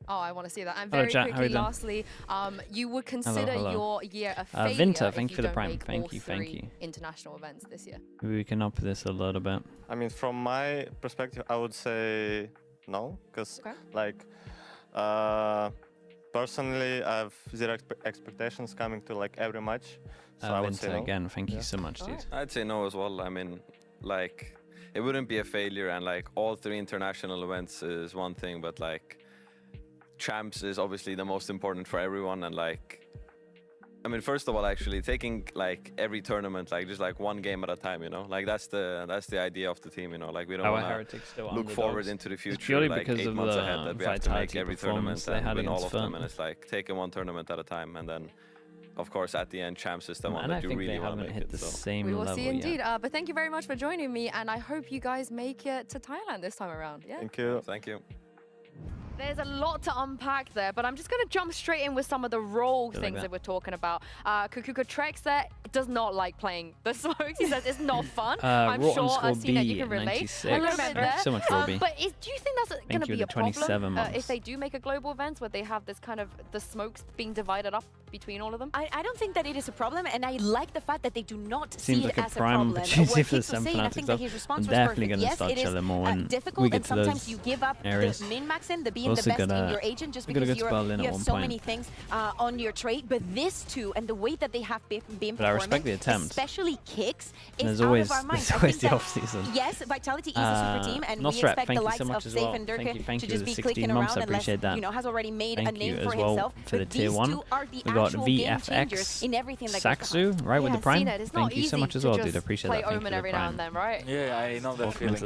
Oh, I want to see that. And very quickly, lastly, you would consider your year a failure Vinta, thank you for the prime. Thank you. International events this year. Maybe we can up this a little bit. I mean, from my perspective, I would say no, because like personally, I have zero expectations coming to like every match. So I would say no. Again, thank you so much, dude. I'd say no as well. I mean, like it wouldn't be a failure, and like all 3 international events is one thing, but like champs is obviously the most important for everyone. And like, I mean, first of all, actually taking like every tournament, like just like one game at a time, you know, like that's the idea of the team, you know, like we don't want to look forward into the future, like 8 months ahead that we have to make every tournament and win all of them. And it's like taking one tournament at a time, and then of course at the end champs is the one that you really want to make it. We will see indeed. But thank you very much for joining me, and I hope you guys make it to Thailand this time around. Yeah. Thank you. Thank you. There's a lot to unpack there, but I'm just going to jump straight in with some of the role things that we're talking about. Kukuka Trex there does not like playing the smokes. He says it's not fun. I'm sure Sina, you can relate. Thank you so much, Robbie. But do you think that's going to be a problem if they do make a global event where they have this kind of the smokes being divided up between all of them? I don't think that it is a problem, and I like the fact that they do not see it as a Seems problem. like a prime opportunity for the SEMIFINALS stuff. I'm definitely going to start chilling more when we get to those sometimes you give up areas. the min-maxing, the being the best in your agent, just because you have so many things on your trait. But this too, and the way that they have been performing, I respect the attempt. Especially kicks, is out of our minds. There's always the off-season. Yes, Vitality is a super team, and we expect the likes of Safe and Durka to just be clicking around unless, has already made a name for himself. For the tier 1. We got VFX, in everything that Saxu, right, with the prime. Thank you so much as well, dude. I appreciate that. Thank you every now and then, right? Yeah, I know that feeling.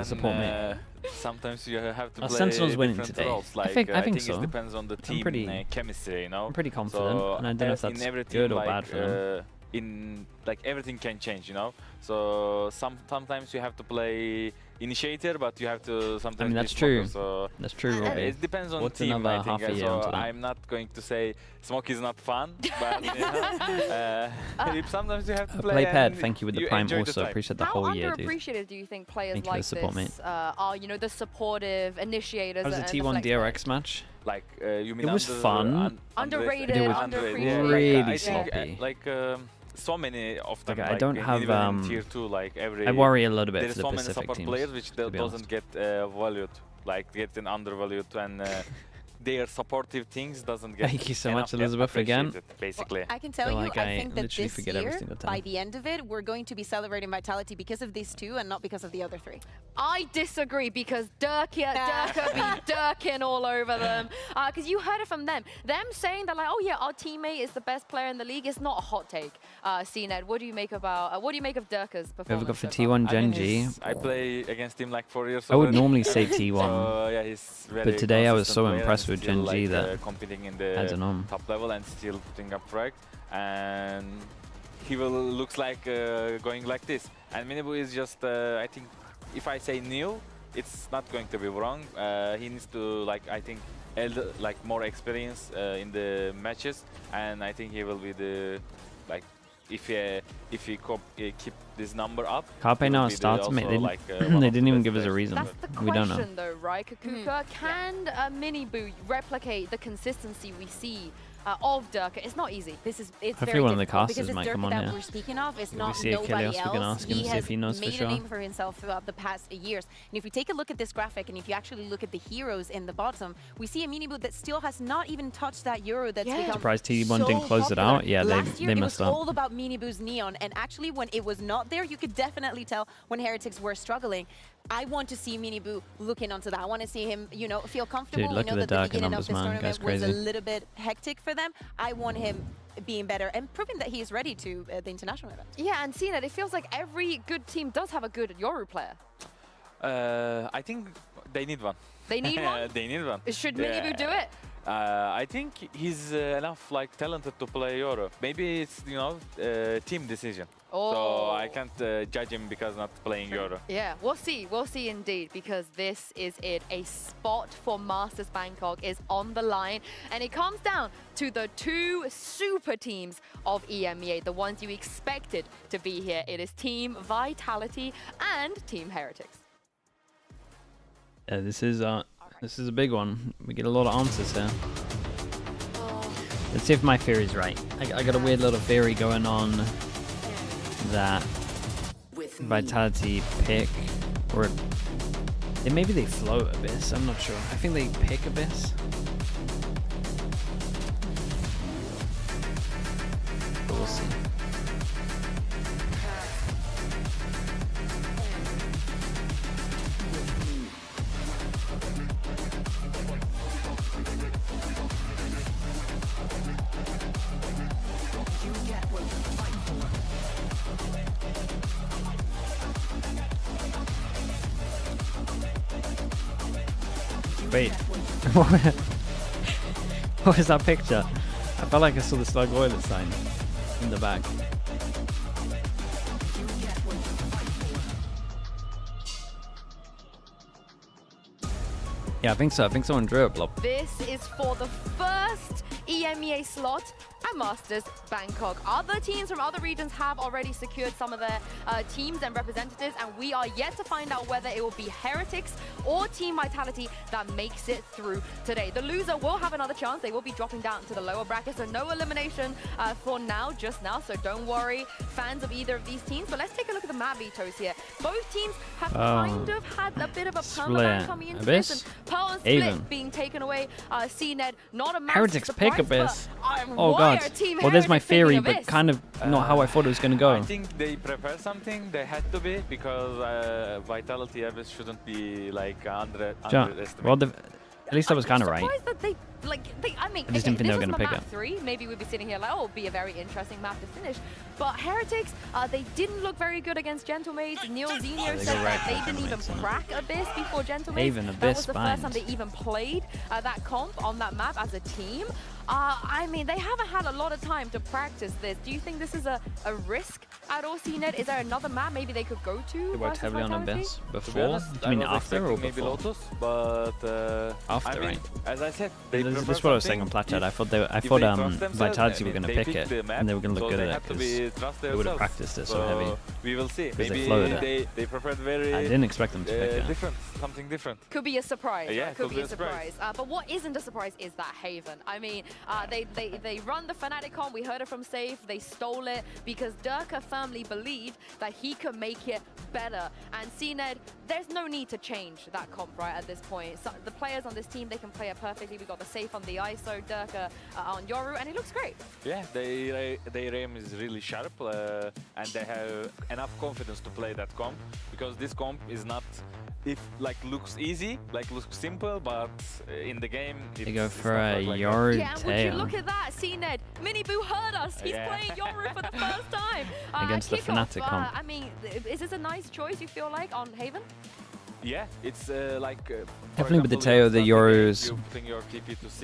Support me. Sometimes you have to play Sentinels winning today. roles. Like, I think so. It depends on the team chemistry, you know. I'm pretty confident, and I don't know if that's good or bad for them. In like everything can change, you know. So sometimes you have to play initiator, but you have to sometimes. I mean, that's true. So that's true, Robbie. It depends on the team. I think. So I'm not going to say smoke is not fun, but sometimes you have to play. Pad, thank you with the prime also. Appreciate the whole year, dude. How underappreciated do you think players like this are? You know, the supportive initiators. That was a T1 DRX match. Like you mean it was fun. Underrated, it was underappreciated. really sloppy. Like. So many of them. I don't have tier 2, like every. I worry a little bit for the so Pacific many support teams, players which doesn't get valued, like getting undervalued, and their supportive things doesn't get. Thank you so much, Elizabeth, again. Basically, I can tell you, I think that this year, by the end of it, we're going to be celebrating Vitality because of these 2 and not because of the other 3. I disagree, because Durka be Durkin all over them. Because you heard it from them. Them saying that, like, oh yeah, our teammate is the best player in the league is not a hot take. CNED, what do you make about? What do you make of Durka's performance? We've got for T1 Genji. I play against him like 4 years. I would normally say T1. So, yeah, he's very but today I was so impressed with Genji like, that competing in the top level and still putting up frag, and he looks like going like this. And Minibu is just, I think, if I say new, it's not going to be wrong. He needs to, like, I think, like more experience in the matches, and I think he will be the, like, if he keep this number up. Carpe now starts, mate. They didn't even give us a reason. That's the question, we don't know. Though, right, Kukuka? Can Minibu replicate the consistency we see of Durka? It's not easy. It's hopefully very one of the difficult casters because might this come Durka on that here. we're speaking of is not we nobody else. We can ask him he and see if he knows made for sure. a name for himself throughout the past years. And if we take a look at this graphic, and if you actually look at the heroes in the bottom, we see a Minibu that still has not even touched that Euro that's become surprised T1 didn't close popular. it out. Yeah, Last year, they messed up. It was all about Minibu's Neon, and actually when it was not there, you could definitely tell when Heretics were struggling. I want to see Minibu looking onto that. I want to see him, you know, feel comfortable. Dude, look we know at that the beginning of numbers, this man. tournament was a little bit hectic for them. I want him being better and proving that he is ready to the international event. Yeah, and seeing it feels like every good team does have a good Yoru player. I think they need one. They need one? They need one. Should Minibu do it? I think he's enough like talented to play Euro. Maybe it's, you know, team decision. Oh. So I can't judge him because not playing Euro. Yeah, we'll see indeed, because this is it. A spot for Masters Bangkok is on the line, and it comes down to the 2 super teams of EMEA, the ones you expected to be here. It is Team Vitality and Team Heretics. This is This is a big one. We get a lot of answers here. Let's see if my theory's right. I got a weird little theory going on that Vitality pick, or maybe they float Abyss. I'm not sure. I think they pick Abyss. But we'll see. Wait, what is that picture? I felt like I saw the Slug Oiler sign in the back. Yeah, I think so. I think someone drew it, Blob. This is for the first EMEA slot at Masters Bangkok. Other teams from other regions have already secured some of their teams and representatives, and we are yet to find out whether it will be Heretics or Team Vitality that makes it through today. The loser will have another chance. They will be dropping down to the lower bracket, so no elimination for now, just now, so don't worry, fans of either of these teams. But let's take a look at the map vetoes here. Both teams have kind of had a bit of a permaban coming into this, and Pearl and Split being taken away. CNED, not a massive Heretics surprise, pick Abyss. Oh god. Well, there's my theory, but kind of not how I thought it was going to go. I think they prepare something. They had to be, because Vitality Abyss shouldn't be like underestimated. Well, at least I was kind of right. That they, I mean, I just didn't think they were going to pick it. 3, maybe we'd be sitting here like, oh, it'll be a very interesting map to finish. But Heretics, they didn't look very good against Gentlemaids. Neil Zenio said that they didn't even crack Abyss before Gentlemaids. Haven, That was the first time they even played that comp on that map as a team. I mean, they haven't had a lot of time to practice this. Do you think this is a risk at all, CNED? Is there another map maybe they could go to? They worked heavily on Abyss before? Honest, I mean, after or maybe before? Lotus, but after, I mean, right? As I said, this is what I was saying on Platchat. I thought Vitality were going to pick it, and they were going to look good at it because they would have practiced it so heavy. We will see. Maybe they preferred very. I didn't expect them to pick it. Different, something different. Could be a surprise. Yeah, right? Could be a surprise. But what isn't a surprise is that Haven. I mean, they run the Fnaticon. We heard it from Safe. They stole it because Durka firmly believed that he could make it better. And CNED, there's no need to change that comp right at this point. So the players on this team, they can play it perfectly. We got the Safe on the ISO, Durka on Yoru, and it looks great. Yeah, their aim is really sharp, and they have enough confidence to play that comp, because this comp is not, looks easy, looks simple, but in the game they go for a Yoru tail. Yeah, and would you look at that, CNED? MiniBoo heard us. He's playing Yoru for the first time against the Fnatic comp. I mean, is this a nice choice, you feel like, on Haven? Yeah, it's definitely with the Teo, the Yoru's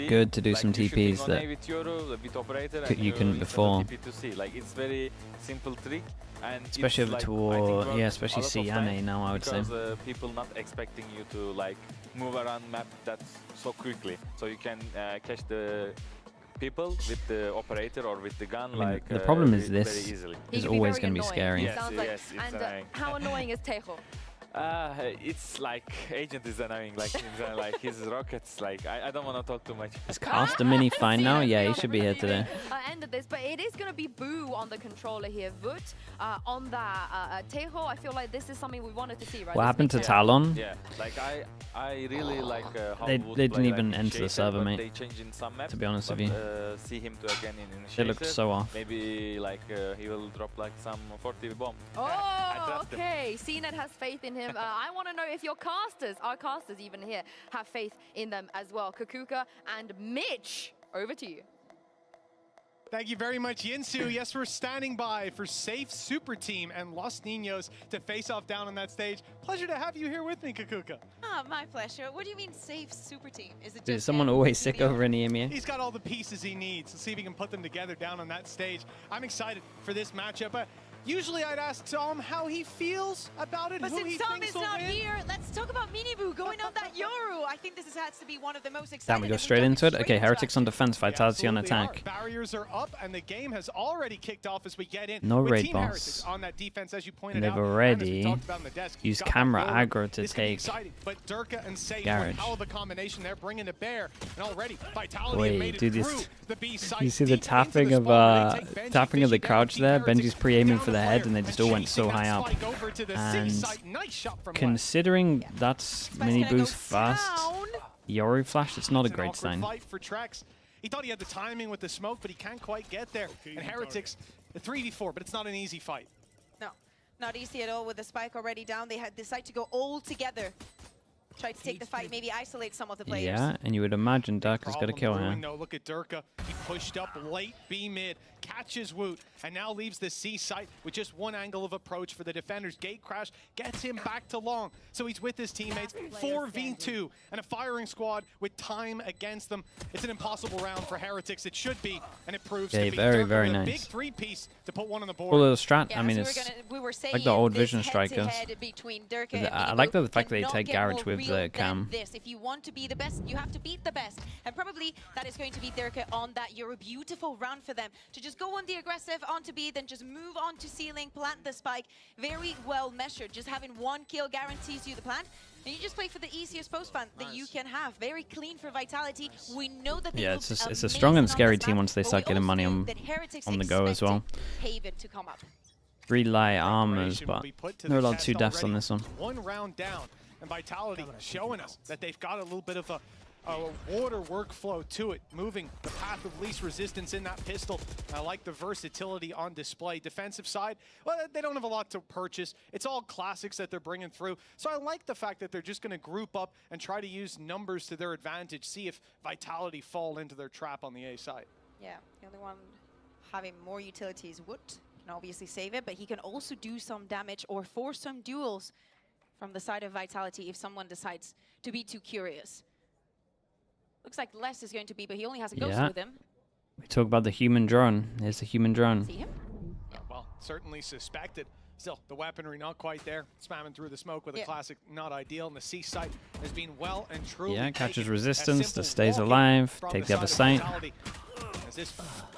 good to do some TPs that you couldn't before. It's very simple trick, and especially over toward, especially Ciane now, I would say. People not expecting you to move around map that so quickly, so you can catch the people with the operator or with the gun. The problem is this is always going to be scary. Yes, and how annoying is Tejo? It's Agent is annoying, his rockets, I don't want to talk too much. Is Caster Mini fine now? Yeah, he should be here today. Ended this, but it is going to be Boo on the controller here. VIT on that Tejo, I feel like this is something we wanted to see, right? What happened to Talon? Yeah, I really like how they didn't even enter the server, mate. They changed in some maps, to be honest with you. See him again in Initiator. They looked so off. Maybe he will drop some 40 bomb. Oh, okay. CNED has faith in him. I want to know if our casters even here, have faith in them as well. Kakuka and Mitch, over to you. Thank you very much, Yinsu. Yes, we're standing by for Safe Super Team and Los Niños to face off down on that stage. Pleasure to have you here with me, Kakuka. My pleasure. What do you mean Safe Super Team? Is it Is someone always sick over in EMEA? He's got all the pieces he needs. Let's see if he can put them together down on that stage. I'm excited for this matchup. Usually I'd ask Tom how he feels about it, But who he since Tom thinks is will not win. here, let's talk about Miniboo going on that Yoru. I think this has to be one of the most exciting. Damn, we go and straight jump into it. straight Okay, into Heretics on action. defense, Vitality on Absolutely attack. are. Barriers are up, and the game has already kicked off as we get in. No with raid Team boss. Heretics on that defense, as you pointed They've out. And as we already talked about on the desk, you've used got that camera Yoru. aggro to This could be take exciting, but Durka and Sage, Garage. one hell of a combination there, bringing to bear. And already, Vitality Wait, have made it dude, through the B site. You see the deep into tapping the of spot where they take Benji tapping of the fishing down crouch Team there. Heretics, Benji's pre-aiming down for the player, head, and they just all went chasing so that high up. spike over to the C And site. Nice shot from left. Considering that's Spike's gonna go Miniboo's fast down. Yoru flash, it's not a It's an great awkward sign. fight for Trex. He thought he had the timing with the smoke, but he can't quite get there. And Heretics, the 3v4, but it's not an easy fight. No, not easy at all with the spike already down. They had decided to go all together. Try to take the fight, maybe isolate some of the players. Yeah, and you would imagine Durka's got to Problem kill brewing, him. though. Look at Durka. He pushed up late B mid, catches Woot, and now leaves the C site with just one angle of approach for the defenders. Gate crash gets him back to long. So he's with his teammates. 4v2 and a firing squad with time against them. It's an impossible round for Heretics. It should be, and it proves Okay, to be. very, Durka very with a nice. big three-piece to put one on the board. Cool little strat. Yeah, I mean, so it's we were saying like the old this Vision strikers. head-to-head between Durka and I like Miniboo the fact that they cannot take get Garage more with real the than cam. This. If you want to be the best, you have to beat the best. And probably that is going to be Durka on that. You're a beautiful round for them to just go on the aggressive, onto B, then just move on to ceiling, plant the spike. Very well measured. Just having one kill guarantees you the plant. And you just play for the easiest post plant that you can have. Very clean for Vitality. We know that they Yeah, looked it's a amazing strong and on scary this team map, once they but start we getting also money knew on that Heretics the go as well. expected Haven to come up. 3 light armors, Preparation will but be put to they're the allowed test 2 deaths on already. this one. One round down, and Vitality showing us that they've got a little bit of a water workflow to it, moving the path of least resistance in that pistol. I like the versatility on display. Defensive side, well, they don't have a lot to purchase. It's all classics that they're bringing through. So I like the fact that they're just going to group up and try to use numbers to their advantage, see if Vitality fall into their trap on the A side. Yeah, the only one having more utility is Wood. Can obviously save it, but he can also do some damage or force some duels from the side of Vitality if someone decides to be too curious. Looks like less is going to be, but he only has a ghost Yeah. with him. We talk about the human drone. Here's the human drone. See him? Well, certainly suspected. Still, the weaponry not quite there. Spamming through the smoke with a classic, not ideal. And the C site has been well and truly Yeah, catches taken. A resistance, simple that stays walk-in alive, from take the other side site. of Vitality. As this,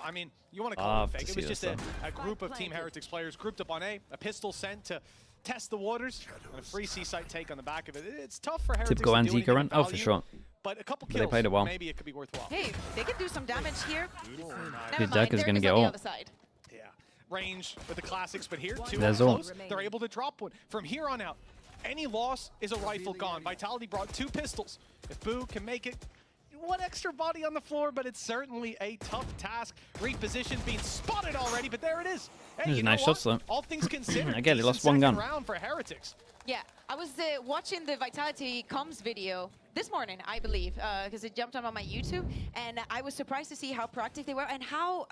I mean, you want to call Love it a fake. to It was see just this a group of Team Heretics players grouped up on A pistol sent to test the waters, and a free C site take on the back of it. It's tough for Heretics Typical to do Antica anything run. of Oh, for value, sure. But a couple But kills, they played it well. maybe it could be worthwhile. Hey, they could do some damage here. Oh, Never Dude, mind, Durka's gonna Durka's get on the ult. other side. Yeah, range with the classics, but here, two There's up ult. close, they're able to drop one. From here on out, any loss is a rifle gone. Vitality brought 2 pistols. If Boo can make it, one extra body on the floor, but it's certainly a tough task. Reposition being spotted already, but there it is. Hey, There's you nice know what? shots, though. All things considered, Again, he lost decent one second gun. round for Heretics. Yeah, I was watching the Vitality comms video this morning, I believe, because it jumped on my YouTube, and I was surprised to see how proactive they were and how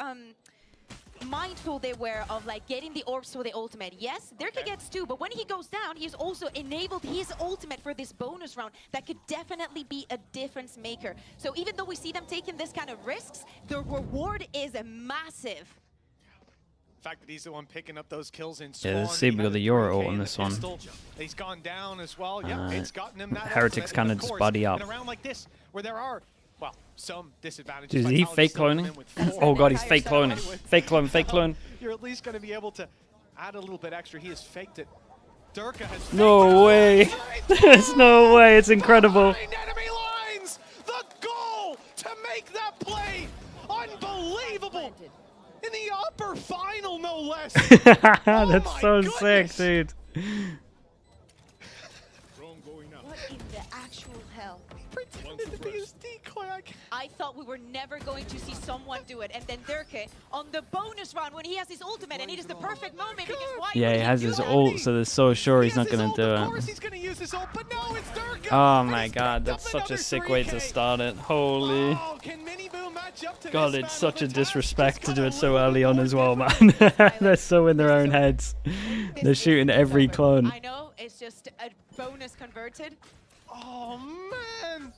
mindful they were of like getting the orbs for the ultimate. Yes, Durka gets 2, but when he goes down, he's also enabled his ultimate for this bonus round that could definitely be a difference maker. So even though we see them taking this kind of risks, the reward is massive. The fact that he's the one picking up those kills in Yeah, spawn. let's see if we got the Euro ult on this one. He's gone down as well. Yeah, it's gotten him that Heretics ultimate, kinda and of just course, buddy up. in a round like this, where there are, well, some disadvantages. Dude, is he Vitality's fake still coming cloning? in with 4. Oh god, he's Entire fake cloning. setup. Fake clone, fake clone. You're at least going to be able to add a little bit extra. He has faked it. Durka has faked No it. way. There's no way. It's incredible. Behind enemy lines! The goal to make that play! Unbelievable! In the upper final, no less! Oh That's my so goodness. sick, dude. What in the actual hell? Pretended to be his decoy. I thought we were never going to see someone do it. And then Durka, on the bonus round, when he has his ultimate, and it is the perfect moment, because why Yeah, would he has do his that? ult, so they're so sure he's He has not his going to ult, do Of course it. he's going to use his ult, but no, it's Durka! Oh And my he's god, picked up that's such a another sick way to 3K. start it. Holy. Oh, can Miniboo match up to God, this, it's man? such The a task disrespect just to got do a it so little early bit on more as well, difficult. man. They're so in their own heads. They're shooting every clone. I know, it's just a bonus converted. Oh, man!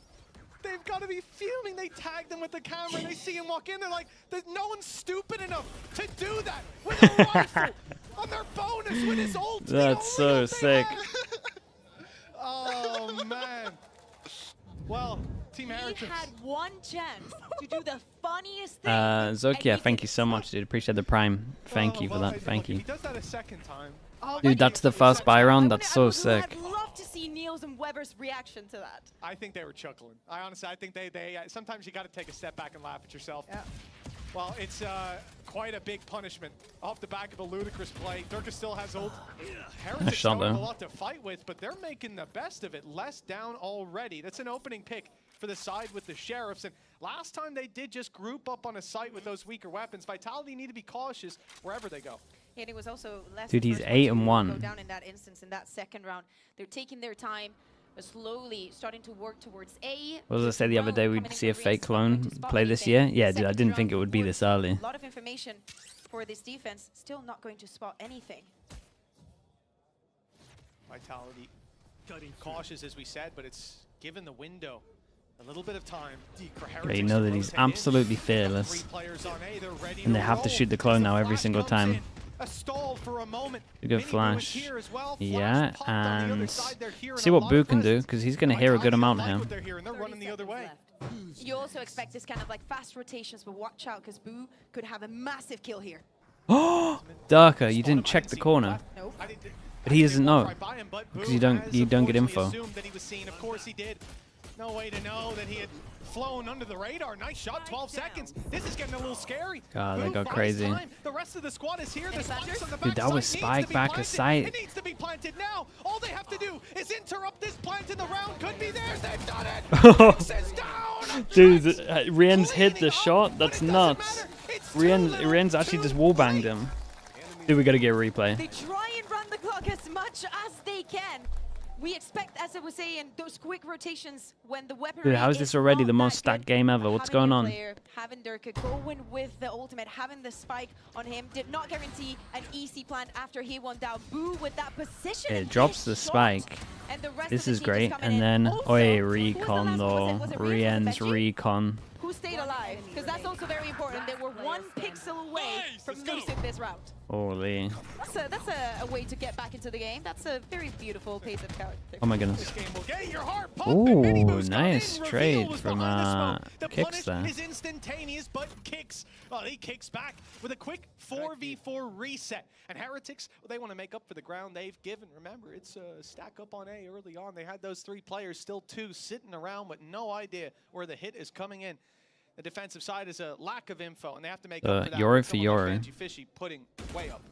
They've got to be fuming. They tagged him with the camera, and they see him walk in. They're like, no one's stupid enough to do that with a rifle on their bonus with his ult. That's so sick. Oh, man. Well, Team Heretics. He had one chance to do the funniest thing. Zokia, thank you so much, dude. Appreciate the prime. Thank you for that. Thank you. He does that a second time. Dude, that's the first buy round. That's so sick. I'd love to see Niels and Weber's reaction to that. I think they were chuckling. I think they sometimes you got to take a step back and laugh at yourself. Yeah. Well, it's quite a big punishment off the back of a ludicrous play. Durka still has ult. Heretics don't have a lot to fight with, but they're making the best of it. Less down already. That's an opening pick for the side with the Sheriffs. And last time they did just group up on a site with those weaker weapons. Vitality need to be cautious wherever they go. And it was also less. Dude, he's 8-1. Go down in that instance in that second round. They're taking their time, but slowly starting to work towards A. What was I say the other day? We'd see a fake clone play this year. Yeah, dude, I didn't think it would be this early. A lot of information for this defense. Still not going to spot anything. Vitality cautious, as we said, but it's given the window a little bit of time. Yeah, you know that he's absolutely fearless. And they have to shoot the clone now every single time. A stall for a moment. A good flash. Yeah, and see what Boo can do, because he's going to hear a good amount of him. You also expect this kind of like fast rotations, but watch out, because Boo could have a massive kill here. Oh, Darker, you didn't check the corner. Nope. But he doesn't know, because you don't get info. Of course he did. No way to know that he had flown under the radar. Nice shot, 12 seconds. This is getting a little scary. God, that got crazy. The rest of the squad is here. Dude, that was Spike back a sight. It needs to be planted now. All they have to do is interrupt this plant in the round. Could be theirs. They've done it. Dude, Rien's hit the shot. That's nuts. Rien's actually just wallbanged him. Dude, we gotta get a replay. They try and run the clock as much as they can. We expect, as I was saying, those quick rotations when the weaponry. Dude, how is this already the most stacked game ever? What's going on? Having Durka going with the ultimate, having the spike on him did not guarantee an easy plan after he went down. Boo with that position. It drops the spike. This is great. And then, oi, recon though. Rien's recon. Who stayed alive? Because that's also very important. They were 1 pixel away from losing this round. Holy. That's a way to get back into the game. That's a very beautiful pace of character. Oh my goodness. Ooh, nice trade from Kicks there. Is instantaneous, but Kicks, he kicks back with a quick 4v4 reset. And Heretics, they want to make up for the ground they've given. Remember, it's a stack up on A early on. They had those 3 players, still 2 sitting around with no idea where the hit is coming in. The defensive side is a lack of info, and they have to make up for that. Euro for Euro. Fishy pushing way up,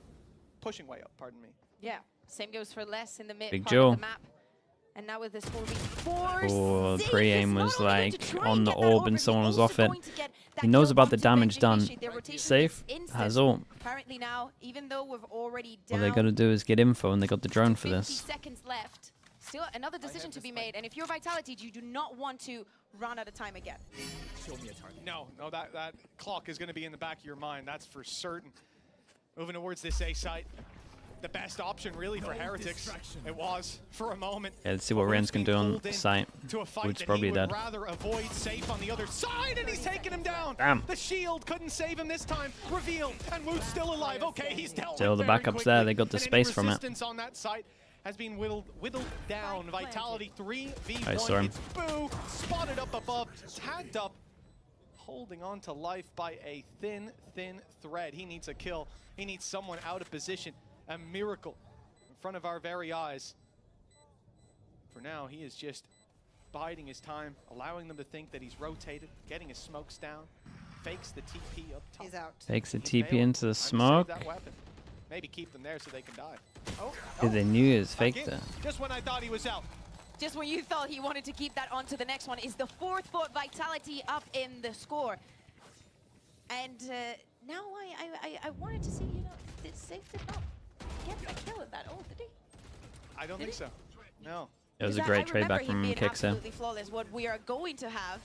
pardon me. Yeah, same goes for Les in the mid Big part Joe. of the map. And now with this 4v4, Oh, the pre-aim was like on the orb and someone was off it. He knows about the damage done. Safe, has ult. Apparently now, even though we've already All they gotta do is get info, and they got the drone for 50 this. seconds left. Still another decision to be made, and if you're Vitality, you do not want to run out of time again. No, that clock is going to be in the back of your mind, that's for certain. Moving towards this A site, the best option really for Heretics. It was for a moment. Yeah, let's see what Ren's can do on the site. Wood's probably dead. Rather avoid safe on the other side, and he's taking him down. Damn. The shield couldn't save him this time. Reveal, and Wood's still alive. Okay, he's dealt Still the backups there. They got the space from it. Resistance on that site has been whittled down. Vitality 3v1. I saw him. It's Boo, spotted up above, tagged up, holding on to life by a thin thread. He needs a kill. He needs someone out of position. A miracle in front of our very eyes. For now, he is just biding his time, allowing them to think that he's rotated, getting his smokes down, fakes the TP up top. He's out. Takes the TP into the smoke. Maybe keep them there so they can die. Dude, they knew he was fake there. Just when I thought he was out. Just when you thought he wanted to keep that on to the next one, is the 4th for Vitality up in the score. And now I wanted to see, did Safe did not get the kill at that ult, did he? I don't think so. No. It was a great trade back from Kicks there. Absolutely flawless. What we are going to have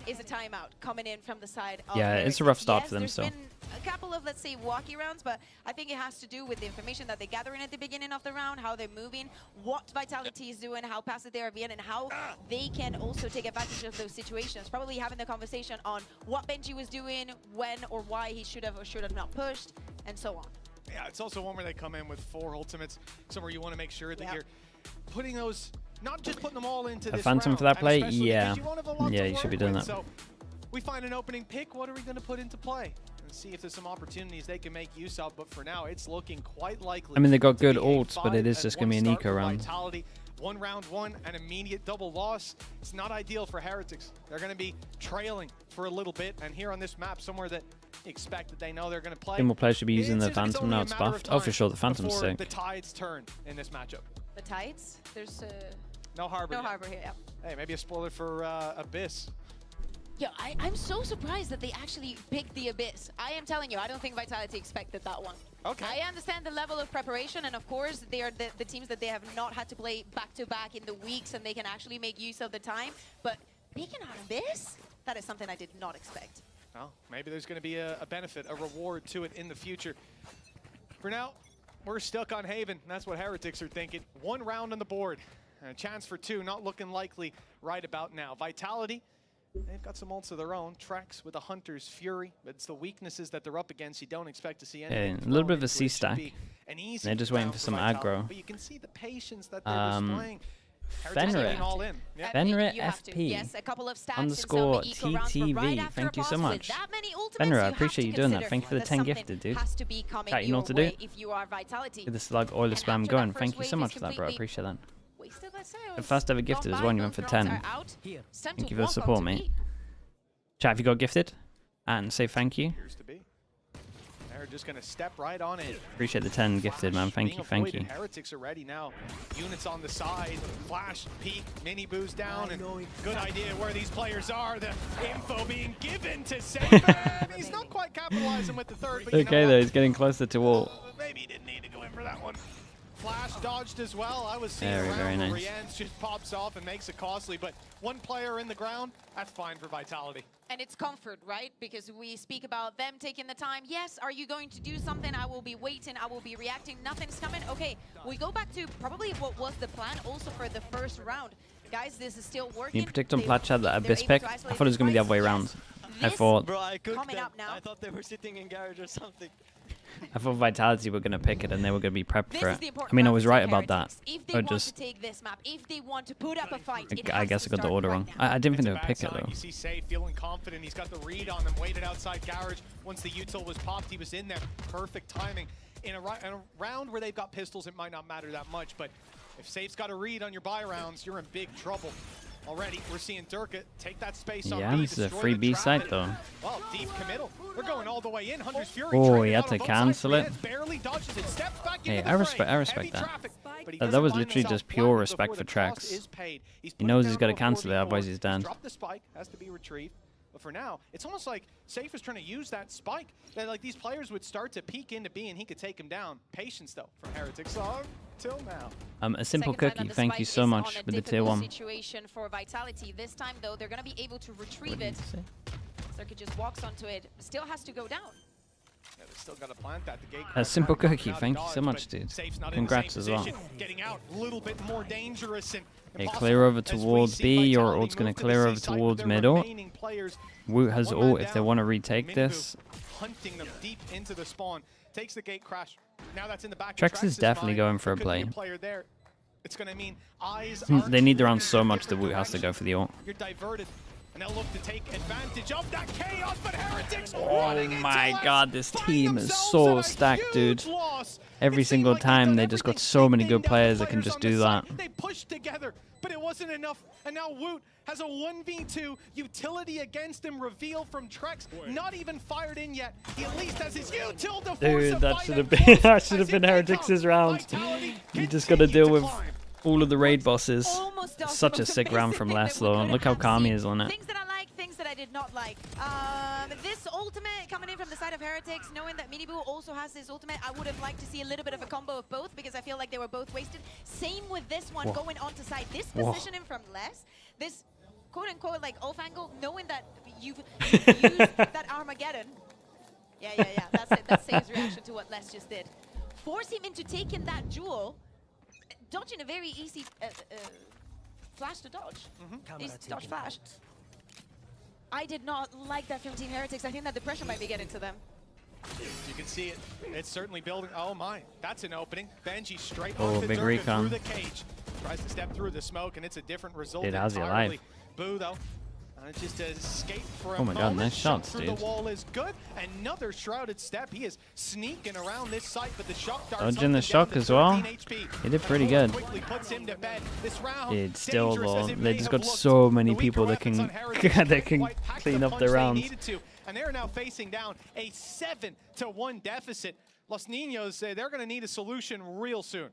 is a timeout coming in from the side of Yeah, it's a rough start for them still. There's been a couple of, let's say, walkie rounds, but I think it has to do with the information that they're gathering at the beginning of the round, how they're moving, what Vitality is doing, how passive they are being, and how they can also take advantage of those situations. Probably having the conversation on what Benji was doing, when or why he should have or should have not pushed, and so on. Yeah, it's also one where they come in with 4 ultimates, somewhere you want to make sure that you're putting those, not just putting them all into this Phantom round, for that and play? especially Yeah. because you won't have a lot Yeah, to you should be work doing with. that. So we find an opening pick, what are we going to put into play? And see if there's some opportunities they can make use of, but for now, it's looking quite likely. I mean, they got to good be a ults, but it is just going to be an 5-1 eco start for round. Vitality. 1 round 1, an immediate double loss. It's not ideal for Heretics. They're going to be trailing for a little bit, and here on this map, somewhere that you expect that they know they're going to play. More players should be using the It's Phantom. Now it's only a matter buffed. of Oh, for time sure, the Phantom's before sick. the tides turn in this matchup. The Tides? There's No Harbor. no yet. Harbor here, yeah. Hey, maybe a spoiler for Abyss. Yeah, I'm so surprised that they actually picked the Abyss. I am telling you, I don't think Vitality expected that one. Okay. I understand the level of preparation, and of course, they are the teams that they have not had to play back-to-back in the weeks, and they can actually make use of the time. But picking out Abyss, that is something I did not expect. Well, maybe there's going to be a benefit, a reward to it in the future. For now, we're stuck on Haven. That's what Heretics are thinking. 1 round on the board, and a chance for 2, not looking likely right about now. Vitality, they've got some ults of their own. Trex with a Hunter's Fury, but it's the weaknesses that they're up against. You don't expect to see anything. A little bit of a flowing, so it should C-stack. be an easy They're just waiting round for some Vitality. aggro. But you can see the patience that they're displaying. Fenrir. Going all in. Yeah. Fenrir You have to. FP Yes, a couple of stats underscore in some eco rounds, but right TTV. after Thank a you so boss with much. that many ultimates, Fenrir, I you have appreciate to you doing that. consider Thank you for the that 10 something gifted, dude. has to be coming Chat, you know your what to do? way if you are Vitality. Get the slug oiler And spam after that going. first Thank you wave so is much for that, bro. I completely appreciate that. wasted, let's say. The first ever gifted as well. You went for 10. Thank you for the support, mate. Chat, have you got gifted? And say thank you. Appears to be. They're just going to step right on it. Appreciate the 10 gifted, man. Thank Being you, thank avoided. you. Heretics are ready now. Units on the side. Flash, peek, mini boost down. And good idea where these players are. The info being given to Safer. He's not quite capitalizing with the third. But you know Okay, what? though, he's getting closer to all. Maybe he didn't need to go in for that one. Flash dodged as well. I was seeing Very, around very where nice. Rian's just pops off and makes it costly. But 1 player in the ground, that's fine for Vitality. And it's comfort, right? Because we speak about them taking the time. Yes, are you going to do something? I will be waiting. I will be reacting. Nothing's coming. Okay, we go back to probably what was the plan also for the first round. Guys, this is still working. Can you predict on Plat Chat that they're Abyss able pick? to I isolate thought it was going to be the other way yes. around. I This thought Bro, I cooked coming them. up now. I thought they were sitting in garage or something. Vitality were going to pick it and they were going to be prepped This for is it. the I important mean, I part was to right take about that. Heretics. If they Or want just, to take this map, if they want to put up a fight, it I has guess to I got the start order right wrong. now. I didn't think It's they a would bad pick it, sign. though. You see Say feeling confident. He's got the read on them, waited outside garage. Once the util was popped, he was in there. Perfect timing. In a round where they've got pistols, it might not matter that much, but if Safe's got a read on your buy rounds, you're in big trouble. Already, we're seeing Durka take that space on Yeah, B, this is a destroy free the B traffic. site, though. Well, deep committal. We're going all the way in. Hunter's Fury. Oh, traded he had out to on both cancel sides. it. Riaz barely dodges it, steps back Hey, into I the respect fray. that. Heavy traffic, but he That doesn't was find literally himself just pure flattened respect before for the cost Trax. is paid. He's He put knows it he's down got to to a cancel it, 4v4. otherwise he's done. Dropped the spike, has to be retrieved. But for now, it's almost like Safe is trying to use that spike. That like these players would start to peek into B and he could take him down. Patience though from Heretics till now. A simple Second time cookie. that the Thank you spike so is much on a with the tier difficult 1. situation for Vitality. This time though, they're going to be able to retrieve it. Circuit just walks onto it. Still has to go down. Yeah, they still got to plant that. The gate Simple crack cookie. out of Thank you so dodge, much, but dude. Safe's not in the Congrats same as well. position. Getting out a little bit more dangerous and Hey, impossible clear over as we towards see B. Your Vitality ult's going move to to the clear C over side, but towards their middle. remaining players, Woot has one man ult if they down. want to retake Minibu this. hunting them deep into the spawn. Takes the gate crash. Now that's in the back. Trex of is Trex's definitely mind. going for a There could be play. player there. It's going to mean eyes They need their are own so turned in much that different Woot has to go for the ult. You're diverted. And they'll look to take advantage of that chaos, but Heretics Oh running into my Lex, god, this find team is themselves so at a stacked, dude. huge loss. Every It seemed single like they've time, done they just got everything. so many They good named players the that can players just on do this that. side. They pushed together, but it wasn't enough. And now Woot has a 1v2 utility against him. Reveal from Trex, not even fired in yet. He at least has his util to force a Dude, that fight should have and been close that should have as been it Heretics' becomes. round. Vitality You just got to continue deal with climb. all of the raid bosses. Almost done Such the a sick most round from amazing Les thing that though. we Look how could calm he have is on it. Things that I like, things that I did not like. This ultimate coming in from the side of Heretics, knowing that Minibu also has his ultimate, I would have liked to see a little bit of a combo of both because I feel like they were both wasted. Same with this one Whoa. going onto side. This Whoa. positioning from Les, this quote-unquote like off angle, knowing that you've used that Armageddon. Yeah. That's it. That's Save's reaction to what Les just did. Force him into taking that jewel, dodging a very easy flash to dodge. Easy to dodge flash. I did not like that from Team Heretics. I think that the pressure might be getting to them. You can see it. It's certainly building. Oh my, that's an opening. Benji straight Oh, onto big Durga recon. through the cage. Tries to step through the smoke, and it's a different result Dude, how's he entirely. alive? Boo though. Just to escape for a Oh my god, moment. nice Shot shots, through dude. the wall is good. Another shrouded step. He is sneaking around this site, but the shock darts Dodging the up and shock down to as well. 13 HP. He did pretty And good. quickly puts him to bed. This round, Dude, still dangerous though, as it they may just have got looked, so many the weaker people that weapons can on Heretics that couldn't can quite pack clean the up punch their they rounds. needed to, and they're now facing down a 7-1 deficit. Los Niños, they're going to need a solution real soon.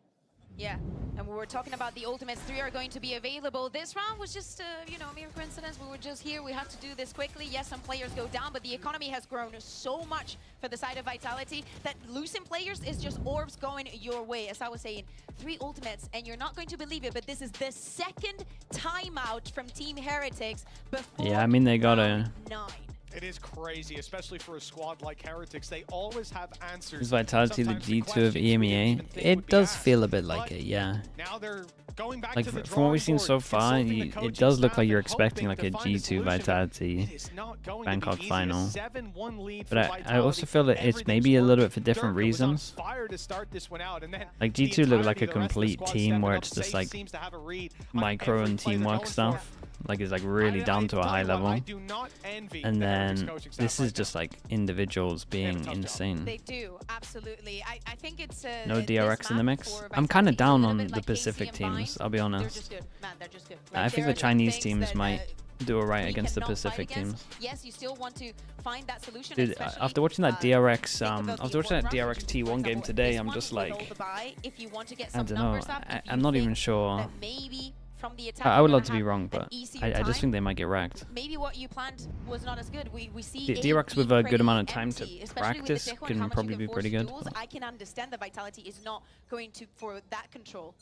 Yeah, and we were talking about the Ultimates 3 are going to be available. This round was just, you know, a mere coincidence. We were just here. We had to do this quickly. Yes, some players go down, but the economy has grown so much for the side of Vitality that losing players is just orbs going your way. As I was saying, 3 Ultimates, and you're not going to believe it, but this is the second timeout from Team Heretics before Yeah, I mean, they got round a 9. It is crazy, especially for a squad like Heretics. They always have answers. Is Vitality the Sometimes the G2 of questions we didn't EMEA? even think It would be does asked. feel a bit like But it, yeah. now they're going back Like to the from what we've seen drawing so board, far, consulting the it coaching does look staff like you're and expecting hoping like a to find G2 solution, but Vitality it is not going to Bangkok be easy. A final. 7-1 lead for But I Vitality. also feel that it's Everything's maybe a little worked. bit for different Durga was on reasons. fire to start this one out, and then Like the G2 look like entirety a of the rest of the complete squad team stepping where up. it's just Safe like seems to have a read on micro every and play they're teamwork going for. stuff. Like it's like really down to a high level. I do not envy And the Heretics then coaching staff this right is just like individuals being tough job. insane. They do, absolutely. I think it's No this DRX in the map mix. for I'm kind of Vitality is a down little on bit the like KC Pacific and teams, Bind. I'll be They're honest. just good, man. They're just good. I Like, think there the are Chinese things teams that, might do alright we against the cannot fight Pacific against. teams. Yes, you still want to find that solution. Dude, especially, after watching that DRX, think about after the watching that important DRX rounds. T1 For game example, today, this I'm one just with all like, the buy, if you want to get I some don't know. numbers up, if I'm you not even think sure. that maybe from the attack I you're would gonna love to be have wrong, an but easier I just time. think they might get wrecked. Maybe what you planned was not as good. We see DRX with AP a good pretty amount of time to empty, especially with the practice Deco and how can much you probably be force pretty good. duels. I can understand that Vitality is not going to for that control.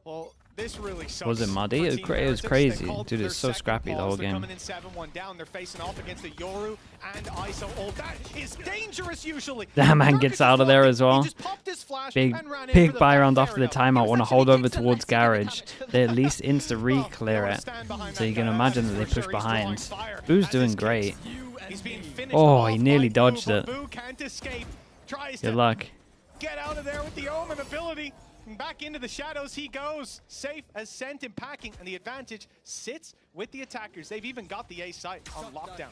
Well, this really sucks. Was it muddy? for It was Team cra- it was Heretics. They crazy. called Dude, their it's so second scrappy the pause. whole They're game. coming in 7-1 down. They're facing off against the Yoru and ISO. Oh, that is dangerous usually. That man Durga gets just out of walked there in. as He well. just popped his flash Big, and ran in big for the buy back. round Fair after the enough. He timeout. was Want to actually hold over takes the towards less to get the garage. damage. They at least insta Oh, re-clear they it. stand behind So that you can guy. imagine That's that they for push sure. He's drawing behind. fire. Boo's As doing his great. He's being finished Oh, off he nearly by Boo, dodged but it. Boo can't escape. Tries Good to luck. get out of there with the Omen ability. And back into the shadows he goes. Safe as Sent in packing, and the advantage sits with the attackers. They've even got the A site on lockdown.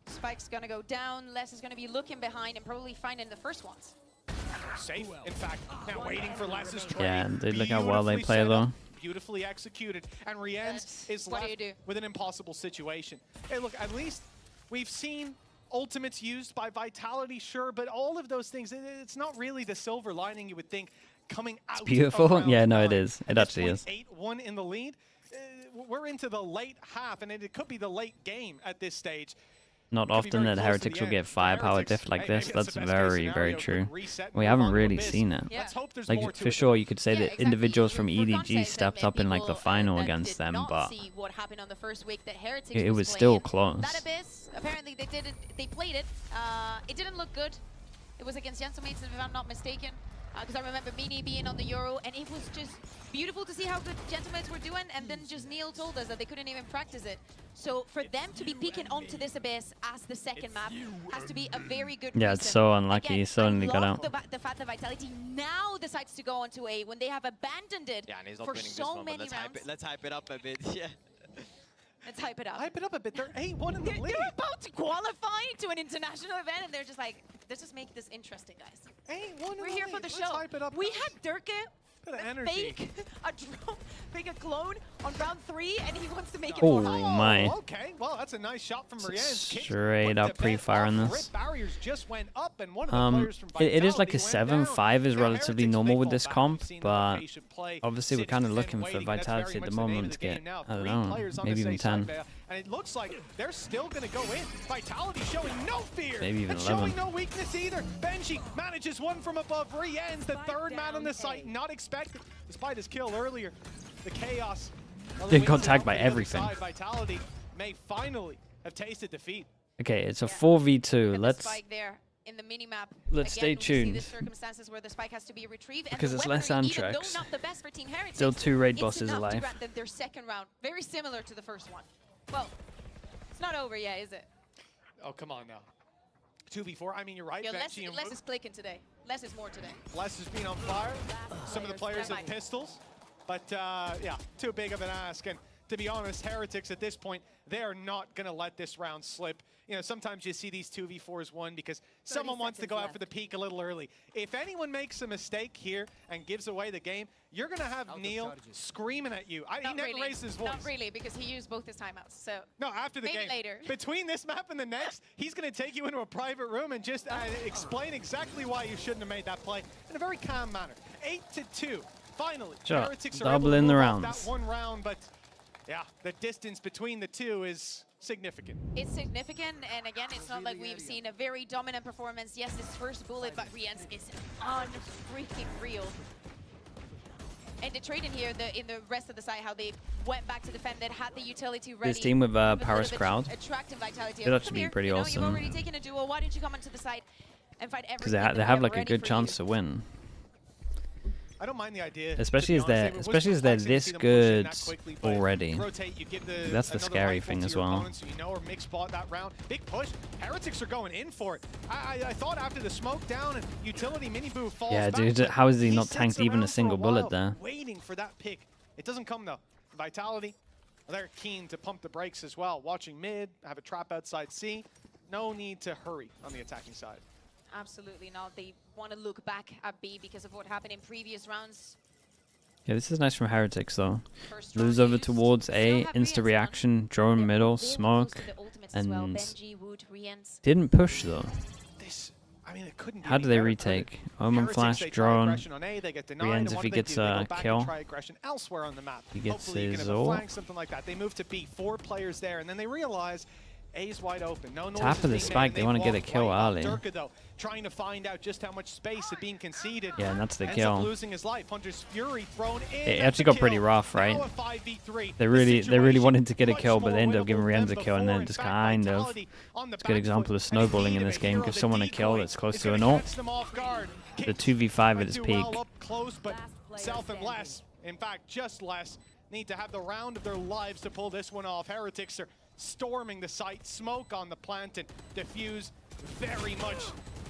Spike's gonna go down. Les is gonna be looking behind and probably finding the first ones. Safe, in fact, now waiting for Les's trade. Yeah, dude, look how well they Beautifully play set up, though. Beautifully executed. And Rienz is What do left you do? with an impossible situation. Hey, look, at least we've seen ultimates used by Vitality, sure, but all of those things, it's not really the silver lining you would think coming out. It's beautiful. of round Yeah, no, it 9. is. It At this actually point, is. 8-1 in the lead. We're into the late half, and it could be the late game at this stage. Not Could be often very that close to Heretics the will end. get firepower Heretics, diff like hey, this. maybe That's the best case very, scenario, very but true. reset and We move haven't on to really Abyss. seen it. Yeah. Let's hope there's more Like, to for it, sure, though. you could say Yeah, that exactly. individuals from For EDG context, stepped and up in like the people, final that against did them, not but see what happened on the first week that Heretics it was playing. still close. That Abyss, apparently they did it. They played it. It didn't look good. It was against Jenselmates, if I'm not mistaken. Because I remember Mini being on the Euro, and it was just beautiful to see how good Jenselmates were doing. And then just Neil told us that they couldn't even practice it. So for them to be peeking onto this Abyss as the second map has to be a very good Yeah, it's reason. so unlucky. Again, He suddenly I got love out. the fact that Vitality now decides to go onto A when they have abandoned it Yeah, and he's not for winning this so one, but many let's rounds. let's hype it up a bit. Yeah. Let's hype it up. Hype it up a bit. They're 8-1 in the lead. They're about to qualify to an international event, and they're just like, let's just make this interesting, guys. 8-1 in We're the here lead. for the Let's show. hype it up, We guys. had Durka Bit of energy. fake a clone on round 3, and he wants to make it Oh more hype. my. Okay, well, that's a nice shot from Rienz. Straight up pre-fire on this. Barriers just went up, and one of the players from It is like a Vitality went 7-5 is down. relatively Heretics, normal they with fall this back. comp, We've seen but the patient play obviously we're since kind of then looking for waiting. That's very Vitality at much the name of moment to the game get, now. I don't 3 know, players on maybe the even safe side 10. there, and it looks like they're still going to go in. Vitality showing no fear. Maybe even and showing 11. no weakness either. Benji manages one from above. Rienz, the Spike third man on down the site, A. not expected, despite his kill earlier. The chaos. They got tagged by everything. Vitality may finally have tasted defeat. Okay, it's a Yeah. 4v2. And the Let's spike there in the minimap. let's stay Again, we see the tuned. circumstances where the spike has to be retrieved, and Because the it's less weaponry, even though Antrax. not the best for Team Heretics, Still 2 raid it's bosses enough to alive. grant them their second round. Very similar to the first one. Well, it's not over yet, is it? Oh, come on now. 2v4. I mean, you're right. Yeah, Banshee and less Wu. is clicking today. Less is more today. Less has been on fire. Some of the players have pistols. But yeah, too big of an ask. And to be honest, Heretics at this point, they are not going to let this round slip. You know, sometimes you see these 2v4s won because someone wants to go out for the peak a little early. If anyone makes a mistake here and gives away the game, you're going to have Neil screaming at you. He never raised his voice. Not really, because he used both his timeouts. So no, after the game. later. Between this map and the next, he's going to take you into a private room and just explain exactly why you shouldn't have made that play in a very calm manner. 8-2. Finally, Sure. Heretics are Double able to in the move off rounds. that one round, but yeah, the distance between the two is significant. It's significant, and again, it's not like we've seen a very dominant performance. Yes, this first bullet by Riens is unfreaking real. And the trade in here, in the rest of the side, how they went back to defend it, had the utility ready. This team with Paris crowd, attracting Vitality. it'd actually be pretty You've awesome. already taken a duel. Why didn't you come onto the side and fight everything? Because they have like a good chance to win. I don't mind the idea. Especially as they're this good already. That's the scary thing as well. So you know, or mix spot that round. Big push. Heretics are going in for it. I thought after the smoke down and utility Miniboo falls Yeah, back, dude, how is he not tanked sits even a around for single bullet while, there? waiting for that pick. It doesn't come though. Vitality, they're keen to pump the brakes as well. Watching mid, have a trap outside C. No need to hurry on the attacking side. Absolutely not. They want to look back at B because of what happened in previous rounds. Yeah, this is nice from Heretics though. First Lose drone over used. towards Still A, have insta Riens reaction, on. drone They're middle, very smoke, close to the ultimates as well. and Benji, Wood, Riens. didn't push though. This, I mean, it couldn't be How any do they better, retake? could it? Omen Heretics, flash, they try drone. aggression on A, they get denied, Riens and if what he do they gets do? They a go back and kill. try aggression elsewhere on the map. He gets Hopefully you can his have a ult. flank, something like that. They move to B, 4 players there, and then they realize A's wide open. No noise Tap is of the being made, spike, and they wanna get a walk kill right up. early. Durka, though, trying to find out just how much space had been conceded. Yeah, and that's the Ends kill. up losing his life. Hunter's Fury thrown in. It That's actually the got pretty kill. rough, right? Now a 5v3. They The really situation wanted to get a much kill, but more they ended up giving winnable Riens than a kill, and then before. it just In fact, kind of. Vitality on the It's a good back example foot, of snowballing and in indeed this a game. hero, Give the someone a kill decoy that's close is to gonna an ult. catch them off guard. The 2v5 at its Do peak. well up close, but South and less, in fact, just less, need to have the round of their lives to pull this one off. Heretics are storming the site, smoke on the plant, and diffuse very much.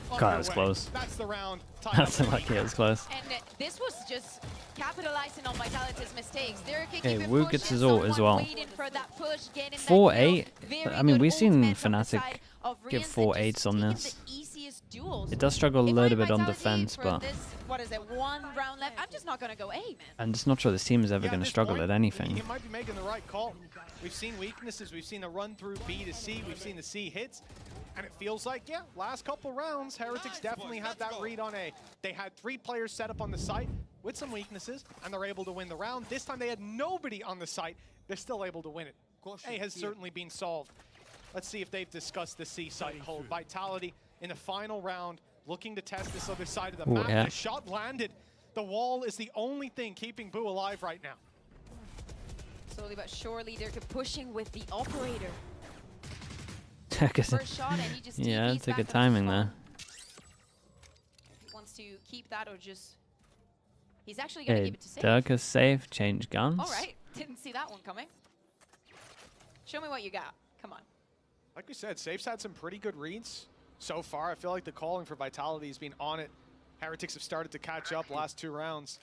God, that was underway. close. That's the round. That's lucky it was close. And this was just capitalizing on Vitality's mistakes. They're Okay, keeping Wu pushing, gets his ult as someone well. waiting for that push, getting that 4-8. kill. Very I mean, good we've seen ultimate from the Fnatic side of give Riens, 4 and 8s just on taking this. the easiest duels. It does struggle a If little I'm bit on Vitality defense, for but this, what is it, 1 round left? I'm just not going to go A, man. I'm just not sure this team is ever Yeah, going to this struggle point, at anything. He might be making the right call. We've seen weaknesses. We've seen a run through B to C. We've seen the C hits. And it feels like, yeah, last couple rounds, Heretics definitely had that read on A. They had 3 players set up on the site with some weaknesses, and they're able to win the round. This time they had nobody on the site. They're still able to win it. A has certainly been solved. Let's see if they've discussed the C site hold. Vitality in the final round, looking to test this other side of the Ooh, map. yeah. The shot landed. The wall is the only thing keeping Boo alive right now. Slowly but surely, they're pushing with the operator. 'Cause- First shot, and he just yeah, TPs it's a back good on timing his phone. there. He wants to keep that or just... He's actually going to Okay, give it to Safe. Durka's safe, change guns. All right, didn't see that one coming. Show me what you got. Come on. Like we said, Safe's had some pretty good reads so far. I feel like the calling for Vitality has been on it. Heretics have started to catch up last 2 rounds.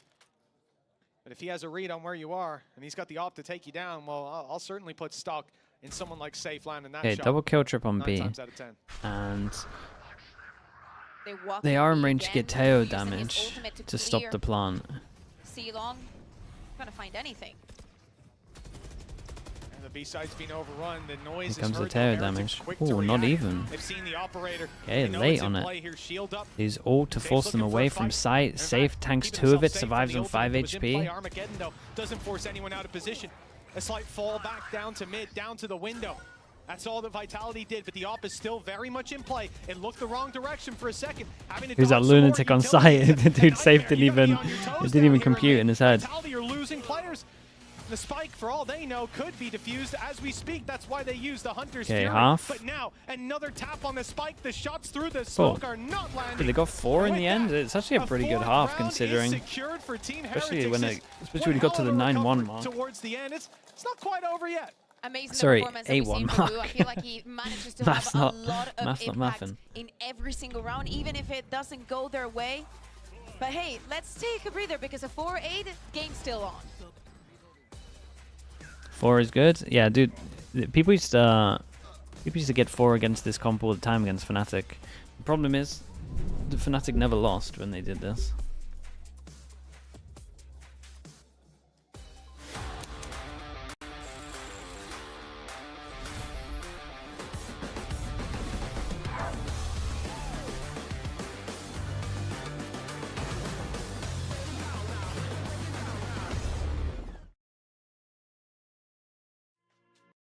But if he has a read on where you are, and he's got the op to take you down, well, I'll certainly put stock in someone like Safe landing that Okay, shot. double kill trip on 9 B. times out of 10. And Walk they in are in B range to again, get Teo using his damage ultimate to stop clear. the plant. See long. Gonna find anything. And the B-side's been overrun. The noise Here comes the is heard. Teo Heretics damage. quick to Ooh, not react. even. They've seen the operator. Okay, They know late it's in on it. play here. Shield up. He's all to Safe's force them looking for a away from fight. sight. In Safe fact, tanks keeping 2 of himself it, safe survives from on the 5 ultimate that was in play. HP. Armageddon, though, doesn't force anyone out of position. A slight fall back down to mid, down to the window. That's all that Vitality did, but the op is still very much in play. It looked the wrong direction for a second. Having to Who's that dodge some more lunatic on utility sight? is The a dude Safe nightmare. didn't You gotta be even, on your toes it down didn't even here, compute man. in his head. Vitality are losing players. The spike, for all they know, could be defused as we speak. That's why they use the Hunter's Okay, Fury. half. But now, another tap on the spike. The shots through the smoke are not landing. But they got 4 in With the end. that, It's actually a pretty good 4th half round considering. is secured for Team Especially Heretics. when It's especially when you got to the one hell of a 9-1 recovery mark. towards the end. It's not quite over yet. Amazing Sorry, performance that we've A1 seen from Boo. I feel like he manages to Math's have not- a lot of math's not impact mathing. in every single round, even if it doesn't go their way. But hey, let's take a breather because a 4-8 game's still on. 4 is good. Yeah, dude. People used to get 4 against this comp all the time against Fnatic. The problem is, the Fnatic never lost when they did this.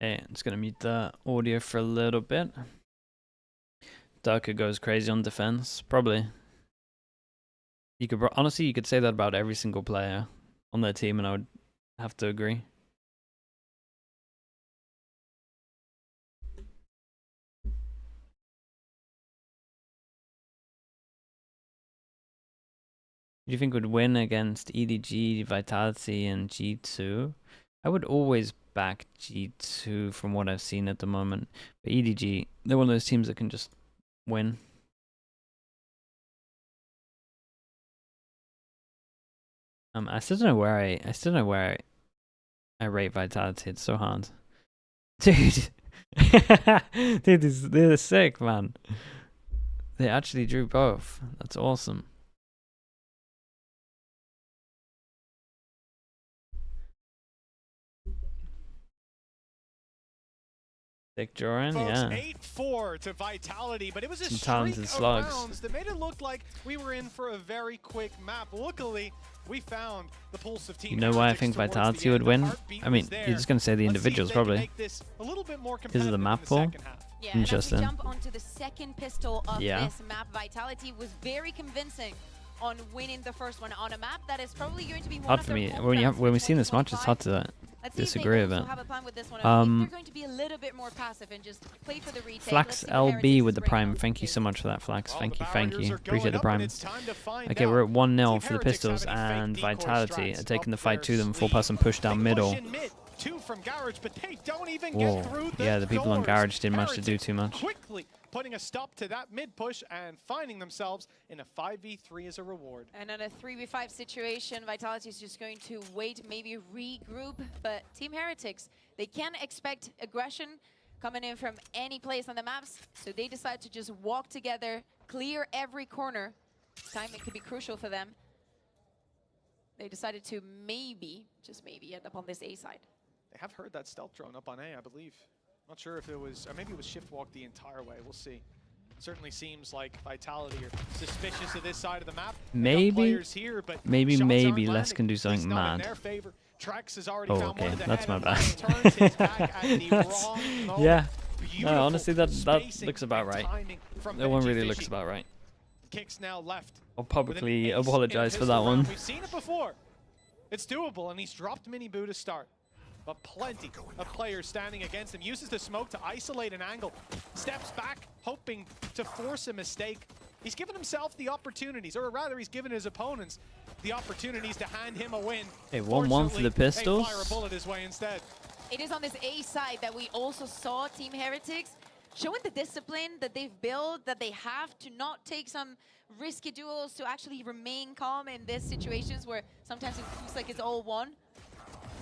Okay, I'm just gonna mute the audio for a little bit. Durka goes crazy on defense, probably. You could honestly, you could say that about every single player on their team, and I would have to agree. Do you think would win against EDG, Vitality, and G2? I would always back G2 from what I've seen at the moment. But EDG, they're one of those teams that can just win. I still don't know where I rate Vitality. It's so hard. Dude. Dude, they're sick, man. They actually drew both. That's awesome. Dick Joran, yeah. 8-4 to Vitality, but it was a Sometimes streak it's of slugs. rounds that made it look like we were in for a very quick map. Luckily, we found the pulse of Team You know why I Heretics think towards the Vitality end. would The win? heartbeat I mean, was there. you're just going to say the Let's see if individuals, they can probably. make this a little bit more Because of the competitive in map the pool? second half. Yeah, and as we Interesting. jump onto the second pistol of Yeah. this map, Vitality was very convincing on winning the first one on a map that is probably going to be one Hard of for their me. home When grounds we've for seen this match, it's hard to 2025. Let's see if disagree they with also it. have a plan with this one. I think they're going to be a little bit more passive and just play for the retake. Let's Flax see what LB Heretics with is the bringing prime. out. Thank you so much for that, Flax. Well, Thank the you, thank barriers you. are going Appreciate the up, and prime. it's time to find Okay, out. we're at 1-0 See if for the Heretics Pistols, have any and fake decoy Vitality strats are taking the up fight to their them. sleeve. 4-person push down Big middle. push in mid, 2 from Garage, but they don't even Whoa. get through the Yeah, the people on doors. Garage didn't manage to do Heretics too much. quickly putting a stop to that mid push and finding themselves in a 5v3 as a reward. And in a 3v5 situation, Vitality is just going to wait, maybe regroup. But Team Heretics, they can expect aggression coming in from any place on the maps. So they decide to just walk together, clear every corner. Timing could be crucial for them. They decided to maybe, just maybe, end up on this A side. They have heard that stealth drone up on A, I believe. Not sure if it was, or maybe it was shift walk the entire way. We'll see. Certainly seems like Vitality are suspicious of this side of the map. Maybe, here, but maybe shots aren't Les landing. can do At something least not in mad. their favor. Trax has already Oh, found one okay, at the that's head my and bad. turns his back at the That's- wrong moment. yeah. Beautiful No, honestly, that spacing looks about and right. timing from That one Benji really Fishy. looks about right. Kicks now left. I'll with an publicly ace in apologize for pistol that one. round. We've seen it before. It's doable, and he's dropped Mini Boo to start. But plenty of players standing against him. Uses the smoke to isolate an angle. Steps back, hoping to force a mistake. He's given himself the opportunities, or rather he's given his opponents the opportunities to hand him a win. Hey, 1-1 for the Fortunately, Pistols. They fire a bullet his way instead. It is on this A side that we also saw Team Heretics showing the discipline that they've built, that they have to not take some risky duels, to actually remain calm in these situations where sometimes it feels like it's all won.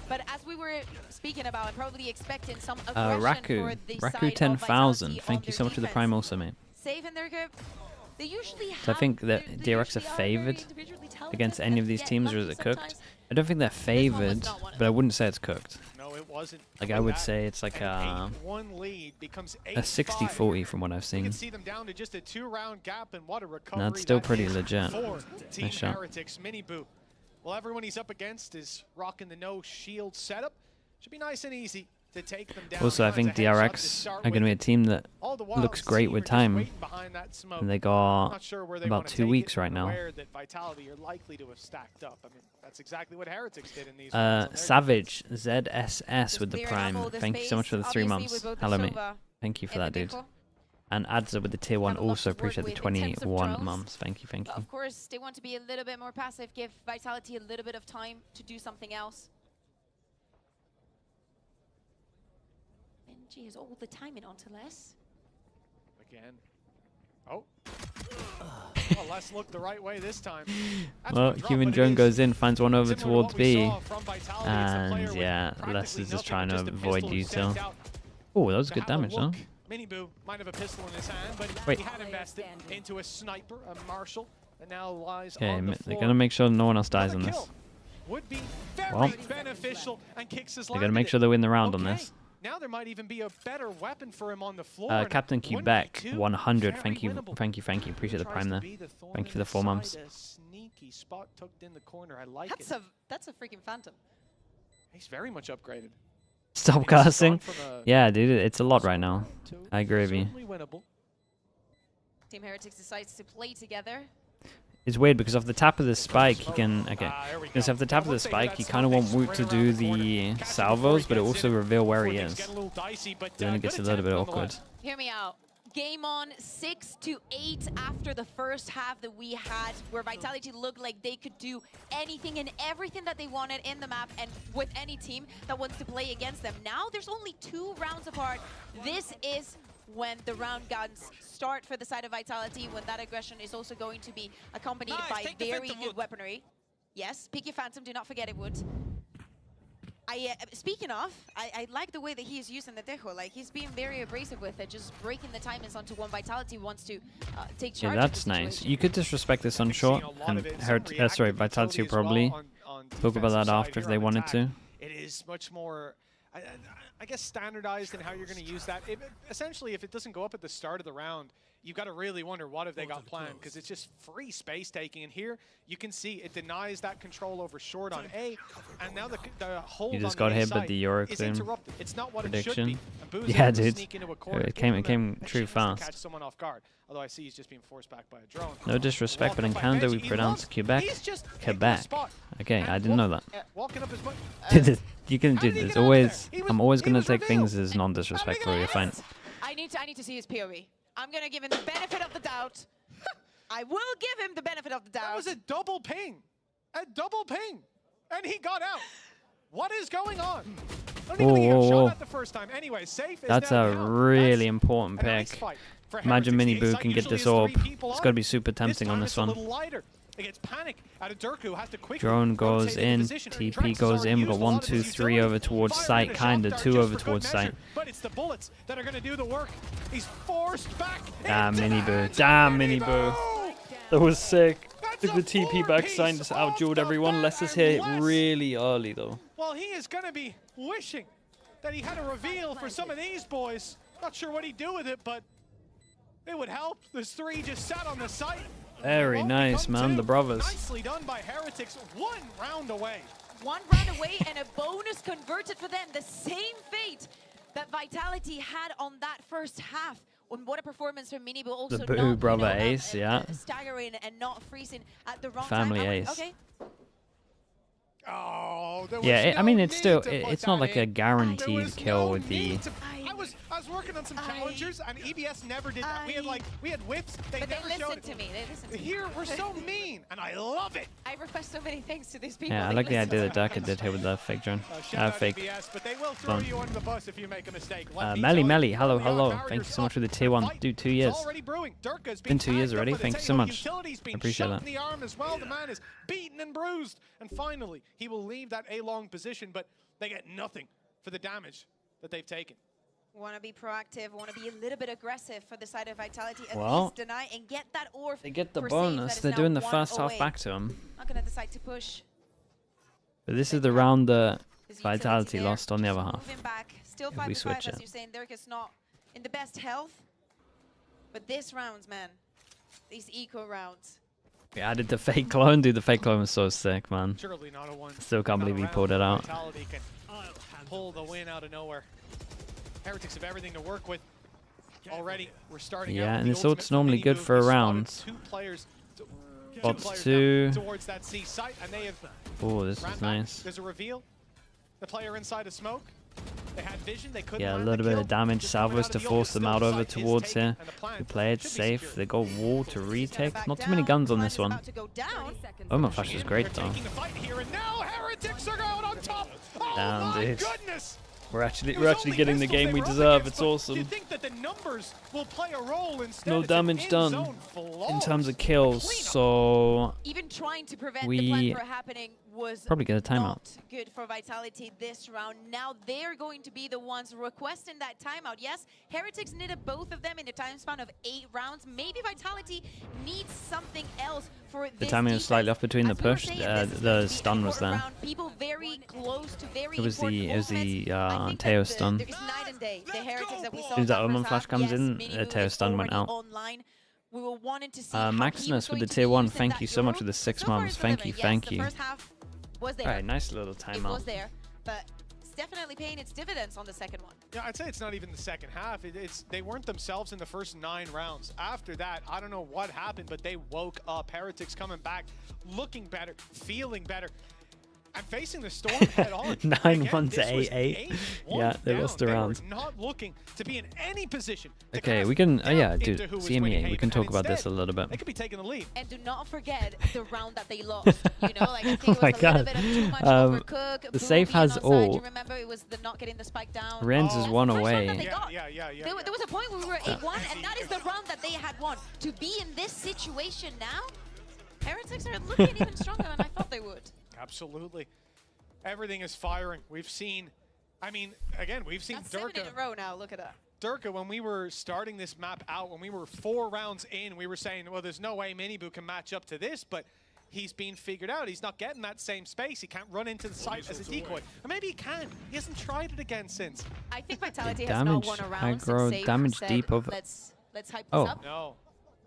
But as we were speaking about, I'm probably expecting some aggression for the side Raku of 10,000. Vitality Thank on you their so much for the defense. prime also, mate. Safe in their group. They usually have. So I think that they DRX are usually very favored individually talented against and any of these get teams, or is lucky it cooked? sometimes. I don't think they're This one was favored, not one of but I them. wouldn't say it's cooked. No, it wasn't. Like, I would say it's like An 8-1 lead becomes a 8-5. 60-40 from what I've You seen. can see them down to just a 2-round gap, and what a recovery. That's still that pretty is legit. for Team Nice shot. Heretics. Mini Boo. Well, everyone he's up against is rocking the no shield setup. Should be nice and easy to take them down. Also, I Finds a think headshot to DRX start are going to be a with. team that All the while, looks the great team with are just time. waiting behind that smoke. And they got Not sure where they about wanna 2 take weeks it, right now. aware that Vitality are likely to have stacked up. I mean, that's exactly what Heretics did in these rounds on their Savage ZSS with the Clearing up prime. all the Thank you so much for the space, 3 obviously, months. with both the Hello, mate. Sova Thank you for and that, the dude. Beko. And Adza with the tier 1 Have a lot also to work appreciate the with in terms of 21 drones. months. Thank you, thank you. Of course, they want to be a little bit more passive, give Vitality a little bit of time to do something else. Benji has all the timing onto Les. Again. Oh. Well, Les looked the right way this time. That's Well, one drop, Human but it Drone is goes in, finds one over similar to towards what we B. saw from Vitality. It's a player And with yeah, Les practically is just nothing, trying to just a avoid pistol who util. stands out Oh, that was to good have a damage, though. look. Miniboo might have a pistol in his hand, but Wait. he had invested into a sniper, a marshal, and now lies Okay, on the they're floor. gonna make sure no one else dies on Another this. kill would be very Well, beneficial, and Kicks has They're gonna landed make it. sure they win the round on Okay, this. now there might even be a better weapon for him on the floor. and Captain 1v2, Quebec, 100. very Thank you, winnable. thank you, thank you. Appreciate the Tries prime to there. be the thorn Thank you in for the 4 side, months. a sneaky spot tucked in the corner. I like That's it. a freaking phantom. He's very much upgraded. Stop I mean, it's gone casting. from a Yeah, dude, it's a lot right now. to I agree with you. certainly winnable. Team Heretics decides to play together. It's weird because off the tap of the spike, you can There we because go. off the tap of the Once they do spike, that you kind of smoke, want they Woot to sprint do around the corner, the catch him salvos, before but it he also gets in. reveal where he Before things is. get a little dicey, but, Then it gets a good little bit attempt awkward. nonetheless. Hear me out. Game on 6-8 after the first half that we had, where Vitality looked like they could do anything and everything that they wanted in the map and with any team that wants to play against them. Now there's only 2 rounds apart. This is when the round guns start for the side of Vitality, when that aggression is also going to be accompanied by very good weaponry. Yes, pick your Phantom, do not forget it, Wood. Speaking of, I like the way that he is using the Dejo. Like, he's being very abrasive with it, just breaking the timings onto when Vitality wants to take charge Yeah, of that's the nice. situation. You could disrespect this on short, and sorry, Vitality will probably talk about that after if they wanted to. It is much more, I guess, standardized in how you're going to use that. Essentially, if it doesn't go up at the start of the round, you've got to really wonder what have they got planned, because it's just free space taking. And here you can see it denies that control over short on A, and now the hold You just on got the hit by side the Euro is claim interrupted. It's not what it should prediction. be. And Boo's Yeah, able to dude. sneak into a corner, It giving came them a true chance to fast. catch someone off guard. Although I see he's just being forced back by a drone. No disrespect, but in Walking up by Canada Benji, we he pronounce loves- Quebec he's just picking a Quebec. spot. Okay, And I didn't know that. walking up his butt. You can How do did he this. get out Always, there? I'm always He gonna was take things revealed. as non-disrespectful. You're fine. I need to see his POV. I'm gonna give him the benefit of the doubt. I will give him the benefit of the doubt. That was a double ping. A double ping. And he got out. What is going on? I don't even think he got shot at the first time. Anyway, safe is That's now a down. really That's important a nice pick. fight for Imagine Heretics. The Miniboo Excite can get usually this is 3 orb. people It's on got to it. be super tempting This on time this it's a one. little lighter. It gets panic out of Durku, has to quickly Drone goes rotate in, into position. TP Trax has goes already in, used got a 1, lot of 2, his 3 utility. over towards Firing site, a shock kinda dart 2 just over for good towards measure, site. But it's the bullets that are going to do the work. He's forced back. Damn, into the Miniboo. hands of Damn, Miniboo. That was sick. That's Took a the TP back, four-piece signed us, off outdueled the everyone. bat, Let's just and hit it Les- really early though. Well, he is going to be wishing that he had a reveal for some of these boys. Not sure what he'd do with it, but it would help. There's 3 just sat on the site. Very Won't nice, become man. 2. The brothers. Nicely done by Heretics. 1 round away. 1 round away and a bonus converted for them. The same fate that Vitality had on that first half. And what a performance from Miniboo. Also Boo not, brother ace, yeah. staggering and not freezing at the wrong Family time. ace. Okay. Oh, there was Yeah, I no mean, it's need still, to put it's not that like a in. There guaranteed was kill no with the. need to- I was working on some challengers, and EBS never did that. We had whips. They But they never showed listened it. to me. They listened to me. Here, we're so mean, and I love it. I request so many things to these people. Yeah, I They like the listen. idea that Daka did here with the fake drone. Shout out Fake. EBS, but they will throw Fun. you under the bus if you make a mistake. Let me Melly tell you, Melly, hello, early on, hello. barriers Thank you so much up. for the tier 1. Fight Dude, 2 is years. already brewing. Durka's Been 2 years tagged up already. with a Thank you so tail. much. Utility's being Appreciate shot that. in the arm as well. The man is beaten and bruised. And finally, he will leave that A-long position, but they get nothing for the damage that they've taken. Want to be proactive, want to be a little bit aggressive for the side of Vitality. At Well, least deny and get that orb. They get the for safe. bonus. That is They're now doing the 1 first half away. back to him. Not going to decide to push. But this is the round that His Vitality there. lost on the other Just half. Moving back. Still If 5 we to 5, switch as it. you're saying. Dirk is not in the best health. But this rounds, man. These eco rounds. We added the fake clone. Dude, the fake clone was so sick, man. Surely not a one. Still can't not believe he round pulled it where out. Vitality can pull the win out of nowhere. Heretics have everything to work with. Already, we're starting Yeah, out and with this the ult's ultimate normally Miniboo. good for a He spotted round. 2 players, Spots players 2. now towards that C site, and they have Oh, this ran is back. nice. There's a reveal. The player inside of smoke. They had vision. They couldn't Yeah, a land the little bit kill. of damage. Just coming Salvos out to of the force ult, them still out the over site is towards taken, here. and the plan We play it should be safe. secure. They go wall to Gonna retake. back Not too many down. guns on Plan this is one. about to go down. Oh, my flash is great They're though. taking the fight here, and now Heretics are out on top. Oh Damn, my dude. goodness! We're actually getting the game we deserve. It's Do you awesome. think that the numbers will play a role instead? No It's an damage done in-zone in terms of flawless kills, cleanup. so Even trying to prevent the we plan from happening was probably get a timeout. not good for Vitality this round. Now they're going to be the ones requesting that timeout. Yes, Heretics needed both of them in a time span of 8 rounds. Maybe Vitality needs something else for The this timing was slightly defense. off between the As we were push. saying, this is The going to be stun an was important there. round. People very close to very It was the important moments. I think Teo that stun. There is night and day. The Heretics that we saw As soon as that in Omen first flash half, comes yes, in, Minibu Teo is stun went already out. online. We were wanting to see how he was Maximus with going the to tier be 1. using Thank that you so much Euro. for the 6 So far months. it's Thank you, delivering. thank Yes, you. the first half was there. Alright, nice little It was timeout. there, but it's definitely paying its dividends on the second one. Yeah, I'd say it's not even the second half. It's they weren't themselves in the first 9 rounds. After that, I don't know what happened, but they woke up. Heretics coming back, looking better, feeling better, and facing the storm head on. 9-1 to Again, this was 8-8. 8-1 Yeah, they down. lost the They were rounds. not looking to be in any position to Okay, cast we can. doubt Yeah, into dude. who was winning CMEA. We Haven, can and talk about this a instead, little bit. They could be taking the lead. And do not forget the round that they lost. You know, like I think it was Oh my a little God. bit of too much overcook. The save Boom has being onside. all. You remember it was the not getting the spike down. Renz is That's the 1 first round away. that they got. Yeah. There was a point where we were 8-1, and that is the round that they had won. To be in this situation now, Heretics are looking even stronger than I thought they would. Absolutely. Everything is firing. We've seen, I mean, again, we've seen That's 7 in a row now. Look at that. Durka, when we were starting this map out, when we were 4 rounds in, we were saying, well, there's no way Minibu can match up to this, but he's being figured out. He's not getting that same space. He can't run into the site as a decoy. Or maybe he can. He hasn't tried it again since. I think Vitality has Damage, not won a round aggro, since Save damage said, deep over- Let's hype Oh. this up. No.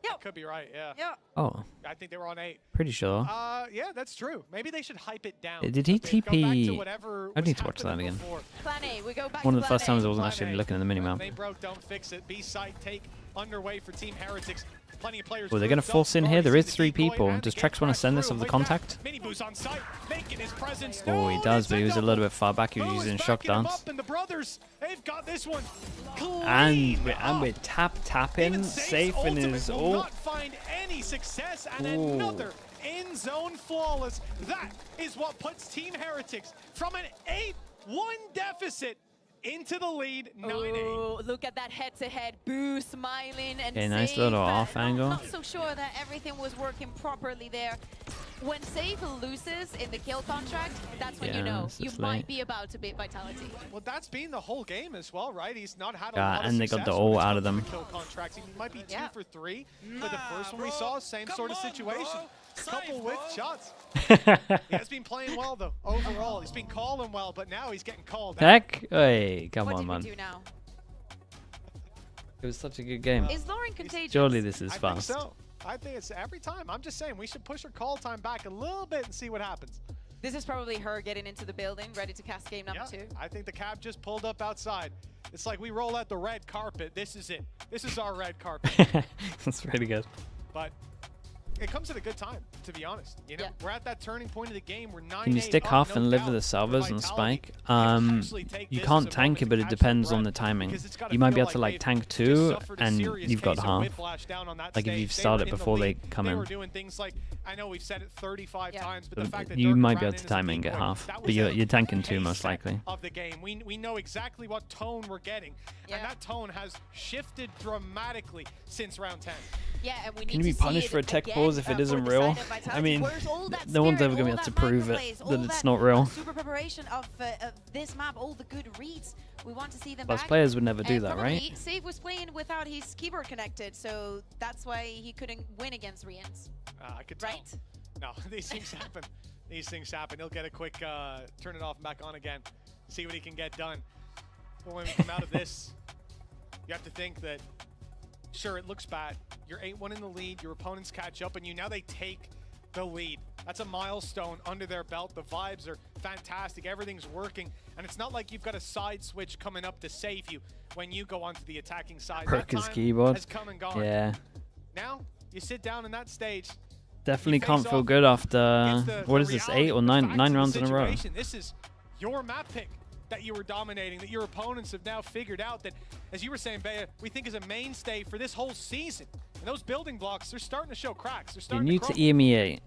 Yep. Could be right, yeah. Yeah. Oh, I think they were on 8. pretty sure. Yeah, that's true. Maybe they should hype it down. Did he They've gone back to TP? whatever I was need to watch that happening again. before. Plan A. We go back One to of the first plan times I A. wasn't Plan actually A. looking at the minimap. They broke, don't fix it. B-side take underway for Team Heretics. Plenty of players. Oh, they're going to force in here. There is 3 people. Does Trex want to send this of the contact? Minibu's on site, making his presence Oh, he known. does, It's but he was a double. little bit far back. He was Bo's using shock backing him dance. up, and the brothers, they've got this one. And clean up. we're tapping, Even safe in ultimate his will ult. not find any success, and Ooh. another in-zone flawless. That is what puts Team Heretics from an 8-1 deficit into the lead 9-8. Oh, look at that head-to-head. Boo smiling and Okay, nice Save, little off angle. Not so sure that everything was working properly there. When Save loses in the kill contract, that's when you Yeah, know it's you just might late. be about to beat Vitality. Well, that's been the whole game as well, right? He's not had a Yeah, lot of and they got success the when ult it's out come of to the them. kill contracts. He might be 2 Yeah. for 3, but the first one we saw, same sort of situation. Couple with shots. He has been playing well, though, overall. He's been calling well, but now he's getting called out. Heck, hey, come What on, did man. we do now? It was such a good game. Is Lauren contagious? Surely this is I fast. think so. I think it's every time. I'm just saying we should push her call time back a little bit and see what happens. This is probably her getting into the building, ready to cast game number 2. I think the cab just pulled up outside. It's like we roll out the red carpet. This is it. This is our red carpet. That's really good. But it comes at a good time, to be honest. You know, Yeah. we're at that turning point of the game. We're 9-8 Can you stick up, half no and live doubt, with the for salvers and Vitality. spike? You can actually take You this can't as a tank moment it, but to it catch depends their on the breath, timing. because it's gotta You might be feel able to like they've tank just 2, suffered a and serious you've got case of half. whiplash down on that Like if stage. you've They started were in the before they lead. come They in. were doing things like, I know we've said it 35 Yeah. times, but the fact that You Durka might be ran able to in as a time it and get decoy, half, that but was you're a tanking 2 pace most set likely. of the game. We know exactly what tone we're getting, Yeah. and that tone has shifted dramatically since round 10. Yeah, and we need Can you be to see punished it for a tech again, pause if it for isn't the real? side of Vitality. I mean, Where's all that no one's spirit, ever gonna be all able to that prove it, microplays, that all it's that, not real. Super preparation of this map, all the good reads. We want to see them Plus back. players would never do And that, probably right? Save was playing without his keyboard connected, so that's why he couldn't win against Rians. I could tell. Right? No, these things happen. These things happen. He'll get a quick turn it off and back on again. See what he can get done. But when we come out of this, you have to think that, sure, it looks bad. You're 8-1 in the lead. Your opponents catch up on you. Now they take the lead. That's a milestone under their belt. The vibes are fantastic. Everything's working. And it's not like you've got a side switch coming up to save you when you go onto the attacking side. Broke That his time keyboard. has come and gone. Yeah. Now, you sit down in that stage. Definitely face can't feel off good after, against the what is this, reality, 8 or the 9 facts of the rounds in a row? situation. This is your map pick that you were dominating, that your opponents have now figured out that, as you were saying, Bea, we think is a mainstay for this whole season. And those building blocks, they're starting to show cracks. They're You're starting new to to crumble. EMEA.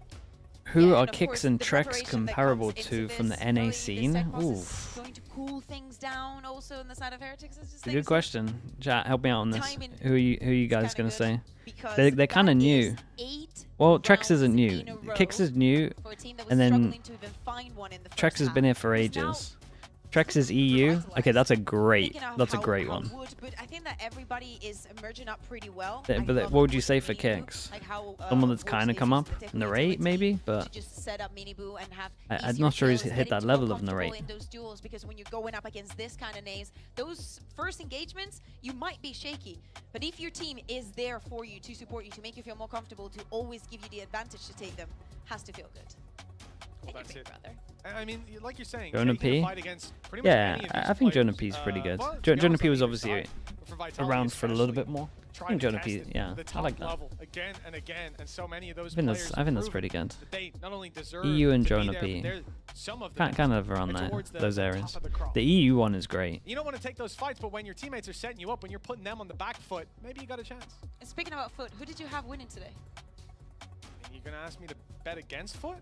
Who Yeah, are and of kicks course, and the treks preparation that comparable comes to into from the this, NA probably scene? the Secmos is Oof. going to cool things down also on the side of Heretics? It's a good question. Chat, help me out on this. Timing Who are you guys gonna say? Because They're kind of that new. is 8 Well, Trex isn't rounds new. in a row Kicks is new, for a team that was and then struggling to even find one in the Trex first has been half. here for It's now ages. Trex is EU. Okay, that's a great thinking of how one. Wood, but I think that everybody is emerging up pretty well. Yeah, I but love what would you Wood say and for Minibu, Kicks? like how, Someone that's Wood kind of is come just up the in the technique rate, to maybe, to but just set up Minibu and have I'm easier not sure he's kills, hit that getting level more of narrate. comfortable in those duels, because when you're going up against this kind of names, those first engagements, you might be shaky. But if your team is there for you, to support you, to make you feel more comfortable, to always give you the advantage to take them, has to feel good. Well, that's it. Brother. I mean, like you're saying, Jonah taking a P? fight against pretty much Yeah, any of these I think Jonah players, P is pretty good. well, to be Jonah honest, P on was either obviously side, for Vitality around for a little especially, bit more. I trying think to Jonah test P, it yeah, the I top like that. level again and again, and so many of those I think players that's have pretty proven good. that they not only deserve EU and to be Jonah there, P. but they're some of them Kind of around are there, towards the those top areas. of the crop. The EU one is great. You don't want to take those fights, but when your teammates are setting you up, when you're putting them on the back foot, maybe you got a chance. And speaking about FUT, who did you have winning today? You're gonna ask me to bet against FUT?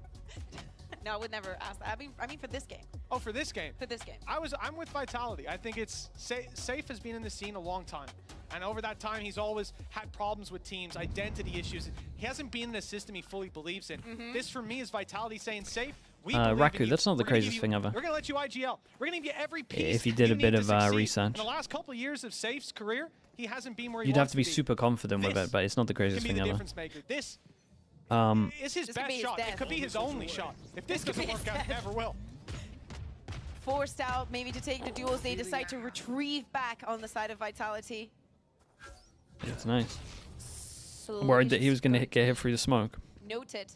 No, I would never ask that. I mean for this game. Oh, for this game. For this game. I'm with Vitality. I think it's Safe has been in the scene a long time. And over that time, he's always had problems with teams, identity issues. He hasn't been in a system he fully believes in. This, for me, is Vitality saying, Safe, we believe in Raku, you. that's not the We're gonna craziest give thing you- ever. We're going to let you IGL. We're going to give you every piece If you did a bit need of to succeed. research. In the last couple of years of Safe's career, he hasn't been where he You'd have wants to be be. super confident with This it, but it's not the craziest can be thing the ever. difference maker. This is his This could best be his shot. It death. could be his only shot. If this could doesn't be work his out, it death. never will. Forced out maybe to take the duels, they decide to retrieve back on the side of Vitality. It's nice. Slowly Worried that he was just going to get hit through the smoke. Noted.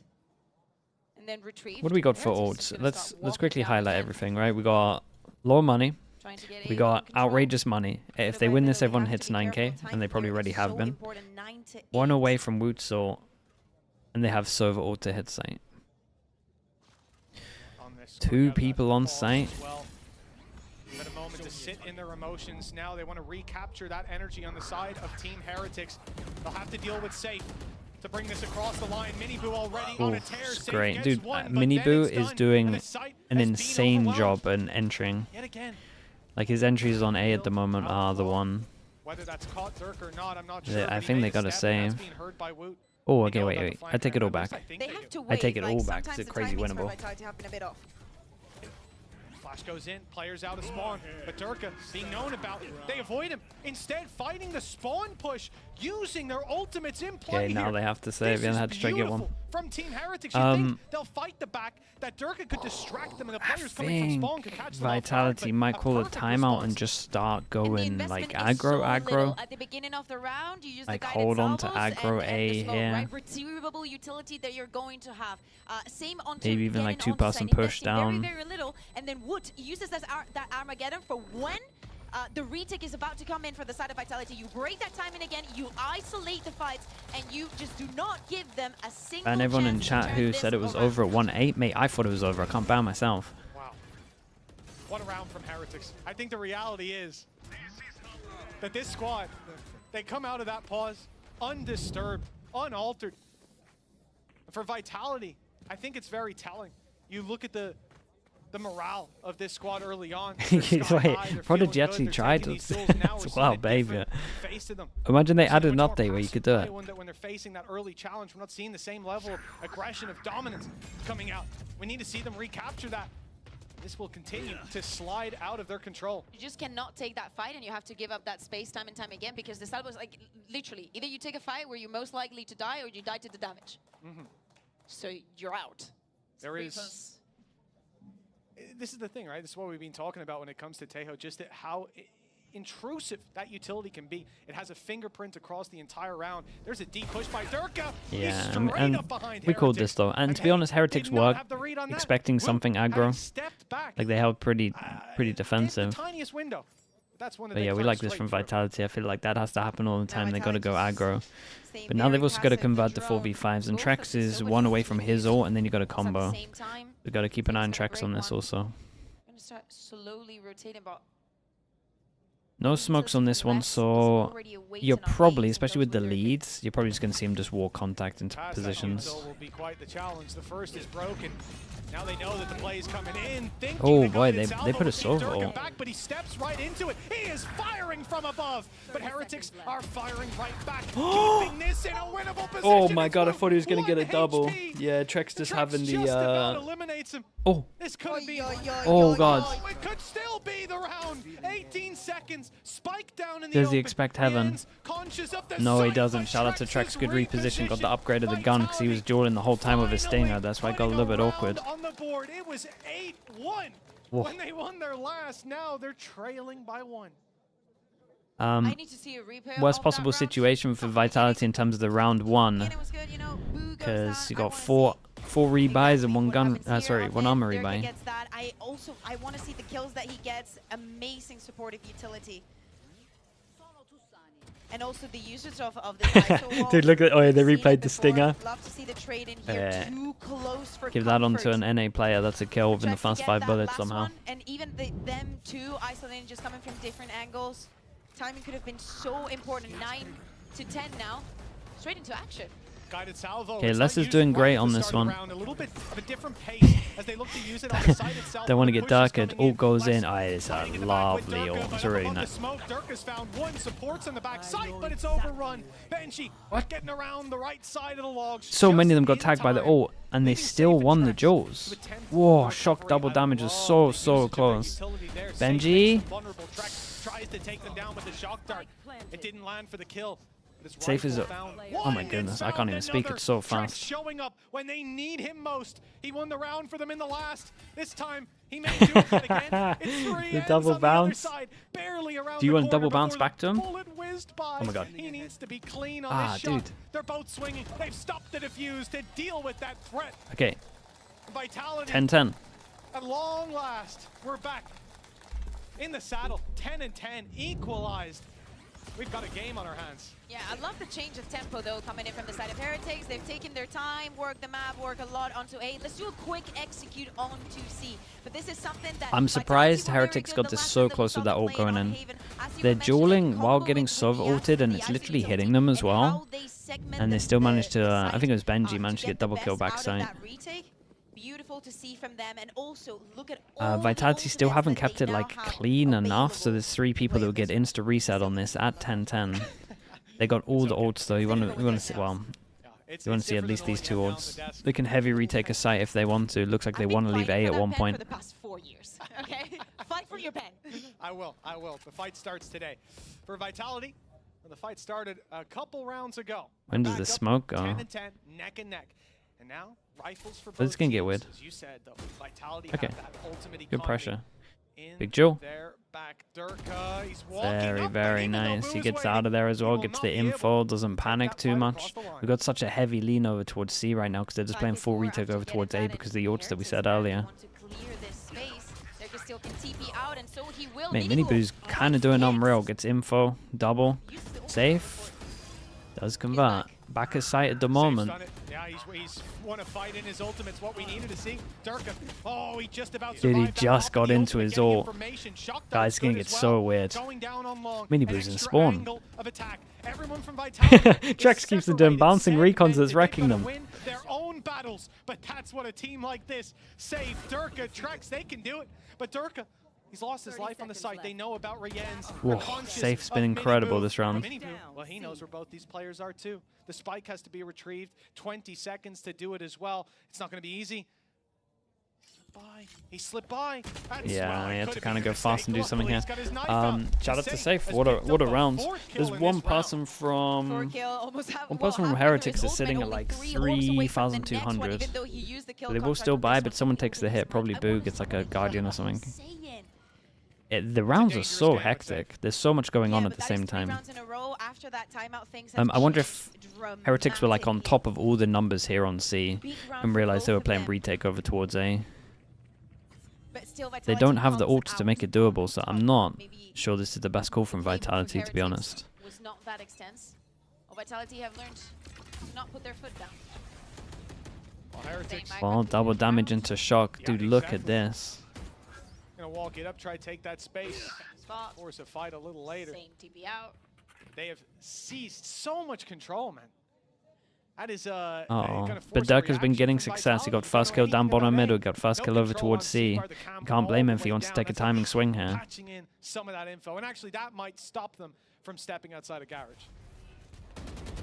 And then retrieve. What do we got for Heretics is odds? gonna Let's start walking quickly down highlight again, everything, right? We got low money. trying to get We a got control. outrageous money. If The they right win middle, this, we everyone have to hits be 9k, careful. and they Time probably here already is have so been. important, 9 to 8. One away from Woodsort, and they have Sova ult to hit site. On this, Two we're gonna people on pause site. as well. Give it a moment to sit in their emotions. Now they want to recapture that energy on the side of Team Heretics. They'll have to deal with Safe to bring this across the line. Minibu already on a tear. It's Safe great. gets Dude, one, but then Minibu it's is done, doing and the site an has been insane overwhelmed. job in entering. Yet again, Like, his entries on A at the moment are the one. whether that's caught Dirk or not, I'm not Yeah, sure. I but he think made they a got a step, and that's save. being heard by Woot. Oh, They okay, know wait, about the wait. flank I take it all members. back. I think They do. have to wait. I take it like, all back. sometimes It's the crazy timings for winnable. Vitality have been a bit off. Flash goes in, players out of spawn, but Durka being known about, they avoid him. Instead, fighting the spawn push, using their ultimates in play Okay, now here. they have to save. This Yeah, is they had to try to get one. beautiful from Team Heretics. You think they'll fight the back, that Durka could distract them, and the I players coming from think spawn could catch them off guard, Vitality but might a call a perfect timeout response. and just start And the going investment like is so aggro. little. At the beginning of the round, you use Like, the guided hold on to salvos aggro and A the slow, here. right? Retrievable utility that you're going to have. Same on Maybe even, like, getting onto two-person site, push investing down. Very, very little, and then Wood uses that Armageddon for when the retake is about to come in for the side of Vitality. You break that timing again, you isolate the fights, and you just do not give them a single And everyone in chance to chat turn who this said it was around. over at 1-8, mate, I thought it was over. I can't ban myself. Wow. What a round from Heretics. I think the reality is that this squad, they come out of that pause undisturbed, unaltered. For Vitality, I think it's very telling. You look at the morale of this squad early on. They're sky Wait, high, they're Prodigy feeling actually good, they're tried taking it. these duels, and now we're It's seeing a wild behavior. different face to them. Imagine they We're seeing added an much more update where you could do passion it. play when they're facing that early challenge. We're not seeing the same level of aggression, of dominance coming out. We need to see them recapture that. This will continue to slide out of their control. You just cannot take that fight, and you have to give up that space time and time again, because the salvo is like literally either you take a fight where you're most likely to die, or you die to the damage. So you're out. There is. This is the thing, right? This is what we've been talking about when it comes to Tejo, just that how intrusive that utility can be. It has a fingerprint across the entire round. There's a deep push by Durka. He's Yeah, straight and up behind we called Heretics. this though. And to be hey, honest, Heretics did not were have the read on that. expecting Woot something had aggro. stepped back. Like, they held pretty The defensive. tiniest window. That's one of But the yeah, we like this straight from through. Vitality. I feel like that has to happen all the time. They got to go Vitality aggro. staying But now they've very also got to passive, convert the drone 4v5s. And both at Trex the is facility one away from his ult, and then you got a almost at the combo. same time. We got to keep an eye on He's gonna Trex on break this one. also. I'm gonna start slowly rotating, but No smokes on this one, so you're probably, especially with the leads, you're probably just going to see him just walk contact into positions. Will be quite the challenge. The first is broken. Now they know that the play is coming in. Oh boy, they put a Sova ult. Back, but he steps right into it. He is firing from above. But Heretics are firing right back, keeping this in a winnable position. Oh my god, I thought he was going to get a double. Yeah, Trex just having the eliminates him. Oh. This could be. Oh god. It could still be the round. 18 seconds. Spike down in the Does he open. expect heaven? No, he doesn't. Shout out to Trex. Good reposition. Got the upgrade of the gun because he was dueling the whole time with his stinger. That's why it got a little bit awkward. On the board, it was 8-1 when they won their last. Now they're trailing by 1. I need to see a replay Worst of possible that round. situation for Vitality in terms of the round 1, Again, it was good, you know, Boo goes because down. you I got wanna four rebuys and one what gun. happens here. Sorry, one Okay, armor Dirk rebuy. gets that. I want to see the kills that he gets. Amazing supportive utility. And also the usage of the ISO wall. Dude, look at they We've seen replayed it the before. stinger. Love to see the trade in here. Yeah. Too close for Give that onto comfort. an NA player. That's a kill within the Tries to first get 5 that bullets last somehow. one, and even them two isolating, just coming from different angles. Timing could have been so important. 9 to 10 now. Straight into action. Guided salvo. Okay, It's Les not is used doing right great at on the this start of the one. round. A little bit of a different pace as they look to use it on the side itself. Don't want to The get push is darkened. coming in. Ult goes in. Les Oh, it's a fighting in the back with lovely Durka, ult. but It's up a really above the nice. smoke, Durka's found one, supports on the back sight, but it's overrun. Benji getting around the right side of the logs. So many of them got just tagged by the in ult, and they Leaving still safe won the tracks Jaws. with 10 Whoa, recovery. shock double I damage is love so the usage of that close. utility there. Safe Benji. makes them vulnerable. Trex tries to take them down with the shock dart. It didn't land for the kill. Safe is oh my goodness, I can't even speak. It's so fast. Showing up when they need him most. He won the round for them in the last. This time he may do it again. It's 3 The ends double on bounce. The other side, barely around Do you the want double corner bounce before back to him? the bullet whizzed by. Oh my god. He needs to be clean on this shot. Dude. They're both swinging. They've stopped the defuse to deal with that threat. Okay, Vitality 10-10. at long last. We're back in the saddle. 10 and 10 equalized. We've got a game on our hands. Yeah, I love the change of tempo though coming in from the side of Heretics. They've taken their time, worked the map, work a lot onto A. Let's do a quick execute onto C. But this is something that I'm surprised Vitality were very Heretics good got the this last so time that we close saw with that them ult playing going on in. Haven. As you They're were mentioning, dueling while comboing getting with Sova the ulted, and the it's ISO literally utility hitting them as and well. how they segment And they the- still managed to, the I think it was site, Benji managed to get double the kill best out of backside. that retake. Beautiful to see from them, and also look at all the Vitality still ultimates haven't that kept they it now like have clean enough, so available there's 3 people that will get insta reset on this at 10-10. They got all the ults though. You want to see, well, you want to see at least these 2 ults. They can heavy retake a site if they want to. Looks like they want to leave A at one point. For the past 4 years, okay? Fight for your pen. I will. The fight starts today. For Vitality, the fight started a couple rounds ago. When does Back the up smoke go? 10 and 10, neck and neck. And now, rifles for both This is gonna get teams. weird. As you said, though, Vitality Okay. have that ultimate Good economy pressure. in Big Joe. their back. Durka, he's walking Very, up, very and even though nice. He Boo's gets waiting, out of there as he well, will gets not the be able info, to doesn't take panic that too fight much. across the line. We've got such a heavy lean over towards C right now because they're just playing full retake over towards A because of the ults that we said earlier. Mate, Miniboo's kind of doing unreal. Gets info, double, safe, does convert. Back at sight at the moment. Safe's done it. Yeah, he's won a fight in his ultimates. What we needed to see. Durka. Oh, he just about Dude, he survived that just off got of the into ultimate, his getting ult. information. Shock Guys, dart's it's gonna good get as so well. weird. Going down on long. Miniboo's An in extra spawn. angle of attack. Everyone from Vitality Trex is keeps them doing separated, bouncing recons segmented. that's wrecking They've them. gotta win their own battles, but that's what a team like this, Safe, Durka, Trex, they can do it. But Durka, he's lost his life on the site. They know about Rien's. Whoa, Safe's been incredible this round. Well, he knows where both these players are too. The spike has to be retrieved. 20 seconds to do it as well. It's not going to be easy. He slipped by. Yeah, he had to kind of go fast and do something here. Shout Shout out to Safe. What a round. There's one person from Heretics is sitting at like 3,200. They will still buy, but someone takes the hit. Probably Boo gets like a Guardian or something. The rounds are so hectic. There's so much going on at the same time. I wonder if Heretics were like on top of all the numbers here on C and realized they were playing retake over towards A. They don't have the ults to make it doable, so I'm not sure this is the best call from Vitality, to be honest. Was not that extensive. Vitality have learned to not put their foot down. Oh, double damage into shock. Dude, look at this. to walk it up, try to take that space. Spot. Force a fight a little later. Same TP out. They have seized so much control, man. That is but Dirk has been getting success. He got first kill down bottom middle, got first kill over towards C. You can't blame him if he wants to take a timing swing here. Patching in some of that info, and actually that might stop them from stepping outside of garage.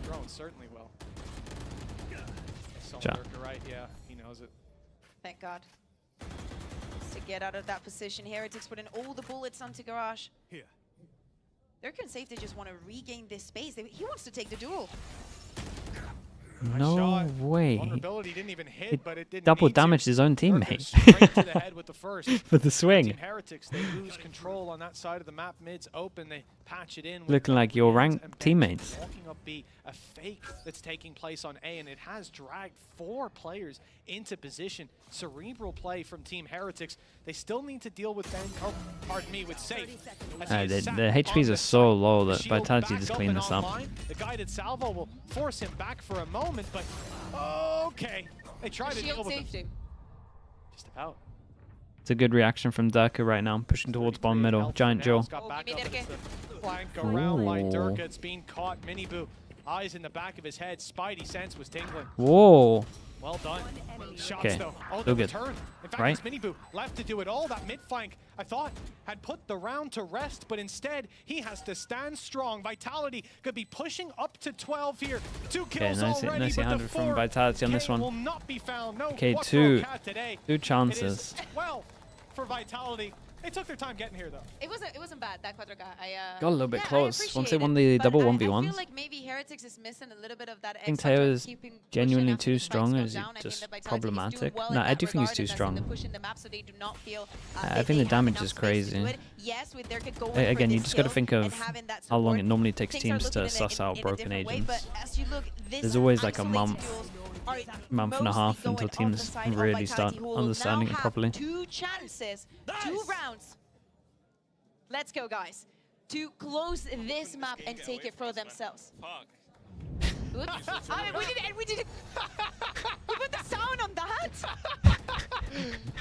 Drone certainly will. Dirk, right? Yeah, he knows it. Thank God. To get out of that position, Heretics putting all the bullets onto garage. Here. Dirk and Safety just want to regain this space. He wants to take the duel. No way. Vulnerability didn't even hit, but it didn't double need to. damaged his own Dirk goes teammate. straight to the head with the first. For the swing. Team Heretics, they lose control on that side of the map. Mid's open, they patch it in. Looking like your ranked teammates. Walking up B, a fake that's taking place on A, and it has dragged 4 players into position. Cerebral play from Team Heretics. They still need to deal with with Safe. The HPs are so low that Vitality just cleaned this up. The guided salvo will force him back for a moment, but okay. They try to deal with him. Just about. It's a good reaction from Durka right now, pushing towards bottom middle. Giant jaw. Flank around by Durka. It's being caught. Miniboo, eyes in the back of his head. Spidey sense was tingling. Whoa. Well done. Shots Okay. though. Oh, Still the good. return. In fact, Right? it's Miniboo left to do it all. That mid flank, I thought, had put the round to rest, but instead he has to stand strong. Vitality could be pushing up to 12 here. 2 kills already, nice but the 100 from 4K Vitality on this one. will not be found. No Okay, Quattro two today. chances. It is 12 for Vitality. They took their time getting here though. It wasn't bad, that Quattro guy. Got a little bit yeah, close. Once they appreciate won it, the but double I 1v1s. feel like maybe Heretics is missing a little bit of that. I think Teo is genuinely too strong, or is he I think just that Vitality is problematic? doing well No, in I that do think he's regard, too and that's strong. in the push in the map, so they do not feel, I they think the have damage enough is space to crazy. do it. Yes, with Dirk going Again, for you this just got to kill think and of having that how long support, it normally takes things are teams looking to suss out in a broken different way, agents. but as you look, this There's always like a isolated month, duels are month and a mostly half going until on the teams side of really Vitality, start who will understanding now it have properly. 2 chances, 2 rounds. Let's go, guys, to close this map and take it for themselves. Oops. We did it. You put the sound on that?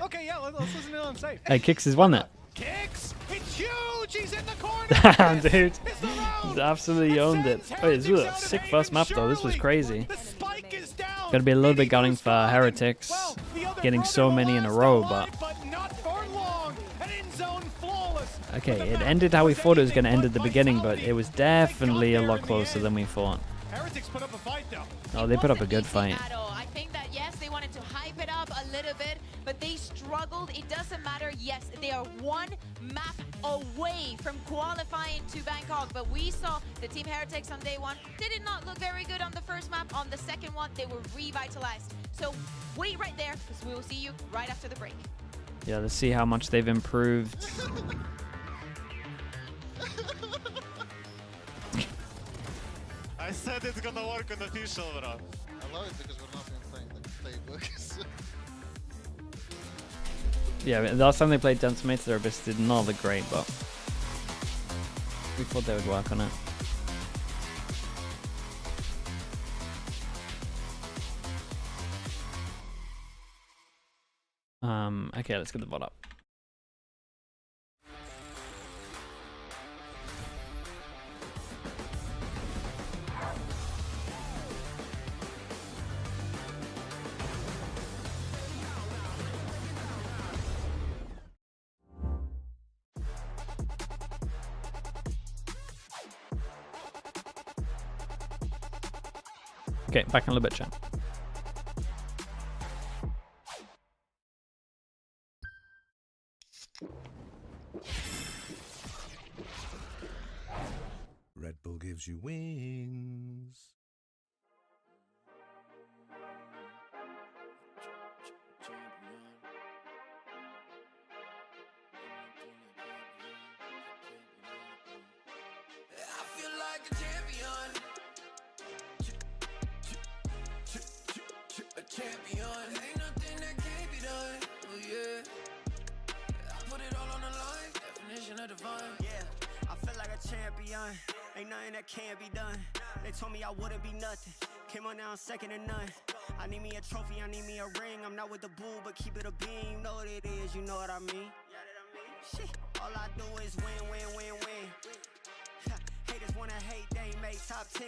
Okay, yeah, let's listen in on Safe. Hey, Kicks has won it. Kicks! It's huge! He's in the corner! Damn, dude. It's the round! He's absolutely owned it. Wait, this was a sick first map though. This was crazy. The spike is down. Gotta be a little bit gutting Miniboo's for gone. Heretics, Well, the other getting brother so will many in a last row, alive, but not for long. An end zone flawless. okay, The it map ended how we was thought it was going to anything end at the but beginning, but Vitality. it was They got definitely a there lot in the closer end. than we thought. Heretics put up a fight though. Oh, they put up a good fight. I think that, yes, they wanted to hype it up a little bit, but they struggled. It doesn't matter. Yes, they are 1 map away from qualifying to Bangkok, but we saw the Team Heretics on day 1. They did not look very good on the first map. On the second one, they were revitalized. So wait right there, because we will see you right after the break. Yeah, let's see how much they've improved. I said it's gonna work on official, bro. I love it because we're not even playing the playbook. Yeah, the last time they played Decimator, their Abyss did not look great, but we thought they would work on it. Okay, let's get the VOD up. Okay, back in a little bit, chat. Red Bull gives you wings. I feel like a champion. A champion. Ain't nothing that can't be done. Oh yeah. I put it all on the line. Definition of divine. Yeah, I feel like a champion. Ain't nothing that can't be done. They told me I wouldn't be nothing. Came on now second to none. I need me a trophy, I need me a ring. I'm not with the bull, but keep it a beam. You know what it is, you know what I mean. Shit, all I do is win, win, win, win. Haters wanna hate, they ain't make top 10.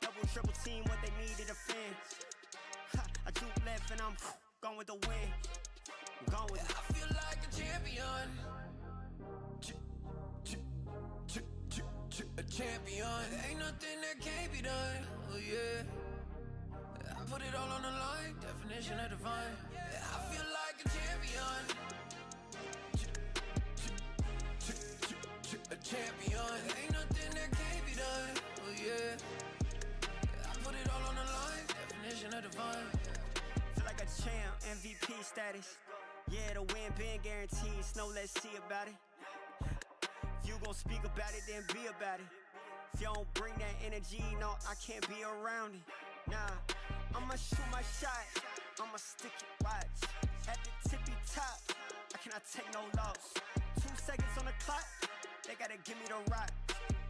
Double, triple team, what they need to defend. I juke left and I'm going with the win. I'm going with it. I feel like a champion. A champion. Ain't nothing that can't be done. Oh yeah. I put it all on the line. Definition of divine. I feel like a champion. A champion. Ain't nothing that can't be done. Oh yeah. I put it all on the line. Definition of divine. Feel like a champ, MVP status. Yeah, the win been guaranteed. So let's see about it. If you gon' speak about it, then be about it. If you don't bring that energy, no, I can't be around it. Nah, I'ma shoot my shot. I'ma stick it, watch. At the tippy top, I cannot take no loss. 2 seconds on the clock, they gotta give me the rock.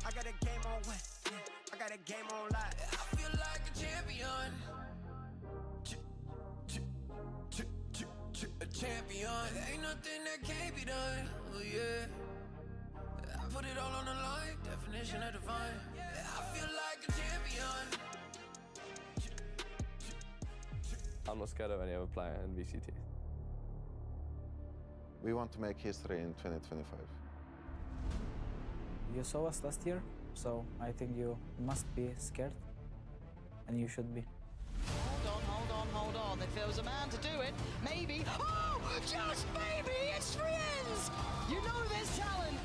I got a game on what? Yeah, I got a game on live. I feel like a champion. A champion. Ain't nothing that can't be done. Oh yeah. I put it all on the line. Definition of divine. I feel like a champion. I'm not scared of any other player in VCT. We want to make history in 2025. You saw us last year, so I think you must be scared, and you should be. Hold on. If there was a man to do it, maybe. Oh, just maybe, it's Friends! You know there's talent.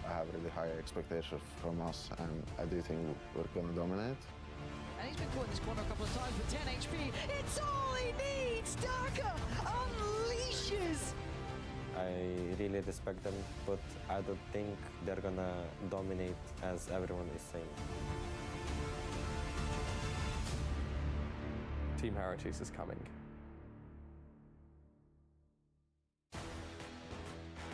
I have really high expectations from us, and I do think we're going to dominate. And he's been caught in this corner a couple of times with 10 HP. It's all he needs! Darker unleashes! I really respect them, but I don't think they're gonna dominate as everyone is saying. Team Heretics is coming.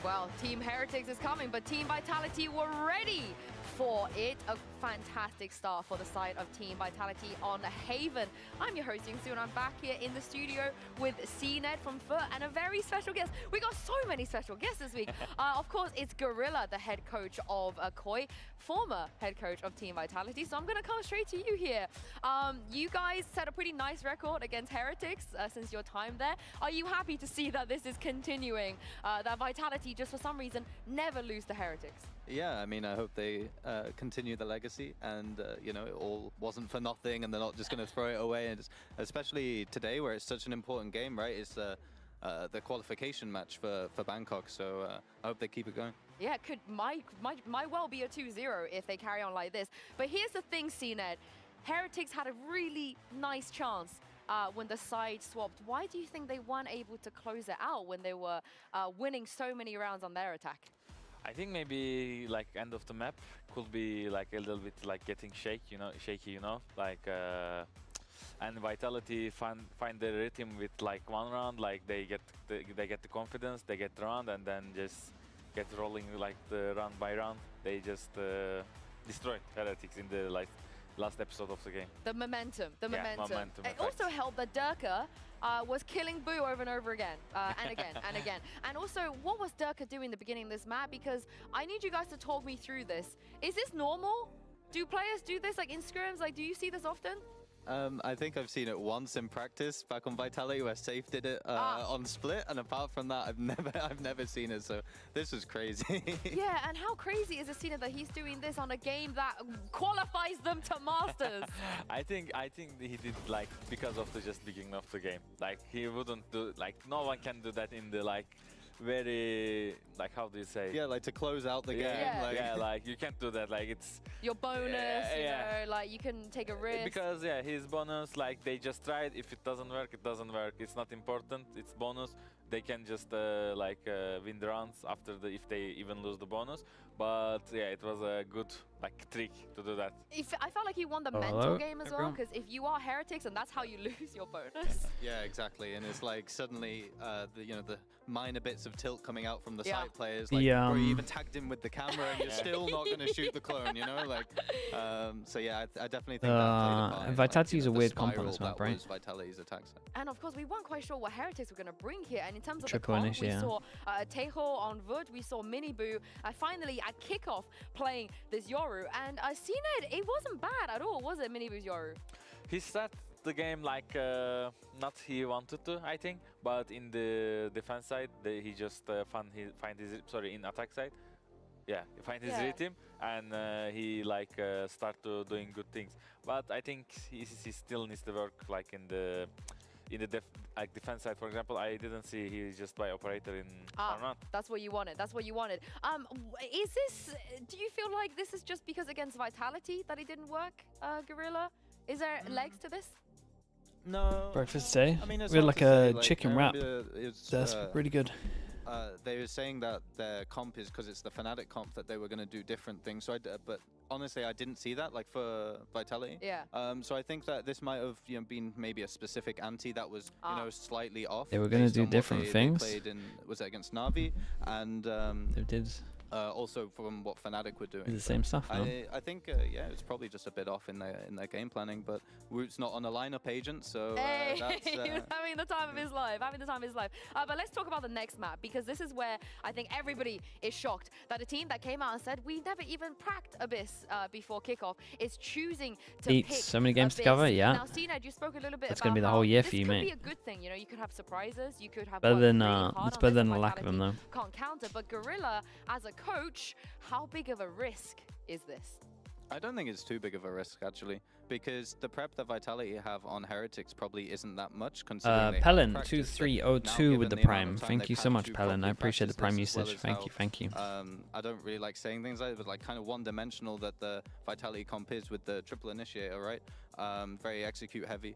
Well, Team Heretics is coming, but Team Vitality were ready for it. A fantastic start for the side of Team Vitality on Haven. I'm your host, Yingsu, and I'm back here in the studio with CNED from FUT and a very special guest. We got so many special guests this week. Of course, it's Gorilla, the head coach of Koi, former head coach of Team Vitality. So I'm going to come straight to you here. You guys set a pretty nice record against Heretics since your time there. Are you happy to see that this is continuing, that Vitality just for some reason never lose to Heretics? Yeah, I mean, I hope they continue the legacy, and you know, it all wasn't for nothing, and they're not just going to throw it away. And especially today, where it's such an important game, right? It's the qualification match for Bangkok. So I hope they keep it going. Yeah, it could might well be a 2-0 if they carry on like this. But here's the thing, CNED. Heretics had a really nice chance when the side swapped. Why do you think they weren't able to close it out when they were winning so many rounds on their attack? I think maybe like end of the map could be like a little bit like getting shaky, you know, like and Vitality find the rhythm with like one round, like they get the confidence, they get the round, and then just get rolling like the round by round. They just destroyed Heretics in the like last episode of the game. The momentum, momentum It also helped that Durka was killing Boo over and over again, and again, and again. And also, what was Durka doing in the beginning of this map? Because I need you guys to talk me through this. Is this normal? Do players do this like in scrims? Like, do you see this often? I think I've seen it once in practice back on Vitality, where Safe did it on Split, and apart from that, I've never seen it. So this is crazy. Yeah, and how crazy is it, Cena, that he's doing this on a game that qualifies them to Masters? I think he did like because of the just beginning of the game. Like he wouldn't do, like no one can do that in the like very, like, how do you say? Yeah, like to close out the game. Yeah, like you can't do that. Like it's your bonus, you know, like you can take a risk. Because his bonus, like they just tried. If it doesn't work, it doesn't work. It's not important. It's bonus. They can just win the rounds after if they even lose the bonus. But yeah, it was a good like trick to do that. I felt like he won the mental game as well, because if you are Heretics and that's how you lose your bonus. Yeah, exactly. And it's like suddenly the minor bits of tilt coming out from the Yeah. side players, like Yeah, where you even tagged him with the camera and you're still not going to shoot the clone, you know? Like, so yeah, I definitely think that played a part in, Vitality is a the weird comp on spiral this map, that right? was Vitality's attack set. And of course, we weren't quite sure what Heretics were going to bring here. And in terms of Triple the comp, we initiate. saw Tejo on VUT, we saw Miniboo, finally at Kickoff playing this Yoru. And CNED, it wasn't bad at all, was it, Miniboo's Yoru? He started the game like not he wanted to, I think, but in the defense side, he just find his in attack side. Yeah, he find his rhythm and he like start to doing good things. But I think he still needs to work like in the defense side. For example, I didn't see he just by operator in or not. That's what you wanted. That's what you wanted. Is this? Do you feel like this is just because against Vitality that it didn't work, Gorilla? Is there legs to this? No. Breakfast day. I mean, it's we had hard like to say, a chicken I wrap. remember it's, That's pretty good. They were saying that their comp is because it's the Fnatic comp that they were going to do different things. So, but honestly, I didn't see that like for Vitality. Yeah. So I think that this might have been maybe a specific anti that was slightly off. They were going to do different things. They played in, was it against Na'Vi? And they did. Also from what Fnatic were doing. The same stuff, no? I think yeah, it's probably just a bit off in their game planning, but Woot's not on a lineup agent, so that's he was having the time of his life, but let's talk about the next map, because this is where I think everybody is shocked that a team that came out and said we never even pracked Abyss before kickoff is choosing to pick so many games Abyss. to cover, yeah. Now, CNED, you spoke a little bit That's about going to be the how whole year this for you, could mate. be a good thing. You know, you could have surprises, you could have Better worked than really hard it's on better this than and the lack of them, Vitality though. can't counter, but Gorilla as a coach, how big of a risk is this? I don't think it's too big of a risk, actually, because the prep that Vitality have on Heretics probably isn't that much, considering they Pelin have practiced it. 2302 with the Given prime. amount of time Thank they've you had so much, to Pelin. I properly appreciate the practice prime this, as well usage. as Thank you. I don't really like saying things like that, but like kind of one-dimensional that the Vitality comp is with the triple initiator, right? Very execute heavy.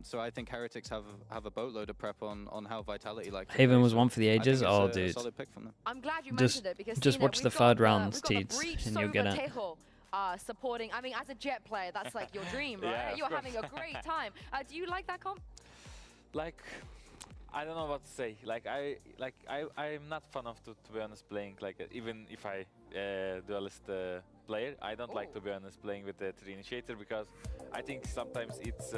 So I think Heretics have a boatload of prep on how Vitality like. Haven was one for the ages. Oh, Oh, dude. solid pick from them. I'm glad you mentioned it, because just CNED, watch the we've got third round, we've got the Teeds, Breach and you'll get Sova it. Tejo, supporting. I mean, as a Jet player, that's like your dream, right? Yeah, of You're course. having a great time. Do you like that comp? Like, I don't know what to say. I'm not fan of to be honest playing even if I duelist player. I don't like to be honest playing with the 3 initiator, because I think sometimes it's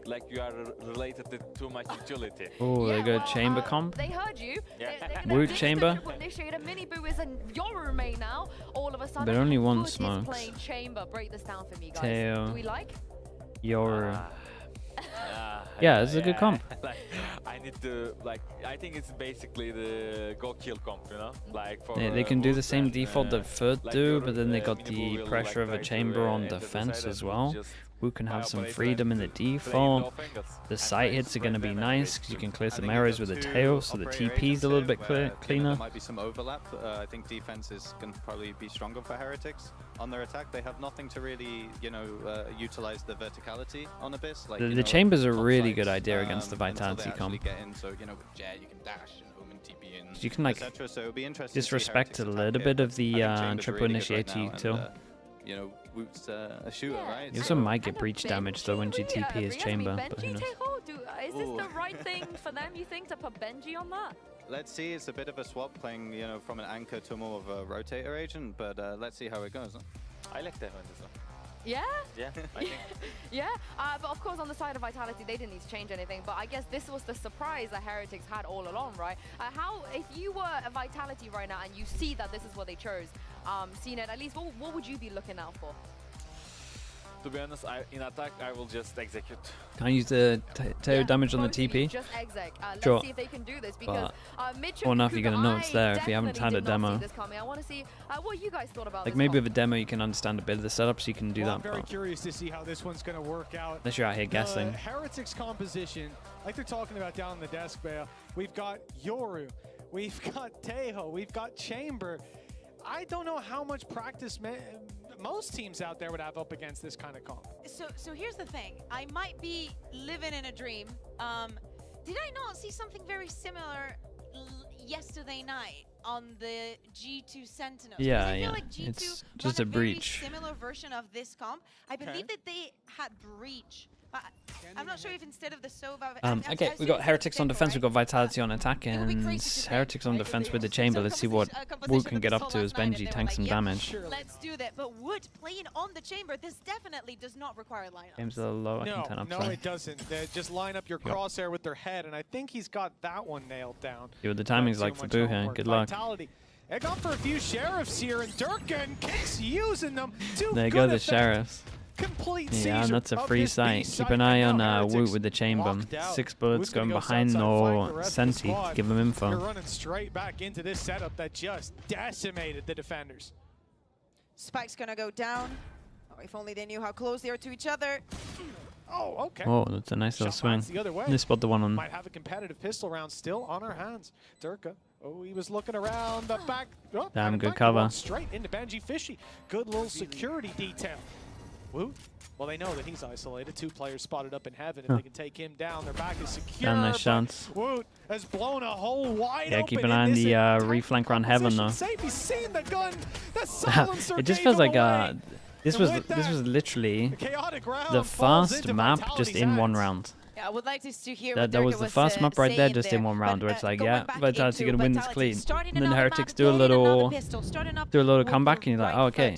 like you are related to too much utility. Oh, they go chamber comp. They heard you. Yeah. Woot chamber. Initiator. Miniboo is a Yoru main now. All of a sudden, But only one Woot is smokes. playing chamber. Break this down for me, guys. Teo. Do we like? Your yeah, it's a good comp. I need to I think it's basically the go kill comp, you know, like for They can do the Woot same and, default that FUT like do, your, but then they got Miniboo the will, pressure of try a to, chamber on enter the defense side as and well. just Who can have some operator freedom in the and play default. off angles. The And sight try hits to are going to be spread them nice away. because you can clear I some think arrows it's with the two tail, so the operator TP's a little agents bit here, where, cleaner. There might be some overlap. I think defense is going to probably be stronger for Heretics on their attack. They have nothing to really, utilize the verticality on Abyss. Like, The chamber's a top really sides, good idea against the until they Vitality actually comp. get in. So, with Jet, you can dash and Omen TP in, You can like etc. So it'll be interesting to see disrespect Heretics a attack little here, bit of but the I think Chamber's triple really good right initiator now, too. and, Woot's a shooter, right? You So- also might get breach damage though when you TP his chamber, but who knows. Is this the right thing for them, you think, to put Benji on that? Let's see. It's a bit of a swap playing, from an anchor to more of a rotator agent, but let's see how it goes. I like that one as well. Yeah? Yeah, I think. Yeah, but of course on the side of Vitality, they didn't need to change anything, but I guess this was the surprise that Heretics had all along, right? If you were a Vitality right now and you see that this is what they chose, CNED, at least what would you be looking out for? To be honest, in attack, I will just execute. Can I use the tail damage on the Totally, TP? just exec. Let's Sure. see if they can do this, because Mitchell Or enough, you're Kuka, gonna know it's there I if you haven't had a definitely did not demo. see this coming. I want to see what you guys thought about Like this maybe comp. with a demo you can understand a bit of the setup, so you can do Well, that. I'm very But curious to see how this one's going to work out. unless you're out here guessing. The Heretics composition, like they're talking about down on the desk, Bea, we've got Yoru, we've got Tejo, we've got Chamber. I don't know how much practice most teams out there would have up against this kind of comp. So here's the thing. I might be living in a dream. Did I not see something very similar yesterday night on the G2 Sentinels? Yeah, Because I feel yeah. like G2 It's got just a very breach. similar version of this comp. I believe that they had breach I'm not sure if instead of the Sova... Okay, we got Heretics on defense, we got Vitality on attack, and Heretics on defense with the Chamber. Let's see what Woot can get up to as Benji tanks some damage. Let's do that, but Woot playing on the Chamber, this definitely does not require lineup. Game's a little low, I can turn up No, it doesn't. They just line up your crosshair with their head, and I think he's got that one nailed down. Yeah, the timing's like for Boo here. Good luck. Vitality. They're going for a few Sheriffs here, and Durkin Kicks using them. There you go, the Sheriffs. Yeah, and that's a free sight. Keep an eye on Woot with the Chamber. 6 bullets going behind no Senti to give him info. You're running straight back into this setup that just decimated the defenders. Spike's gonna go down. Oh, if only they knew how close they are to each other. Oh, okay. Oh, that's a nice little swing. They spot the one on. Might have a competitive pistol round still on our hands. Durka. Oh, he was looking around the back. Oh, damn good cover. Straight into Benji Fishy. Good little security detail. Woot. Well, they know that he's isolated. 2 players spotted up in heaven. If they can take him down, their back is secure. Nice shots. Woot has blown a hole wide open. Keep an eye on the reflank around heaven though. Safe. He's seen the gun. The silencer it just feels like this was literally the first map just in one round. Yeah, I would like to hear that was the first map right there just in one round where it's like, yeah, Vitality gonna win this clean. And then Heretics do a little comeback and you're like, oh, okay.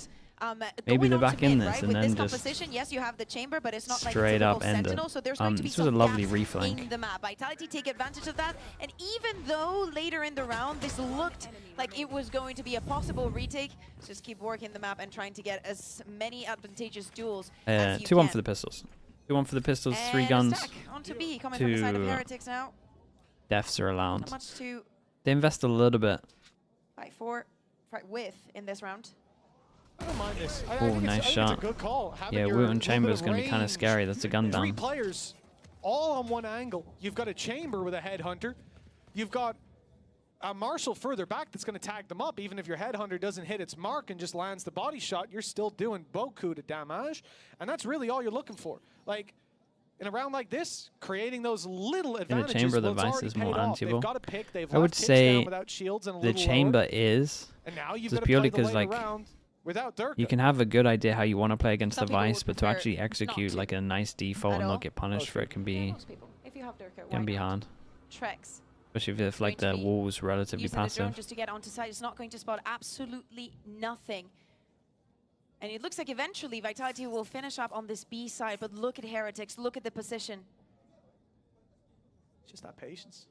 Maybe they're back in this, and then just yes, you have the chamber, but it's not straight up ended. Sentinel, so there's going to be this was a lovely reflank. In the map. Vitality take advantage of that, and even though later in the round this looked like it was going to be a possible retake, just keep working the map and trying to get as many advantageous duels as you 2-1 can. for the pistols. 2-1 for the pistols, and 3 guns. Onto B, coming from the side of Heretics now. Deaths are allowed. Not much to they invest a little bit. fight for, fight with in this round. I don't mind this. Oh, nice shot. It's a good call. Yeah, Woot on Chamber is going to be kind of scary. That's a gun down. 3 players all on one angle. You've got a Chamber with a Headhunter. You've got a Marshall further back that's going to tag them up. Even if your Headhunter doesn't hit its mark and just lands the body shot, you're still doing beaucoup de damage. And that's really all you're looking for. Like, in a round like this, creating those little advantages. In a Chamber, the Vice is more anti-ball. I would say the Chamber is just purely because, like, you can have a good idea how you want to play against the Vice, but to actually execute like a nice default and not get punished for it can be hard. Trex. Especially if like the wall was relatively passive. Just to get onto side, it's not going to spot absolutely nothing. And it looks like eventually Vitality will finish up on this B side, but look at Heretics, look at the position. It's just that patience.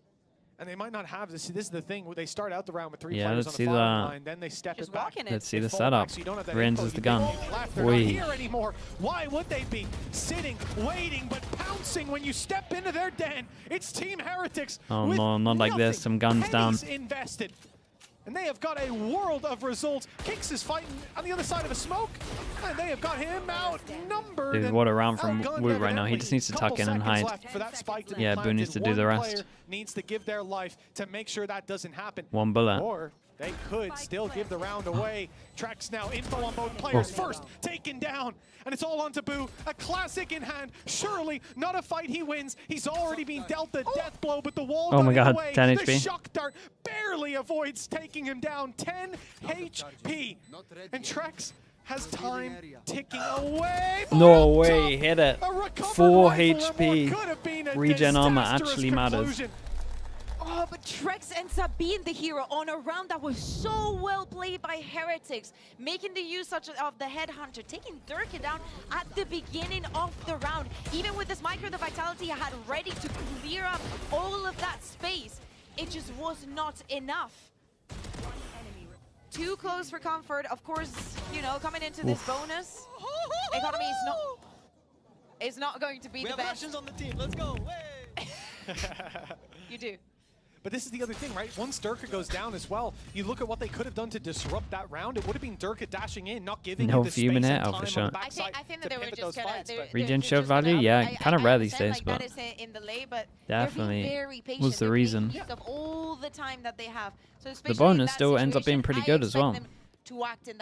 And they might not have this. This is the thing. They start out the round with 3 yeah, players let's on the see line, then they step it back. Let's see the setup. Renz is the gun. They're not here anymore. Why would they be sitting, waiting, but pouncing when you step into their den? It's Team Heretics. Oh no, not like this. Some guns down. Invested. And they have got a world of results. Kicks is fighting on the other side of a smoke, and they have got him outnumbered. Dude, what a round from Woot right now. He just needs to tuck in and hide. Yeah, Boo needs to do the rest. Needs to give their life to make sure that doesn't happen. 1 bullet. Or they could still give the round away. Trex now info on both players. First taken down, and it's all on to Boo. A classic in hand. Surely not a fight he wins. He's already been dealt the death blow, but the wall oh my god, away. 10 The HP. shock dart barely avoids taking him down. 10 HP. And Trex has time ticking away. No way, hit it. 4 HP. Regen armor actually matters. Oh, but Trex ends up being the hero on a round that was so well played by Heretics, making the use of the Headhunter, taking Durkin down at the beginning of the round. Even with this micro, the Vitality had ready to clear up all of that space. It just was not enough. Too close for comfort. Of course, you know, coming into this bonus, economy is not going to be the best. On the team. Let's go. You do. But this is the other thing, right? Once Durka goes down as well, you look at what they could have done to disrupt that round. It would have been Durka dashing in, not giving no you the fuming space it and out time for sure. on the backside I think that they were just gonna... Regen show value? Yeah, kind of rare these days, but in the lay, but definitely very patient. was the reason. Of all the time that they have. So the bonus still ends up being pretty good as well.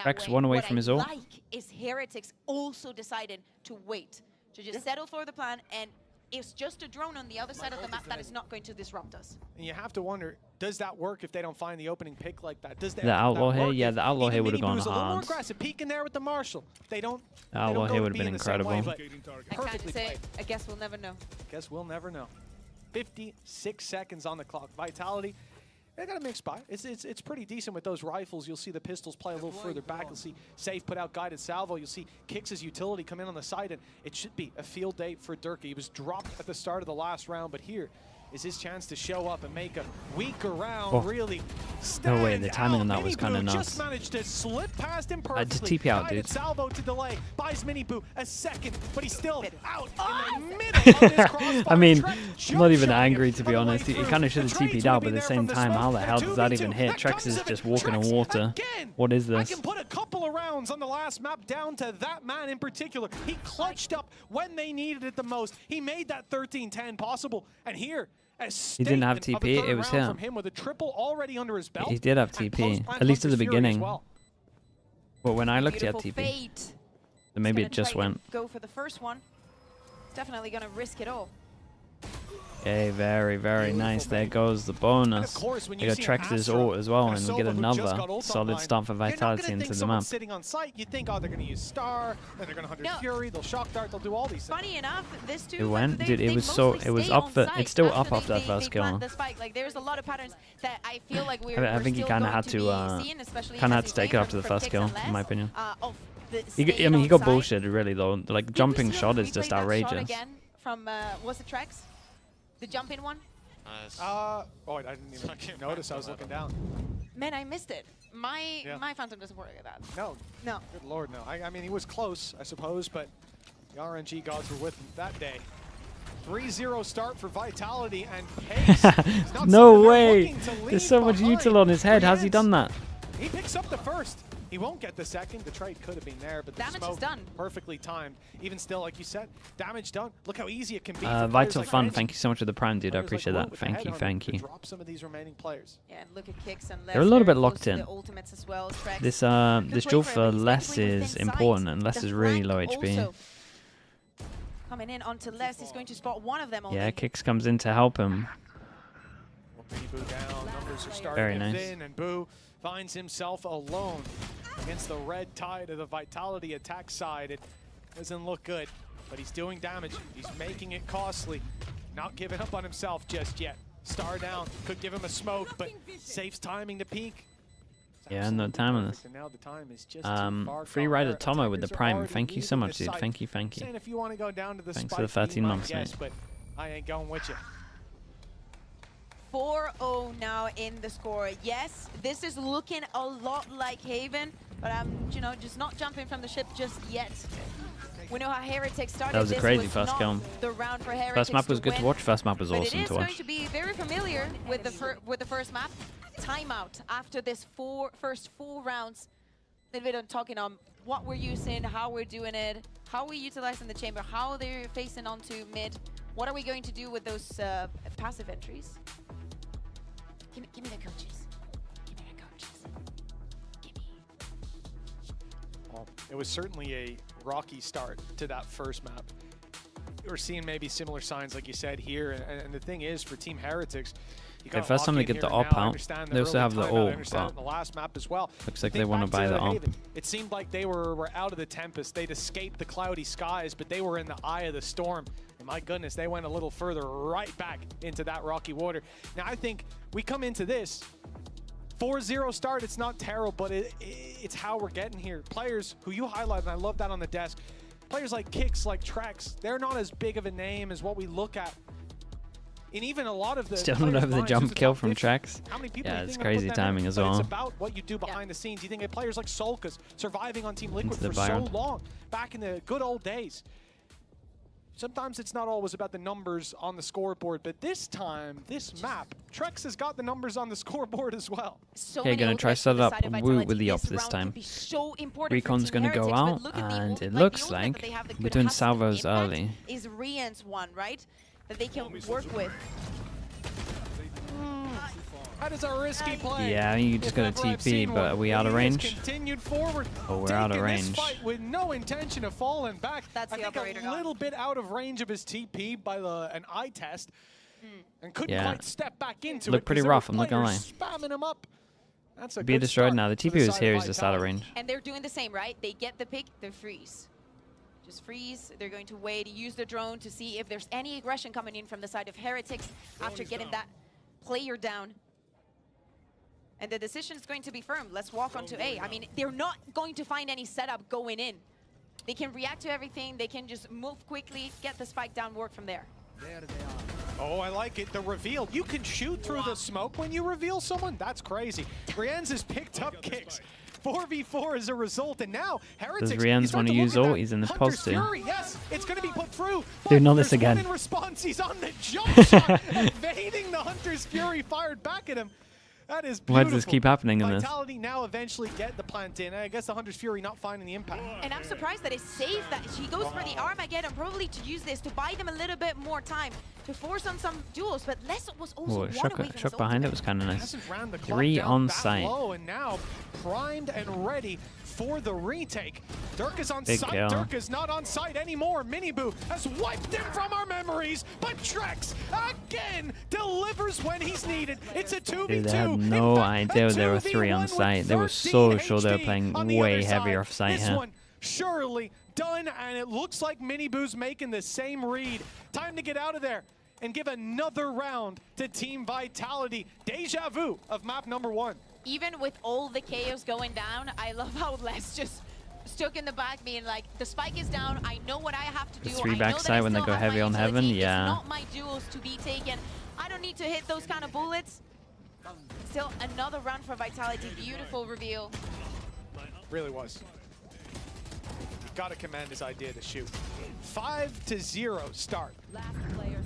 Rex 1 away from his ult. Like is Heretics also decided to wait, to just settle for the plan and it's just a drone on the other side of the map that is not going to disrupt us. And you have to wonder, does that work if they don't find the opening pick like that? Does The outlaw here, yeah, the outlaw here would have gone A little more hard. aggressive, peeking there with the Marshall. They don't. The outlaw here would have been incredible. I can't say. I guess we'll never know. Guess we'll never know. 56 seconds on the clock. Vitality, they got a mixed buy. It's pretty decent with those rifles. You'll see the pistols play a little further back. You'll see Safe put out guided salvo. You'll see Kicks' utility come in on the side, and it should be a field day for Durkee. He was dropped at the start of the last round, but here is his chance to show up and make a weaker round. Really No way, the timing on that was kind of nuts. Just managed to slip past him I just perfectly. TP out, Guided dude. salvo to delay. Buys Miniboo a second, but he's still out in the middle of this crossfire. I mean, Trek I'm not even showing angry it to be on the way honest. He through. kind of should have The trades TP'd out, would but be at the there same from time, how the smoke. hell does that even 2v2. hit? That Trex comes is of it. just walking on Trex water. again. What is I this? can put a couple of rounds on the last map down to that man in particular. He clutched up when they needed it the most. He made that 13-10 possible. And here, He didn't have TP, it was him. from him with a triple already under his belt. He did have TP, at least at the beginning. But when I looked, he had TP. Fate. So maybe it just went. Go for the first one. Definitely gonna risk it all. Okay, very, very nice. There goes the bonus. when We you got see an Trex's Astra ult as well, and a and we get Sova who just another got ult solid online, start for you're not Vitality gonna into think the someone's map. sitting on site. You think, oh, they're going to use Star, then they're going to Hunter Fury, they'll Shock Dart, they'll do all these things. Funny enough, this too. It went, dude. It was so. It was up for. It's still up after that first kill. The spike. Like there's a lot of patterns that I feel like I think he kind of had to. Kind of had to take it after the first kill, in my opinion. I mean, he got bullshitted really though. Like jumping shot is just outrageous. Again from was it Trex? The jumping one. Oh, I didn't even notice. I was looking down. Man, I missed it. My Phantom doesn't work like that. No. No. Good lord, no. I mean, he was close, I suppose, but the RNG gods were with him that day. 3-0 start for Vitality and pace. No way! There's so much util on his head. How's he done that? He picks up the first. He won't get the second. The trade could have been there, but the damage smoke is done. Perfectly timed. Even still, like you said, damage done. Look how easy it can be. Vital Fun, thank you so much for the prime, dude. I appreciate that. Thank you, thank you. Drop some of these remaining players. Yeah, and look at Kicks and They're a little bit locked in. As well. This this duel for Les is important, and Les is really low HP. Coming in onto Les, he's going to spot one of them. Yeah, Kicks comes in to help him. Boo down. Numbers are starting Very to nice. thin, and Boo finds himself alone against the red tide of the Vitality attack side. It doesn't look good, but he's doing damage. He's making it costly. Not giving up on himself just yet. Star down. Could give him a smoke, but Safe's timing to peek. Yeah, no time on this. And now the time is just too far Free gone. Rider Our Tomo with the attackers are prime. already Thank you so leaving much, the dude. site. Thank you, thank you. Saying if you want to go down to the Thanks spike, for the 13 be my months, guest, mate. but I ain't going with you. 4-0 now in the score. Yes, this is looking a lot like Haven, but I'm, just not jumping from the ship just yet. We know how Heretics started. That was a This crazy first not kill. The round for Heretics First map was good to win, watch. First map was but awesome it is to going watch. to be very familiar with the first map. Timeout after this first 4 rounds. A little bit on talking on what we're using, how we're doing it, how we're utilizing the chamber, how they're facing onto mid. What are we going to do with those passive entries? Give me the coaches. Give me the coaches. Give me. Well, it was certainly a rocky start to that first map. We're seeing maybe similar signs, like you said, here. And the thing is, for Team Heretics, you got first time they get the op out, they also have the ult, but the last map as well. Looks like they want to buy the op. It seemed like they were out of the Tempest. They'd escaped the cloudy skies, but they were in the eye of the storm. And my goodness, they went a little further right back into that rocky water. Now, I think we come into this 4-0 start. It's not terrible, but it's how we're getting here. Players who you highlighted, and I love that on the desk, players like Kicks, like Trex, they're not as big of a name as what we look at. And even a lot of the Still not over the jump kill from Trex. Yeah, it's crazy timing as well. It's about what you do behind the scenes. You think of players like Solkas surviving on Team Liquid for so long, back in the good old days. Sometimes it's not always about the numbers on the scoreboard, but this time, this map, Trex has got the numbers on the scoreboard as well. Okay, gonna try set up Woo with the op this time. Recon's gonna go out, and it looks like we're doing salvos early. Is Rian's one, right? That they can work with. That is a risky play. Yeah, you just got a TP, but are we out of range? Continued forward. Oh, we're out of Taking this range. fight with no intention of falling back. That's I the think operator a little bit out of range of his TP by an eye test, and couldn't Yeah. quite step back into it. Looked pretty 'cause there rough, were I'm not gonna players spamming him up. That's a Be good destroyed start now. The for TP was side here, of he's just out of Vitality. range. And they're doing the same, right? They get the pick, they freeze. Just freeze. They're going to wait, use the drone to see if there's any aggression coming in from the side of Heretics after getting that player down. And the decision is going to be firm. Let's walk onto A. I mean, they're not going to find any setup going in. They can react to everything. They can just move quickly, get the spike down, work from there. There they are. Oh, I like it. The reveal. You can shoot through the smoke when you reveal someone? That's crazy. Rienz has picked up kicks. 4v4 as a result, and now Heretics. Does Rienz want to use ult? He's in the Hunter's pos too. Fury, yes, it's going to be put through. Dude, not this there's one again. in response, he's on the jump shot, evading the Hunter's Fury fired back at him. That is beautiful. Why does this keep happening in this? Vitality now eventually get the plant in. I guess the Hunter's Fury not finding the impact. And I'm surprised that it's safe that she goes for the Armageddon, probably to use this to buy them a little bit more time to force on some duels. But Les was also Oh, one shot, away from shot his behind it ultimate. was kind of nice. Hasn't ran the clock 3 down on that site. low, and now primed and ready for the retake. Dirk is on Big site. kill. Dirk is not on site anymore. Miniboo has wiped him from our memories, but Trex again delivers when he's needed. It's a 2v2. Dude, they had no idea there were 3 on site. They were so sure they were playing way heavier off site This here. one surely done, and it looks like Miniboo's making the same read. Time to get out of there and give another round to Team Vitality. Deja vu of map number 1. Even with all the chaos going down, I love how Les just stuck in the back being like, the spike is down, I know what I have to do. The 3 I know backside that I when they still go have heavy my on utility. heaven, It's yeah. not my duels to be taken. I don't need to hit those kind of bullets. Still another round for Vitality. Beautiful reveal. Really was. Gotta commend his idea to shoot. 5-0 start.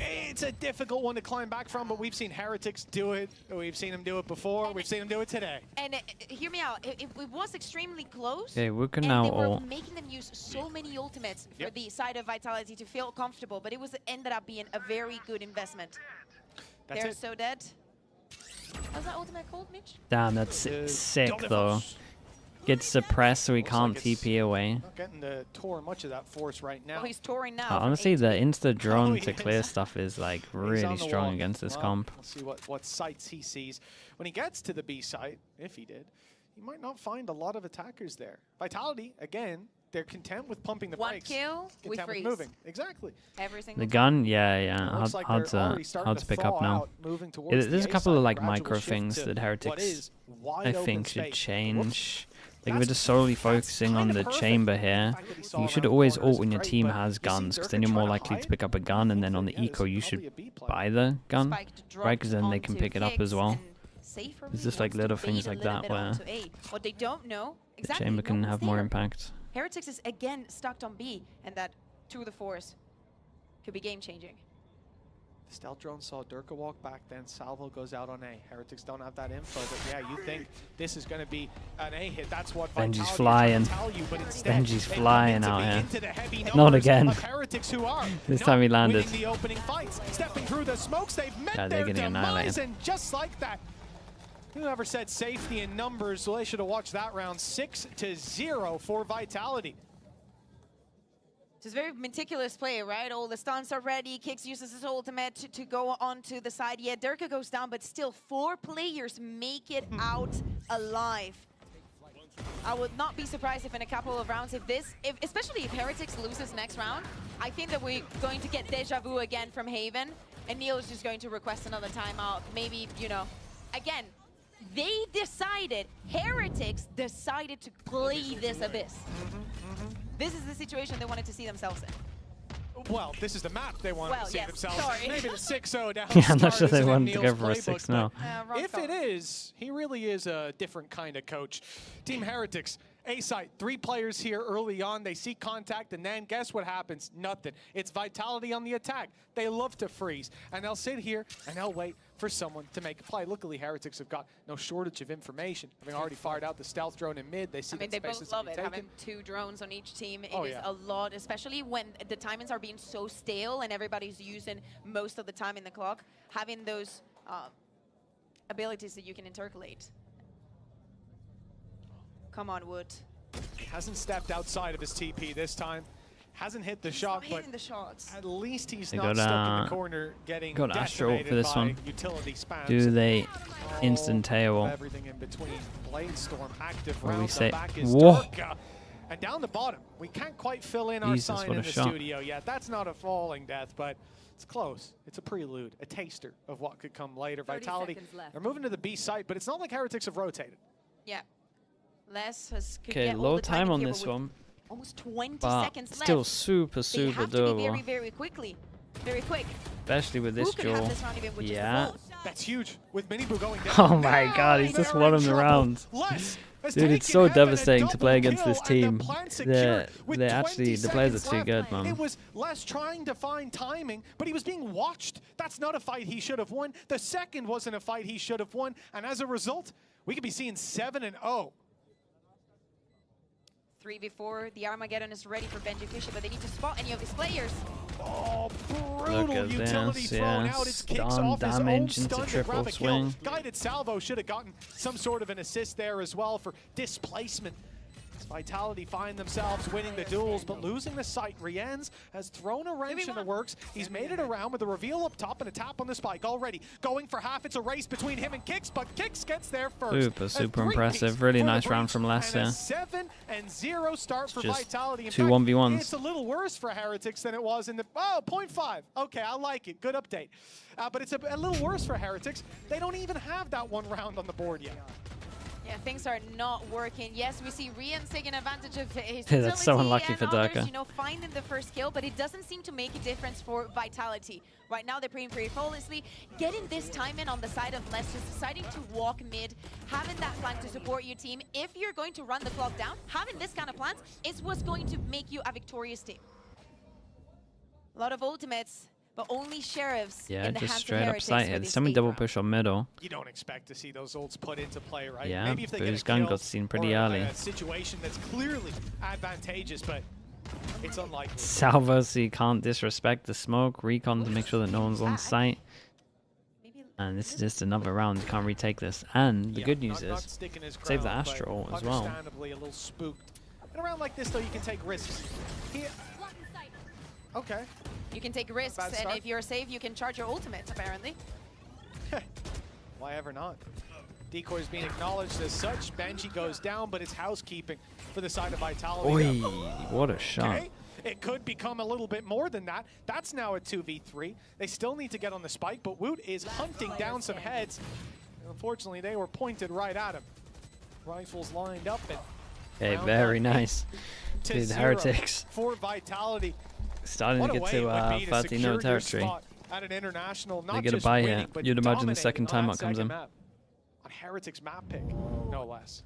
It's a difficult one to climb back from, but we've seen Heretics do it. We've seen him do it before. We've seen him do it today. And hear me out, it was extremely close. Okay, we can and now they were ult. making them use so many ultimates for the side of Vitality to feel comfortable, but it ended up being a very good investment. That's They're it. so dead. How's that ultimate called, Mitch? Damn, that's sick though. Gets suppressed so he can't TP away. Not getting to tour much of that force right now. Well, he's touring now. from Honestly, the insta drone Oh, to yes. clear stuff is like He's really on the strong wall. against this Well, comp. We'll see what sites he sees. When he gets to the B site, if he did, he might not find a lot of attackers there. Vitality, again, they're content with pumping the One brakes. kill, we Content with freeze. moving. Exactly. Every single The time. gun, yeah, Looks like they're already starting hard to pick up thaw now. out, moving towards There's the a couple A of side, like gradual micro shift things to that what Heretics, is wide I open think, should space. change. Like if we're That's- just solely focusing on kinda the perfect. chamber here, The fact that he saw you should around always corners ult when your great, team but has you see guns, because Durkin then you're more trying to likely to hide. pick up a gun, and then on the Yeah, this eco is you probably should a B play. buy the gun, Spiked, dropped right? Because then they can onto pick it up as Kicks well. and safer It's just like wants to little bait things a like little that bit where onto A. What they don't know, the exactly, chamber no can one's have more there. impact. Heretics is again stuck on B, and that to the force could be game-changing. The stealth drone saw Durka walk back, then Salvo goes out on A. Heretics don't have that info, but yeah, you think this is going to be an A hit. That's what Benji's Vitality are flying. trying to tell you, but instead, Benji's they come flying in to out be here. into the heavy Not numbers again. of Heretics who are This not time he landed. winning the opening fights, stepping through the smokes. They've met Yeah, they're their getting demise, annihilated. and just like that, whoever said safety in numbers, well, they should have watched that round. 6-0 for Vitality. It's very meticulous play, right? All the stuns are ready. Kicks uses his ultimate to go onto the side. Yeah, Durka goes down, but still 4 players make it out alive. I would not be surprised if in a couple of rounds, especially if Heretics loses next round, I think that we're going to get deja vu again from Haven, and Neil is just going to request another timeout. Maybe, you know, again, Heretics decided to play this Abyss. This is the situation they wanted to see themselves in. Well, this is the map they wanted to see yes, themselves. sorry. Maybe the 6-0 down. Yeah, I'm not start sure they isn't in wanted to go Neil's for a playbook, 6-0. but if it is, he really is a different kind of coach. Team Heretics, A site, 3 players here early on. They see contact, and then guess what happens? Nothing. It's Vitality on the attack. They love to freeze, and they'll sit here and they'll wait for someone to make a play. Luckily, Heretics have got no shortage of information. Having already fired out the stealth drone in mid, they see I mean, that they spaces both love to be it, taken. having 2 drones on each team. It Oh, is yeah. a lot, especially when the timings are being so stale and everybody's using most of the time in the clock. Having those abilities that you can intercalate. Come on, Wood. He hasn't stepped outside of his TP this time. Hasn't hit the shot, but the shots. at least he's They not got, stuck in the corner getting got Astro decimated for this by one. utility spams. Do they instant tail? Everything in between. Blade Storm active Or we round say- the back is Whoa. Durka. And down the bottom, we can't quite fill in our Jesus, sign what in a the shot. studio yet. That's not a falling death, but it's close. It's a prelude, a taster of what could come later. 30 Vitality, seconds left. they're moving to the B site, but it's not like Heretics have rotated. Yeah. Les has could Okay, get all low the time on here, this but with one. Almost 20 But seconds still left. super, They super have to be doable. very, very quickly. Very quick. Especially with this Who could have duel. this round even, which is the Yeah. full? That's huge with Minibu going down. Oh my god, he's just won him the round. Dude, it's so devastating to play against this team. They're actually, the players are too good, man. It was Les trying to find timing, but he was being watched. That's not a fight he should have won. The second wasn't a fight he should have won. And as a result, we could be seeing 7-0. 3v4, the Armageddon is ready for Benji Fisher, but they need to spot any of his players. Oh, Look brutal at utility this, thrown yeah. out. It's kicks Stun off his own damage into stun to triple grab a kill. swing. Guided salvo should have gotten some sort of an assist there as well for displacement. Vitality find themselves winning the duels, but losing the sight. Rienz has thrown a wrench in the works. He's made it around with a reveal up top and a tap on the spike already. Going for half. It's a race between him and Kicks, but Kicks gets there first. Super, A super three-piece impressive. Really for the nice round Breach, from Les and a there. 7-0 start for Just Vitality. In two fact, 1v1s. It's a little worse for Heretics than it was in the 0.5. Okay, I like it. Good update. But it's a little worse for Heretics. They don't even have that one round on the board yet. Yeah, things are not working. Yes, we see Rienz taking advantage of his Yeah, that's so utility unlucky and for others, Durka. you know, finding the first kill, but it doesn't seem to make a difference for Vitality. Right now, they're playing pretty flawlessly. Getting this time in on the side of Les, just deciding to walk mid, having that plan to support your team. If you're going to run the clock down, having this kind of plans is what's going to make you a victorious team. A lot of ultimates, but only Sheriffs Yeah, in the just hands straight of up Heretics sight for here. this Semi eighth double round. push on middle. You don't expect to see those ults put into play, right? Yeah, Maybe if they but get his a gun kill got seen pretty or early. a situation that's clearly advantageous, but it's unlikely. Salvo, so you can't disrespect the smoke. Recon to make sure that no one's on site. And this is just another round. You can't retake this. And the Yeah, good news not is, sticking his save the ground, but Astro as well. Understandably a little spooked. In a round like this, though, you can take risks. Here. Okay. You can take risks, Bad and start. if you're safe, you can charge your ultimate, apparently. Why ever not? Decoy's being acknowledged as such. Benji goes down, but it's housekeeping for the side of Vitality. Oi, what a shot. Okay. It could become a little bit more than that. That's now a 2v3. They still need to get on the spike, but Woot is hunting down some heads. Unfortunately, they were pointed right at him. Rifles lined up and Okay, round very up nice. to Dude, 0 Heretics for Vitality. starting What to a get way to it would be to 30-0 secure your territory. spot at an international, They not get a just buy winning, here. but You'd imagine the dominating second on time that out comes second in. map. On Heretics map pick, no less.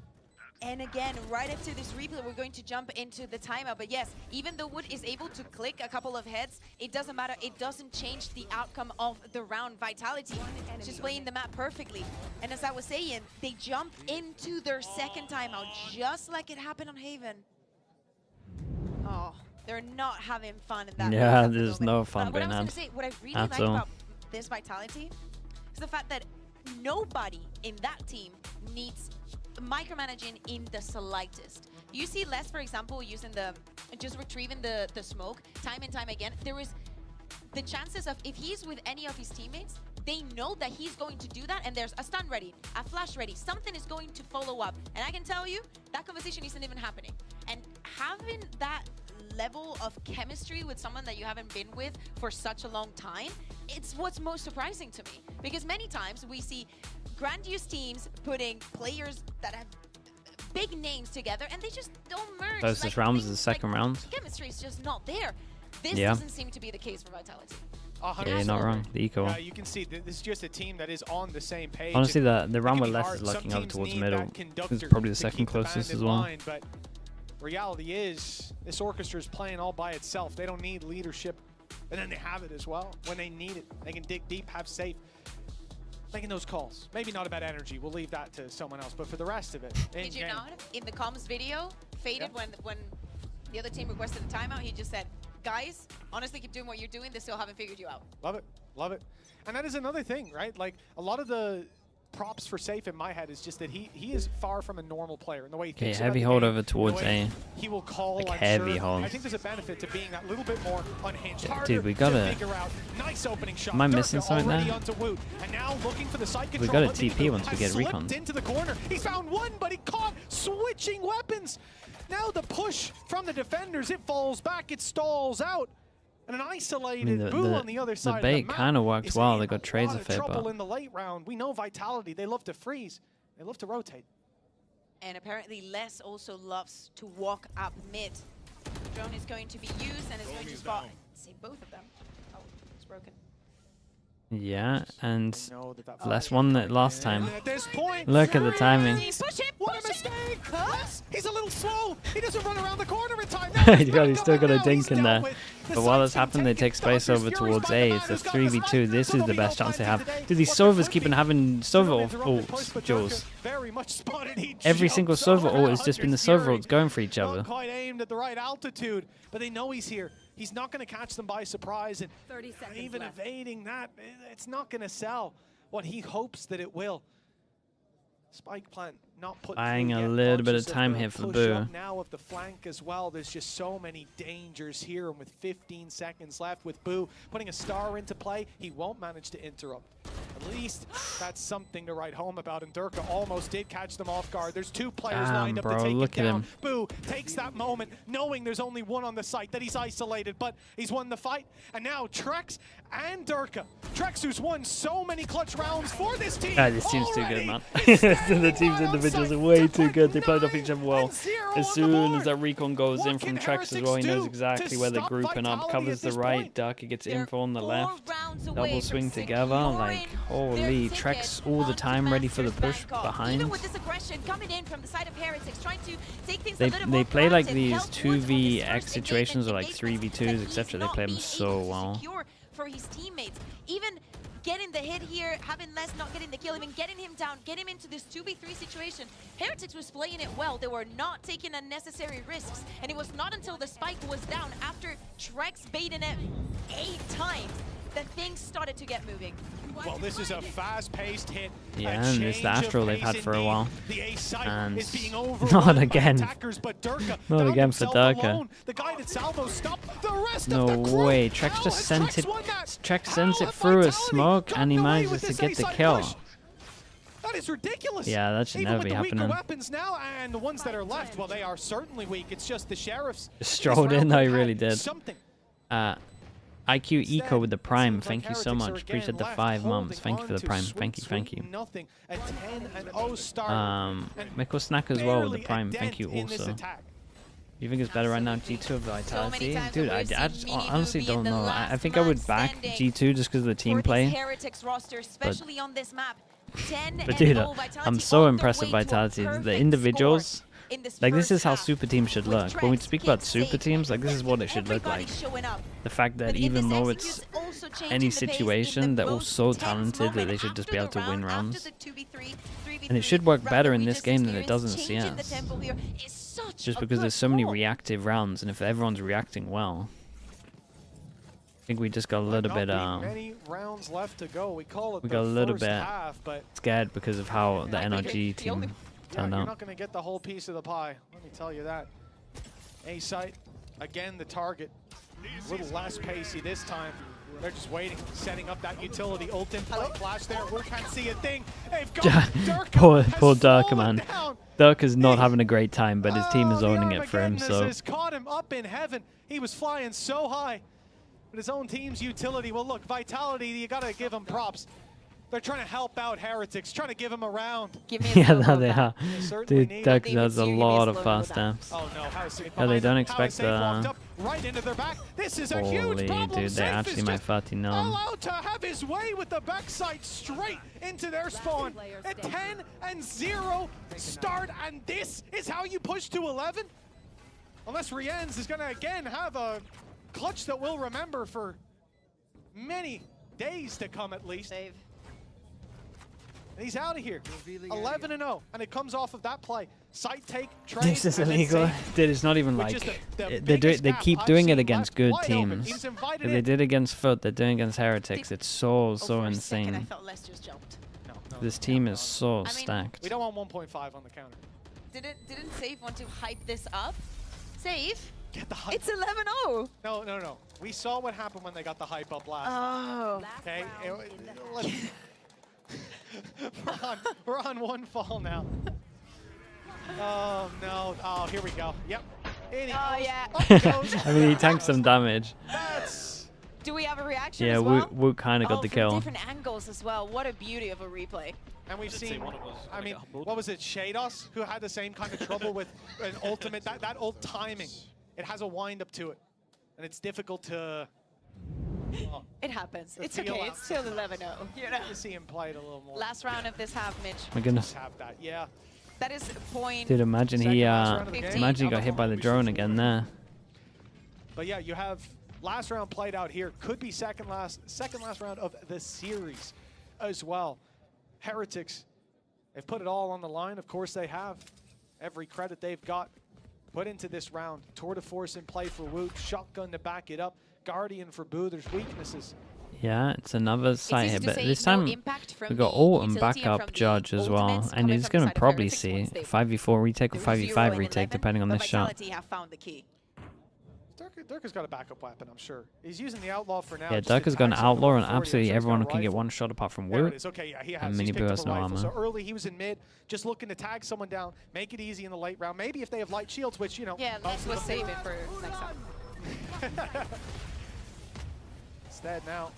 And again, right after this replay, we're going to jump into the timeout. But yes, even though Wood is able to click a couple of heads, it doesn't matter. It doesn't change the outcome of the round. Vitality is just playing the map perfectly. And as I was saying, they jump into their second timeout, just like it happened on Haven. Oh, they're not having fun in that. Yeah, at the there's moment. no But fun what being I was had going to say, what I really at like all. about this Vitality is the fact that nobody in that team needs micromanaging in the slightest. You see Les, for example, using just retrieving the smoke time and time again. There is the chances of, if he's with any of his teammates, they know that he's going to do that, and there's a stun ready, a flash ready, something is going to follow up. And I can tell you, that conversation isn't even happening. And having that level of chemistry with someone that you haven't been with for such a long time, it's what's most surprising to me. Because many times we see grandiose teams putting players that have big names together and they just don't merge. Closest round was the second round. Chemistry is just not there. This Yeah. doesn't seem to be the case for Vitality. Yeah, you're not wrong. The eco. You can see that this is just a team that is on the same page. Honestly, and the it round can with be Les hard. is Some looking up teams towards need middle. that conductor It's probably the to second keep the band closest in as well. line, but reality is, this orchestra is playing all by itself. They don't need leadership, and then they have it as well. When they need it, they can dig deep, have safe, making those calls. Maybe not about energy. We'll leave that to someone else. But for the rest of it, Did you not? In the comms video, Faded, when the other team requested a timeout, he just said, guys, honestly, keep doing what you're doing. They still haven't figured you out. Love it. Love it. And that is another thing, right? Like, a lot of the props for Safe in my head is just that he is far from a normal player in the way he Okay, thinks heavy about the hold game, over towards A. He will call Like I'm heavy sure. hold. I think there's a benefit to being that little bit more unhinged. Yeah, Harder dude, we to gotta. figure out. Nice opening shot. Am I Durka missing something already there? onto Woot, and now looking for the side We control. got a TP once we Has get slipped recon. into the corner. He's found one, but he caught switching weapons. Now the push from the defenders, it falls back, it stalls out. And an isolated Boo on the other side. The bait kind of worked well. They got trades of of it, trouble but in the late round. We know Vitality, they love to freeze. They love to rotate. And apparently Les also loves to walk up mid. Drone is going to be used and is going to spot, say both of them. Oh, it's broken. yeah, and less one that last time. At this point, Look at the timing. What a mistake! He's a little slow. He doesn't run around the corner in time. He's still got a dink in there. But while that's happened, they take space over towards A. It's a 3v2. This is the best chance they have. Dude, these Sovas keeping having Sova ults, Jules. Every single Sova ult has just been the Sova ults going for each other. Not quite aimed at the right altitude, but they know he's here. He's not going to catch them by surprise, and even evading that, it's not going to sell what he hopes that it will. Spike plant not put Buying a little bit of time here for Boo. Now of the flank as well. There's just so many dangers here, and with 15 seconds left with Boo putting a star into play, he won't manage to interrupt. At least that's something to write home about, and Durka almost did catch them off guard. There's two players lined up to take look him at down. him. Boo takes that moment, knowing there's only one on the site, that he's isolated, but he's won the fight. And now Trex and Durka. Trex, who's won so many clutch rounds for this team. This team's too good, man. The team's individuals are way too good. They played off each other well. As soon as that recon goes in from Trex as well, he knows exactly where they're grouping up. Covers the right, Durka gets info on the left. Double swing together, like, holy, Trex all the time ready for the push behind. Even with this aggression coming in from the side of Heretics, trying to take things They play like these 2vx situations or like 3v2s, etc. They play them so well. For his teammates, even getting the hit here, having Les not getting the kill, even getting him down, get him into this 2v3 situation. Heretics was playing it well. They were not taking unnecessary risks, and it was not until the spike was down after Trex baited it 8 times that things started to get moving. Well, this is a fast-paced hit. Yeah, and it's the Astral they've had for a while. And not again. Not again for Durka. The guided salvo stopped the rest No of the crew. way. Trex just sent it. Trex sends it through a smoke, and he manages to get the kill. That is ridiculous. Yeah, that should Even never with be the weaker happening. weapons now, and the ones that are left, well, they are certainly weak. It's just the sheriffs. Just strolled in, though, he really did. Something. IQ Eco with the Prime, thank you so much. Appreciate the 5 months. Thank you for the Prime. Thank you, thank you. Mikkel Snack as well with the Prime. Thank you also. You think it's better right now, G2 or Vitality? Dude, I honestly don't know. I think I would back G2 just because of the team play. But dude, I'm so impressed with Vitality. The individuals, like this is how super teams should look. When we speak about super teams, like this is what it should look like. The fact that even though it's any situation, they're all so talented that they should just be able to win rounds. And it should work better in this game than it does in CS. Just because there's so many reactive rounds, and if everyone's reacting well, I think we just got a little bit we got a little bit scared because of how the NRG team turned You're out. not going to get the whole piece of the pie. Let me tell you that. A site, again the target. A little less pacey this time. They're just waiting, setting up that utility. Ult in play, flash there. We can't see a thing. They've got poor Durka, man. Durka's not having a great time, but his team is owning it for him. So has caught him up in heaven. He was flying so high. But his own team's utility. Well, look, Vitality, you got to give them props. They're trying to help out Heretics, trying to give him a round. yeah, no, they are. Dude, Durka has a lot of fast stamps. Oh no, how is Yeah, they don't expect right into their back. This is a holy huge problem. dude, they actually might FUT gnome. Allowed to have his way with the backside straight into their spawn. A 10-0 start, and this is how you push to 11? Unless Rienz is going to again have a clutch that we'll remember for many days to come at least. Save. And he's out of here. 11-0, and it comes off of that play. Site take, trade. This is illegal. Dude, it's not even like they keep doing it against good teams. If they did against FUT, they're doing against Heretics. It's so insane. I felt Les just jumped. This team is so stacked. We don't want 1.5 on the counter. Didn't Save want to hype this up? Save? Get the hype. It's 11-0. No. We saw what happened when they got the hype up last Oh. Okay, we're on one fall now. Oh no! Oh, here we go. Yep. Yeah. I mean, he tanked some damage. Do we have a reaction Yeah, as well? Woot kind of got the from kill. different angles as well. What a beauty of a replay. And we've seen, I mean, what was it, Shados, who had the same kind of trouble with an ultimate, that old timing. It has a wind up to it, and it's difficult to... It happens. It's okay. It's still 11-0. You know? You see him play it a little more. Last round of this half, Mitch. My goodness. Have that, yeah. That is point. Dude, imagine he got hit by the drone again there. But yeah, you have last round played out here. Could be second last round of the series as well. Heretics, they've put it all on the line. Of course they have. Every credit they've got put into this round. Tour de force in play for Woot. Shotgun to back it up. Guardian for Boo. There's weaknesses. Yeah, it's another site here, but this time we got ult and backup Judge as well, and he's going to probably see 5v4 retake or 5v5 retake depending on this shot. Durka's got a backup weapon, I'm sure. He's using the Outlaw for now. Yeah, Durka's got an Outlaw, and absolutely everyone can get one shot apart from Woot. And MIBR has no armor. So early he was in mid, just looking to tag someone down, make it easy in the late round. Maybe if they have light shields, which, you know. Yeah, let's save it for next time. Instead now,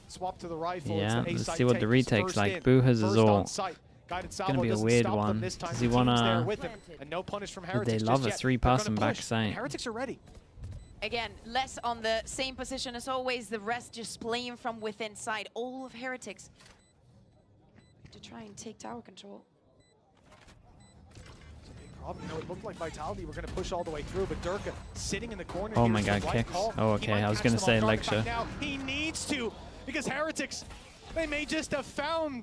swap to the rifle. Yeah, let's see what the retake's like. Boo has his ult. It's going to be a weird one. Does he want to... Would they love a 3-person backside? Heretics are ready. Again, less on the same position as always. The rest just playing from within side. All of Heretics to try and take tower control. It's a big problem. You know, it looked like Vitality were going to push all the way through, but Durka sitting in the corner. Oh my god, kicks. Oh, okay. I was going to say lecture. Now he needs to, because Heretics, they may just have found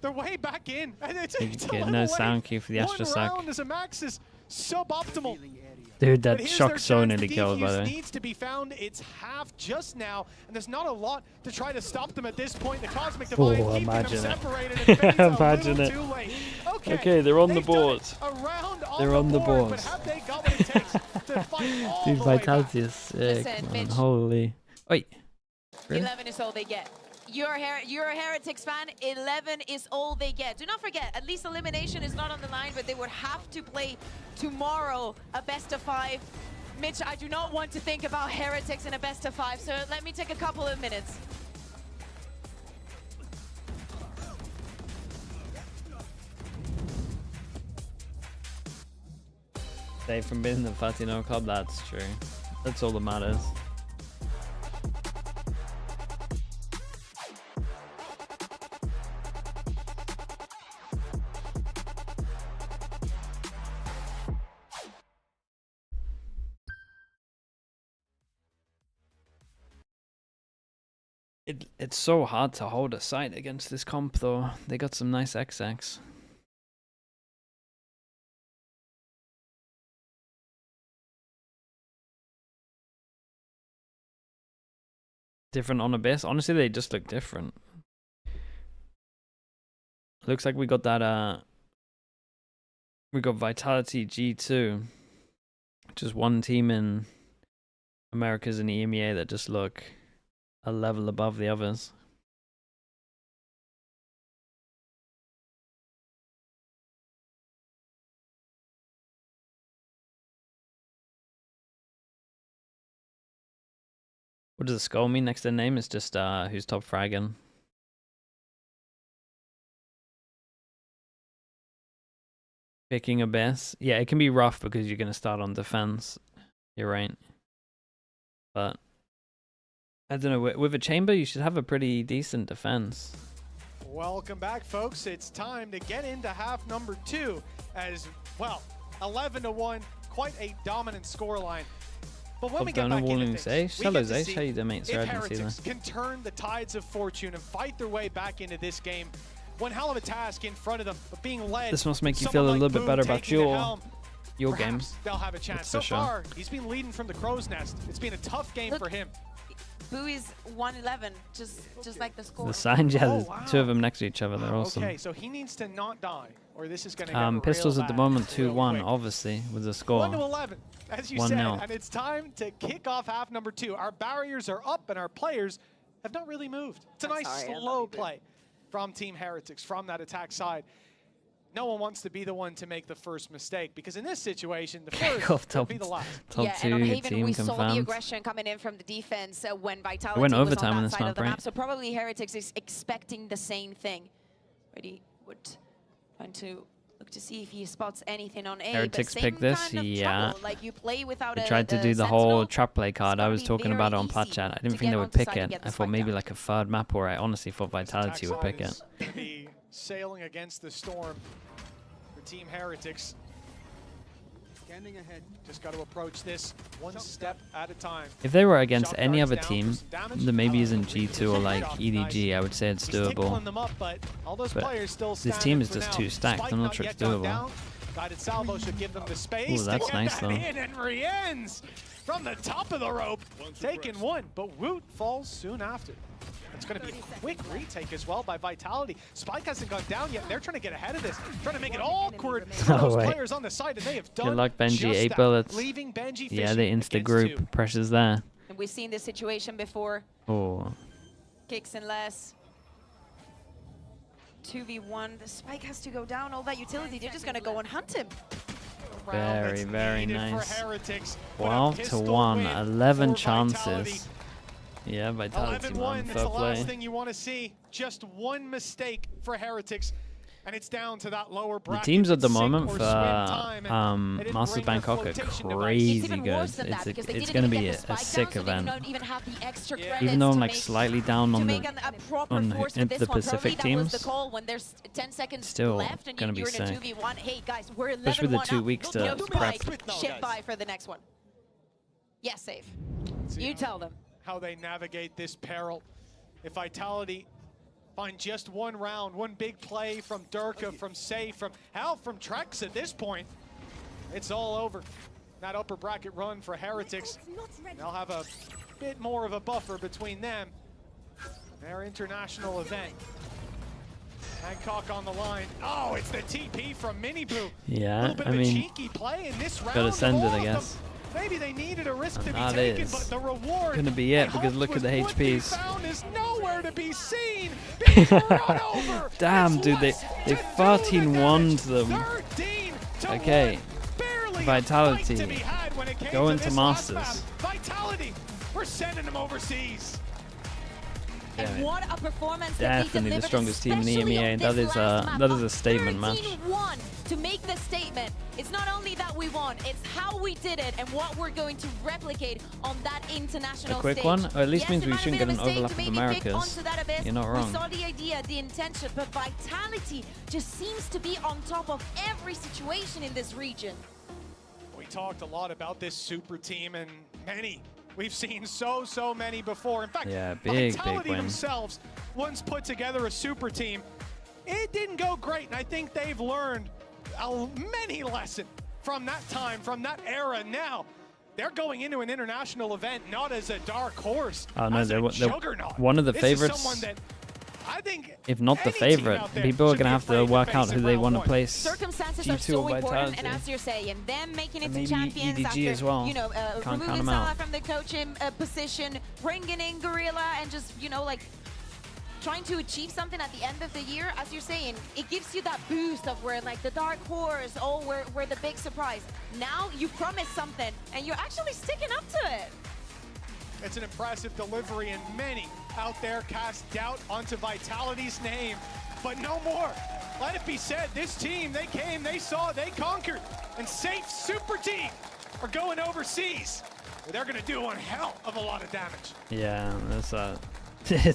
their way back in. And it's no sound cue for the Astra sack. One round as a max is suboptimal. Dude, that shock so nearly killed, by the way. Needs to be found. It's half just now, and there's not a lot to try to stop them at this point. The Cosmic Divide keeping them separated. Imagine it. Okay, they're on the board. They're on the board. Dude, Vitality is sick, man. Holy. Wait. Really? 11 is all they get. You're a Heretics fan. 11 is all they get. Do not forget, at least elimination is not on the line, but they would have to play tomorrow a best of 5. Mitch, I do not want to think about Heretics in a best of 5, so let me take a couple of minutes. Saved from being in the FUT club, that's true. That's all that matters. It's so hard to hold a site against this comp, though. They got some nice XX. Different on Abyss. Honestly, they just look different. Looks like we got that. We got Vitality G2, which is one team in Americas and EMEA that just look a level above the others. What does the skull mean next to the name? It's just who's top fragging. Picking Abyss. Yeah, it can be rough because you're going to start on defense. You're right. But I don't know, with a chamber, you should have a pretty decent defense. Welcome back, folks. It's time to get into half number 2 as, well, 11-1, quite a dominant scoreline. But when we get back into things, we get to see if Heretics can turn the tides of fortune and fight their way back into this game. One hell of a task in front of them, but being led. This must make you feel a little bit better about your game. They'll have a chance. So far, he's been leading from the crow's nest. It's been a tough game for him. Boo is 111, just like the score. The sign, yeah, there's wow. two of them next to each other. They're awesome. Okay, so he needs to not die, or this is going to get Pistols real at the bad moment real 2-1, quick. obviously, with the score. 1-11, as you 1-0. said, and it's time to kick off half number 2. Our barriers are up, and our players have not really moved. It's a nice slow play from Team Heretics, from that attack side. No one wants to be the one to make the first mistake, because in this situation, the first will be the last. Top yeah, two and on Haven, team we saw the confirmed. aggression coming in from the defense when Vitality went was overtime on on that this side of map, the right? map. So probably Heretics is expecting the same thing. Ready, would trying to look to see if he spots anything on A. Heretics but picked same this, kind of yeah. trouble, like you play without They a, tried to do the whole trap play card. I was talking about it on Plat Chat. I didn't think they would pick it. I thought maybe like a third map, or I honestly thought Vitality would pick it. Going to be sailing against the storm for Team Heretics. Standing ahead. Just got to approach this one step at a time. If they were against Shot any guards other down team for some damage. that maybe isn't G2 or like EDG, I would say it's He's tickling doable. them up, but all those But players still this standing team is for just now. too stacked. Spike I'm not sure yet it's gone doable. down. Guided salvo should give them the space Ooh, that's to get nice, that though. in, and Rienz from the top of the rope, taking one, but Woot falls soon after. It's going to be a quick retake as well by Vitality. Spike hasn't gone down yet, and they're trying to get ahead of this, trying to make it awkward for Oh, those wait. players on the side, and they have done Good luck, Benji. just 8 that, bullets. leaving Benji Yeah, fishing they insta against group. two. Pressure's there. And we've seen this situation before. Oh, Kicks and less. 2v1. The Spike has to go down. All that utility, they're just going to go and hunt him. very, very nice. 12 to 1, 11 chances. Yeah, Vitality, 11-1, man. it's Fair the last play. thing you want to see. Just one mistake for Heretics, and it's down to that lower The bracket. teams at the It's sink moment or for swim time, and they didn't Masters bring their Bangkok are flotation device. crazy good. It's going to be a sick event. Even though I'm like slightly down on the into the Pacific teams, still going to be sick. Hey guys, we're Especially with the 2 weeks to prep. Shit by for the next one. Yes, safe. You tell them how they navigate this peril. If Vitality find just one round, one big play from Durka, from Safe, from hell, from Trex at this point, it's all over. That upper bracket run for Heretics, they'll have a bit more of a buffer between them and their international event. Hancock on the line. Oh, it's the TP from Miniboo. Yeah, a little bit I of a mean, cheeky play in this round. gotta send it, of all I of them. guess. Maybe they needed a risk to be That taken, is but the reward gonna be it, because look at the would be HPs. found is nowhere to be seen. Being run over. Damn, dude, they 13-1'd them. 13 to Okay, 1. Barely a fight to be Vitality, had when it came go to into this last Masters. map. Vitality, we're sending them overseas. And what a performance that they Definitely the delivered, strongest team in the especially EMEA. on That this is last map. that is a statement match. 13-1 to make the statement. It's not only that we won, it's how we did it and what we're going to replicate on that international A quick stage. one, or at least Yes, means it we might have shouldn't been get a an mistake overlap to of maybe pick Americas. onto that abyss. You're not We wrong. saw the idea, the intention, but Vitality just seems to be on top of every situation in this region. We talked a lot about this super team, and many. We've seen so many before. In fact, Yeah, big Vitality win. themselves once put together a super team. It didn't go great, and I think they've learned many lessons from that time, from that era. Now, they're going into an international event not as a dark horse, Oh no, as they're a juggernaut. one of the This is favorites. someone that I think If not the any team favorite, out there people are should going to be have to afraid to work out face who in they round want to one. place. Circumstances G2 are so or important, Vitality. and as you're saying, them making it And to maybe champions EDG after, as well. you know, Can't count removing them out. Salah from the coaching position, bringing in Gorilla, and just, you know, like, trying to achieve something at the end of the year, as you're saying, it gives you that boost of where, like, the dark horse, oh, we're the big surprise. Now you promise something, and you're actually sticking up to it. It's an impressive delivery, and many out there cast doubt onto Vitality's name, but no more. Let it be said, this team, they came, they saw, they conquered, and Safe Super Team are going overseas. They're gonna do one hell of a lot of damage. Yeah, that's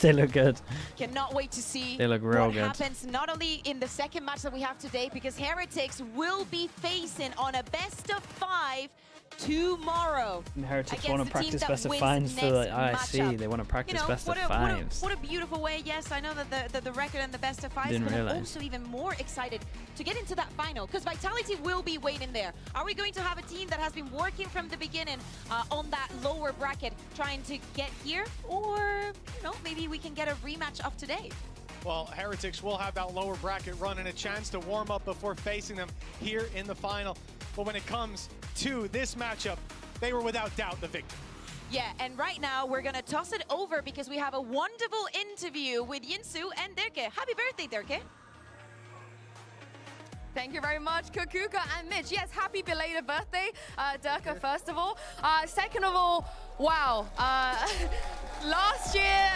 they look good. Cannot wait to see They look real what good. happens not only in the second match that we have today, because Heretics will be facing on a best of 5 tomorrow. And Heretics against want the to team practice that best of wins fives for the next IC. matchup. They want to practice best what of a fives. what a beautiful way. Yes, I know that the record and the best of fives, Didn't but I'm realize. also even more excited to get into that final because Vitality will be waiting there. Are we going to have a team that has been working from the beginning on that lower bracket, trying to get here, or maybe we can get a rematch of today? Well, Heretics will have that lower bracket run and a chance to warm up before facing them here in the final. But when it comes to this matchup, they were without doubt the victor. Yeah, and right now we're gonna toss it over because we have a wonderful interview with Yinsu and Dirke. Happy birthday, Dirke. Thank you very much, Kakuka and Mitch. Yes, happy belated birthday, Dirke, first of all. Second of all, wow. Last year,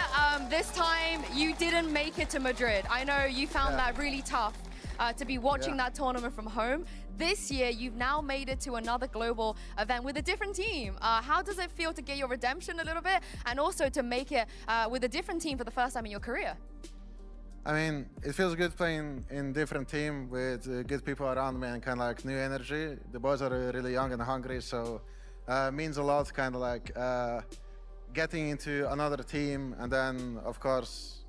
this time, you didn't make it to Madrid. I know you found that really tough to be watching that tournament from home. This year, you've now made it to another global event with a different team. How does it feel to get your redemption a little bit and also to make it with a different team for the first time in your career? I mean, it feels good playing in different team with good people around me and kind of like new energy. The boys are really young and hungry, so it means a lot kind of like getting into another team, and then of course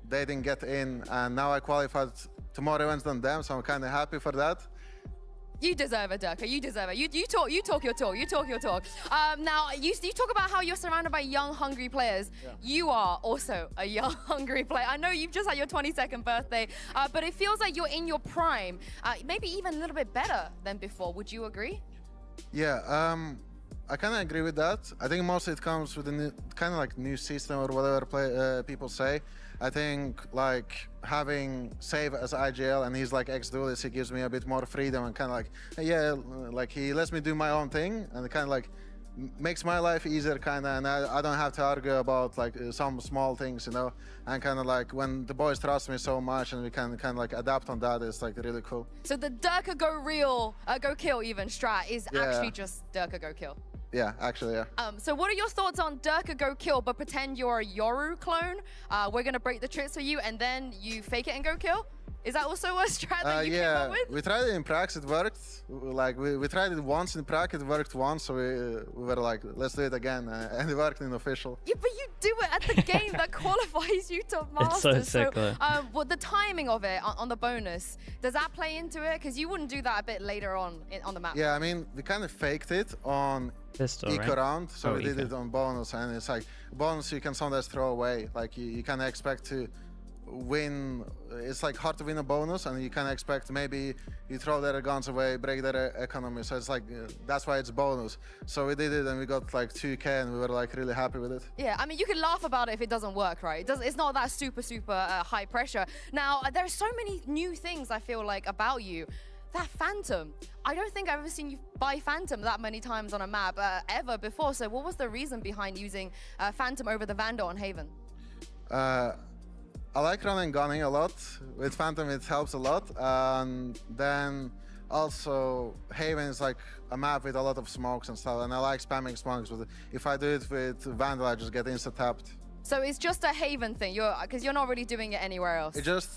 they didn't get in, and now I qualified to more events than them, so I'm kind of happy for that. You deserve it, Dirke. You deserve it. You talk your talk. You talk your talk. Now, you talk about how you're surrounded by young, hungry players. Yeah. You are also a young, hungry player. I know you've just had your 22nd birthday, but it feels like you're in your prime, maybe even a little bit better than before. Would you agree? Yeah, I kind of agree with that. I think mostly it comes with a new, kind of like new system or whatever people say. I think like having Save as IGL and he's like ex-duelist, he gives me a bit more freedom and kind of like, yeah, like he lets me do my own thing and it kind of like makes my life easier kind of, and I don't have to argue about like some small things, you know, and kind of like when the boys trust me so much and we can kind of like adapt on that, it's like really cool. So the Dirke go real, go kill even strat is actually just Dirke go kill. Yeah, actually, yeah. So what are your thoughts on Dirke go kill, but pretend you're a Yoru clone? We're gonna break the tricks for you, and then you fake it and go kill? Is that also a strat that you came up with? We tried it in practice, it worked. Like we tried it once in practice, it worked once, so we were like, let's do it again, and it worked in official. Yeah, but you do it at the game that qualifies you to Masters. It's so sick, well, the timing of it on the bonus, does that play into it? Because you wouldn't do that a bit later on the map. Yeah, I mean, we kind of faked it on Pistol, eco round, so we did eco. it on bonus, and it's like bonus you can sometimes throw away. Like you kind of expect to win. It's like hard to win a bonus, and you kind of expect maybe you throw their guns away, break their economy. So it's like that's why it's bonus. So we did it, and we got like 2K, and we were like really happy with it. Yeah, I mean, you can laugh about it if it doesn't work, right? It's not that super high pressure. Now, there's so many new things I feel like about you. That Phantom, I don't think I've ever seen you buy Phantom that many times on a map ever before. So what was the reason behind using Phantom over the Vandal on Haven? I like running gunning a lot. With Phantom it helps a lot. And then also Haven is like a map with a lot of smokes and stuff, and I like spamming smokes, but if I do it with Vandal I just get insta-tapped. So it's just a Haven thing, because you're not really doing it anywhere else. It just,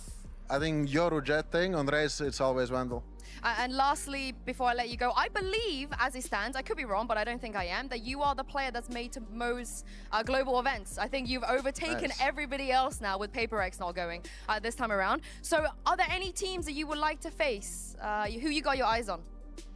I think Yoru Jet thing, on race it's always Vandal. And lastly, before I let you go, I believe, as it stands, I could be wrong, but I don't think I am, that you are the player that's made to most global events. I think you've overtaken everybody else now with Paper X not going this time around. So are there any teams that you would like to face? Who you got your eyes on?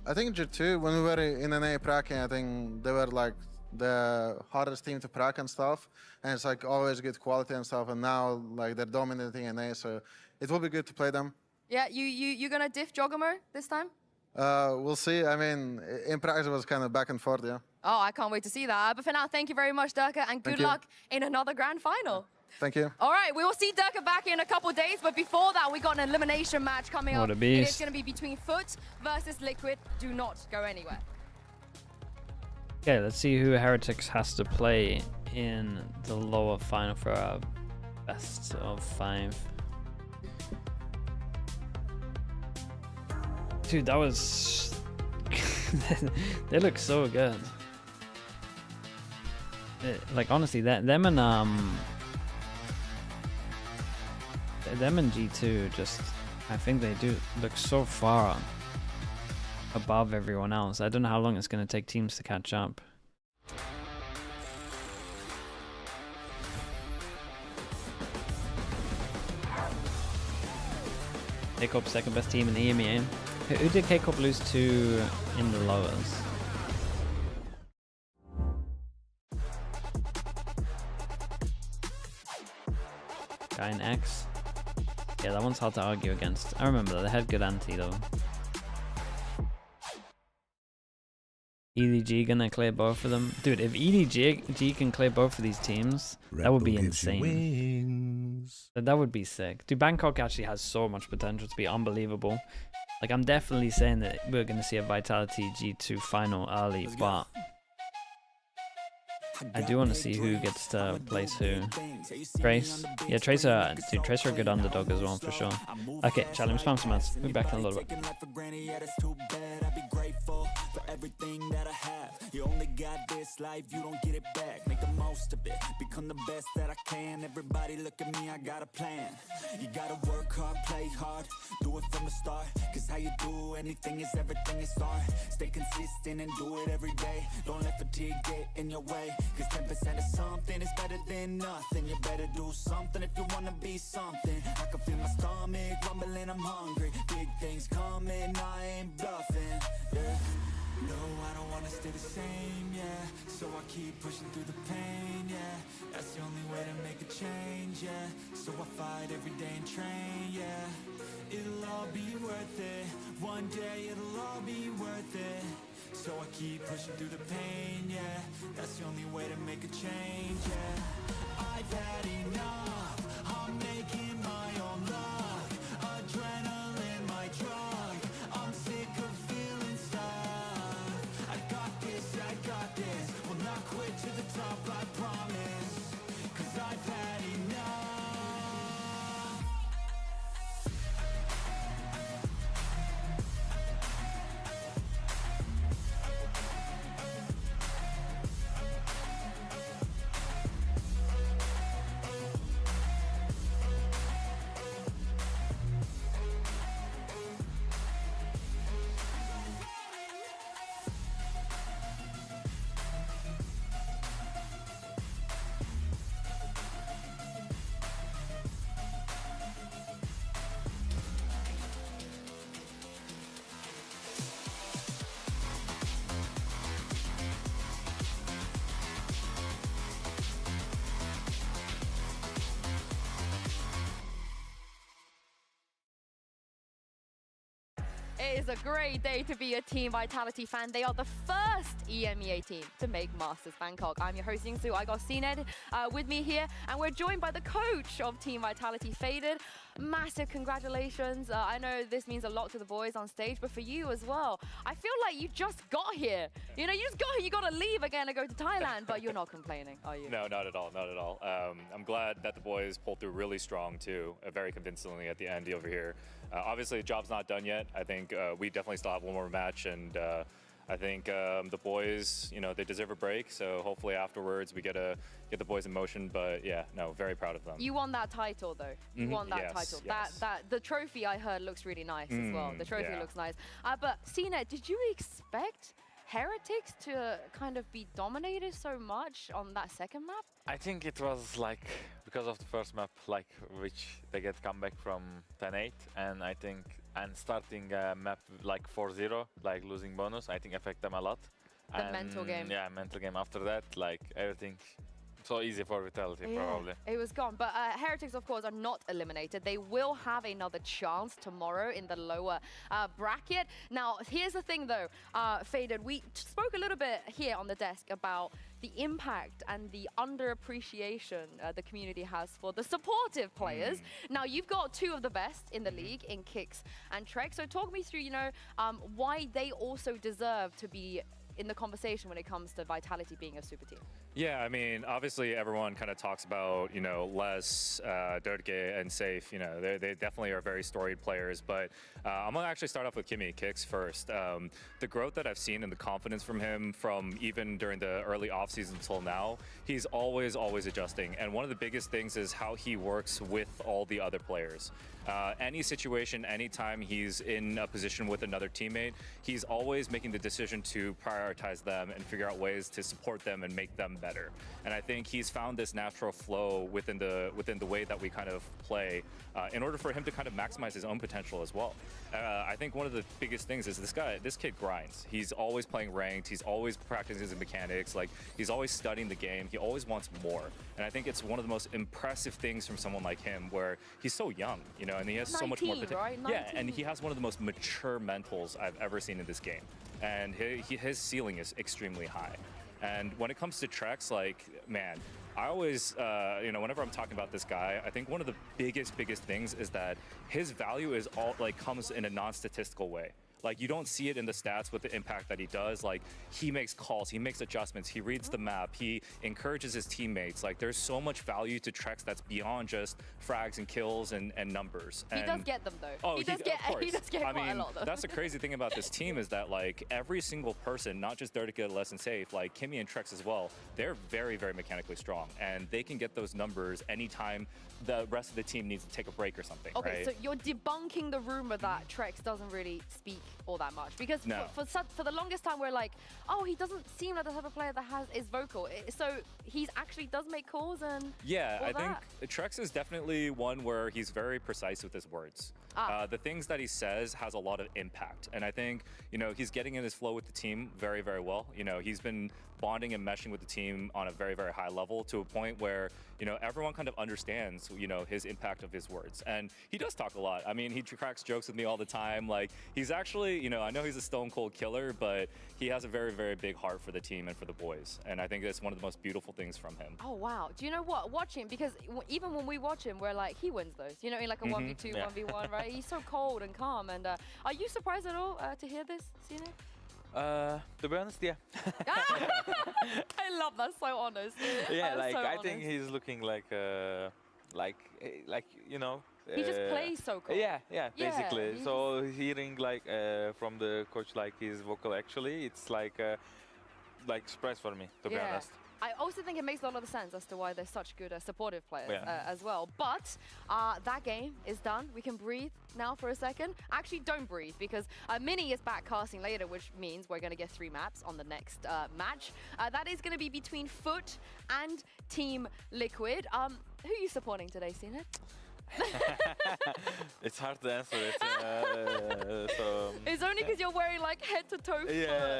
I think G2, when we were in NA pracking, I think they were like the hardest team to prac and stuff. And it's like always good quality and stuff. And now like they're dominating NA, so it will be good to play them. Yeah, you gonna diff Jogamo this time? We'll see. I mean, in practice it was kind of back and forth, yeah. Oh, I can't wait to see that. But for now, thank you very much, Dirke, and good luck in another grand final. Thank you. All right, we will see Dirke back in a couple days, but before that, we got an elimination match coming up. What a beast. It is going to be between FUT versus Liquid. Do not go anywhere. Okay, let's see who Heretics has to play in the lower final for our best of 5. Dude, that was... they look so good. Like, honestly, them and G2 just... I think they do look so far above everyone else. I don't know how long it's going to take teams to catch up. Kickoff second best team in the EMEA. Who did Kickoff lose to in the lowers? Guy in X. Yeah, that one's hard to argue against. I remember that. They had good anti though. EDG gonna clear both of them. Dude, if EDG can clear both of these teams, that would be insane. That would be sick. Dude, Bangkok actually has so much potential to be unbelievable. Like, I'm definitely saying that we're gonna see a Vitality G2 final early, but I do want to see who gets to place who. Trace. Yeah, Tracer are a good underdog as well, for sure. Okay, challenge spam some ads. We'll be back in a little bit. Everything that I have, you only got this life, you don't get it back. Make the most of it, become the best that I can. Everybody look at me, I got a plan. You gotta work hard, play hard, do it from the start. Cause how you do anything is everything you start. Stay consistent and do it every day. Don't let fatigue get in your way. Cause 10% of something is better than nothing. You better do something if you wanna be something. I can feel my stomach rumbling, I'm hungry. Big things coming, I ain't bluffing, yeah. No, I don't wanna stay the same, yeah. So I keep pushing through the pain, yeah. That's the only way to make a change, yeah. So I fight every day and train, yeah. It'll all be worth it. One day it'll all be worth it. So I keep pushing through the pain, yeah. That's the only way to make a change, yeah. I've had enough. I'm making my own luck. Adrenaline, my drug. I'm sick of feeling stuck. I got this, will not quit to the top, I promise. Cause I've had enough. It is a great day to be a Team Vitality fan. They are the first EMEA team to make Masters Bangkok. I'm your host, Yingsu. I got CNED with me here, and we're joined by the coach of Team Vitality, Faded. Massive congratulations. I know this means a lot to the boys on stage, but for you as well. I feel like you just got here. You know, you just got here. You got to leave again and go to Thailand, but you're not complaining, are you? No, not at all, not at all. I'm glad that the boys pulled through really strong too, very convincingly at the end over here. Obviously, the job's not done yet. I think we definitely still have one more match, and I think the boys, you know, they deserve a break. So hopefully afterwards we get the boys in motion. But yeah, no, very proud of them. You won that title though. You won that title. Yes. The trophy I heard looks really nice as well. The trophy looks nice. But CNED, did you expect Heretics to kind of be dominated so much on that second map? I think it was like because of the first map, like which they get comeback from 10-8, and I think starting a map like 4-0, like losing bonus, I think affect them a lot. The mental game. Yeah, mental game. After that, like everything. So easy for Vitality, probably. It was gone. But Heretics, of course, are not eliminated. They will have another chance tomorrow in the lower bracket. Now, here's the thing, though, Faded. We spoke a little bit here on the desk about the impact and the underappreciation the community has for the supportive players. Now, you've got two of the best in the league in Kicks and Trek. So talk me through, you know, why they also deserve to be in the conversation when it comes to Vitality being a super team. Yeah, I mean, obviously everyone kind of talks about, you know, Les, Dirtge, and Safe. You know, they definitely are very storied players. But I'm going to actually start off with Kimmy Kicks first. The growth that I've seen and the confidence from him from even during the early offseason until now, he's always adjusting. And one of the biggest things is how he works with all the other players. Any situation, anytime he's in a position with another teammate, he's always making the decision to prioritize them and figure out ways to support them and make them better. And I think he's found this natural flow within the way that we kind of play in order for him to kind of maximize his own potential as well. I think one of the biggest things is this kid grinds. He's always playing ranked. He's always practicing his mechanics. Like, he's always studying the game. He always wants more. And I think it's one of the most impressive things from someone like him, where he's so young, you know, and he has so much more potential. Right? Yeah, and he has one of the most mature mentals I've ever seen in this game. And his ceiling is extremely high. And when it comes to Trex, like, man, I always, you know, whenever I'm talking about this guy, I think one of the biggest things is that his value is all, like, comes in a non-statistical way. Like, you don't see it in the stats with the impact that he does. Like, he makes calls, he makes adjustments, he reads the map, he encourages his teammates. Like, there's so much value to Trex that's beyond just frags and kills and numbers. He does get them, though. Oh, he does get quite a lot, though. That's the crazy thing about this team, is that, like, every single person, not just Dirty Good, Less and Safe, like Kimmy and Trex as well, they're very, very mechanically strong. And they can get those numbers anytime the rest of the team needs to take a break or something, Okay, right? so you're debunking the rumor that Trex doesn't really speak all that much, because for the longest time we're like, oh, he doesn't seem like the type of player that is vocal. So he actually does make calls and yeah, all I that. think Trex is definitely one where he's very precise with his words. The things that he says has a lot of impact, and I think, you know, he's getting in his flow with the team very, very well. You know, he's been bonding and meshing with the team on a very, very high level, to a point where, you know, everyone kind of understands, you know, his impact of his words. And he does talk a lot. I mean, he cracks jokes with me all the time. Like, he's actually, you know, I know he's a stone cold killer, but he has a very, very big heart for the team and for the boys. And I think that's one of the most beautiful things from him. Oh, wow. Do you know what? Watching, because even when we watch him, we're like, he wins those. You know, in like a 1v2, 1v1, right? He's so cold and calm. And are you surprised at all to hear this, Sine? To be honest, yeah. I love that, so honest. Yeah, That's like, so I honest. think he's looking like you know. He just plays so cool. Yeah, basically. he So hearing like from the coach, like his vocal, actually, it's like surprise for me, to be honest. I also think it makes a lot of sense as to why they're such good supportive players as well. But that game is done. We can breathe now for a second. Actually, don't breathe, because Mini is back casting later, which means we're going to get 3 maps on the next match. That is going to be between FUT and Team Liquid. Who are you supporting today, Sine? It's hard to answer it. It's only because you're wearing like head-to-toe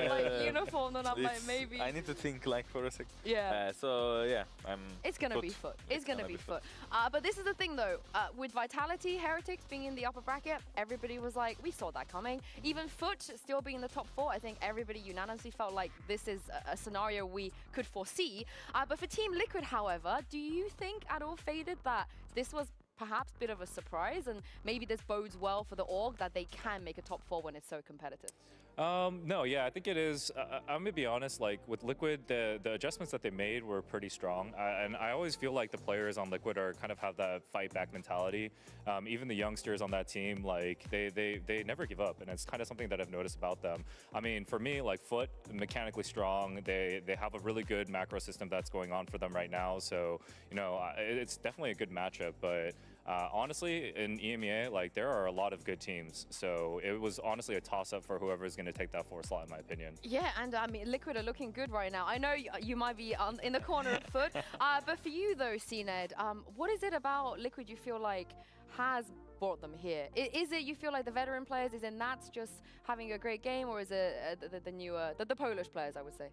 like uniform, and I'm like, maybe. I need to think like for a second. Yeah. So yeah, It's gonna be FUT. It's gonna be FUT. But this is the thing, though. With Vitality, Heretics being in the upper bracket, everybody was like, we saw that coming. Even FUT still being in the top 4, I think everybody unanimously felt like this is a scenario we could foresee. But for Team Liquid, however, do you think at all, Faded, that this was perhaps a bit of a surprise, and maybe this bodes well for the org that they can make a top 4 when it's so competitive? No, yeah, I think it is. I'm gonna be honest, like with Liquid, the adjustments that they made were pretty strong. And I always feel like the players on Liquid are kind of have that fight back mentality. Even the youngsters on that team, like they never give up. And it's kind of something that I've noticed about them. I mean, for me, like FUT, mechanically strong. They have a really good macro system that's going on for them right now. So, you know, it's definitely a good matchup, but honestly, in EMEA, like there are a lot of good teams. So it was honestly a toss-up for whoever is going to take that 4 slot, in my opinion. Yeah, and I mean, Liquid are looking good right now. I know you might be in the corner of FUT, but for you though, Sined, what is it about Liquid you feel like has brought them here? Is it you feel like the veteran players, is it Nats just having a great game, or is it the newer, the Polish players, I would say?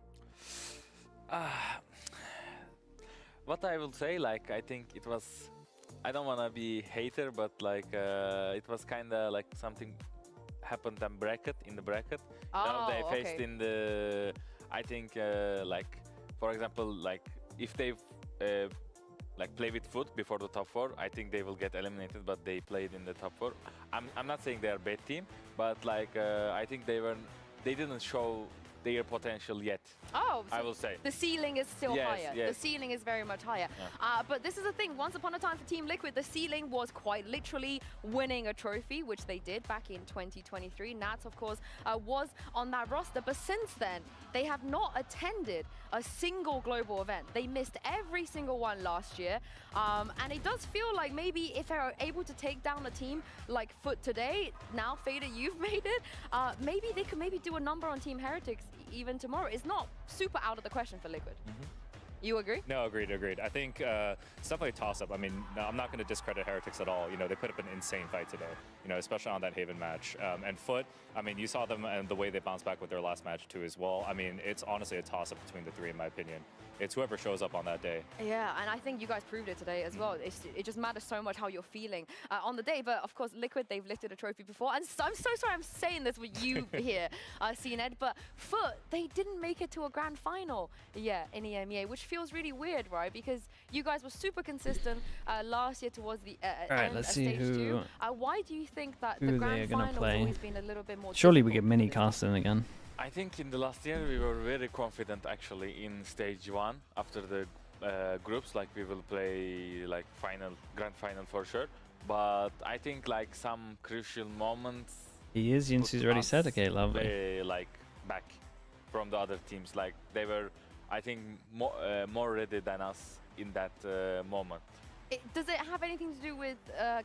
What I will say, like, I think it was, I don't want to be hater, but like it was kind of like something happened in the bracket. Oh, you know, they faced okay. in the, I think like, for example, like if they like play with FUT before the top 4, I think they will get eliminated, but they played in the top 4. I'm not saying they are a bad team, but like I think they didn't show their potential yet. Oh, so I will say. the ceiling is still Yes, higher. yes. The ceiling is very much higher. Yeah. But this is the thing. Once upon a time for Team Liquid, the ceiling was quite literally winning a trophy, which they did back in 2023. Nats, of course, was on that roster. But since then, they have not attended a single global event. They missed every single one last year. And it does feel like maybe if they're able to take down a team like FUT today, now Fader, you've made it, maybe they could maybe do a number on Team Heretics even tomorrow. It's not super out of the question for Liquid. You agree? No, agreed. I think it's definitely a toss-up. I mean, no, I'm not going to discredit Heretics at all. You know, they put up an insane fight today, you know, especially on that Haven match. And FUT, I mean, you saw them and the way they bounced back with their last match too as well. I mean, it's honestly a toss-up between the three, in my opinion. It's whoever shows up on that day. Yeah, and I think you guys proved it today as well. It just matters so much how you're feeling on the day. But of course, Liquid, they've lifted a trophy before. And so, I'm so sorry I'm saying this with you here, CNED, but FUT, they didn't make it to a grand final yet in EMEA, which feels really weird, right? Because you guys were super consistent last year towards the end let's of see stage who, 2. Why do you think that the who they grand are going to final has play. always been a little bit more Surely we difficult? get mini casting again. I think in the last year we were very confident actually in stage 1 after the groups, like we will play like grand final for sure. But I think like some crucial moments. He is, Yinsu's already said, okay, lovely. They like back from the other teams, like they were, I think, more ready than us in that moment. Does it have anything to do with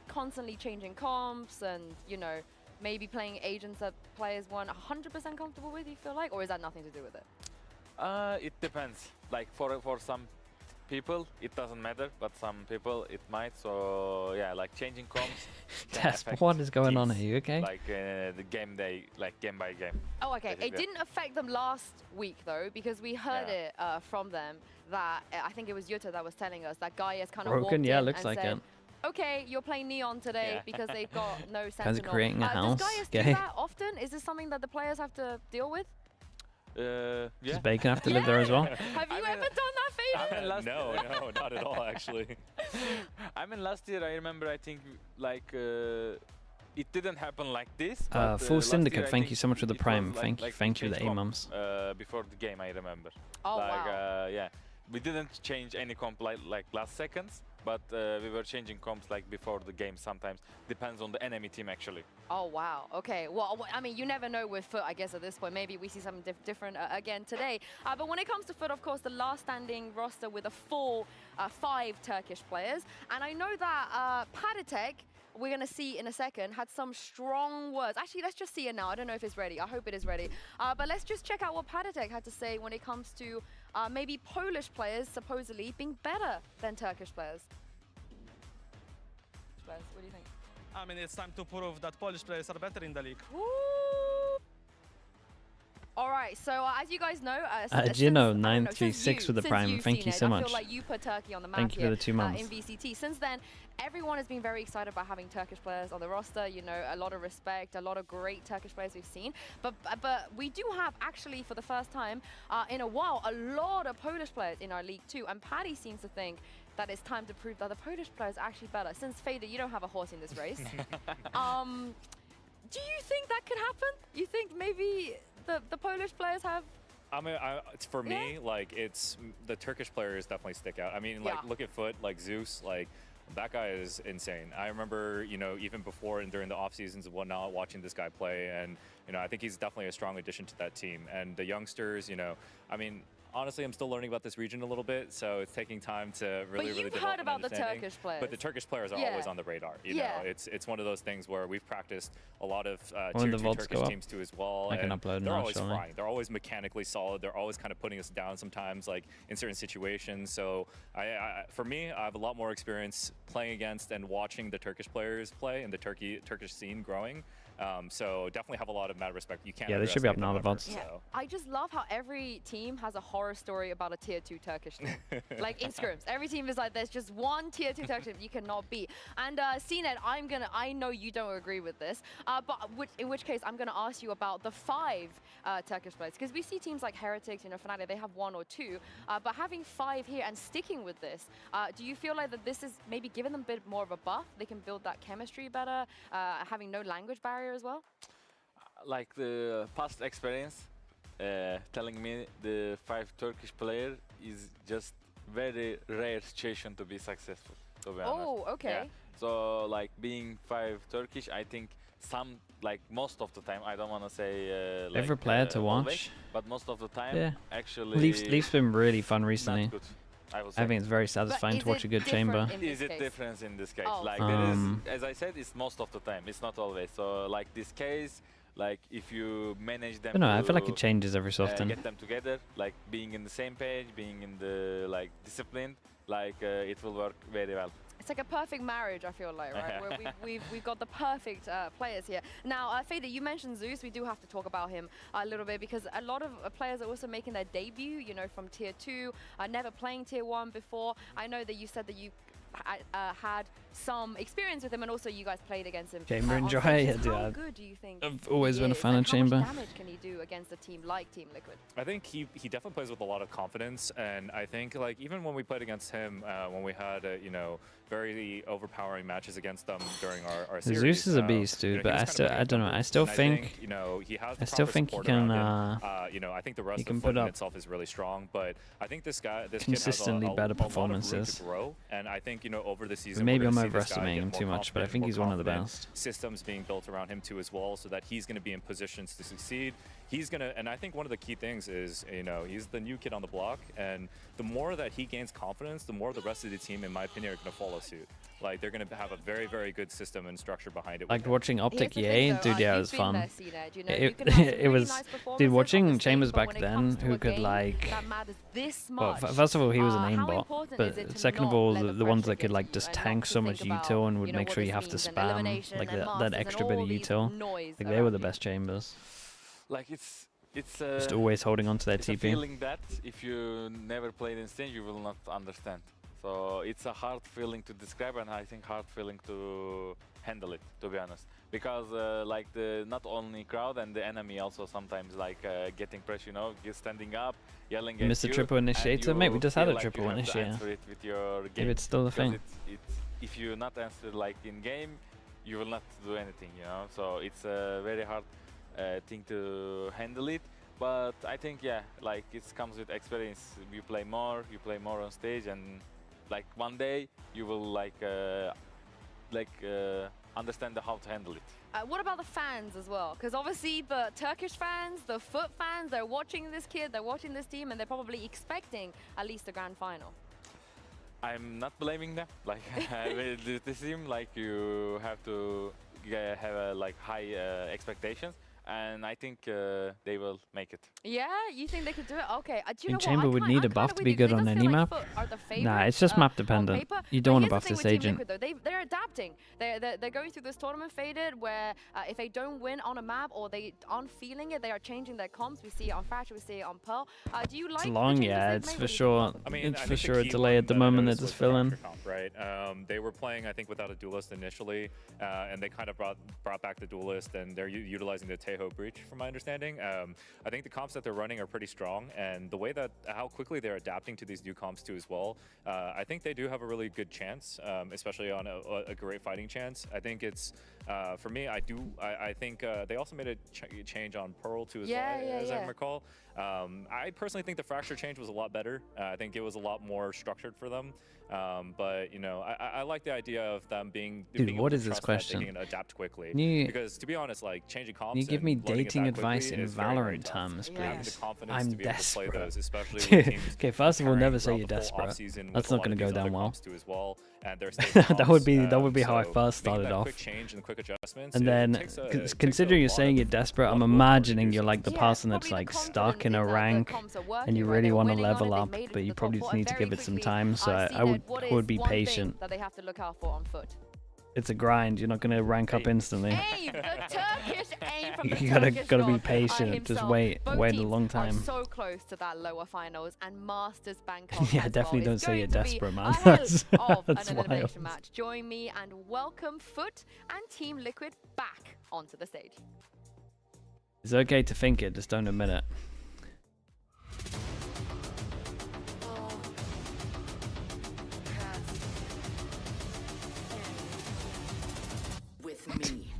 constantly changing comps and, you know, maybe playing agents that players weren't 100% comfortable with, you feel like? Or is that nothing to do with it? It depends. Like for some people, it doesn't matter, but some people it might. So yeah, like changing comps. Tess, what is going on here? You okay? Like the game day, like game by game. Oh, okay. Basically. It didn't affect them last week, though, because we heard it from them that I think it was Jutta that was telling us that Gaia has kind of walked in looks and like said, it. okay, you're playing Neon today because they've got no Sentinel. Guys are creating a house. Does Gaius do that often? Is this something that the players have to deal with? Yeah. Does Bacon have to live there as well? Have you ever done that, Fader? No, not at all, actually. I mean, last year I remember, I think, like, it didn't happen like this. But, Full last Syndicate, year, I thank you think so much for the it Prime. was Thank you for the change A-mums. comp, before the game, I remember. Oh, like, wow. yeah. We didn't change any comp like last seconds, but we were changing comps like before the game sometimes. Depends on the enemy team, actually. Oh, wow. Okay. Well, I mean, you never know with FUT, I guess, at this point. Maybe we see something different again today. But when it comes to FUT, of course, the last standing roster with a full 5 Turkish players. And I know that Patatek, we're going to see in a second, had some strong words. Actually, let's just see it now. I don't know if it's ready. I hope it is ready. But let's just check out what Patatek had to say when it comes to maybe Polish players supposedly being better than Turkish players. What do you think? I mean, it's time to prove that Polish players are better in the league. All right, so as you guys know, Gino 936 with the Prime. Thank you so I much. feel like you put Turkey on the map Thank you for the 2 months. in VCT. Since then, everyone has been very excited about having Turkish players on the roster. You know, a lot of respect, a lot of great Turkish players we've seen. But we do have, actually, for the first time in a while, a lot of Polish players in our league too. And Paddy seems to think that it's time to prove that the Polish players are actually better. Since Fader, you don't have a horse in this race. Do you think that could happen? You think maybe the Polish players have? I mean, it's for me, like, it's the Turkish players definitely stick out. I mean, like, look at FUT, like Zeus, like, that guy is insane. I remember, you know, even before and during the off seasons and whatnot, watching this guy play, and, you know, I think he's definitely a strong addition to that team. And the youngsters, you know, I mean, honestly, I'm still learning about this region a little bit, so it's taking time to really But you've develop heard an about the understanding. Turkish players. But the Turkish players are always on the radar. You know, it's one of those things where we've practiced a lot of When tier the 2 VODs go Turkish up, teams too as well. I can and upload they're now, always surely. flying. They're always mechanically solid. They're always kind of putting us down sometimes, like in certain situations. So for me, I have a lot more experience playing against and watching the Turkish players play and the Turkish scene growing. So definitely have a lot of mad respect. You can't. Yeah, they should be up now, the underestimate VODs. them ever, Yeah. I just love how every team has a horror story about a tier 2 Turkish team. Like in scrims, every team is like, there's just one tier 2 Turkish team you cannot beat. And CNED, I know you don't agree with this, but in which case I'm gonna ask you about the 5 Turkish players, because we see teams like Heretics, you know, Fnatic, they have 1 or 2, but having 5 here and sticking with this, do you feel like that this is maybe giving them a bit more of a buff? They can build that chemistry better, having no language barrier as well? Like the past experience, telling me the 5 Turkish player is just very rare situation to be successful, to be honest. Oh, okay. Yeah. So like being 5 Turkish, I think most of the time, I don't want to say Favorite player to always, watch? but most of the time, Yeah. actually, Leaf's been really fun recently. not good, I will say. I think it's very satisfying to watch a good chamber. Is it different in this case? Oh. Like there is, as I said, it's most of the time. It's not always. So like this case, like if you manage them, I feel like it changes every so often. get them together, like being in the same page, being in the discipline, it will work very well. It's like a perfect marriage, I feel like, right? Where we've got the perfect players here. Now, Fader, you mentioned Zeus. We do have to talk about him a little bit because a lot of players are also making their debut, you know, from Tier 2, never playing Tier 1 before. I know that you said that you had some experience with him, and also you guys played against him. Chamber enjoy. How good do you think I've always been a fan and of Chamber. How much damage can he do against a team like Team Liquid? I think he definitely plays with a lot of confidence, and I think like even when we played against him, when we had you know, very overpowering matches against them during our series. Zeus is a beast, dude, but I don't know. I still think you know, he has I still think he can. you know, I think the rest can of put the up itself is really strong, but I think this consistently kid has better a lot of room performances. to grow, and I think, you know, over the season, Maybe we're I'm gonna see this guy overestimating get him more too much, but I confident, think more he's one of the confident, best. Systems being built around him too as well, so that he's going to be in positions to succeed. He's gonna, and I think one of the key things is, you know, he's the new kid on the block, and the more that he gains confidence, the more the rest of the team, in my opinion, are going to follow suit. Like, they're going to have a very, very good system and structure behind it. Like watching Optic EA, dude, yeah, it was fun. It was, dude, watching Chambers back then, who could like, well, first of all, he was an aimbot, but second of all, the ones that could like just tank so much util and would make sure you have to spam like that extra bit of util. Like they were the best Chambers. Like it's just always holding on to their it's a TP. feeling that if you never played in stage, you will not understand. So it's a hard feeling to describe, and I think hard feeling to handle it, to be honest. Because like the not only crowd and the enemy also sometimes like getting pressure, you know, standing up, yelling at Missed a you, triple initiator, and mate. We just had a like triple you have to initiator. answer it with your game. Maybe it's still a Because thing. if you not answer like in game, you will not do anything, you know. So it's a very hard thing to handle it. But I think, yeah, like it comes with experience. You play more on stage, and like one day you will understand how to handle it. What about the fans as well? Because obviously the Turkish fans, the FUT fans, they're watching this kid, they're watching this team, and they're probably expecting at least a grand final. I'm not blaming them. Like they seem like you have to have high expectations. And I think they will make it. Yeah, you think they could do it? Okay. Do you know Chamber what? would need a buff to be good on any map. Nah, it's just map dependent. You don't want to buff this agent. Liquid, though, they're adapting. They're going through this tournament Faded where if they don't win on a map or they aren't feeling it, they are changing their comps. We see it on Fracture, we see it on Pearl. Do you like it's long, yeah, it's for sure. I mean, it's I for think sure a the delay at the moment that just fill in. Right? They were playing, I think, without a duelist initially, and they kind of brought back the duelist, and they're utilizing the Tejo breach, from my understanding. I think the comps that they're running are pretty strong, and the way that how quickly they're adapting to these new comps too as well. I think they do have a really good chance, especially on a great fighting chance. I think it's for me. I think they also made a change on Pearl too as well, as I recall. I personally think the Fracture change was a lot better. I think it was a lot more structured for them. But you know, I like the idea of them being. Dude, what is this question? They can adapt quickly. Because to be honest, like changing comps. Can you give me dating advice in Valorant terms, please? I'm desperate. Okay, first of all, never say you're desperate. That's not going to go down well. That would be how I first started off. And then, considering you're saying you're desperate, I'm imagining you're like the person that's like stuck in a rank and you really want to level up, but you probably just need to give it some time. So I would be patient. That they have to look out for on FUT. It's a grind. You're not going to rank up instantly. Aim, the Turkish aim from the You Turkish gotta be God, patient. Just wait a long time. So close to that lower finals and Masters Bangkok. Yeah, definitely don't say you're desperate, man. That's wild. an elimination match. Join me and welcome FUT and Team Liquid back onto the stage. It's okay to think it, just don't admit it. With me.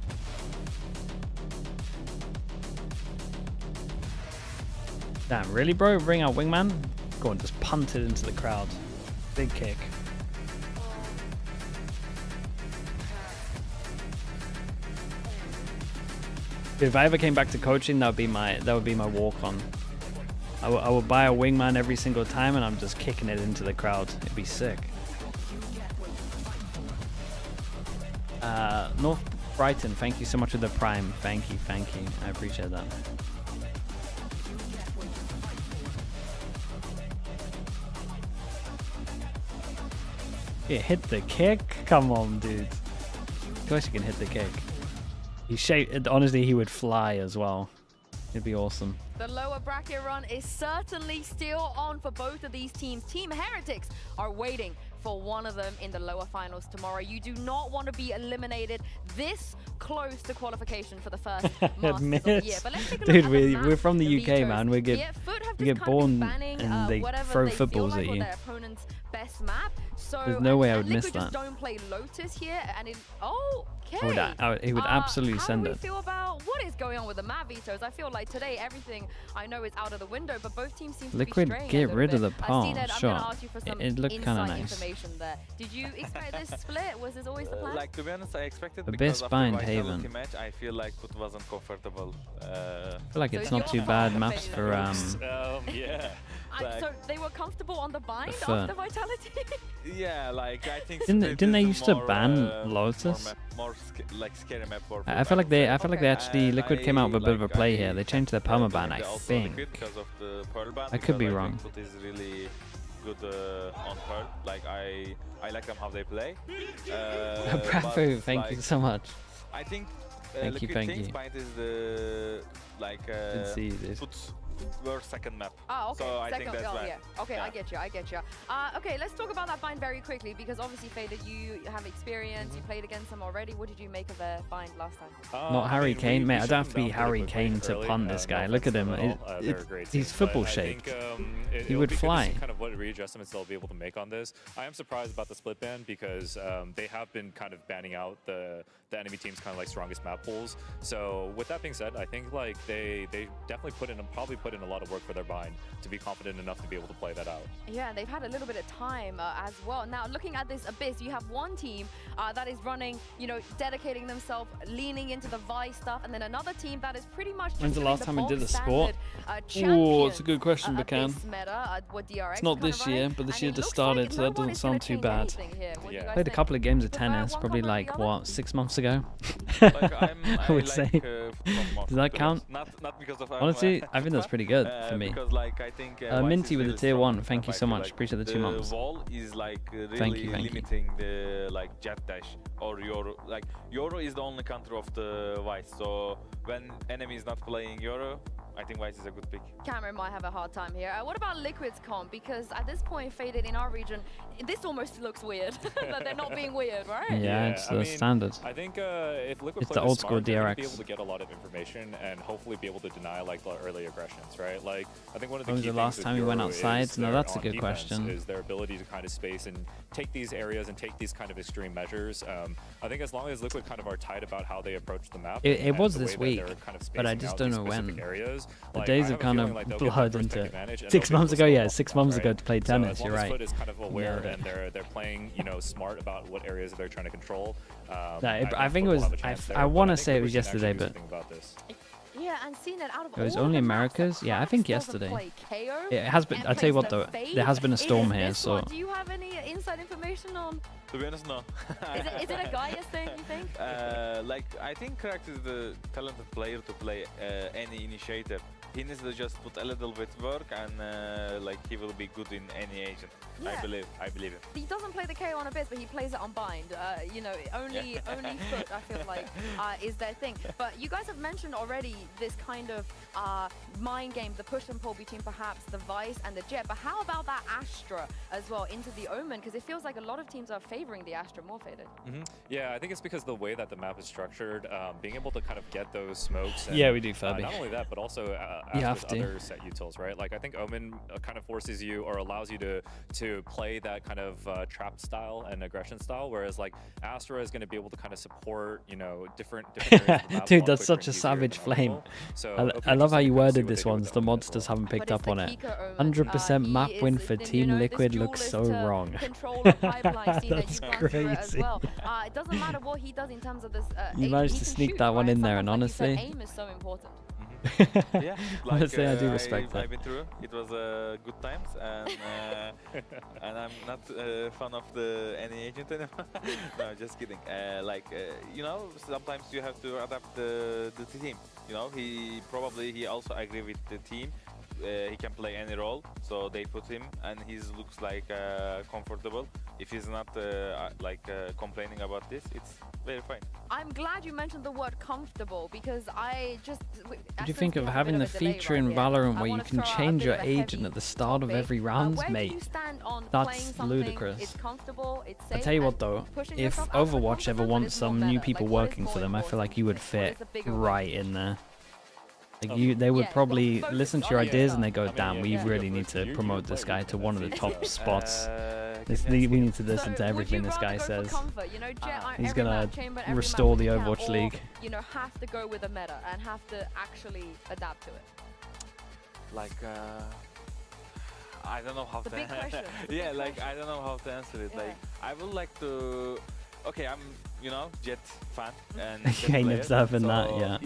Damn, really, bro? Bring out wingman? Go on, just punt it into the crowd. Big kick. If I ever came back to coaching, that would be my walk on. I would buy a wingman every single time, and I'm just kicking it into the crowd. It'd be sick. North Brighton, thank you so much for the prime. Thank you. I appreciate that. Yeah, hit the kick. Come on, dude. Of course you can hit the kick. Honestly, he would fly as well. It'd be awesome. The lower bracket run is certainly still on for both of these teams. Team Heretics are waiting for one of them in the lower finals tomorrow. You do not want to be eliminated this close to qualification for the first Masters of the year. But let's take a look at the map. We're from the UK, man. We FUT have get just born banning, and they whatever throw footballs feel like at you. Their opponent's best map. So There's no way I would Liquid miss just that. don't play Lotus here, and it. Okay. He would absolutely send How it. do we feel about what is going on with the map vetoes? I feel like today everything I know is out of the window, but both teams seem Liquid, to be straying get a little rid of bit. the palm. I'm Sure. gonna ask you for some It looked kind of inside nice. information there. Did you expect this split? Was this always the plan? Like, to be honest, I expected Abyss because after bind Vitality Haven. match, I feel like FUT wasn't comfortable. I feel like it's not too bad maps for yeah. Like, so they were comfortable on the bind FUT. after Vitality? yeah, like I think. Didn't they used to ban Lotus? More like scary map for I feel like they actually Liquid came out with a bit of a play here. They changed their permaban, I think. Because of the Pearl ban, I could be because wrong. think FUT is really good on Pearl. Like I like them how they play. Bravo, but, thank you so much. I think Thank you. Bind is the like see this. FUT's worst second map. Oh, okay. So I Second, think that's bad. yeah. Okay, Yeah. I get you. Okay, let's talk about that bind very quickly because obviously, Fader, you have experience. You played against them already. What did you make of their bind last time? Not Harry Kane, mate. I don't have to be Harry Kane to punt this guy. Look at him. He's football shaped. He would fly. Kind of what readjustments they'll be able to make on this. I am surprised about the split ban because they have been kind of banning out the enemy team's kind of like strongest map pools. So with that being said, I think like they definitely probably put in a lot of work for their bind to be confident enough to be able to play that out. Yeah, and they've had a little bit of time as well. Now, looking at this Abyss, you have one team that is running, dedicating themselves, leaning into the VIT stuff, and then another team that is pretty much just When's the doing last time we did a bog sport? standard, Oh, it's a good question, Bacan. Abyss meta, what DRX It's not kind of this year, running, but this and year it just looks started, like so no that one doesn't is gonna sound too change bad. anything here. What do you guys Played a think? couple of games of Prefer tennis, one probably combo or the like other? what, 6 months ago. I would like, say. Does that count? Not because of Honestly, I think that's pretty good for me. Because like I think Minty with the really tier strong 1, thank you so much. like, Appreciate the 2 months. The wall is like really Thank you. limiting the like jet dash or Euro. Like Euro is the only counter of the Vice. So when enemy is not playing Euro, I think Vice is a good pick. Cameron might have a hard time here. What about Liquid's comp? Because at this point, Faded in our region, this almost looks weird. That they're not being weird, right? Yeah, it's the standard. I think if Liquid It's plays the old it school smart, they're gonna be DRX. able to get a lot of information and hopefully be able to deny like the early aggressions, right? Like I think one of the When was key the things last with time we went Euro outside? is No, their that's a good on-defense question. Is their ability to kind of space and take these areas and take these kind of extreme measures. I think as long as Liquid kind of are tight about how they approach the map, It and was the this way that week, they're kind of but I spacing just out don't these know specific when. areas, The like, days I have have a kind feeling of like they'll get blurred that first into pick advantage and 6 they'll be months able to ago. slow Yeah, up 6 on that, months ago right? to play So tennis. as long You're as right. FUT is kind of aware Nailed it. and they're playing smart about what areas that they're trying to control. I think it was. I want to say it was yesterday, but Yeah, and seeing it out of it was all only the maps that Americas. Yeah, I think Krax doesn't yesterday. play KO It has been. and I tell you plays what the though, Fade, there has been a it storm is here, this so one. Do you have any inside information on? To be honest, no. Is it a guy thing, you think? Like I think Krax is the talented player to play any initiator. He needs to just put a little bit work and like he will be good in any agent. Yeah. I believe it. He doesn't play the KO on Abyss, but he plays it on Bind. Only FUT, I feel like, is their thing. But you guys have mentioned already this kind of mind game, the push and pull between perhaps the Vice and the Jet. But how about that Astra as well into the Omen? Because it feels like a lot of teams are favoring the Astra more, Faded. Yeah, I think it's because the way that the map is structured, being able to kind of get those smokes. And, Yeah, we do, Fabi. not only that, but also Astra's other set utils, right? Like I think Omen kind of forces you or allows you to play that kind of trap style and aggression style, whereas like Astra is going to be able to kind of support, you know, different areas of the map. Dude, that's such a savage flame. So I love how you worded this one. The monsters haven't picked up on it. 100% map win for Team Liquid looks so wrong. That's crazy. It doesn't matter what he does in terms of this. You managed to sneak that one in there, and honestly, aim is so important. Yeah, honestly, I do respect that. I've been through. It was good times, and and I'm not a fan of any agent anymore. No, just kidding. You know, sometimes you have to adapt the team. You know, he also agree with the team. He can play any role, so they put him, and he looks like comfortable. If he's not complaining about this, it's very fine. I'm glad you mentioned the word comfortable because I just. What do you think of having the feature in Valorant where you can change your agent at the start of every round, mate? That's ludicrous. It's comfortable, it's safe, I tell you what though, if Overwatch ever wants some new people working for them, I feel like you would fit right in there. Like they would probably listen to your ideas and they go, damn, we really need to promote this guy to one of the top spots. We need to listen to everything this guy says. He's gonna restore the Overwatch League. You know, have to go with a meta and have to actually adapt to it. Like, I don't know how to. Big question. Yeah, like I don't know how to answer it. Like, I would like to. Okay, I'm, you know, Jet fan and Ain't observing that, yeah.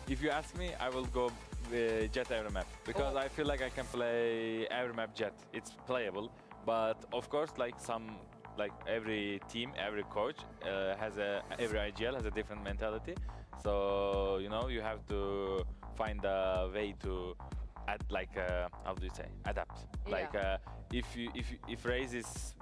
If you ask me, I will go Jet every map because I feel like I can play every map Jet. It's playable, but of course, like every team, every coach every IGL has a different mentality. So you know, you have to find a way to how do you say, adapt. Yeah. Like if Raze is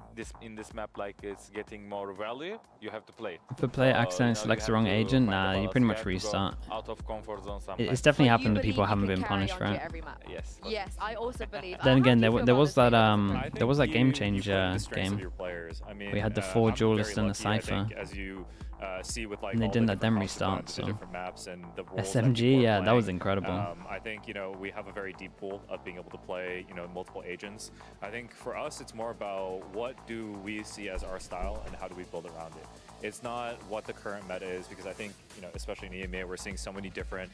in this map, like it's getting more value, you have to play it. If a player accidentally selects the wrong agent, nah, you pretty much restart. Out of comfort zone sometimes. It's definitely happened that people haven't been punished, right? Yes. Yes, I also believe. Then again, there was that game changer game. We had the 4 duelists and the Cypher. As you see with like and they didn't let them restart, so SMG, yeah, that was incredible. I think, you know, we have a very deep pool of being able to play, you know, multiple agents. I think for us, it's more about what do we see as our style and how do we build around it. It's not what the current meta is, because I think, you know, especially in EMEA, we're seeing so many different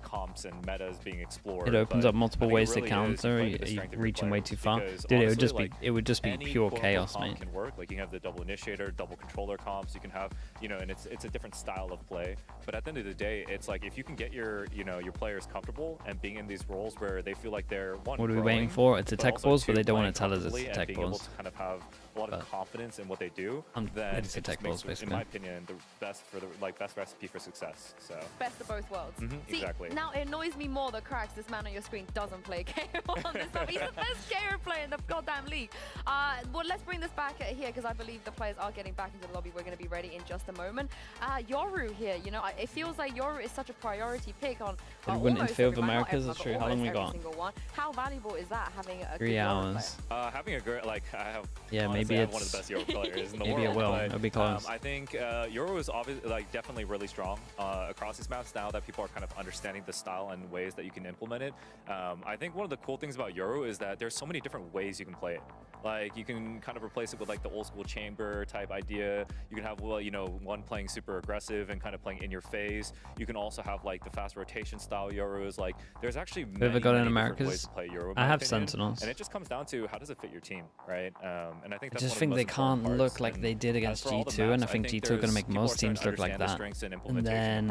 comps and metas being explored. It opens up multiple ways to counter. You're reaching way too far. Dude, it would just be pure chaos, mate. Can work. Like you can have the double initiator, double controller comps. You can have, you know, and it's a different style of play. But at the end of the day, it's like if you can get your players comfortable and being in these roles where they feel like they're what are we waiting for? It's a tech balls, but they don't want to tell us it's a tech balls. To kind of have a lot of confidence in what they do. Then it's a tech balls, basically. In my opinion, the best recipe for success. So best of both worlds. See, exactly. Now it annoys me more that Cracks, this man on your screen, doesn't play KO on this stuff. He's the best KO player in the goddamn league. Well, let's bring this back here because I believe the players are getting back into the lobby. We're going to be ready in just a moment. Yoru here, you know, it feels like Yoru is such a priority pick on. It went in favor of Americas. That's true. How long we got? How valuable is that having a 3 hours? Having a great, like I have. Yeah, maybe it's one of the best Yoru players in the world. Maybe it will. It'll be close. I think Yoru is obviously definitely really strong across these maps now that people are kind of understanding the style and ways that you can implement it. I think one of the cool things about Yoru is that there's so many different ways you can play it. Like you can kind of replace it with like the old school chamber type idea. You can have, well, you know, one playing super aggressive and kind of playing in your phase. You can also have like the fast rotation style Yorus. Like there's actually many different ways to play Yoru. I have Sentinels. And it just comes down to how does it fit your team, right? And I think that's I just think they can't look like they did against G2, and I think G2 are going to make most teams look like that. And then,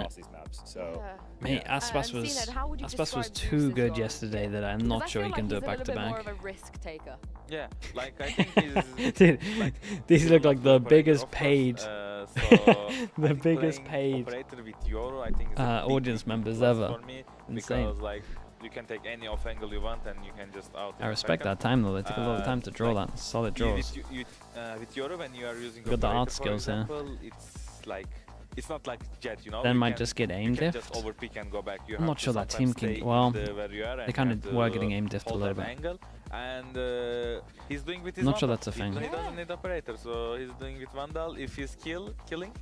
mate, Aspas was too good yesterday that I'm not sure he can do it back to back. More of a risk taker. Yeah, like I think he's. Dude, like, these look like the biggest paid, the biggest paid audience members ever. For me, insane. Because like you can take any off angle you want and you can just out. I respect that time though. They took a lot of time to draw that. Solid draws. With Yoru, when you are using got the art skills here. It's like it's not like Jet, you know. Then you might can- just get aim you can diffed. just overpick and go back. You I'm have not to sure that sometimes team can. stay Well, in the, where you are they and kind you of have were to getting aim diffed a hold little that bit. angle, and he's doing with his I'm not sure Vandal. that's a thing. He doesn't need operator, so he's doing with Vandal. If he's killing,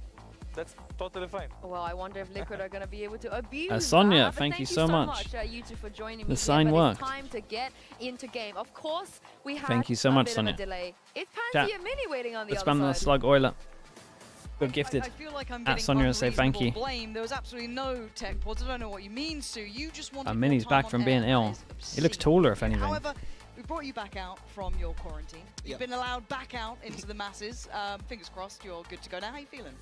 that's totally fine. Well, I wonder if Liquid are going to be able to abuse Sonia, that. But thank you so much. You two, for joining me The here, sign but worked. It's time to get into game. Of course, we had Thank you so a much, bit Sonia. of a delay. It's Chat. Pansy and Mini waiting on the Let's other spam the side. slug oiler. Good gifted. I feel like I'm At getting Sonia say thank you. unreasonable blame. There was absolutely no tech pods. I don't know what you mean, Sue. You just wanted more Mini's time back on from air. being That ill. is He looks obscene. taller, if anything. However, we brought you back out from your quarantine. You've Yep. been allowed back out into the masses. Fingers crossed, you're good to go now. How you feeling?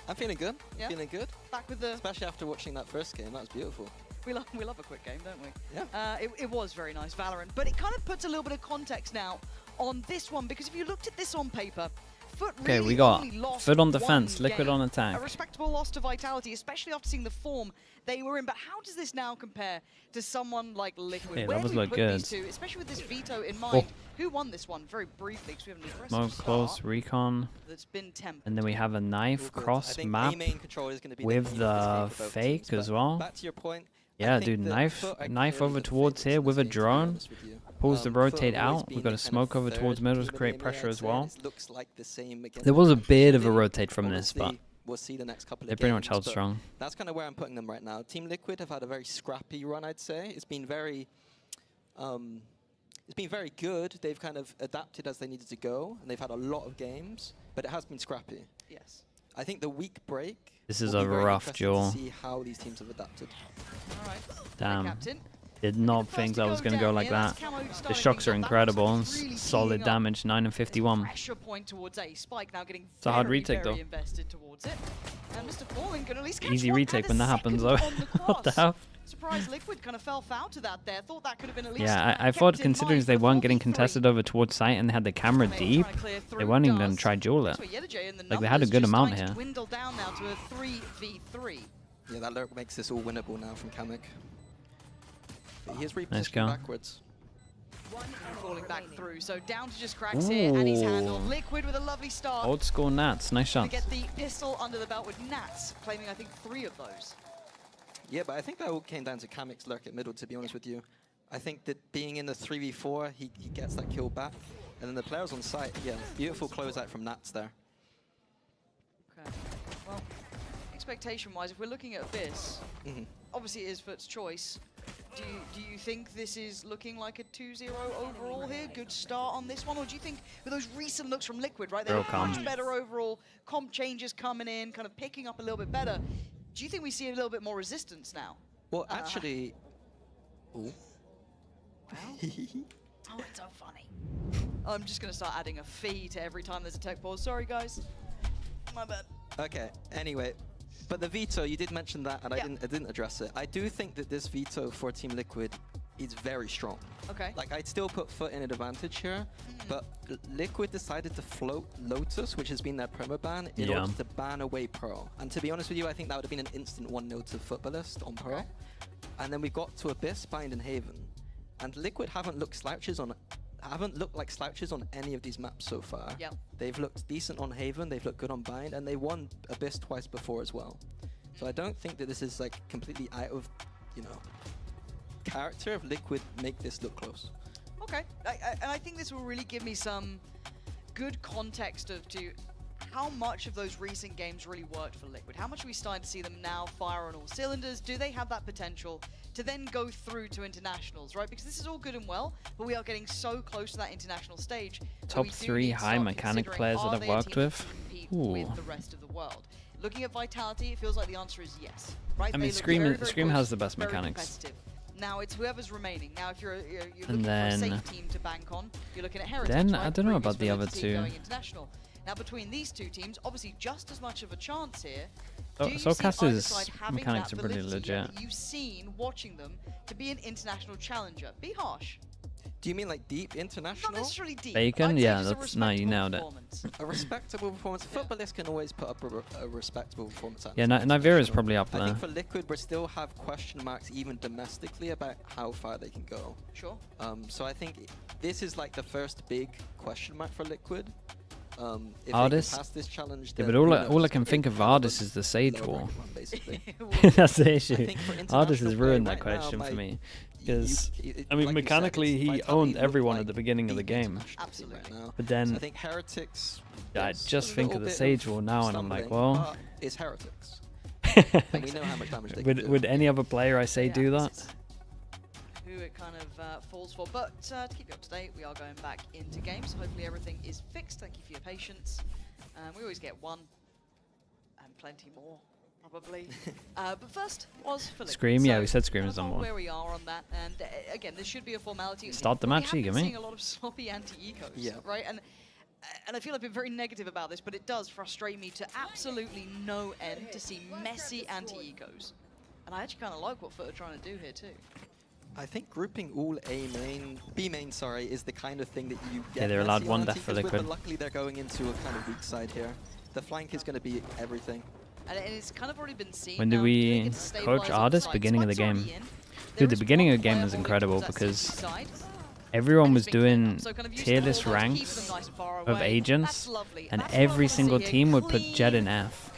I'm feeling good. Yeah? Feeling good. Back with the. Especially after watching that first game. That was beautiful. We love a quick game, don't we? Yeah. It was very nice, Valorant. But it kind of puts a little bit of context now on this one, because if you looked at this on paper, FUT Okay, really we got only lost FUT on one defense, Liquid game. on attack. A respectable loss to Vitality, especially after seeing the form they were in. But how does this now compare to someone like Liquid? Yeah, that Where was do we look put good. these two, especially with this veto in mind? Who won this one? Very briefly, because we have an impressive Smoke start close, recon. that's been tempered. And then we have a knife All good. cross I think map A main control is gonna be the with key for this the game for both fake teams, as but well. Back to your point. Yeah, I think dude, that knife FUT are knife clearly over the towards favorites here in with a this game, to be drone. honest with you. Pulls the FUT rotate have always out. We've been got a kind smoke of over third towards middle, team in create EMEA, pressure I'd as say. well. It looks like the same against There was a bit of a Liquid. rotate from this, but Obviously, we'll see the next couple of they pretty much games, held but strong. That's kind of where I'm putting them right now. Team Liquid have had a very scrappy run, I'd say. It's been very good. They've kind of adapted as they needed to go, and they've had a lot of games, but it has been scrappy. Yes. I think the week break. This is will a be very rough interesting duel. to see how these teams have adapted. All right. Damn. Captain. Did not think that was going to go like that. The shocks are incredible. Solid damage, 9 and 51. Pressure point towards A. Spike now getting It's a hard very, retake, very though. invested towards it. And Mr. Fallen can at least catch Easy one retake and when a that happens, though. second on the What the cross. hell? Surprised Liquid kind of fell foul to that there. Thought that could have been at least Yeah, I kept thought in considering mind, they but weren't getting 4v3. contested over towards site and they had the camera deep, they weren't even going to try duel it. So Yedijay and the Like, they had a numbers good just amount starting to here. dwindle down now to a 3v3. Yeah, that lurk makes this all winnable now from Kamek. But he is repositioning Nice go. backwards. Falling back through, so down to just cracks here, and he's handled. Ooh. Liquid with a lovely start. Old school Nats, nice To shots. get the pistol under the belt with Nats, claiming I think 3 of those. Yeah, but I think that all came down to Kamek's lurk at middle, to be honest with you. I think that being in the 3v4, he gets that kill back. And then the players on site, yeah, beautiful closeout from Nats there. Okay. Well, expectation-wise, if we're looking at Abyss, obviously it is FUT's choice. Do you think this is looking like a 2-0 overall here? Good start on this one? Or do you think with those recent looks from Liquid, right, they're Real calm. much better overall, comp changes coming in, kind of picking up a little bit better. Do you think we see a little bit more resistance now? Well, actually... Ooh. Oh, it's so funny. I'm just going to start adding a fee to every time there's a tech pause. Sorry, guys. My bad. Okay, anyway. But the veto, you did mention that, and I didn't address it. I do think that this veto for Team Liquid is very strong. Okay. Like, I'd still put FUT in an advantage here, but Liquid decided to float Lotus, which has been their promo ban, in order to ban away Pearl. And to be honest with you, I think that would have been an instant 1-0 to Footballist on Pearl. And then we got to Abyss, Bind, and Haven. And Liquid haven't looked like slouches on any of these maps so far. Yep. They've looked decent on Haven, they've looked good on Bind, and they won Abyss twice before as well. So I don't think that this is like completely out of, you know, character of Liquid make this look close. Okay, and I think this will really give me some good context to how much of those recent games really worked for Liquid. How much are we starting to see them now fire on all cylinders? Do they have that potential to then go through to internationals, right? Because this is all good and well, but we are getting so close to that international stage. Top 3 high mechanic players that I've worked with. With the rest of the world. Looking at Vitality, it feels like the answer is yes, right? I They mean, look Scream very, very Scream close, has the best very mechanics. competitive. Now it's whoever's remaining. Now if you're looking And for a then- safe team to bank on, you're looking at Heretics. Then, right? I don't know Previous about the other Village team two. Going international. Now between these two teams, obviously just as much of a chance here. So- Do you see Soulcast's either side having mechanics that are pretty validity legit. that you've seen watching them to be an international challenger? Be harsh. Do you mean like deep international? Not necessarily deep. Bacon? I'd say Yeah, just a that's no, you respectable nailed it. performance. A respectable performance. Footballist can always put up a respectable performance. At Yeah, international. Nivera's probably up I there. think for Liquid, we still have question marks even domestically about how far they can go. Sure. So I think this is like the first big question mark for Liquid. If Ardis? they can pass this challenge, Yeah, then but who all knows? I can think of Ardis is the Sage lower Wall. bracket one, basically. That's the issue. think for Ardis has international ruined play that right now, question for my- me. Because, I mean, like you said, mechanically, it's he Vitality owned look everyone like at the beginning of the game. Absolutely. Right now. But then, So I think Heretics. I is just a think of little the bit Sage Wall now, and I'm like, stumbling, well... but it's Heretics. And we know how much damage they can would, do. would any other player I say do that? Who it kind of falls for. But to keep you up to date, we are going back into games. Hopefully everything is fixed. Thank you for your patience. We always get one and plenty more, probably. But first was for Liquid. Scream? Yeah, So we said Scream kind is of on on one. where we are on that. And again, this should be a formality. Start the But match, we have you been me. seeing a lot of sloppy anti-ecos, Yeah. right? And I feel I've been very negative about this, but it does frustrate me to absolutely no end to see messy anti-ecos. And I actually kind of like what FUT are trying to do here too. I think grouping all B main, sorry, is the kind of thing that you get. Yeah, they're allowed messy one on death for anti-ecos with, Liquid. But luckily, they're going into a kind of weak side here. The flank is going to be everything. And it's kind of already been seen. When did now. we Do they get to coach stabilize on the Ardis? side? Beginning of the Spike's game. already in. Dude, There the is beginning one of the game player was holding incredible towards that because side. everyone was It's been cleaned doing up. So kind of using tier the list wall to keep ranks them nice and far of away. agents, That's lovely. and That's what I every wanna single see, a team would put clean, Jet in F,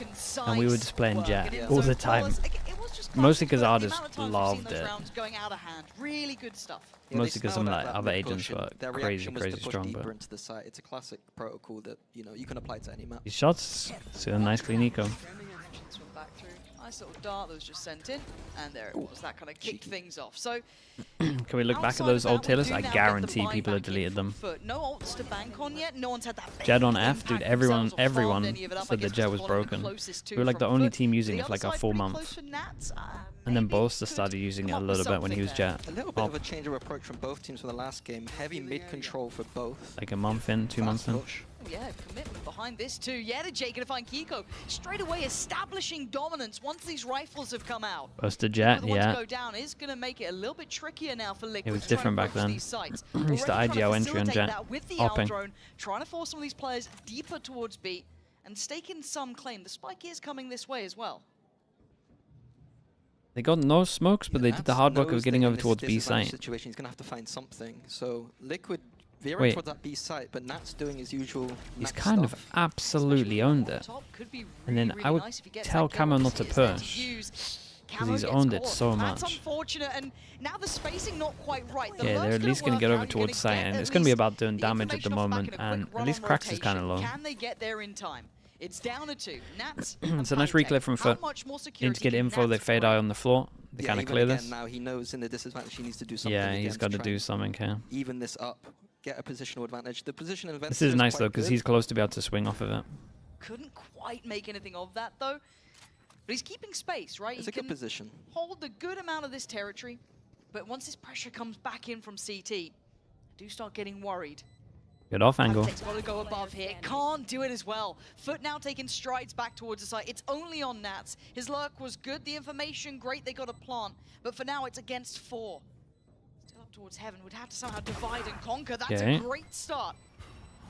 and we were just playing concise Jet work. all And the so time. Flawless, it was just Mostly because classic, but the Ardis amount of times we've seen loved those it. rounds going out of hand. Really good stuff. Yeah, Mostly they because some smelled like out that other mid agents push, were and their crazy, reaction was crazy to push strong. deeper But into the site. It's a classic protocol that you can apply to any map. these shots, so a nice clean eco. Swim back through. Nice little dart that was just sent in, and there it was. That kind of kicked things off. So Can we look back at outside those of old that, tier we lists? do I now get the guarantee buy people have back in deleted them. FUT. No ults to bank on yet. No one's had that Jet on big F, dude. impact Everyone themselves or farmed everyone any of it up. I said the guess Jet was was one of the broken. closest to We were like the from only FUT. team using The it for other like a side full pretty month. close for Nats. And then Bolster started using it a little bit when he was Jet. A little bit Oh, of a change of approach from both teams from the last game. Heavy mid control for both. like a month in, 2 months in. Push. Yeah, commitment behind this too. Yeah, the J gonna find Kiko. Straight away establishing dominance once these rifles have come out. Buster Jet, The one to yeah. go down is gonna make it a little bit trickier now for Liquid. It was to try and different back approach then. these sites. Used to Already trying IGL entry on facilitate Jet. that with the Hopping. drone, trying to force some of these players deeper towards B and staking some claim. The spike is coming this way as well. They got no smokes, but they did the hard work of Knows getting that over in this towards B disadvantaged site. situation, he's gonna have to find something. So Liquid veering Wait. towards that B site, but Nat's doing his usual. He's Nat kind of stuff. absolutely owned it. And then I would tell Camo not to push, because he's owned it so That's much. unfortunate, and now the spacing not quite right. The Yeah, lurk's they're at least going to work get out. over You're towards gonna site, get and at it's going to be least about doing the damage at the information off the moment, back and a and quick at run least on Cracks is kind of rotation. low. Can they get there in time? It's down to 2. Nats. It's a nice reclip from FUT. Need to get info, they fade eye on the floor. They kind of even clear again, this. Now he knows in the disadvantage he needs to do something. Yeah, again he's got to try do and something here. Even this up, get a positional advantage. The position advantage. This is nice though, because he's close to be able to swing off of it. Couldn't quite make anything of that though. But he's keeping space, right? It's He a good can position. hold a good amount of this territory, but once this pressure comes back in from CT, I do start getting worried. Good off angle. It's got to go above here. Can't do it as well. FUT now taking strides back towards the site. It's only on Nats. His lurk was good. The information, great. They got a plant. But for now, it's against 4. Still up towards heaven. Would have to somehow divide and conquer. That's Okay. a great start.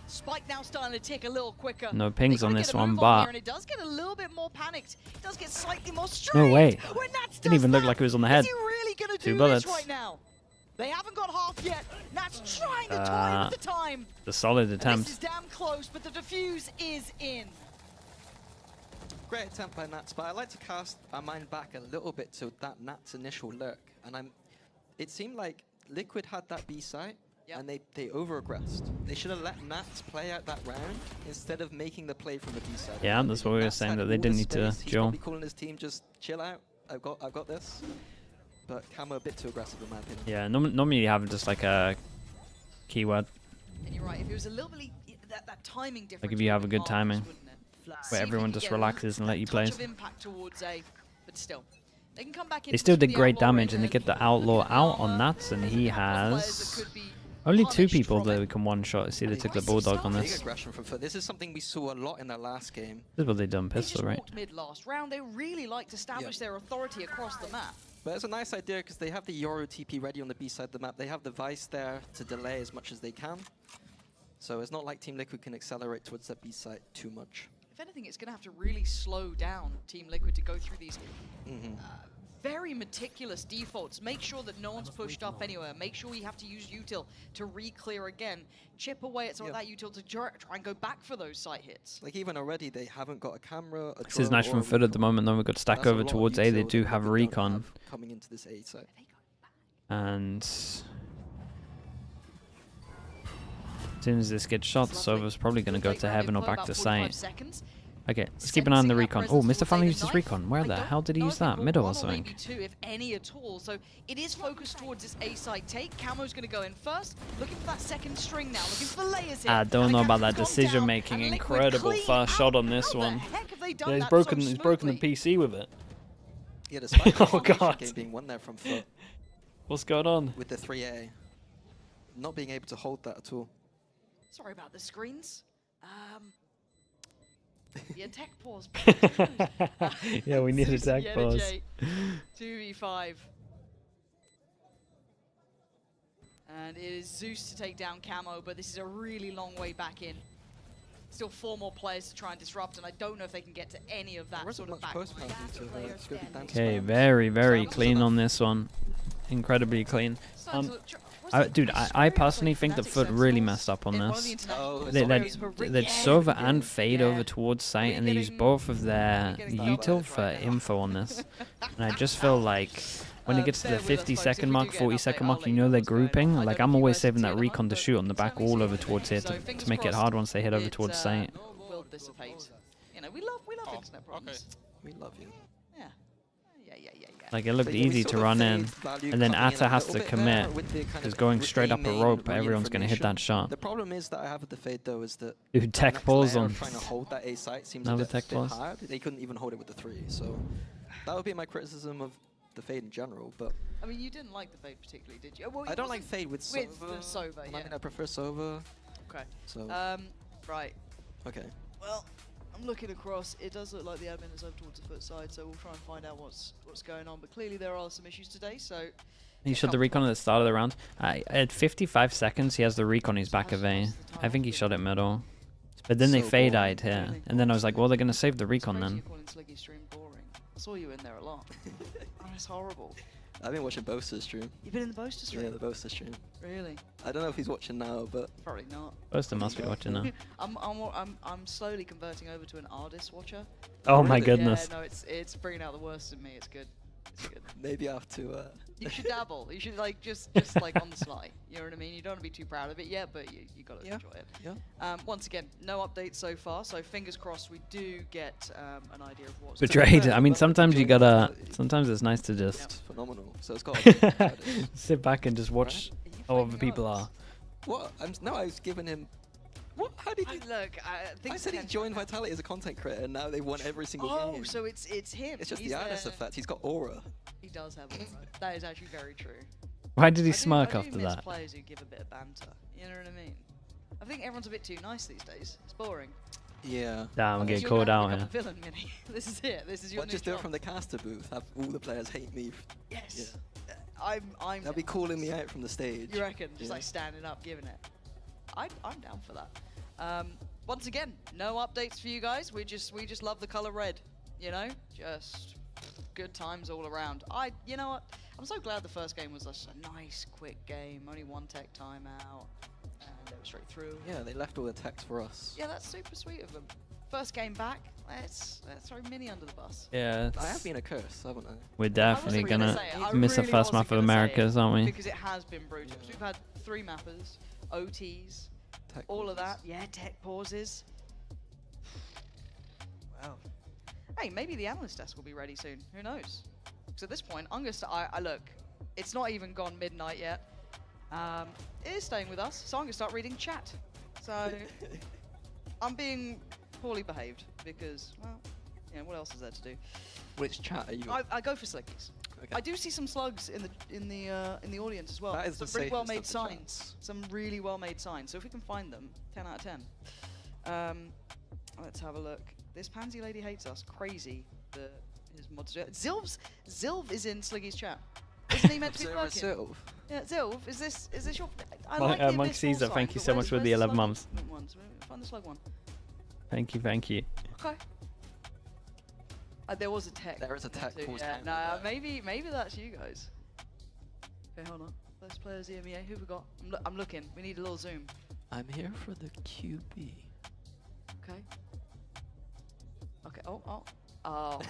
Spike now starting to tick a little quicker. No pings They on gotta this get a one, move on here, but and it does get a little bit more panicked. It does get slightly more strained. no way. When Nats Didn't even look like it was on the head. Is he really going to 2 do bullets. this right now? They haven't got half yet. Nats trying to toy with the time. The solid And attempt. this is damn close, but the defuse is in. Great attempt by Nats, but I like to cast our mind back a little bit to that Nats initial lurk, and it seemed like Liquid had that B site, and they over-aggressed. They should have let Nats play out that round instead of making the play from the B side. Yeah, that's what we were Nats saying, had that they all didn't the need to space. He's duel. probably calling his team, just chill out. I've got this. But Camo a bit too aggressive in my opinion. Yeah, normally you have just like a keyword. And you're right, if it was a little bit that timing difference. Like if you have a good timing, See where if you everyone can just get relaxes and let you play. touch of impact towards A, but still. They can come back in. They still did great damage, and they get the Outlaw out on Nats, and he has only 2 people that we can one-shot. See, they took the Bulldog on Big this. aggression from FUT. This is something we saw a lot in their last game. This is what they done pistol, right? Mid last round, they really like to establish their authority across the map. But it's a nice idea because they have the Yoru TP ready on the B side of the map. They have the Vice there to delay as much as they can. So it's not like Team Liquid can accelerate towards that B side too much. If anything, it's going to have to really slow down Team Liquid to go through these very meticulous defaults. Make sure that no one's pushed up anywhere. Make sure you have to use util to re-clear again. Chip away at some of that util to try and go back for those site hits. Like even already, they haven't got a camera. This is nice from FUT at the moment. Then we've got stack over towards A. They do have recon. Coming into this A site. And as soon as this gets shot, Sova's probably going to go to heaven or back to site. Okay, let's keep an eye on the recon. Oh, Mr. finally used his recon. Where the hell did he use that? Middle or something? Maybe two, if any at all. So it is focused towards this A side take. Camo's going to go in first, looking for that second string now, looking for layers here. I don't know about that decision making. Incredible first shot on this one. Yeah, he's broken the PC with it. Yeah, despite oh god, game being won there from FUT. What's going on? With the 3A, not being able to hold that at all. Sorry about the screens. Yeah, tech pause. Yeah, we need a tech pause. 2v5. And it is Zeus to take down Camo, but this is a really long way back in. Still 4 more players to try and disrupt, and I don't know if they can get to any of that sort of back line. Okay, very clean on this one. Incredibly clean. Dude, I personally think that FUT really messed up on this. They Sova and Fade over towards site, and they use both of their util for info on this. And I just feel like when it gets to the 50-second mark, 40-second mark, you know they're grouping. Like, I'm always saving that recon to shoot on the back all over towards here to make it hard once they hit over towards site. Will dissipate. You know, we love internet problems. We love you. Yeah. Like, it looked easy to run in, and then Atta has to commit, because going straight up a rope, everyone's going to hit that shot. The problem is that I have with the Fade, though, is that Dude, tech pause on. Trying to hold that A site seems a bit hard. They couldn't even hold it with the 3, so that would be my criticism of the Fade in general. But I mean, you didn't like the Fade particularly, did you? Well, I don't like Fade with Sova. Sova, yeah. I mean, I prefer Sova. Okay. So. Right. Okay. Well, I'm looking across. It does look like the admin is over towards the FUT side, so we'll try and find out what's going on. But clearly there are some issues today, so. He shot the recon at the start of the round. At 55 seconds, he has the recon. He's back of A. I think he shot it middle. But then they fade-eyed here. And then I was like, well, they're going to save the recon then. I saw you in there a lot. Oh, that's horrible. I've been watching Boaster's stream. You've been in the Boaster stream? Yeah, the Boaster stream. Really? I don't know if he's watching now, but probably not. Boaster must be watching now. I'm slowly converting over to an Ardis watcher. Oh my goodness. Yeah, no, it's bringing out the worst in me. It's good. It's good. Maybe I have to. You should dabble. You should like just like on the sly. You know what I mean? You don't want to be too proud of it yet, but you got to enjoy it. Yeah. Once again, no updates so far. So fingers crossed we do get an idea of what's betrayed. I mean, sometimes you gotta. Sometimes it's nice to just phenomenal. So it's got sit back and just watch how other people are. What? No, I was giving him. What? How did you look? I said he joined Vitality as a content creator, and now they won every single game. Oh, so it's him. It's just the Ardis effect. He's got aura. He does have aura. That is actually very true. Why did he smirk I after miss that? Players who give a bit of banter. You know what I mean? I think everyone's a bit too nice these days. It's boring. Yeah. Damn, I'm getting called out here. Villain, Minnie. This is it. This is your new just do it job. from the caster booth. Have all the players hate me. Yes. Yeah. I'm. They'll be calling me out from the stage. You reckon? Just like standing up, giving it. I'm down for that. Once again, no updates for you guys. We just love the color red. You know, just good times all around. You know what? I'm so glad the first game was just a nice, quick game. Only one tech timeout, and they were straight through. Yeah, they left all the techs for us. Yeah, that's super sweet of them. First game back. Let's throw Mini under the bus. Yeah. I have been a curse, haven't I? We're definitely gonna miss the first map of Americas, aren't we? Because it has been brutal. Yeah. We've had 3 mappers, OTs, tech all pauses. of that. Yeah, tech pauses. Wow. Hey, maybe the analyst desk will be ready soon. Who knows? So at this point, I'm gonna start. I look. It's not even gone midnight yet. It is staying with us, so I'm gonna start reading chat. So I'm being poorly behaved because, well, yeah. What else is there to do? Which chat are you? I go for Slickies. Okay. I do see some slugs in the audience as well. That is some the really well made safest of the signs. chats. Some really well made signs. So if we can find them, 10 out of 10. Let's have a look. This pansy lady hates us. Crazy. His mods do it. Zilv is in Sliggy's chat. Isn't he meant to be working? Zilv. Yeah, Zilv. Is this your? I like the Monk Abyss Caesar, wall thank sign, you but so much for where's the 11 slug months. One? Find the slug one. Thank you, thank you. Okay. There was a tech. There is a tech too, pause yeah. time. No, maybe that's you guys. Okay, hold on. First players EMEA. Who we got? I'm looking. We need a little zoom. I'm here for the QB. Okay. Okay. Oh. Oh.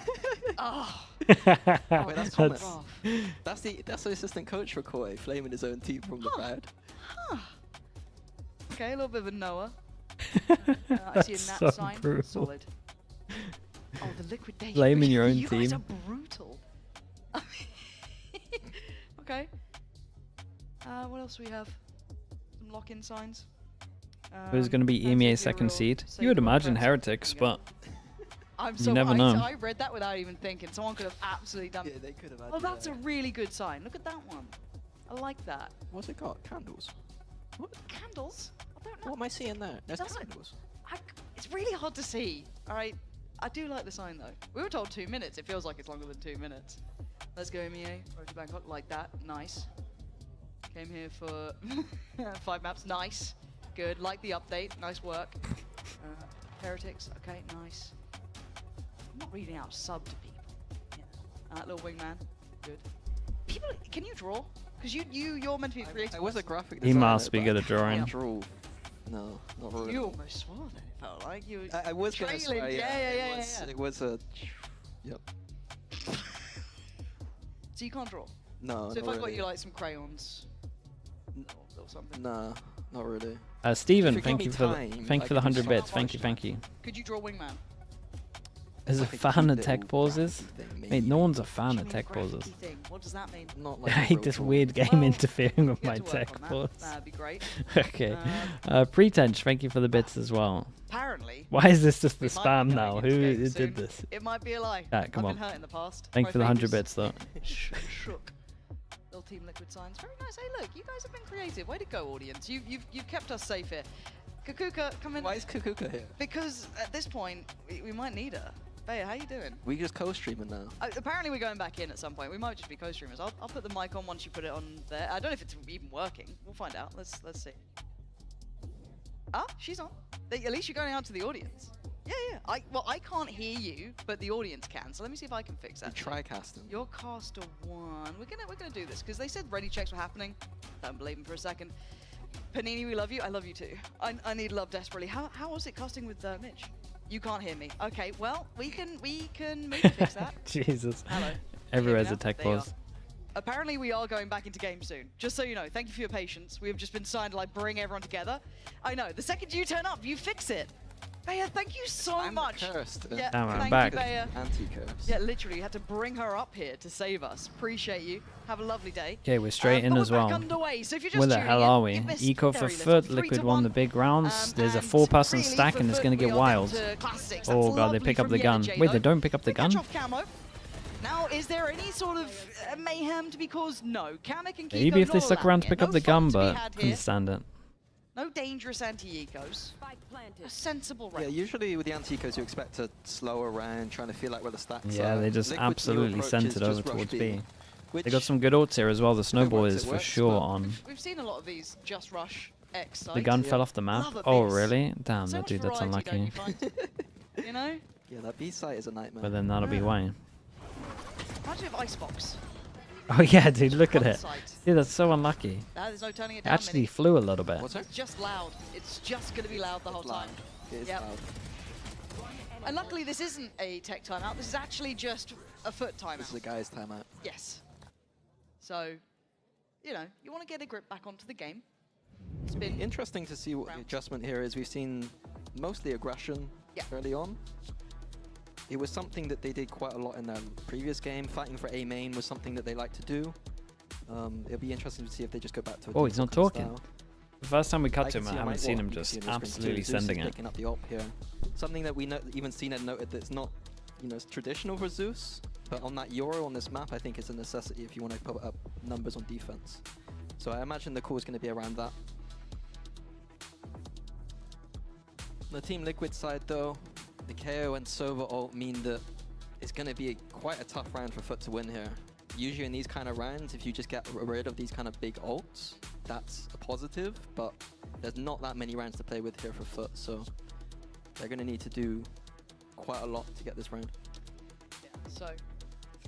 Wait, that's Thomas. That's That's the assistant coach for Koi, flaming his own team from the crowd. Okay, a little bit of a Noah. I see a nat so sign. brutal. Solid. Oh, the liquidation. Blaming your own you guys team. are brutal. Okay. What else do we have? Some lock-in signs. Who's going to be EMEA second seed? You would imagine Heretics, but you never know. I read that without even thinking. Someone could have absolutely done. Yeah, they could have. Oh, that's a really good sign. Look at that one. I like that. What's it got? Candles. What? Candles? I don't know. What am I seeing there? There's That's candles. It's really hard to see. All right. I do like the sign though. We were told 2 minutes. It feels like it's longer than 2 minutes. Let's go EMEA. Road to Bangkok. Like that. Nice. Came here for 5 maps. Nice. Good. Like the update. Nice work. Heretics. Okay. Nice. I'm not reading out sub to people. Yeah. Little wingman. Good. People, can you draw? Because you're meant to be creative. I was a graphic He designer. must be good at drawing. Draw. No, not really. You almost swore then. It felt like you. I was going to trailing. swear, Yeah. It was a... Yep. So you can't draw? No, So if not I got really. you like some crayons or something? Nah, not really. Steven, If you thank give you me for time, thank you I for the can 100 start bits. Thank you, thank you. Could you draw wingman? As a Like a fan cute of tech little pauses, graphic thing, mate, no maybe. one's a fan What of do you mean tech pauses. graphic-y thing? What does that mean? Not I like a hate real this drawing. weird game Well, interfering with You my have to work tech on that. pause. That'd be great. Okay. Pretense, thank you for the bits as well. Apparently. Why is this just the we might spam be now? going into Who game did soon. this? It might be a lie. Come I've on. been hurt in the past. Thank you for the Both 100 fingers. bits though. Shook. Little Team Liquid signs. Very nice. Hey, look, you guys have been creative. Way to go, audience. You've kept us safe here. Kakuka, come in. Why is Kakuka here? Because at this point, we might need her. Bea, how you doing? We just co-streaming now. Apparently we're going back in at some point. We might just be co-streamers. I'll put the mic on once you put it on there. I don't know if it's even working. We'll find out. Let's see. Ah, she's on. At least you're going out to the audience. Yeah. I can't hear you, but the audience can. So let me see if I can fix that. Try casting. You're caster 1. We're gonna do this because they said ready checks were happening. Don't believe them for a second. Panini, we love you. I love you too. I need love desperately. How was it casting with Mitch? You can't hear me. Okay, well we can maybe fix that. Jesus. Hello. Everywhere's a Now, tech there you pause. are. Apparently we are going back into game soon. Just so you know, thank you for your patience. We have just been signed to like bring everyone together. I know. The second you turn up, you fix it. Bea, thank you so much. Cursed. Yeah, Damn, I'm thank back. you, Bea. Anti-curse. Yeah, literally, you had to bring her up here to save us. Appreciate you. Have a lovely day. Okay, we're straight in but as we're well. back underway. So if you're just Where the tuning hell in, are we? you missed Eco for very little. FUT, 3 Liquid to won 1. the big rounds. There's a and 4-person really stack for and it's FUT, going to we get are wild. down to classics. Oh That's god, they lovely pick up from the gun. J, Wait, though. they don't pick up the gun? Catch off Camo. Now, is there any sort of mayhem to be caused? No. Kamek and Kiko Maybe if they not stuck allowing around to it. pick No up the fun gun, to be but had couldn't here. stand it. No dangerous anti-ecos. A sensible round. Yeah, usually with the anti-ecos you expect to slow around, trying to feel like where the stacks Yeah, are. they just Liquid's new absolutely approach sent is it over just rush towards B. B. Which They got some good ults here as well. The snowball works, is it for works, sure but on. We've seen a lot of these just rush X sites. The gun fell off the map? Love a Oh, beast. really? Damn, So that much dude, that's variety, don't unlucky. you find? You know? Yeah, that B site is a nightmare. But then that'll be why. Imagine if Icebox. Oh yeah, dude, look at One it. site. Dude, that's so unlucky. There's no turning it It down. actually Mini. flew a little bit. What's that? It's just loud. It's just going to be loud the whole time. It is Yep. loud. And luckily, this isn't a tech timeout. This is actually just a FUT timeout. This is a guy's timeout. Yes. So, you know, you want to get a grip back onto the game. It's been Interesting to see what the adjustment here is. We've seen mostly aggression early on. It was something that they did quite a lot in their previous game. Fighting for A main was something that they like to do. It'll be interesting to see if they just go back to a Oh, he's not default talking. style. The first time we cut I to can him, see I on haven't my- seen well, him you can just see on the screen too. absolutely Zeus is sending it. picking up the op here. Something that we even seen and noted that's not, you know, it's traditional for Zeus, but on that Euro on this map, I think it's a necessity if you want to put up numbers on defense. So I imagine the call is going to be around that. The Team Liquid side, though, the KO and Sova ult mean that it's going to be quite a tough round for FUT to win here. Usually in these kind of rounds, if you just get rid of these kind of big ults, that's a positive, but there's not that many rounds to play with here for FUT, so they're going to need to do quite a lot to get this round. So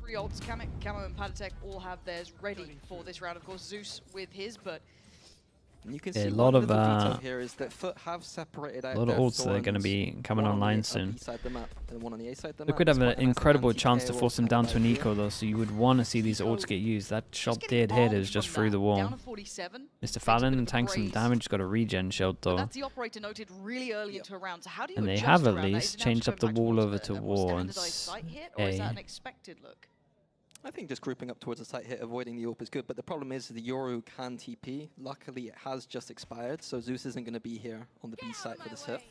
3 ults, Camo and Patatek all have theirs ready for this round. Of course, Zeus with his, but you can Yeah, see a lot of detail here is that FUT have separated out a lot of their ults that are going to thorns, be coming one on online the soon. B side of the map and one on the A side of the Liquid map. have It's an quite a nice incredible anti-KO chance to force him down to an idea. eco though, so you would want to see these ults get used. That shot did hit, it was just through the wall. down to 47. Mr. Fallon tanks some brace. damage, got a regen shield though. That's the operator noted really early into a round. So how do you And they adjust have at around that? Is least it now changed just up the going back wall towards over a more standardized towards site hit, or is that A. an expected look? I think just grouping up towards a site hit, avoiding the AWP is good, but the problem is the Yoru can TP. Luckily, it has just expired, so Zeus isn't going to be here on the B site for this hit.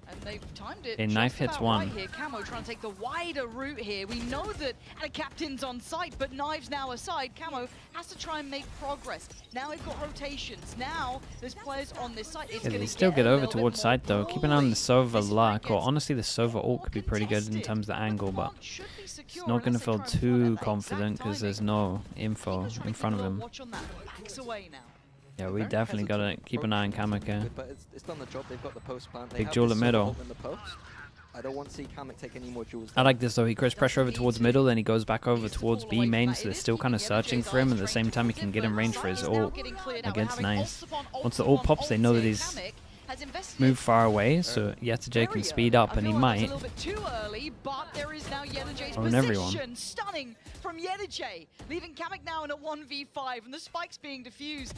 And they've timed it. A just knife hits about one. Right here. Camo trying to take the wider route here. We know that a captain's on site, but knives now aside, Camo has to try and make progress. Now they've got rotations. Now there's players on this site. It's Yeah, going they to still get a over little bit towards more side though. Keep an eye on the Sova luck, or honestly the Sova ult more could be pretty good in contested. terms of the angle, but Should be secure it's not going to unless they feel try and find too that confident exact because there's timing. no info Just in making front a of little him. watch on that. Backs away now. Yeah, we definitely got to keep an eye on Kamek here. But it's done the job. They've got the post plant. They Big have jewel this in sort of middle. ult in the post. I don't want to see Kamek take any more jewels. I like this though, he creates pressure over towards middle, then he goes back over towards B main, so they're still kind of searching for him, at the same time he can get in range for his ult against Nice. Once the ult pops, they know that he's moved far away, so Yetijay can speed up, and he might Too early, but there is now Yetijay's own everyone. position. Stunning from Yetijay, leaving Kamek now in a 1v5, and the spike's being diffused.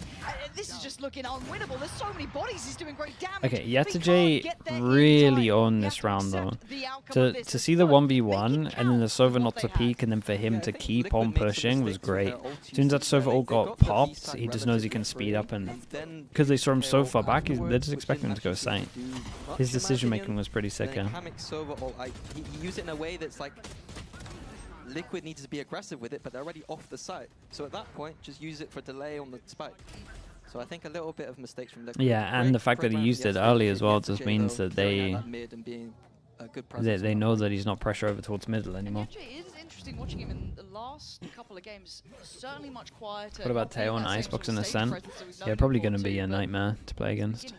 This is just looking unwinnable. There's so many bodies. He's doing great damage. Okay, Yetijay really owned this round though. To see the 1v1 and then the Sova not to peek and then for him to keep on pushing was great. As soon as that Sova ult got popped, he just knows he can speed up, and because they saw him so far back, they're just expecting him to go side. His decision making was pretty sick here. Kamek's Sova ult, he used it in a way that's like Liquid needs to be aggressive with it, but they're already off the site. So at that point, just use it for delay on the spike. So I think a little bit of mistakes from Liquid. Yeah, and the fact that he used it early as well just means that they know that he's not pressure over towards middle anymore. It is interesting watching him in the last couple of games. Certainly much quieter. What about not being Teo on that same Icebox sort and of stage Ascent? presence that we've known Yeah, him probably for going to too, be a but nightmare to play against.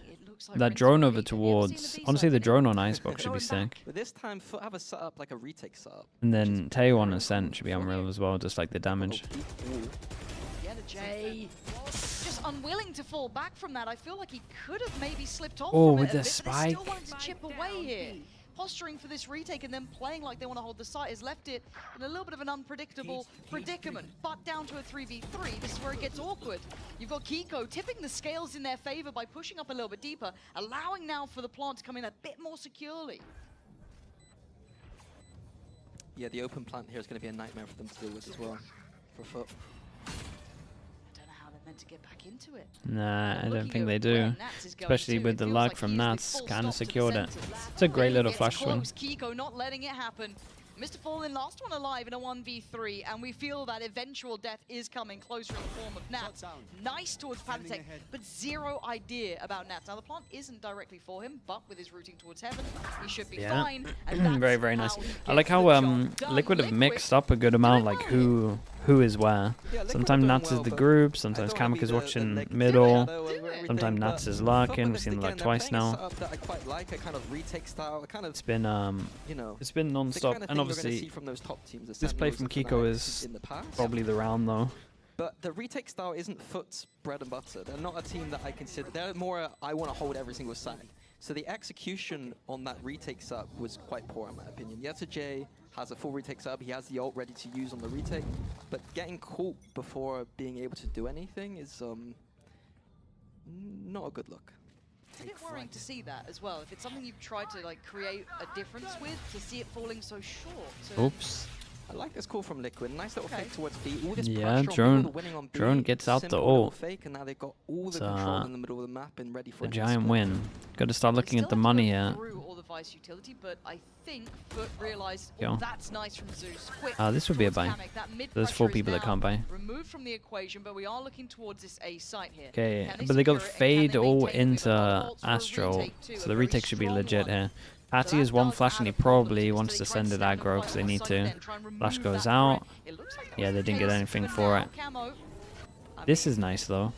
like That drone over towards, honestly the drone on Icebox should be sick. But this time, FUT have a setup like a retake setup. And then Teo on Ascent should be unreal as well, just like the damage. Yetijay just unwilling to fall back from that. I feel like he could have maybe slipped off Oh, from with it a the bit, but they still spike. wanted to chip away here. Posturing for this retake and then playing like they want to hold the site has left it in a little bit of an unpredictable predicament. But down to a 3v3, this is where it gets awkward. You've got Kiko tipping the scales in their favor by pushing up a little bit deeper, allowing now for the plant to come in a bit more securely. Yeah, the open plant here is going to be a nightmare for them to deal with as well, for FUT. To get back into it. Nah, I don't think they do. Especially with the luck from Nats, kind of secured it. It's a great little flash swing. Kiko not letting it happen. Mr. Fallen, last one alive in a 1v3, and we feel that eventual death is coming closer in the form of Nats. Nice towards Patatek, but zero idea about Nats. Now, the plant isn't directly for him, but with his routing towards heaven, he should be fine. And that's Very, very nice. how he I like gets how the job done. Liquid have mixed up a good amount, like who is where. Sometimes Nats is the group, sometimes Kamek is watching middle, sometimes Nats is lurking. We've seen the luck twice now. That I quite like, a kind of retake style, kind of, It's been you know, it's been non-stop, kind of and thing you're gonna obviously see from those top teams, the this play Sentinels from and Kiko Fnatic is in the past. probably the round though. But the retake style isn't FUT's bread and butter. They're not a team that I consider. They're more I want to hold every single side. So the execution on that retake setup was quite poor in my opinion. Yetijay has a full retake setup. He has the ult ready to use on the retake. But getting caught before being able to do anything is not a good look. It's a bit worrying to see that as well. If it's something you've tried to like create a difference with, to see it falling so short. Oops. I like this call from Liquid. Nice little fake towards B. All this Yeah, pressure on middle, drone winning on B. drone gets out the Simple little ult. fake, and now they've got all the It's, control in the middle of the map and ready for The it. giant win. Got to start looking at the money here. Through all the Vice utility, but I think FUT realized Go. that's nice from Zeus. Quick This would be a towards buy. Kamek. That mid There's 4 pressure is people that now can't buy. removed from the equation, but we are looking towards this A site here. Okay, Can but they got secure it, and fade can they all maintain it? We've got into ults for a Astro, retake too, so a the very retake should be strong legit one. here. Patty is one flash and he probably wants to send it aggro because they need to. Flash goes out. Yeah, they didn't get anything for it. This is nice though.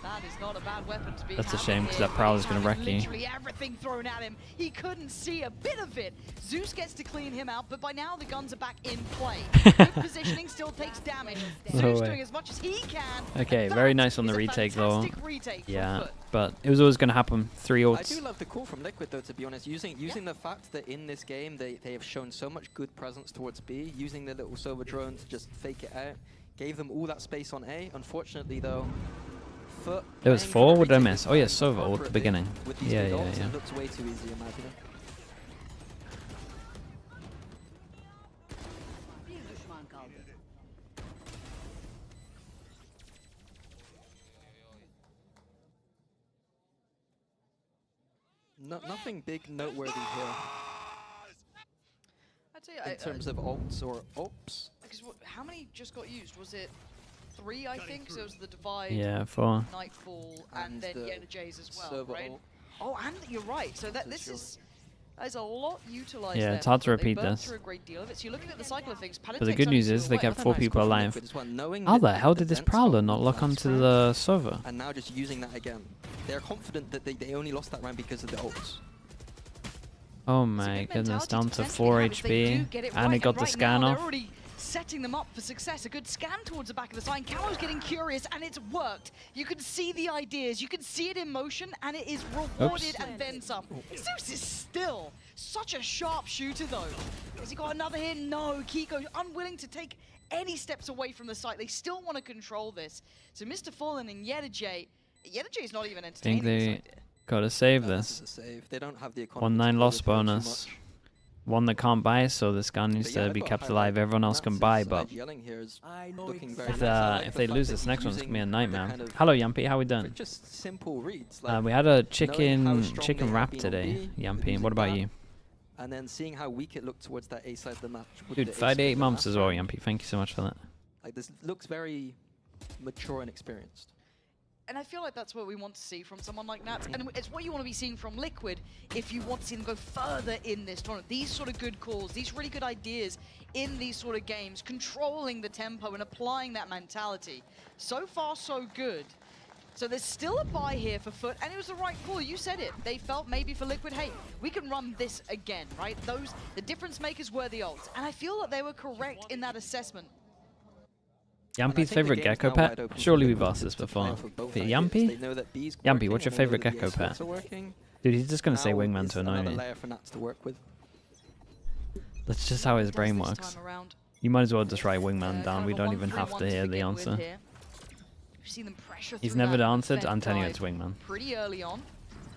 That is not a bad weapon to be That's a having shame, because here. that Prowler's going to wreck you. Literally everything thrown at him. He couldn't see a bit of it. Zeus gets to clean him out, but by now the guns are back in play. Good positioning, still takes damage. No Zeus way. doing as much as he can. Okay, very nice on the retake though. Retake Yeah, FUT. but it was always going to happen. 3 I ults. do love the call from Liquid, though, to be honest. Using the fact that in this game they have shown so much good presence towards B, using the little Sova drone to just fake it out, gave them all that space on A. Unfortunately, though, FUT There was playing 4. for What did I the miss? Oh yeah, Sova ult at the retake beginning. with these Yeah, big yeah, ults, yeah. It looks way too easy, in my opinion. Nothing big noteworthy here. I'd say In terms of ults or ops. Because how many just got used? Was it 3, I think? So it was the Divide, Yeah, 4. Nightfall, and then the Yena Jays as well, server right? ult. Oh, and you're right. So that this is a lot utilized. Yeah, there, it's hard to but they repeat burned this. through a great deal of it. So you're looking at the cycle of things. But the good news is they kept 4 people alive. Knowing How that the hell did this defense Prowler got not lock last onto round, the Sova? And now just using that again. They're confident that they only lost that round because of the ults. Oh my goodness, down to 4 HP. And it got the scan now, off. They're already setting them up for success. A good scan towards the back of the sign. Camo's getting curious, and it's worked. You can see the ideas. You can see it in motion, and it is rewarded and then some. Zeus is still such a sharp shooter, though. Has he got another hit? No. Kiko unwilling to take any steps away from the site. They still want to control this. So Mr. Fallen and Yedajay is not even I think entertaining they this idea. gotta save this. Save. They don't have the economy 1-9 to loss overthrow too bonus. much. One that can't buy, so this gun needs But yeah, to be they've got kept a high alive. level. Everyone else can buy, but Yelling here is looking very if, nice. I like if the they fact lose that this he's next one, it's gonna be a using nightmare. the kind of Hello, Yampy, how we doing? just simple reads. We had a knowing how strong chicken they wrap have been on today, B, Yampy. using What about that, you? And then seeing how weak it looked towards that A side of the match. with Dude, the ace 5 to 8 in the months last as well, round. Yampy. Thank you so much for that. Like this looks very mature and experienced. And I feel like that's what we want to see from someone like Nats. And it's what you want to be seeing from Liquid if you want to see them go further in this tournament. These sort of good calls, these really good ideas in these sort of games, controlling the tempo and applying that mentality. So far, so good. So there's still a buy here for FUT, and it was the right call. You said it. They felt maybe for Liquid, hey, we can run this again, right? The difference makers were the ults. And I feel that they were correct in that assessment. Yampy's favorite gecko pet? Surely we've asked this before. Yampy? Yampy, what's your favorite gecko pet? Dude, he's just gonna say wingman to annoy me. That's just how his brain works. You might as well just write wingman down. We don't even have to hear the answer. He's never answered. I'm telling you it's wingman. Pretty early on.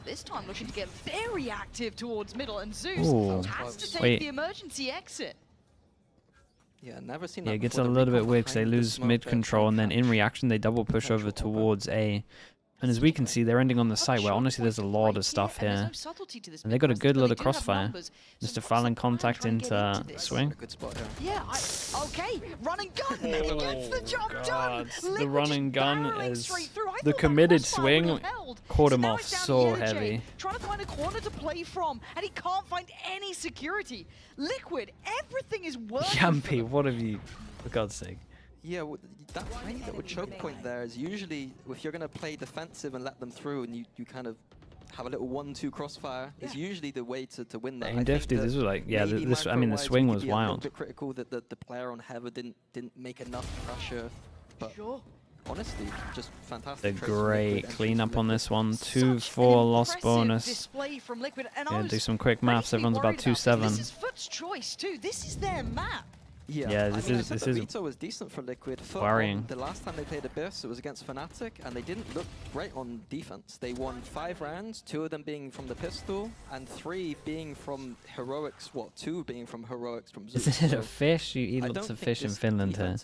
This time looking to get very active towards middle, and Zeus Ooh. has to take Wait. the emergency exit. Yeah, never seen Yeah, that it gets a before, the little bit recon weird because they behind the lose smoke mid there, control, and then in reaction they double push over towards A. And as we can see, they're ending on the site where honestly there's a lot of stuff here. And they got a good lot of crossfire. Mr. Fallon contact into swing. Yeah, okay, run and gun. He gets the job done. The run and gun is the committed swing. Caught him off so heavy. Trying to find a corner to play from, and he can't find any security. Liquid, everything is working. Yampy, what have you, for God's sake? Yeah, well, that tiny little choke point there is usually, if you're going to play defensive and let them through and you kind of have a little 1-2 crossfire, it's usually the way to win that. In Diff, dude, this was like, yeah, this, I mean, the swing was wild. A bit critical that the player on Heather didn't make enough pressure, but honestly, just fantastic. The great cleanup on this one. 2-4 loss bonus. Display from Liquid, and Yeah, do some quick maths. Everyone's about 2-7. This is FUT's choice too. This is their map. Yeah, this is Vito was decent for Liquid. worrying. The last time they played Abyss, it was against Fnatic, and they didn't look great on defense. They won 5 rounds, 2 of them being from the pistol, and 3 being from heroics. What? 2 being from heroics from Zeus. Isn't it a fish? You eat lots of fish in Finland here.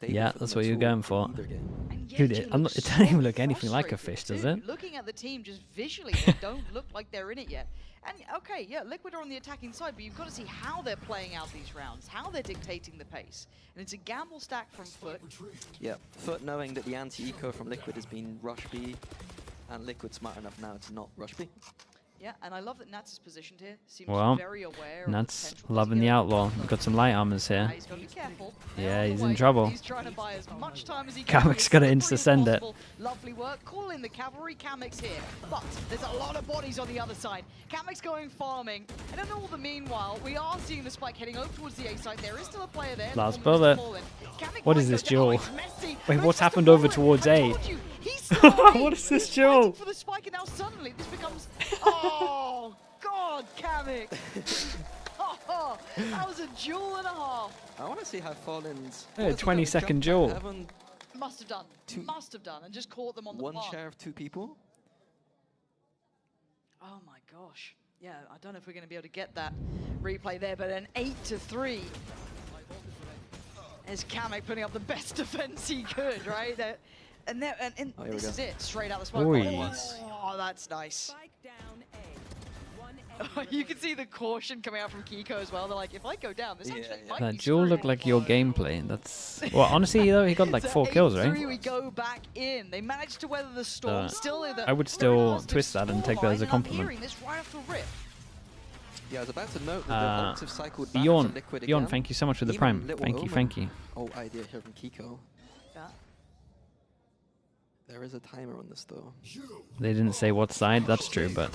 Yeah, that's what you're going for. Dude, it doesn't even look anything like a fish, does it? Looking at the team just visually, they don't look like they're in it yet. And okay, yeah, Liquid are on the attacking side, but you've got to see how they're playing out these rounds, how they're dictating the pace. And it's a gamble stack from FUT. Yeah, FUT knowing that the anti-eco from Liquid has been rush B, and Liquid smart enough now to not rush B. Yeah, and I love that Nats is positioned here. Seems Well, very aware of Nats the potential. loving the outlaw. We've got some light armors here. He's got to be careful. Yeah, he's in trouble. He's trying to buy as much time as he can. Kamek's gonna insta-send it. Lovely work. Calling the cavalry. Kamek's here. But there's a lot of bodies on the other side. Kamek's going farming. And in all the meanwhile, we are seeing the spike heading over towards the A side. There is still a player there. Last bullet. What is this duel? Wait, what's happened over towards A? What is this duel? For the spike, and now suddenly this becomes... Oh, God, Kamek. Oh, that was a duel and a half. I want to see how Fallen's... Hey, 20-second duel. Must have done. Must have done. And just caught them on the One mark. share of 2 people. Oh, my gosh. Yeah, I don't know if we're going to be able to get that replay there, but an 8-3. There's Kamek putting up the best defense he could, right? And this is it, straight out the smoke. Oh, that's nice. You can see the caution coming out from Kiko as well. They're like, if I go down, this actually might That be duel looked like your gameplay. That's well, honestly though, he got like 4 kills, right? We go back in. They managed to weather the storm. I would still twist that and take that as a compliment. This right off the rip. Yeah, I was about to note that the ults have cycled back Bjorn, to Liquid Bjorn, again. thank you so much for the Even prime. Little Thank you, Omen. thank you. Oh, idea here from Kiko. There is a timer on this though. They didn't say what side, that's true, but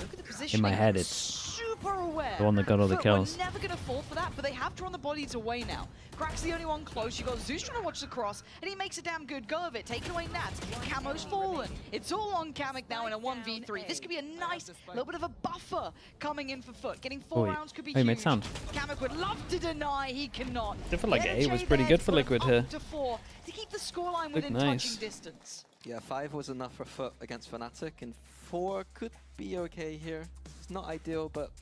in my head it's super aware. the one that got all the But kills. we're never going to fall for that, but they have drawn the bodies away now. Crack's the only one close. You got Zeus trying to watch the cross, and he makes a damn good go of it. Taking away Nats. Camo's fallen. It's all on Kamek now in a 1v3. This could be a nice little bit of a buffer coming in for FUT. Getting 4 rounds could be Oh, he made huge. sound. Kamek would love to deny, he cannot. I feel like NJ A was pretty there good to for put Liquid him here. up to 4 to keep the scoreline Looked within nice. touching distance. Yeah, 5 was enough for FUT against Fnatic, and 4 could be okay here. It's not ideal, but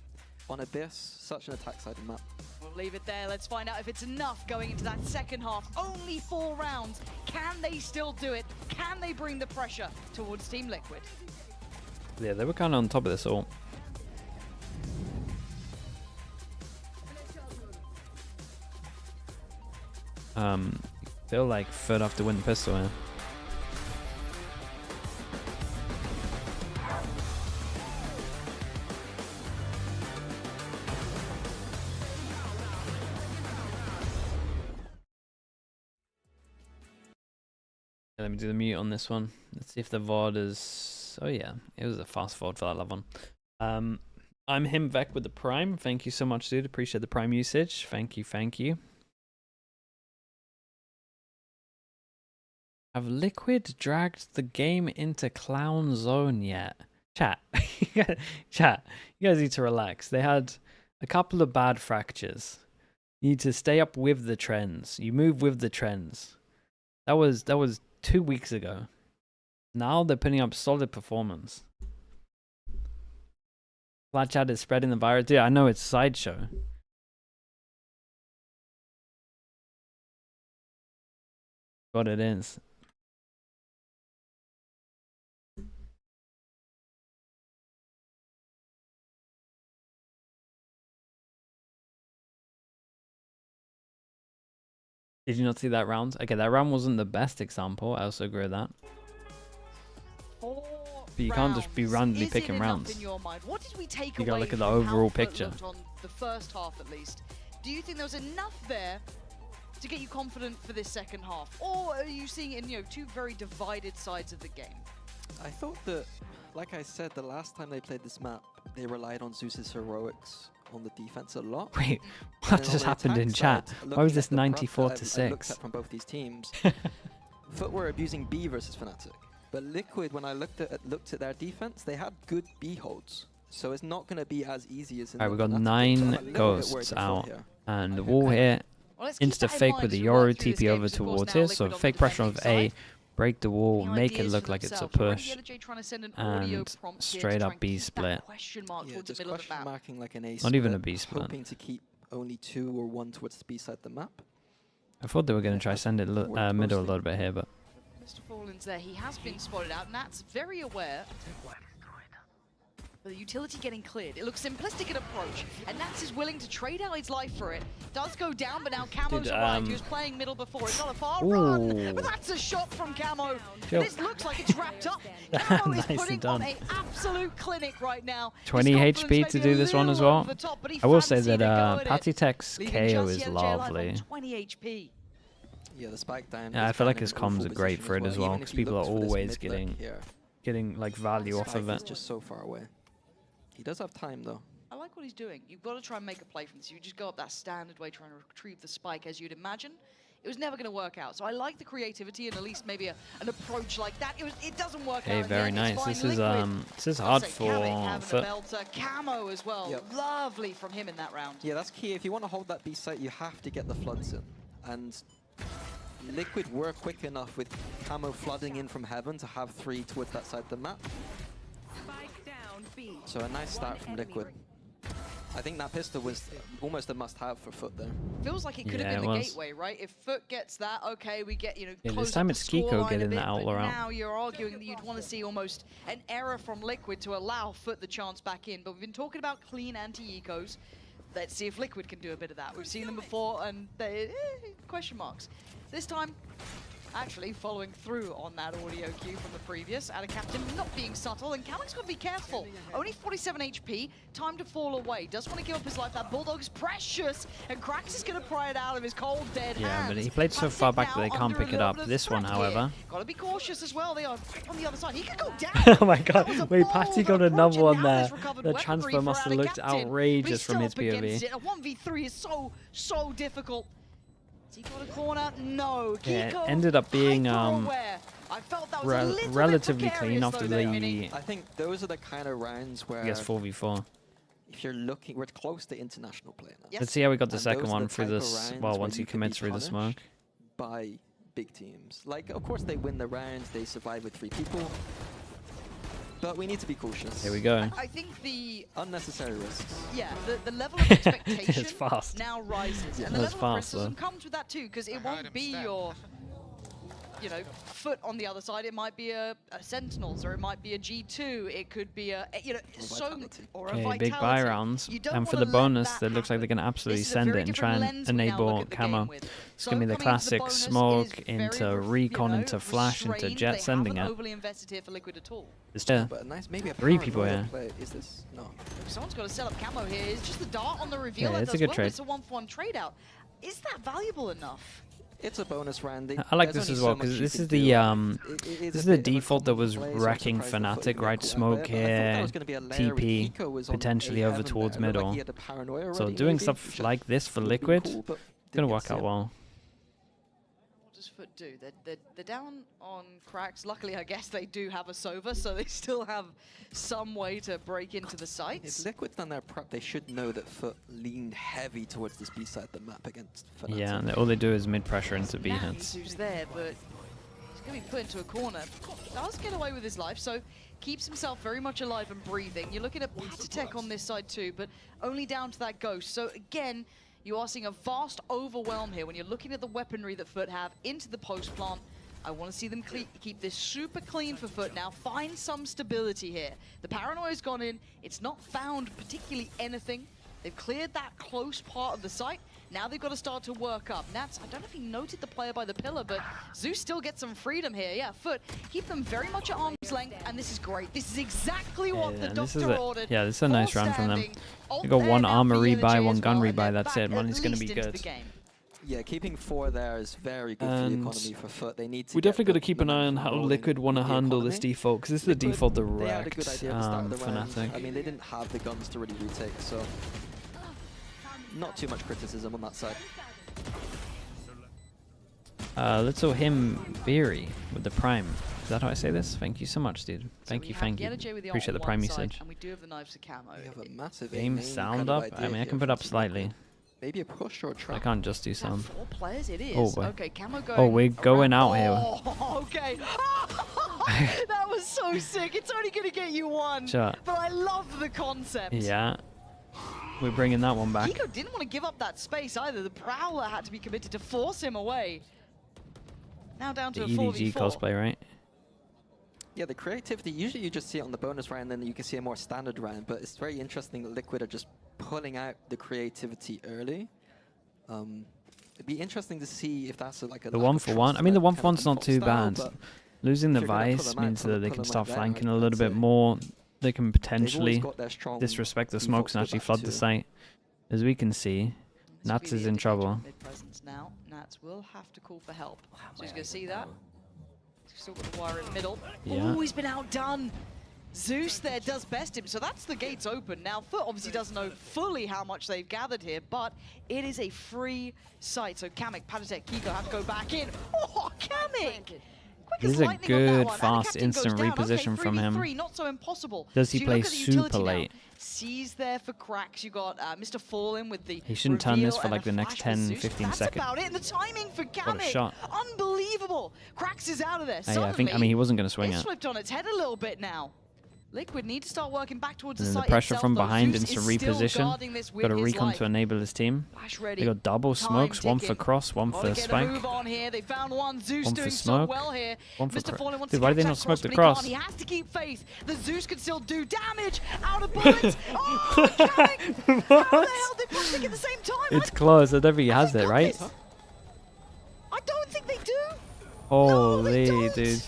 on Abyss, such an attack-sided map. We'll leave it there. Let's find out if it's enough going into that second half. Only 4 rounds. Can they still do it? Can they bring the pressure towards Team Liquid? Yeah, they were kind of on top of this all. Feel like FUT have to win the pistol here. Let me do the mute on this one. Let's see if the VOD is... Oh yeah, it was a fast VOD for that love one. I'm him Vec with the Prime. Thank you so much, dude. Appreciate the Prime usage. Thank you, thank you. Have Liquid dragged the game into clown zone yet? Chat. Chat. You guys need to relax. They had a couple of bad fractures. You need to stay up with the trends. You move with the trends. That was 2 weeks ago. Now they're putting up solid performance. Flat chat is spreading the virus. Yeah, I know it's Sideshow. What it is. Did you not see that round? Okay, that round wasn't the best example. I also agree with that. But you can't just be randomly picking rounds. In your mind? What did we take You gotta away look at the from how overall FUT picture. looked on the first half, at least? Do you think there was enough there to get you confident for this second half, or are you seeing it in 2 very divided sides of the game? I thought that, like I said, the last time they played this map, they relied on Zeus's heroics on the defense a lot. Wait, And what then just on the happened in attack chat? side, Why was looking this at the prep 94 that to I looked 6? at from both these teams, FUT were abusing B versus Fnatic. But Liquid, when I looked at their defense, they had good B holds. So it's not going to be as easy as in Alright, we the got Fnatic game. So I'm a 9 little bit worried ghosts for FUT out. here. And the wall here. Well, let's keep Insta that in fake mind with the as we Yoru work through this TP game, over 'cause of course towards now here. So Liquid on fake the pressure of defending A. side. Break the wall, Any make it ideas look for like it's a themselves? Already push. the other J trying to send an audio And prompt here to straight try up and B keep that split. question mark Yeah, towards the just middle of the question map. marking like an A Not even split, a B split. hoping to keep only 2 or 1 towards the B side of the map. I thought they were going to try send it middle a little bit here, but Mr. Fallen's there. He has been spotted out. Nat's very aware. The utility getting cleared. It looks simplistic in approach, and Nats is willing to trade out his life for it. Does go down, but now Camo's arrived. He was playing middle before. It's not a far run, but that's a shot from Camo. This looks like it's wrapped up. Camo is putting on an absolute clinic right now. 20 HP to do this one as well. I will say that Patitech's KO is lovely. 20 HP. Yeah, the spike down. Yeah, I feel like his comms are great for it as well, because people are always getting like value off of it. It's just so far away. He does have time though. I like what he's doing. You've got to try and make a play from this. You just go up that standard way trying to retrieve the spike as you'd imagine. It was never going to work out. So I like the creativity and at least maybe an approach like that. It doesn't work out. Hey, very nice. This is hard for FUT. Camo as well. Yep. Lovely from him in that round. Yeah, that's key. If you want to hold that B site, you have to get the floods in. And Liquid were quick enough with Camo flooding in from heaven to have 3 towards that side of the map. So a nice start from Liquid. I think that pistol was almost a must-have for FUT there. Feels like it could have been the gateway, right? If FUT gets that, okay, we get, you know, Yeah, close this time up it's the Kiko scoreline getting a bit, the outlaw but out. now you're arguing that you'd want to see almost an error from Liquid to allow FUT the chance back in. But we've been talking about clean anti-ecos. Let's see if Liquid can do a bit of that. We've seen them before, and they question marks. This time, actually following through on that audio cue from the previous, and a captain not being subtle, and Calic's got to be careful. Only 47 HP, time to fall away. Doesn't want to give up his life. That Bulldog is precious, and Krax is going to pry it out of his cold, dead hands. Yeah, but he played so far back that they can't pick it up. This one, however. Got to be cautious as well. They are on the other side. He could go down. Oh my god, wait, Patty got another one there. The transfer must have looked outrageous from his POV. A 1v3 is so difficult. Has he got a corner? No. Yeah, it Kiko ended up being I felt that was a little bit relatively precarious clean after though, the I think those are the kind of rounds where I guess 4v4. if you're looking, we're close to international play now. Let's see how we got the And second those are one the through type of this. rounds Well, where once you he could commits be through the punished smoke. by big teams. Like, of course, they win the rounds, they survive with 3 people. But we need to be cautious. Here we go. I think the unnecessary risks. Yeah, the level of expectation It's fast. now rises, and the That's level of fast, though. criticism comes with that too, because it won't be your, you know, FUT on the other side. It might be a Sentinels, or it might be a G2. It could be a, you know, or a Okay, Vitality. big buy rounds. You don't And for wanna the let bonus, that that looks like they're going to absolutely This is a send very it and try different and lens we now look enable at the camo. game with. It's going to be the coming into classic bonus smoke is very into recon, into flash, into restrained. jet, They sending haven't it. overly invested here for Liquid at all. It's there. But a nice, maybe a 3 people paranoia here. play. Is this? No. Someone's got to set up camo here. It's just the dart on the reveal. Yeah, that it's a does good well. trade. It's a 1-for-1 trade out. Is that valuable enough? It's a bonus round. I like There's this as only well so much because you this can is do. the It this is a the bit of a default that was common play, so I'm wrecking surprised the Fnatic, FUT right? didn't Smoke go away, but I thought that here, was gonna be a layer with TP, Kiko was on potentially A over heaven towards there. It looked middle. like he had a paranoia So already, doing maybe. stuff like this for Would've been Liquid, cool, but gonna didn't work get out it. well. What does FUT do? They're down on Krax. Luckily, I guess they do have a Sova, so they still have some way to break into the sites. If Liquid's done their prep, they should know that FUT leaned heavy towards this B side of the map against Fnatic. Yeah, and all they do is mid pressure into B hits. Who's there, but he's going to be put into a corner. Does get away with his life, so keeps himself very much alive and breathing. You're looking at Patitech on this side too, but only down to that Ghost. So again, you are seeing a vast overwhelm here when you're looking at the weaponry that FUT have into the post plant. I want to see them keep this super clean for FUT now. Find some stability here. The paranoia's gone in. It's not found particularly anything. They've cleared that close part of the site. Now they've got to start to work up. Nats, I don't know if he noted the player by the pillar, but Zeus still gets some freedom here. Yeah, FUT, keep them very much at arm's length, and this is great. This is exactly what the doctor ordered. Yeah, this is a nice run from them. Standing. They got one armor VNG rebuy, as one gun well, and rebuy, they're that's it. back Man, at it's going to least be into good. the game. Yeah, keeping 4 there is very good for the economy for FUT. They need to. We definitely got to keep an eye on how Liquid want to handle this default, because this is the default that They had a wrecked good idea at the start of the round. Fnatic. I mean, they didn't have the guns to really retake, so not too much criticism on that side. Let's all him Beery with the Prime. Is that how I say this? Thank you so much, dude. Thank you. Appreciate the Prime usage. And we do have the knives for camo. We have a massive Game sound up? I mean, I can put up slightly. Maybe a push or a trap. I can't just do sound. 4 players it is. Oh, boy. Okay, camo going. Oh, we're going out here. Oh, okay. That was so sick. It's only going to get you 1. Sure. But I love the concept. Yeah. We're bringing that one back. Kiko didn't want to give up that space either. The Prowler had to be committed to force him away. Now down The to a EDG 4v4. cosplay, right? Yeah, the creativity, usually you just see it on the bonus round, and then you can see a more standard round, but it's very interesting that Liquid are just pulling out the creativity early. It'd be interesting to see if that's like a The 1-for-1. I mean, the 1-for-1's not too bad. Losing the Vice means that they can start flanking a little bit more. They can potentially disrespect the smokes and actually flood the site. As we can see, Nats is in trouble. Now, Nats will have to call for help. So he's going to see that. He's still got the wire in the middle. Yeah. Oh, he's been outdone. Zeus there does best him, so that's the gates open. Now, FUT obviously doesn't know fully how much they've gathered here, but it is a free site. So Kamek, Patatek, Kiko have to go back in. Oh, Kamek! This is a good, fast, instant reposition from him. Not so impossible. Does he So you play look at the super utility now. late? Sees there for cracks. You got Mr. Fallen with the He shouldn't turn this reveal for and like a the next flash with 10, Zeus. 15 That's seconds. about it. And the timing for What a Kamek. shot. Unbelievable. Cracks is out of there. Yeah, I mean, he wasn't going to swing It's it. flipped on its head a little bit now. Liquid need to start working back towards And the then site the pressure itself, from though. behind, Zeus instant is still reposition. guarding this with Got a his recon life. to enable his team. Flash ready. They got double Time smokes, one for ticking. cross, one Gotta for get a spike. move on here. They found one. Zeus One for doing so smoke, well here. one for Mr. cro- Fallen wants Dude, to why did they catch not that smoke the but he cross? can't. He has to keep faith. The Zeus can still do damage. Out of bullets. Oh, Kamek! How the hell did both think at the same time? It's close. I don't think he has it, right? I don't think they do. Holy, dude.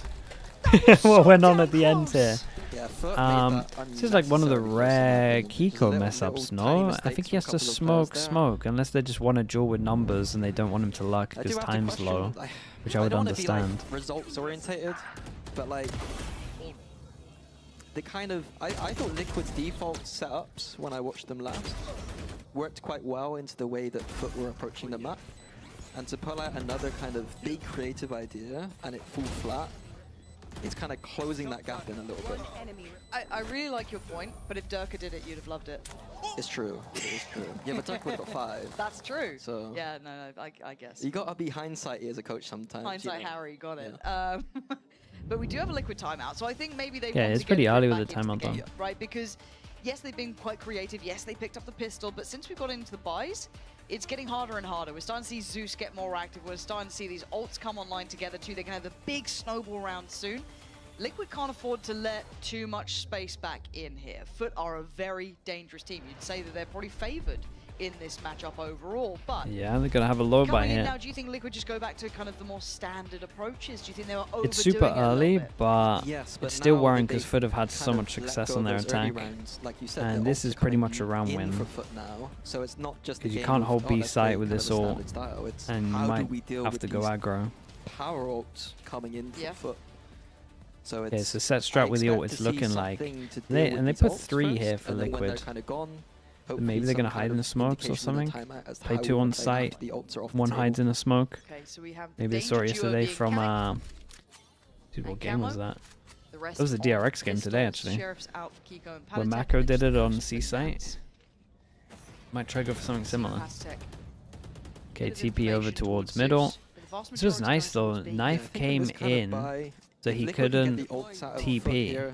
What went on at the end here? Yeah, FUT This is like one of the rare Kiko mess ups, no? I think he has to smoke, unless they just want to duel with numbers and they don't want him to luck I do because have to time's question, low, like, which I would don't wanna be, like, understand. results orientated, but like the kind of I thought Liquid's default setups when I watched them last worked quite well into the way that FUT were approaching the map, and to pull out another kind of big creative idea and it fall flat, it's kind of closing that gap in a little bit. I really like your point, but if Durka did it, you'd have loved it. It's true. It is true. Yeah, but Durka would have got 5. That's true. So yeah, no, I guess. you gotta be hindsighty as a coach sometimes. Hindsight Harry, got it. But we do have a Liquid timeout, so I think maybe they Yeah, want it's to pretty get early back with the into timeout game, though. right? Because yes, they've been quite creative. Yes, they picked up the pistol, but since we got into the buys, it's getting harder and harder. We're starting to see Zeus get more active. We're starting to see these ults come online together too. They can have the big snowball round soon. Liquid can't afford to let too much space back in here. FUT are a very dangerous team. You'd say that they're probably favored in this matchup overall, but Yeah, they're going to have a low by coming in here. now, do you think Liquid just go back to kind of the more standard approaches? Do you think they were overdoing It's super it a little early, bit? but Yes, but it's still now worrying that because they've FUT have had so kind much of let success go on of their those early attack. rounds, like you said, And the this ults is are pretty coming much a round in win. for FUT now, so it's not just Because the you game can't of, hold oh, B let's play site with kind of this a ult, standard style. It's and you how do might we deal have with to go these aggro. power ults coming in for FUT. So it's Okay, so set strat with the ult, it's looking like they put 3 here for Liquid. But maybe they're gonna hide in the smokes or something. Play 2 on site, 1 hides in a smoke. Okay, so we have Maybe they saw it yesterday from dude, what game was that? That was the DRX game today actually. Sheriff's out for Kiko and Where Patatek. Mako did it on C site. Might try to go for something similar. Patatek. Okay, TP over towards middle. This was nice though. Knife came in, so he couldn't TP.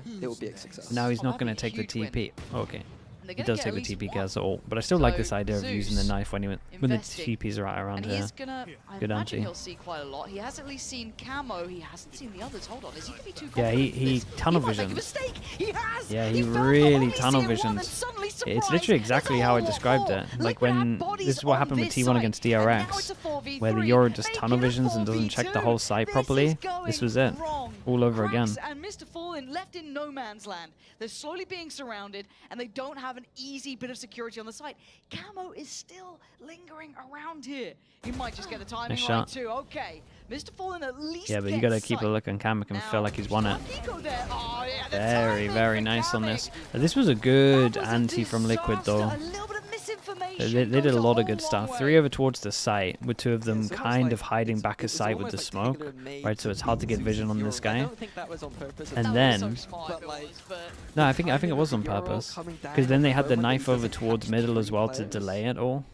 Now he's not going to take the TP. Okay. He does take the TP as ult, but I still like this idea of using the knife when the TPs are right around And here. he's gonna, I Good imagine anti. he'll see quite a lot. He has at least seen Camo. He hasn't seen the others. Hold on, is he gonna be too Yeah, confident he with this? tunnel He might make a visions. mistake. He has. Yeah, he found them, really only tunnel seeing one, and visions. suddenly It's surprise, literally exactly how I there's a described whole it. four. Like Liquid when have bodies this is what on happened with this T1 side, against and now DRX, it's a 4v3. where the Euro just Making tunnel it a visions and doesn't check the 4v2. whole site This properly. is going This was it. wrong. All over again. Cracks and Mr. Fallen left in no man's land. They're slowly being surrounded, and they don't have an easy bit of security on the site. Camo is still lingering around here. He might just get the timing Nice right shot. too. Okay, Mr. Fallen at least Yeah, but you gets gotta keep a sight. look on Kamek and feel like he's won it. Kiko there. Oh, yeah, the Very, timing very for nice on Kamek. this. This was a good anti from Liquid though. A little bit of misinformation. They did goes a lot of whole good stuff. long 3 way. over towards the site, with 2 of them kind of hiding back a site with the smoke, right? So it's hard to get vision on this guy. And then, no, I think it was on purpose, because then they had the knife over towards middle as well to delay it all.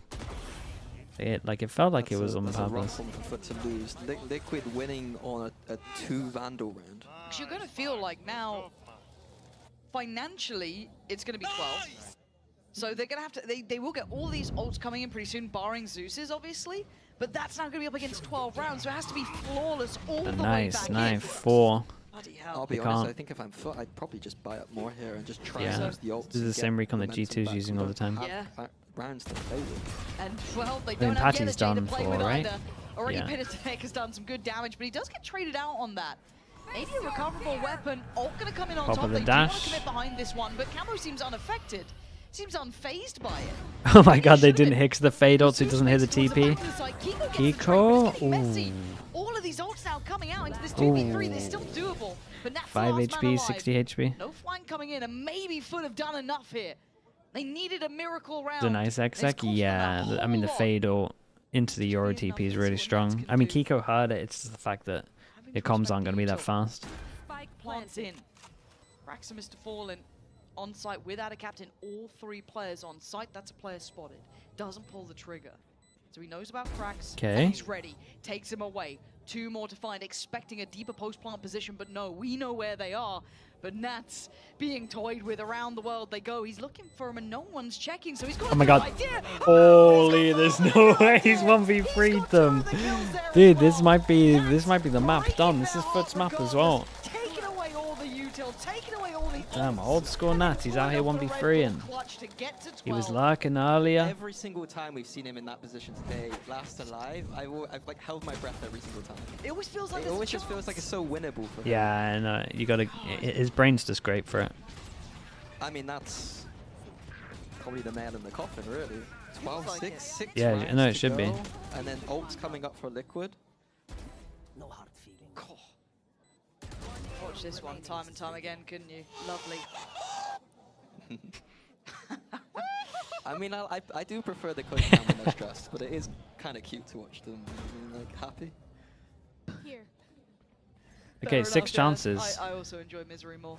It felt like it was on purpose. To lose. Liquid winning on a 2 Vandal round. You're going to feel like now, financially, it's going to be 12. So they're going to have to, they will get all these ults coming in pretty soon, barring Zeus's, obviously. But that's now going to be up against 12 rounds, so it has to be flawless all A the way nice back knife in. 4. Bloody hell. I'll be You honest, can't. I think if I'm FUT, I'd probably just buy up more here and just try Yeah. and use the ult. This is the same recon that G2's using all the time. Yeah. Rounds to play with. And, well, they I mean, don't have Patty's the energy to done play for, with right? either. Already Yeah. Pittatek has done some good damage, but he does get traded out on that. Maybe a recoverable weapon. Ult going to come in on Pop top. of They the do want dash. to commit behind this one, but Camo seems unaffected. Seems unfazed by it. Oh my god, they didn't hit the fade ult, so he doesn't hit the TP. Kiko. Ooh. All of these ults now coming out into this 2v3. They're still doable. But Nat's the 5 last man HP, alive. 60 HP. No flank coming in, and maybe FUT have done enough here. They needed a miracle round. It's a nice exec. Yeah, I mean, the fade ult into the Euro TP is really strong. I mean, Kiko heard it. It's just the fact that your comms aren't going to be that fast. Plants in. Raximus to fall in. On site without a captain, all 3 players on site. That's a player spotted. Doesn't pull the trigger. So he knows about cracks. Okay. He's ready. Takes him away. 2 more to find, expecting a deeper post-plant position, but no, we know where they are. But Nats being toyed with around the world they go. He's looking for him and no one's checking, so he's got Oh my a god. good idea. Holy, there's no way he's 1v3'd them. Dude, this might be the map done. This is FUT's map as well. Taking away all the util, taking away all the Damn, old school Nat. He's out here 1v3 and he was lurking earlier. Every single time we've seen him in that position today, last alive, I've like held my breath every single time. It always feels like it always just feels like it's so winnable for him. Yeah, and you gotta. His brain's just great for it. I mean, that's probably the nail in the coffin, really. 12-6, 6 Yeah, rounds no, it to should be. go, and then ult's coming up for Liquid. Watch this one time and time again, couldn't you? Lovely. I mean, I do prefer the coach cam when they're stressed, but it is kind of cute to watch them like happy. Here. Okay, Fair 6 enough, yeah. chances. I also enjoy Misery more.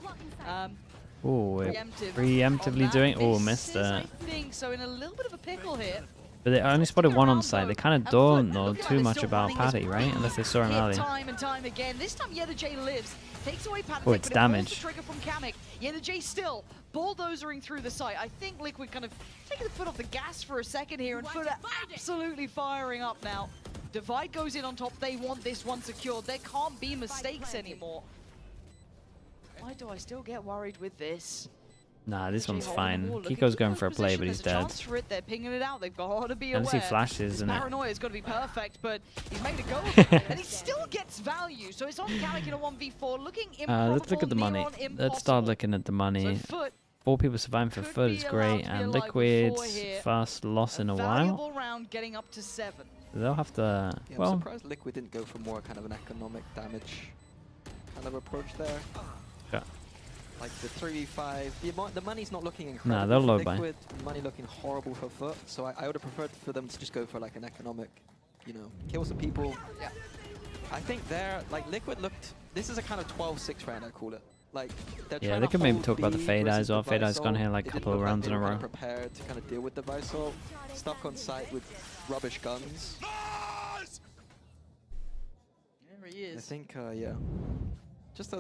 Oh, Preemptive preemptively on doing. that. Oh, This missed is, it. I think so, in a little bit of a pickle here. But they only spotted 1 on site. They kind of don't know too much about Patty, right? Unless they saw him Hit early. time and time again. This time Yeda J lives. Takes away Patty, Oh, it's but it pulls damage. the trigger from Kamek. Yeda J still bulldozering through the site. I think Liquid kind of taking the foot off the gas for a second here, and FUT are absolutely firing up now. Divide goes in on top. They want this one secured. There can't be mistakes anymore. Why do I still get worried with this? Nah, this one's J-Hole fine. wall, looking Kiko's for going the for a play, but position. he's There's a dead. chance for it. They're pinging it out. They've got to be Unless he aware. flashes, His isn't it? paranoia's got to be perfect, but he's made a go of it, and he still gets value. So it's on Kamek in a 1v4, looking improbable, Let's look at the near money. on Let's impossible. start looking at the money. So FUT 4 people surviving for FUT is be great, allowed to be and alive with Liquid's 4 here. first loss in a while. Valuable round getting up to 7. They'll have to. Yeah, I'm Well, surprised Liquid didn't go for more kind of an economic damage kind of approach there. yeah. Like the 3v5, the money's not looking incredible. Nah, they'll for low buy. Liquid, money looking horrible for FUT. So I would have preferred for them to just go for like an economic, you know, kill some people. Yeah. I think they're like Liquid looked. This is a kind of 12-6 round, I call it. Like they're Yeah, trying they to could maybe hold talk about the B fade versus as well. the Fade Eye's gone Visol. here like a It didn't couple of look like rounds they in a were row. kinda prepared to kind of deal with the Visol. Stuck on site with rubbish guns. There he is. I think, yeah. Just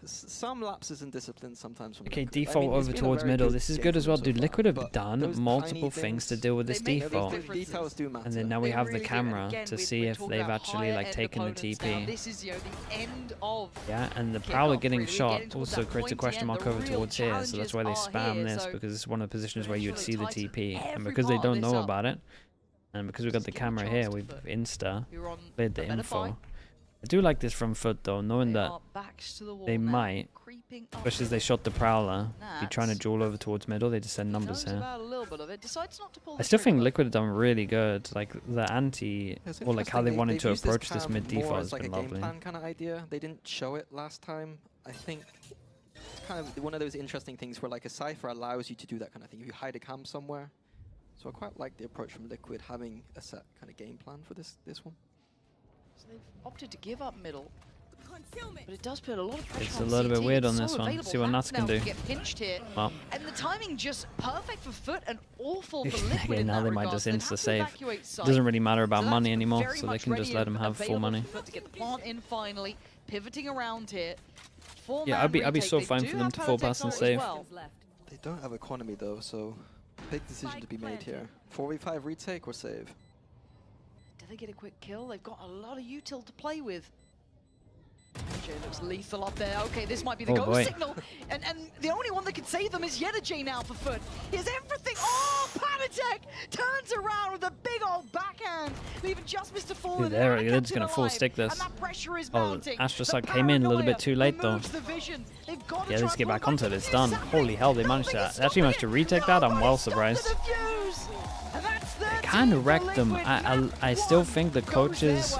some lapses in discipline sometimes from Okay, Liquid. I default mean, it's over been a towards very middle. good This is game good for as them well, so dude. far, Liquid have but done those multiple tiny things to things, deal with this they make big default. differences. Details do matter. And then now we They have the really do. camera Again, to we're see if talking they've about actually higher like end taken the opponents now. TP. This is, you know, the end of Yeah, and the Prowler Kickoff, getting really. We're shot getting towards also that creates a pointy question end. mark The over real towards here, so that's why they challenges are spam here, this, so because it's one of the positions where you'd see the tighten TP. And every because they part of don't this know up. about it, and because we've got the camera here, we've Insta You're on cleared the a better info. buy. I do like this from FUT though, knowing They that are backs to the wall they now, might, creeping up. especially as they shot the Prowler, be trying to Nats. duel over towards middle. They just send numbers Knows here. about a little bit of it. Decides not to pull I the still think trigger. Liquid have done really good. Like the anti, It's or like how they interesting, wanted to they've used approach this cam mid more default as has like been a game lovely. plan kind of idea. They didn't show it last time. I think it's kind of one of those interesting things where like a Cypher allows you to do that kind of thing. If you hide a cam somewhere. So I quite like the approach from Liquid, having a set kind of game plan for this one. So they've opted to give up middle. But it does put a lot of pressure It's on a little bit CT. weird on It's this so one. available. See what Nats can now do. Get pinched here. Well. And the timing just perfect for FUT and awful for Liquid Okay, in now that they might regard. just So they'd insta have to save. evacuate It site. doesn't really matter about So money that's anymore, very so they much can just ready let them and have full available money. for FUT to get the plant in finally, pivoting around here. Yeah, I'd be Retake. so They fine do for them have to full Heretics pass and ult as save. well. They don't have economy though, so big decision to be made here. 4v5 retake or save? Do they get a quick kill? They've got a lot of util to play with. Jay looks lethal up there. Okay, this might be the Oh, go boy. signal. And the only one that can save them is Jay now for FUT. He has everything. Oh, Panatek turns around with a big old backhand, leaving just Mr. Fallen. Dude, they're just going to full stick this. And that pressure is Oh, mounting. Astroside came in a little bit too late, though. Removes the vision. They've got to Yeah, let's try get and back pull onto it. back It's to done. Zapping. Holy hell, they managed to actually managed to retake that. I'm well surprised. Defuse. And that's They kind of wrecked them. I still think the coaches,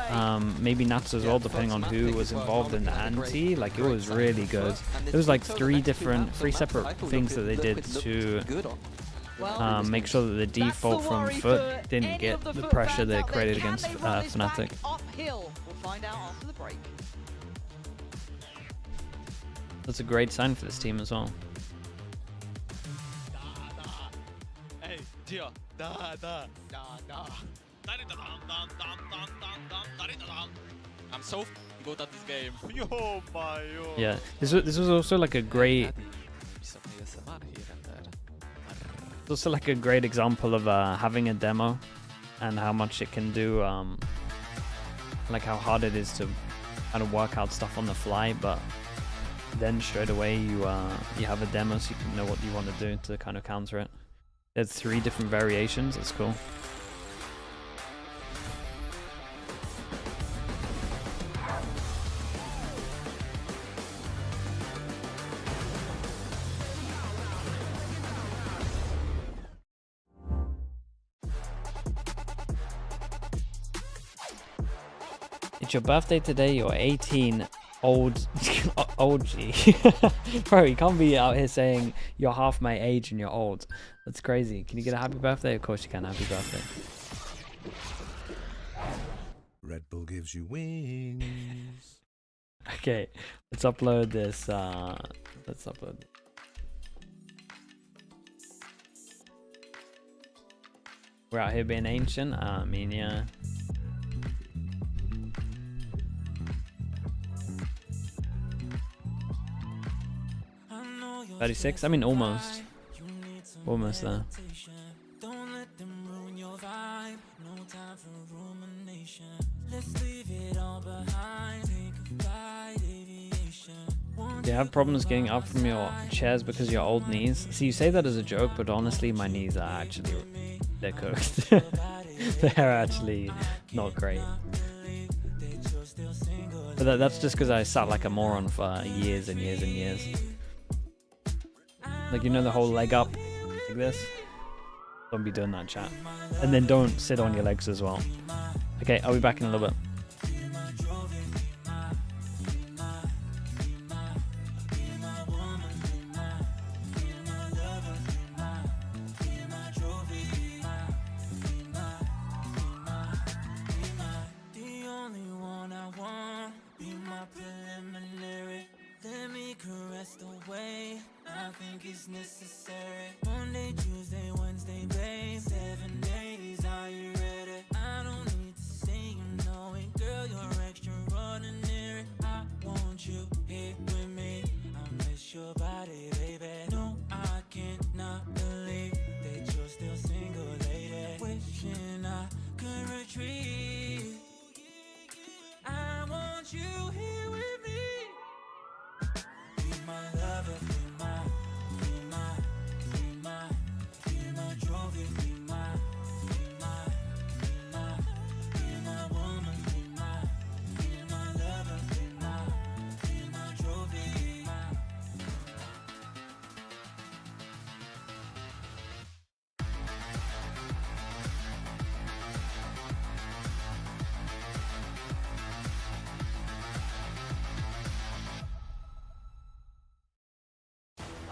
maybe Nats as well, depending on who was involved in the ante, like it was really good. There was like three separate things that they did to make sure that the default from FUT didn't get the pressure they created against Fnatic. Uphill. We'll find out after the break. That's a great sign for this team as well. Hey, Gio. I'm so good at this game. Yo, my yo. Yeah, this was also like a great. It's also like a great example of having a demo and how much it can do. Like how hard it is to kind of work out stuff on the fly, but then straight away you have a demo so you can know what you want to do to kind of counter it. There's 3 different variations. It's cool. It's your birthday today. You're 18. Old G. Bro, you can't be out here saying you're half my age and you're old. That's crazy. Can you get a happy birthday? Of course you can. Happy birthday. Red Bull gives you wings. Okay, let's upload this. Let's upload. We're out here being ancient. I mean, yeah. $36? I mean, almost. Almost there. Don't let them ruin your vibe. No time for rumination. Let's leave it all behind. Take a flight, aviation. Do you have problems getting up from your chairs because of your old knees? See, you say that as a joke, but honestly, my knees are actually, they're cooked. They're actually not great. But that's just because I sat like a moron for years and years and years. Like, you know, the whole leg up like this? Don't be doing that, chat. And then don't sit on your legs as well. Okay, I'll be back in a little bit. Necessary. Monday, Tuesday, Wednesday, babe. 7 days, are you ready? I don't need to say you know it, girl. You're extraordinary. I want you here with me. I miss your body, baby. No, I cannot believe that you're still single, lady. Wishing I could retreat. I want you here with me. Be my lover, be my trophy, be my woman, be my lover, be my trophy.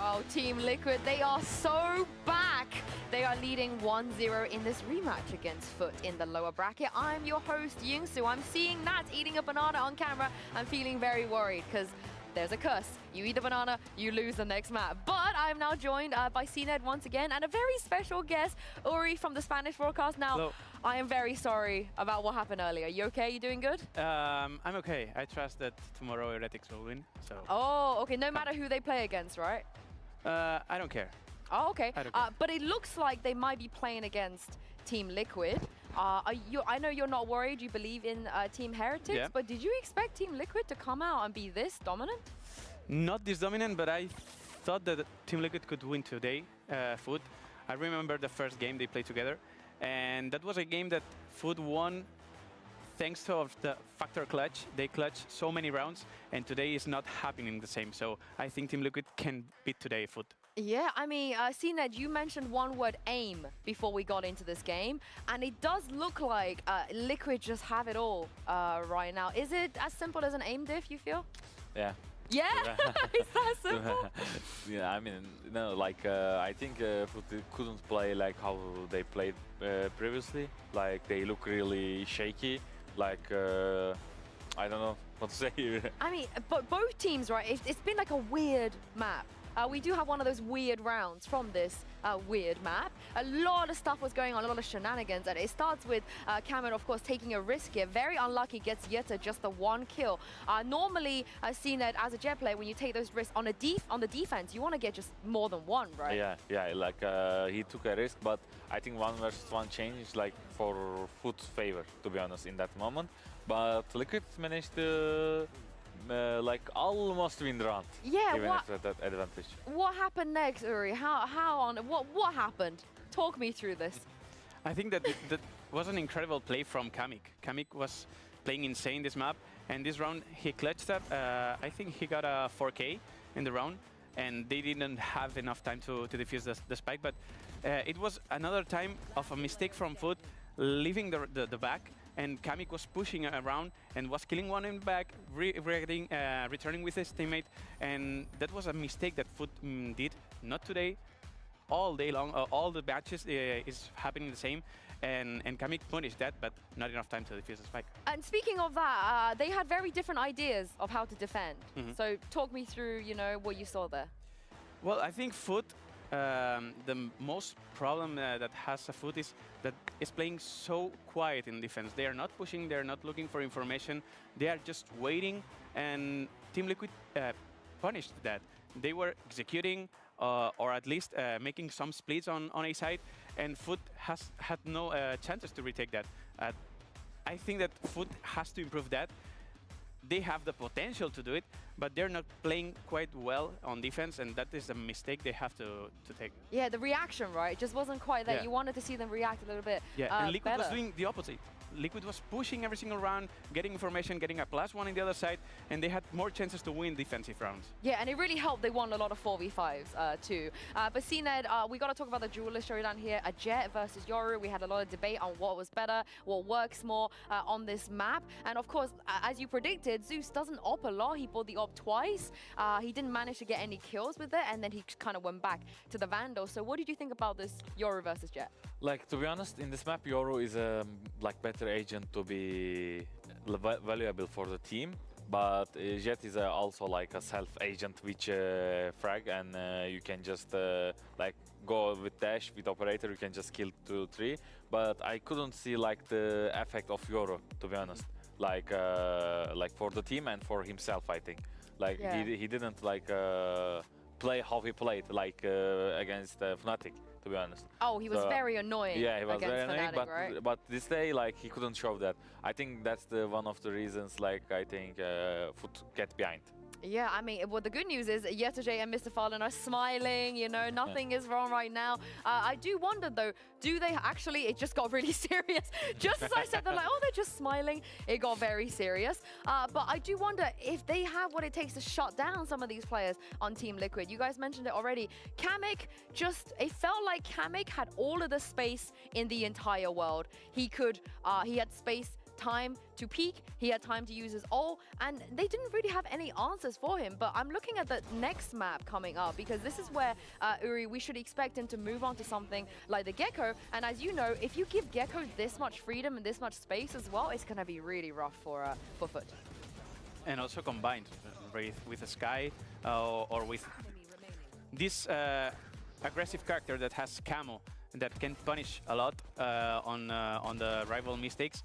Oh, Team Liquid, they are so back. They are leading 1-0 in this rematch against FUT in the lower bracket. I'm your host, Yingsu. I'm seeing Nat eating a banana on camera. I'm feeling very worried because there's a curse. You eat a banana, you lose the next map. But I'm now joined by CNED once again and a very special guest, Uri from the Spanish broadcast. Now, hello. I am very sorry about what happened earlier. You okay? You doing good? I'm okay. I trust that tomorrow HERETICS will win. So. Oh, okay. No matter who they play against, right? I don't care. Oh, okay. I don't care. But it looks like they might be playing against Team Liquid. I know you're not worried. You believe in Team Heretics, Yeah. but did you expect Team Liquid to come out and be this dominant? Not this dominant, but I thought that Team Liquid could win today, FUT. I remember the first game they played together, and that was a game that FUT won thanks to the factor clutch. They clutched so many rounds, and today is not happening the same. So I think Team Liquid can beat today FUT. Yeah, I mean, CNED, you mentioned one word, aim, before we got into this game, and it does look like Liquid just have it all right now. Is it as simple as an aim diff, you feel? Yeah. Yeah? Is that simple? Yeah, I mean, no, like, I think FUT couldn't play like how they played previously. Like, they look really shaky. Like, I don't know what to say here. I mean, but both teams, right, it's been like a weird map. We do have one of those weird rounds from this weird map. A lot of stuff was going on, a lot of shenanigans, and it starts with Cameron, of course, taking a risk here. Very unlucky, gets Yetta just the one kill. Normally, I've seen that as a Jet player, when you take those risks on the defense, you want to get just more than one, right? Yeah, like he took a risk, but I think 1 versus 1 change like for FUT's favor, to be honest, in that moment. But Liquid managed to like almost win the round. Yeah, even after that advantage. What happened next, Uri? What happened? Talk me through this. I think that that was an incredible play from Kamik. Kamik was playing insane this map, and this round he clutched up. I think he got a 4K in the round, and they didn't have enough time to defuse the spike. But it was another time of a mistake from FUT, leaving the back, and Kamik was pushing around and was killing one in the back, returning with his teammate, and that was a mistake that FUT did. Not today. All day long, all the matches is happening the same, and Kamik punished that, but not enough time to defuse the spike. And speaking of that, they had very different ideas of how to defend. So talk me through, you know, what you saw there. Well, I think FUT, the most problem that has a FUT is that it's playing so quiet in defense. They are not pushing, they are not looking for information, they are just waiting, and Team Liquid punished that. They were executing, or at least making some splits on A side, and FUT has had no chances to retake that. I think that FUT has to improve that. They have the potential to do it, but they're not playing quite well on defense, and that is a mistake they have to take. Yeah, the reaction, right, just wasn't quite there. Yeah. You wanted to see them react a little bit and Liquid better. was doing the opposite. Liquid was pushing every single round, getting information, getting a +1 in the other side, and they had more chances to win defensive rounds. Yeah, and it really helped. They won a lot of 4v5s too. But CNED, we got to talk about the duelist showdown here. A Jet versus Yoru. We had a lot of debate on what was better, what works more on this map. And of course, as you predicted, Zeus doesn't op a lot. He bought the op twice. He didn't manage to get any kills with it, and then he kind of went back to the Vandal. So what did you think about this Yoru versus Jet? Like, to be honest, in this map, Yoru is a better agent to be valuable for the team, but Jet is also like a self-agent which frag, and you can just like go with dash, with operator, you can just kill 2-3, but I couldn't see like the effect of Yoru, to be honest, like for the team and for himself, I think. Like, yeah. he didn't like play how he played, like against Fnatic, to be honest. Oh, he was very annoying. Yeah, he was very annoying, Fnatic, but this day, like, he couldn't show that. I think that's one of the reasons, like, I think FUT get behind. Yeah, I mean, well, the good news is Yetajay and Mr. Fallen are smiling, you know, nothing is wrong right now. I do wonder, though, do they actually, it just got really serious. Just as I said, they're like, oh, they're just smiling. It got very serious. But I do wonder if they have what it takes to shut down some of these players on Team Liquid. You guys mentioned it already. Kamik it felt like Kamik had all of the space in the entire world. He had space, time to peek, he had time to use his ult, and they didn't really have any answers for him. But I'm looking at the next map coming up, because this is where, Uri, we should expect him to move on to something like the Gecko. And as you know, if you give Gecko this much freedom and this much space as well, it's going to be really rough for FUT. And also combined with a Sky or with this aggressive character that has Camo, that can punish a lot on the rival mistakes.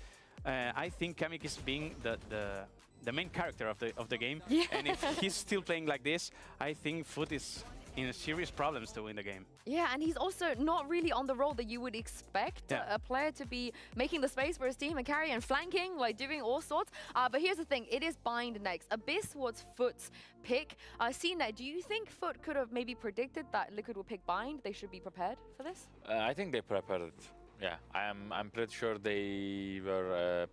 I think Kamik is being the main character of the game, yeah. And if he's still playing like this, I think FUT is in serious problems to win the game. Yeah, and he's also not really on the role that you would expect a player to be making the space for his team and carry and flanking, like doing all sorts. But here's the thing, it is Bind next. Abyss was FUT's pick. CNET, do you think FUT could have maybe predicted that Liquid would pick Bind? They should be prepared for this? I think they prepared it. Yeah, I'm pretty sure they were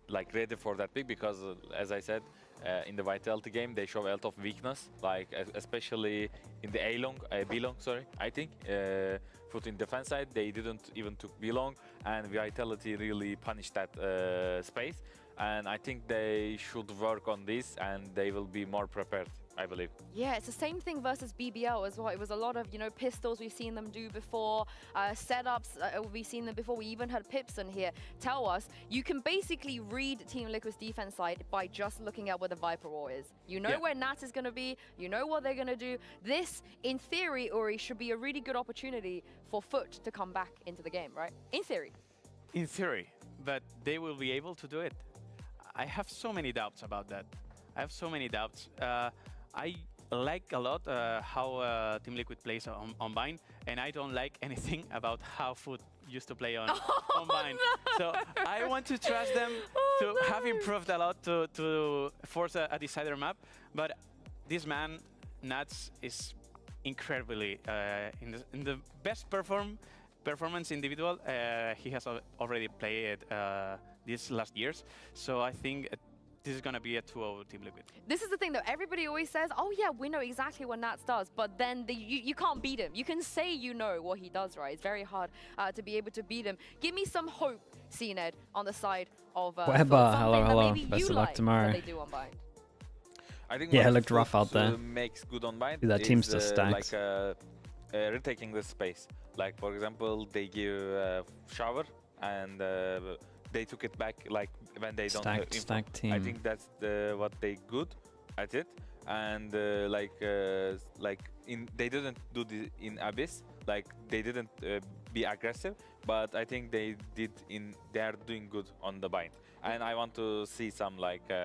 like ready for that pick because, as I said, in the Vitality game they show a lot of weakness, like especially in the B-long, sorry. I think FUT in defense side they didn't even took B-long, and Vitality really punished that space. And I think they should work on this, and they will be more prepared, I believe. Yeah, it's the same thing versus BBL as well. It was a lot of, you know, pistols we've seen them do before, setups we've seen them before. We even had Pipson here tell us you can basically read Team Liquid's defense side by just looking at where the Viper Wall is. You know where Nat is going to be, you know what they're going to do. This, in theory, Uri, should be a really good opportunity for FUT to come back into the game, right? In theory. In theory, but they will be able to do it. I have so many doubts about that. I have so many doubts. I like a lot how Team Liquid plays on Bind, and I don't like anything about how FUT used to play on Bind. No. So I want to trust them to have improved a lot to force a decider map. But this man, Nats, is incredibly in the best performance individual he has already played these last years. So I think this is going to be a 2-0 Team Liquid. This is the thing, though. Everybody always says, oh, yeah, we know exactly what Nats does, but then you can't beat him. You can say you know what he does, right? It's very hard to be able to beat him. Give me some hope, CNED, on the side of Weber, hello. Best of luck tomorrow. They do on Bind. I think it looked rough out there. Makes good on Bind. That team still stacks. Like retaking the space. Like, for example, they give shower and they took it back, like when they don't have stacked team. I think that's what they good at it, and they didn't do this in Abyss. Like they didn't be aggressive, but I think they did they are doing good on the Bind, and I want to see some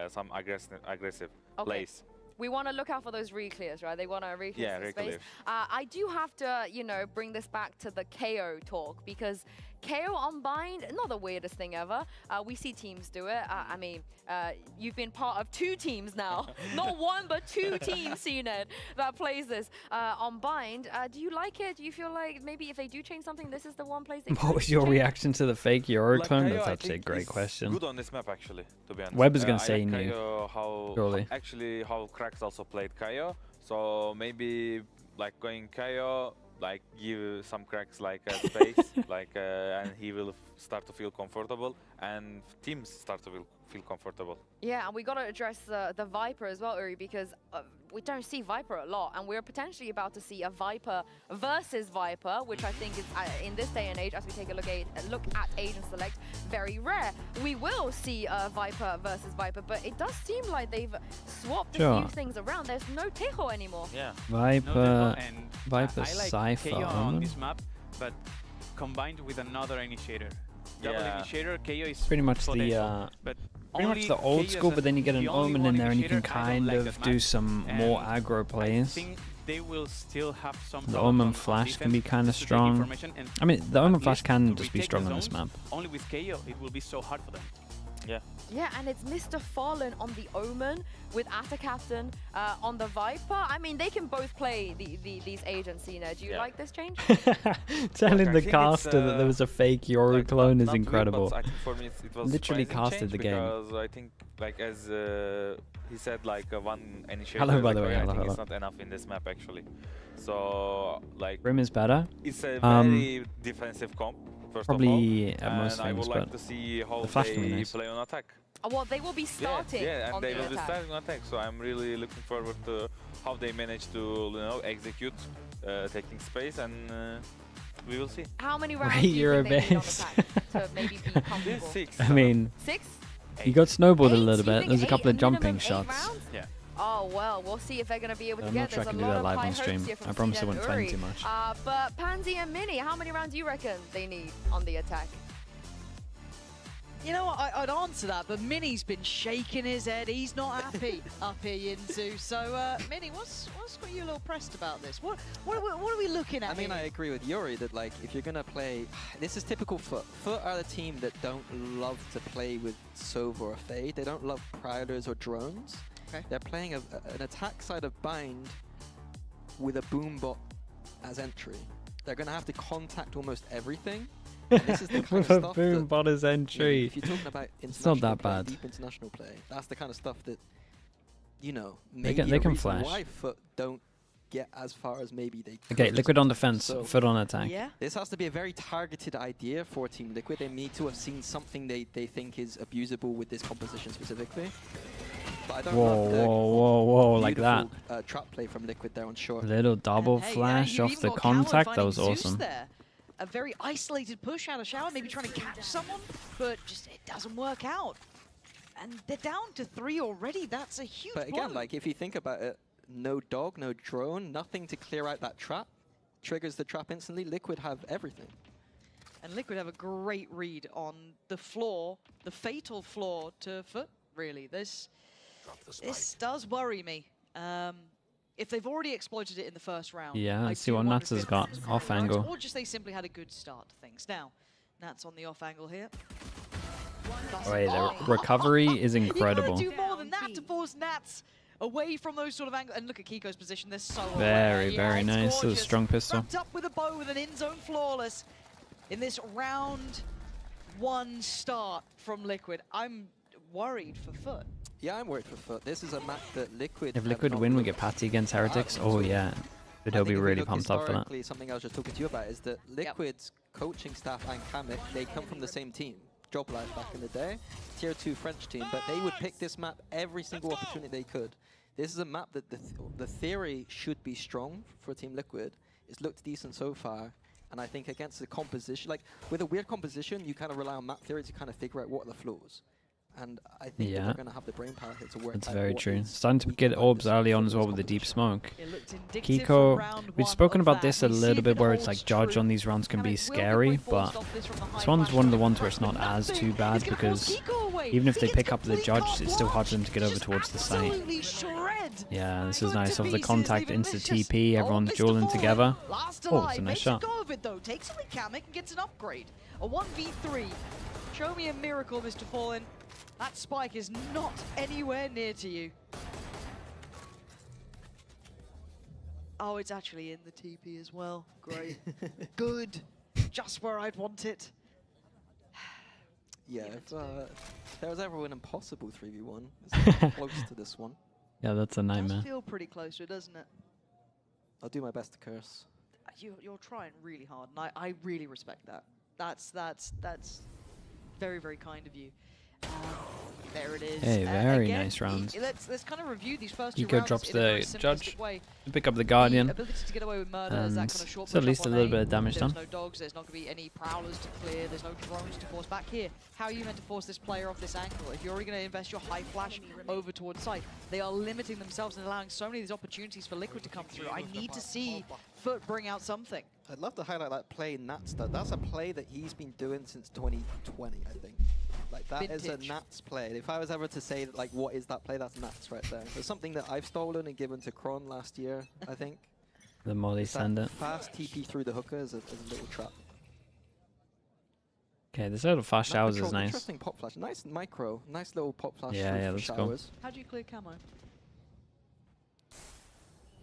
some aggressive plays. We want to look out for those re-clears, right? They want to re-clear the space. Re-clear. I do have to, you know, bring this back to the KO talk, because KO on Bind, not the weirdest thing ever. We see teams do it. I mean, you've been part of 2 teams now. Not 1, but 2 teams, CNED, that plays this on Bind. Do you like it? Do you feel like maybe if they do change something, this is the one place they What was your reaction to the fake Euro clone? That's actually a great question. Good on this map, actually, to be honest. Weber's going to say like new. How Krax also played Kaio. So maybe like going Kaio, like give some Cracks like a space, and he will start to feel comfortable, and teams start to feel comfortable. Yeah, and we got to address the Viper as well, Uri, because we don't see Viper a lot, and we're potentially about to see a Viper versus Viper, which I think is, in this day and age, as we take a look at Agent Select, very rare. We will see Viper versus Viper, but it does seem like they've swapped a few things around. There's no Tejo anymore. Yeah. Viper, I like Cypher. KO on this map, but combined with another initiator. Double initiator, KO is pretty much potential, pretty much the old school, but then you get an Omen in there and you can kind of do some more aggro plays. I think they will still have some. The Omen Flash can be kind of strong. I mean, the Omen Flash can just be strong on this map. Only with KO, it will be so hard for them. Yeah. Yeah, and it's Mr. Fallen on the Omen with Atta Captain on the Viper. I mean, they can both play these agents, you know. Do you like this change? Telling the caster that there was a fake Yoru clone is incredible. I think for me it was literally casted the game. Because I think, like, as he said, like one initiator. Hello, by the way. I think it's not enough in this map actually. So, like, Rim is better. It's a very defensive comp. Probably at most famous, I would like to see how they play on attack. Well, they will be starting and they will be starting on attack. So I'm really looking forward to how they manage to, execute, taking space, and we will see. How many rounds do you think they need on attack to maybe be comfortable? 6. I mean, 6? You got snowballed a little bit. There's a couple of jumping shots. Yeah. Oh, well, we'll see if they're going to be able to I'm get not sure this. I can do that live on stream. I promise I won't flame too much. But Pansy and Mini, how many rounds do you reckon they need on the attack? You know what, I'd answer that, but Mini's been shaking his head. He's not happy up here, Yinzu. So, Mini, what's got you a little pressed about this? What are we looking at I mean, here? I agree with Yuri that, like, if you're going to play... This is typical FUT. FUT are the team that don't love to play with Sova or Fade. They don't love Prowlers or Drones. Okay. They're playing an attack side of Bind with a Boombot as entry. They're going to have to contact almost everything. And this is the kind With of a stuff boom bot as entry. If you're talking about It's not that play, bad. deep international play, that's the kind of stuff that, you know, They maybe can a reason flash. why FUT don't get as far as maybe they Okay, could. Liquid on defense, So, FUT on attack. Yeah. This has to be a very targeted idea for Team Liquid. They need to have seen something they think is abusable with this composition specifically. But I don't Whoa, love the whoa, like that. beautiful, trap play from Liquid there on short. Little double Hey, flash you've off even the got Callow contact. That finding was Zeus awesome. there. A very isolated push out of shower, maybe trying to catch someone, but just it doesn't work out. And they're down to 3 already. That's a huge But again, blow. like if you think about it, no dog, no drone, nothing to clear out that trap. Triggers the trap instantly. Liquid have everything. And Liquid have a great read on the floor, the fatal floor to FUT, really. This does worry me. If they've already exploited it in the first round. Yeah, I let's see do what wonder Nats if has it got was off right, angle. Or just they simply had a good start to things. Now, Nats on the off angle here. Wait, the recovery is incredible. You gotta do more than that to force Nats away from those sort of angles. And look at Kiko's position. They're so Very, aware. very Yeah, it's nice. That was a gorgeous. strong pistol. Wrapped up with a bow with an in-zone flawless in this round 1 start from Liquid. I'm worried for FUT. Yeah, I'm worried for FUT. This is a map that Liquid. If have Liquid not win, we looked get Patty against Heretics. at. Oh yeah, but he'll I think be if we really look pumped up for that. historically, something I was just talking to you about is that Liquid's coaching staff and Kamek, they come from the same team. Job Life back in the day, tier 2 French team, but they would pick this map every single opportunity they could. This is a map that the theory should be strong for Team Liquid. It's looked decent so far, and I think against the composition, like with a weird composition, you kind of rely on map theory to kind of figure out what are the flaws. And I think that Yeah. they're going to have the brain power here to work That's out very what true. is Starting to get orbs early on as well with the deep smoke. Kiko, we've spoken about this a little bit where it's like Judge on these rounds can be scary, but this one's one of the ones where it's not as too bad because even if they pick up the Judge, it's still hard for them to get over towards the site. Absolutely shred. Yeah, this is nice. Off the contact into TP, everyone's dueling together. Last Oh, alive, it's a nice makes shot. a go of it though. Takes away Kamek and gets an upgrade. A 1v3. Show me a miracle, Mr. Fallen. That spike is not anywhere near to you. Oh, it's actually in the TP as well. Great. Good. Just where I'd want it. Yeah, if there was ever an impossible 3v1, it's close to this one. Yeah, that's a It nightmare. does feel pretty close to it, doesn't it? I'll do my best to curse. You're trying really hard, and I really respect that. That's very, very kind of you. There it is. Hey, very Again, nice rounds. Let's kind of review these first 2 Kiko rounds drops in a very the simplistic Judge way. to pick up the Guardian. The ability to get away with murder is that And kind of short it's at push least up a on little A. bit of damage There's done. no dogs, there's not going to be any prowlers to clear, there's no drones to force back here. How are you meant to force this player off this angle? If you're already going to invest your high flash over towards site, they are limiting themselves and allowing so many of these opportunities for Liquid to come through. I need to see FUT bring out something. I'd love to highlight that play Nats does. That's a play that he's been doing since 2020, I think. Like that is a Vintage. Nats play. If I was ever to say like what is that play, that's Nats right there. It's something that I've stolen and given to Kron last year, I think. The more they It's that send it. fast TP through the hooker is a little trap. Okay, this little fast showers Control, is nice. Interesting pop flash. Nice micro. Nice little pop flash Yeah, through yeah, for let's go. showers. How do you clear camo?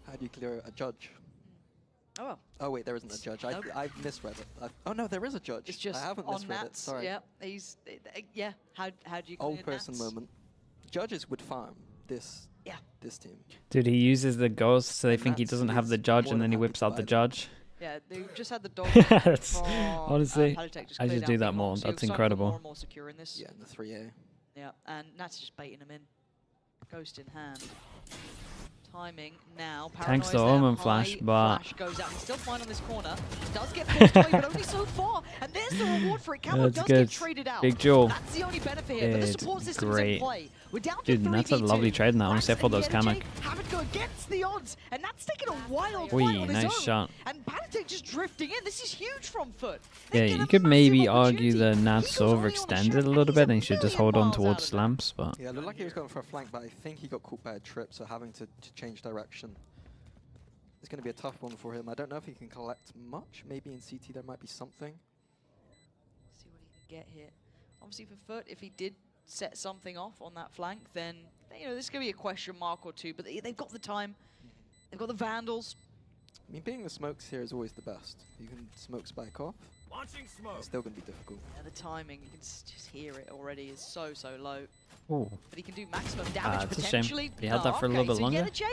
How do you clear a judge? Oh, well. Oh wait, there isn't a judge. Nope. I've misread it. Oh no, there is a judge. It's just I haven't on misread it. Nats. Sorry. Yeah, yeah. How do you clear Old person Nats? moment. Judges would farm this. Yeah. This team. Dude, he uses the ghost so they think he Nats doesn't have is the Judge more and than then he happy whips to out buy the them. Judge. Yeah, they just had the dog. That's from, honestly, HERETICS just I cleared should do out that Big more. Mom, so That's you're starting to get incredible. More and more secure in this. Yeah, in the 3A. Yeah, and Nats just baiting him in. Ghost in hand. Timing now. Thanks to Paranoia's there. Omen Flash, but Flash goes out. He's still fine on this corner. Does get pushed away, but only so far. And there's the reward for it. Camo that's does good. get traded out. Big Jewel. That's the only benefit here. But the support system's Great. in play. We're down to Dude, that's a 3v2. lovely trade now. Honestly, I thought that was Kamek. Haven't go against the odds, and that's taken a wild Oi, fight on his nice own. shot. And Panatic just drifting in. This is huge from FUT. Yeah, you could maybe argue the Nats overextended a little bit and he should just hold on towards slams, but Yeah, it looked like he was going for a flank, but I think he got caught by a trip, so having to change direction. It's going to be a tough one for him. I don't know if he can collect much. Maybe in CT there might be something. See what he can get here. Obviously for FUT, if he did set something off on that flank, then you know this is going to be a question mark or two. But they've got the time. They've got the Vandals. I mean, being the smokes here is always the best. You can smoke spike off. Launching smoke. It's still going to be difficult. Yeah, the timing, you can just hear it already, is so low. Ooh. But he can do maximum damage it's a shame. potentially. He had that for a little bit so longer. Yeah, the J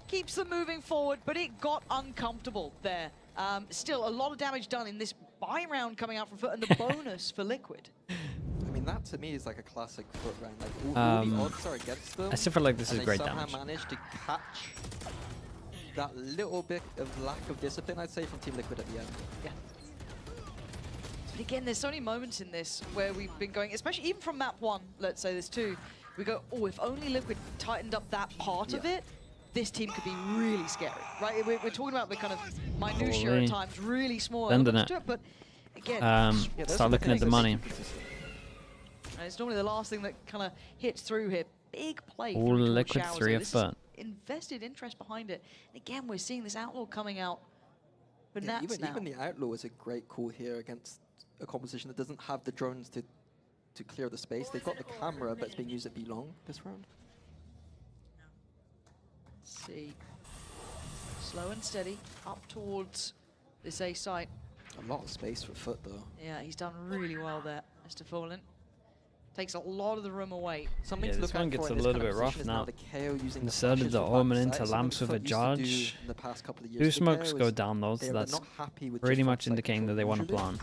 keeps them moving forward, but it got uncomfortable there. Still, a lot of damage done in this buy round coming out from FUT, and the bonus for Liquid. I mean, that to me is like a classic FUT round. Like, all the odds are against them. I still feel like this is and great they damage. somehow managed to catch that little bit of lack of discipline, I'd say, from Team Liquid at the end. Yeah. But again, there's so many moments in this where we've been going, especially even from map 1, let's say there's 2, we go, oh, if only Liquid tightened up that part of it, this team could be really scary, right? We're talking about the kind of minutiae Holy. at times, really small Bending elements it. to it, but again, Start looking at the money. and it's normally the last thing that kind of hits through here. Big play All from George Liquid Showers 3 here. of This is FUT. invested interest behind it. And again, we're seeing this Outlaw coming out. But Yeah, Nats now. even the Outlaw is a great call here against a composition that doesn't have the drones to clear the space. They've got the camera, but it's being used at B long this round. Let's see. Slow and steady, up towards this A site. A lot of space for FUT, though. Yeah, he's done really well there, Mr. Fallen. Takes a lot of the room away. Something Yeah, to this look one out gets for a in this little kind of bit rough position is now. the KO using the Inserted flashes the for Omen backside, into something lamps with a FUT used to do judge. in the past couple of years. Do The smokes KO go is down though, so they're that's not happy with pretty just much front indicating that sector they want to usually. plan.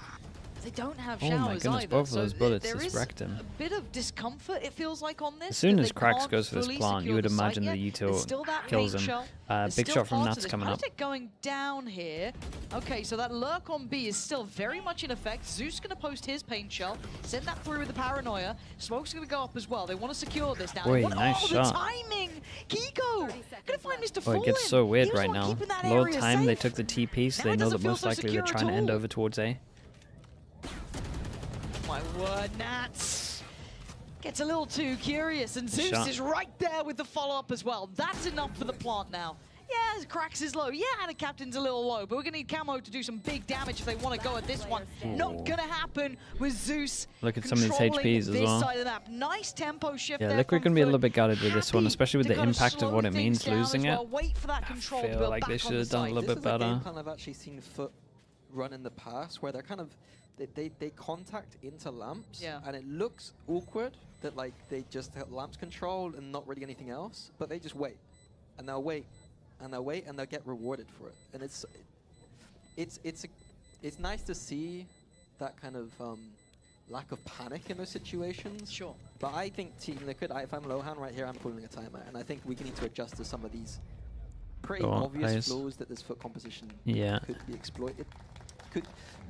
They don't have Oh showers my goodness, either, both of so those bullets there just is wrecked him. a bit of discomfort, it feels like, on this. As soon that as they Cracks can't goes for this fully plant, you secure would the site imagine yet. the There's still util that kills main him. shell. Big There's shot still from parts Nats of this. coming up. Panatic going down here. Okay, so that lurk on B is still very much in effect. Zeus going to post his pain shell, send that through with the paranoia. Smoke's going to go up as well. They want to secure this now. They Oi, want, nice oh, shot. the timing! Kiko! Gonna find Mr. Oh, Fallen. it gets so weird He was right the one now. keeping that Low area time, they safe. took the TP, so Now they it know doesn't that feel most so likely they're secure trying to at end all. over towards A. My word, Nats gets a little too curious, and Zeus Shot. is right there with the follow-up as well. That's enough for the plant now. Yeah, Cracks is low. Yeah, the captain's a little low, but we're going to need Camo to do some big damage if they want to go at this one. Not going to happen with Zeus. Look at some of these controlling HPs as this well. side of the map. Nice tempo shift Yeah, there Liquid from can be a FUT. little bit gutted with this one, especially with to the kind of impact of slow what it things means down as losing it. well. Wait for that control to feel build like back they on should the have done a site. little This bit is a game better. plan I've actually seen FUT run in the past, where they're kind of they contact into lamps, Yeah. and it looks awkward that like they just have lamps control and not really anything else, but they just wait, and they'll wait, and they'll wait, and they'll get rewarded for it, and it's nice to see that kind of lack of panic in those situations. Sure. But I think Team Liquid, if I'm Lohan right here, I'm pulling a timeout, and I think we need to adjust to some of these pretty Go on, obvious guys. flaws that this FUT composition Yeah. could be exploited.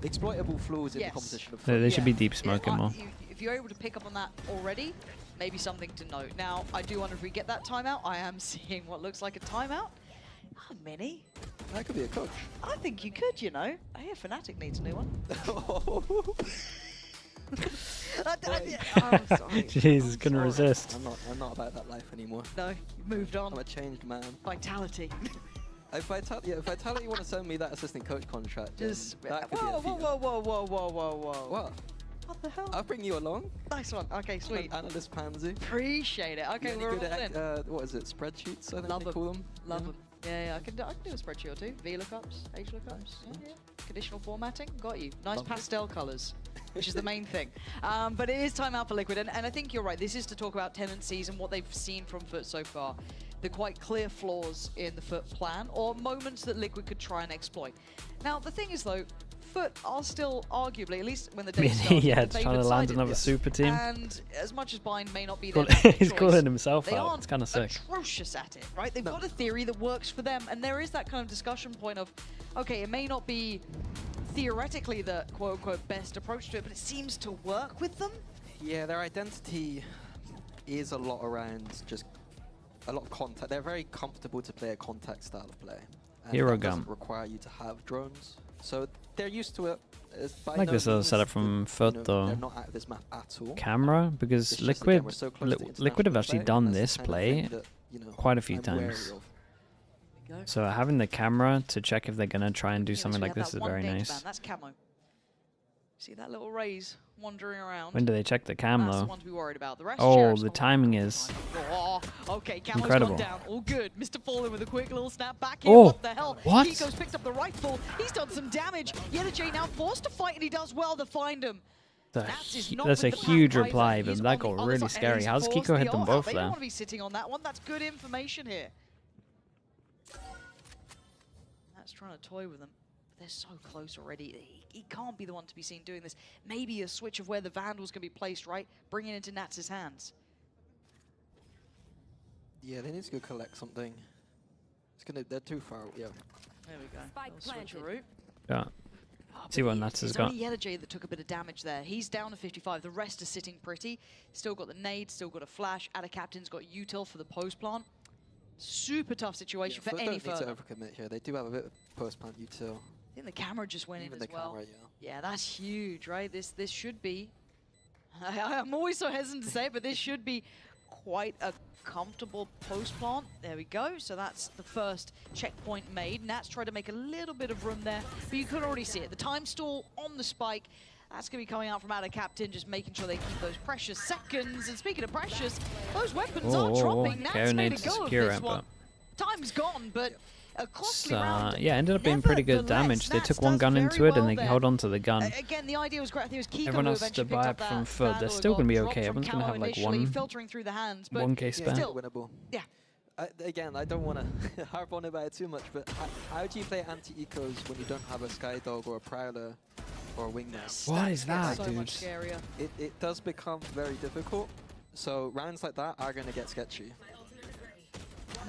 Exploitable flaws in the Yes. composition of They FUT. should be deep smoking more. If you're able to pick up on that already, maybe something to note. Now, I do wonder if we get that timeout. I am seeing what looks like a timeout. Oh, Mini. That could be a coach. I think you could, you know. I hear Fnatic needs a new one. I'm sorry. Jesus, couldn't resist. I'm not about that life anymore. No, you moved on. I'm a changed man. Vitality. If Vitality want to send me that assistant coach contract, Just that could whoa, be a feat. whoa. What? What the hell? I'll bring you along. Nice one. Okay, sweet. Analyst Pansy. Appreciate it. Okay, You we're any good all at, in. what is it? Spreadsheets, I think Love they them. call them. Love Yeah. them. Yeah, I can do a spreadsheet or two. VLOOKUPs, HLOOKUPs. Yeah. Conditional formatting, got you. Nice Love it. pastel colors, which is the main thing. But it is time out for Liquid, and I think you're right. This is to talk about tendencies and what they've seen from FUT so far. The quite clear flaws in the FUT plan, or moments that Liquid could try and exploit. Now, the thing is, though, FUT are still arguably, at least when the day started, yeah, the it's trying favoured to land side in another this. super team. And as much as Bind may not be Cool. their He's choice, calling himself they out. aren't It's kind of sick. atrocious at it, right? They've got a theory that works for them, and there is that kind of discussion point of, okay, it may not be theoretically the quote-unquote best approach to it, but it seems to work with them. Yeah, their identity is a lot around just a lot of contact. They're very comfortable to play a contact style of play. And Hero that gun. doesn't require you to have drones. So they're used to it. I like this little setup from FUT though. They're not out of this map at all. Camera, because It's just, again, Liquid, we're so close to Liquid have international actually play, done and that's this the kind of play thing that, you know, quite a few I'm wary times. of. So having the camera to check if they're gonna try and do something like this is very nice. That's camo. See that little raise wandering around? When do they check the cam That's though? the one to be worried about. The rest Oh, Sheriff's the not timing is Oh, okay, Camo's incredible. gone down. All good. Mr. Fallen with a quick little snap back here. Oh, What the hell? what? Kiko's picked up the rifle. He's done some damage. Yetajay now forced to fight, and he does well to find him. That's a huge reply, but that got really scary. How's Kiko hit them both They there? don't want to be sitting on that one. That's good information here. That's trying to toy with them. They're so close already. He can't be the one to be seen doing this. Maybe a switch of where the Vandals can be placed, right? Bring it into Nats' hands. Yeah, they need to go collect something. They're too far. Yeah. There we go. Switcheroo. Yeah. See what Nats has It's got. only Yetajay that took a bit of damage there. He's down to 55. The rest are sitting pretty. Still got the nade, still got a flash. Ada Captain's got util for the post plant. Super tough situation for any They don't further. need to overcommit here. They do have a bit of post plant util. I think the camera just went Even in as the well. camera, Yeah, that's huge, right? This should be. I'm always so hesitant to say it, but this should be quite a comfortable post plant. There we go. So that's the first checkpoint made. Nats tried to make a little bit of room there, but you could already see it. The time stall on the spike. That's going to be coming out from Ada Captain, just making sure they keep those precious seconds. And speaking of precious, those weapons are dropping. Nats made a go of this one. Time's gone, but a costly round. Yeah, ended up being pretty good damage. They took one gun into it and they held on to the gun. Again, the idea was great. I think it was Kiko Everyone who else to eventually buy picked up up from that FUT. They're Vandal still got going to be dropped okay. from Everyone's going to Camo have like initially, one filtering through the hands, but 1K spare. still, Winnable. yeah. Again, I don't want to harp on about it too much, but how do you play anti-ecos when you don't have a Skydog or a Prowler or a Wingman? What is that, so dude? much scarier. It does become very difficult. So rounds like that are going to get sketchy.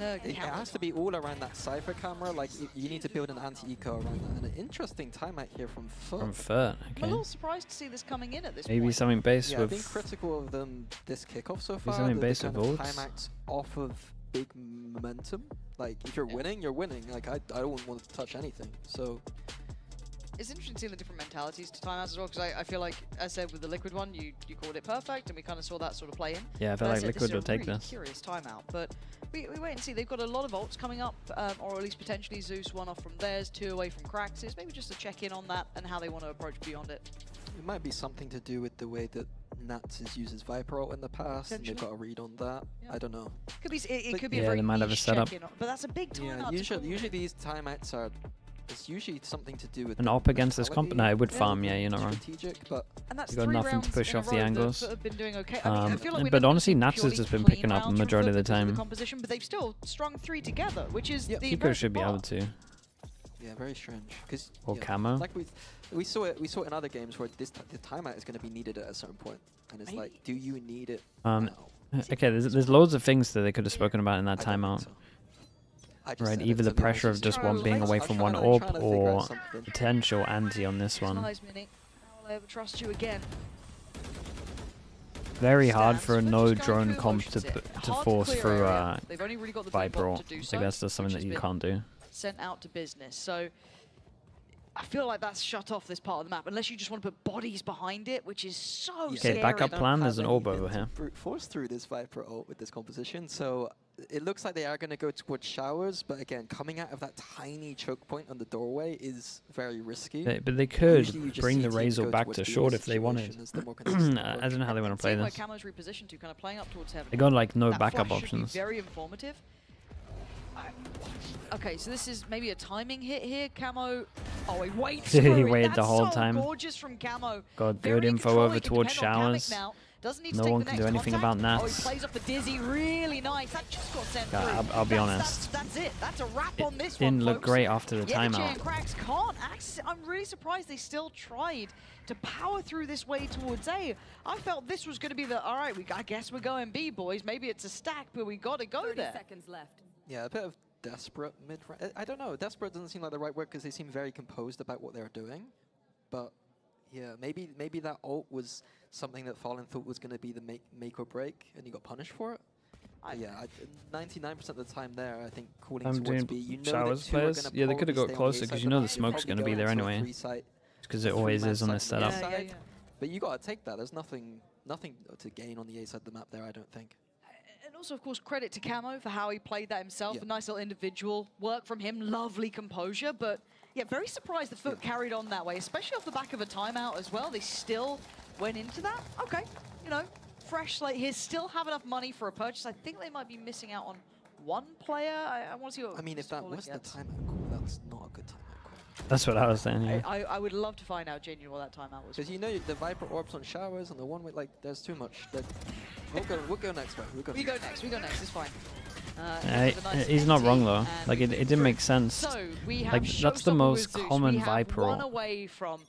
It has to be all around that Cypher camera. Like you need to build an anti-eco around that. And an interesting timeout here from FUT. From FUT, I'm a okay. little surprised to see this coming in at this Maybe point. something based Yeah, I've been with. critical of them this kickoff so far. something the based kind with of votes. timeouts off of big momentum. Like if you're winning, you're winning. Like I don't want to touch anything. So It's interesting seeing the different mentalities to timeouts as well, because I feel like, as I said, with the Liquid one, you called it perfect, and we kind of saw that sort of play in. Yeah, I feel But like said, Liquid will this take is a really this. curious timeout, but we wait and see. They've got a lot of ults coming up, or at least potentially Zeus, one off from theirs, 2 away from Craxis. Maybe just to check in on that and how they want to approach beyond it. it might be something to do with the way that Nats has used his Viper ult in the past, and they've got a read on that. Yeah. I don't know. Could be it could be Yeah, a very they might have a niche setup. check-in, but that's a big timeout. Yeah, usually these timeouts are. It's usually something to do with An the op against this comp? mentality No, it would of farm, the yeah, you're not wrong. strategic, but And that's You got 3 nothing to rounds push in a off the row that angles. FUT have been doing okay. I mean, I feel like we But don't honestly, see Nats has purely just been clean picking up the rounds from majority of the FUT because time. composition, but they've still strung 3 together, which is the Kiko impressive should be part. able to. yeah, very strange. Because Or camo. like we saw it in other games where the timeout is going to be needed at a certain point, and it's like, do you need it? Okay, there's loads of things that they could have spoken about in that timeout. Right, either the pressure of just one being away from one AWP or potential anti on this one. Nice, Mini. How will I ever trust you again? Very hard for a Stance, no we're just going drone through comp motions to here. to Hard force clear through area. They've only really got the Viper bot ult. to do Like so, that's just something which that you has can't do. Sent out to business. So I feel like that's shut off this part of the map, unless you just want to put bodies behind it, which is so Okay, scary. backup plan. There's an orb over here. Brute force through this Viper ult with this composition, so it looks like they are going to go towards showers, but again, coming out of that tiny choke point on the doorway is very risky. But they could Usually you just bring see the teams Razor go back towards to the short other if they wanted. situation as the more consistent I approach. don't know how they want to play Seeing this. where Camo's repositioned to, kind of playing up towards heaven. They got like no That backup flash should be options. very informative. Okay, so this is maybe a timing hit here. Camo. Oh, he waits. He for it. waited the That's whole so time. gorgeous from Camo. Got Very good info controlling, over can towards depend on Kamek showers. now. Doesn't need to No take one the can next do anything contact. about Oh, he Nats. plays off the Dizzy really nice. That just got sent Yeah, through. I'll be honest. That's it. That's a wrap on this Didn't one, look folks. great after the Yeah, timeout. and Cracks can't access. I'm really surprised they still tried to power through this way towards A. I felt this was going to be the, all right, I guess we're going B, boys. Maybe it's a stack, but we got to go 30 there. seconds left. Yeah, a bit of desperate mid-range. I don't know. Desperate doesn't seem like the right word because they seem very composed about what they're doing. But yeah, maybe that ult was something that Fallen thought was going to be the make or break, and he got punished for it. Yeah, 99% of the time there, I think calling I'm towards doing B. You know showers that two are players. gonna Yeah, they could have probably got stay on closer side because of you the know map. the smoke's Probably going to be go there into a anyway. three-site- Because it a always three-man is on side this of the A setup. side. But you got to take that. There's nothing to gain on the A side of the map there, I don't think. And also, of course, credit to Camo for how he played that himself. A nice little individual work from him. Lovely composure. But, yeah, very surprised the FUT carried on that way, especially off the back of a timeout as well. They still went into that. Okay, you know, fresh slate here. Still have enough money for a purchase. I think they might be missing out on one player. I want to see what... I mean, if that was the timeout call, that's not a good timeout call. That's what I was saying, yeah. I would love to find out genuinely what that timeout was. Because you know the Viper orbs on showers and the one with, like, there's too much. We'll go next, right? We go next, it's fine. He's not wrong though. Like it didn't make sense. So we have like that's the most common we have Viper one ult. away from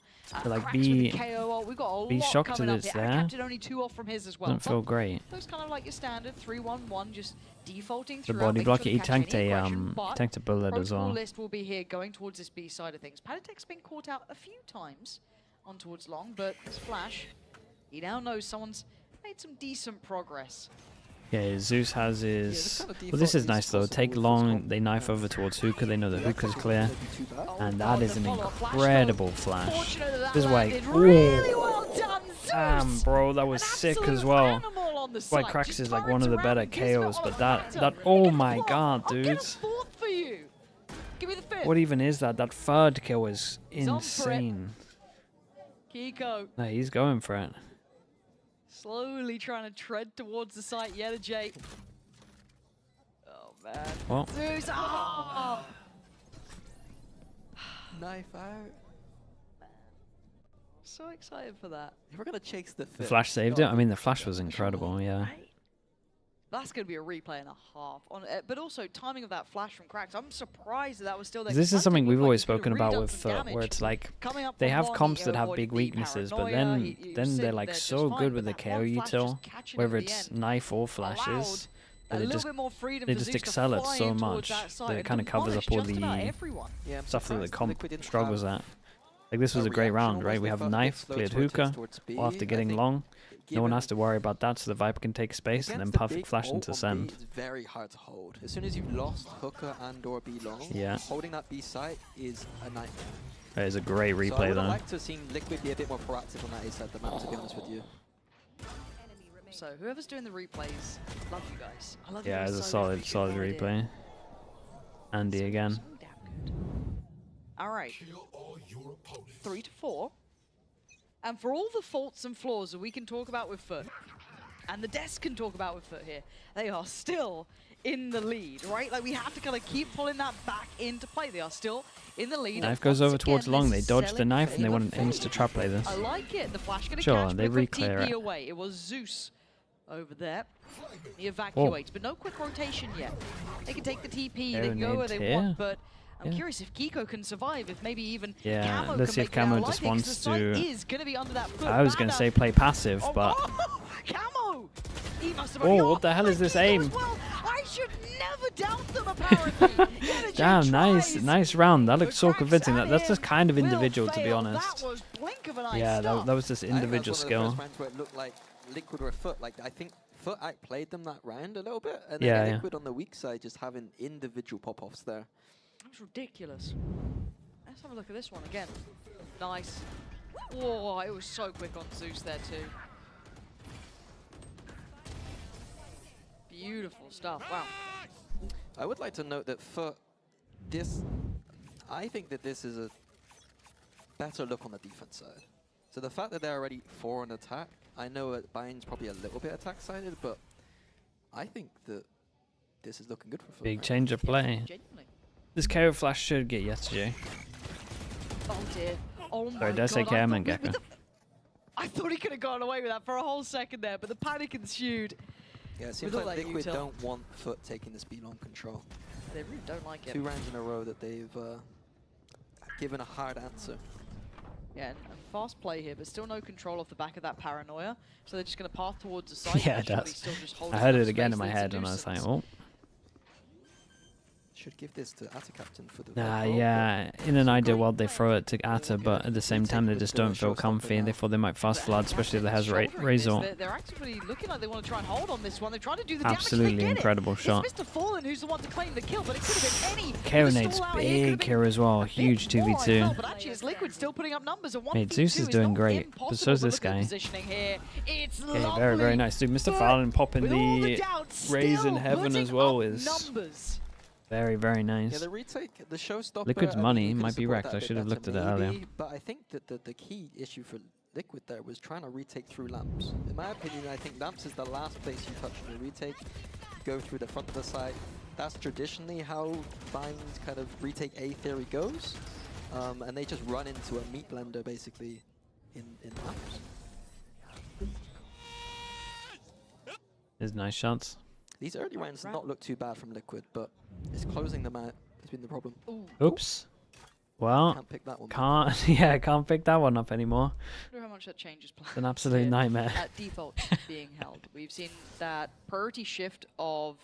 To, like Cracks with the be KO ult. We've got a lot shocked coming that up it's here. there. Captain only 2 off from his as well. Doesn't feel great. Looks kind of like your standard 3-1-1, just defaulting The throughout. body making block. sure He to catch tanked any a aggression, but tanked a bullet as protocol well. list will be here going towards this B side of things. Patatek's been caught out a few times on towards long, but this Flash, he now knows someone's made some decent progress. Yeah, Zeus has his... Well, this is nice though. Take long, they knife over towards Hookah. They know the Hookah's clear. And that is an incredible flash. This is why... Damn, bro, that was sick as well. That's why Cracks is like one of the better KOs, but that... Oh my god, dude. What even is that? That third kill is insane. Kiko. No, he's going for it. Slowly trying to tread towards the site. Yeah, the J. Oh, man. Well. Zeus. Oh! Knife out. So excited for that. If we're going to chase the The flash saved it. I mean, the flash was incredible, yeah. That's going to be a replay and a half. But also, timing of that flash from Cracks. I'm surprised that was still there. This is something we've always spoken about with FUT, where it's like they have comps that have big weaknesses, but then they're like so good with the KO util, whether it's knife or flashes, that they just excel at so much that it kind of covers up all the stuff that the comp struggles at. Like this was a great round, right? We have knife, cleared Hookah, all after getting long. No one has to worry about that, so the Viper can take space and then perfect flash into send. It's very hard to hold. As soon as you've lost Hookah and or B long, holding that B site is a nightmare. That is a great replay, so I would though. have liked to have seen Liquid be a bit more proactive on that A side of the map, to be honest with you. So whoever's doing the replays, love you guys. I love Yeah, you it's a so solid replay. Andy again. All right. 3-4. And for all the faults and flaws that we can talk about with FUT, and the desk can talk about with FUT here, they are still in the lead, right? Like, we have to kind of keep pulling that back into play. They are still in the lead. Knife goes over towards long. They dodge the knife and they want an insta trap play this. I like it. The flash going to Sure, catch, they but re-clear TP it. away. It was Zeus over there. He evacuates, but no quick rotation yet. They can take the TP, they can go where they want, but I'm curious if Kiko can survive, if maybe even Camo let's see if can make Camo it just out. wants The site to... is going to be under that FUT I was going to banner. say play passive, but... Camo! He must have Oh, what the hell is this aim? I should never doubt them, apparently. Damn, nice round. That looks so convincing. That's just kind of individual, to be honest. That was blink of an eye. Yeah, that was just individual skill. I think that was one of the first rounds where it looked like Liquid or FUT. Like, I think FUT outplayed them that round a little bit, and then Liquid on the weak side just having individual pop-offs there. That was ridiculous. Let's have a look at this one again. Nice. Whoa, it was so quick on Zeus there too. Beautiful stuff, wow. I would like to note that for this, I think that this is a better look on the defense side. So the fact that they're already 4 on attack, I know that Bind's probably a little bit attack-sided, but I think that this is looking good for FUT. Big change of play. This KO flash should get yesterday. Oh dear. Oh my Sorry, did I say God, KM and Gecko? I thought he could have gotten away with that for a whole second there, but the panic ensued. Yeah, it seems With all like that Liquid util. don't want FUT taking this B-long control. They really don't like it. 2 rounds in a row that they've given a hard answer. Yeah, and fast play here, but still no control off the back of that paranoia. So they're just going to path towards the site. Yeah, that's. I heard it again in my head, and I was like, oh. Should give this to Atta Captain for the. Nah, yeah. In an ideal world, they throw it to Atta, but at the same time, they just don't feel comfy, and they thought they might fast flood, especially if they has Razor. They're actually looking like they want to try and hold on this one. They're trying to do the Absolutely damage. incredible shot. It's Mr. Fallen who's the one to claim the kill, but it could have been any. Karenade's big here as well. Huge 2v2. But actually, it's Liquid still putting up numbers. And Mate, Zeus is doing great, but so is this guy. It's Okay, very, very nice. Dude, Mr. Fallen popping the raise in heaven as well is very, very nice. Yeah, the retake, the showstopper. Liquid's I mean, money you could might be support wrecked. that a I bit should have better looked at it maybe, earlier. But I think that the key issue for Liquid there was trying to retake through lamps. In my opinion, I think lamps is the last place you touch in a retake. Go through the front of the site. That's traditionally how Vines kind of retake A theory goes. And they just run into a meat blender basically in lamps. There's nice shots. These early rounds not look too bad from Liquid, but it's closing them out has been the problem. Oops. Well, Can't pick that one. can't pick that one up anymore. I wonder how much that changes plans. It's an absolute nightmare. At default being held. We've seen that priority shift of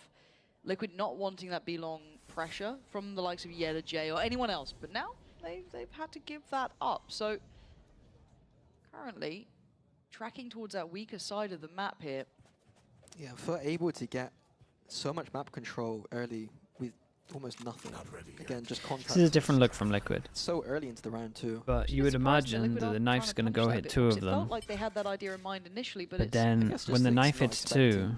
Liquid not wanting that B-long pressure from the likes of Yeta J or anyone else, but now they've had to give that up. So currently tracking towards that weaker side of the map here. Yeah, for able to get so much map control early with almost nothing. Again, just contract. This is a different look from Liquid. So early into the round too. But you would imagine that the knife's going to go hit 2 of It them. felt like they had that idea in mind initially, but But then when the knife hits 2,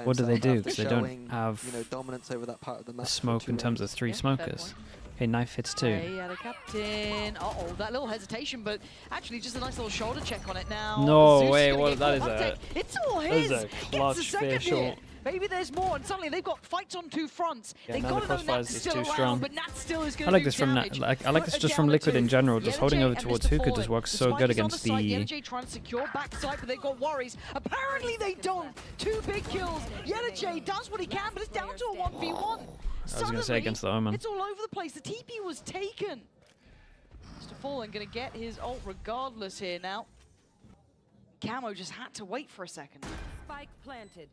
what do they do? Because they don't have dominance over that part of the map the smoke in terms of 3 smokers. Okay, knife hits 2. Yeah, the captain. Uh-oh, that little hesitation, but actually just a nice little shoulder check on it now. No, Zeus wait, gonna what? get That caught. is a. It's all that his. is a Gets clutch a second fair here. shot. Maybe there's more, and suddenly they've got fights on 2 fronts. Yeah, They now got the to know crossfires Nat's is still too around, strong. but Nat still is I going like to this do from damage. I like this just from Liquid in general. Just holding over towards Hookah just works so good against the. Yeta trying to secure backside, but they've got worries. Apparently they don't. 2 big kills. Yeta does what he can, but it's down to a 1v1. I was going to say against the Omen. It's all over the place. The TP was taken. Mr. Fallen going to get his ult regardless here now. Camo just had to wait for a second. Spike planted.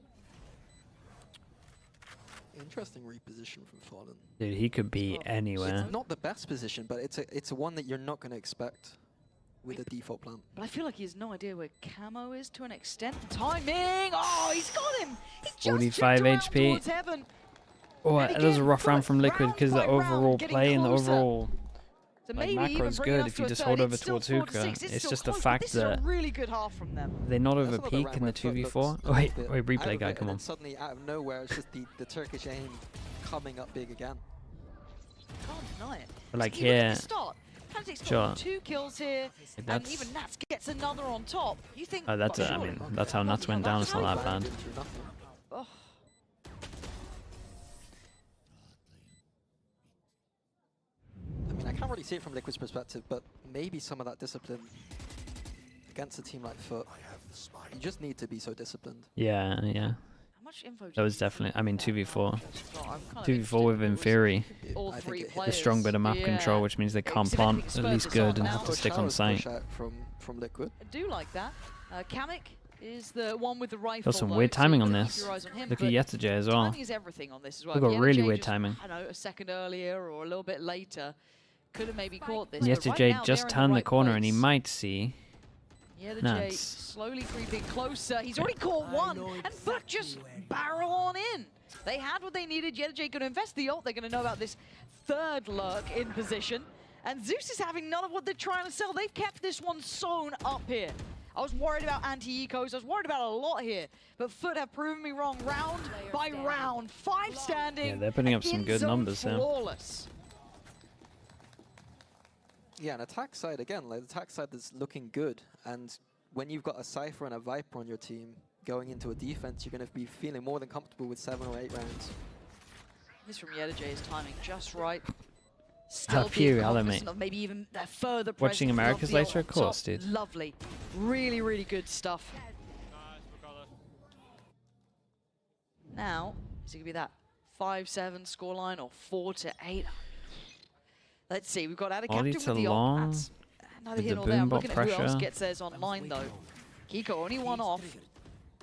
Interesting reposition from Fallen. Dude, he could be anywhere. It's not the best position, but it's a one that you're not going to expect with a default plan. But I feel like he has no idea where Camo is to an extent. Timing! Oh, he's got him! He just 45 HP. towards heaven. Oh, that was a rough round from Liquid because the overall play and the overall macro is good if you just hold over towards Hookah. It's just the fact that really good half from them. they not over peak in the 2v4. Oh, wait, replay guy, come on. And suddenly, out of nowhere, it's just the Turkish aim coming up big again. Can't deny it. But like Even at here, the start, Heretics sure. got 2 kills here, and That's- even Nats gets another on top. You think? that's oh, I surely. mean, that's how Nuts went down. It's not that bad. Oh. I mean, I can't really see it from Liquid's perspective, but maybe some of that discipline against a team like FUT. You just need to be so disciplined. Yeah. How much info That was definitely. I mean, 2v4. Well, I'm kind of 2v4 with Inferi. all 3 A players. strong bit of map control, which means they can't plant at least good and have to stick on site. From Liquid. I do like that. Kamek is the one with the rifle. Got some though, weird so timing you on gotta this. keep your eyes on him, Look but at Yeta as well. Timing is everything on this as well. We've got If really Yeta weird just, timing. I don't know, a second earlier or a little bit later, could have maybe caught this. Yeta but right J now, just they're in turned the right corner place. and he might see. Yeah, the J Nuts. slowly creeping closer. He's already caught one, and FUT just barrel on in. They had what they needed. Yeta J going to invest the ult. They're going to know about this 3rd lurk in position. And Zeus is having none of what they're trying to sell. They've kept this one sewn up here. I was worried about anti-ecos. I was worried about a lot here. But FUT have proven me wrong round by round. 5 standing. Yeah, they're putting up some good in-zone numbers here. flawless. Yeah, and attack side, again, like the attack side is looking good. And when you've got a Cypher and a Viper on your team going into a defense, you're going to be feeling more than comfortable with 7 or 8 rounds. This from Yeta J is timing just right. still Phew, be hello, cognizant mate. of maybe even a further Watching presence. America's Lovely later, on of course, top. dude. Lovely. Really, really good stuff. Now, is it going to be that 5-7 scoreline or 4-8? Let's see. We've got Adder Ollie Captain to with the long, ult. That's neither with here the nor there. I'm boombot looking at who else pressure. gets theirs online, though. Kiko only one off.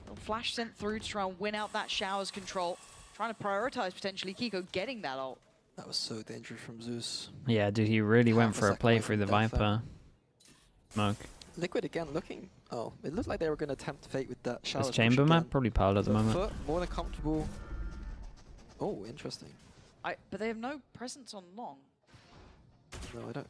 Little flash sent through to try and win out that Showers control. Trying to prioritize potentially Kiko getting that ult. That was so dangerous from Zeus. Yeah, dude, he really went Half a for a second play away through the from death there. Viper. Smoke. Liquid again looking. Oh, it looked like they were going to attempt fate with that Showers. This push chamber map again. probably piled at the But moment. FUT, more than comfortable. Oh, interesting. But they have no presence on long. No, I don't.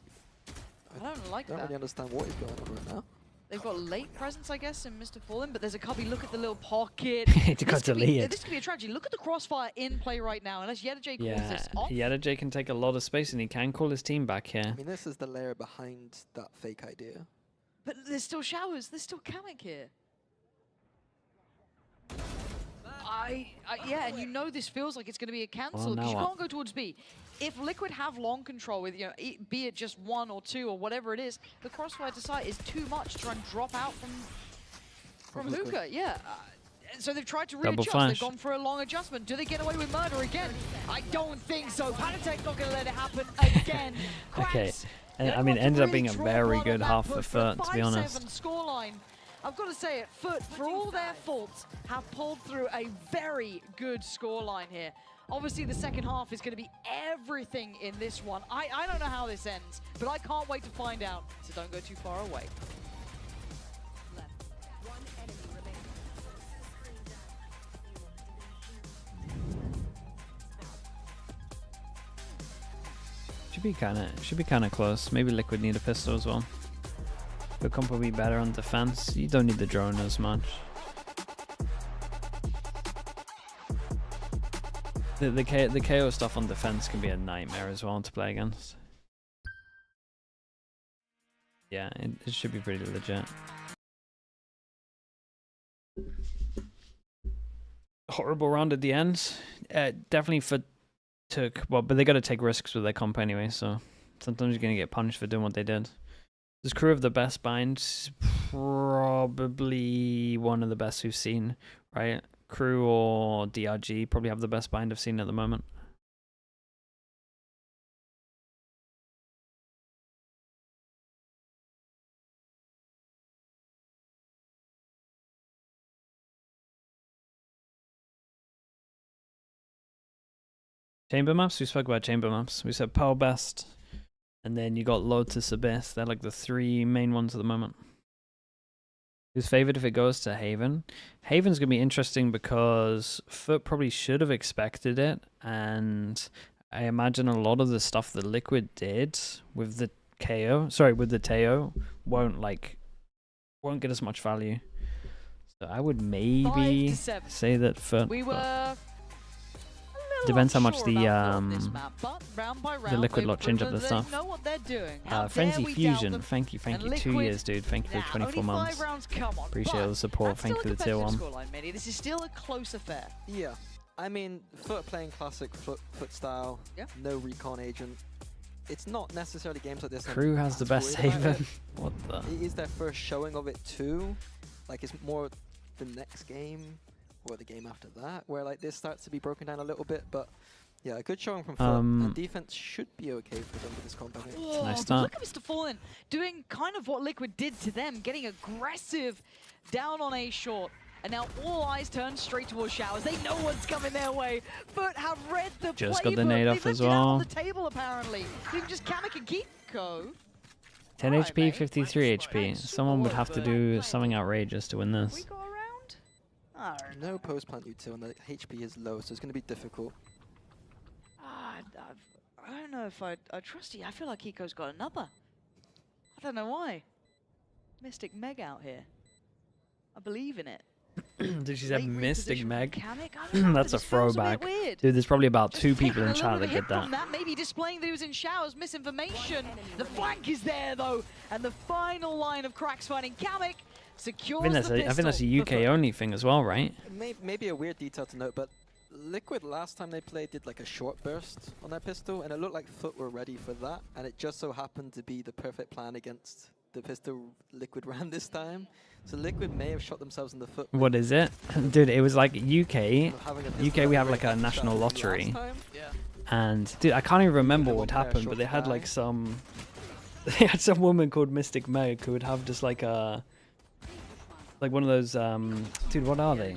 I don't like don't that. really understand what is going on right now. They've got late presence, I guess, in Mr. Fallen, but there's a cubby. Look at the little pocket. It got deleted. This could be a tragedy. Look at the crossfire in play right now, unless Yedajay calls Yeah, this off. Yedajay can take a lot of space and he can call his team back here. I mean, this is the layer behind that fake idea. But there's still Showers. There's still Kamek here. Yeah, and you know this feels like it's going to be a cancel because you can't go towards B. If Liquid have long control with, be it just 1 or 2 or whatever it is, the crossfire to site is too much to try and drop out from Hookah. Yeah. So they've tried to readjust. They've gone for a long adjustment. Do they get away with murder again? I don't think so. Panatek's not going to let it happen again. Okay. And, I mean, it ended up being a very good half for FUT, to be honest. Scoreline. I've got to say it, FUT, for all their faults, have pulled through a very good scoreline here. Obviously, the second half is going to be everything in this one. I don't know how this ends, but I can't wait to find out, so don't go too far away. Should be kind of close. Maybe Liquid need a pistol as well. The comp will be better on defense. You don't need the drone as much. The KO stuff on defense can be a nightmare as well to play against. Yeah, it should be pretty legit. Horrible round at the end. Definitely for but they got to take risks with their comp anyway, so sometimes you're going to get punished for doing what they did. This crew of the best binds, probably one of the best we've seen, right? Crew or DRG probably have the best bind I've seen at the moment. Chamber maps, we spoke about chamber maps. We said Pearl Best, and then you got Lotus Abyss. They're like the 3 main ones at the moment. Who's favored if it goes to Haven? Haven's going to be interesting because FUT probably should have expected it, and I imagine a lot of the stuff that Liquid did with the with the Teo won't get as much value. So I would maybe say that FUT. We were depends how much the the Liquid lot change up the stuff. Know what they're doing. Frenzy Fusion, thank you, 2 years, dude. Thank you for 24 months. Appreciate all the support. Thank you for the tier 1. This is still a close affair. Yeah, I mean, FUT playing classic FUT style, no recon agent. It's not necessarily games like this. Crew has the best Haven. What the? It is their first showing of it too. Like, it's more the next game or the game after that where like this starts to be broken down a little bit, but yeah, a good showing from FUT, and defense should be okay for them with this comp, I think. Oh, nice but look at Mr. Fallen doing kind of what Liquid did to them, getting aggressive down on A short. And now all eyes turn straight towards Showers. They know what's coming their way, but have read the Just playbook. got the nade off They've as left it out well. on the table, apparently. Even just Kamek and Kiko. 10 HP, 53 HP. Someone would have to do something outrageous to win this. No post plant util, and the HP is low, so it's going to be difficult. I don't know if I trust you. I feel like Kiko's got another. I don't know why. Mystic Meg out here. I believe in it. Did she say Mystic Meg? That's That's a throwback. Dude, there's probably about 2 people in chat that get that. Maybe displaying that he was in Showers, misinformation. The flank is there though, and the final line of cracks finding Kamek secures I think that's a UK only thing as well, right? Maybe a weird detail to note, but Liquid last time they played did like a short burst on their pistol, and it looked like FUT were ready for that, and it just so happened to be the perfect plan against the pistol Liquid ran this time. So Liquid may have shot themselves in the foot. What is it? Dude, it was like UK. UK, we have like a national lottery. And dude, I can't even remember what happened, but they had like some... They had some woman called Mystic Meg who would have just like a... Like one of those, dude, what are they?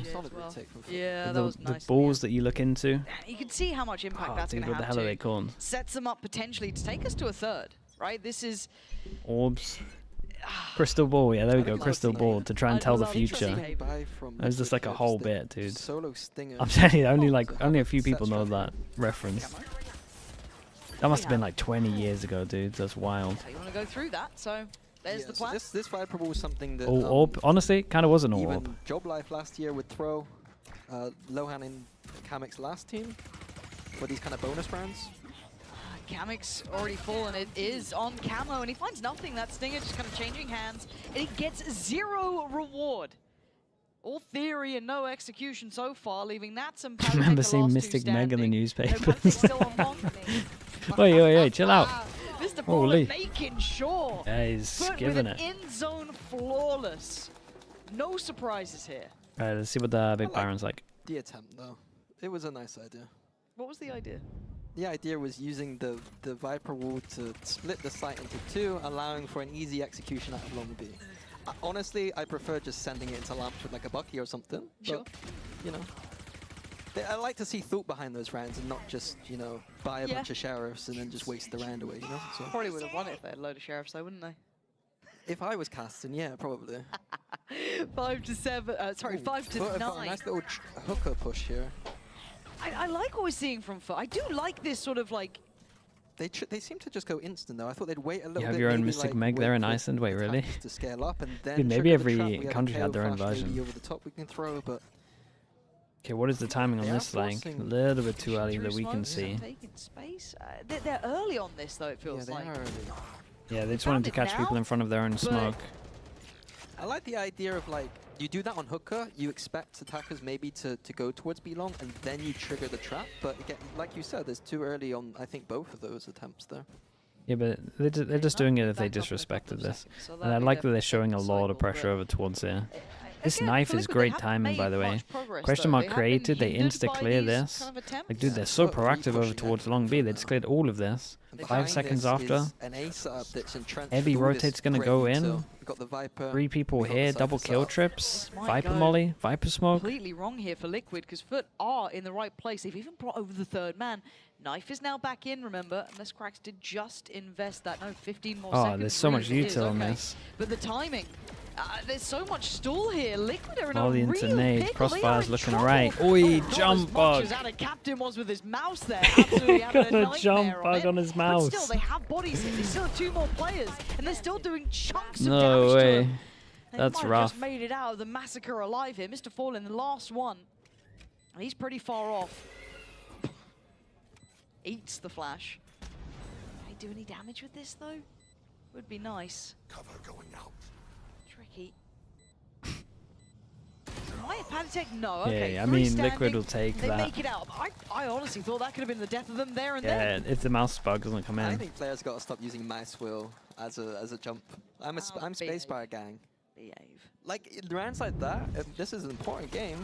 Yeah, that The was nice. balls that you look into. You can see how much impact that's Dude, going to what the have. hell are they called? Sets them up potentially to take us to a third, right? This is... Orbs. Crystal ball, yeah, there we go, crystal ball, to try and tell the future. It was just like a whole bit, dude. I'm telling you, only a few people know that reference. That must have been like 20 years ago, dude. That's wild. So you want to go through that, so there's the plan. So this Viper ball was something that... Orb, honestly, kind of was an orb. Even Job Life last year would throw Lohan in Kamek's last team for these kind of bonus rounds. Kamek's already fallen. It is on Camo, and he finds nothing. That Stinger just kind of changing hands, and he gets 0 reward. All theory and no execution so far, leaving that some... I remember seeing Mystic Meg in the newspapers. Wait, chill out. Mr. Holy. Paul making sure. Yeah, he's But giving with it. an in-zone flawless. No surprises here. Alright, let's see what the Big Byron's like. The attempt, though. It was a nice idea. What was the idea? The idea was using the Viper wall to split the site into 2, allowing for an easy execution out of long B. Honestly, I prefer just sending it into lamps with like a Bucky or something. Sure. But, you know, I like to see thought behind those rounds and not just, you know, buy a bunch of sheriffs and then just waste the round away, you know? So Probably would have won it if they had a load of sheriffs though, wouldn't they? if I was casting, yeah, probably. 5 to 7, sorry, 5 to 9. A nice little hooker push here. I like what we're seeing from FUT. I do like this sort of like... They seem to just go instant though. I thought they'd wait a little bit. You have your own maybe, Mystic like, Meg there wait in for Iceland? Wait, really? attacks to scale up and then Dude, maybe trigger the every trap. We have a country had KO their own flash maybe version. over the top we can throw, but Okay, what is the timing on They are this like? A forcing little bit too early that Drew we can Smokes see. taking space. They're early on this though, it feels like. Yeah, they just wanted to catch people in front of their own smoke. I like the idea of like, you do that on hooker, you expect attackers maybe to go towards B long, and then you trigger the trap. But again, like you said, there's too early on, I think, both of those attempts there. Yeah, but they're just doing it if they disrespected this. And I like that they're showing a lot of pressure over towards here. This knife is great timing, by the way. Question mark created, they insta-clear this. Like, dude, they're so proactive over towards long B. They just cleared all of this. 5 seconds after. Heavy rotate's gonna go in. 3 people here, double kill trips. Viper molly, Viper smoke. Completely wrong here for Liquid because FUT are in the right place. They've even brought over the 3rd man. Knife is now back in, remember, unless Cracks did just invest that. No, 15 more seconds. Oh, there's so much really is, util on okay. this. But the timing, there's so much stall here. Liquid are in All a the real internet, pickle. They are crossfire's in looking trouble. right. Oi, Not jump as much bug. as our captain was with his mouse there. Absolutely having Got a a nightmare jump bug it. on his But mouse. still, they have bodies here. They still have 2 more players, and they're still doing chunks of No damage to way. them. They That's might have rough. just made it out of the massacre alive here. Mr. Fallen, the last one. And he's pretty far off. Eats the flash. Can he do any damage with this, though? Would be nice. Cover going out. Tricky. Might have Paddy take? No, okay. Yeah, I Three mean, standing, Liquid will take they that. make it out. I honestly thought that could have been the death of them there and Yeah, then. if the mouse bug doesn't come I in. think players got to stop using mouse wheel as a jump. I'm spacebar gang. Behave. Like in rounds like that, this is an important game.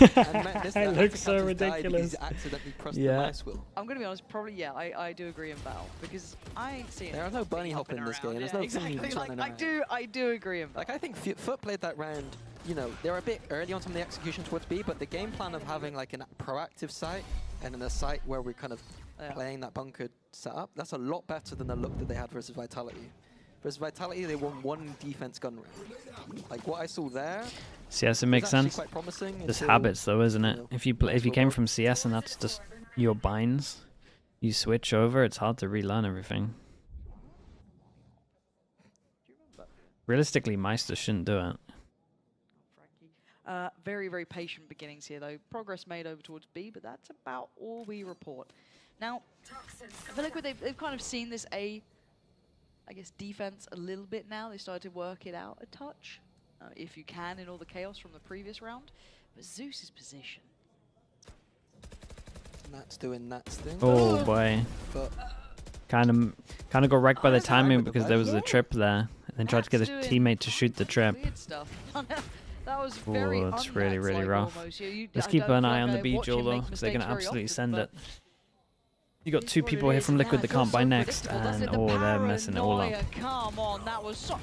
It looks so ridiculous. Accidentally pressed Yeah. the mouse wheel. I'm gonna be honest, probably yeah. I do agree in Val because I ain't seeing. There are no bunny hop in this game. There's no exactly. things Like, running I around. do agree in Val. Like I think FUT played that round. You know, they're a bit early on some of the execution towards B, but the game plan of having like a proactive site and in a site where we're kind of playing that bunkered setup, that's a lot better than the look that they had versus Vitality. Versus Vitality, they won 1 defense gun round. Like what I saw there. CS, it makes was actually sense. quite promising Just until, habits, though, isn't it? you know, If you came from CS and that's just your binds, you switch over. It's hard to relearn everything. Realistically, Meister shouldn't do it. Very, very patient beginnings here, though. Progress made over towards B, but that's about all we report. Now, I feel like they've kind of seen this I guess, defense a little bit now. They started to work it out a touch, if you can, in all the chaos from the previous round. But Zeus's position, Nat's doing Nat's thing. Oh boy. But Kind of got wrecked by the timing because there was a trip there, and then tried to get a teammate to shoot the trip. Weird stuff. That was Oh, very that's really, really un-Nats-like rough. almost. Let's I keep don't an feel eye like on the I B watch him duel though, make because they're going to mistakes very absolutely often, send but it. You got two people here from Liquid that can't buy next, and oh, they're messing it all up. Paranoia, come on, that was so...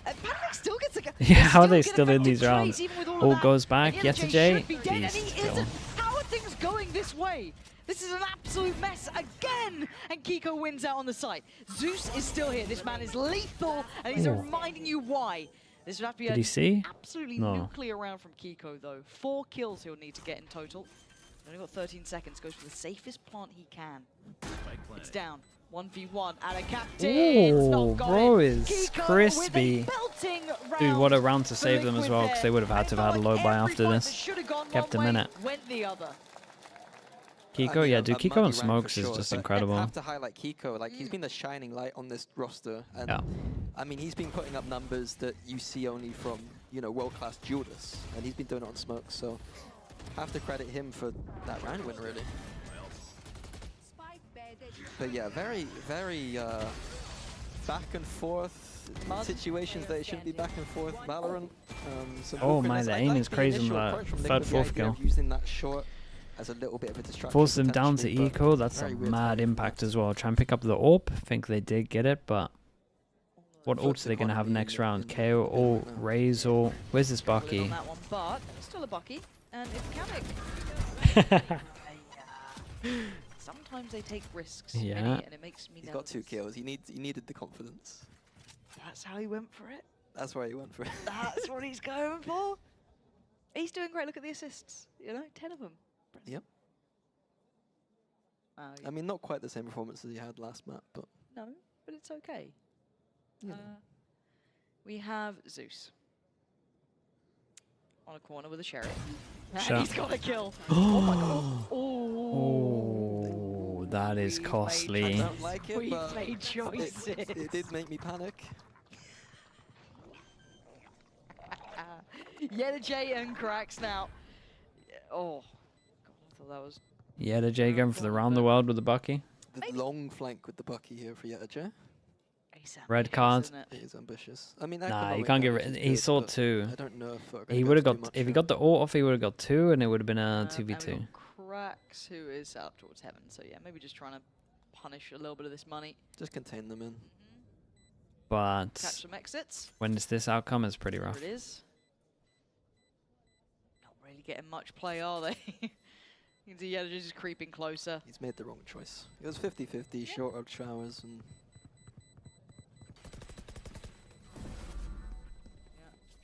Panic still gets a... Yeah, how are they get still in effective these rounds? trades even with all of Oh, that. goes back. And Yesterday, should be dead, and beast he kill. isn't. How are things going this way? This is an absolute mess again, and Kiko wins out on the site. Zeus is still here. This man is lethal, and he's Oh. reminding you why. This would have to be Did an he see? absolutely No. nuclear round from Kiko, though. 4 kills he'll need to get in total. Only got 13 seconds. Goes for the safest plant he can. It's down. 1v1 and a captain. Oh, bro is crispy. Dude, what a round to save them as well, because they would have had to have had a low buy after this. Kept a minute. Went the other. Kiko, yeah, dude, Kiko on smokes is just incredible. I have to highlight Kiko. Like, he's been the shining light on this roster. And, Yeah. I mean, he's been putting up numbers that you see only from, you know, world-class duelists. And he's been doing it on smokes, so I have to credit him for that round win, really. But yeah, very, very back and forth situations that it shouldn't be back and forth. Valorant. Some Oh movement. my, the I aim like is the crazy on initial the approach from third, Liquid, the fourth idea kill. of using that short as a little bit of a distraction. Force them down to potentially, eco, but that's a very weird mad timing. impact as well. Try and pick up the AWP. I think they did get it, but what ults are they going to have next round? KO ult, Raze ult. Where's this Bucky? On that one, but still a Bucky, and it's Kamek. Sometimes they take risks, Yeah. Minnie, and it makes me He's nervous. got 2 kills. He needed the confidence. That's how he went for it. That's why he went for it. That's what he's going for. He's doing great. Look at the assists. You know, 10 of them. Yep. Oh, I mean, not quite the same performance as he had last map, but no, but it's okay. Yeah. We have Zeus on a corner with a Sherry. Shot. And he's got a kill. Oh my god. Oh, that is costly. I don't like it, We but made choices. it did make me panic. Yeta J and cracks now. Oh, god, I thought that was. Yeah, the J going for the round the world with the Bucky. The long flank with the Bucky here for Yeta. Red card. It is ambitious. I mean, Nah, you can't get rid. He saw 2. I don't know if He would have got, if he got the ult off, he would have got 2, and it would have been a 2v2. Cracks, who is out towards heaven. So yeah, maybe just trying to punish a little bit of this money. Just contain them in. But Catch some exits. when is this outcome? It's pretty rough. There it is. Not really getting much play, are they? You can see Yeta just creeping closer. He's made the wrong choice. It was 50-50, short of showers, and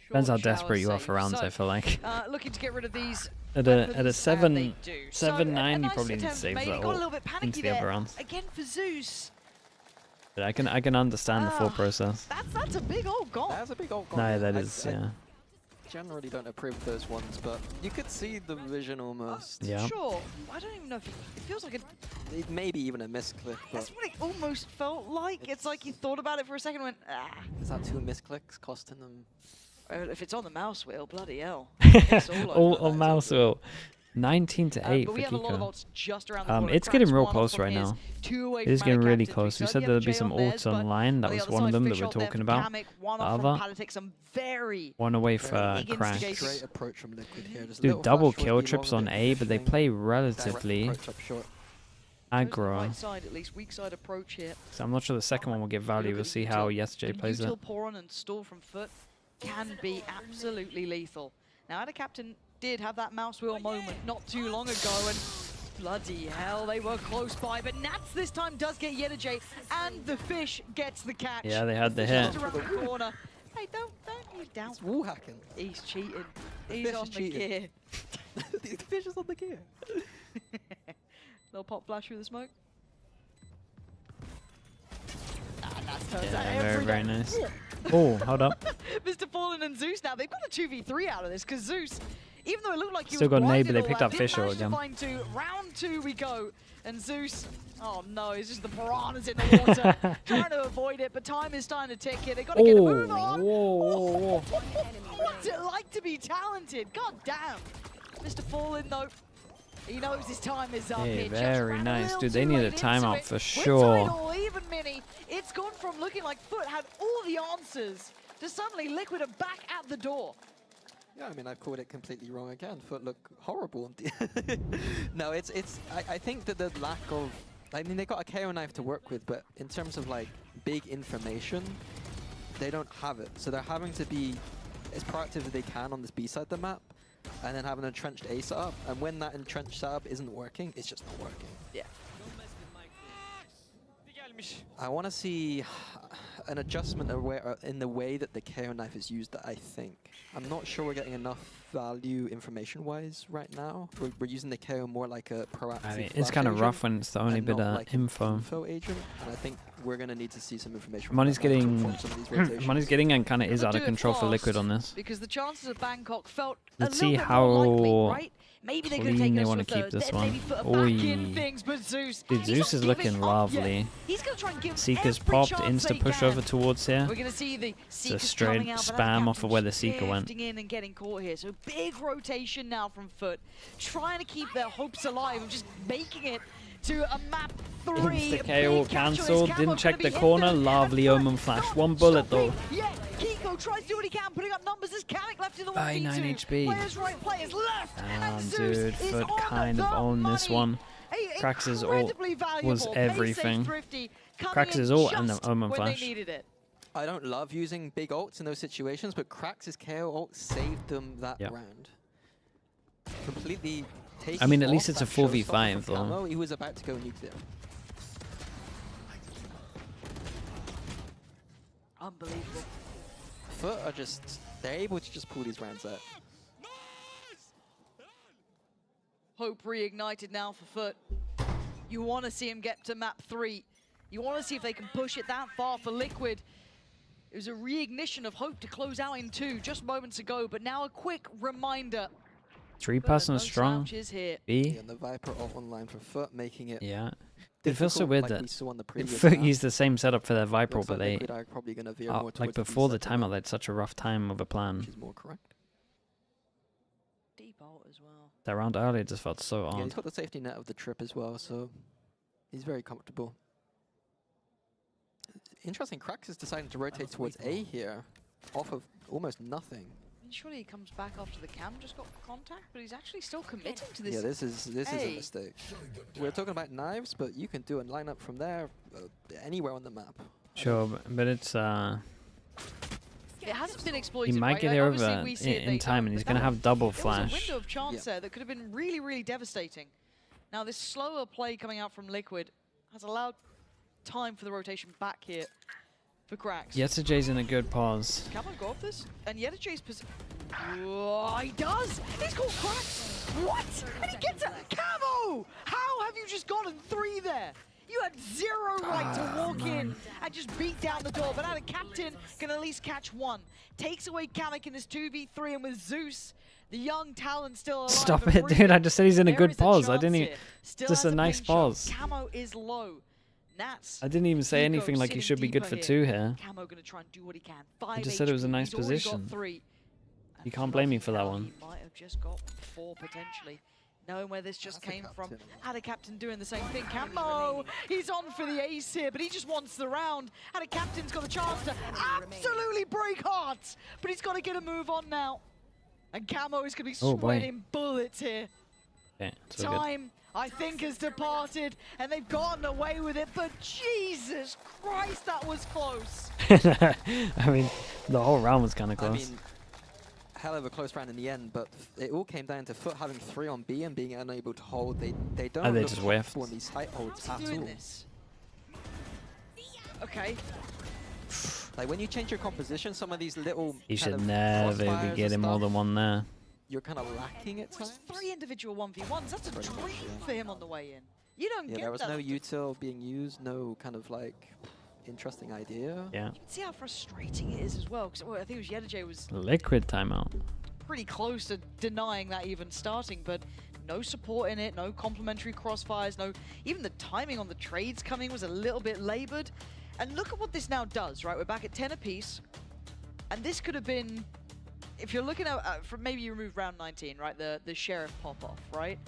Depends how Short desperate you shower are for rounds, save. I feel like. Looking to get rid of these. At a weapons, and they 7-9, do. you So, a probably nice need to attempt save made. that He got a little ult bit panicky into the there. other rounds. Again for Zeus. But I can understand the full process. That's a big old goal. That's a big old goal. No, yeah. that I- is, I yeah. generally don't approve of those ones, but you could see the vision almost. Yeah. Sure. I don't even know if it feels like It maybe even a misclick, but that's what it almost felt like. It's like he thought about it for a second and went, ah. is that 2 misclicks costing them? If it's on the mouse wheel, bloody hell. All on mouse wheel. 19 to 8 but for we have a lot of Kiko. ults just around the corner. It's getting Cracks real one close off from right his, now. 2 away It is from getting our really captain. close. We So said the there'd be J some on theirs, ults but online. That on the was other one of side, them that Fish we're out there talking from about. Kamek, one The off from other, Politics, I'm very one away for big Crack. instigation. Great approach from Liquid here. Just a Dude, little double flash kill would be trips long, on a bit A, but they thing. play Direct relatively approach up short. aggro. Right side, at least weak side approach here. So I'm not sure the second one will get value. We'll see how YesJ plays it. Util Poron and stall from FUT can be absolutely lethal. Now, Ada Captain did have that mouse wheel moment not too long ago, and bloody hell, they were close by. But Nats this time does get Yeta J, and the Fish gets the catch. Yeah, they had the Fish hit. just around the corner. Hey, don't you down. It's wall hacking. He's cheating. The He's Fish on is the cheating. gear. The Fish is on the gear. Little pop flash through the smoke. Nats turns out Yeah, very, every very day. nice. Oh, hold up. Mr. Fallen and Zeus now, they've got a 2v3 out of this, because Zeus, even though it looked like he Still was got blinded Nate, but they all picked that, up didn't Fisher manage to again. find 2. Round 2 we go, and Zeus, oh no, it's just the piranhas in the water, trying to avoid it, but time is starting to tick here. They've got to get a move on. Whoa. What's it like to be talented? God damn. Mr. Fallen, though, He knows his time is up. Hey, It just very ran a nice, little dude. They too need a late into timeout it. for With sure. tight or even mini, it's gone from looking like FUT had all the answers to suddenly Liquid are back at the door. Yeah, I mean, I've called it completely wrong again. FUT look horrible. No, I think that the lack of, I mean, they got a KO knife to work with, but in terms of like big information, they don't have it. So they're having to be as proactive as they can on this B side of the map, and then have an entrenched A setup. And when that entrenched setup isn't working, it's just not working. Yeah. I want to see an adjustment in the way that the KO knife is used, I think. I'm not sure we're getting enough value information-wise right now. We're using the KO more like a proactive I mean, it's flash kind of agent rough when it's the only and bit not of like an info. info agent, and I think we're going to need to see some information from Money's that to getting, inform some of these rotations. money's getting and kind of is They'll out of do it control for Liquid fast, on this. Because the chances of Bangkok felt Let's a see little bit more likely, how right? Maybe they could have clean taken they us want with to keep a, this then one. maybe put a Oi. back in things, but Zeus. Dude, he's Zeus not is looking giving up yet. lovely. He's going to try and give Seeker's every popped, chance they insta push can. over towards here. We're going to see the It's a Seekers straight coming out, but spam Captain off of where the Seeker went. shifting in and getting caught here. So big rotation now from FUT, trying to keep their hopes alive of just making it to a map 3. Insta Big KO catch on his cancelled, camo, didn't check gonna the be corner. hindered. Lovely Omen flash. One bullet though. Yeah, Kiko tries to do what he can, putting up numbers. There's Kamek left in the 9 1v2. HP. Players right, players left. Damn, and Zeus dude, is FUT on kind of the owned this money. one. Krax's ult Incredibly valuable. was Play safe, everything. thrifty, coming Krax's in ult and just the Omen when flash. they needed it. I don't love using big ults in those situations, but Krax's KO ult saved them that round. Completely taking I mean, at off least it's a that showstopper 4v5 from though. Camo. He was about to go nuclear. Unbelievable. FUT are just, they're able to just pull these rounds out. Hope reignited now for FUT. You want to see him get to map 3. You want to see if they can push it that far for Liquid. It was a reignition of hope to close out in 2 just moments ago, but now a quick reminder. 3-person no strong. slouches here. B. And the Viper ult online for FUT, making it It feels so difficult, weird like that we saw on the previous FUT map. used the same setup for their Viper, Looks but like they, Liquid are probably gonna veer more like towards the before the B-side timeout, map. they had such a rough time of a plan. Which is more correct. Deep ult as well. That round earlier just felt so Yeah, odd. he's got the safety net of the trip as well, so he's very comfortable. Interesting, Krax is deciding to rotate towards A here, off of almost nothing. I mean, surely he comes back after the cam just got contact, but he's actually still committing to this. Yeah, this is a A. mistake. We're talking about knives, but you can do a lineup from there, anywhere on the map. Sure, but it's It hasn't been he exploited, might right? get Like, here obviously over we see it, in they time, don't, and he's but gonna that have double there was a flash. window of chance there that could have been really, really devastating. Now, this slower play coming out from Liquid has allowed time for the rotation back here for Krax. Yesterjay's in a good pause. Can I go off this? And Yetajay's position. Oh, he does! He's called Krax! What? And he gets a camo! How have you just gotten 3 there? You had 0 right to walk in and just beat down the door, but now the captain can at least catch 1. Takes away Kamek in this 2v3, and with Zeus, the young talent still alive. Stop and it, breathing, dude! I just said he's in a there good is pause. I chance didn't here. even. Still Just has a nice pinch shot. pause. Camo is low. Nats. I didn't even say Kiko anything like he sitting should be good deeper for 2 here. Camo gonna try and do what he can. I 5 just said it was a HP. nice He's already got position. 3. You can't blame me for that He one. might have just got 4 potentially. Knowing where this just came from. Had a captain doing the same thing. Camo! He's on for the ace here, but he just wants the round. And a captain's got a chance to absolutely break hearts. But he's got to get a move on now. And Camo is going to be Oh, boy. sweating bullets here. Okay, it's all good. Time, I think, has departed, and they've gotten away with it, but Jesus Christ, that was close. I mean, the whole round was kind of close. I mean, hell of a close round in the end, but it all came down to FUT having 3 on B and being unable to hold. They don't they look just whiffed. comfortable in these tight holds How's he at doing all. this? Okay. Like when you change your composition, some of these little He kind should of never crossfires be and getting more stuff, than one there. You're kind of lacking at times. 3 individual 1v1s, that's a Pretty much, dream yeah. for him on the way in. You don't Yeah, get there was that. no util being used, no kind of like interesting idea. Yeah. You can see how frustrating it is as well, because I think it was Yetajay was Liquid timeout. pretty close to denying that even starting, but no support in it, no complementary crossfires, no, even the timing on the trades coming was a little bit labored. And look at what this now does, right? We're back at 10 apiece, and this could have been, if you're looking at, from maybe you remove round 19, right? The Sheriff pop-off, right?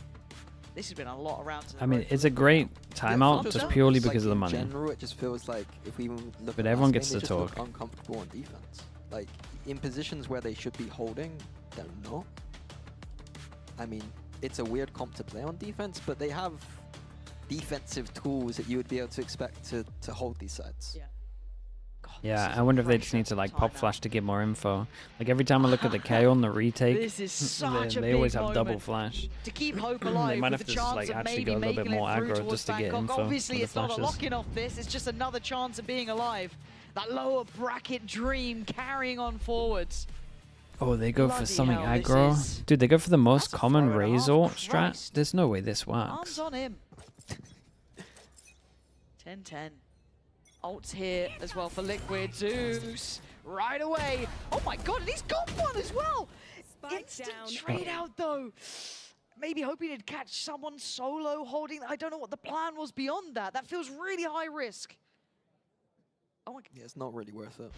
This has been a lot of rounds. I mean, it's a great timeout just purely because of the money. In general, it just feels like if we even look But at everyone last gets game, to they just look talk. uncomfortable on defense. Like in positions where they should be holding, they're not. I mean, it's a weird comp to play on defense, but they have defensive tools that you would be able to expect to hold these sides. Yeah. Yeah, I wonder if they just need to like pop flash to get more info. Like every time I look at the KO on the retake, This is such they a always big have double moment flash. to keep hope alive. They might with have the to chance like of actually maybe go a little making bit it more through aggro towards just to get Bangkok. info. Obviously, with it's the not a flashes. locking off this. It's just another chance of being alive. That lower bracket dream carrying on forwards. Oh, they go for Bloody something hell, this aggro. is- Dude, they go for the most common throw and a half. Razor strat. Christ. There's no way this works. Arms on him. 10-10. Ults here as well for Liquid. Zeus right away. Oh my god, and he's got one as well. Instant trade out though. Maybe hoping to catch someone solo holding. I don't know what the plan was beyond that. That feels really high risk. Oh my god. Yeah, it's not really worth it.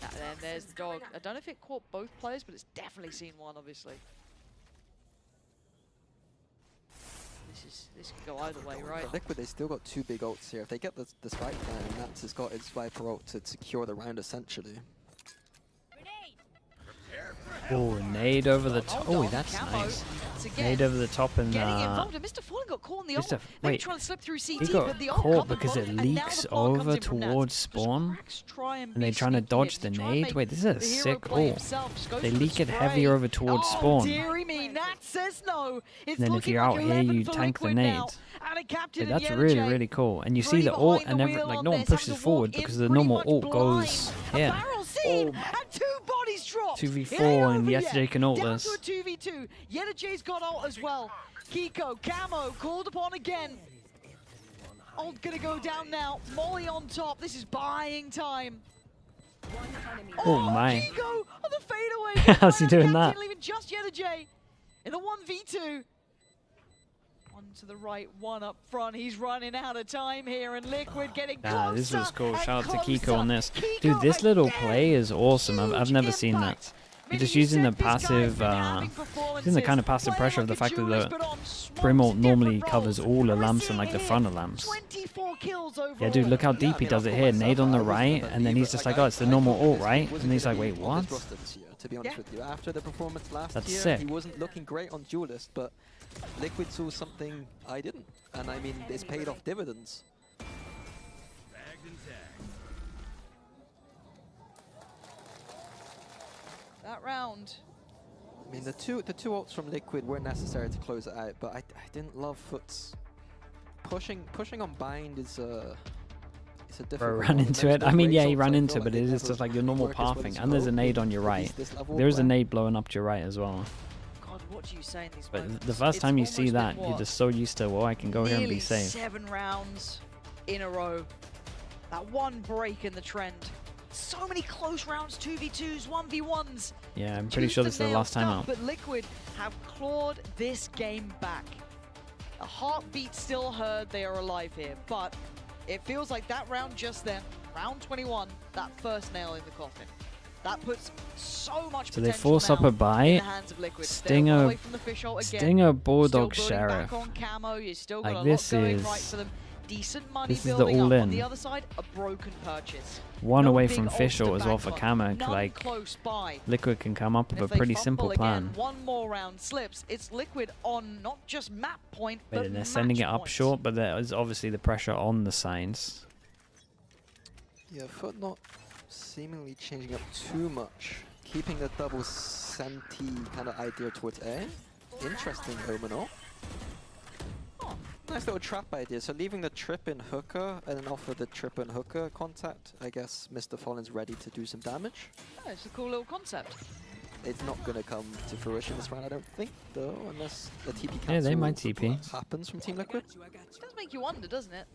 And then there's the dog. I don't know if it caught both players, but it's definitely seen one, obviously. This could go either way, right? But Liquid, they still got two big ults here. If they get the spike down, Nats has got his Viper ult to secure the round essentially. Oh, nade over the top. Oh, that's Camo. nice. Once again, Nade over the top and getting involved, and Mr. Fallen got caught in the ult. Mr. They Wait, trying to slip through CT, he got but the ult caught covered because it bottom, and now leaks the plant comes over in from Nats. towards spawn, Try and be they're trying to sneaky dodge here the to try and nade. make Wait, this is the a hero sick play ult. himself. Just goes They for the leak it spray. heavier over towards spawn. Oh, dearie me, Nat says no. It's And then if looking you're like out here, 11 you for tank the Liquid nade. now. And a captain Wait, in that's the really, NJ. really cool. And you see Three the ult, behind and the every, wheel like on no one this, having pushes to forward walk in because the pretty normal much ult blind. goes here. Barrel seen, and 2 bodies dropped. 2v4 and Yesterday can ult Down this. to a 2v2. Yetajay's got ult as well. Kiko, Camo, called upon again. Ult gonna go down now. Molly on top. This is buying time. Oh my. Kiko on the fadeaway. How's he doing Captain that? leaving just Yetajay in the 1v2. One to the right, one up front. He's running out of time here, and Liquid getting Nah, closer this was cool. and Shout out to closer. Kiko on this. Kiko Dude, this little again. play is awesome. I've never seen that. You're just using the passive, using the kind of passive pressure of the fact that the Brim ult normally covers all the lamps and like the front of lamps. 24 kills overall. Yeah, dude, look how deep he does it here. Nade on the right, and then he's just like, oh, it's the normal ult, right? And he's like, wait, what? To be honest with you, after the performance last That's year, sick. he wasn't looking great on Duelist, but Liquid saw something I didn't, and I mean, it's paid off dividends. That round. I mean, the two ults from Liquid weren't necessary to close it out, but I didn't love FUT's pushing on bind is it's a difficult Bro, one. ran And into there's it. no I mean, great yeah, he ults, ran I into feel it, but like it they is just never like your normal work as well pathing. as And there's a Pro nade on your at right. least this level, There is a but- nade blowing up to your right as well. God, what do you say in these But moments? the first It's time you see almost that, been, you're what, just so used to, well, I can go here and be nearly safe. 7 rounds in a row. That one break in the trend. So many close rounds, 2v2s, 1v1s. Yeah, I'm pretty sure this is the last time out. But Liquid have clawed this game back. A heartbeat still heard, they are alive here. But it feels like that round just then, round 21, that first nail in the coffin. That puts so much So they potential force up now a buy, in the hands of Liquid. They're one Stinger, away from the fish ult again. Stinger, Bulldog, Still building Sheriff. back on Camo. You still got Like, a lot this going is- right for them. Decent money this is the building up. On all-in. the other side, a broken purchase. One No away big from ults fish to ult as well for bank on. Kamek. None Like, close by. Liquid can come up with And a if they pretty fumble simple again, plan. one more round slips. It's Liquid on not just map point, Wait, but and they're sending it match up point. short, but there is obviously the pressure on the signs. Yeah, FUT not seemingly changing up too much. Keeping the double Senti kind of idea towards A. Interesting Omino. Nice little trap idea. So leaving the trip in hooker and then offer the trip and hooker contact. I guess Mr. Fallen's ready to do some damage. Oh, it's a cool little concept. It's not going to come to fruition this round, I don't think, though, unless the TP cancel Yeah, they might TP. happens from Team Liquid. It does make you wonder, doesn't it?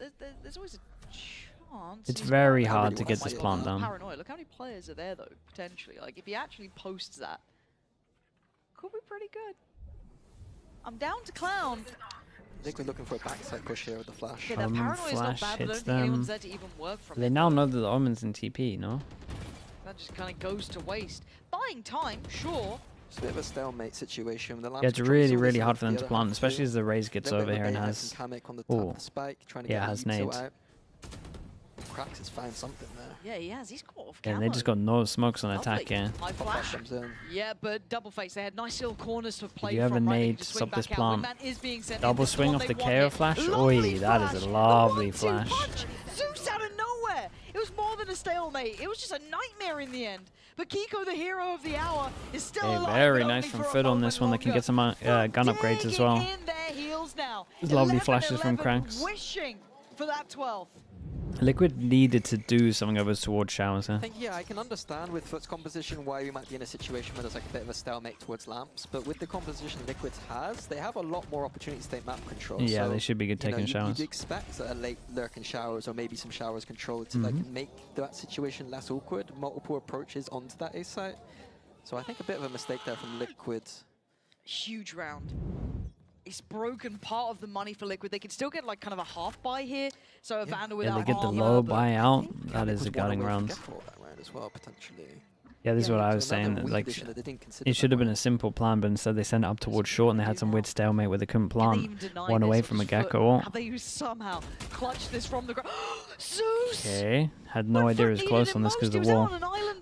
There's always a chance. It's He's very not- hard to get this Oh my plant God, down. Paranoid. Look how many players are there, though, potentially. Like, if he actually posts that, could be pretty good. I'm down to Clown. Liquid looking for a backside push here with the flash. Okay, that paranoia is not Flash bad, but I don't hits think anyone's them. there to even work from They it. now know that the Omen's in TP, no? That just kind of goes to waste. Buying time, sure, It's a bit of a stalemate situation. The Yeah, it's really, really hard for them to plant, especially as the Raze gets over here and has... Oh, yeah, has nades. Krax has found something there. Yeah, he has. He's got off Yeah, camo. they just got no smokes on attack here. High flash. Yeah, but double face. They had nice little corners to play If you have a from. nade to stop this plant. Double Double swing off the KO flash. Oi, that is a lovely flash. Zeus out of nowhere. It was more than a stalemate. It was just a nightmare in the end. But Kiko, the hero of the hour, is still Hey, alive. very nice from FUT on this one. They can get some gun upgrades as well. There's lovely flashes from Cranks. Wishing for that 12th. Liquid needed to do something over towards showers here. I think, yeah, I can understand with FUT's composition why we might be in a situation where there's like a bit of a stalemate towards lamps, but with the composition Liquid has, they have a lot more opportunities to take map control. Yeah, so, they should be good taking showers. You'd expect a late lurk in showers or maybe some showers control to like make that situation less awkward, multiple approaches onto that A site. So I think a bit of a mistake there from Liquid. Huge round. It's broken part of the money for Liquid. They can still get like kind of a half buy here. So a Vandal without Yeah, they get the armor, low but buyout. That is a gutting round. That round as well, potentially. Yeah, this is what I was saying. That, like, it should have been a simple plan, but instead they sent it up towards short, and they had some weird stalemate where they couldn't plant. One away from a Gecko. Have they somehow clutched this from the ground? Zeus! Okay, had no idea it was close on this because of the wall.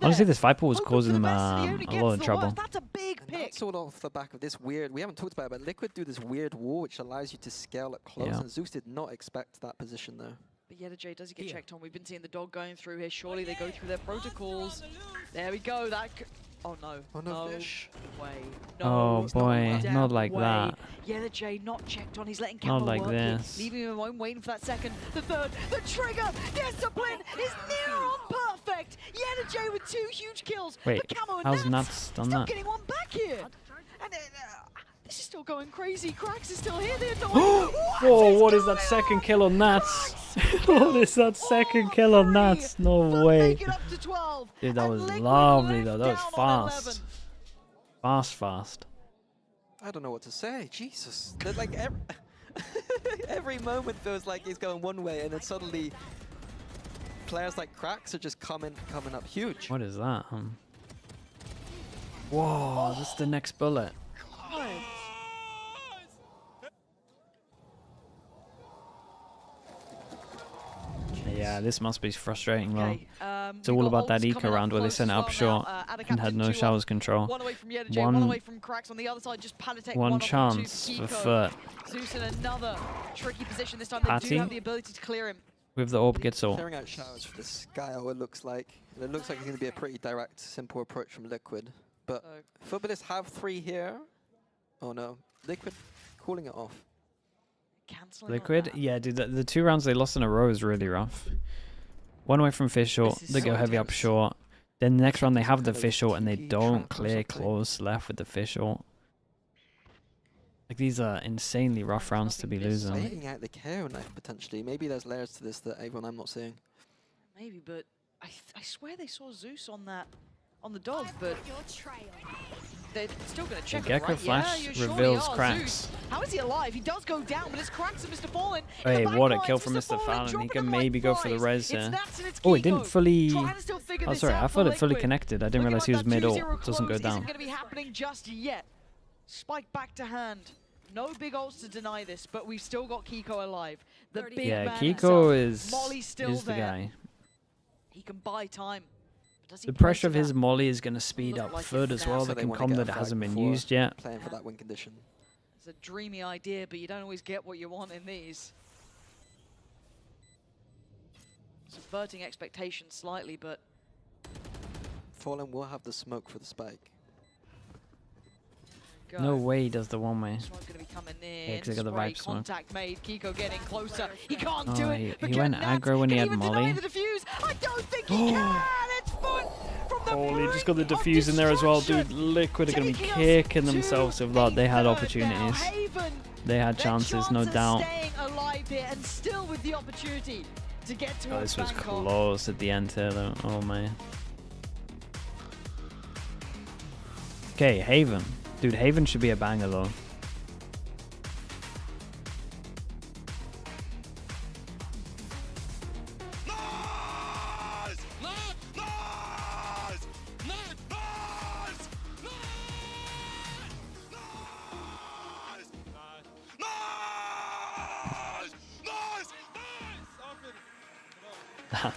Honestly, this Viper was causing them a lot of trouble. That's a big pick. That's all off the back of this weird. We haven't talked about it, but Liquid do this weird wall which allows you to scale up close, and Zeus did not expect that position there. But Yedajay does get checked on. We've been seeing the dog going through here. Surely they go through their protocols. There we go. That. Oh no. Oh no. Fish. Way. No, oh boy, not like that. Yedajay not checked on. He's letting Not Camo like work this. it. Leaving him alone, waiting for that second. The third. The trigger. Discipline is near on perfect. Yedajay with 2 huge kills. Wait, but Camo and how's Nuts done still that? getting one back here. And this is still going crazy. Cracks is still here. They're Whoa, what is that second kill on Nats? What is that second kill on Nats? No way. Dude, that was lovely though. That was fast. Fast. I don't know what to say. Jesus. They're like every moment feels like he's going one way, and then suddenly players like Cracks are just coming up huge. What is that? Whoa, this is the next bullet. Yeah, this must be frustrating, though. It's all about that eco round where they sent it up short and had no showers control. One away from Yedajay, one away from Cracks on the other side, just Panatek, one chance for FUT. Zeus in another tricky position. This time they do have the ability to clear him. With the orb gets all. Clearing out showers for this guy, it looks like. It looks like it's going to be a pretty direct, simple approach from Liquid. But Futbolists have 3 here. Oh no, Liquid calling it off. Liquid? Yeah, dude, the 2 rounds they lost in a row is really rough. One away from fish short, they go heavy up short. Then the next round they have the fish short and they don't clear close left with the fish short. Like, these are insanely rough rounds to be losing. Taking out the KO knife potentially. Maybe there's layers to this that everyone I'm not seeing. Maybe, but I swear they saw Zeus on the dog, but they're still going to check the Gecko right? flash yeah, reveals sure Cracks. Zeus. How is he alive? He does go down, but it's Cracks and Mr. Fallen. Hey, what a kill from Mr. Fallon. He can maybe go for the res here. Oh, it didn't fully... Oh, sorry, I thought it fully connected. I didn't realize he was mid-ult. Doesn't go down. Isn't going to be happening just yet. Spike back to hand. No big ults to deny this, but we've still got Kiko alive. The big man Kiko is still the guy. He can buy time. The pressure of his molly is going to speed up FUT as well. They can come that it hasn't been used yet. Playing for that win condition. It's a dreamy idea, but you don't always get what you want in these. Subverting expectations slightly, but... Fallen will have the smoke for the spike. No way he does the one way. Smoke gonna be coming in. Yeah, because they got the vibe smoke. Contact made. Kiko getting closer. He can't do it. He went aggro when he had molly. I don't think he can. It's FUT from the Holy, just got the defuse in there as well, dude. Liquid are going to be kicking themselves with that. They had opportunities. They had chances, no doubt. Staying alive here and still with the opportunity to get to this was close at the end here, though. Oh, man. Okay, Haven. Dude, Haven should be a banger, though. that.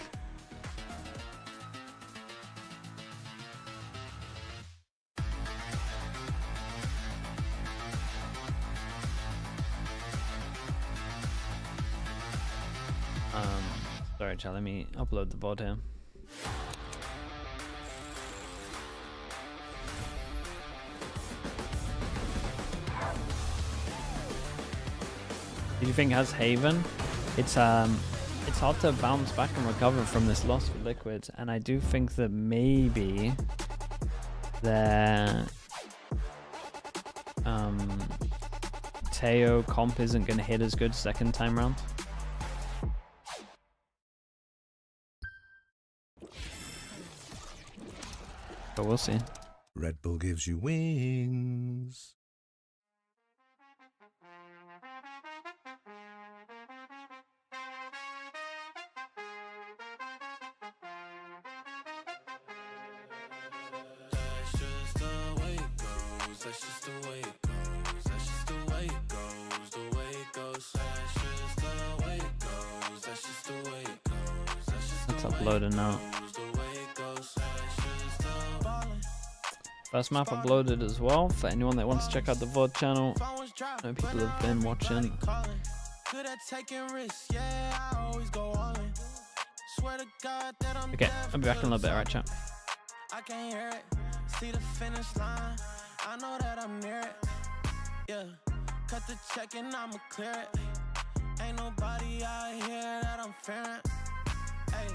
Sorry, chat, let me upload the VOD here. Do you think as Haven, it's hard to bounce back and recover from this loss for Liquid, and I do think that maybe their Teo comp isn't going to hit as good second time round. But we'll see. Red Bull gives you wings. That's just the way it goes. That's just the way it goes. That's just the way it goes. The way it goes. That's just the way it goes. That's just the way it goes. That's just Let's upload it now. First map uploaded as well for anyone that wants to check out the VOD channel. I know people have been watching. Okay, I'll be back in a little bit, alright, chat. I can't hear it. See the finish line. I know that I'm near it. Yeah. Cut the check and I'ma clear it. Ain't nobody out here that I'm fearing. Hey.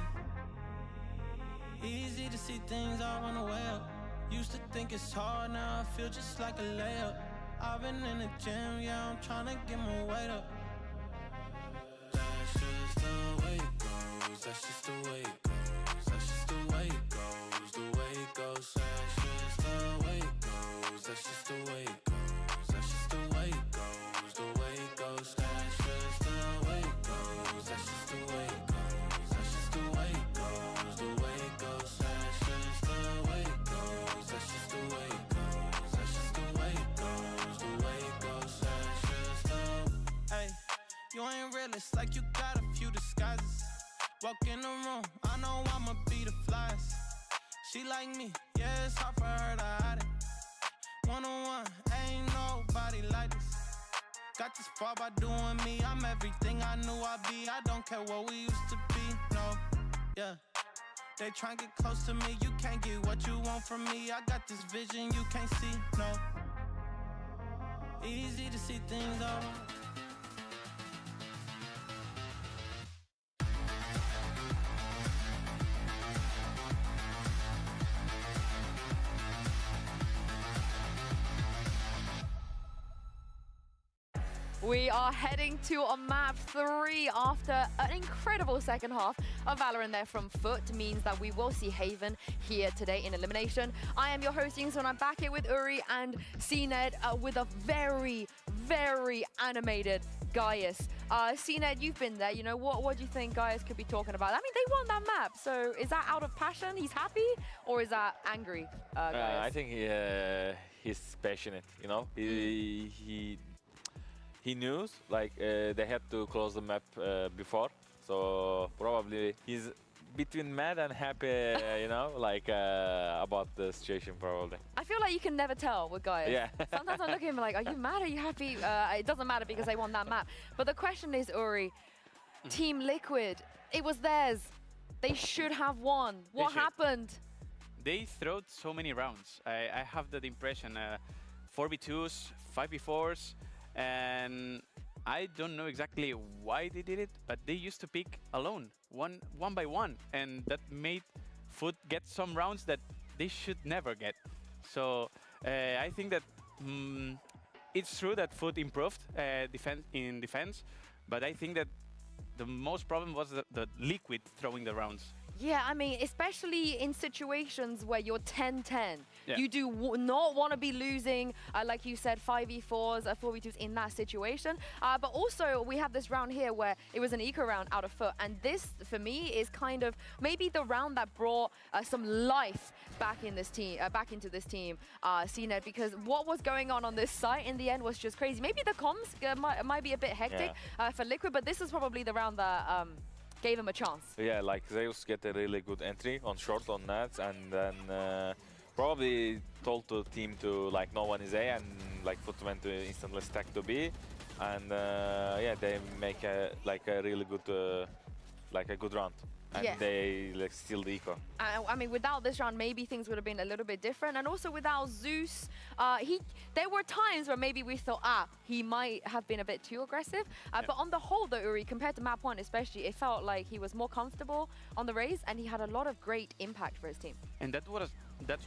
Easy to see things all on the way up. Used to think it's hard, now I feel just like a layup. I've been in the gym, yeah, I'm trying to get my weight up. That's just the way it goes. That's just the way it goes. That's just the way it goes. The way it goes. That's just the way it goes. That's just the way it goes. That's just the way it goes. The way it goes. That's just the way it goes. That's just the way it goes. That's just the way it goes. The way it goes. That's just the way it goes. That's just the way it goes. That's just the way it goes. The way it goes. That's just the. Hey, you ain't realist like you got a few disguises. Walk in the room, I know I'ma be the flyest. She like me, yeah, it's hard for her to hide it. One-on-one, ain't nobody like this. Got this far by doing me, I'm everything I knew I'd be. I don't care what we used to be, no, yeah. They try and get close to me, you can't get what you want from me. I got this vision you can't see, no. Easy to see things all. We are heading to a map 3 after an incredible second half of Valorant there from FUT. Means that we will see Haven here today in elimination. I am your host, Yingsun, and I'm back here with Uri and CNED with a very, very animated Gaius. CNED, you've been there. You know, what do you think Gaius could be talking about? I mean, they won that map, so is that out of passion? He's happy, or is that angry, Gaius? I think he's passionate, you know? He knew like they had to close the map before, so probably he's between mad and happy, you know, like about the situation probably. I feel like you can never tell with Gaius. Yeah. Sometimes I look at him like, are you mad? Are you happy? It doesn't matter because they won that map. But the question is, Uri, Team Liquid, it was theirs. They should have won. What happened? They throwed so many rounds. I have that impression. 4v2s, 5v4s. And I don't know exactly why they did it, but they used to pick alone, one by one, and that made FUT get some rounds that they should never get. So I think that it's true that FUT improved in defense, but I think that the most problem was the Liquid throwing the rounds. Yeah, I mean, especially in situations where you're 10-10. Yeah. You do not want to be losing, like you said, 5v4s, 4v2s in that situation. But also, we have this round here where it was an eco round out of FUT. And this, for me, is kind of maybe the round that brought some life back in this team, into this team, CNED, because what was going on this site in the end was just crazy. Maybe the comms might be a bit hectic for Liquid, but this is probably the round that gave him a chance. Yeah, like Zeus get a really good entry on short on nats, and then probably told to team to like no one is A, and like FUT went to instantly stack to B, and yeah, they make a really good like a good round. And Yeah. they like steal the eco. I mean, without this round, maybe things would have been a little bit different. And also without Zeus, there were times where maybe we thought, he might have been a bit too aggressive. But on the whole, though, Uri, compared to map 1 especially, it felt like he was more comfortable on the race, and he had a lot of great impact for his team. And that's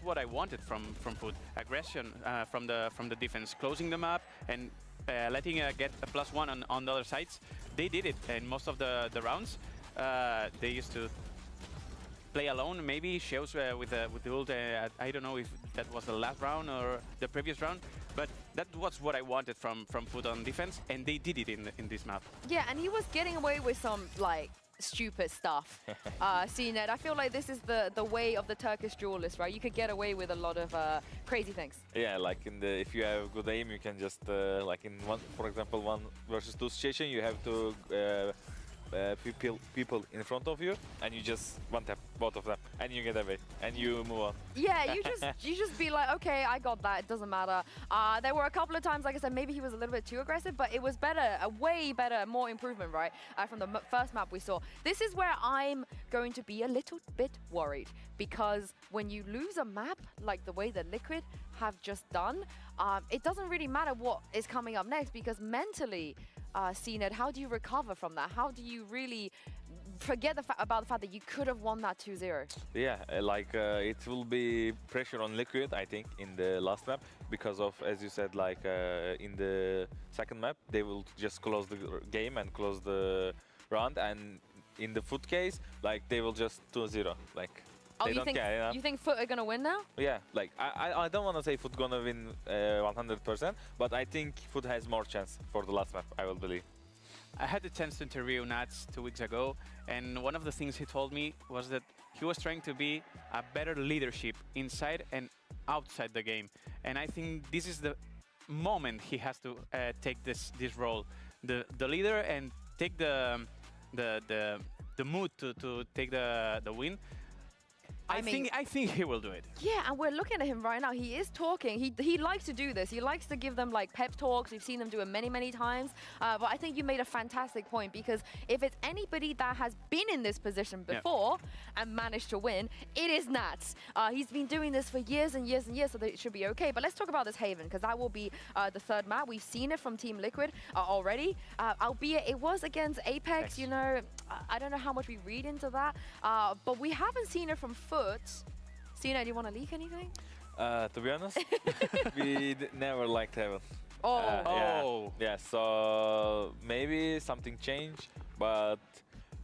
what I wanted from FUT. Aggression from the defense, closing the map and letting get a +1 on the other sides. They did it in most of the rounds. They used to play alone, maybe shows with the ult. I don't know if that was the last round or the previous round, but that was what I wanted from FUT on defense, and they did it in this map. Yeah, and he was getting away with some like stupid stuff. CNET, I feel like this is the way of the Turkish duelist, right? You could get away with a lot of crazy things. Yeah, like if you have good aim, you can just like in one, for example, 1 versus 2 situation, you have to people in front of you, and you just one tap both of them, and you get away, and you move on. Yeah, you just be like, okay, I got that. It doesn't matter. There were a couple of times, like I said, maybe he was a little bit too aggressive, but it was better, a way better, more improvement, right? From the first map we saw. This is where I'm going to be a little bit worried, because when you lose a map like the way that Liquid have just done, it doesn't really matter what is coming up next, because mentally, CNET, how do you recover from that? How do you really forget about the fact that you could have won that 2-0? Yeah, like it will be pressure on Liquid, I think, in the last map, because of, as you said, like in the second map, they will just close the game and close the round, and in the FUT case, like they will just 2-0, like. Oh, they don't care, you know? You think FUT are gonna win now? Yeah, like I don't want to say FUT gonna win 100%, but I think FUT has more chance for the last map, I will believe. I had the chance to interview Nats 2 weeks ago, and one of the things he told me was that he was trying to be a better leadership inside and outside the game. And I think this is the moment he has to take this role, the leader, and take the mood to take the win. I think he will do it. Yeah, and we're looking at him right now. He is talking. He likes to do this. He likes to give them like pep talks. We've seen them do it many, many times. But I think you made a fantastic point, because if it's anybody that has been in this position before and managed to win, it is Nats. He's been doing this for years and years and years, so that it should be okay. But let's talk about this Haven, because that will be the third map. We've seen it from Team Liquid already, albeit it was against Apex. You know, I don't know how much we read into that, but we haven't seen it from FUT. Sina, do you want to leak anything? To be honest, we never liked Heaven. Yeah, so maybe something changed, but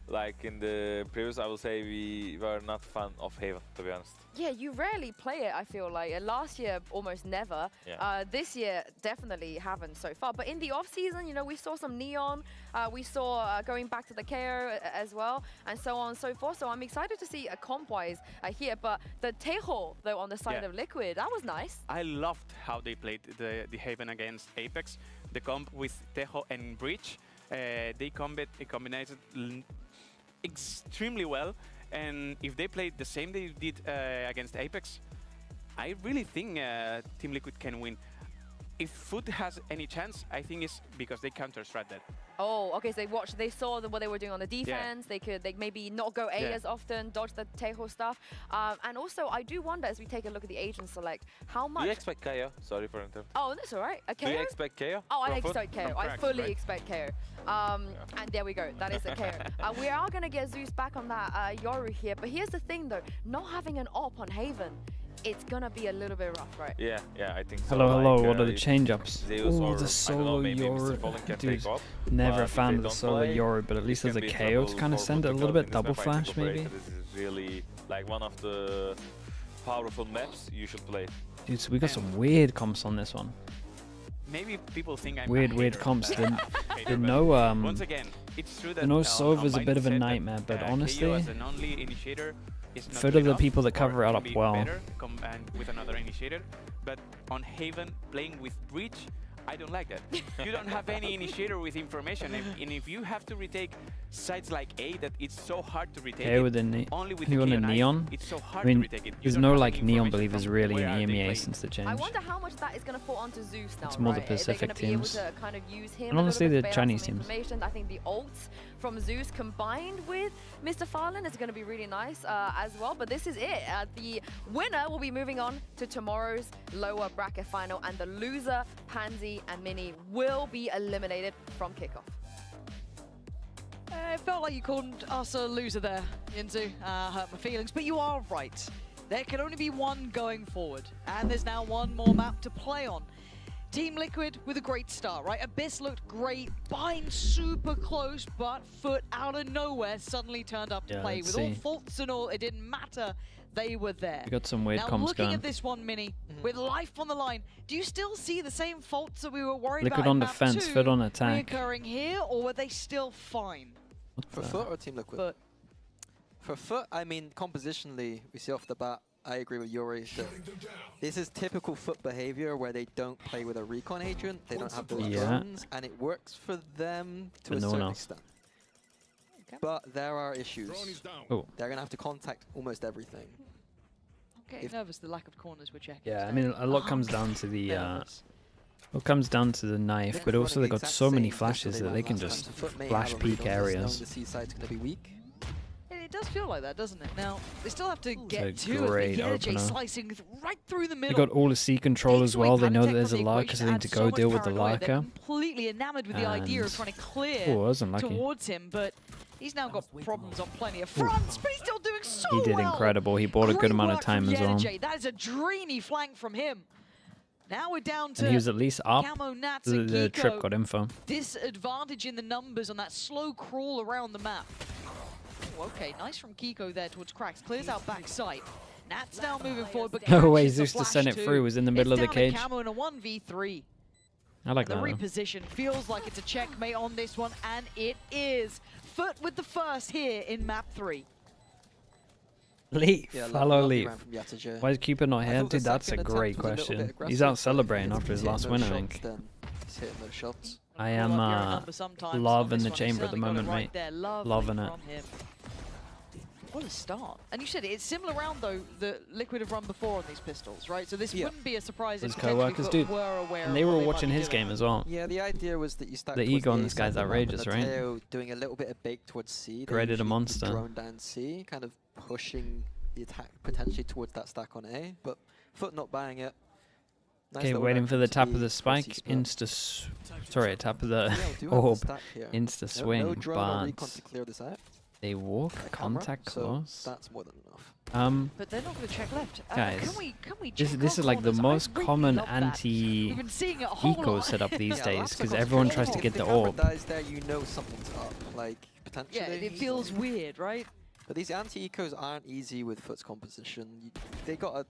like in the previous, I will say we were not fan of Haven, to be honest. Yeah, you rarely play it, I feel like. Last year, almost never. Yeah. This year, definitely haven't so far. But in the off-season, you know, we saw some Neon. We saw going back to the KO as well, and so on and so forth. So I'm excited to see comp-wise here. But the Tejo, though, on the side of Liquid, that was nice. I loved how they played the Haven against Apex. The comp with Tejo and Breach, they combined extremely well. And if they played the same they did against Apex, I really think Team Liquid can win. If FUT has any chance, I think it's because they counter-strat that. Oh, okay, so they saw what they were doing on the defense. Yeah. They maybe not go A as often, dodge the Tejo stuff. And also, I do wonder, as we take a look at the agent select, how much... Do you expect KO? Sorry for interrupting. Oh, that's all right. Do you expect KO? Oh, I expect KO. I fully expect KO. And there we go. That is a KO. We are going to get Zeus back on that Yoru here. But here's the thing, though. Not having an AWP on Haven, it's gonna be a little bit rough, right? Yeah, I think so. Hello, like, what are the change-ups? Oh, the solo Yoru. Dude, never a fan of the solo Yoru, but at least there's a KO to kind of send it a little bit double flash, maybe. This is really like one of the powerful maps you should play. Dude, so we got some weird comps on this one. Maybe people think I'm weird comps. The no once again, it's true that the no Sova is a bit of a nightmare, but honestly, FUT are the people that cover it up well. Combined with another initiator, but on Haven playing with Breach, I don't like that. You don't have any initiator with information, and if you have to retake sites like A, that it's so hard to retake Okay, with the only with anyone the in Neon? it's so hard I mean, to retake it. You there's don't no have like any Neon information believers from really in where are they EMEA playing. since the change. I wonder how much that is going to fall onto Zeus now, It's more the right? Are they Pacific going to be able teams. to kind of use him And a honestly, little the bit to bail out Chinese some teams. information? I think the ults from Zeus combined with Mr. Farland is going to be really nice as well. But this is it. The winner will be moving on to tomorrow's lower bracket final, and the loser, Pansy and Mini, will be eliminated from Kickoff. It felt like you called us a loser there, Yinzu. Hurt my feelings, but you are right. There can only be one going forward, and there's now one more map to play on. Team Liquid with a great start, right? Abyss looked great, Bind super close, but FUT out of nowhere suddenly turned up to Yeah, play. let's With all see. faults and all, it didn't matter. They were there. We got some weird now, comms looking going. at this one, Mini, with life on the line, do you still see the same faults that we were worried Liquid about on in map defense, 2 FUT on attack. reoccurring here, or were they still fine? For FUT or Team Liquid? FUT. For FUT, I mean, compositionally, we see off the bat, I agree with Yuri that this is typical FUT behavior where they don't play with a recon agent, they don't have those drones, and it works for them to But a no one certain else. extent. But there are issues. Oh. They're going to have to contact almost everything. Okay, nervous, the lack of corners we're checking. Yeah, I mean, a lot comes down to the Nervous. what comes down to the knife, but also they got so many flashes that they can just flash peak areas. The C-side's going to be weak. It does feel like that, doesn't it? Now, they still have to a get to it. great Yenergy opener. slicing right through the They middle. got all the C control as well. They know that Take there's a from the lurker, so they need to equation, go adds so deal much with the paranoia. They're lurker. completely enamored with the idea of trying to clear Oh, I was unlucky. towards him, but he's now got problems on plenty of fronts, but he's still doing so He did well. incredible. He bought a good Great amount of work from time as well. Yenergy. That is a dreamy flank from him. Now we're down to And he was at least up. Camo, Nats, The, and the trip Kiko. got info. Disadvantage in the numbers on that slow crawl around the map. Oh, okay, nice from Kiko there towards Cracks. Clears out backside. Nat's now moving forward, but No catches way, the Zeus to flash send it too. through was in the middle It's of the down to cage. Camo in a 1v3. I like The that. though. reposition feels like it's a checkmate on this one, and it is. FUT with the first here in map 3. Leaf. Yeah, Hello, lovely Leaf. round from Yataja. Why is Cupid not I here? thought the Dude, that's a second great attempt was a little question. bit aggressive, He's out but celebrating if after his he's last hitting win, I those think. shots, then he's hitting those shots. I am Pull up your number sometimes love on in this the one. He's chamber at the certainly got it moment, right mate. there. Lovely Loving it. from him. What a start. And you said it's similar round, though, that Liquid have run before on these pistols, right? So this wouldn't be a surprise His if potentially co-workers, FUT dude. were aware And of they what were might watching be his doing. game as well. Yeah, the idea was that you stack The towards ego on A this guy's side of the map, and outrageous, the right? tail doing a little bit of bake towards C. They Created a usually monster. Drone down C, kind of pushing the attack potentially towards that stack on A, but FUT not buying it. Nice Okay, little waiting round for from the tap T, of the spike. pussy spot. Sorry, tap of the Yeah, we do have the orb. stack here. Insta No swing, drone or recon but to clear this out. they walk Camera, contact so close. that's more than enough. But they're not going to check left. Guys, Can we check this our is like the corners? I most really common love that. We've been seeing it a whole anti-eco lot. setup these Yeah, days that's because across everyone the tries to board. get If the camera orb. dies there, you know something's up, like potentially. Yeah, it feels weird, right? But these anti-ecos aren't easy with FUT's composition. They got to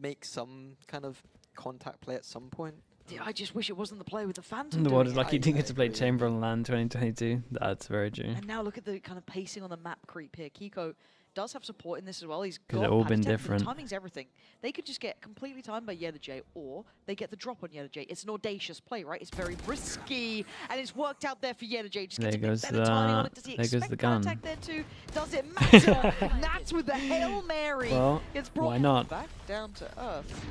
make some kind of contact play at some point. Yeah, I just wish it wasn't the play with the Phantom. The doing world it. is lucky you didn't get to play Chamber on Land 2022. That's very true. And now look at the kind of pacing on the map creep here. Kiko does have support in this as well. He's 'Cause got they've all pad been attack, but different. The timing's everything. They could just get completely timed by Yenergy, or they get the drop on Yenergy. It's an audacious play, right? It's very risky, and it's worked out there for Yenergy. Just There gets a bit goes better timing on it. Does he there goes expect the that gun. attack there too? Does it matter? That's with the Hail Mary. Well, Gets brought why not? back down to earth.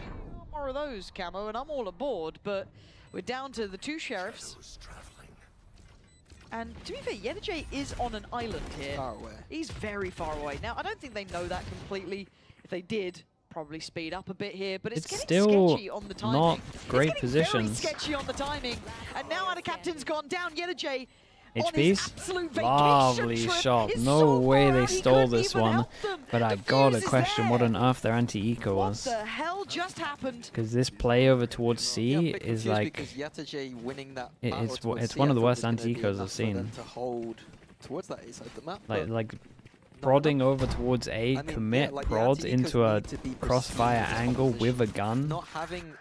More of those, Camo, and I'm all aboard, but we're down to the 2 sheriffs. And to be fair, Yenergy is on an island here. Far away. He's very far away. Now, I don't think they know that completely. If they did, probably speed up a bit here, but it's getting still sketchy on the timing. not great it's getting positions. very sketchy on the timing. And now our captain's gone down. Yenergy on his HPs? absolute vacation Lovely trip shot. is No so way far they out, he stole couldn't this even one. help them. But I The gotta fuse is question there. what on earth their anti-eco What was. the hell just happened? Because this play over towards Yeah, I'm a C bit is confused like because Yataja winning that it- battle it's towards it's C, one I of the thought worst was gonna be anti-ecos enough I've for them seen. to hold towards that A side of the map. Like but like prodding over towards A, I mean, commit, yeah, like the prod anti-ecos into a need to be crossfire perceived as angle opposition. with a gun. Not having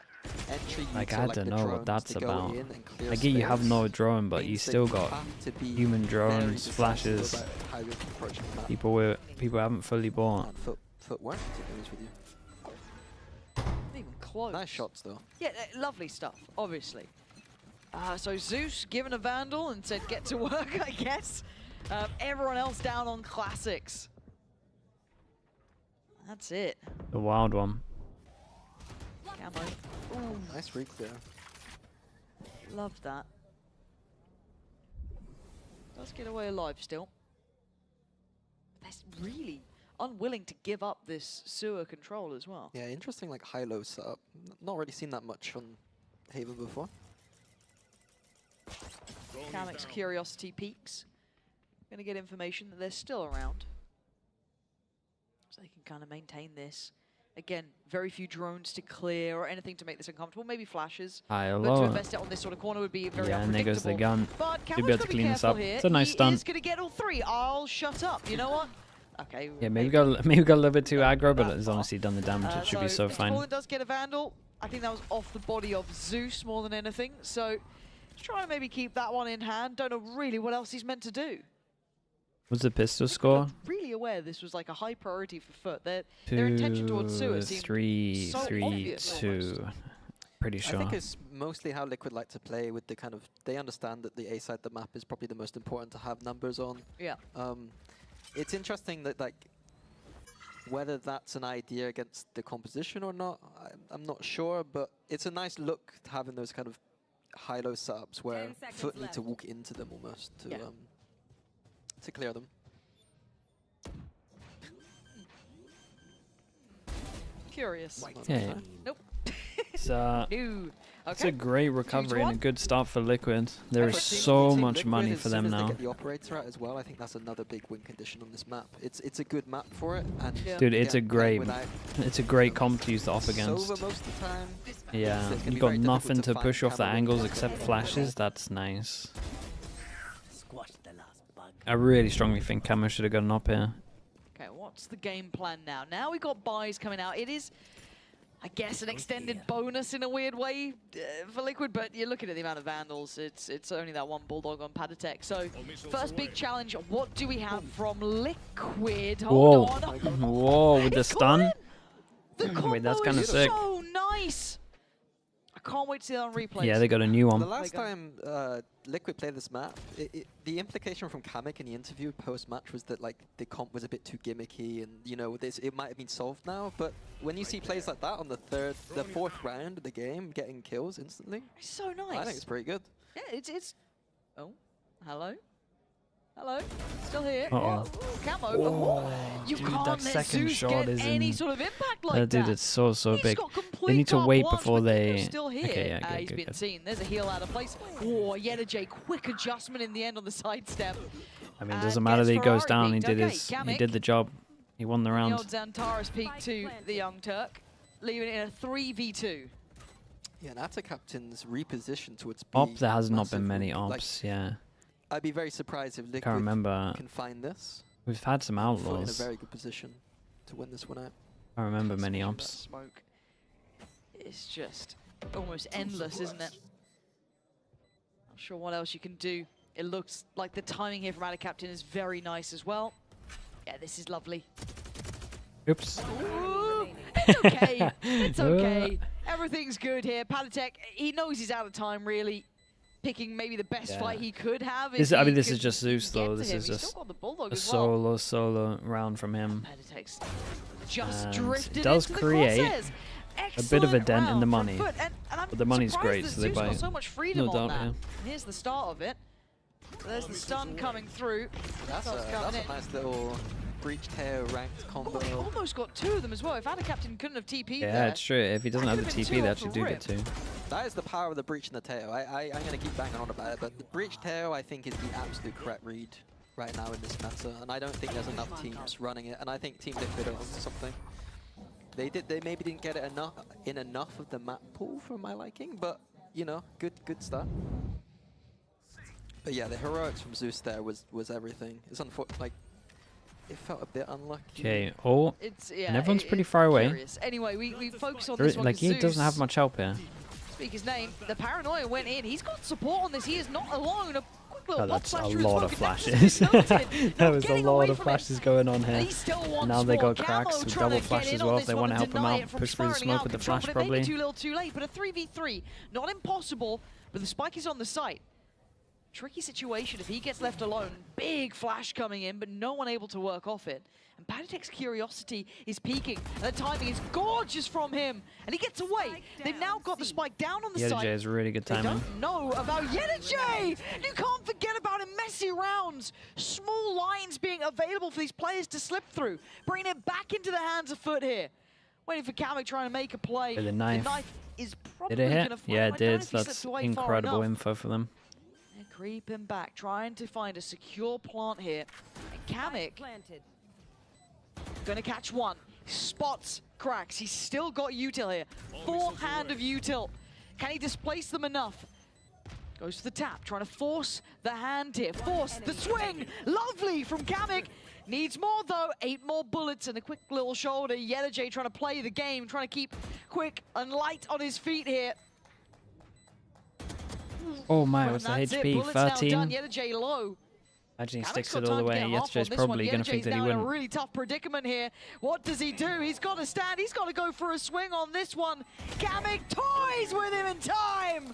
entry Like to, I like, don't the know what drones that's to go about. in and clear I get you have space no drone, but you means that still you got have to be human very drones, decisive flashes. about how you're approaching the map. People haven't fully bought. FUT weren't, to be honest with you. Not even close. Nice shots though. Yeah, lovely stuff, obviously. So Zeus given a Vandal and said get to work, I guess. Everyone else down on classics. That's it. The wild one. Camo. Ooh, Nice reek there. love that. Does get away alive still. That's really unwilling to give up this sewer control as well. Yeah, interesting like high-low setup. Not really seen that much on Haven before. Kamek's curiosity peaks. Gonna get information that they're still around. So they can kind of maintain this. Again, very few drones to clear or anything to make this uncomfortable. Maybe flashes. High or But to low. invest it on this sort of corner would be very Yeah, and there goes the unpredictable. gun. But Should Cameron's be able gotta to clean this careful up. here. It's a nice He stunt. is gonna get all three. I'll shut up. You know what? Okay. Yeah, maybe got a little bit too aggro, but it's honestly done the damage. It should be so Mr. fine. Fallen does get a Vandal. I think that was off the body of Zeus more than anything. So try and maybe keep that one in hand. Don't know really what else he's meant to do. What's the pistol score? Really aware this was like a high priority for FUT. Their intention towards Sewer 2, seemed 3, so 3, obvious 2. Pretty sure. I think it's mostly how Liquid like to play with the kind of, they understand that the A side of the map is probably the most important to have numbers on. Yeah. It's interesting that like, whether that's an idea against the composition or not, I'm not sure, but it's a nice look having those kind of high-low setups where FUT need to walk into them almost to clear them. Curious. Yeah. Nope. It's, No. it's Okay. a great recovery and a 2-1. good start for Liquid. There I is think so Team much Liquid, money as for soon them as they now. get the operator out as well, I think that's another big win condition on this map. It's a good map for it, and Dude, it's a again, playing great, without it's a great comp to use the off against. Sova most of the time. Yeah, it's gonna you be got very difficult nothing to find push off the cover angles wins. except flashes. That's nice. I really strongly think Camo should have gotten up here. Okay, what's the game plan now? Now we got buys coming out. It is, I guess, an extended bonus in a weird way for Liquid, but you're looking at the amount of Vandals. It's only that one Bulldog on Paditech. So first big challenge, what do we have from Liquid? Whoa, Hold on. whoa, with the stun. The Wait, that's combo kind of is sick. so nice. I can't wait to see that on replay. Yeah, they got a new one. The last time Liquid played this map, the implication from Kamek in the interview post-match was that like the comp was a bit too gimmicky, and you know it might have been solved now. But when you see plays like that on the fourth round of the game, getting kills instantly, It's so nice. I think it's pretty good. Yeah, it's. Oh, hello. Hello, still here. Uh-oh. Oh, Camo. Oh, Oh, you dude, can't that let second Zeus shot get is any in- sort of impact like Dude, that. it's so He's big. got They complete need to carte wait blanche, before but Nico's they. still here. Okay, yeah, good, He's good, been good. seen. There's a heal out of place. Oh, J, quick adjustment in the end on the sidestep. I mean, it And doesn't matter gets that he goes Ferrari down. He peaked. did Okay, his. He Kamek. did the job. He won the The round. old Xantares peak to the Young Turk, leaving it in a 3v2. Yeah, and Atta Captain's reposition towards B. Op, there has not been massively. many Like, ops. Yeah, I'd be very surprised if Liquid can't remember. can find this. We've had some FUT in a outlaws. very good position to win this one out. I remember many That ops. smoke is just almost endless, isn't it? Not sure what else you can do. It looks like the timing here from Atta Captain is very nice as well. Yeah, this is lovely. Oops. Ooh, it's okay. It's okay. Everything's good here. Paditech, he knows he's out of time, really. Picking maybe the best Yeah. fight he could have. This, if I he mean, this could is just Zeus, get though. to This him. is He's just still got the Bulldog a as well. solo round from him. Paditech's just And drifted it does into create the crosshairs. a bit of a Excellent dent in the round money. from FUT, and I'm But the money's surprised great, that so they Zeus got buy so it. much freedom No on doubt, that. yeah. And here's the start of it. There's the stun coming through. That's That's coming a in. nice little breached hair ranked combo. Oh, he almost got two of them as well. If Atta Captain couldn't have TP'd Yeah, there, it's true. If he doesn't that have the could've been TP, two they off actually the do rip. get two. That is the power of the breach in the tail. I'm going to keep banging on about it, but the breach tail, I think, is the absolute correct read right now in this meta, and I don't think there's enough teams running it, and I think Team Liquid are onto something. They maybe didn't get it enough of the map pool for my liking, but, you know, good start. But yeah, the heroics from Zeus there was everything. It's unfortunate, like, it felt a bit unlucky. Okay, oh, It's, yeah, and everyone's pretty it's far away. curious. Anyway, we focus on There this is- one. like, 'cause he doesn't Zeus, have much help here. speak his name. The Paranoia went in. He's got support on this. He is not alone. A quick quick little Oh, pop that's a flash through lot of smoke, and that flashes. was noted. There was a Getting lot away of from it. flashes going on here. And he still wants Now they more. got cracks Camo with trying double to flash get as in well on if this they one want to and help him deny out. it from Push through the spiraling smoke out with the control, flash but it may be probably. too little too late, but a 3v3, not impossible, but the spike is on the site. Tricky situation if he gets left alone. Big flash coming in, but no one able to work off it. And Padic's curiosity is peaking. And the timing is gorgeous from him. And he gets away. They've now got the spike down on the Yedaje site. is really good They timing. don't know about Yedaje! You can't forget about him. Messy rounds. Small lines being available for these players to slip through. Bringing it back into the hands of FUT here. Waiting for Kamek trying to make a play. With the knife. The knife is probably Did it going hit? to find Yeah, him. it I don't know did. if he That's slipped away far incredible enough. info for them. They're creeping back, trying to find a secure plant here. And Kamek going to catch one. Spots cracks. He's still got util here. Full hand of util. Can he displace them enough? Goes to the tap, trying to force the hand here. Force the swing. Lovely from Kamek. Needs more though. 8 more bullets and a quick little shoulder. Yedaje trying to play the game, trying to keep quick and light on his feet here. Oh my, what's the That's it. HP? Bullets now 13? done. Yedaje low. Imagine he Kamek's sticks got it all the time to way. get off on Yesterday's this one. probably going to think Yedaje's that he now in a wouldn't. really tough predicament here. What does he do? He's got to stand. He's got to go for a swing on this one. Kamek toys with him in time.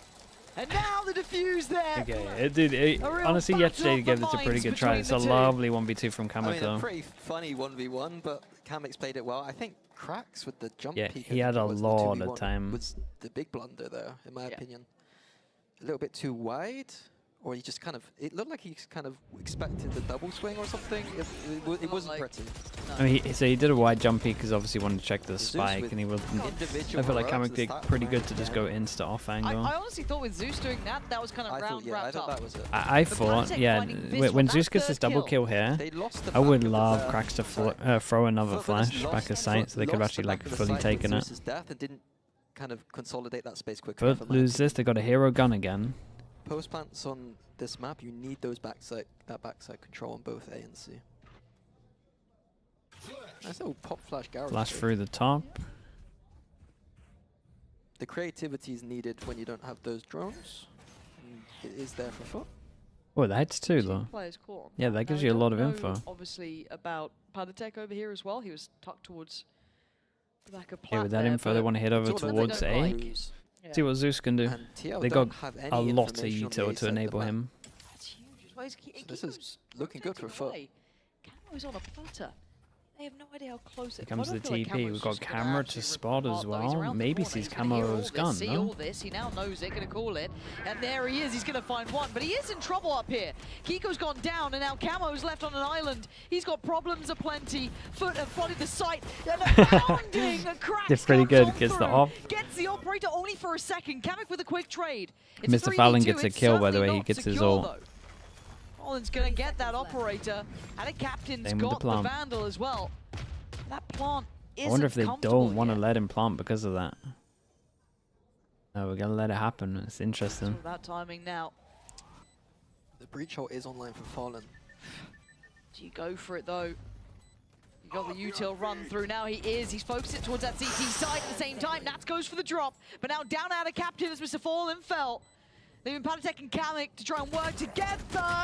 And now the defuse there. Okay, dude, honestly, yesterday gave this a pretty good try. It's a lovely 1v2 from Kamek I mean, though. a pretty funny 1v1, but Kamek's played it well. I think cracks with the jump Yeah, peek. he had a was the lot 2v1 of time. Was the big blunder there, in my opinion. A little bit too wide, or he just kind of, it looked like he kind of expected the double swing or something. It wasn't pretty. I mean, so he did a wide jump peek because obviously he wanted to check the spike, and he wasn't. I feel like Kamek did pretty good to just go insta off angle. I honestly thought with Zeus doing that, that was kind of wrapped up. That was it. I thought, yeah, when Zeus gets his double kill here, I would love cracks to throw another flash back of sight so they could have actually like fully taken it. Death and didn't kind of consolidate that space quickly. But lose this, they got a hero gun again. Post plants on this map, you need those backside control on both A and C. Nice little pop flash garage. Flash through the top. The creativity is needed when you don't have those drones. And it is there for FUT. Oh, the heads too though. Players caught. Yeah, that gives Now, you a I lot of don't info. know, obviously about Padicek over here as well. He was tucked towards the back of Yeah, plat with that there, info, they but want to hit over it's all towards they don't A. like. See what Zeus can do. TL They got don't have any a lot of information on the util A to side of the enable map. him. So this is looking good for FUT. Camo's on a flutter. They have no idea how close it is. Here comes the TP. We've got camera to spot as well. Maybe sees Camo's gun, See no? all this. He now knows it. Going to call it. And there he is. He's going to find one. But he is in trouble up here. Kiko's gone down. And now Camo's left on an island. He's got problems aplenty. FUT have flooded the site. And a pounding. A crack. Did pretty good. Gets the op. Gets the operator only for a second. Kamek with a quick trade. Mr. Fallon gets a kill, by the way. He gets his ult. Fallen's going to get that operator. And a captain's Same with the got the plant. Vandal as well. That plant isn't I wonder if they comfortable don't want to yet. let him plant because of that. No, we're going to let it happen. It's interesting. All that timing now. The breach ult is online for Fallen. Do you go for it though? You got the util run through. Now he is. He's focused it towards that CT side at the same time. Nats goes for the drop. But now down out of captain as Mr. Fallen fell. Leaving Padicek and Kamek to try and work together.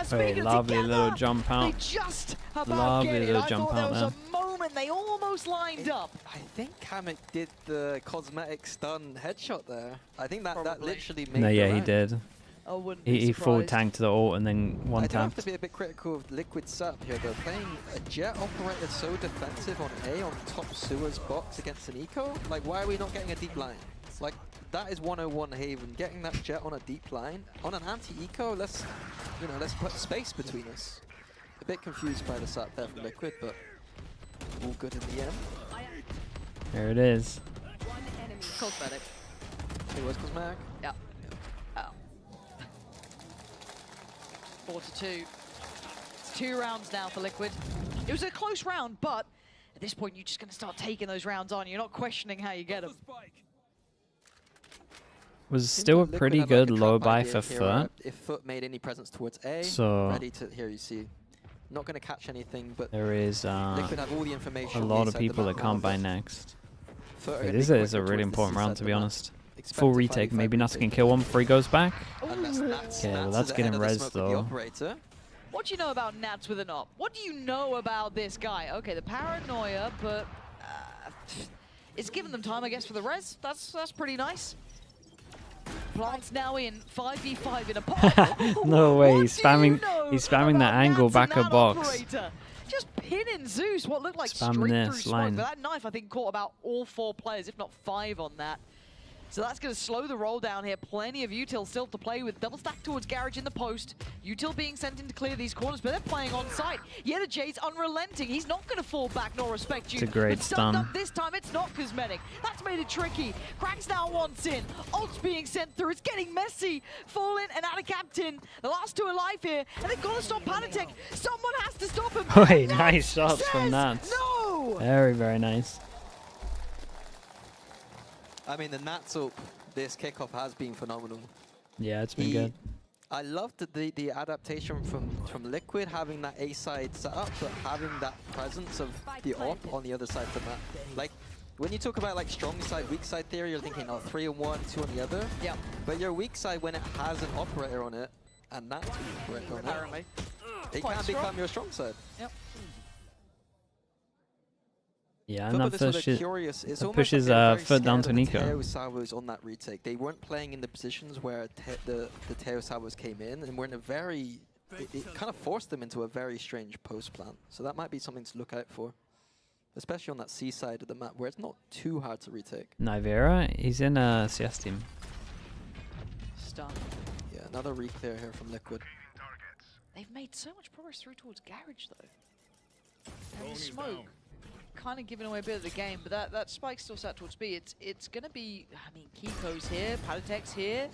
Speaking lovely together, little jump out. They just about Lovely get it. little I jump thought there out was there. a moment they almost lined up. I think Kamek did the cosmetic stun headshot there. I think that literally made No, the yeah, he round. did. I wouldn't be He full surprised. tanked the ult and then one I do have tapped. to be a bit critical of Liquid Sap here. They're playing a jet operator so defensive on A on top sewers box against an eco. Like, why are we not getting a deep line? Like, that is 101 Haven. Getting that jet on a deep line on an anti-eco. Let's put space between us. A bit confused by the Sap there from Liquid, but all good in the end. There it is. Cosmetic. It was cosmetic. Yeah. Oh. 4-2. It's 2 rounds now for Liquid. It was a close round, but at this point, you're just going to start taking those rounds on. You're not questioning how you get them. Was still a Liquid pretty had, good like, a low trap buy idea for here, FUT. If FUT made any presence towards A, So- ready to, here you see, not going to catch anything, but There is Liquid have all the information a on lot the of inside the people map that now, can't buy but next. FUT are Yeah, gonna this be is a quicker really towards the important C round, side to of be the map. honest. Full retake. Maybe Nuts can kill one before he goes back. Okay, well that's getting res though. What do you know about Nats with an op? What do you know about this guy? Okay, the paranoia, but it's given them time, I guess, for the res. That's pretty nice. Plant's now in 5v5 in a pod. No way, he's spamming that angle back of box. Operator? Just pinning Zeus, what looked like Spamming straight this through line. smoke. But that knife, I think, caught about all 4 players, if not 5 on that. So that's going to slow the roll down here. Plenty of Util still to play with. Double stack towards Garage in the post. Util being sent in to clear these corners, but they're playing on site. Jay's unrelenting. He's not going to fall back nor respect you. It's a great But stunned stun. up this time, it's not cosmetic. That's made it tricky. Cracks now wants in. Ult's being sent through. It's getting messy. Fallen and out of captain. The last 2 alive here, and they've got to stop Panatek. Someone has to stop him. Wait, nice shots from Nats. No! Very, very nice. I mean, the Nats up this kickoff has been phenomenal. Yeah, it's been good. I loved the adaptation from Liquid, having that A side set up, but having that presence of the op on the other side of the map. Like, when you talk about like strong side, weak side theory, you're thinking, oh, 3 on one, 2 on the other. Yeah. But your weak side, when it has an operator on it, and that's an operator on Apparently. it can become your strong side. Yep. Yeah, and that Curious. It's almost pushes like they're very FUT down scared to of the Nico. Teo Salvos on that retake. They weren't playing in the positions where the Teo Salvos came in, and were in a very... It kind of forced them into a very strange post plan. So that might be something to look out for. Especially on that C side of the map, where it's not too hard to retake. Nivera, he's in a CS team. Stun. Yeah, another reclear here from Liquid. They've made so much progress through towards Garage, though. And the smoke kind of giving away a bit of the game, but that spike's still sat towards B. It's going to be, I mean, Kiko's here, Panatek's here,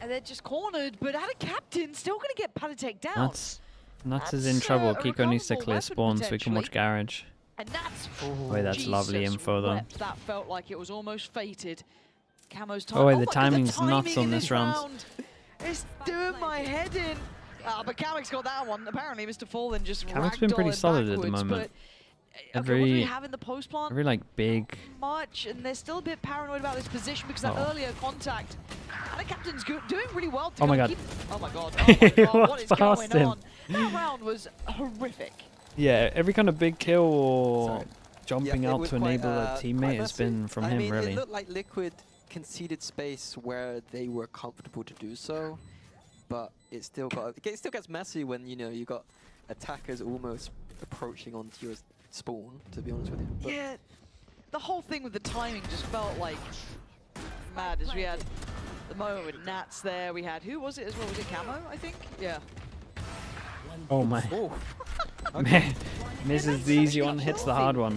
and they're just cornered, but out of captain, still going to get Panatek down. Nuts is in trouble. a Kiko needs to recoverable clear weapon, spawns so we can watch Garage. And that's... Wait, that's lovely Jesus info, though. wept. That felt like it was almost fated. Camo's time. Oh, wait, the my God, timing's timing nuts on in this round. It's doing my head in. But Kamek's got that one. Apparently, Mr. Fallen just Kamek's been pretty ragdolling solid at the backwards, moment. But, okay, what do we have in the post plant? Every like big. Much, and they're still a bit paranoid about this position because that earlier contact. And the captain's doing really well to Oh my go God. keep. Oh my God! Oh my God! What is past going him. on? That round was horrific. Yeah, every kind of big kill or jumping Yeah, it out was to quite, enable a quite teammate has messy. been from I him, mean, really. It looked like Liquid conceded space where they were comfortable to do so, but it still gets messy when you got attackers almost approaching onto your spawn. To be honest with you. But Yeah, the whole thing with the timing just felt like mad. As we had the moment with Nats there, we had who was it as well? Was it Camo? I think. Yeah. Oh my. Man, misses the easy one, hits the hard one.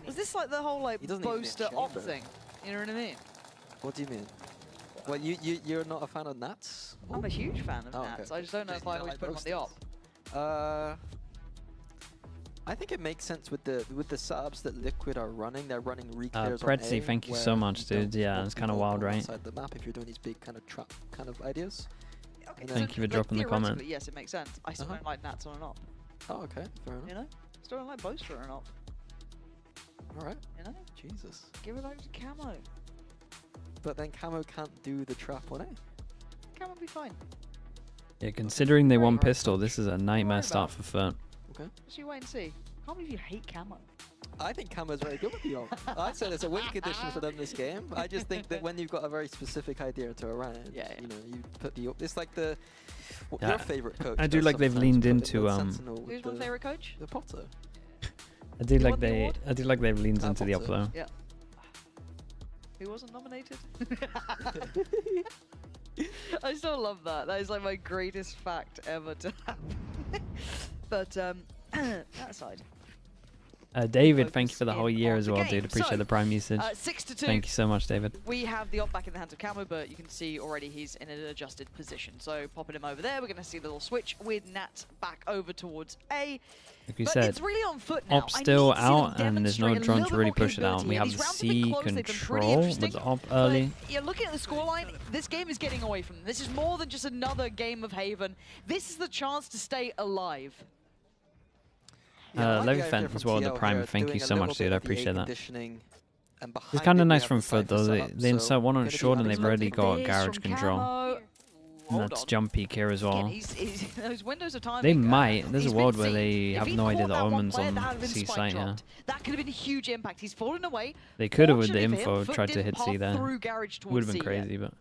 Was this like the whole like He doesn't even need boaster a op chamber. thing? You know what I mean? what do you mean? Well, you're not a fan of Nats? I'm a huge fan of Oh, Nats. okay. I just don't know if I always put him on the op. I think it makes sense with the setups that Liquid are running. They're running reclears on Pretzi, A, thank you where so much, don't dude. Yeah, want it's kind of people wild, on one right? side of the map if you're doing these big kind of trap kind of ideas. And Thank you for dropping the comment. Theoretically, yes, it makes sense. I still don't like Nats on an op. Oh, okay, fair enough. You know, still don't like boaster on an op. All right. You know, Jesus. give it over to Camo. But then Camo can't do the trap on A. Camo will be fine. Yeah, considering they won pistol, this is a nightmare start for FUT. Okay. Just you wait and see. Can't believe you hate Camo. I think Camo's very good with the op. I said it's a win condition for them this game. I just think that when you've got a very specific idea to run it, you know, you put the op. It's like the Yeah, your favorite coach. I do does like they've sometimes leaned put in into the Sentinel with Who's my the- favorite coach? The Potter. I do like won the award? they've leaned into the up though. Yeah. Who wasn't nominated? I still love that. That is like my greatest fact ever to happen. But that aside. David, thank you for the whole in year on as the well, game. dude. Appreciate So, the prime usage. 6-2. Thank you so much, David. We have the op back in the hands of Camo, but you can see already he's in an adjusted position. So popping him over there, we're going to see the little switch with Nat back over towards A. Like we but said, it's really on foot now. op I still need to see them out, and there's no demonstrate a drone little to really bit more push it out. We have capability. These rounds have been C close, they've been pretty control interesting, with the op but early. you're looking at the scoreline, this game is getting away from them. This is more than just another game of Haven. This is the chance to stay alive. I like the Levy idea Fent from as well, the TL prime. here, Thank doing you a so little much, bit dude. I of the A appreciate that. conditioning and behind It's kind it of we nice have from the FUT Cypher though. setup, They insert one on gonna be short and they've having already got This garage from control. Camo. And Hold that's on. jump peak here as well. Again, those windows of timing. They might. There's he's a world been where seen. they If have he no caught idea the that one omens player, on that would have been C spike site. Yeah. dropped. That could have been a huge impact. He's fallen away. They could have with the Fortunately for him, info FUT tried to didn't hit C path there. through garage Would have towards been C yet. crazy, but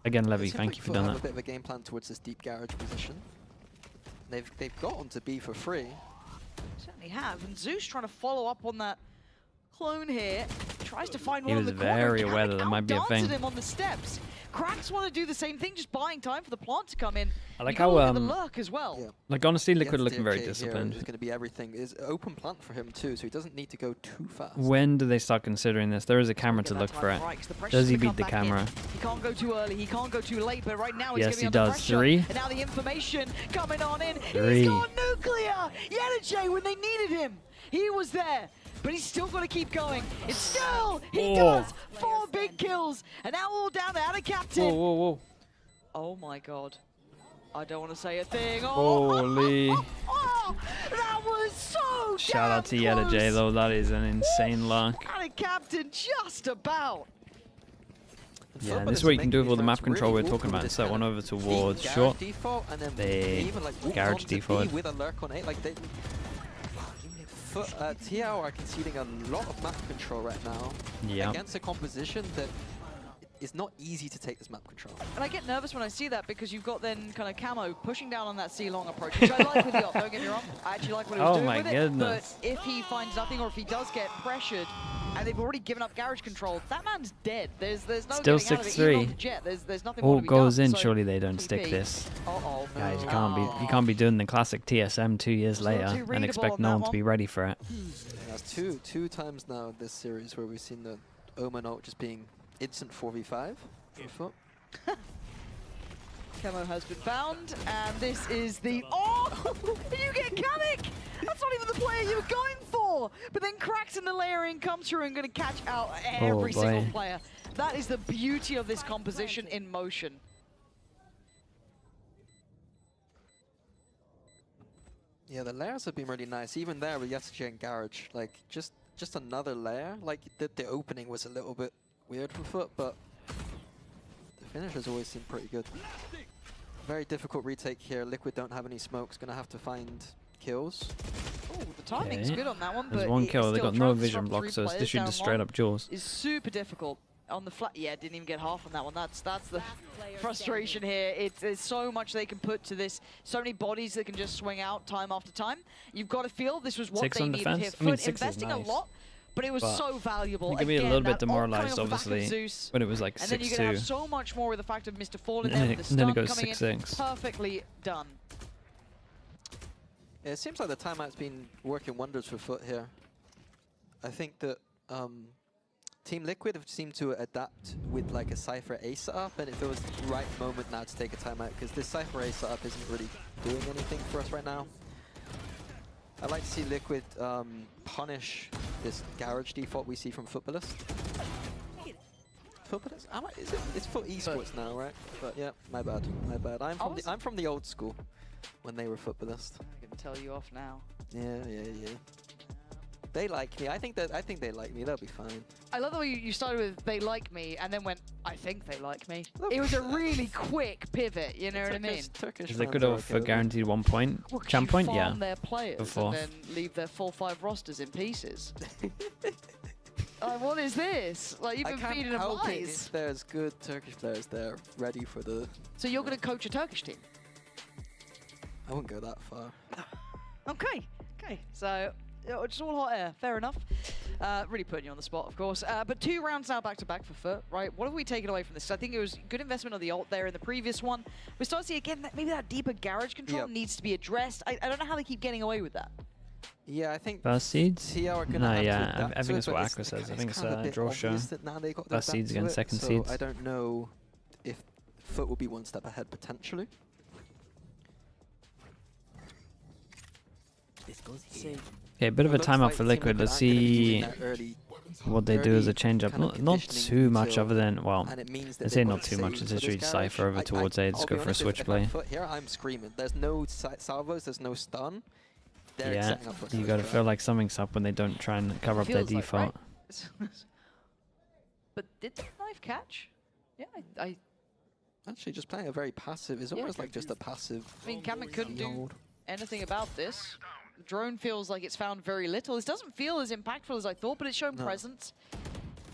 again, Levy, It seems thank like you for FUT doing have that. a bit of a game plan towards this deep garage position. They've got onto B for free. Certainly have. And Zeus trying to follow up on that clone here. Tries to find He one was in the corner. very aware that there might be a Outdances thing. him on the steps. Cracks want to do the same thing, just buying time for the plant to come in. I like You gotta how, look at the lurk as well. Like honestly, Liquid Yes, looking very DFJ here disciplined. is going to be everything. Is open plant for him too, so he doesn't need to go too fast. When do they start considering this? There is a camera to look for it. Does he beat the camera? He can't go too early, he can't go too late, but right now he's Yes, going he to be under does. pressure. 3. And now the information coming on in. Three. He's got nuclear! Yetajay when they needed him. He was there, but he's still got to keep going. It's still, he does 4 big kills. And now all down there, and a captain. Whoa, whoa, whoa. Oh my god. I don't want to say a thing. Holy. That was so Shout out to damn Yetajay close. though, that is an insane luck. And a captain just about. Yeah, this is what you can do with all the map control we're talking about. Set one over towards short. They even like garage default. with a lurk on 8, like they. TR are conceding a lot of map control right now Yeah. against a composition that is not easy to take this map control. And I get nervous when I see that because you've got then kind of Camo pushing down on that C-long approach, which I like with the op, don't get me wrong. I actually like what he was doing my with goodness. it. But if he finds nothing or if he does get pressured and they've already given up garage control, that man's dead. There's no Still getting out of it. Even on 6-3. the jet, there's nothing more All to be goes done. in, So surely they don't stick TP. this. Uh-oh. Guys, you can't be doing the classic TSM 2 years not too later readable and expect on no that one to be one. ready for it. That's two times now this series where we've seen the Omen ult just being instant 4v5. Camo has been found, and this is the... Oh! You get Kamek! That's not even the player you were going for! But then Cracks in the layering comes through and going to catch out every single boy. player. That is the beauty of this composition in motion. Yeah, the layers have been really nice. Even there with Yetajay and Garage, like just another layer. Like the opening was a little bit weird for FUT, but the finish has always seemed pretty good. Very difficult retake here. Liquid don't have any smokes. Gonna have to find kills. Oh, the timing's Okay. good on that one, There's but one it kill. They still got no counts vision from block, 3 so players this should down just straight one. up duels. Is super difficult. On the flat, yeah, didn't even get half on that one. That's the frustration here. There's so much they can put to this. So many bodies that can just swing out time after time. You've got to feel this was what 6 they on needed defense? here. I mean, FUT 6 is investing a nice, lot, but it was but so valuable. You can be a Again, little bit that ult coming demoralized, off the back of obviously, Zeus. when it was like And then you're going to have 6-2. so much more with the fact of Mr. Fallen And there then with it- the and then it stun goes coming in. 6-6. Perfectly done. Yeah, it seems like the timeout's been working wonders for FUT here. I think that Team Liquid have seemed to adapt with like a Cypher A setup, and it feels the right moment now to take a timeout because this Cypher A setup isn't really doing anything for us right now. I'd like to see Liquid punish this garage default we see from Footballist. Footballist? It's FUT esports now, right? But yeah, my bad. I'm from the old school when they were Footballist. I can tell you off now. Yeah. They like me. I think they like me. They'll be fine. I love the way you started with "they like me" and then went, "I think they like me." It was a really quick pivot. You know what I mean? Turkish Is they fans could are have okay with guaranteed 1 point? Well, 'cause Champ you point? farm Yeah. their players Before. and then leave their full 5 rosters in pieces. What is this? Like you've I been can't feeding them help it lies. if there's good Turkish players there ready for the... So you're going to coach a Turkish team? I wouldn't go that far. Okay. So just all hot air. Fair enough. Really putting you on the spot, of course. But 2 rounds now back-to-back for FUT, right? What have we taken away from this? I think it was good investment of the ult there in the previous one. We start to see again that maybe that deeper garage control needs to be addressed. I don't know how they keep getting away with that. Yeah, I think First seeds? TR are gonna No, have to yeah, adapt I to think it, it's what but Aqua says. I think it's kind of a a bit draw show. obvious that now they got to First adapt seeds to against it, second so seeds. I don't know if FUT will be one step ahead potentially. Yeah, a bit of a Looks timeout like for Team Liquid. Let's aren't gonna be see using that early what they do as a change-up. kind of Not conditioning too much until- other than, well, and it means that let's they've say got not too to much. save It's for just this really garage. Cypher over towards A. I'll Just be go for a honest, switch if play. I'm FUT here, I'm screaming. There's no salvos, there's no stun. They're Yeah, setting up for a you switch gotta play. feel like something's up when they don't try and cover up their Feels like, default. right? But did the knife catch? Yeah, I Actually, just playing a very passive. It's almost like just a passive. I mean, Kamek couldn't do hold. anything about this. The drone feels like it's found very little. This doesn't feel as impactful as I thought, but it's shown presence.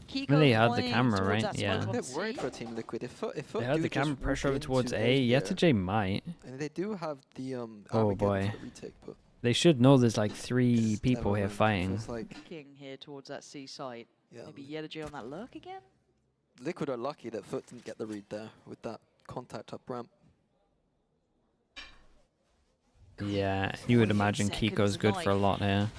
Kiko Really had the playing camera, towards right? that Yeah. smoke I'm a on bit worried C. for Team Liquid. If They had the camera pressure over towards A. Yeah, Yetijay might. and they do have the Oh Armageddon boy. for the retake, but They should know there's like 3 people here never mind. fighting. Feels like King here towards that C site. Yeah. Maybe Yetijay on that lurk again? Liquid are lucky that FUT didn't get the read there with that contact up ramp. Yeah, you would imagine Kiko's good for a lot here.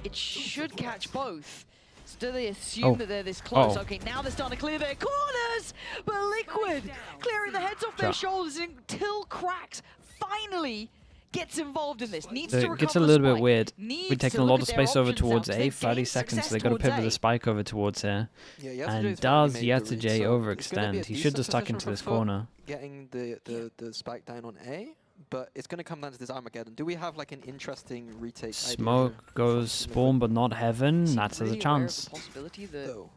It should catch both. So do they assume that they're this close? Oh. Okay, now they're starting to clear their corners, but Liquid clearing the heads off their shoulders until Cracks finally gets involved in this. Needs to So recover it gets a the little bit spike. weird. Needs We're to taking a look lot at of their space over options now, towards 'cause A, they've 30 gained seconds, so success they got to towards pivot the A. spike over towards here. Yeah, Yetijay's And finally does made the read, Yetijay so it's gonna be overextend? a He should decent have stuck position into from this FUT corner. Getting the spike down on A, but it's going to come down to this Armageddon. Do we have like an interesting retake idea Smoke here goes spawn, but not heaven. Nats has a Really aware of chance. the possibility that Oh.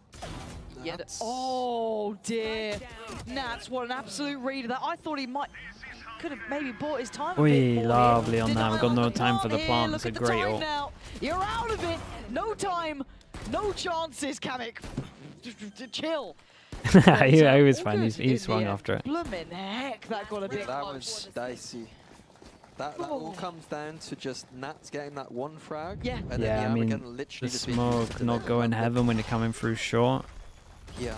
yeah, Nats. oh dear. Nats, what an absolute read of that. I thought he might could have maybe bought his time a bit Oi, more lovely here. on that. We've got Denial no on time for the here. plant. Look It's a at the great time ult. now. You're out of it. No time. No chances, Kamek. Chill. he was All fine. good He in swung the end. after it. Bloomin' heck, that got a bit That close. was dicey. That all comes down to just Nats getting that one frag. Yeah. And then Yeah, the I mean, Armageddon literally the just being used smoke to not then going run heaven when you're coming through short. Yeah.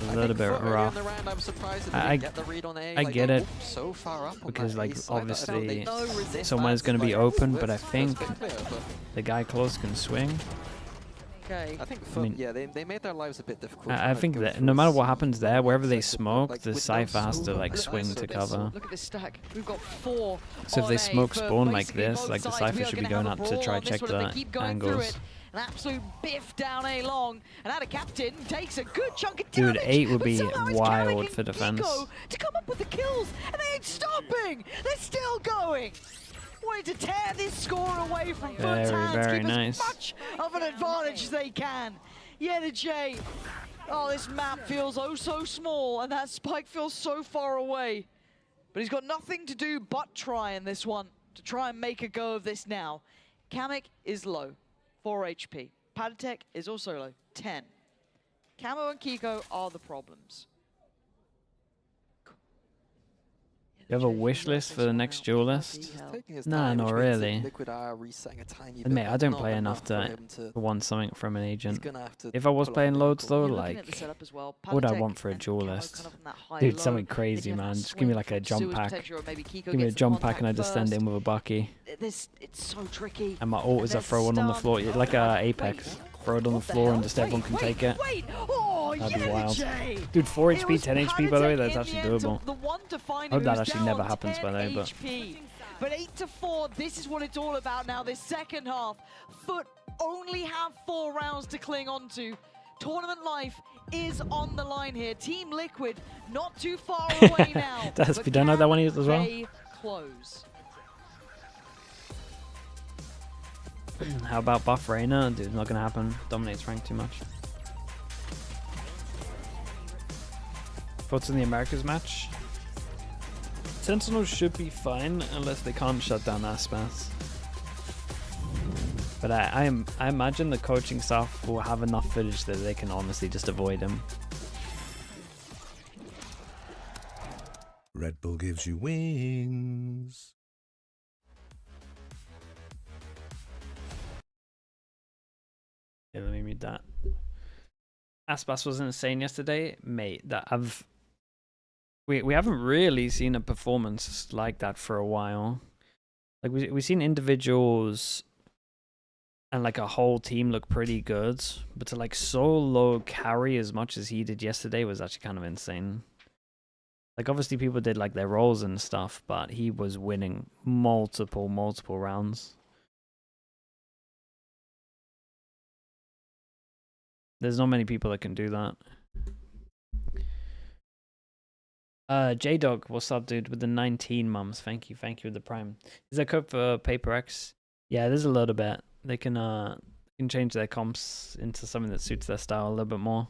A little bit FUT earlier in rough. the round, I was surprised that they I didn't get the read on A. I Like, get they it. whooped so far up on Because that like A side that I felt they obviously missed someone's that going to be spike. open, but I Let's think be clear, but the guy close can swing. Okay. I think I FUT, mean- yeah, they made their lives a bit difficult. I trying to think go that through no a matter what C happens there, wherever they sector, smoke, like, the with no Cypher has to smoke, like look swing at to this. cover. Look at this stack. We've got 4. So if on they A smoke for spawn like basically this, both like the sides. We Cypher are should be gonna going have a up to brawl try on this check one if they the keep going through angles. it. An absolute biff down A long. And now the captain takes a good chunk of Dude, damage. 8 would but be somehow he's wild carrying for defense. Kiko to come up with the kills. And they ain't stopping. They're still going. Wanting to tear this score away from Very, FUT's hands. very Keep nice. as much of an advantage as they can. Yetijay. Oh, this map feels oh so small, and that spike feels so far away. But he's got nothing to do but try in this one, to try and make a go of this now. Kamek is low, 4 HP. Padatek is also low, 10. Camo and Kiko are the problems. You have a wish list for the next duelist? Taking his Nah, time, not which means that really. Liquid are resetting a tiny bit, Admit, I but don't not play enough for to him to want something from an agent. gonna have to If I was pull off playing a loads though, You're looking at the like, setup as well. what would I Padatek want for a and Camo duelist? kind of in that high Dude, low. something Then crazy, you have man. that Just give me swing like a from jump Sewage pack. potential, or maybe Kiko Give me a gets the jump pack and I contact just stand first. in with a Bucky. It's so tricky. And my ult is I then throw one on the stun. floor, like a Apex. Throw it on the floor and just everyone can take it. Wait, oh, That'd be wild. Yetijay! Dude, 4 It HP, was 10 HP by the way, Padatek that's in actually the end, doable. The one to find I hope him that who's actually down never happens 10 by the way, but HP. But 8-4, this is what it's all about now, this second half. FUT only have 4 rounds to cling on to. Tournament life is on the line here. Team Liquid not too far away now. Does but we don't know that one is as well? they close? How about buff Reyna? Dude, not gonna happen. Dominates rank too much. Thoughts on the Americas match? Sentinels should be fine unless they can't shut down Aspas. But I imagine the coaching staff will have enough footage that they can honestly just avoid him. Red Bull gives you wings. Yeah, let me mute that. Aspas was insane yesterday, mate. We haven't really seen a performance like that for a while. Like we've seen individuals and like a whole team look pretty good, but to like solo carry as much as he did yesterday was actually kind of insane. Like obviously people did like their roles and stuff, but he was winning multiple rounds. There's not many people that can do that. J-Dog, what's up, dude? With the 19 mums. Thank you with the prime. Is there code for Paper X? Yeah, there's a little bit. They can change their comps into something that suits their style a little bit more.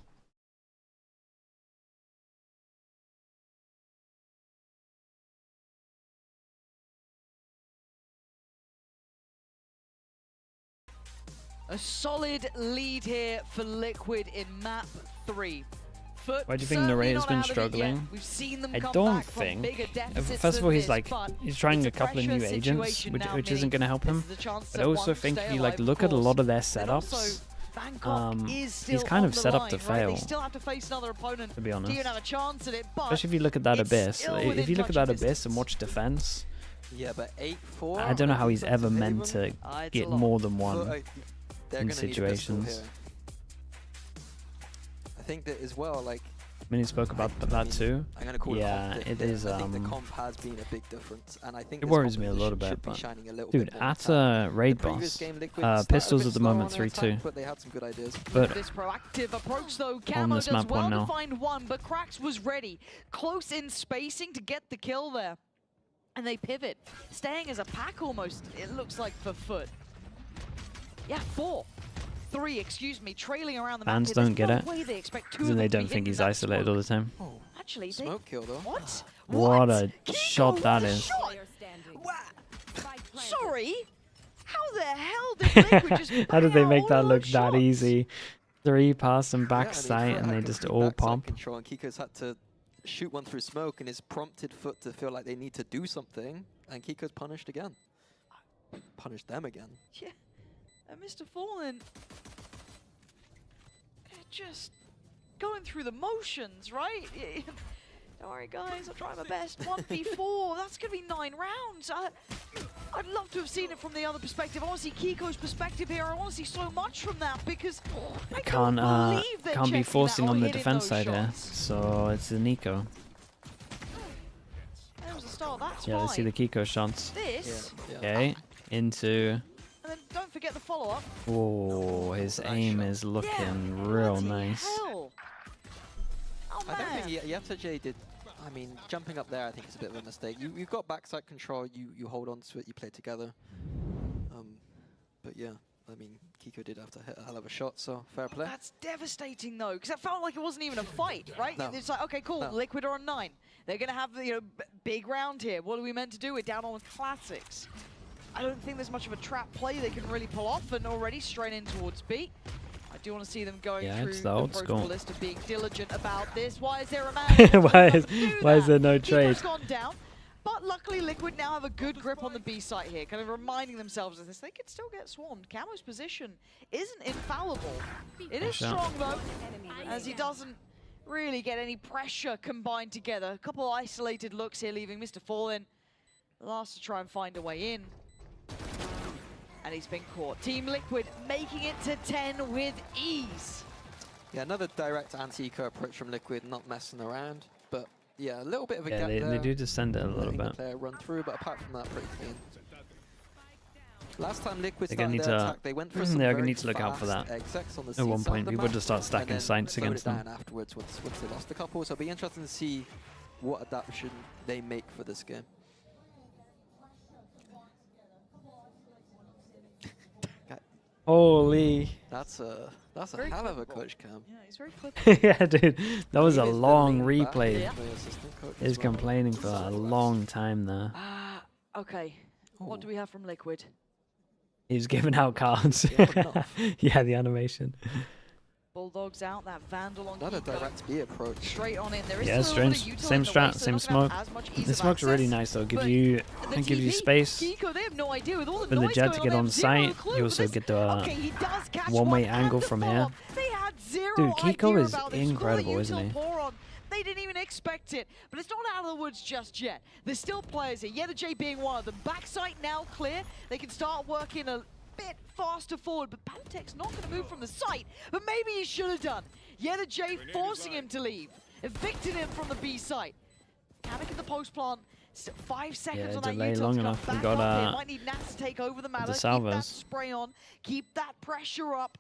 A solid lead here for Liquid in map 3. FUT Why do you think Narrator's been struggling? I don't think. First of all, he's trying a couple of new agents, which isn't going to help him. But I also think if you look at a lot of their setups, he's kind of set up to fail. To be honest, especially if you look at that Abyss. If you look at that Abyss and watch defense, yeah, but 8-4. I don't know how he's ever meant to get more than one in situations. I think that as well, like. Minnie spoke about that too. I'm gonna call it is. I think the comp has been a big difference, and I think it worries me a little bit. But dude, at raid boss, pistols at the moment 3-2. But they had some good ideas. But this proactive approach though, on Camo this does map well one now. to find one, but Krax was ready, close in spacing to get the kill there, and they pivot, staying as a pack almost. It looks like for FUT. Yeah, 3, excuse me, trailing around the map. Fans don't get it. They don't think he's isolated isolated all the time. Oh, actually, smoke kill though. What? What a shot that is. Sorry? How the hell did Liquid just How did they make all that look those that shots? easy? 3 pass and back sight, and they just all pump. Control, and Kiko's had to shoot one through smoke, and it's prompted FUT to feel like they need to do something, and Kiko's punished again. Punished them again. Yeah. And Mr. Fallen, just going through the motions, right? Don't worry, guys, I'll try my best. 1v4, that's going to be 9 rounds. I'd love to have seen it from the other perspective. I want to see Kiko's perspective here. I want to see so much from that because I can't be forcing on the defense side here. So it's a Nico. That was the start, that's Yeah, let's see the Kiko shots. This? Okay, into. And then don't forget the follow-up. Oh, his aim is looking real nice. Hell. Oh, I don't think Yataje did. I mean, jumping up there, I think is a bit of a mistake. You've got backside control. You hold on to it. You play together. But yeah, I mean, Kiko did have to hit a hell of a shot. So fair play. That's devastating though, because it felt like it wasn't even a fight, right? No. It's like, okay, cool. No. Liquid are on 9. They're gonna have big round here. What are we meant to do? We're down on classics. I don't think there's much of a trap play they can really pull off, and already straight in towards B. I do want to see them going through the protocol list of being diligent about this. Why is there a man? why is there no trade? Keeper's gone down, but luckily Liquid now have a good grip on the B site here, kind of reminding themselves of this. They can still get swarmed. Camo's position isn't infallible. It is strong though, as he doesn't really get any pressure combined together. A couple of isolated looks here, leaving Mr. Fallen last to try and find a way in. And he's been caught. Team Liquid making it to 10 with ease. Yeah, another direct anti-eco approach from Liquid, not messing around. But yeah, a little bit of a gap they there. do descend it a little bit. The player run through, but apart from that, pretty clean. Last time Liquid They're gonna started need their to. attack, they went for some They're very gonna need to look out for that. execs on the At one C side point, of the we would map, just start stacking and then sights slowed against it down them. afterwards once they lost a couple. So it'll be interesting to see what adaptation they make for this game. Holy. That's a hell of a coach cam. Yeah, he's very clippable. Yeah, dude. That was a He is the long lean back replay. of the assistant coach as He's well. complaining for a long time there. Okay, what do we have from Liquid? He was giving out cards. Yeah, the animation. Bulldogs out, that Vandal on Not a direct B approach. straight on in. There is Yeah, still a little bit strange. of util Same in the way, strat, so same they're not gonna smoke. have as much ease The of smoke's really access, nice though. Give but you the give you TP, space Kiko, they have no idea with all the for the noise jet going to get they on have zero site. clue You for also this. get the Okay, he does catch one-way one angle and from the here. follow-up. They had zero Dude, Kiko idea is about this. incredible, Call it isn't he? util pour on. They didn't even expect it, but it's not out of the woods just yet. There's still players here. YetaJ being one of them. Backside now clear. They can start working a bit faster forward, but Pantek's not going to move from the site, but maybe he should have done. YetaJ forcing him to leave, evicted him from the B site. Kamek in the post plant. 5 seconds Yeah, on that delay util long to come enough. We back got up here. Might need Nat to take over the matter. Keep that salvos. spray on. Keep that pressure up.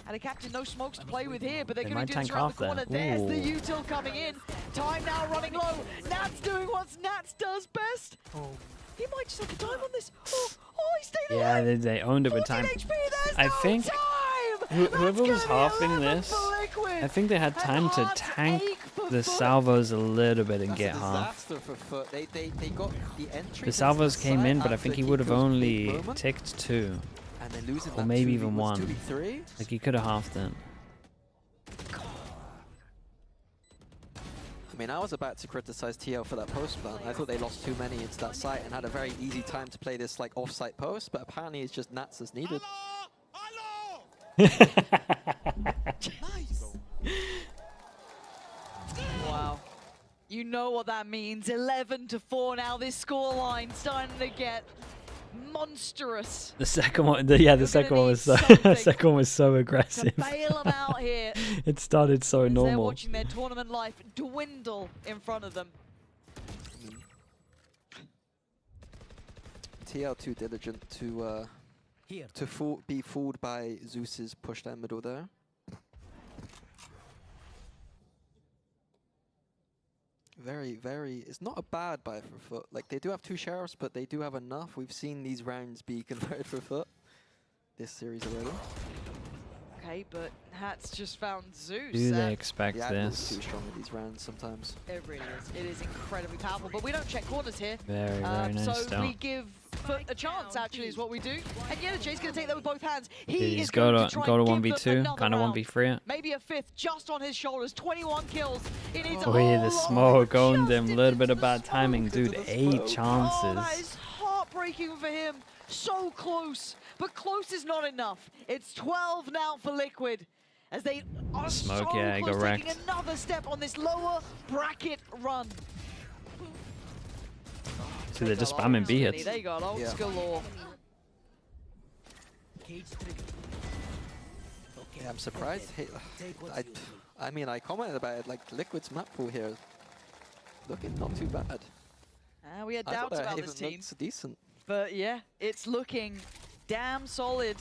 And the captain, no smokes to play with here, but they're They going to might do this tank around off the corner. there. There's the Ooh. util coming in. Time now running low. Nat's doing what Nats does best. He might just have the time on this. Oh, he stayed Yeah, alive. they owned it with 14 time. HP, there's I no think time. whoever was halving this, I think they had time to tank the salvos a little bit and get half. Disaster for FUT. They got the entry. The salvos came in, but I think he would have only ticked 2. And then losing Or that maybe 2v even was one. 2v3. Like he could have halved it. I mean, I was about to criticize TL for that post plan. I thought they lost too many into that site and had a very easy time to play this like off-site post, but apparently it's just Nats as needed. Nice. Wow. You know what that means. 11-4 now. This scoreline starting to get monstrous. The second one, the second one was so second one was so aggressive. To bail them out here. It started so They're normal. watching their tournament life dwindle in front of them. TL too diligent to be fooled by Zeus's push down middle there. Very, it's not a bad buy for FUT. Like, they do have 2 sheriffs, but they do have enough. We've seen these rounds be converted for FUT this series already. Okay, but Hats just found Zeus. Do they expect yeah, this? too strong with these rounds sometimes. It really is. It is incredibly powerful, but we don't check corners here. Very nice So start. we give FUT a chance, actually, is what we do. And HERETICS going to take that with both hands. He's is got going to to try go to and give them 1v2, another kind of round. 1v3 it. Maybe a 5th just on his shoulders. 21 kills. He needs a Oh whole yeah, the lot smoke going them. A little bit of bad timing, dude. 8 Oh, that chances. is heartbreaking for him. So close, but close is not enough. It's 12 now for Liquid, as they are Smoke, so yeah, he close got to wrecked. taking another step on this lower bracket run. So they're just spamming B hits. There you go, old school law. Yeah, I'm surprised. Hey, I mean, I commented about it, like, Liquid's map pool here looking not too bad. We had I doubts thought about it this even team, looks decent. but yeah, it's looking damn solid.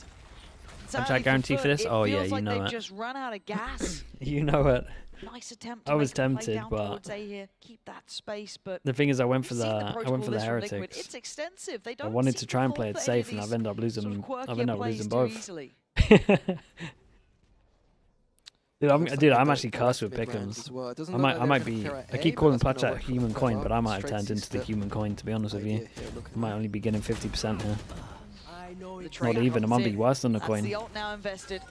What's that guarantee for this? Oh yeah, you know they've it. just run out of gas. You know it. Nice attempt. I was to make a play tempted, down but towards A here. Keep that space, but the thing is, I went for we've the seen approach call this from Liquid. heretics. It's extensive. They I don't wanted seem to try and fall play it for safe, any and of I've ended up these losing. sort of I've quirkier ended up plays losing too both. easily. Dude, Looks like I'm they actually got cursed with big rounds Pick'ems. as well. It doesn't I look like might they're be. gonna clear I A, keep but calling that's gonna Platchat work human quite coin, well. but I might have Straight turned into the C-step. human coin. To be honest with you, Idea here, looking I might only be getting 50% here. The Not trade even. I might comes be in. worse than a That's coin. the ult now invested.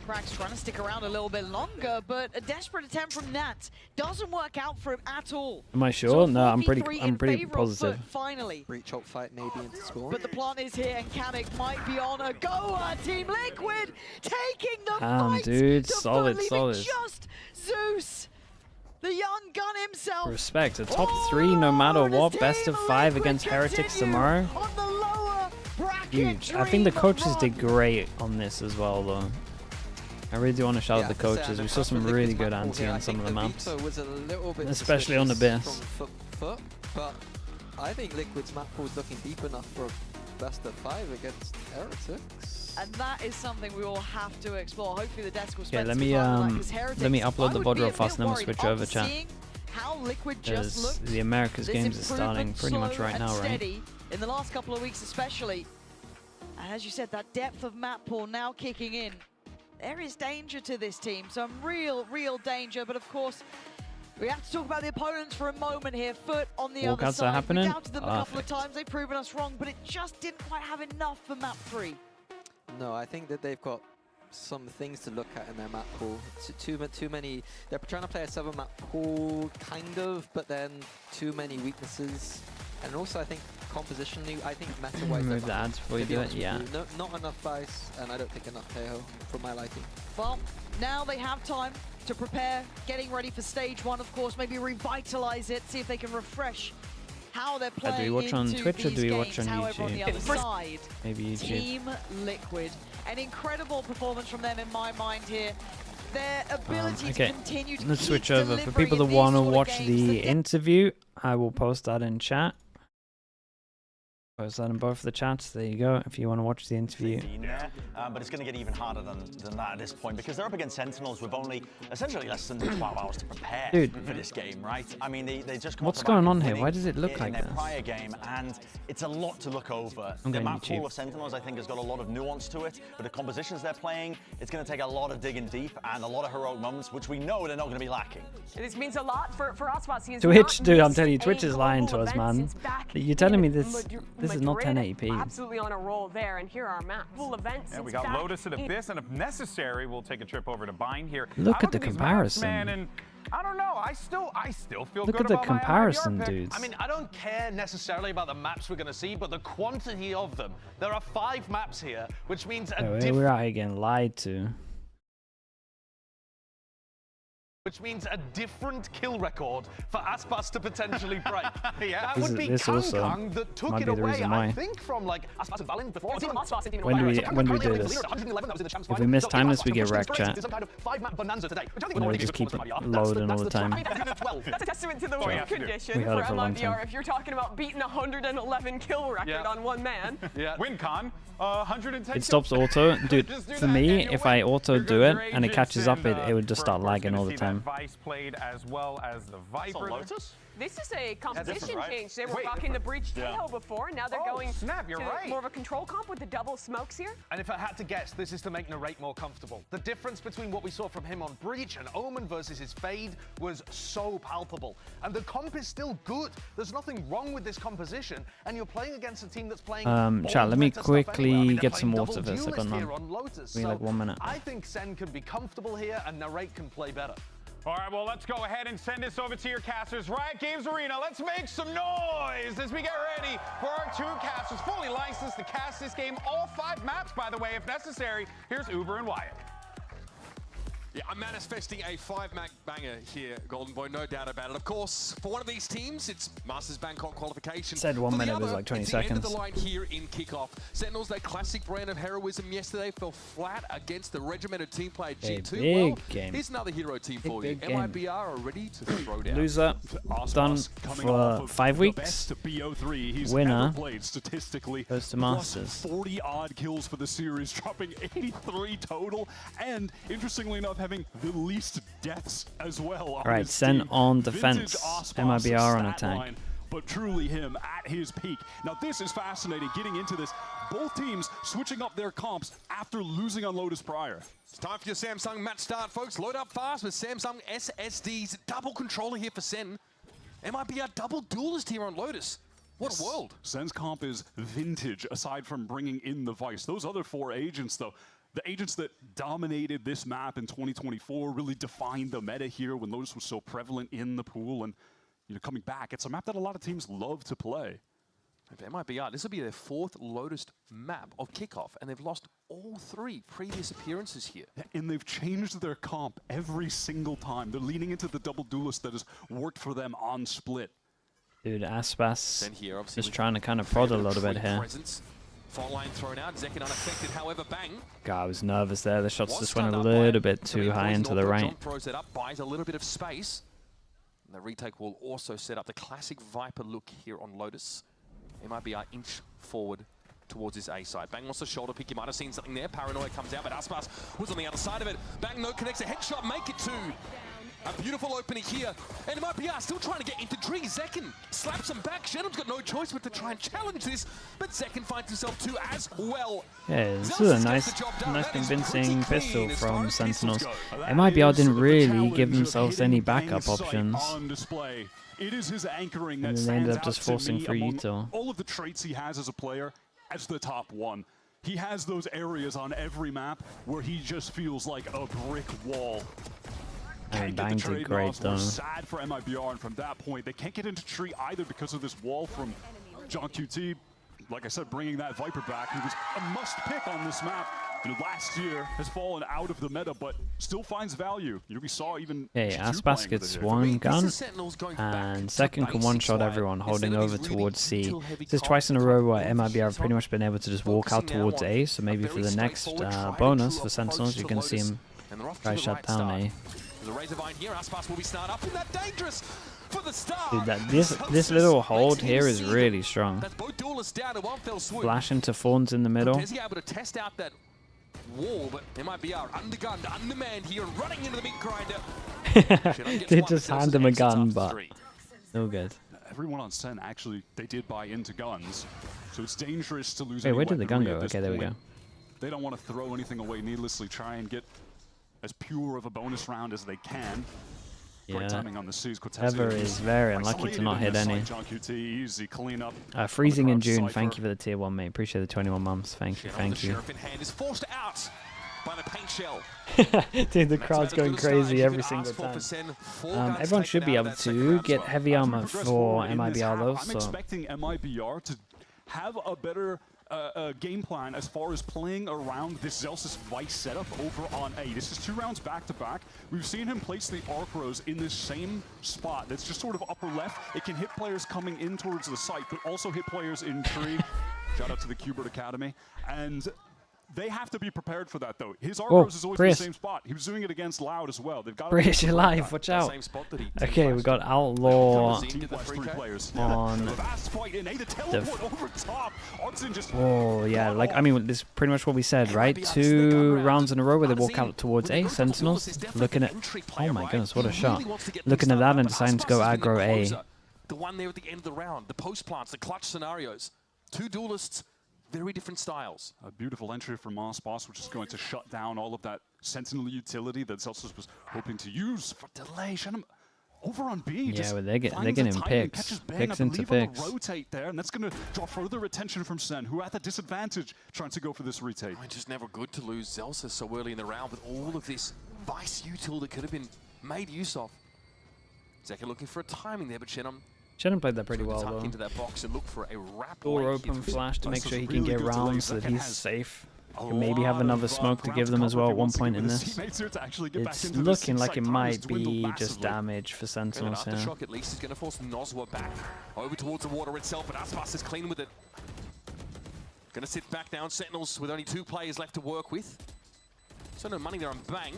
Crack's trying to stick around a little bit longer, but a desperate attempt from Nat doesn't work out for him at all. Am I So sure? a No, I'm 4v3 in pretty favour of positive. FUT, finally. Breach ult fight maybe into score. But the plant is here, and Kamek might be on a go. Team Liquid taking the fight Dude, to solid, leaving solid. just Zeus, the young gun himself. Respect. A top 3 no matter what. Best of 5 Liquid against Heretics continue tomorrow. on the lower bracket Huge. I think the dream coaches run. did great on this as well, though. I really do want to shout Yeah, out the I have to say, coaches. and We saw across some the really Liquid's good map pool anti here, on I some of think the maps. Vito was a little bit Especially on the suspicious Abyss. from FUT, but I think Liquid's map pool is looking deep enough for a best of 5 against Heretics. And that is something we will have to explore. Hopefully the desk will Okay, spend let some me time on that, 'cause Heretics, let me upload I the would be VOD a real fast, bit and then we'll worried switch on over chat. seeing how Liquid just Because looked. the Americas This games is starting improvement pretty much slow right and now, right? steady in the last couple of weeks especially. And as you said, that depth of map pool now kicking in. There is danger to this team, some real danger. But of course, we have to talk about the opponents for a moment here. FUT on the other Walkouts are side. happening? We doubted them a couple of Perfect. times. They've proven us wrong, but it just didn't quite have enough for map 3. No, I think that they've got some things to look at in their map pool. Too many. They're trying to play a 7 map pool, kind of, but then too many weaknesses. And also, I think compositionally, I think meta-wise, Remove they're the behind, ads before you to be do honest it, with yeah. you. No, not enough Vice, and I don't think enough Tejo for my liking. Well, now they have time to prepare, getting ready for stage 1, of course, maybe revitalize it, see if they can refresh how they're playing Do we watch on into Twitch or these do we watch games. on However, on the YouTube? other side, Maybe YouTube. Team Liquid. An incredible performance from them in my mind here. Their ability Okay, to continue to let's keep switch over. For delivering people that in these want to sort of watch games, the depth interview, I will post that in chat. Post that in both the chats. There you go. If you want to watch the interview. But it's going to get even harder than that at this point because they're up against Sentinels with only essentially less than 12 hours to prepare for this game, right? I mean, they just come What's off the back going of on here? winning Why does it look in like their this? prior game, and it's a lot to look over. I'm The going map YouTube. pool of Sentinels, I think, has got a lot of nuance to it, but the compositions they're playing, it's going to take a lot of digging deep and a lot of heroic moments, which we know they're not going to be lacking. This means a lot for Oswald. Twitch, dude, I'm telling you, Twitch is lying to us, man. You're telling me this This is not 1080p. Absolutely on a roll there, and here are our maps. Full events. Yeah, we got Lotus at Abyss, and if necessary, we'll take a trip over to Bind here. Look at the these comparison. Maps, man, and I don't know. I still feel Look good at the about my comparison, MIBR pick. dudes. I mean, I don't care necessarily about the maps we're going to see, but the quantity of them. There are 5 maps here, which means a different. We're out here getting lied to. Which means a different kill record for Aspas to potentially break. Yeah. That would be This Kang also Kang that took might it be the away, reason I why. think, from like Aspas and Valin before. When do we do this? If we miss time this, we get wrecked, chat. No, we just keep it loading all the time. That's a testament to the Oh, win yeah, condition we for had it for a long time. MIBR. If you're talking about beating 111 kill record on one man. Yeah. WinCon, 110. It stops auto. Dude, for me, if I auto do it and it catches up, it would just start lagging all the time. Vice played as well as the Viper. Lotus? This is a composition right? change. They were Wait, rocking the breach tail before. Now they're going snap, you're to right. more of a control comp with the double smokes here. And if I had to guess, this is to make Narrate more comfortable. The difference between what we saw from him on Breach and Omen versus his Fade was so palpable. And the comp is still good. There's nothing wrong with this composition. And you're playing against a team that's playing Chat, let me better stuff anyway. I quickly mean, they're get some playing water double first. I got duelist here none. on Lotus. Give me like 1 minute. I think Sen can be comfortable here and Narrate can play better. All right, well, let's go ahead and send this over to your casters. Riot Games Arena, let's make some noise as we get ready for our 2 casters fully licensed to cast this game. All 5 maps, by the way, if necessary. Here's Uber and Wyatt. Yeah, I'm manifesting a 5-map banger here, Golden Boy, no doubt about it. Of course, for one of these teams, it's Masters Bangkok qualification. Said 1 For the minute was other, like 20 it's the end of seconds. the line here in Kickoff. Sentinels, that classic brand of heroism yesterday, fell flat against the regimented team player G2. big Well, game. here's another hero team for you. big game. MIBR are ready to throw down. Loser, done for 5 weeks. Winner statistically goes to Masters. 40 odd kills for the series, dropping 83 total, and interestingly enough, having the least deaths as well. Alright, Sen on defense, MIBR on attack. But truly him at his peak. Now this is fascinating, getting into this. Both teams switching up their comps after losing on Lotus prior. It's time for your Samsung match start, folks. Load up fast with Samsung SSDs. Double controller here for Sen. MIBR double duelist here on Lotus. What a world. Sen's comp is vintage, aside from bringing in the Vice. Those other 4 agents, though, the agents that dominated this map in 2024 really defined the meta here when Lotus was so prevalent in the pool. And coming back, it's a map that a lot of teams love to play. If MIBR, this will be their 4th Lotus map of Kickoff, and they've lost all 3 previous appearances here. And they've changed their comp every single time. They're leaning into the double duelist that has worked for them on Split. Dude, Aspas Then here, just trying to kind of prod a little bit here. Presence. Fault line thrown out, Zekin unaffected, however, bang. God, I was nervous there. The shots just went a little bit too high into the right. John throws it up, buys a little bit of space. And the retake will also set up the classic Viper look here on Lotus. MIBR inch forward towards his A side. Bang wants the shoulder pick. You might have seen something there. Paranoia comes out, but Aspas was on the other side of it. Bang, no connects. A headshot, make it 2. A beautiful opening here. And MIBR still trying to get into Tree. Zekin slaps him back. Shenham's got no choice but to try and challenge this. But Zekin finds himself 2 as well. Yeah, this is a nice convincing pistol from Sentinels. MIBR didn't really give themselves any backup options. It is his anchoring And that then they ended stands up just out to forcing me free among util. all of the traits he has as a player as the top one. He has those areas on every map where he just feels like a brick wall. And Bang did great though. Sad for MIBR, and from that point, they can't get into Tree either because of this wall from John QT. Like I said, bringing that Viper back, he was a must pick on this map. Last year has fallen out of the meta, but still finds value. We saw even Hey, G2 Aspas playing gets with it. one gun, and second can one-shot everyone holding over towards C. This is twice in a row where MIBR have pretty much been able to just walk out towards A, so maybe for the next bonus for Sentinels, you can see him try shut down A. The Razorvine here, Aspas will be snarled up, and that dangerous for the start. Dude, this little hold here is really strong. That's both duelists down in one fell swoop. Flash into Fawns in the middle. Is he able to test out that wall, but MIBR undergunned, undermanned here, and running into the meat grinder. They just hand him a gun, but no good. Everyone on Sen actually, they did buy into guns, so it's dangerous to lose. Wait, any where did the gun weaponry go? at this Okay, there we point. go. They don't want to throw anything away needlessly, try and get as pure of a bonus round as they can. Great timing on the Suze. Ever is very unlucky to not hit any. John QT, easy clean up. Freezing in June. Thank you for the tier 1, mate. Appreciate the 21 months. Thank you. Thank you. Sheriff in hand is forced out by the paint shell. Dude, the crowd's going crazy every single time. Everyone should be able to get heavy armor for MIBR though. I'm expecting MIBR to have a better game plan as far as playing around this Zelsis Vice setup over on A. This is 2 rounds back-to-back. We've seen him place the Arc Rose in this same spot that's just sort of upper left. It can hit players coming in towards the site, but also hit players in tree. Shout out to the Qbert Academy. And they have to be prepared for that, though. His Arc Rose is always in the same spot. He was doing it against Loud as well. They've got British alive, watch out. Okay, we got Outlaw on Oh, yeah, like, I mean, this is pretty much what we said, right? 2 rounds in a row where they walk out towards A. Sentinels looking at, oh my goodness, what a shot. Looking at that and deciding to go aggro A. The one there at the end of the round, the post plants, the clutch scenarios. 2 duelists, very different styles. A beautiful entry from Boss, which is going to shut down all of that Sentinel utility that Zelsis was hoping to use for delay. Over on B. Yeah, well, they're getting picks. Picks into picks. Rotate there, and that's going to draw further attention from Sen, who are at a disadvantage trying to go for this retake. It's just never good to lose Zelsis so early in the round with all of this Vice util that could have been made use of. Zeka looking for a timing there, but Shannon played that pretty well, though. Into that box and look for a Door open flash to make sure he can get round so that he's safe. Can maybe have another smoke to give them as well at one point in this. It's looking like it might be just damage for Sentinels here. Aftershock at least is going to force Nozwa back over towards the water itself, but Aspas is clean with it. Going to sit back down. Sentinels with only 2 players left to work with. So no money there on Bang.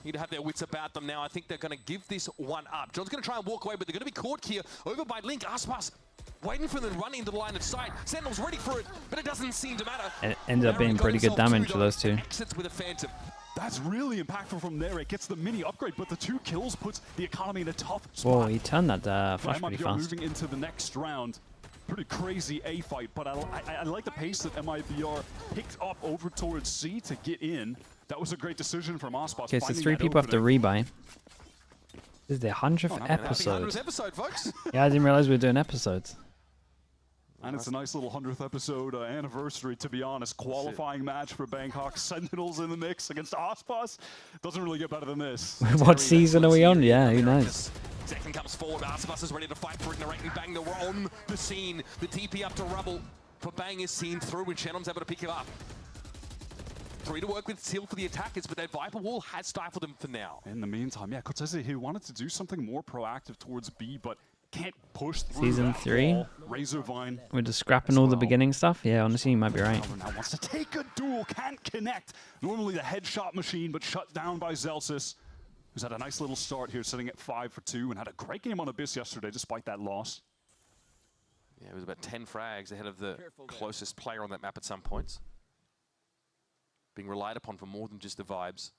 Need to have their wits about them now. I think they're going to give this one up. John's going to try and walk away, but they're going to be caught here over by Link. Aspas waiting for them to run into the line of sight. Sentinel's ready for it, but it doesn't seem to matter. And it ended up being pretty good damage for those 2. Exits with a Phantom. That's really impactful from there. It gets the mini upgrade, but the 2 kills puts the economy in a tough spot. Whoa, he turned that flash pretty fast. Moving into the next round. Pretty crazy A fight, but I like the pace that MIBR picked up over towards C to get in. That was a great decision from Aspas. Okay, so 3 people have to rebuy. This is the 100th episode. Yeah, I didn't realize we were doing episodes. And it's a nice little 100th episode anniversary, to be honest. Qualifying match for Bangkok. Sentinels in the mix against Aspas. Doesn't really get better than this. What season are we on? Yeah, who knows? Second comes forward. Aspas is ready to fight for it. Narrating Bang, they're on the scene. The TP up to rubble. For Bang is seen through, and Shennom's able to pick it up. 3 to work with still for the attackers, but that Viper wall has stifled them for now. In the meantime, yeah, Cortese, he wanted to do something more proactive towards B, but can't push through. Season 3. Razorvine. We're just scrapping all the beginning stuff. Yeah, honestly, you might be right. Now wants to take a duel, can't connect. Normally the headshot machine, but shut down by Zelsis, who's had a nice little start here, sitting at 5 for 2, and had a great game on Abyss yesterday, despite that loss. Yeah, it was about 10 frags ahead of the closest player on that map at some points. Being relied upon for more than just the vibes.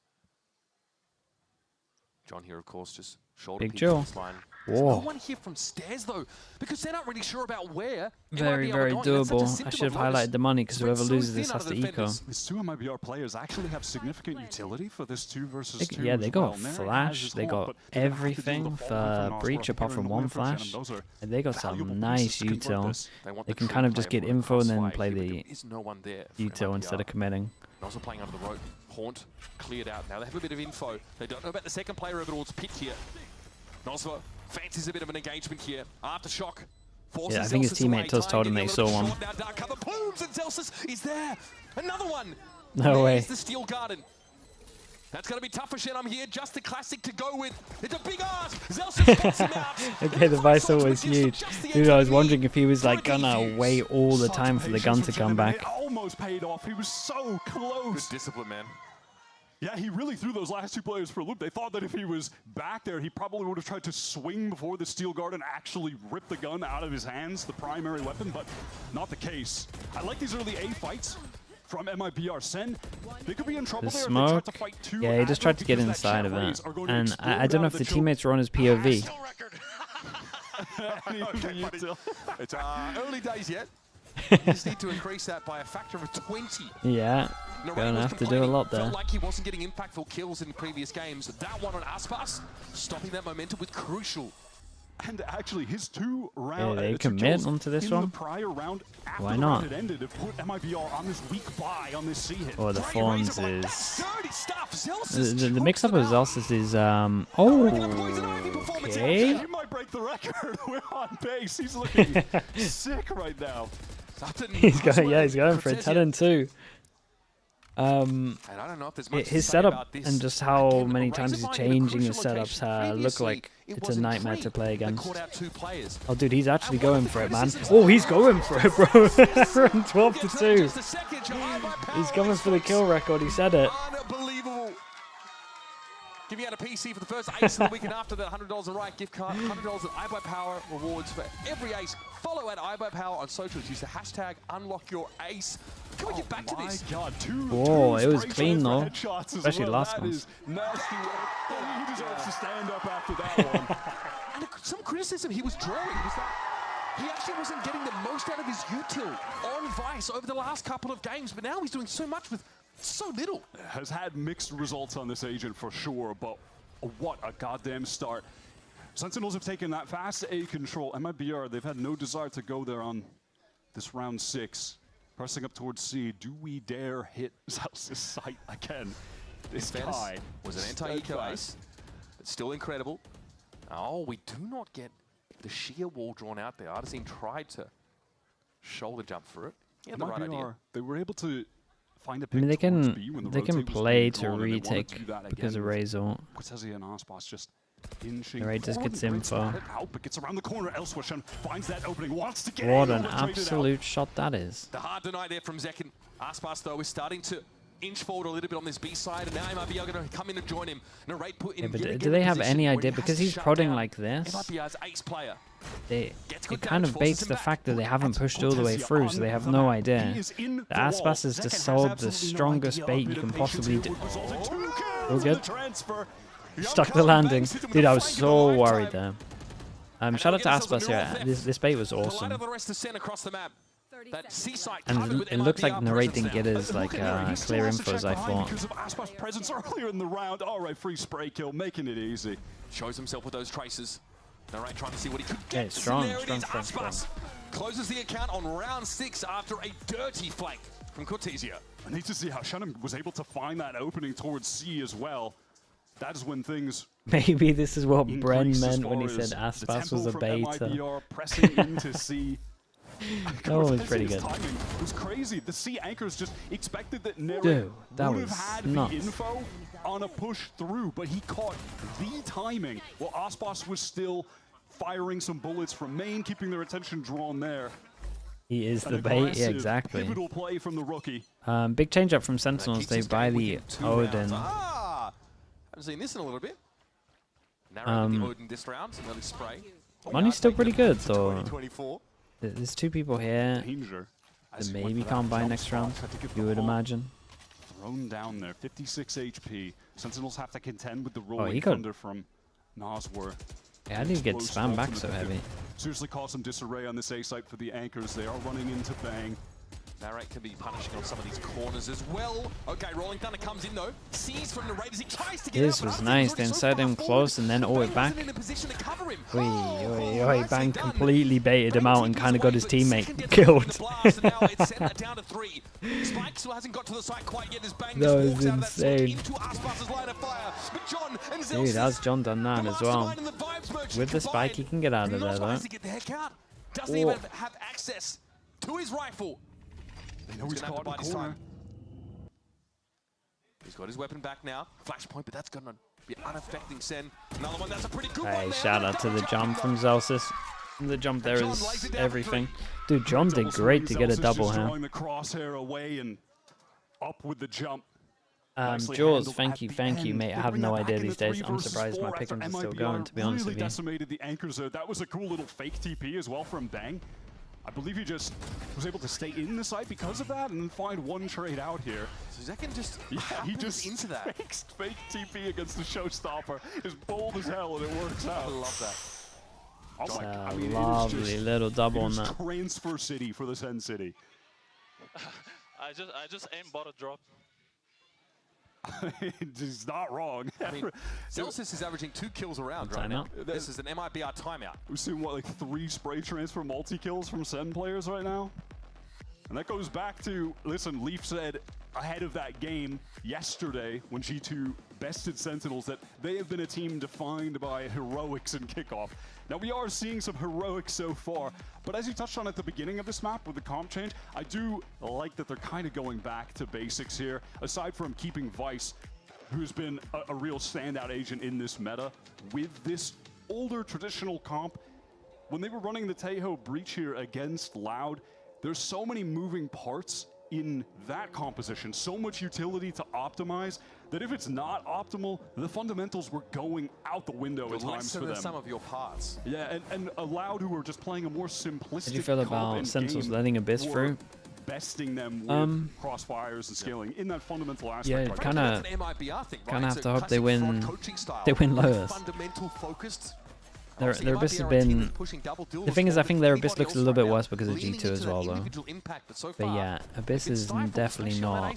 John here, of course, just shoulder Big Joe. line. Whoa. No one here from stairs, though, because they're not really sure about where. Very, very doable. I should have highlighted the money, because whoever loses this has to eco. These 2 MIBR players actually have significant utility for this 2 versus 2. Yeah, they got flash, they got everything for breach apart from 1 flash. And they got some nice util. They can kind of just get info and then play the util instead of committing. Also playing under the rope. Haunt cleared out. Now they have a bit of info. They don't know about the second player over towards Pit here. Nozwa fancies a bit of an engagement here. Aftershock. Yeah, I think his teammate just told him they saw one. Now dark cover plumes and Zelsis is there. Another one. No way. There's the Steel Garden. That's going to be tough for Shennom here. Just a classic to go with. It's a big ask. Zelsis spots him out. Okay, the Visor was huge. Dude, I was wondering if he was like gonna wait all the time for the gun to come back. It almost paid off. He was so close. Good discipline, man. Yeah, he really threw those last 2 players for a loop. They thought that if he was back there, he probably would have tried to swing before the Steel Garden actually ripped the gun out of his hands, the primary weapon, but not the case. I like these early A fights from MIBR. Sen, they could be in trouble there if they try to fight 2. Yeah, he just tried to get inside of it. And I don't know if the teammates were on his POV. It's early days yet. You just need to increase that by a factor of 20. Yeah, gonna have to do a lot there. Felt like he wasn't getting impactful kills in previous games. That one on Aspas, stopping that momentum was crucial. And actually, his 2 rounds they commit onto this one. Why not? It ended, it put MIBR on this weak buy on this C hit. Oh, the Fawns is... The mix-up of Zelsis is... okay. He might break the record. We're on base. He's looking sick right now. He's going for a 10-2. And I don't know if there's much His to say setup about this. and just how Again, many Razorblind times he's in a changing his crucial setups location. look like Previously, it's a nightmare to play that against. caught out 2 players. Oh, dude, he's actually going for it, man. Oh, he's going for it, bro. Run 12-2. He's coming for the kill record. He said it. Unbelievable. Giving out a PC for the first ace of the weekend after that $100 a right gift card, $100 at iBuyPower rewards for every ace. Follow at iBuyPower on socials. Use the hashtag UnlockYourAce. Can we get back to this? God, Whoa, it was clean though, especially last one. He deserves to stand up after that one. And some criticism he was drawing was that he actually wasn't getting the most out of his util on Vice over the last couple of games, but now he's doing so much with so little. Has had mixed results on this agent for sure, but what a goddamn start. Sentinels have taken that fast A control. MIBR, they've had no desire to go there on this round 6. Pressing up towards C. Do we dare hit Zelsis' sight again? This guy was an anti-eco ace. It's still incredible. Oh, we do not get the sheer wall drawn out there. Artisan tried to shoulder jump for it. Yeah, the right idea. They were able to find a I mean, pick towards B when the they can rotate was play being to drawn, and they wanted retake to do that because again of with Razor. Cortezia and Aspas just inching The Raid just forward. gets info. Out, but gets around the corner. Elsewhere finds that opening. Wants to get What in, an overtraded absolute shot that is. The hard deny there from Zekin. Aspas, though, is starting to inch forward a little bit on this B side, and now he might be able to come in and join him. Narrate put in. Yeah, but do they have any idea? Because he's prodding like this, ace player. it kind of baits the fact that they haven't pushed all the way through, so they have no idea. The Aspas has just sold the strongest bait you can possibly do. All good. Stuck the landing. Dude, I was so worried there. Shout out to Aspas here. This bait was awesome. And it looks like Narrate didn't get his clear info as I thought. Because of Aspas' presence earlier in the round. All right, free spray kill, making it easy. Shows himself with those traces. Narrate trying to see what he could Yeah, get. strong, There it is. strong. Aspas closes the account on round 6 after a dirty flank from Cortesia. I need to see how Shannon was able to find that opening towards C as well. That is when things Maybe this is what Bren increase meant as when he far said as the Aspas tempo was a from beta. MIBR pressing into C. That one was pretty good. Timing was crazy. The C anchors just expected that Nero Dude, that would have was had nuts. the info on a push through, but he caught the timing while Aspas was still firing some bullets from main, keeping their attention drawn there. He is An the bait, yeah, aggressive, exactly. Pivotal play from the rookie. Big change up from Sentinels. They buy the Odin. Haven't seen this in a little bit. Narrowing the Odin this round, some early spray. Money's still pretty good though. 2024. There's 2 people here that maybe can't buy next round, you would imagine. Thrown down there, 56 HP. Sentinels have to contend with the he rolling got- thunder from Nosworth. Yeah, how did he get Close spammed back from the so pickup. heavy? Seriously caused some disarray on this A site for the anchors. They are running into Bang. Narrate can be punishing on some of these corners as well. Okay, Rolling Thunder comes in though. Sees from the Raiders. He tries to get This out, was but nice. Artisan's They already so inside far him forward. close and then Bang it back. wasn't in a position to cover him. Bang completely baited him out and kind of got his teammate killed. Down to 3. Spike still hasn't got to the site quite yet as Bang That just was walks out of that slot insane. into Aspas's line of fire. But John and Dude, Zelsis, that's John done that as well. Mastermind and the Vibes merchant With the spike, he can get out of there though. tries to get the heck out. Doesn't even have access to his rifle. They know he's caught in the corner. He's got his weapon back now. Flashpoint, but that's going to be unaffecting Sen. Another one, that's a pretty good one Hey, there. shout out to the jump from Zelsis. The jump there is everything. Dude, John did great to get a double Just here. drawing the crosshair away and up with the jump. Jules, thank you, mate. I have no idea these days. I'm surprised my pickings are still going, to be honest with Really you. decimated the anchors there. That was a cool little fake TP as well from Bang. I believe he just was able to stay in the site because of that and then find one trade out here. So Zekin just he just into that. Fake TP against the showstopper is bold as hell and it works out. I love that. It's a lovely little double on that. Transfer city for the Sen City. I just aim bottom drop. He's not wrong. I mean, Celsius is averaging 2 kills a round right now. This is an MIBR timeout. We've seen, what, like 3 spray transfer multi-kills from Sen players right now? And that goes back to, listen, Leaf said ahead of that game yesterday when G2 bested Sentinels that they have been a team defined by heroics and kickoff. Now, we are seeing some heroics so far, but as you touched on at the beginning of this map with the comp change, I do like that they're kind of going back to basics here. Aside from keeping Vice, who's been a real standout agent in this meta, with this older traditional comp, when they were running the Taeho Breach here against Loud, there's so many moving parts in that composition, so much utility to optimize, that if it's not optimal, the fundamentals were going out the window at times for them. Some of your parts. Yeah, and Loud, who are just playing a more simplistic. How do you feel about Sentinels letting Abyss through? Besting them with crossfires and scaling in that fundamental aspect. Yeah, right? kind of have to hope they win. They win lowest. Fundamental focused. Their Abyss has been. The thing is, I think their Abyss looks a little bit worse because of G2 as well, though. But yeah, Abyss is definitely not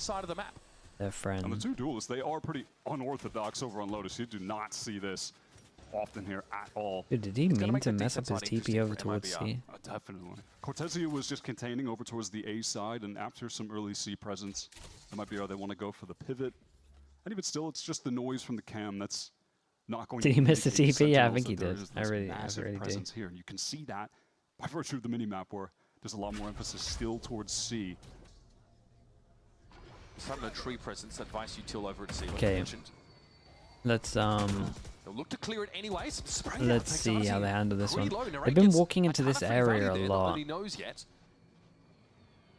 their friend. And the two duelists, they are pretty unorthodox over on Lotus. You do not see this often here at all. Dude, did he mean to mess up his TP over towards C? Definitely. Cortezia was just containing over towards the A side, and after some early C presence, that might be how they want to go for the pivot. And even still, it's just the noise from the cam that's not going to. Did he miss the indicate TP? Yeah, I think that he there did. is I this really massive presence do. here, and you can see that by virtue of the minimap where there's a lot more emphasis still towards C. Some no tree presence, advice util over at C. Okay. Let's They'll look to clear it anyway. Let's see how they handle this one. They've been walking into this area a lot. He knows yet.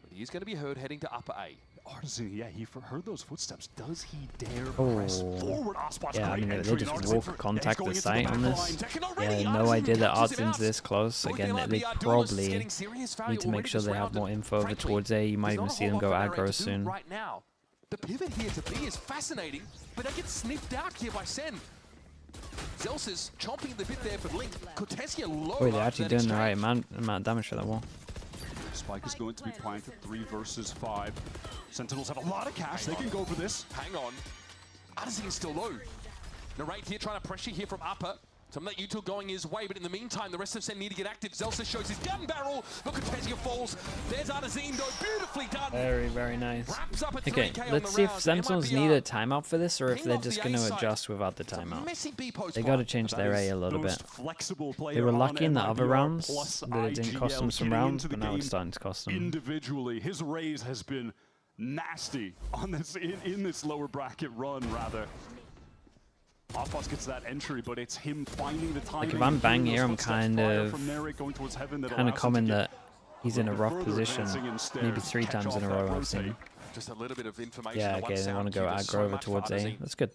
But he's going to be heard heading to upper A. Artisan, yeah, he heard those footsteps. Does he dare press forward? Yeah, I mean, they just walk contact the site on this. Yeah, no idea that Artisan's this close. Again, they probably need to make sure they have more info over towards A. You might even see them go aggro soon. Right now, the pivot here to B is fascinating, but they get sniffed out here by Sen. Zels is chomping the bit there for Link. Cortesia low. Wait, they're actually doing the right amount of damage for that wall. Spike is going to be planted 3 versus 5. Sentinels have a lot of cash. They can go for this. Hang on. Artisan is still low. Narrate here trying to pressure here from upper. Some of that util going his way, but in the meantime, the rest of Sen need to get active. Zelsa shows his gun barrel, but Cortesia falls. There's Artisan though, beautifully done. Very, very nice. Okay, let's see if Sentinels need a timeout for this, or if they're just going to adjust without the timeout. They got to change their A a little bit. They were lucky in the other rounds, but it didn't cost them some rounds, but now it's starting to cost them. Individually, his raise has been nasty on this in this lower bracket run, rather. Offboss gets that entry, but it's him finding the timing. Like if I'm bang here, I'm kind of comment that he's in a rough position. Maybe 3 times in a row I've seen. Just a little bit of information. Yeah, okay, they want to go aggro over towards A. That's good.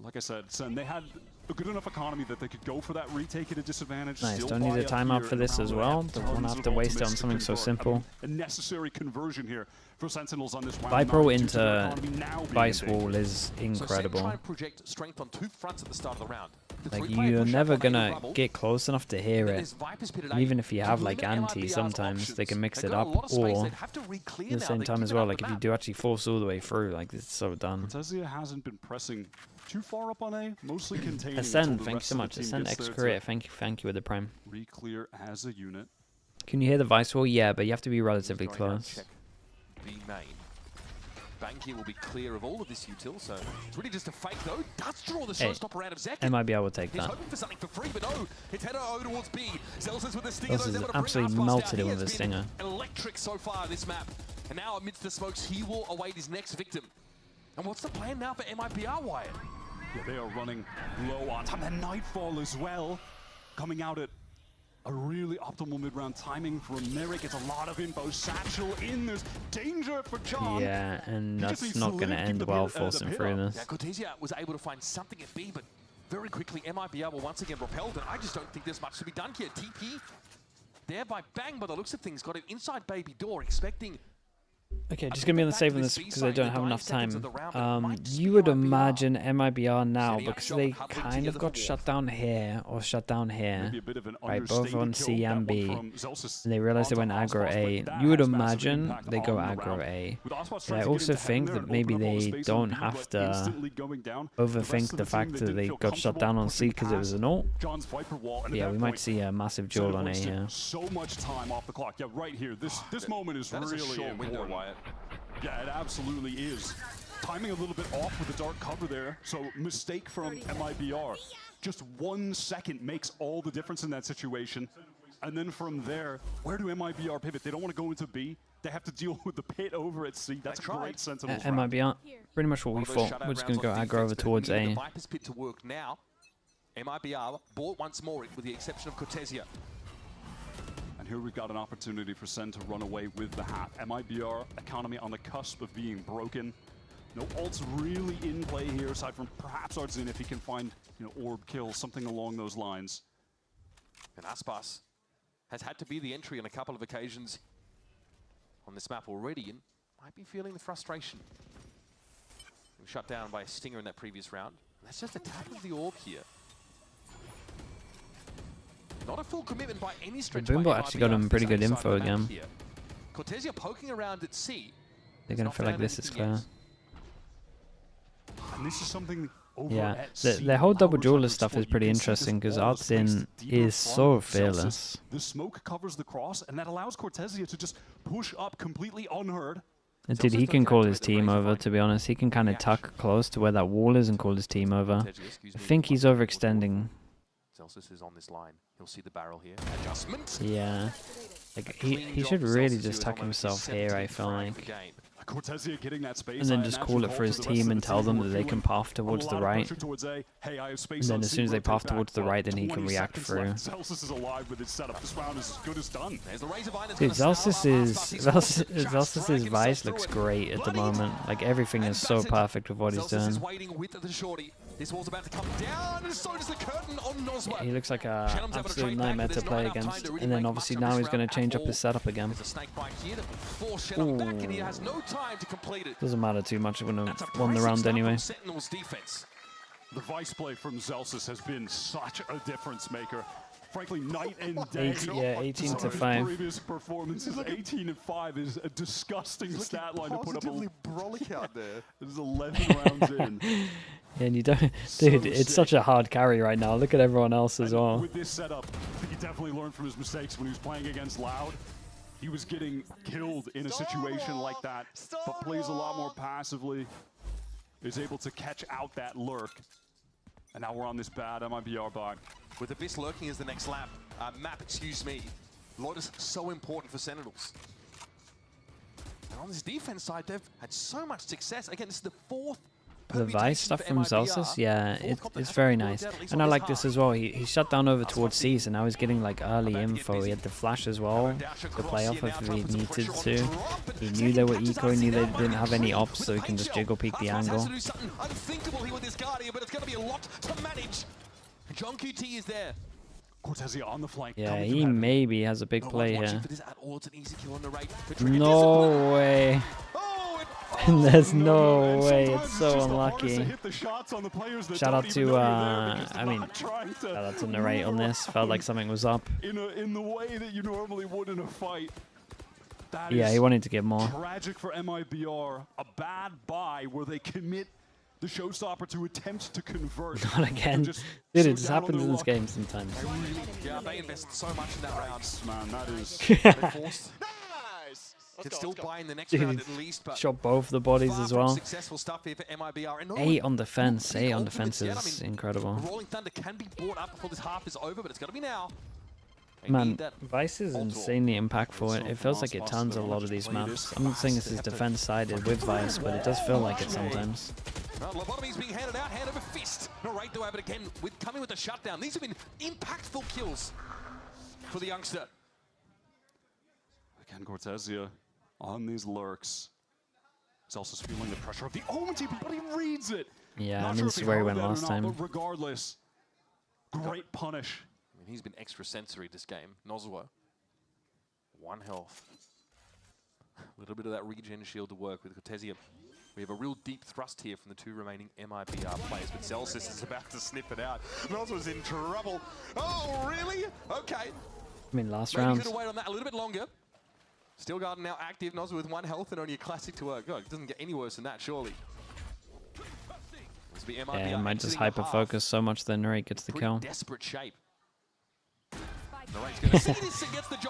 Like I said, Sen, they had a good enough economy that they could go for that retake at a disadvantage. Nice, don't need a timeout for this as well. Don't want to have to waste it on something so simple. A necessary conversion here for Sentinels on this round. Viper into Vice Wall is incredible. So Sen try and project strength on 2 fronts at the start of the round. Like, you're never gonna get close enough to hear it. Even if you have like anti, sometimes they can mix it up, or at the same time as well, like if you do actually force all the way through, like it's so done. Cortezia hasn't been pressing too far up on A, mostly containing. Ascend, thank you so much. Ascend X Career, thank you with the prime. Re-clear as a unit. Can you hear the Vice Wall? Yeah, but you have to be relatively close. B main. Banky will be clear of all of this util, so it's really just a fake though. Does draw the showstopper out of Zek. MIBR will take that. He's hoping for something for free, but no. It's header O towards B. Zelsa's with the stinger. This is absolutely melted him with the stinger. Electric so far this map. And now amidst the smokes, he will await his next victim. And what's the plan now for MIBR, Wyatt? Yeah, they are running low on time. And Nightfall as well, coming out at a really optimal mid-round timing from Merrick. It's a lot of info. Satchel in, there's danger for John. Yeah, and that's not going to end well forcing through this. Yeah, Cortesia was able to find something at B, but very quickly MIBR will once again repelled, and I just don't think there's much to be done here. TP there by Bang, by the looks of things, got an inside baby door, expecting Okay, just gonna be on the save on this because I don't have enough time. You would imagine MIBR now, because they kind of got shut down here or shut down here, right? Both on C and B, and they realized they went aggro A. You would imagine they go aggro A. But I also think that maybe they don't have to overthink the fact that they got shut down on C because it was an ult. Yeah, we might see a massive duel on A here. So much time off the clock. Yeah, right here. This moment is really important. Yeah, it absolutely is. Timing a little bit off with the dark cover there. So mistake from MIBR. Just 1 second makes all the difference in that situation. And then from there, where do MIBR pivot? They don't want to go into B. They have to deal with the pit over at C. That's a great Sentinels. MIBR, pretty much what we thought. We're just going to go aggro over towards A. The Viper's pit to work now. MIBR bought once more, with the exception of Cortesia. And here we've got an opportunity for Sen to run away with the hat. MIBR economy on the cusp of being broken. No ults really in play here, aside from perhaps Artzin if he can find, orb kill, something along those lines. And Aspas has had to be the entry on a couple of occasions on this map already, and might be feeling the frustration. He was shut down by a Stinger in that previous round. And that's just a tap of the orb here. Not a full commitment by any stretch. Boombot actually got him pretty good info again. Cortesia poking around at C. They're going to feel like this is clear. And this is something over yeah, their whole double jeweler stuff is pretty interesting because Artzin is so fearless. The smoke covers the cross, and that allows Cortesia to just push up completely unheard. And dude, he can call his team over, to be honest. He can kind of tuck close to where that wall is and call his team over. I think he's overextending. Celsius is on this line. He'll see the barrel here. Adjustment. Yeah. Like he should really just tuck himself here, I feel like. Cortesia getting that space, and then just call it for his team and tell them that they can path towards the right. And then as soon as they path towards the right, then he can react through. Celsius is alive with his setup. This round is as good as done. Dude, Celsius's Vice looks great at the moment. Like everything is so perfect with what he's doing. This wall's about to come down, and so does the curtain on Nozma. Yeah, he looks like a absolute nightmare to play against. And then obviously now he's going to change up his setup again. Doesn't matter too much, I'm going to won the round anyway. The Vice play from Celsius has been such a difference maker. Frankly, night and day. 18 to 5. Previous performances, 18 and 5 is a disgusting stat line to put up. Brolic out there. This is 11 rounds in. Yeah, and you don't, dude. It's such a hard carry right now. Look at everyone else as well. With this setup, he definitely learned from his mistakes when he was playing against Loud. He was getting killed in a situation like that, but plays a lot more passively. Is able to catch out that lurk. And now we're on this bad MIBR bot. With Abyss lurking as the next map, excuse me. Lotus so important for Sentinels. And on this defense side, they've had so much success. Again, this is the 4th. The Vice stuff from Celsius, yeah, it's very nice. And I like this as well. He shut down over towards C, so now he's getting like early info. He had the flash as well to play off if he needed to. He knew they were eco, he knew they didn't have any ops, so he can just jiggle peek the angle. Unthinkable here with this Guardian, but it's going to be a lot to manage. John QT is there. Cortesia on the flank. Yeah, he maybe has a big play here. No way. There's no way. It's so unlucky. Shout out to, shout out to Narrate on this. Felt like something was up. In the way that you normally would in a fight. Yeah, he wanted to get more. Tragic for MIBR. A bad buy where they commit the showstopper to attempt to convert. Not again. Dude, it just happens in this game sometimes. Yeah, they invested so much in that round. Man, that is... Can still buy in the next round at least, but shot both the bodies as well. Successful stuff here for MIBR. 8 on defense. 8 on defense is incredible. Rolling Thunder can be brought up before this half is over, but it's got to be now. Man, Vice is insanely impactful. It feels like it turns a lot of these maps. I'm not saying this is defense-sided with Vice, but it does feel like it sometimes. Lobotomy's being handed out, hand over fist. No right to have it again, coming with the shutdown. These have been impactful kills for the youngster. Again, Cortesia on these lurks. He's also feeling the pressure of the Omen TP, but he reads it. Yeah, I mean, this is where he went last time. Regardless, great punish. I mean, he's been extra sensory this game. Nozwa, 1 health. A little bit of that regen shield to work with Cortesia. We have a real deep thrust here from the 2 remaining MIBR players, but Zelsis is about to snip it out. Nozwa's in trouble. Oh, really? Okay. I mean, last Maybe round. could have waited on that a little bit longer. Steel Garden now active. Nozwa with 1 health and only a classic to work. God, it doesn't get any worse than that, surely. Yeah, might just hyper focus so much that Nurek gets the kill. Desperate shape.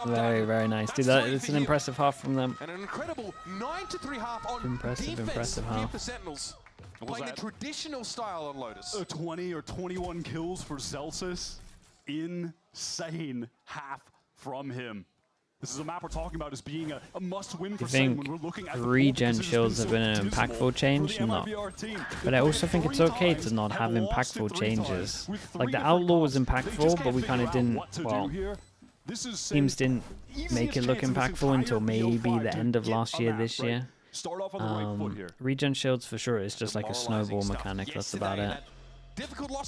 Very, very nice. Dude, it's an impressive half from them. And an incredible 9-3 half on Impressive here half. for Sentinels. Playing the traditional style on Lotus. 20 or 21 kills for Zelsis. Insane half from him. This is a map we're talking about as being a must-win for SEN when we're looking at the regen shields have been an impactful change? No. But I also think it's okay to not have impactful changes. Like the Outlaw was impactful, but we kind of didn't, well, teams didn't make it look impactful until maybe the end of last year, this year. Regen shields for sure, it's just like a snowball mechanic, that's about it.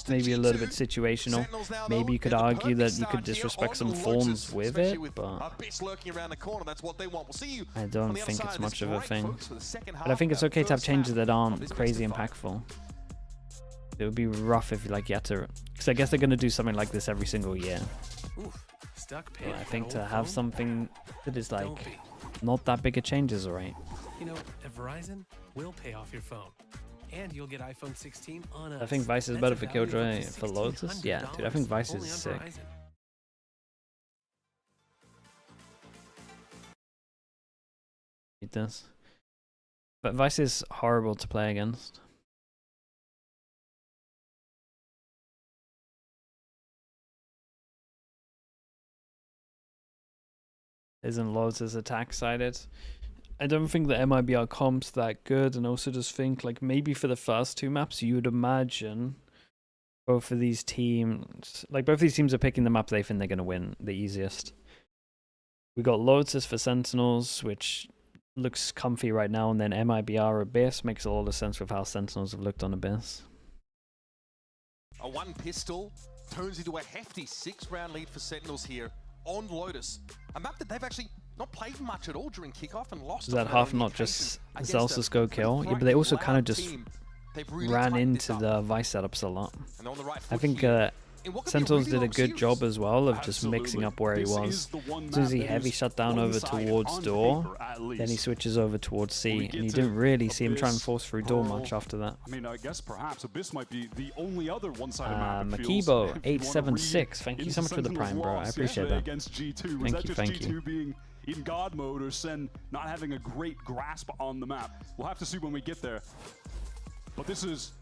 Maybe a little bit situational. Maybe you could argue that you could disrespect some forms with it, but I don't think it's much of a thing. But I think it's okay to have changes that aren't crazy impactful. It would be rough if you had to, because I guess they're going to do something like this every single year. But I think to have something that is like not that big a change is alright. You know, at Verizon, we'll pay off your phone. And you'll get iPhone 16 on us. I think Vice is better for Killjoy for Lotus. Yeah, dude, I think Vice is sick. Eat this. But Vice is horrible to play against. Isn't Lotus attack sided? I don't think the MIBR comp's that good, and also just think like maybe for the first 2 maps you would imagine both of these teams are picking the map they think they're going to win the easiest. We got Lotus for Sentinels, which looks comfy right now, and then MIBR Abyss makes a lot of sense with how Sentinels have looked on Abyss. A 1 pistol turns into a hefty 6-round lead for Sentinels here on Lotus. A map that they've actually not played much at all during kickoff and lost. Is that half not just Zelsis go kill? Yeah, but they also kind of just ran into the Vice setups a lot. I think Sentinels did a good job as well of just mixing up where he was. As soon as he heavy shut down over towards door, then he switches over towards C, and you didn't really see him try and force through door much after that. I mean, I guess perhaps Abyss might be the only other one-sided map. Makibo 876, thank you so much for the prime, bro. I appreciate that. Thank you. Being in God mode or SEN not having a great grasp on the map? We'll have to see when we get there. But this is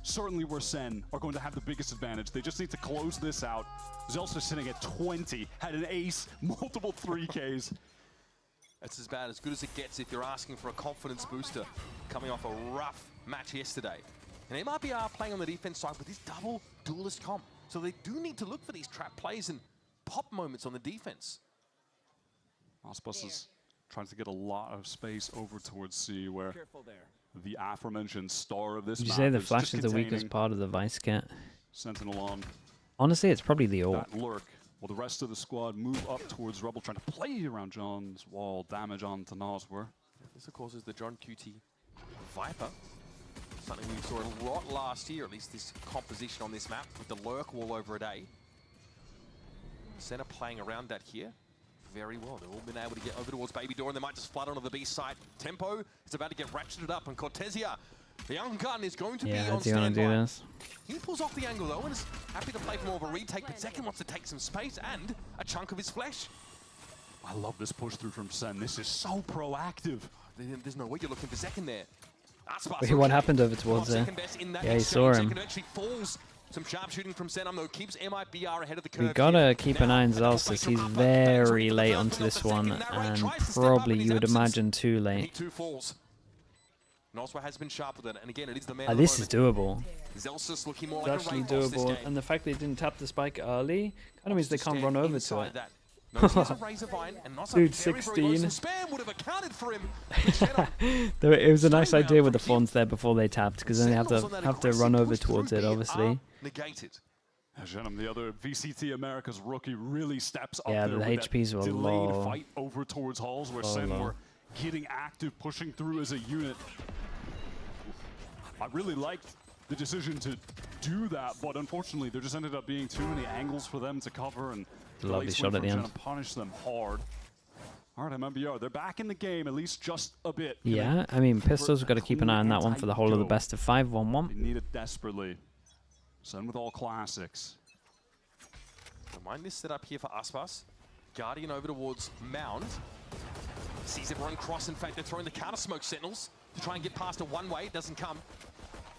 certainly where SEN are going to have the biggest advantage. They just need to close this out. Zelsa sitting at 20, had an ace, multiple 3Ks. That's as bad, as good as it gets if you're asking for a confidence booster coming off a rough match yesterday. And MIBR playing on the defense side with this double duelist comp. So they do need to look for these trap plays and pop moments on the defense. Ospus is trying to get a lot of space over towards C, where the aforementioned star of this Would you map say the is flash just is the weakest containing part of the Vice kit? Sentinel on Honestly, it's probably the ult. that lurk. While the rest of the squad move up towards Rebel, trying to play around John's wall, damage on to Noswer. This, of course, is the John QT Viper. Something we saw a lot last year, at least this composition on this map, with the lurk wall over at A. Center playing around that here very well. They've all been able to get over towards Baby Door, and they might just flood onto the B side. Tempo is about to get ratcheted up, and Cortesia, the young gun, is going to be on standby. He pulls off the angle though, and is happy to play for more of a retake, but Zekken wants to take some space and a chunk of his flesh. I love this push through from Sen. This is so proactive. There's no way you're looking for Zekken there. Wait, what happened over towards there? Yeah, he saw him. Some sharp shooting from Senam though keeps MIBR ahead of the curve. We gotta keep an eye on Zelsis. He's very late onto this one, and probably you would imagine too late. Noswa has been sharp with it, and again it is the man. This is doable. Zelsis looking more It's like actually a doable, and the fact they didn't tap the spike early kind of means they can't run over to it. Dude, 16. It was a nice idea with the fawns there before they tapped, because then they have to run over towards it, obviously. Jenem, the other VCT America's rookie, really steps up yeah, there the with HPs that were delayed low. fight over towards halls, where Sen were getting active, pushing through as a unit. I really liked the decision to do that, but unfortunately there just ended up being too many angles for them to cover, and Lovely shot at the end. Punish them hard. All right, MIBR, they're back in the game, at least just a bit. Yeah, I mean, Pistols have got to keep an eye on that one for the whole of the best of 5, 1-1. They need it desperately. Send with all classics. Don't mind this setup here for Aspas. Guardian over towards Mound. Sees everyone cross. In fact, they're throwing the counter smoke Sentinels to try and get past a one-way. It doesn't come.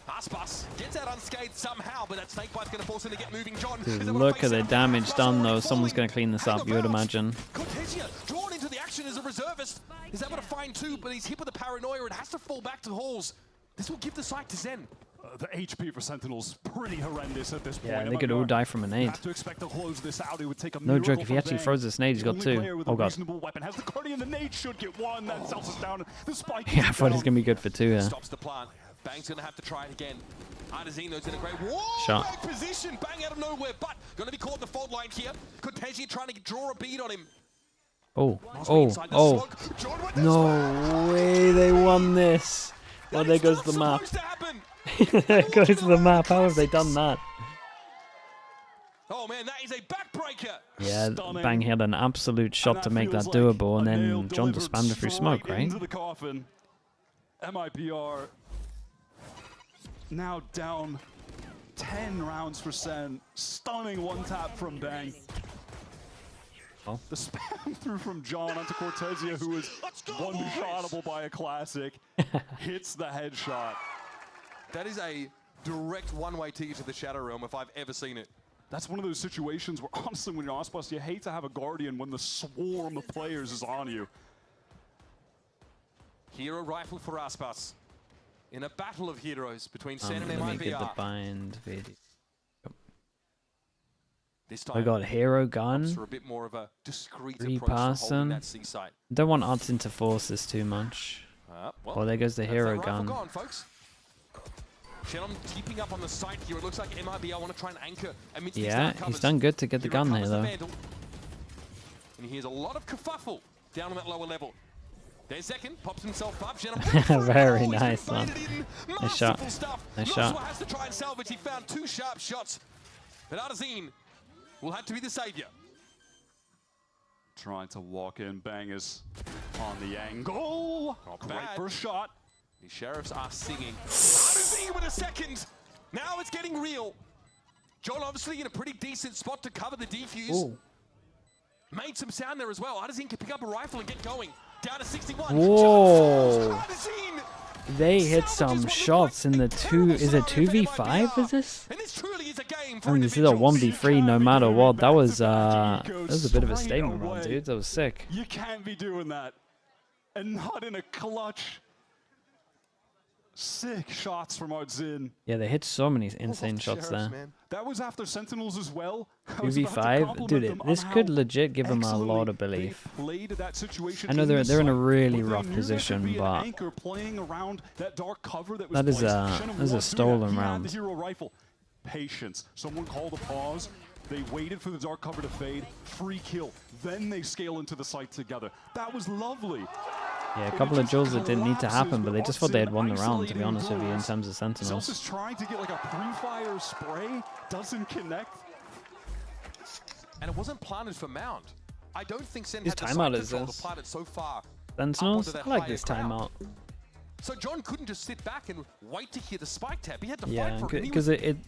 Aspas gets out unscathed somehow, but that snake bite's going to force him to get moving. John, Dude, look at the damage done, though. Someone's going to clean this up, you would imagine. Cortesia drawn into the action as a reservist. He's able to find two, but he's hit with the paranoia. It has to fall back to Halls. This will give the site to Zen. The HP for Sentinels pretty horrendous at this point. Yeah, they could all die from a nade. Have to expect to close this out. It would take a No joke, if he actually throws this nade, he's got 2. Oh god. Weapon has the Guardian, the nade should get 1. That sells us down. The spike. Yeah, I thought he's gonna be good for 2 here. Stops the plant. Bang's gonna have to try it again. Artesino's in a great shot. Position. Bang out of nowhere, but gonna be caught in the fault line here. Cortesia trying to draw a bead on him. Oh, oh. No way, they won this. Oh, there goes the map. There goes the map. How have they done that? Oh man, that is a backbreaker. Yeah, Bang had an absolute shot to make that doable, and then John just spammed it through smoke, right? Into the coffin. MIBR now down 10 rounds for Sen. Stunning one tap from Bang. Oh. The spam through from John onto Cortesia, who was one-shotable by a classic. Hits the headshot. That is a direct one-way ticket to the Shadow Realm if I've ever seen it. That's one of those situations where, honestly, when you're Aspas, you hate to have a Guardian when the swarm of players is on you. Hero rifle for Aspas. In a battle of heroes between Sen and Let me get the MIBR. bind video. This We time, got hero gun. for a bit more of a discreet Three approach to holding person. that C site. Don't want Artin to force this too much. Well, Oh, there goes the that's hero that rifle gun. gone, folks. Shenlong keeping up on the site here. It looks like MIBR want to try and anchor amidst these Yeah, dark he's covers. done good to get the Hero gun here, covers the though. Vandal. And here's a lot of kerfuffle down on that lower level. There's second, pops himself up. Very nice, man. Nice shot. Nice shot. Has to try and salvage. He found 2 sharp shots. But Artesine will have to be the savior. Trying to walk in. Bang is on the angle. Great first shot. The Sheriffs are singing. Artesine with a second. Now it's getting real. John obviously in a pretty decent spot to cover the defuse. Ooh. Made some sound there as well. Artesine can pick up a rifle and get going. Down to 61. Whoa. They hit some shots in the 2. Is it 2v5? Is this? And this truly is a game I mean, this is a 1v3 no matter what. That was a bit of a statement run, dude. That was sick. You can't be doing that. And not in a clutch. Sick shots from Artzin. Yeah, they hit so many insane shots there. That was after Sentinels as well. 2v5, dude. This could legit give them a lot of belief. I know they're in a really rough position, but that is a stolen round. Patience. Someone called a pause. They waited for the dark cover to fade. Free kill. Then they scale into the site together. That was lovely. Yeah, a couple of drills that didn't need to happen, but they just thought they had won the round, to be honest with you, in terms of Sentinels. Zelsa's trying to get like a pre-fire spray, doesn't connect. And it wasn't planted for Mount. I don't think Sen Whose had the timeout site is control this? to plant it so far. Sentinels? Up onto I that like higher this ground. timeout. So John couldn't just sit back and wait to hear the spike tap. He had to Yeah, fight for it. because it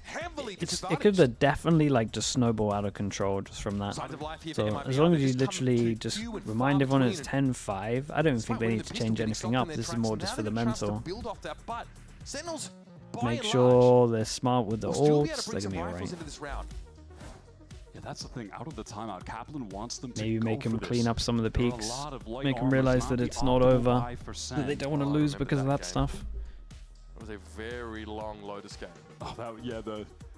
could have definitely like just snowball out of control just from that. Signs of life here for So MIBR. as long as They're you just literally coming just to and remind far everyone it's between. 10-5, I don't think they need to change anything up. This is more just for the mental. Build off that, but Sentinels, by Make and sure they're smart with the large, will still be able ults. to They're bring some gonna be rifles alright. into this round. Yeah, that's the thing. Out of the timeout, Kaplan wants them to Maybe make go him for clean this. up some of the There are a peaks. lot of light Make him armors, realize that the it's not optimal over. buy for That they Sen. don't want to Oh, I lose remember because of that that game. stuff. It was a very long Lotus game. Oh,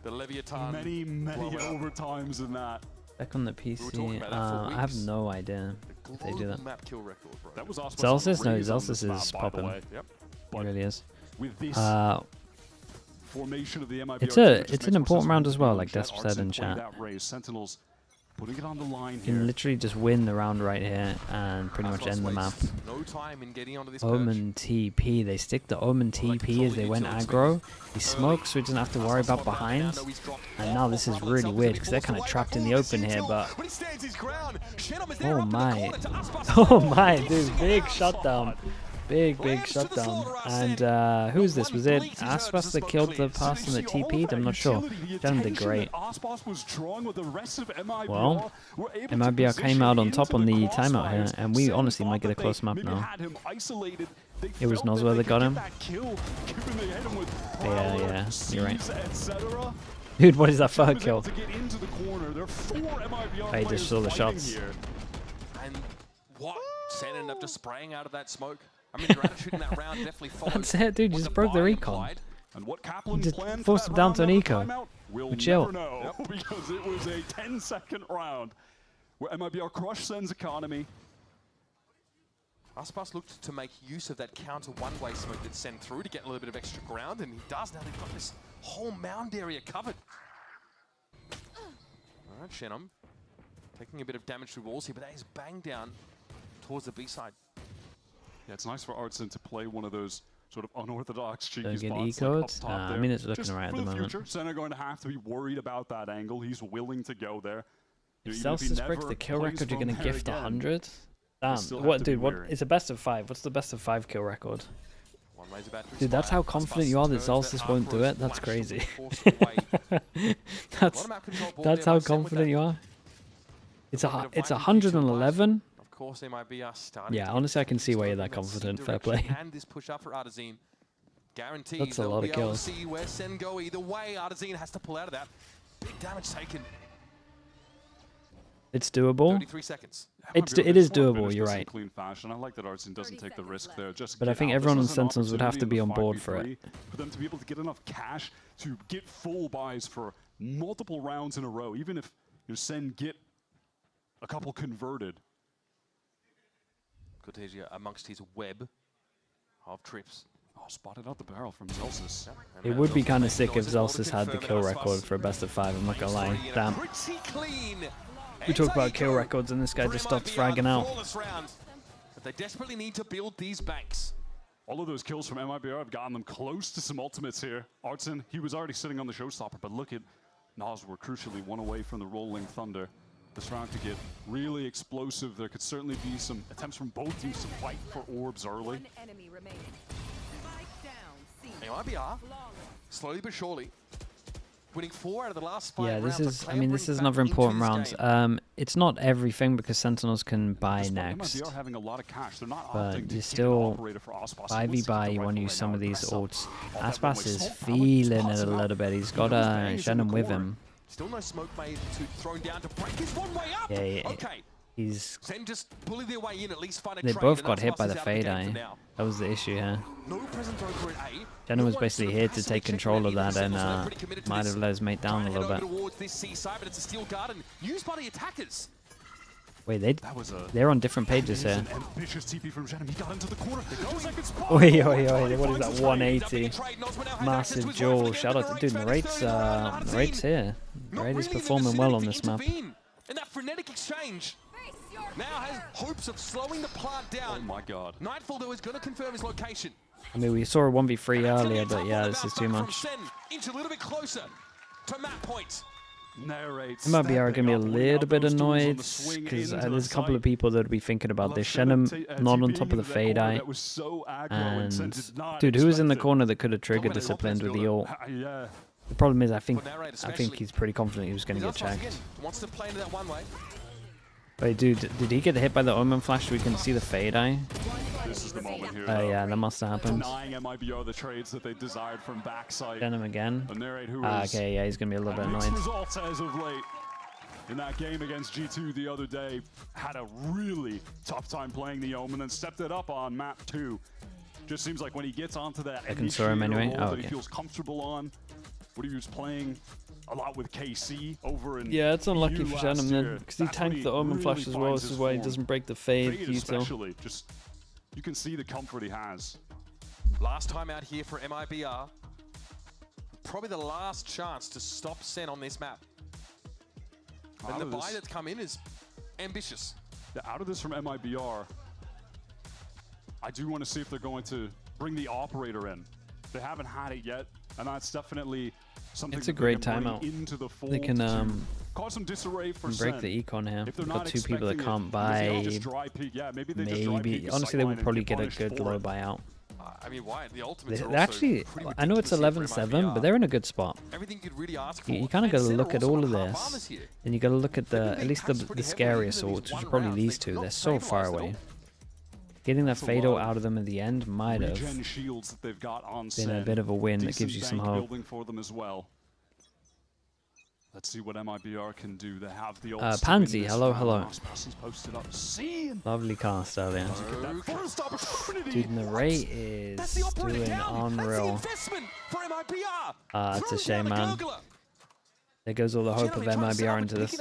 the Leviathan. many blowout. overtimes in that. Back on the talking PC, about that for I have weeks. no idea if they do that. Map kill record, bro. That was awesome. Zelsis? No, Raise on Zelsis this is map, by the popping. way. Yep. It really is. With this formation of the MIBR It's team, a it just it's makes an more important sense round when as well, people like in chat Desp are said in simply chat. that raise. Sentinels putting it on the line You here. can literally just win the round right here and pretty much end the map. No time in getting onto this Omen TP. They stick the Omen TP as they went aggro. He smokes, so he doesn't have to worry about behinds. And now this is really weird because they're kind of trapped in the open here. But oh my, oh my, dude, big shutdown. Big shutdown. And who is this? Was it Aspas that killed the person that TP'd? I'm not sure. Shenum did great. Well, MIBR came out on top on the timeout here, and we honestly might get a close map now. It was Nozwell that got him. Yeah, you're right. Dude, what is that FUT kill? I just saw the shots. And what? Sen ended up just spraying out of that smoke. I mean, your attitude in that round definitely followed. That's it, dude. You just broke the recon. And what You just forced him down to an eco. We'll chill. never know, because it was a 10-second round where MIBR crushed Sen's economy. Aspas looked to make use of that counter one-way smoke that Sen threw to get a little bit of extra ground, and he does. Now they've got this whole mound area covered. All right, Shenum taking a bit of damage through walls here, but that is banged down towards the B side. Yeah, it's nice for Artson to play one of those sort of unorthodox cheeky Don't get spots ecoed? like up top I there. mean, it's looking Just right at for the the moment. future, Sen are going to have to be worried about that angle. He's willing to go there. If Even if he Celsius breaks never the kill plays record, you're from going to there gift again, 100? he'll Damn. still have What, to be dude, what? wary. It's a best of 5. What's the best of 5 kill record? One laser battery Dude, that's how confident you are that Celsius won't do it? That's crazy. That's how confident you are. It's 111. Of course, they might be starting. Yeah, honestly, I can see why you're that confident. Fair play. And this push up for Artazine guarantees That's a lot of kills. See where Sen go either way. Artazine has to pull out of that. Big damage taken. It's doable. 33 seconds. It is doable. You're right. Clean fashion. I like that Artson doesn't take the risk there. Just But I get think out. everyone This on is an Sentinels would have to be on opportunity in board for it. 5v3 for them to be able to get enough cash to get full buys for multiple rounds in a row, even if Sen get a couple converted. Cortesia amongst his web of trips. Oh, spotted out the barrel from Zelsis. It would be kind of sick if Zelsis had the kill record for a best of 5. I'm not gonna lie. Damn. We talk about kill records and this guy just stops fragging out. But they desperately need to build these banks. All of those kills from MIBR have gotten them close to some ultimates here. Artson, he was already sitting on the showstopper, but look at Nas were crucially one away from the Rolling Thunder. This round could get really explosive. There could certainly be some attempts from both teams to fight for orbs early. MIBR, slowly but surely, winning 4 out of the last 5 Yeah, rounds. this is. I mean, this is another important round. It's not everything because Sentinels can buy next, MIBR having a lot of cash. They're not but opting to you keep an still operator for Aspas. 5v you want to use some of these ults. Aspas is feeling it a little bit. He's got Shenum with him. Still no smoke made to thrown down to break his one way up. Yeah. Okay. He's. Sen just bully their way in, at least find a They trade, both and got hit Aspas by is the out of the fade game eye. for now. That was the issue here. No present throw for an A. Shenum was basically here to take control of that and might have let his mate down a little bit. Towards this seaside, but it's a steel garden used by the attackers. Wait, they're on different pages here. Ambitious TP from Shenum. He got into the corner. Oi, what is that? 180. Massive jaw. Shout out to dude. Raid's here. Raid is performing well on this map. And that frenetic exchange now has hopes of slowing the plant down. Oh my god. Nightfall, though, is going to confirm his location. I mean, we saw a 1v3 earlier, but yeah, this is too much. Inch a little bit closer to map point. MIBR are going to be a little bit annoyed because there's a couple of people that would be thinking about this. Shenum not on top of the fade eye. And dude, who was in the corner that could have triggered disciplined with the ult? The problem is, I think he's pretty confident he was going to get checked. Wants to play into that one way. Wait, dude, did he get hit by the Omen flash so we can see the fade eye? This is the moment here. Oh yeah, that must have happened. Denying MIBR the trades that they desired from backside. Shenum again. Okay, yeah, he's going to be a little bit mixed annoyed. results as of late. In that game against G2 the other day, had a really tough time playing the Omen and stepped it up on map 2. Just seems like when he gets onto that I can saw him anyway. role Oh, that he okay. feels comfortable on, what he was playing a lot with KC over in Yeah, it's unlucky EU for last Shenum year. then, because he That's when tanked the Omen really flash as well. finds This his is why he form. doesn't break the fade. Fade util. especially, just you can see the comfort he has. Last time out here for MIBR. Probably the last chance to stop Sen on this map. And the buy that's come in is ambitious. Out of this from MIBR, I do want to see if they're going to bring the operator in. They haven't had it yet, and that's definitely something. It's a great timeout. They can cause some disarray for break the econ here. If they're We've not got two people that can't buy. Maybe honestly, they would probably get a good low buyout. I mean, why? The ultimates They're actually, I know it's 11-7, but they're in a good spot. Everything you'd really ask for. You kind of got to look at all of this, and you got to look at at least the scary assaults, which are probably these two. They're so far away. Getting that Fado out of them at the end might have been a bit of a win that gives you some hope. Let's see what MIBR can do. They have the Pansy, hello. Lovely cast earlier. Dude, Narrate is doing unreal. It's a shame, man. There goes all the hope of MIBR into this.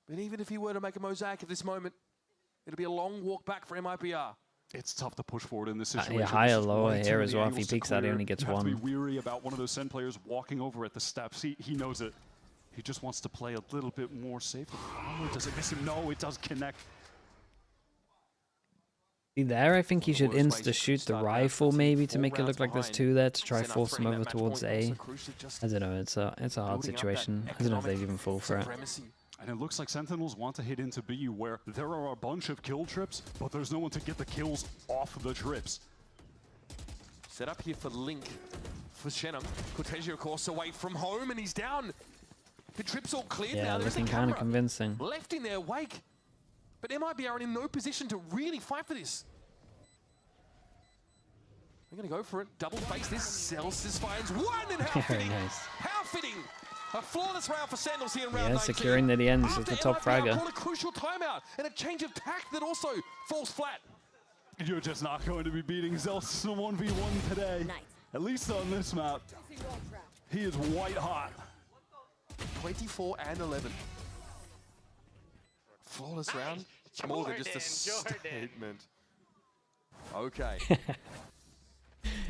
But even if he were to make a mosaic at this moment, it'll be a long walk back for MIBR. It's tough to push forward in this situation. Yeah, higher, lower here as well. If he peeks out, he only gets one. You have to be weary about one of those SEN players walking over at the steps. He knows it. He just wants to play a little bit more safe. Oh, does it miss him? No, it does connect. See there, I think he should insta-shoot the rifle maybe to make it look like there's two there to try force him over towards A. I don't know, it's a hard situation. I don't know if they'd even fall for it. And it looks like Sentinels want to hit into B, where there are a bunch of kill trips, but there's no one to get the kills off of the trips. Set up here for Link, for Shenham. Cortesio, of course, away from home, and he's down. The trip's all cleared now. Yeah, looking kind of convincing. Left in their wake. But MIBR are in no position to really fight for this. They're going to go for it. Double face this. Celsius finds one, and how fitting. Nice. How fitting. A flawless round for Sentinels here in round 19. Securing that he ends as the top fragger. A crucial timeout and a change of tack that also falls flat. You're just not going to be beating Zelsis in 1v1 today. Nice. At least on this map. He is white hot. 24 and 11. Flawless round. More than just a statement. Okay.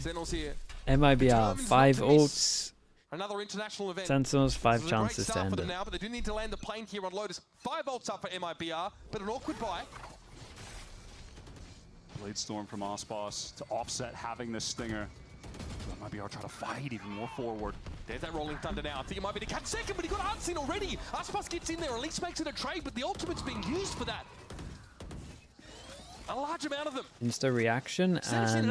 Sentinels here. MIBR, 5 ults. Another international event. Sentinels, 5 chances to end it. Now, but they do need to land the plane here on Lotus. 5 ults up for MIBR, but an awkward buy. Blade Storm from Ospas to offset having this stinger. MIBR try to fight even more forward. There's that Rolling Thunder now. I think it might be to catch second, but he got unseen already. Ospas gets in there, at least makes it a trade, but the ultimate's being used for that. A large amount of them. Insta reaction, and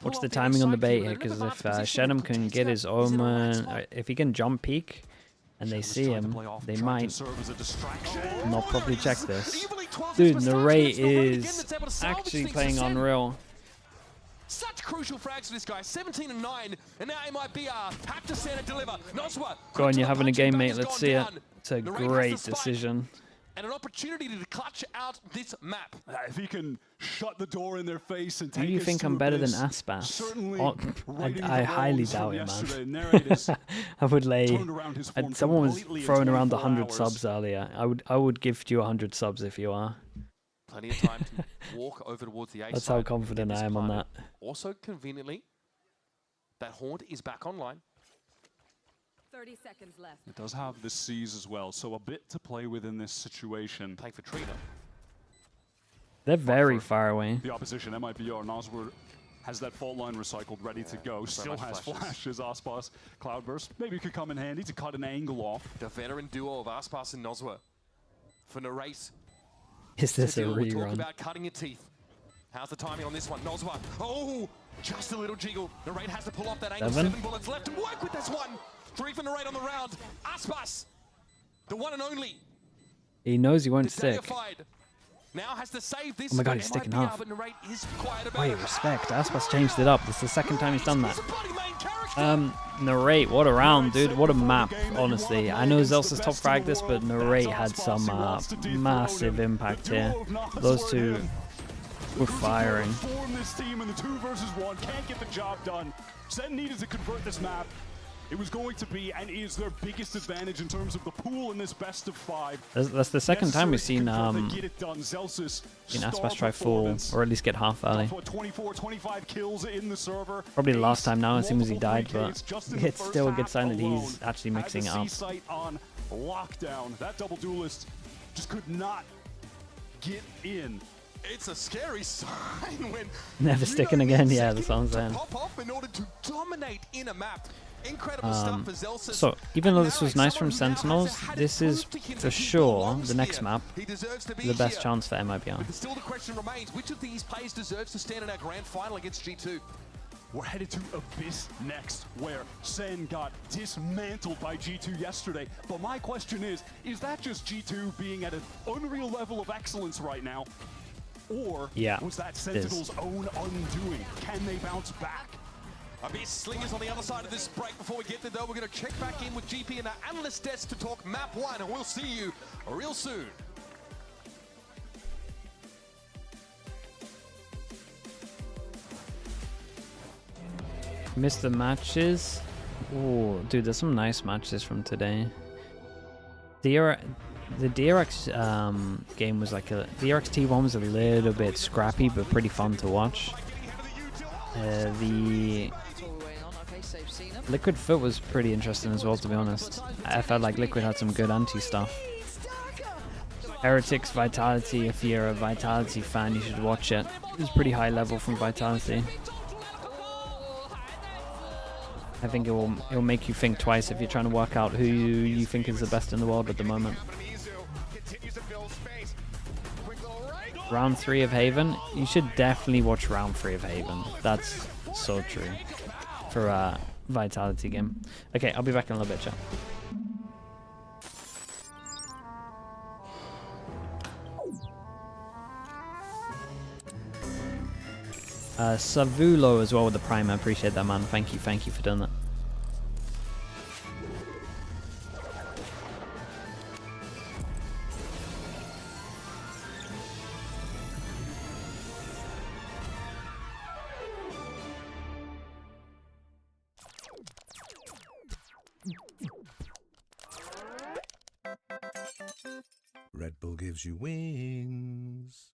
what's the timing on the bait here? Because if Shenham can get his omen, if he can jump peek, and they see him, they might not probably check this. Dude, Narrate is actually playing unreal. Such crucial frags for this guy. 17 and 9, and now MIBR have to send and deliver. Noswa. Go on, you're having a game, mate. Let's see it. It's a great decision. And an opportunity to clutch out this map. If he can shut the door in their face and take Do you think I'm better than Aspas? I highly doubt it, man. I would lay. Someone was throwing around 100 subs earlier. I would gift you 100 subs if you are. Plenty of time to walk over towards the A side. That's how confident I am on that. Also, conveniently, that Haunt is back online. 30 seconds left. It does have the C's as well, so a bit to play with in this situation. Playing for Trina. They're very far away. The opposition, MIBR, Nosworth has that fault line recycled, ready to go. Still has flashes. Aspas, Cloudburst. Maybe could come in handy to cut an angle off. The veteran duo of Aspas and Nosworth. For Narrate. Is this a rerun? Talk about cutting your teeth. How's the timing on this one? Nosworth. Oh, just a little jiggle. Narrate has to pull off that angle. 7 bullets left and work with this one. 3 for Narrate on the round. Aspas, the one and only. He knows he won't stick. Now has to save this. Oh my god, he's sticking half. Wait, respect. Aspas changed it up. This is the second time he's done that. Narrate, what a round, dude. What a map, honestly. I know Zelsa's top frag this, but Narrate had some massive impact here. Those two were firing. This team in the 2 versus 1 can't get the job done. Sen needed to convert this map. It was going to be and is their biggest advantage in terms of the pool in this best of 5. That's the second time we've seen get it done. Zelsis, Aspas try full, or at least get half early. 24, 25 kills in the server. Probably the last time now, as soon as he died, but it's still a good sign that he's actually mixing it up. Site on lockdown. That double duelist just could not get in. It's a scary sign when Never sticking again. Yeah, that's what I'm saying. pop off in order to dominate in a map. Incredible stuff for Zelsis. So, even though this was nice from Sentinels, this is for sure the next map the best chance for MIBR. But still the question remains, which of these players deserves to stand in our grand final against G2? We're headed to Abyss next, where SEN got dismantled by G2 yesterday. But my question is that just G2 being at an unreal level of excellence right now? Or was that Sentinel's own undoing? Can they bounce back? Abyss Slingers on the other side of this break. Before we get there, though, we're going to check back in with GP and our analyst desk to talk map 1, and we'll see you real soon. Missed the matches. Oh, dude, there's some nice matches from today. The DRX game was like the DRX T1 was a little bit scrappy, but pretty fun to watch. The Liquid FUT was pretty interesting as well, to be honest. I felt like Liquid had some good anti-stuff. HERETICS Vitality, if you're a Vitality fan, you should watch it. It was pretty high level from Vitality. I think it will make you think twice if you're trying to work out who you think is the best in the world at the moment. Round 3 of Haven. You should definitely watch round 3 of Haven. That's so true for a Vitality game. Okay, I'll be back in a little bit, chat. Savulo as well with the Prime. I appreciate that, man. Thank you for doing that. Red Bull gives you wings.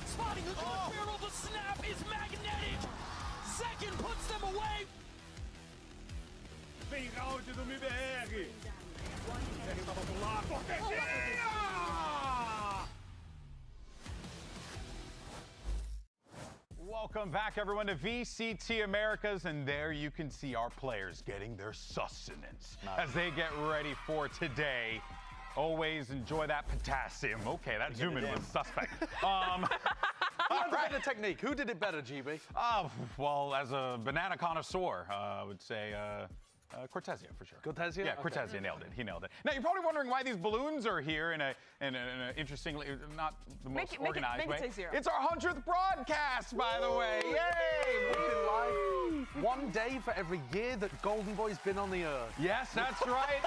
Spotting a good barrel, the snap is magnetic. Second puts them away. Vem round do MIBR. Welcome back, everyone, to VCT Americas, and there you can see our players getting their sustenance as they get ready for today. Always enjoy that potassium. Okay, that zoom in was suspect. Who had the better technique? Who did it better, GB? Well, as a banana connoisseur, I would say Cortezia for sure. Cortezia? Yeah, Cortezia nailed it. He nailed it. Now you're probably wondering why these balloons are here in a interestingly, not the most organized way. Make it say 0. It's our 100th broadcast, by the way. Yay! We've been live 1 day for every year that Golden Boy's been on the earth. Yes, that's right.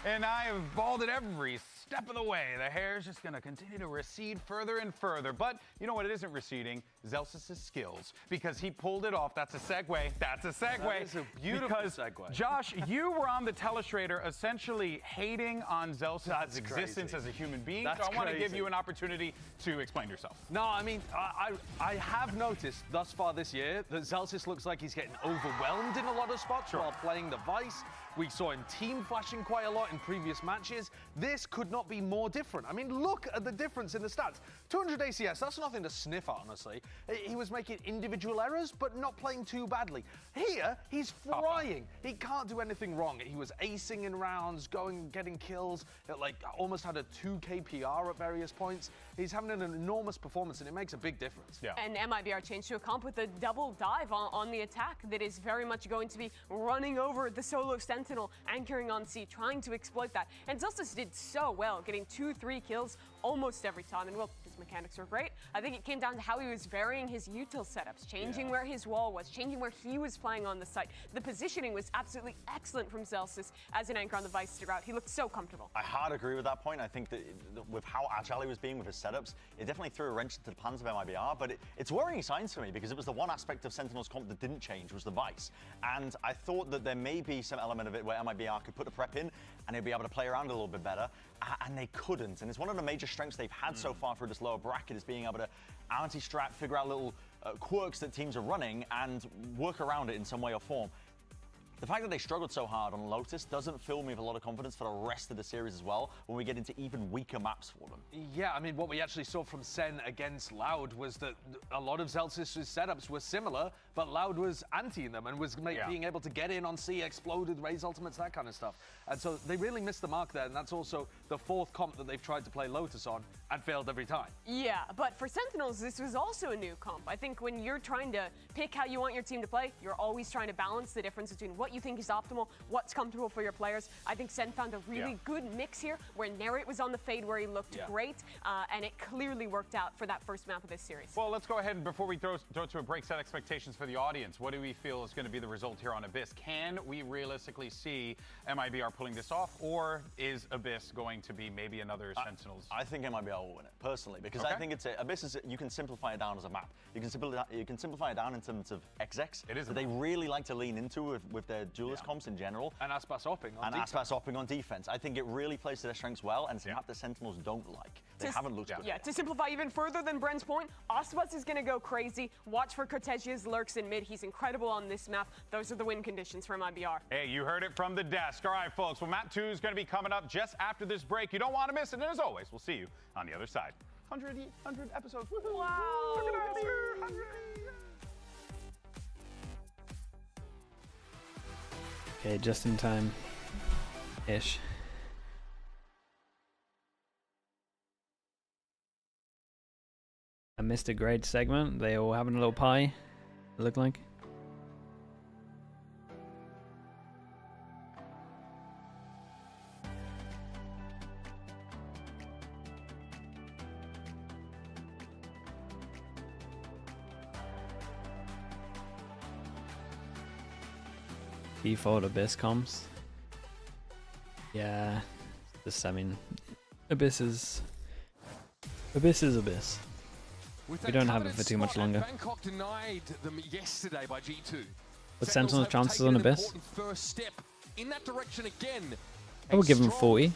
And I have balded every step of the way. The hair is just going to continue to recede further and further. But you know what? It isn't receding. Zelsis' skills, because he pulled it off. That's a segue. That's a segue. That is a beautiful segue. Josh, you were on the telestrator essentially hating on Zelsis' existence as a human being. That's so I want to give crazy. you an opportunity to explain yourself. No, I mean, I have noticed thus far this year that Zelsis looks like he's getting overwhelmed in a lot of spots while playing the Vice. We saw him team flashing quite a lot in previous matches. This could not be more different. I mean, look at the difference in the stats. 200 ACS, that's nothing to sniff at, honestly. He was making individual errors, but not playing too badly. Here, he's flying. He can't do anything wrong. He was acing in rounds, getting kills. It, like, almost had a 2K PR at various points. He's having an enormous performance, and it makes a big difference. Yeah. And MIBR changed to a comp with a double dive on the attack that is very much going to be running over the solo Sentinel, anchoring on C, trying to exploit that. And Zelsis did so well, getting 2-3 kills almost every time. And well, his mechanics were great. I think it came down to how he was varying his util setups, changing where his wall was, changing where he was playing on the site. The positioning was absolutely excellent from Zelsis as an anchor on the Vice throughout. He looked so comfortable. I hard agree with that point. I think that with how agile he was being with his setups, it definitely threw a wrench into the plans of MIBR, but it's worrying signs for me because it was the one aspect of Sentinel's comp that didn't change was the Vice. And I thought that there may be some element of it where MIBR could put the prep in and they'd be able to play around a little bit better, and they couldn't. And it's one of the major strengths they've had so far through this lower bracket is being able to anti-strat, figure out little quirks that teams are running and work around it in some way or form. The fact that they struggled so hard on Lotus doesn't fill me with a lot of confidence for the rest of the series as well when we get into even weaker maps for them. Yeah, I mean, what we actually saw from Sen against Loud was that a lot of Zelsis' setups were similar, but Loud was anti-ing them and was being able to get in on C, exploded, raise ultimates, that kind of stuff. And so they really missed the mark there, and that's also the fourth comp that they've tried to play Lotus on and failed every time. Yeah, but for Sentinels, this was also a new comp. I think when you're trying to pick how you want your team to play, you're always trying to balance the difference between what you think is optimal, what's comfortable for your players. I think Sen found a really good mix here where Nerrit was on the fade where he looked great, and it clearly worked out for that first map of this series. Well, let's go ahead and before we throw to a break, set expectations for the audience. What do we feel is going to be the result here on Abyss? Can we realistically see MIBR pulling this off, or is Abyss going to be maybe another Sentinels? I think MIBR will win it, personally, because I think Abyss is, you can simplify it down as a map. You can simplify it down in terms of XX. It is that they really like to lean into with their duelist comps in general. And Aspas hopping on defense. defense. Aspas hopping on defense. I think it really plays to their strengths well, and it's a map that Sentinels don't like. They haven't looked good. Yeah, to simplify even further than Bren's point, Aspas is going to go crazy. Watch for Cortezia's lurks in mid. He's incredible on this map. Those are the win conditions for MIBR. Hey, you heard it from the desk. All right, folks. Well, map 2 is going to be coming up just after this break. You don't want to miss it. And as always, we'll see you on the other side. 100 episodes. Wow. Look at that. 100. Okay, just in time-ish. I missed a great segment. They all having a little pie, it looked like. Default Abyss comps. Yeah, I mean, Abyss is Abyss. We don't have it for too much longer. Bangkok denied them yesterday by G2. But Sentinel's chances on Abyss? First step in that direction again. I would give him 40.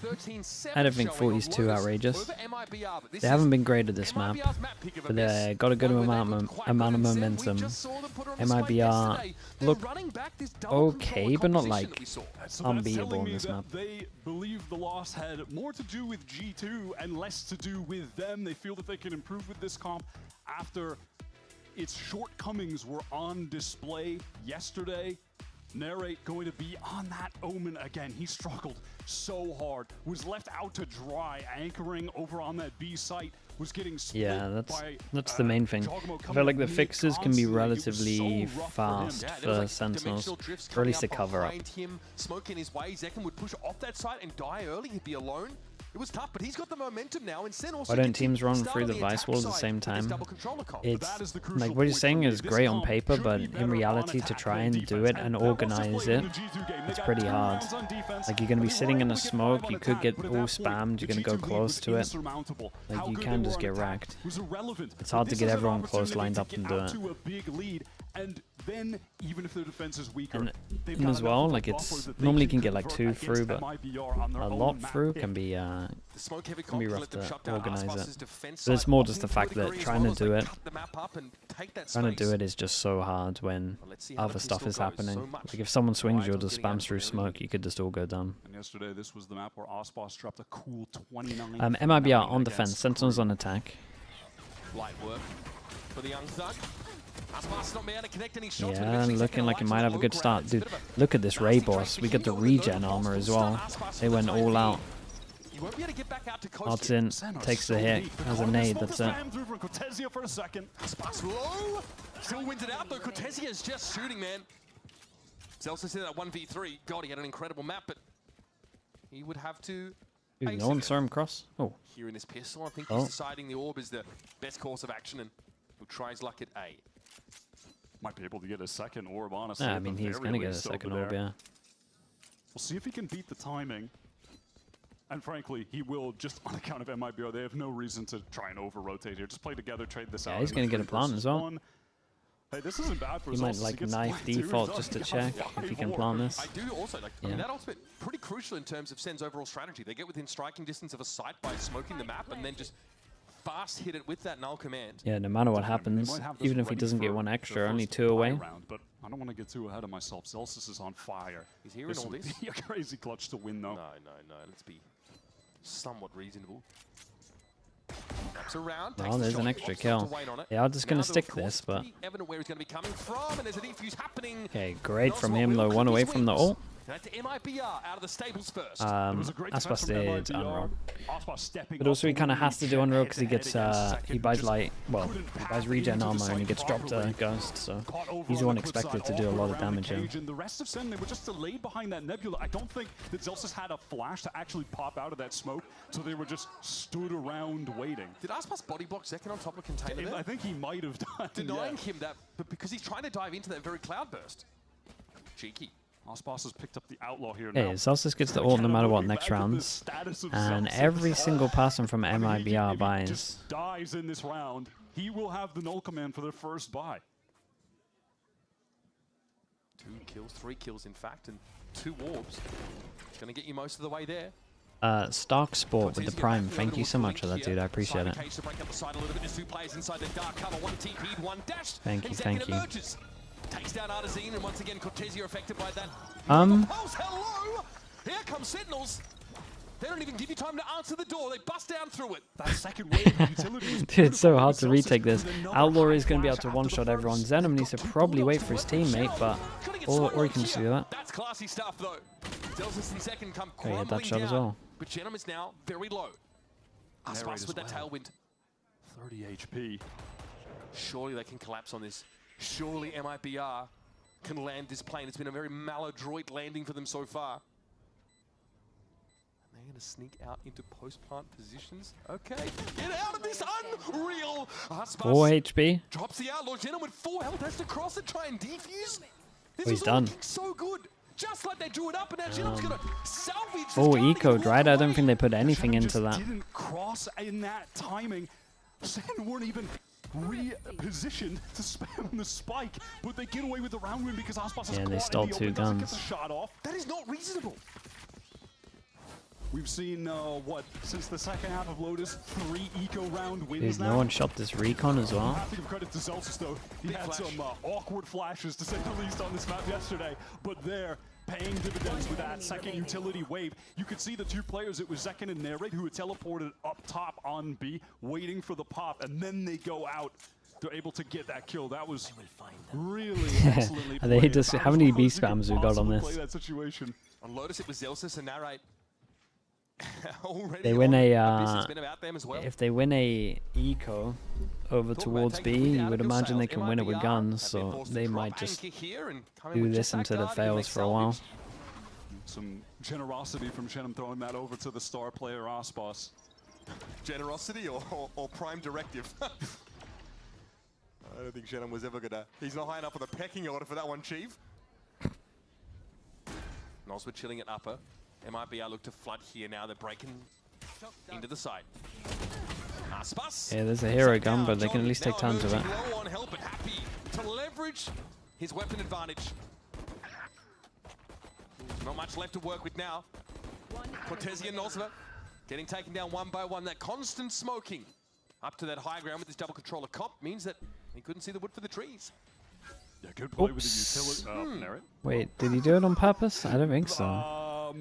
I don't think 40 is too outrageous. They haven't been great at this map, but they got a good amount of momentum. MIBR look okay, but not like unbeatable in this map. They believe the loss had more to do with G2 and less to do with them. They feel that they can improve with this comp after its shortcomings were on display yesterday. Narrate going to be on that Omen again. He struggled so hard, was left out to dry, anchoring over on that B site, was getting split. Yeah, that's the main thing. I feel like the fixes can be relatively fast for Sentinels, or at least a cover up. Smoke in his way, Zekken would push off that site and die early. He'd be alone. It was tough, but he's got the momentum now, and Sen also. Why don't teams run through the Vice wall at the same time? It's like what you're saying is great on paper, but in reality, to try and do it and organize it, it's pretty hard. Like you're gonna be sitting in a smoke, you could get all spammed, you're gonna go close to it. Like you can just get wrecked. It's hard to get everyone close lined up and do it. And then, even if their defense is weaker, and as well, like it's normally can get like 2 through, but a lot through can be rough to organize it. So it's more just the fact that trying to do it is just so hard when other stuff is happening. Like if someone swings you or just spams through smoke, you could just all go down. And yesterday, this was the map where Ospas dropped a cool 29. MIBR on defense, Sentinels on attack. Light work for the young thug. Not be able to connect any shots, yeah, looking like it might have a good start. Dude, look at this Ray boss. We got the regen armor as well. They went all out. Odds in, takes the hit, has a nade, that's it. Still wins it out though. Cortezia is just shooting, man. Zelsa said that 1v3. God, he had an incredible map, but he would have to. Dude, no one saw him cross. Oh. Here in this pistol, I think he's deciding the orb is the best course of action, and he'll try his luck at A. Might be able to get a second orb, honestly. Yeah, I mean, he's going to get a second orb, yeah. We'll see if he can beat the timing. And frankly, he will just on account of MIBR. They have no reason to try and over-rotate here. Just play together, trade this out. Yeah, he's going to get a plant as well. Hey, this isn't bad for he might like knife default just to check if he can plant this. I do also like, I mean, that ultimate pretty crucial in terms of Sen's overall strategy. They get within striking distance of a site by smoking the map and then just fast hit it with that null command. Yeah, no matter what happens, even if he doesn't get one extra, only 2 away. But I don't want to get too ahead of myself. Celsius is on fire. He's hearing all this. Be a crazy clutch to win, though. No. Let's be somewhat reasonable. Around, well, there's an extra kill. They are just going to stick this, but... Okay, great from him, though. 1 away from the ult. That's MIBR out of the stables first. Aspas did unroll. But also he kind of has to do unroll because he gets, he buys light, well, he buys regen armor and he gets dropped a ghost, so he's the one expected to do a lot of damage here. The rest of Sen, they were just delayed behind that nebula. I don't think that Zelsis had a flash to actually pop out of that smoke, so they were just stood around waiting. Did Aspas body block Zekken on top of container there? I think he might have done. Denying him that, but because he's trying to dive into that very cloud burst. Cheeky. Ospas has picked up the outlaw here now. Hey, Celsius gets the ult no matter what next rounds, and every single person from MIBR buys. Dies in this round. He will have the null command for their first buy. 2 kills, 3 kills in fact, and 2 orbs. Gonna get you most of the way there. Stark Sport with the Prime. Thank you so much for that, dude. I appreciate it. Thank you. Takes down Artesine, and once again Cortezia affected by that. Hello! Here comes Sentinels. They don't even give you time to answer the door. They bust down through it. That second wave of utility. Dude, it's so hard to retake this. Outlaw is going to be able to one-shot everyone. Zenom needs to probably wait for his teammate, but or he can just do that. That's classy stuff, though. Zelsis and Zekken come he had that shot as well. But Zenom is now very low. Aspas with that tailwind. 30 HP. Surely they can collapse on this. Surely MIBR can land this plane. It's been a very maladroit landing for them so far. And they're going to sneak out into post-plant positions. Okay, get out of this, unreal! 4 HP. Drops the outlaw. Zenom with 4 health has to cross and try and defuse. This he's done. So good. Just like they drew it up, and now Zenom's going to salvage this. Oh, ecoed, right? I don't think they put anything into that. Didn't cross in that timing. Sen weren't even repositioned to spam the spike, but they get away with the round win because Aspas has they stole 2 guns. That is not reasonable. We've seen, what, since the second half of Lotus, 3 eco round wins Dude, now. no one shot this recon as well. I have to give credit to Zelsis, though. He had some awkward flashes, to say the least, on this map yesterday. But they're paying dividends with that second utility wave. You could see the 2 players, it was Zekin and Nerid, who had teleported up top on B, waiting for the pop, and then they go out. They're able to get that kill. That was really excellently played. How many B spams we got on Play this? that situation. On Lotus, it was Zelsis and Narrate. They win a well. if they win a eco over towards B, you would imagine they can win it with guns, so they might just do this until it fails for a while. Some generosity from Shenum throwing that over to the star player Aspas. Generosity or prime directive? I don't think Shenum was ever gonna. He's not high enough on the pecking order for that one, Chief. Noswood chilling at upper. MIBR look to flood here now. They're breaking into the side. Aspas. Yeah, there's a hero gun, but they can at least take tons of it. Low on help, but happy to leverage his weapon advantage. Not much left to work with now. Cortezia and Nosva getting taken down one by one. That constant smoking up to that high ground with this double controller comp means that he couldn't see the wood for the trees. Yeah, good play with the utility. Wait, did he do it on purpose? I don't think so.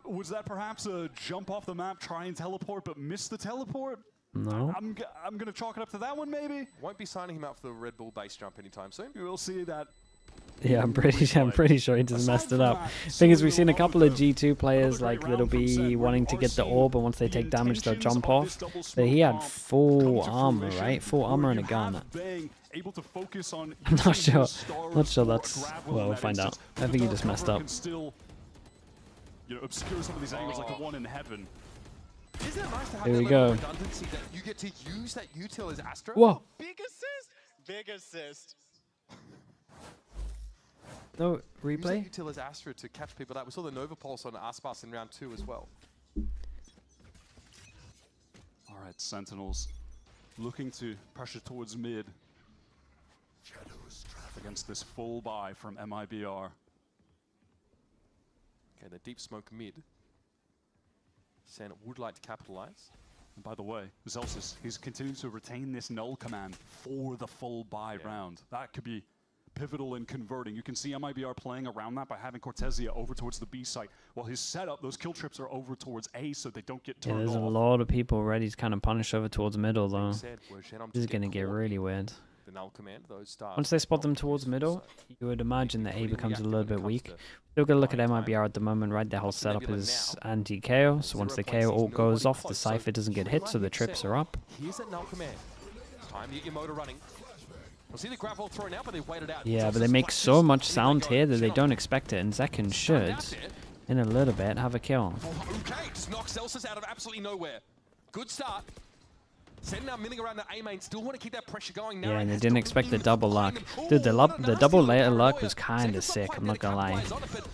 Was that perhaps a jump off the map, try and teleport, but miss the teleport? No. I'm going to chalk it up to that one, maybe? Won't be signing him up for the Red Bull base jump anytime soon. We'll see that. Yeah, I'm pretty sure he just messed it up. Thing is, we've seen a couple of G2 players like that'll be wanting to get the orb, and once they take damage, they'll jump off. But he had full armor, right? Full armor and a gun. I'm not sure. Not sure that's. Well, we'll find out. I think he just messed up. You know, obscure some of these angles like the one in heaven. Isn't it nice to have Here we that go. redundancy that you get to use that util as Astra? Whoa. Big assist! Big assist. No replay? Use that util as Astra to catch people out. We saw the Nova Pulse on Aspas in round 2 as well. All right, Sentinels looking to pressure towards mid. Against this full buy from MIBR. Okay, the deep smoke mid. Sen would like to capitalize. And by the way, Zelsis, he's continuing to retain this null command for the full buy round. That could be pivotal in converting. You can see MIBR playing around that by having Cortezia over towards the B site. While his setup, those kill trips are over towards A so they don't get turned Yeah, there's off. a lot of people ready to kind of punish over towards middle, though. This is going to get really weird. The null command, those stars. Once they spot them towards middle, you would imagine that A becomes a little bit weak. Still got to look at MIBR at the moment, right? Their whole setup is anti-KO, so once the KO all goes off, the Cypher doesn't get hit, so the trips are up. Here's that null command. Time to get your motor running. We'll see the grab throw now, but they waited out. Yeah, but they make so much sound here that they don't expect it, and Zekin should, in a little bit, have a kill. Okay, just knocks Celsius out of absolutely nowhere. Good start. Sen now milling around the A main, still want to keep that pressure going. Yeah, and they didn't expect the double luck. Dude, the double layer luck was kind of sick, I'm not gonna lie.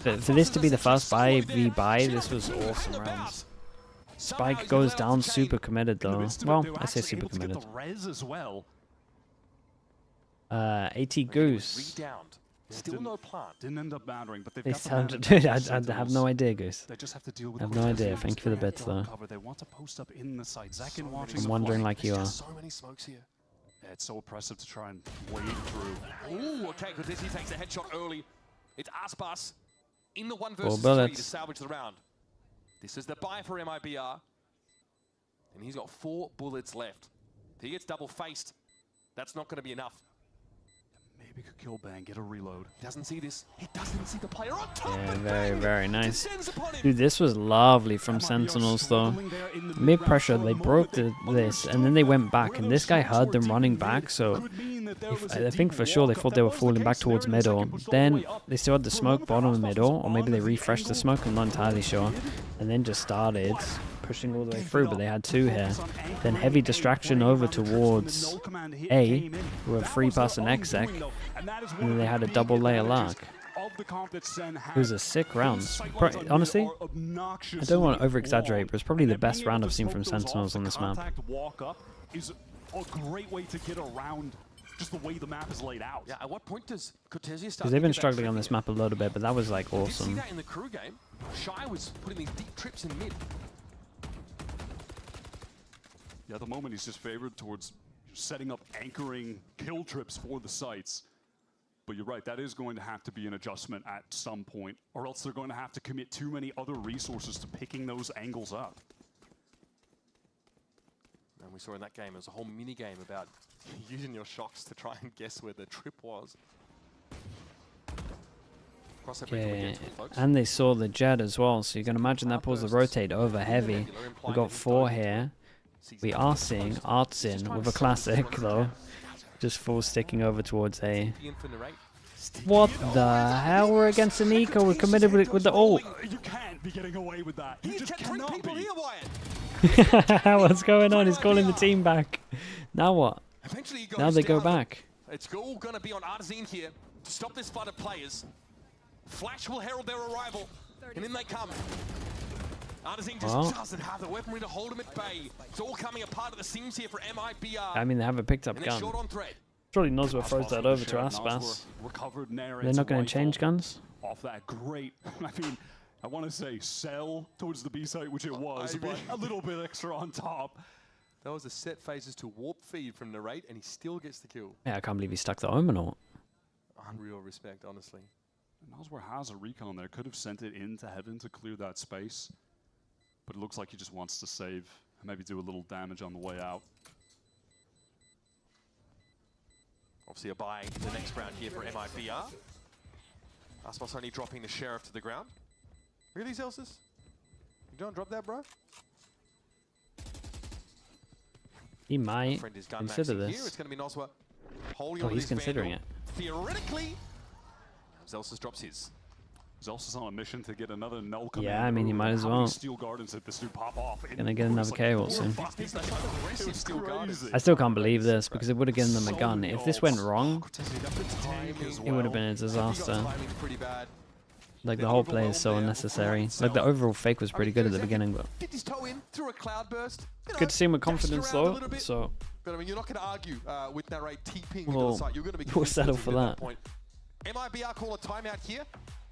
But for this to be the first buy v buy, this was awesome rounds. Spike goes down super committed though. Well, I say super committed. AT Goose. Still no plant. Didn't end up mattering, but They sound, dude, I have no idea, Goose. They just have to deal with I have no idea. Thank you for the bits, though. They want to post up in the side. Zekin watching. I'm wondering like you are. So many smokes here. Yeah, it's so oppressive to try and wade through. Ooh, okay, Cortezia takes a headshot early. It's Aspas in the 1 4 versus 3 bullets. to salvage the round. This is the buy for MIBR. And he's got 4 bullets left. If he gets double faced, that's not going to be enough. Maybe could kill Bang, get a reload. He doesn't see this. He doesn't see the player on top. Yeah, very, very nice. Dude, this was lovely from Sentinels, though. Mid pressure, they broke this, and then they went back, and this guy heard them running back, so I think for sure they thought they were falling back towards middle. Then they still had the smoke bottom of middle, or maybe they refreshed the smoke, I'm not entirely sure, and then just started pushing all the way through, but they had 2 here. Then heavy distraction over towards A, with a 3-person exec, and then they had a double layer lark. It was a sick round. Honestly, I don't want to over-exaggerate, but it's probably the best round I've seen from Sentinels on this map. Walk up is a great way to get around just the way the map is laid out. Yeah, at what point does Cortesia start? Because they've been struggling on this map a little bit, but that was like You did see awesome. that in the crew game. Shy was putting these deep trips in mid. Yeah, at the moment he's just favored towards setting up anchoring kill trips for the sites. But you're right, that is going to have to be an adjustment at some point, or else they're going to have to commit too many other resources to picking those angles up. And we saw in that game, there was a whole mini game about using your shocks to try and guess where the trip was. Cross that bridge when we Okay, get to it, folks. and they saw the jet as well, so you can imagine that pulls the rotate over heavy. We got 4 here. We are seeing Artsin with a classic though, just full sticking over towards A. What the hell? We're against an eco. We're committed with the ult. You can't be getting away with that. You just cannot be. What's going on? He's calling the team back. Now what? Now they go back. It's all going to be on Artsin here to stop this flood of players. Flash will herald their arrival, and in they come. Artsin just doesn't have the weaponry to hold him at bay. It's all coming apart at the seams here for MIBR. I mean, they haven't picked up And it's gun. short on thread. Surely Nozwa throws that over to Aspas. They're not going to change guns? Off that great, I mean, I want to say sell towards the B site, which it was, but a little bit extra on top. That was a set phases to warp feed from Narrate, and he still gets the kill. Yeah, I can't believe he stuck the Omen ult. Unreal respect, honestly. Nozwa has a recon there, could have sent it into heaven to clear that space, but it looks like he just wants to save and maybe do a little damage on the way out. Obviously a buy in the next round here for MIBR. Aspas only dropping the Sheriff to the ground. Really, Celsius? You don't drop that, bro? He might Friend is gun consider maxing this. Here. It's going to be Nozwa holding Oh, on he's his considering Vandal. Theoretically, Celsius drops his. Zelsa's on a mission to get another null command. Yeah, I mean, he might as How many well. Steel Gardens did this dude pop off? Gonna get another KO soon. It was crazy. I still can't believe this because it would have given them a gun. If this went wrong, it would have been a disaster. Like the whole play is so unnecessary. Like the overall fake was pretty good at the beginning, but Dipped his toe in through a cloudburst. good to see him with confidence though. So But I mean, you're not going to argue with Narrate TPing Well, into the site. You're going to be we'll settle convinced for at that. point. MIBR call a timeout here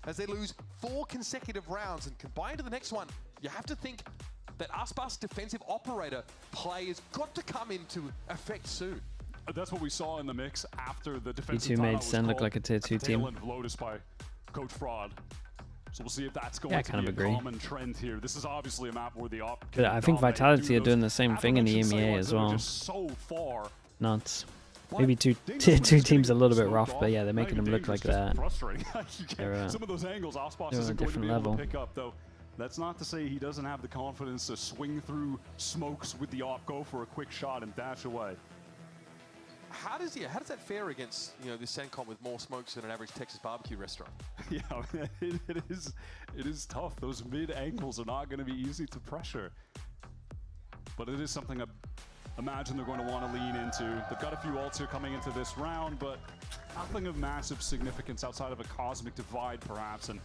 as they lose 4 consecutive rounds, and combined to the next one, you have to think that Aspas defensive operator play has got to come into effect soon. That's what we saw in the mix after the defensive E2 timeout made was Sen look called like a tier at 2 the tail team. end of Lotus by Coach Fraud. So we'll see if that's going Yeah, I to kind be of a agree. common trend here. This is obviously a map where the op But I think dominate Vitality due are to doing those the same thing in the aforementioned EMEA sidelines as that are well. just so far. Nuts. Maybe tier 2 teams a little bit rough, but yeah, they're making them look like that. Frustrating. They're, Some of those angles Aspas they're on a isn't going to different be able level. to pick up, though. That's not to say he doesn't have the confidence to swing through smokes with the op, go for a quick shot and dash away. How does that fare against this SEN comp with more smokes than an average Texas barbecue restaurant? Yeah, it is tough. Those mid angles are not going to be easy to pressure. But it is something I imagine they're going to want to lean into. They've got a few ults here coming into this round, but nothing of massive significance outside of a cosmic divide, perhaps. And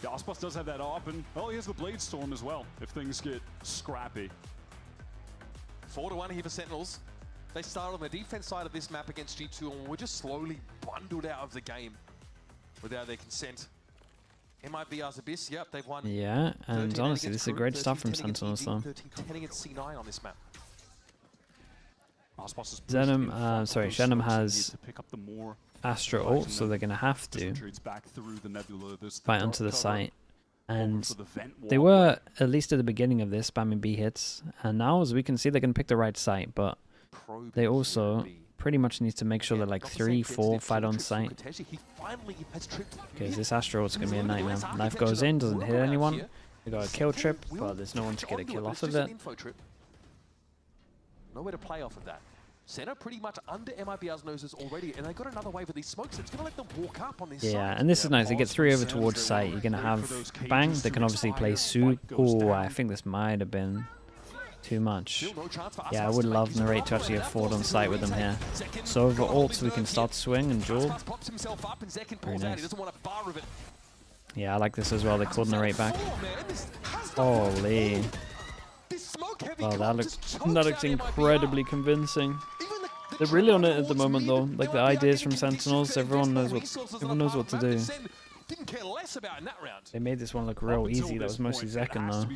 the Aspas does have that op, and well, he has the Blade Storm as well, if things get scrappy. 4-1 here for Sentinels. They started on the defense side of this map against G2 and were just slowly bundled out of the game without their consent. MIBR's Abyss, yep, they've won. Yeah, and 13 honestly, against this is Crew, great stuff from 13 against Sentinels EG, though. 13-10 against C9 on this map. Shenum has to pick up the more Astra ult, so they're going to have to back through the nebula. fight onto the site. And for the vent they were, at least at the beginning of this, spamming B hits. And now, as we can see, they're going to pick the right site, but they also pretty much need to make sure that like 3, 4 fight on site. Because this Astra ult's going to be a nightmare. Knife goes in, doesn't hit anyone. They got a kill trip, but there's no one to get a kill off of it. Nowhere to play off of that. Senna pretty much under MIBR's noses already, and they got another wave of these smokes. It's going to let them walk up on this side. Yeah, and this is nice. They get 3 over towards site. You're going to have Bang. They can obviously play Soup. Oh, I think this might have been too much. Yeah, I would love Narrate to actually have forward on site with them here. So over ults, we can start to swing and duel. Very nice. Yeah, I like this as well. They called Narrate back. Holy. Oh, that looks incredibly convincing. They're really on it at the moment, though. Like the ideas from Sentinels, everyone knows what to do. Didn't care less about in that round. They made this one look real easy. That was mostly second, though.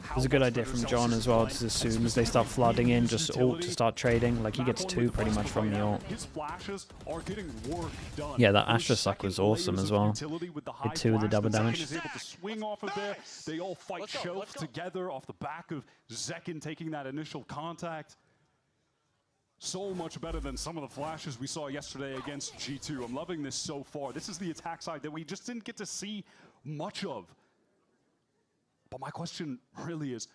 It was a good idea from John as well. Just as soon as they start flooding in, just ult to start trading. Like he gets 2 pretty much from the ult. Yeah, that Astra suck was awesome as well. Did 2 with the double damage. They all fight shelf together off the back of Zekin taking that initial contact. So much better than some of the flashes we saw yesterday against G2. I'm loving this so far. This is the attack side that we just didn't get to see much of. But my question really is,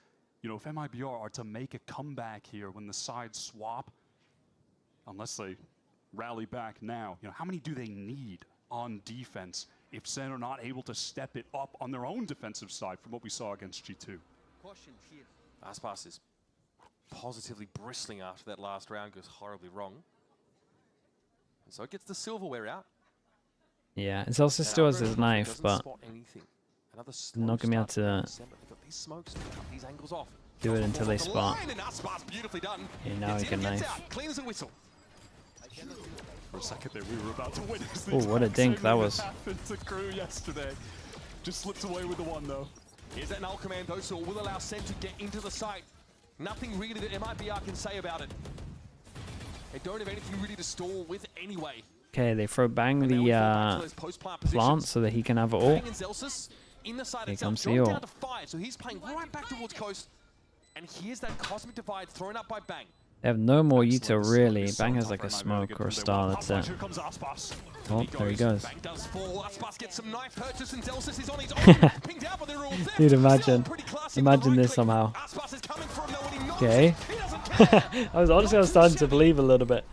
you know, if MIBR are to make a comeback here when the sides swap, unless they rally back now, you know, how many do they need on defense if SEN are not able to step it up on their own defensive side from what we saw against G2? Aspas is positively bristling after that last round goes horribly wrong. And so it gets the silverware out. Yeah, it's also still has his knife, but not gonna be able to do it until they spot. Yeah, now he can knife. For a second there, we were about to witness Oh, what a dink that was. To Crew yesterday. Just slipped away with the one though. Here's that null command though, so it will allow SEN to get into the site. Nothing really that MIBR can say about it. They don't have anything really to stall with anyway. Okay, they throw Bang the plant so that he can have it all. Here comes the ult. So he's playing right back towards coast. And here's that cosmic divide thrown up by Bang. They have no more Yuta really. Bang has like a smoke or a star, that's it. Oh, there he goes. Dude, imagine this somehow. Okay. I was honestly starting to believe a little bit.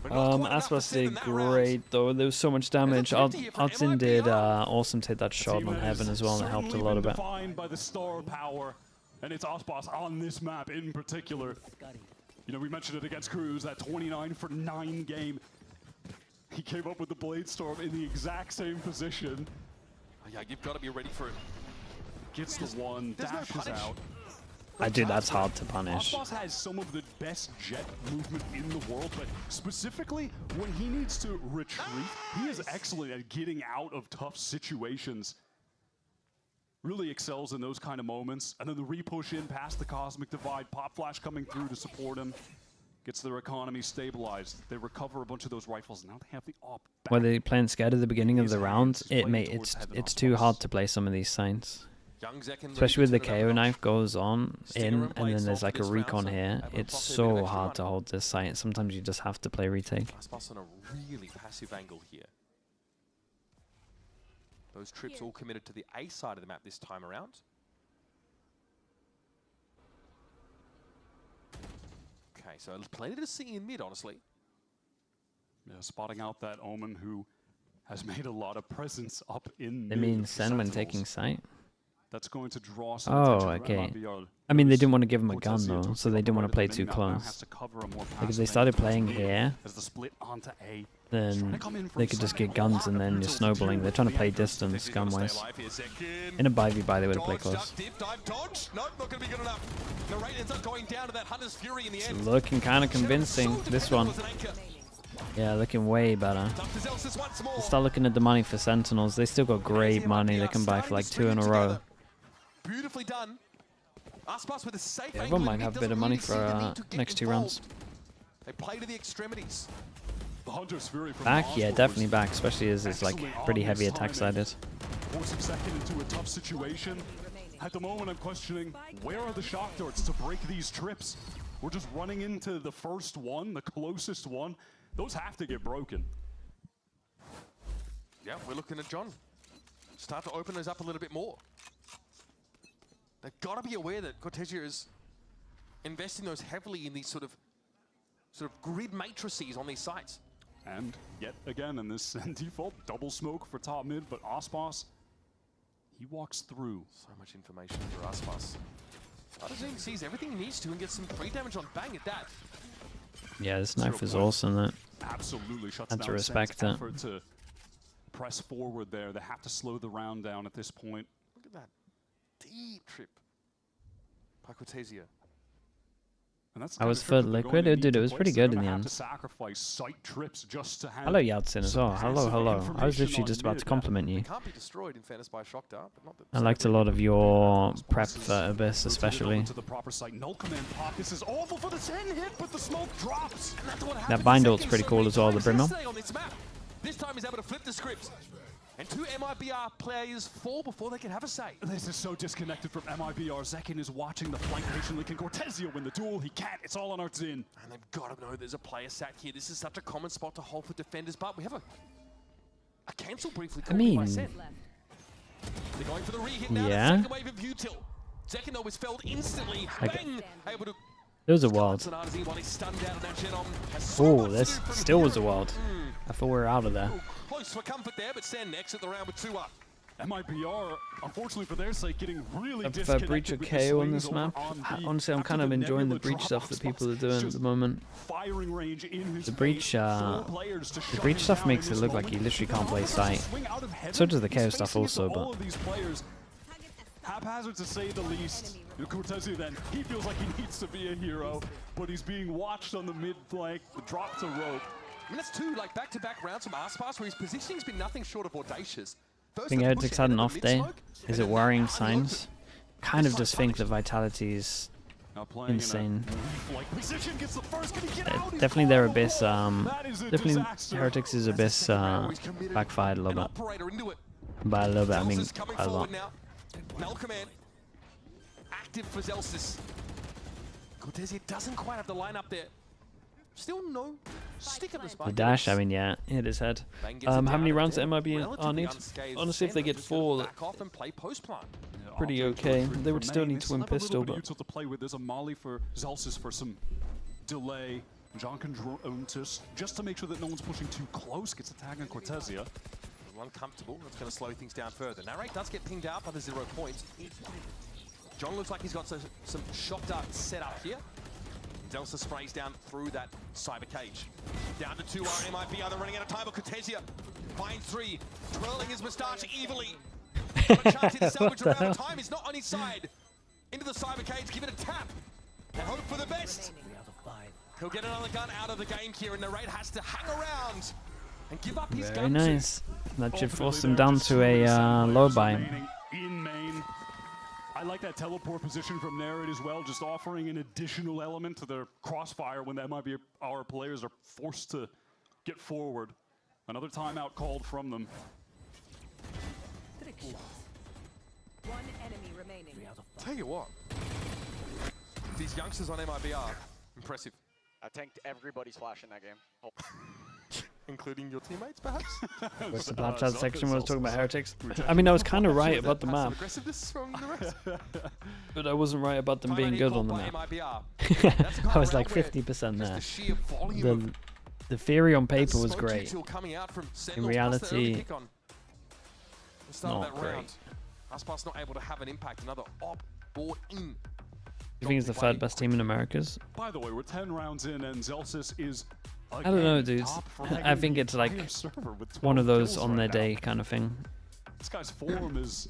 Aspas did great though. There was so much damage. Odsin did awesome to hit that shot on Heaven as well, and it helped a lot of it. By the star power, and it's Aspas on this map in particular. You know, we mentioned it against Cruz, that 29 for 9 game. He came up with the Blade Storm in the exact same position. Oh, yeah, you've got to be ready for it. Gets the one, dashes out. Dude, that's hard to punish. Aspas has some of the best jet movement in the world, but specifically when he needs to retreat, he is excellent at getting out of tough situations. Really excels in those kind of moments. And then the repush in past the Cosmic Divide, Pop Flash coming through to support him. Gets their economy stabilized. They recover a bunch of those rifles, and now they have the op. Were they playing scared at the beginning of the round? It's too hard to play some of these signs. Especially with the KO knife goes on in, and then there's like a recon here. It's so hard to hold this site. Sometimes you just have to play retake. Aspas on a really passive angle here. Those trips all committed to the A side of the map this time around. Okay, so plenty to see in mid, honestly. Yeah, spotting out that Omen who has made a lot of presence up in They mean SEN when taking site? That's going to draw some okay. I mean, they didn't want to give him a gun though, so they didn't want to play too close. Like if they started playing here, then they could just get guns and then you're snowballing. They're trying to play distance gun-wise. In a 5v5 they would have played close. It's looking kind of convincing, this one. Yeah, looking way better. Let's start looking at the money for Sentinels. They still got great money. They can buy for like 2 in a row. Beautifully done. Aspas with a safe Yeah, everyone might have a bit of money for next 2 rounds. They play to the extremities. Back? Yeah, definitely back, especially as it's like pretty heavy attack sided. Forcing second into a tough situation. At the moment I'm questioning, where are the shock darts to break these trips? We're just running into the first one, the closest one. Those have to get broken. Yeah, we're looking at John. Start to open those up a little bit more. They've got to be aware that Cortesia is investing those heavily in these sort of grid matrices on these sites. And yet again in this default double smoke for top mid, but Aspas, he walks through. So much information for Aspas. Otazine sees everything he needs to and gets some free damage on Bang at that. Yeah, this knife is awesome. That absolutely shuts had down to respect Sen's it. effort to press forward there. They have to slow the round down at this point. Look at that deep trip by Cortesia. I was for Liquid. Dude, it was pretty good in the end. Hello, Yeltsin as well. Hello, hello. I was literally just about to compliment you. Can't be destroyed in fairness by Shock Dart, but not I liked a lot of your prep for Abyss, especially. That bind ult's pretty cool as well, the Brimmill. This time he's able to flip the script. And 2 MIBR players fall before they can have a say. This is so disconnected from MIBR. Zekin is watching the flank patiently. Can Cortezio win the duel? He can't. It's all on our Zin. And they've got to know there's a player sat here. This is such a common spot to hold for defenders, but we have a cancel briefly called by SEN. They're going for the re-hit now. Yeah. The second wave of U-tilt. Zekin though was felled instantly. Bang! Able to Those are wild. Oh, this still was a wild. I thought we were out of there. Close for comfort there, but SEN exit the round with 2 up. MIBR, unfortunately for their sake, getting really For Breach or KO on this map. Honestly, I'm kind of enjoying the Breach stuff that people are doing at the moment. The Breach stuff makes it look like you literally can't play sight. So does the KO stuff also, but haphazard to say the least. Cortezio then, he feels like he needs to be a hero, but he's being watched on the mid flank, the drop to rope. I mean, that's 2 like back-to-back rounds from Aspas where his positioning's been nothing short of audacious. I think Heretics had an off day. Is it worrying signs? Kind of just think the Vitality's insane. Definitely their Abyss, definitely Heretics' Abyss backfired a little bit. By a little bit, I mean quite a lot. Null command. Active for Zelsis. Cortezio doesn't quite have the lineup there. Still no stick of the spike. The dash, I mean, yeah, hit his head. How many rounds at MIBR need? Honestly, if they get 4, pretty okay. They would still need to win pistol, but to play with. There's a molly for Zelsis for some delay. John can drone just to make sure that no one's pushing too close. Gets a tag on Cortezio. Uncomfortable. That's going to slow things down further. Narrate does get pinged out by the 0 points. John looks like he's got some Shock Dart set up here. Delta sprays down through that cyber cage. Down to 2 MIBR, they're running out of time, but Cortezio finds 3, twirling his moustache evilly. Got a chance here to salvage a round of time, he's not on his side. Into the cyber cage, give it a tap, and hope for the best. He'll get another gun out of the game here, and Narrate has to hang around and give up his gun. very nice. That should force them down to a low buy. In main. I like that teleport position from Narrate as well, just offering an additional element to their crossfire when the MIBR players are forced to get forward. Another timeout called from them. One enemy remaining. Tell you what, these youngsters on MIBR, impressive. I tanked everybody's flash in that game. Oh. Including your teammates, perhaps? What's the black chat section when I was talking about Heretics? I mean, I was kind of right about the map. But I wasn't right about them being good on the map. I was like 50% there. The theory on paper was great. In reality, it's not great. Aspas not able to have an impact. Another op board in. You think it's the 3rd best team in Americas? By the way, we're 10 rounds in, and Zelsis is. I don't know, dude. I think it's like one of those on their day kind of thing. This guy's form is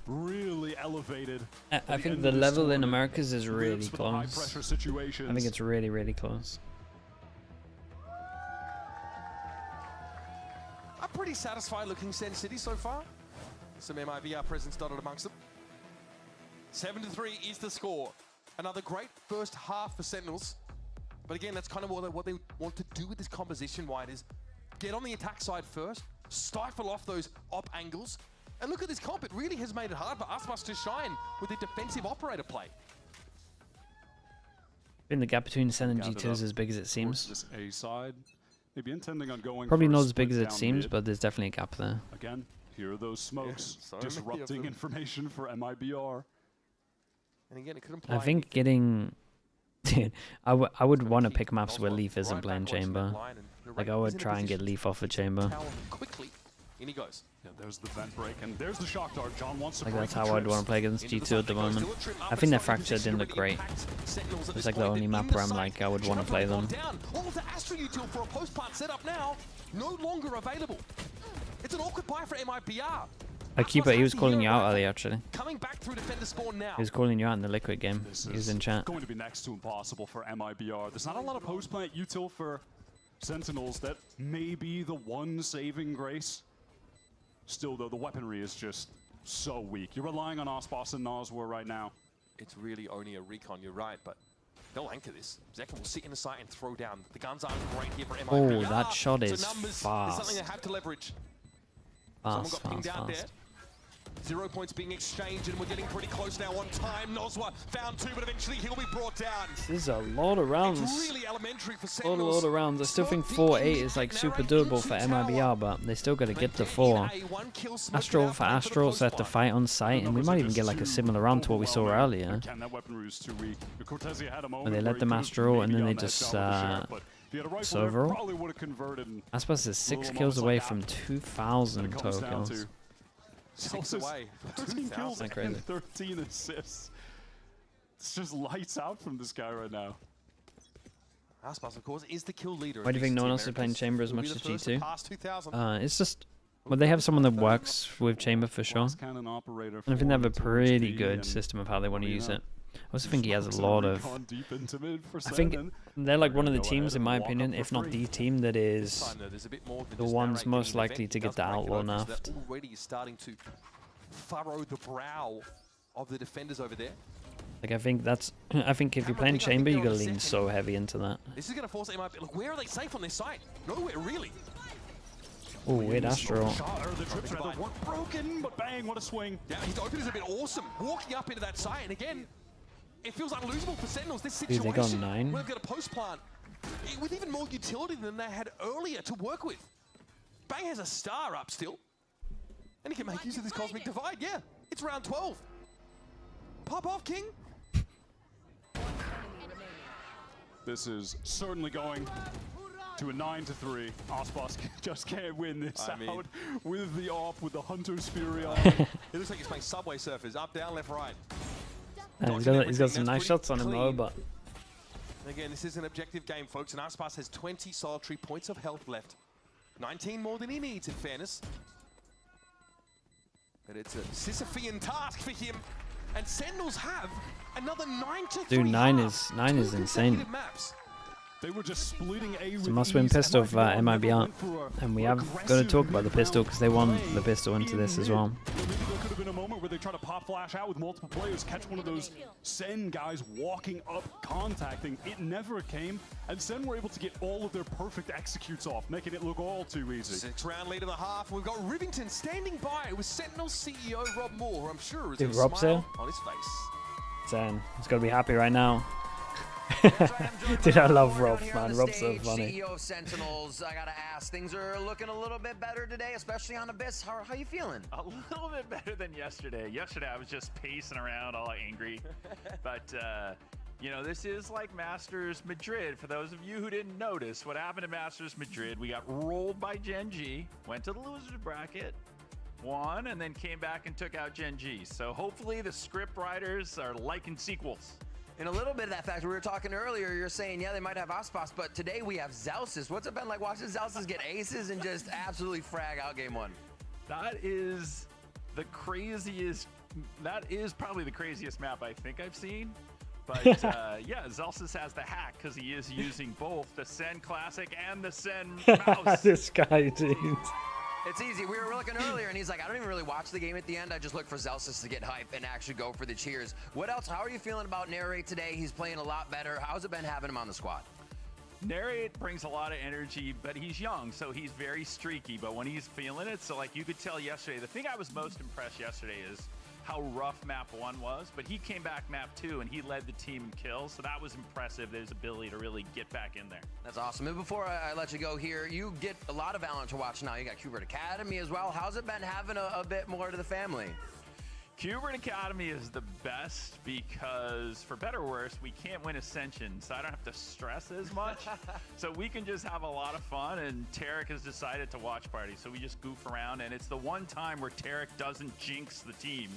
really elevated. I think the level in Americas is really close. I think it's really, really close. A pretty satisfied looking Sen City so far. Some MIBR presence dotted amongst them. 7-3 is the score. Another great first half for Sentinels. But again, that's kind of what they want to do with this composition wide is get on the attack side first, stifle off those op angles, and look at this comp. It really has made it hard for Aspas to shine with the defensive operator play. I think the gap between Sen and G2 is as big as it seems. This A side, maybe intending on going probably not first, as big as it down seems, mid. but there's definitely a gap there. Again, here are those smokes, disrupting information for MIBR. And again, it could imply I think getting... Dude, I would want to pick maps where Leaf isn't playing Chamber. Like, I would try and get Leaf off of Chamber. Quickly, in he goes. Yeah, there's the vent break, and there's the shock dart. John wants to Like, break that's how I'd want to play against G2 at the moment. I think their Fracture didn't look great. It's like the only map where I'm like, I would want to play them. All to Astro Util for a post-part setup now, no longer available. It's an awkward buy for MIBR. Keeper, he was calling you out earlier, actually. Coming back through defender spawn now. He was calling you out in the Liquid game. This He was in chat. going to be next to impossible for MIBR. There's not a lot of post-plant util for Sentinels. That may be the one saving grace. Still, though, the weaponry is just so weak. You're relying on Ospas and Noswar right now. It's really only a recon, you're right, but they'll anchor this. Zekin will sit in the site and throw down. The guns aren't great here for MIBR. Oh, that shot is so numbers fast. is something they have to leverage. Fast, Someone got pinged out there. 0 points being exchanged, and we're getting pretty close now on time. Noswar found 2, but eventually he'll be brought down. This is a lot of rounds. It's really elementary for A Sentinels. lot of rounds. I still think 4-8 is like super doable for MIBR, but they still got to get to 4. Astral for Astral, so they have to fight on site, and we might even get like a similar round to what we saw earlier. Where they led them Astral, and then they just overall. Aspas is 6 kills away from 2,000 total kills. 6 away. 13 kills and 13 assists. It's just lights out from this guy right now. Aspas, of course, is the kill leader. Why do you think no one else is playing Chamber as much as G2? It's just, well, they have someone that works with Chamber for sure. And I think they have a pretty good system of how they want to use it. I also think he has a lot of... I think they're like one of the teams, in my opinion, if not the team, that is the ones most likely to get the Outlaw nerfed. Already starting to furrow the brow of the defenders over there. Like, I think that's... I think if you're playing Chamber, you gotta lean so heavy into that. This is going to force MIBR. Look, where are they safe on their side? Nowhere, really. Oh, weird Astral. The trips rather weren't broken, but bang, what a swing. Yeah, his open is a bit awesome. Walking up into that site, and again, it feels unlosable for Sentinels. This situation, they got 9. We've got a post plant with even more utility than they had earlier to work with. Bang has a star up still, and he can make use of this cosmic divide. Yeah, it's round 12. Pop off, King. This is certainly going to a 9-3. Ospas just can't win this out with the AWP, with the Hunter's Fury on. It looks like he's playing Subway Surfers, up, down, left, right. He's got some nice shots on him though, but... Again, this is an objective game, folks, and Aspas has 20 solitary points of health left. 19 more than he needs, in fairness. But it's a Sisyphean task for him, and Sentinels have another 9-3. Dude, 9 is insane. Maps. They were just splitting A It's a must-win pistol for MIBR, and we have got to talk about the pistol because they won the pistol into this as well. Maybe there could have been a moment where they try to pop flash out with multiple players, catch one of those SEN guys walking up, contacting. It never came, and SEN were able to get all of their perfect executes off, making it look all too easy. 6-round lead of the half. We've got Rivington standing by with Sentinels CEO Rob Moore, who I'm sure is Dude, a Rob's smile there? on his face. SEN, he's got to be happy right now. Dude, I love Rob, man. Rob's so funny. CEO of Sentinels, I gotta ask, things are looking a little bit better today, especially on Abyss. How you feeling? A little bit better than yesterday. Yesterday I was just pacing around all angry. But, you know, this is like Masters Madrid. For those of you who didn't notice, what happened at Masters Madrid, we got rolled by Gen G, went to the losers bracket, won, and then came back and took out Gen G. So hopefully the script writers are liking sequels. In a little bit of that fact, we were talking earlier, you're saying, yeah, they might have Ospas, but today we have Zousis. What's it been like watching Zousis get aces and just absolutely frag out game 1? That is the craziest, that is probably the craziest map I think I've seen. But yeah, Zousis has the hack because he is using both the SEN Classic and the SEN mouse. This guy, dude. It's easy. We were looking earlier, and he's like, I don't even really watch the game at the end. I just look for Zousis to get hype and actually go for the cheers. What else? How are you feeling about Narrate today? He's playing a lot better. How's it been having him on the squad? Narrate brings a lot of energy, but he's young, so he's very streaky. But when he's feeling it, so like you could tell yesterday, the thing I was most impressed yesterday is how rough map 1 was, but he came back map 2 and he led the team in kills, so that was impressive, his ability to really get back in there. That's awesome. And before I let you go here, you get a lot of Valorant to watch now. You got Qbert Academy as well. How's it been having a bit more to the family? Qbert Academy is the best because, for better or worse, we can't win Ascension, so I don't have to stress as much. So we can just have a lot of fun, and Tarek has decided to watch party, so we just goof around, and it's the one time where Tarek doesn't jinx the team.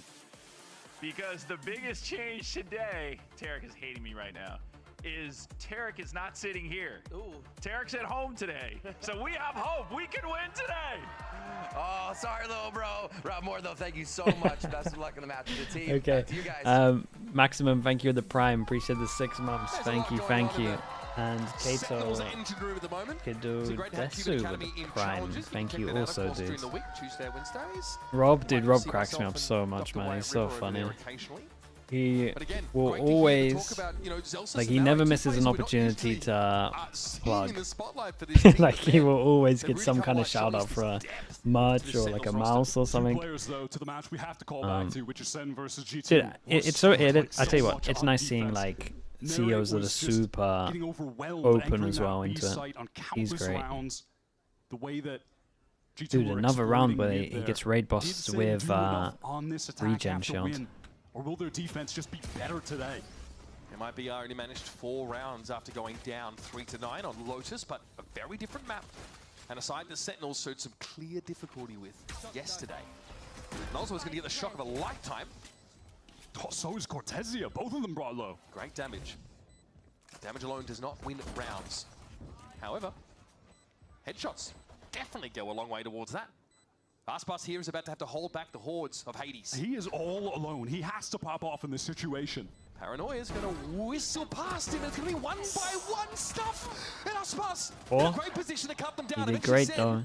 Because the biggest change today, Tarek is hating me right now, is Tarek is not sitting here. Tarek's at home today. So we have hope. We can win today. Oh, sorry, little bro. Rob Moore, though, thank you so much. Best of luck in the match with the team. Okay. To you guys. Maximum, thank you, the Prime. Appreciate the 6 months. Thank you, thank you. And Kato Kidu Desu with the Prime. Thank you also, dude. Rob cracks me up so much, man. He's so funny. He will always, like, he never misses an opportunity to plug. Like, he will always get some kind of shout out for a merch or like a mouse or something. Dude, it's so, I tell you what, it's nice seeing like CEOs that are super open as well into it. He's great. Dude, another round where he gets raid bossed with regen shield. Or will their defense just be better today? MIBR only managed 4 rounds after going down 3-9 on Lotus, but a very different map. And aside the Sentinels showed some clear difficulty with yesterday. Nolzo was going to get the shock of a lifetime. Oh, so is Cortezia. Both of them brought low. Great damage. Damage alone does not win rounds. However, headshots definitely go a long way towards that. Aspas here is about to have to hold back the hordes of Hades. He is all alone. He has to pop off in this situation. Paranoia is going to whistle past him. It's going to be 1 by 1 stuff. And Aspas in a great position to cut them down. He did great though.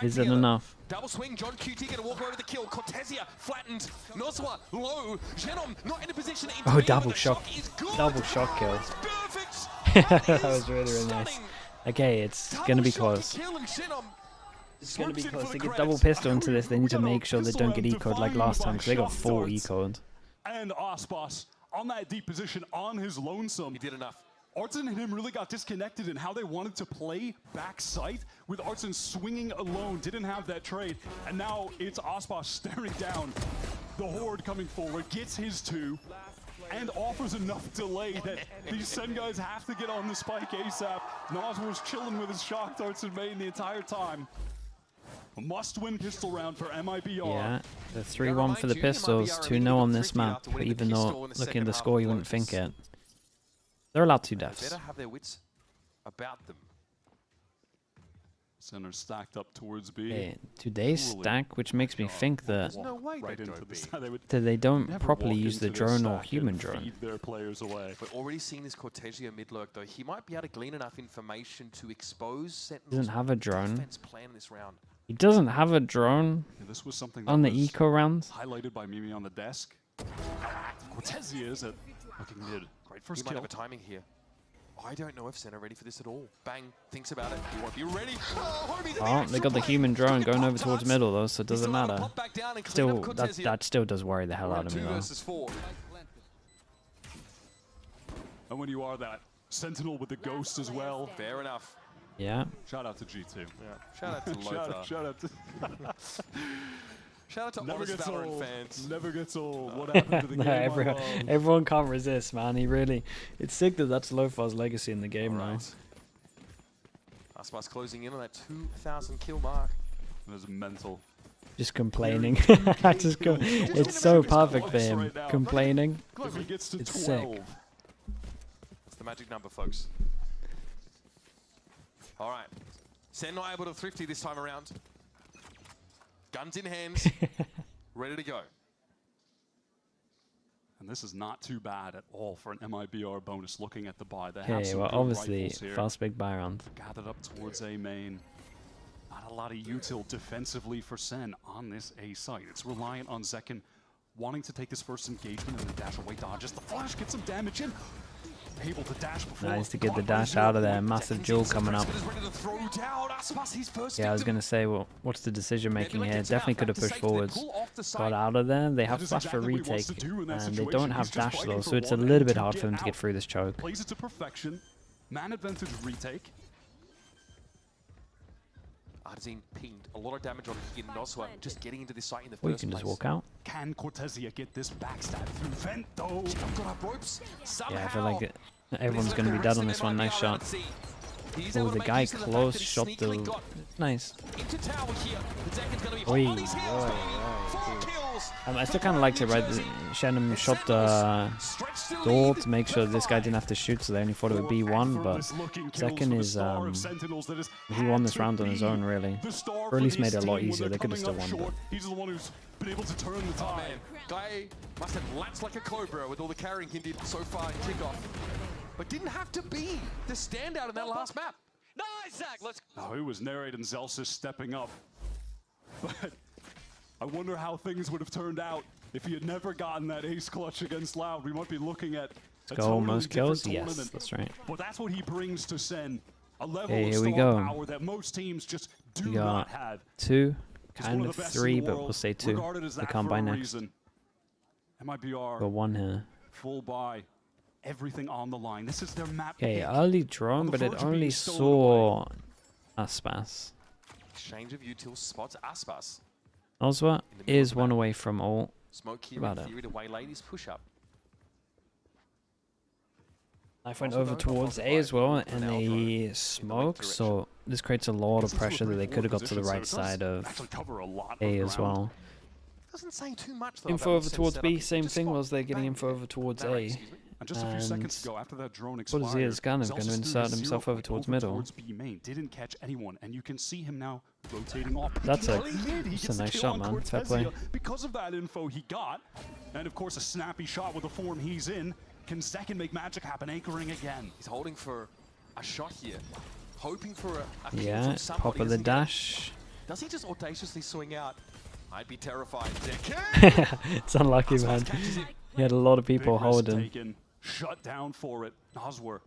Is it enough? Double swing, John QT going to walk over the kill. Cortezia flattened. Nozwa low. Genom not in a position to intervene. Oh, double shock kill. That was really, really nice. Okay, it's going to be close. It's going to be close. They get double pistol into this. They need to make sure they don't get eco'd like last time because they got 4 eco'd. And Aspas on that deep position on his lonesome. He did enough. Artson and him really got disconnected in how they wanted to play back sight with Artson swinging alone. Didn't have that trade. And now it's Aspas staring down. The horde coming forward, gets his 2. And offers enough delay that these Sen guys have to get on the spike ASAP. Nas was chilling with his shock darts in main the entire time. A must-win pistol round for MIBR. Yeah, the 3-1 for the pistols, 2-0 on this map, even though looking at the score you wouldn't think it. They're allowed 2 deaths. Better have their wits about them. Center stacked up towards B. Okay, today's stack, which makes me think that right they don't properly use the drone or human drone. Feed their players away. We're already seeing this Cortezia mid-lurk though. He might be able to glean enough information to expose Sentinels' Doesn't have a drone. defense plan this round. He doesn't have a drone This was something on the eco rounds. highlighted by Mimi on the desk. Cortezia is at looking mid. Great first He might kill. have a timing here. I don't know if Sen are ready for this at all. Bang, thinks about it. He won't be ready. Oh, homie, Oh, they got the human drone going over towards middle though, so it doesn't matter. Still, that still does worry the hell out of me 2 though. versus 4. And when you are that Sentinel with the ghost as well. Fair enough. Yeah. Shout out to G2. Yeah. Shout out to Lothar. Shout out to Shout out to Never honest gets Valorant old. fans. Never gets old. What happened to the No, game? everyone can't resist, man. He really, it's sick that that's Lothar's legacy in the game now. Aspas closing in on that 2,000 kill mark. It was mental. Just complaining. It's so perfect for him. Complaining. If he gets to It's 12. sick. That's the magic number, folks. All right. Sen not able to thrifty this time around. Guns in hand. Ready to go. And this is not too bad at all for an MIBR bonus looking at the buy. They have Okay, some well good obviously, rifles here. fast big buy round. Gathered up towards A main. Not a lot of util defensively for Sen on this A site. It's reliant on Zekin wanting to take this first engagement and then dash away dodges. The flash gets some damage in. Able to dash before. Nice to get the dash out of there. Massive duel coming up. Yeah, I was going to say, well, what's the decision making here? Definitely could have pushed forwards. Got out of there. They have flash for retake, and they don't have dash though, so it's a little bit hard for them to get through this choke. Plays it to perfection. Man advantage retake. Arzine pinged a lot of damage on Higin Noswa just getting into this site in the Or you first can place. just walk out. Can Cortezia get this backstab through Vent though? Got up ropes. Yeah, I feel like everyone's going to be dead on this one. Nice shot. Oh, the guy close shot the... Nice. Into tower here. The Zekin's going to be Oi, on his heels. oi, 4 kills. I still kind of liked it, right? Shannon shot the door to make sure this guy didn't have to shoot, so they only thought it would be one, but second is he won this round on his own, really. Or at least made it a lot easier. They could have still won, but he's the one who's been able to turn the tide. Guy must have lapped like a cobra with all the carrying he did so far in kickoff, but didn't have to be the standout in that last map. Nice, Zach. Let's. Now, who was narrating Zelsis stepping up? But I wonder how things would have turned out if he had never gotten that ace clutch against Loud. We might be looking at a go totally most kills. different Yes, tournament. that's right. But that's what he brings to SEN. A level Okay, of here we star go. power that most teams just do We not got have. 2, He's kind one of the best in 3, the but world, we'll say 2. regarded as They that can't for buy a next. reason. MIBR. Got 1 here. Full buy. Everything on the line. This is their map. Okay, pick. early drone, On the but it verge of only being stolen saw Aspas. Exchange of util spots Aspas. Noswa is 1 away from ult. Smoke here About in it. theory to waylay his push up. Knife went over towards A as well, and they smoke, so this creates a lot of pressure that they could have got to the right side of A as well. Doesn't say too much though. Info over towards B, same thing, was they're getting info over towards A. And just a few seconds ago, after that drone what expired, is he? Is Gunner going to Zelsis insert threw his himself 0 over towards point middle? Towards B main. Didn't catch anyone, and you can see him now rotating off. That's a He gets nice the kill shot, on man. Fair Cortez play. here because of that info he got, and of course a snappy shot with the form he's in. Can second make magic happen, anchoring again? He's holding for a shot here, hoping for a kill Yeah, from somebody. pop of the Doesn't get it. dash. Does he just audaciously swing out? I'd be terrified. It's unlucky, man. He had a lot of people Big risk holding. taken. Shut down for it. Noswer,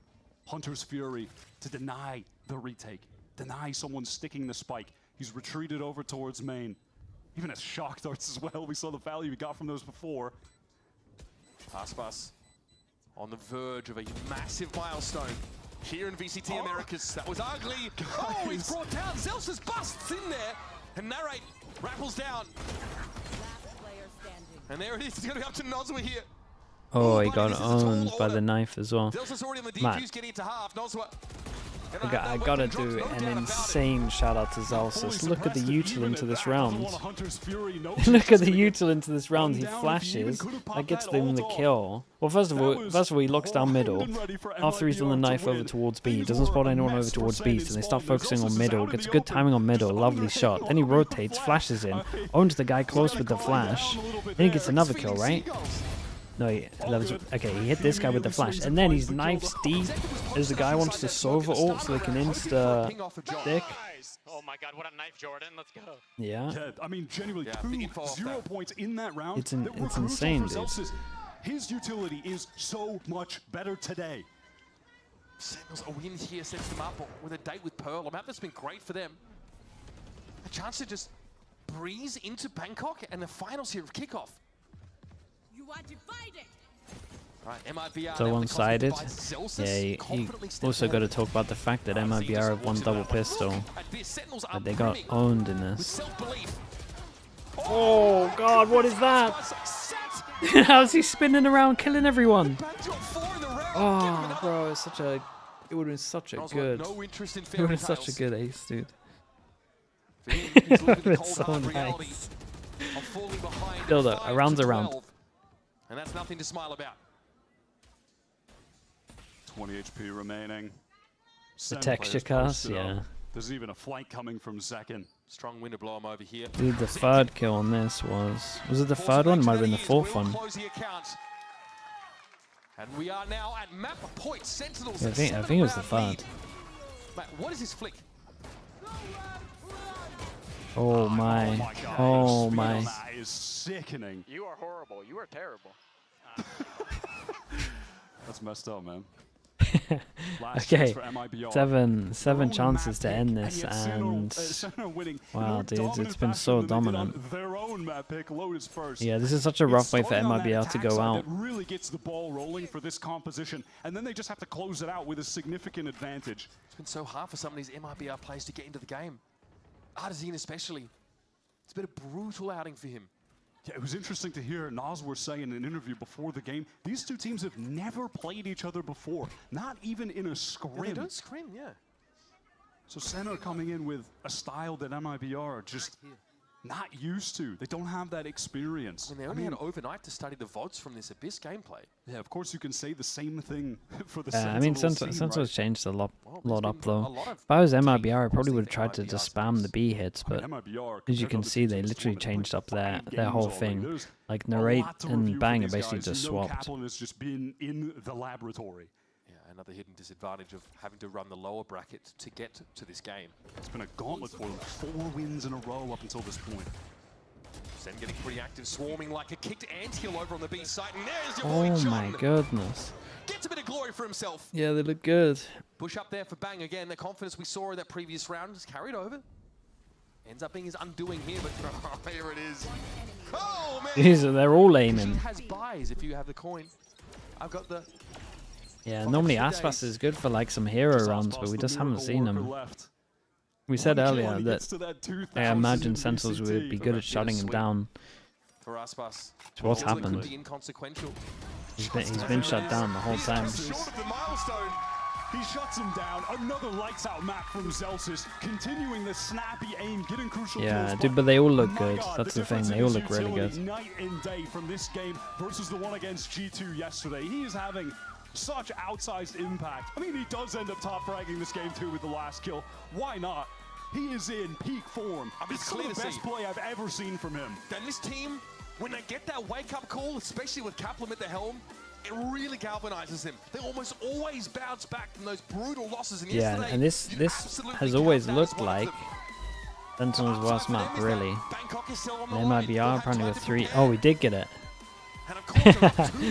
Hunter's Fury to deny the retake, deny someone sticking the spike. He's retreated over towards main. Even as shock darts as well. We saw the value he got from those before. Aspas on the verge of a massive milestone here in VCT Americas. That was ugly. Oh, he's brought down. Zelsis busts in there, and Narrate rappels down. And there it is. He's going to be up to Noswa here. Oh, he got owned by the knife as well. Zelsis already on the Man, defuse, getting it to half. Noswa. I gotta do an insane shout out to Zelsis. Look at the util into this round. Look at the util into this round. He flashes. That gets them the kill. Well, first of all, he locks down middle. After he's done the knife over towards B, he doesn't spot anyone over towards B, so they start focusing on middle. Gets good timing on middle. Lovely shot. Then he rotates, flashes in, owns the guy close with the flash. Then he gets another kill, right? No, okay, he hit this guy with the flash, and then he's knifes deep as the guy wants to Sova ult so they can insta-stick. Oh my god, what a knife, Jordan. Let's go. Yeah. I mean, genuinely, 0 points in that round. It's that were crucial insane, for dude. Zelsis. His utility is so much better today. Sentinels a win here sets them up with a date with Pearl. A map that's been great for them. A chance to just breeze into Bangkok and the finals here of Kickoff. You are divided. Right, MIBR So now one-sided. with the Zelsis Yeah, you confidently step also got to forward. talk about the fact that MIBR have 1 double pistol. But they got owned in this. Oh god, what is that? How's he spinning around, killing everyone? Oh, bro, it's such a. It would have been such a good. No interest in It would have been fairy such a tales. good ace, dude. For him, he's looking to It's cold so hard reality nice. of falling behind Still though, 5 a round's to a round. 12. And that's nothing to smile about. 20 HP remaining. The Seven texture players cast, posted up. yeah. There's even a flight coming from second. Strong win to blow him over here. Dude, the third kill on this was it the third one? Might have been the fourth one. Close the account. And we are now at map point. Sentinels. Yeah, I think it was the third. Matt, what is this flick? Oh my. Oh my. That is sickening. You are horrible. You are terrible. That's messed up, man. Okay, for MIBR. seven chances to end this, and wow, dude, it's been so dominant. Their own map pick, Lotus first. Yeah, this is such a rough way for MIBR to go out. That really gets the ball rolling for this composition, and then they just have to close it out with a significant advantage. It's been so hard for some of these MIBR players to get into the game. Artisan especially. It's been a brutal outing for him. Yeah, it was interesting to hear Noswer say in an interview before the game, these two teams have never played each other before, not even in a scrim. Yeah, they don't scrim, yeah. So SEN are coming in with a style that MIBR are just not used to. They don't have that experience. I mean, they only had overnight to study the VODs from this Abyss gameplay. Yeah, of course you can say the same thing for the I mean, Sentinels changed a lot up though. If I was MIBR, I probably would have tried to just spam the B hits, but as you can see, they literally changed up their whole thing. Like Narrate and Bang are basically just swapped. Kaplan has just been in the laboratory. Another hidden disadvantage of having to run the lower bracket to get to this game. It's been a gauntlet for them. 4 wins in a row up until this point. Sen getting pretty active, swarming like a kicked anthill over on the B side. And there's your boy, Oh John. my goodness. Gets a bit of glory for himself. Yeah, they look good. Push up there for Bang again. The confidence we saw in that previous round is carried over. Ends up being his undoing here, but here it is. Oh, man. Jeez, they're all aiming. He has buys if you have the coin. I've got the... Yeah, normally Aspas is good for like some hero runs, but we just haven't seen them. We said earlier that I imagine Sentinels would be good at shutting him down. For Aspas, So what's happened? He's been shut down the whole time. He shuts him down. Another lights out map from Zelsis, continuing the snappy aim, getting crucial Yeah, kills. dude, but they all look My good. God, That's the thing. difference They in all his look really utility good. Night and day from this game versus the one against G2 yesterday. He is having such outsized impact. I mean, he does end up top fragging this game too with the last kill. Why not? He is in peak form. It's some of the best play I've ever seen from him. And this team, when they get that wake-up call, especially with Kaplan at the helm, it really galvanizes them. They almost always bounce back from those brutal losses. And Yeah, and this has always looked like Sentinel's worst map, really. They might be apparently with 3. Oh, we did get it.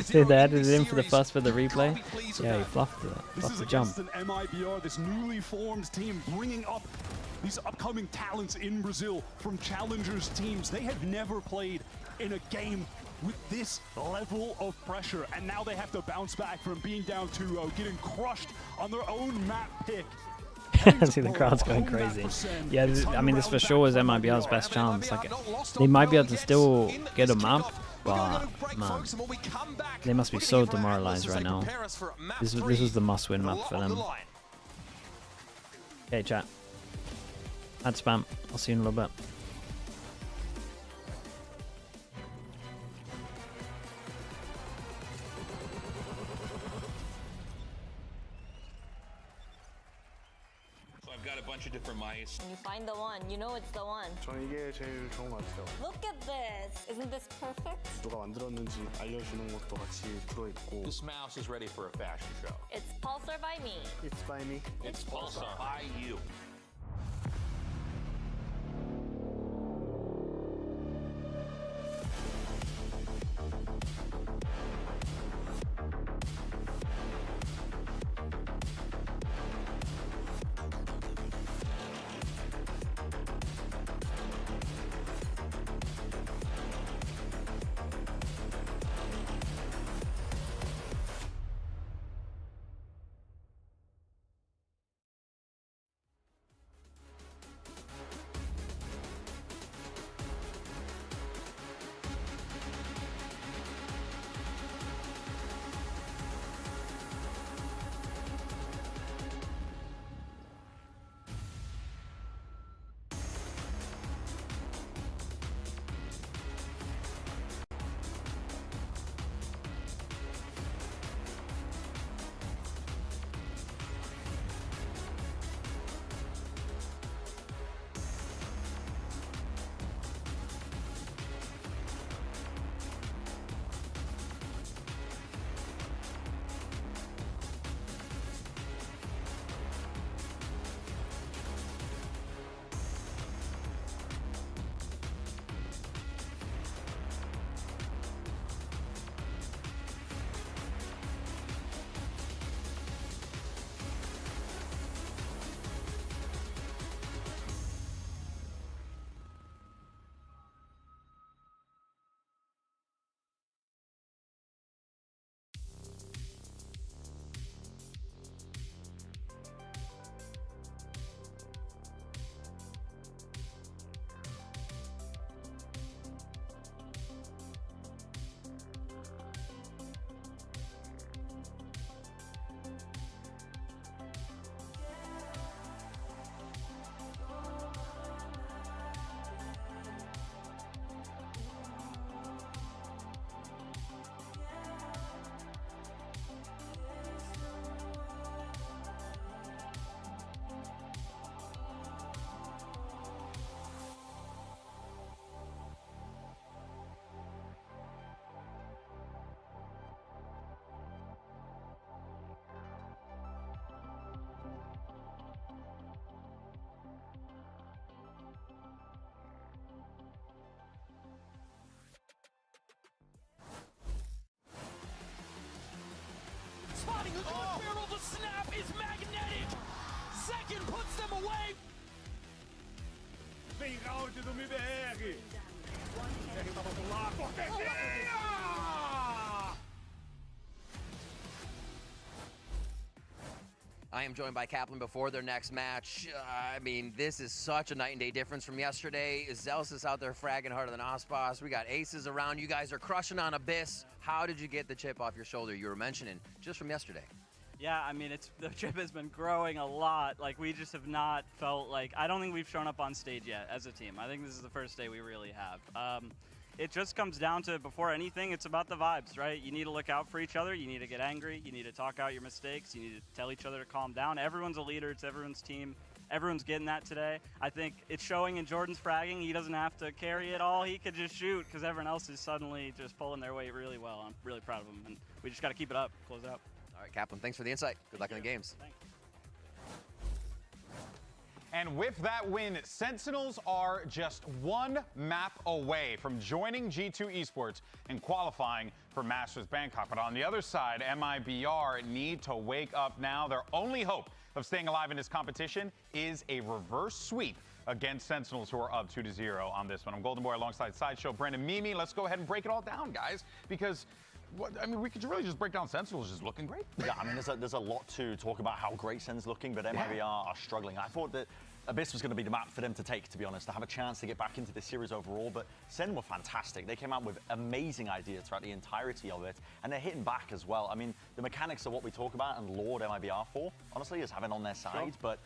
Dude, they added it in for the fuss for the replay. Yeah, he fluffed it. This Fluffed is the jump. against an MIBR, this newly formed team, bringing up these upcoming talents in Brazil from challengers teams. They have never played in a game with this level of pressure, and now they have to bounce back from being down 2-0, getting crushed on their own map pick. See, the crowd's going crazy. Yeah, I mean, this for sure is MIBR's best chance. Like, they might be able to still get a map, but man, they must be so demoralized right now. This was the must-win map for them. Okay, chat. Add spam. I'll see you in a little bit. Got a bunch of different mice. When you find the one, you know it's the one. 저는 이게 제일 좋은 것 같아요. Look at this! Isn't this perfect? 누가 만들었는지 알려주는 것도 같이 들어있고. This mouse is ready for a fashion show. It's Pulsar by me. It's by me. It's Pulsar by you. Oh. Barrel, the snap is magnetic. Second puts them away. Vem round do MIBR. MIBR tá do lado. Cortesia! I am joined by Kaplan before their next match. I mean, this is such a night and day difference from yesterday. Zelsis out there fragging harder than Ospas. We got aces around. You guys are crushing on Abyss. How did you get the chip off your shoulder you were mentioning just from yesterday? Yeah, I mean, the chip has been growing a lot. Like, we just have not felt like, I don't think we've shown up on stage yet as a team. I think this is the first day we really have. It just comes down to, before anything, it's about the vibes, right? You need to look out for each other. You need to get angry. You need to talk out your mistakes. You need to tell each other to calm down. Everyone's a leader. It's everyone's team. Everyone's getting that today. I think it's showing in Jordan's fragging. He doesn't have to carry it all. He could just shoot because everyone else is suddenly just pulling their weight really well. I'm really proud of him, and we just got to keep it up, close out. All right, Kaplan, thanks for the insight. Good luck in the games. Thanks. And with that win, Sentinels are just one map away from joining G2 Esports and qualifying for Masters Bangkok. But on the other side, MIBR need to wake up now. Their only hope of staying alive in this competition is a reverse sweep against Sentinels, who are up 2-0 on this one. I'm Golden Boy alongside Sideshow, Brandon, Mimi. Let's go ahead and break it all down, guys, because I mean, we could really just break down Sentinels just looking great. Yeah, I mean, there's a lot to talk about how great Sen's looking, but MIBR are struggling. I thought that Abyss was going to be the map for them to take, to be honest, to have a chance to get back into this series overall, but Sen were fantastic. They came out with amazing ideas throughout the entirety of it, and they're hitting back as well. I mean, the mechanics are what we talk about and laud MIBR for, honestly, is having on their side, but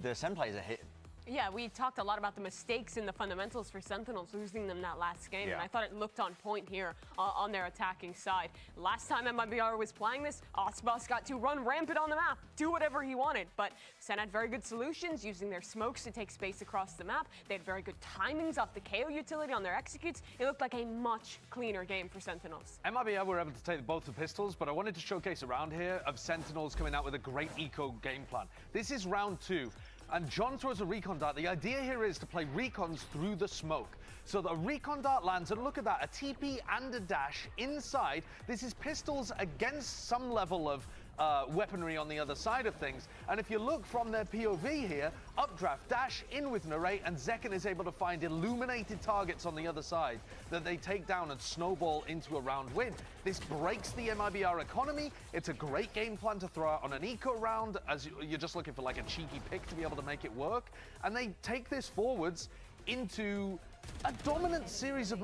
the Sen players are hitting. Yeah, we talked a lot about the mistakes in the fundamentals for Sentinels, losing them that last game, and I thought it looked on point here on their attacking side. Last time MIBR was playing this, Ospas got to run rampant on the map, do whatever he wanted, but Sen had very good solutions, using their smokes to take space across the map. They had very good timings off the KO utility on their executes. It looked like a much cleaner game for Sentinels. MIBR were able to take both the pistols, but I wanted to showcase a round here of Sentinels coming out with a great eco game plan. This is round 2. And John throws a recon dart. The idea here is to play recons through the smoke. So the recon dart lands, and look at that, a TP and a dash inside. This is pistols against some level of weaponry on the other side of things. And if you look from their POV here, updraft, dash in with Narrate, and Zekken is able to find illuminated targets on the other side that they take down and snowball into a round win. This breaks the MIBR economy. It's a great game plan to throw out on an eco round, as you're just looking for like a cheeky pick to be able to make it work. And they take this forwards into a dominant series of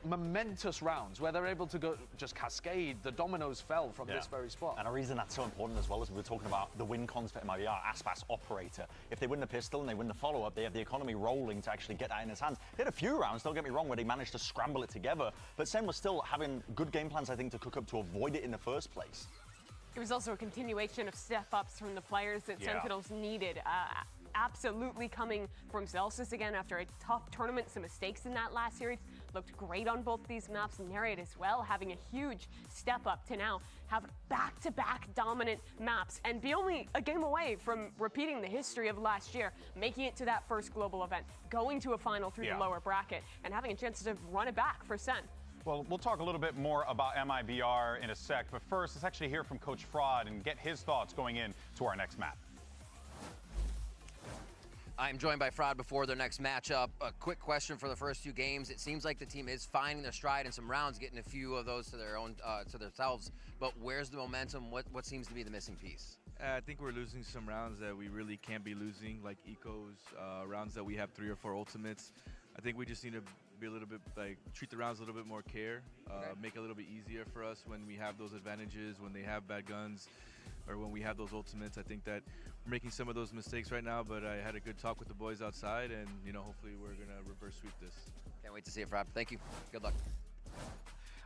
momentous rounds where they're able to go just cascade. The dominoes fell from this very spot. And a reason that's so important as well is we were talking about the win cons for MIBR, Aspas operator. If they win the pistol and they win the follow-up, they have the economy rolling to actually get that in his hands. They had a few rounds, don't get me wrong, where they managed to scramble it together, but Sen was still having good game plans, I think, to cook up to avoid it in the first place. It was also a continuation of step-ups from the players that Sentinels needed. Absolutely coming from Zelsis again after a tough tournament. Some mistakes in that last series. Looked great on both these maps. Narrate as well, having a huge step up to now have back-to-back dominant maps and be only a game away from repeating the history of last year, making it to that first global event, going to a final through the lower bracket, and having a chance to run it back for Sen. Well, we'll talk a little bit more about MIBR in a sec, but first, let's actually hear from Coach Fraud and get his thoughts going into our next map. I'm joined by Fraud before their next matchup. A quick question for the first 2 games. It seems like the team is finding their stride in some rounds, getting a few of those to their own, to themselves. But where's the momentum? What seems to be the missing piece? I think we're losing some rounds that we really can't be losing, like ecos, rounds that we have 3 or 4 ultimates. I think we just need to be a little bit, treat the rounds a little bit more care, make it a little bit easier for us when we have those advantages, when they have bad guns, or when we have those ultimates. I think that we're making some of those mistakes right now, but I had a good talk with the boys outside, and hopefully we're gonna reverse sweep this. Can't wait to see it, Fraud. Thank you. Good luck.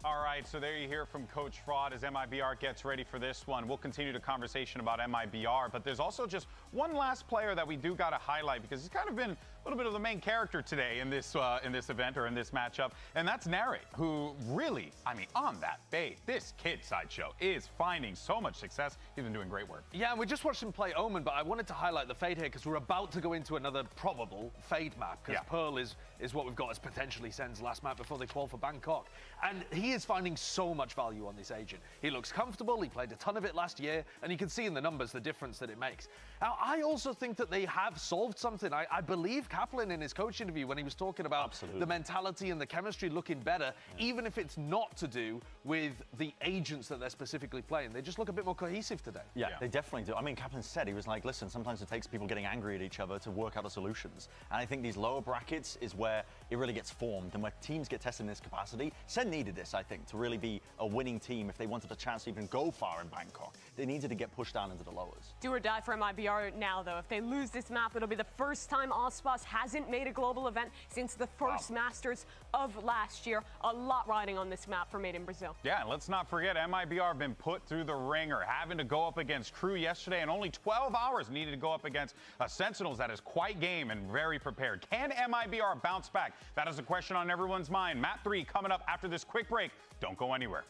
All right, so there you hear from Coach Fraud as MIBR gets ready for this one. We'll continue the conversation about MIBR, but there's also just One last player that we do got to highlight because he's kind of been a little bit of the main character today in this event or in this matchup, and that's Nary, who really, I mean, on that fade, this kid Sideshow is finding so much success. He's been doing great work. Yeah, we just watched him play Omen, but I wanted to highlight the fade here because we're about to go into another probable fade map because Pearl is what we've got as potentially Sen's last map before they qual for Bangkok. And he is finding so much value on this agent. He looks comfortable, he played a ton of it last year, and you can see in the numbers the difference that it makes. Now, I also think that they have solved something. I believe Kaplan in his coach interview when he was talking about the mentality and the chemistry looking better, even if it's not to do with the agents that they're specifically playing. They just look a bit more cohesive today. Yeah, they definitely do. I mean, Kaplan said, he was like, listen, sometimes it takes people getting angry at each other to work out the solutions. And I think these lower brackets is where it really gets formed and where teams get tested in this capacity. Sen needed this, I think, to really be a winning team if they wanted a chance to even go far in Bangkok. They needed to get pushed down into the lowers. Do or die for MIBR now, though. If they lose this map, it'll be the first time Ospas hasn't made a global event since the first Masters of last year. A lot riding on this map for Made in Brazil. Yeah, and let's not forget, MIBR have been put through the ringer, having to go up against Crew yesterday, and only 12 hours needed to go up against Sentinels that is quite game and very prepared. Can MIBR bounce back? That is a question on everyone's mind. Map 3 coming up after this quick break. Don't go anywhere.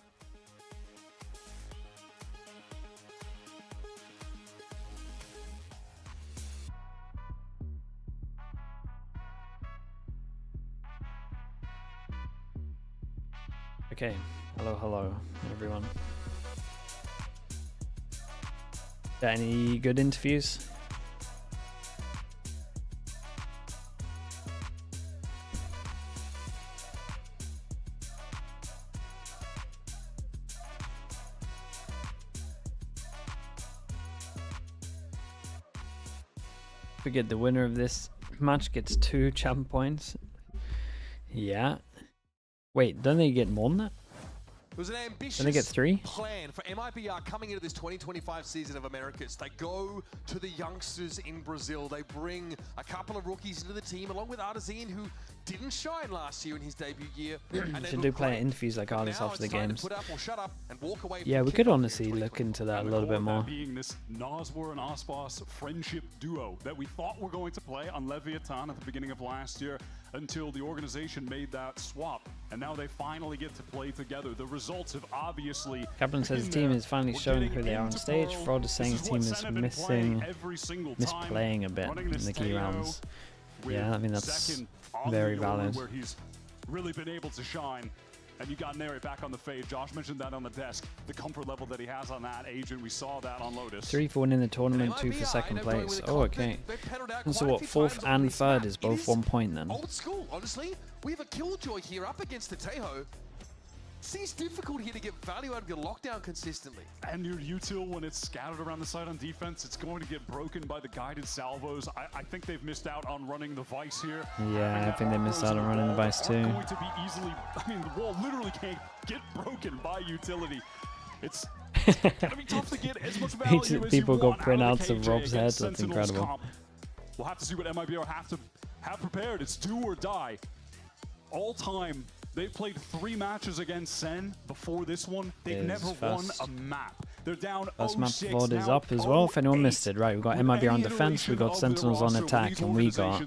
Okay, hello everyone. Got any good interviews? Forget the winner of this match gets 2 champ points. Yeah. Wait, don't they get more than that? It was an ambitious Don't they get 3? plan for MIBR coming into this 2025 season of Americas. They go to the youngsters in Brazil. They bring a couple of rookies into the team, along with Artesian, who didn't shine last year in his debut year. And Should do player interviews like artists now after the it's time to games. put up or shut up and walk away Yeah, from we could Kickoff honestly look into that a little bit more. Being this Noswar and Ospas friendship duo that we thought were going to play on Leviathan at the beginning of last year until the organization made that swap. And now they finally get to play together. The results have obviously... Kaplan says the team is finally showing who they are on stage. Fraud is saying the team is misplaying a bit in the key rounds. Yeah, I mean, that's very valid. Where he's really been able to shine. And you got Nary back on the fade. Josh mentioned that on the desk. The comfort level that he has on that agent, we saw that on Lotus. 3 for winning the tournament, 2 for second place. Oh, okay. And so what, 4th and 3rd is both 1 point then? Old school, honestly. We have a Killjoy here up against the Tejo. It's difficult here to get value out of your lockdown consistently. And your util, when it's scattered around the side on defense, it's going to get broken by the guided salvos. I think they've missed out on running the Vice here. Yeah, I think they missed out on running the Vice too. Going to be easily, I mean, the wall literally can't get broken by utility. It's gonna be tough to get as much value as people you got want out of printouts the of KJ Rob's head. against That's Sentinels incredible. comp. We'll have to see what MIBR have prepared. It's do or die. All time, they've played 3 matches against Sen before this one. They've never won a map. They're down 0-6 First map VOD is now, up as well, if anyone 0-8. missed it. Right, we've got MIBR on defense, we've got Sentinels on attack, and we got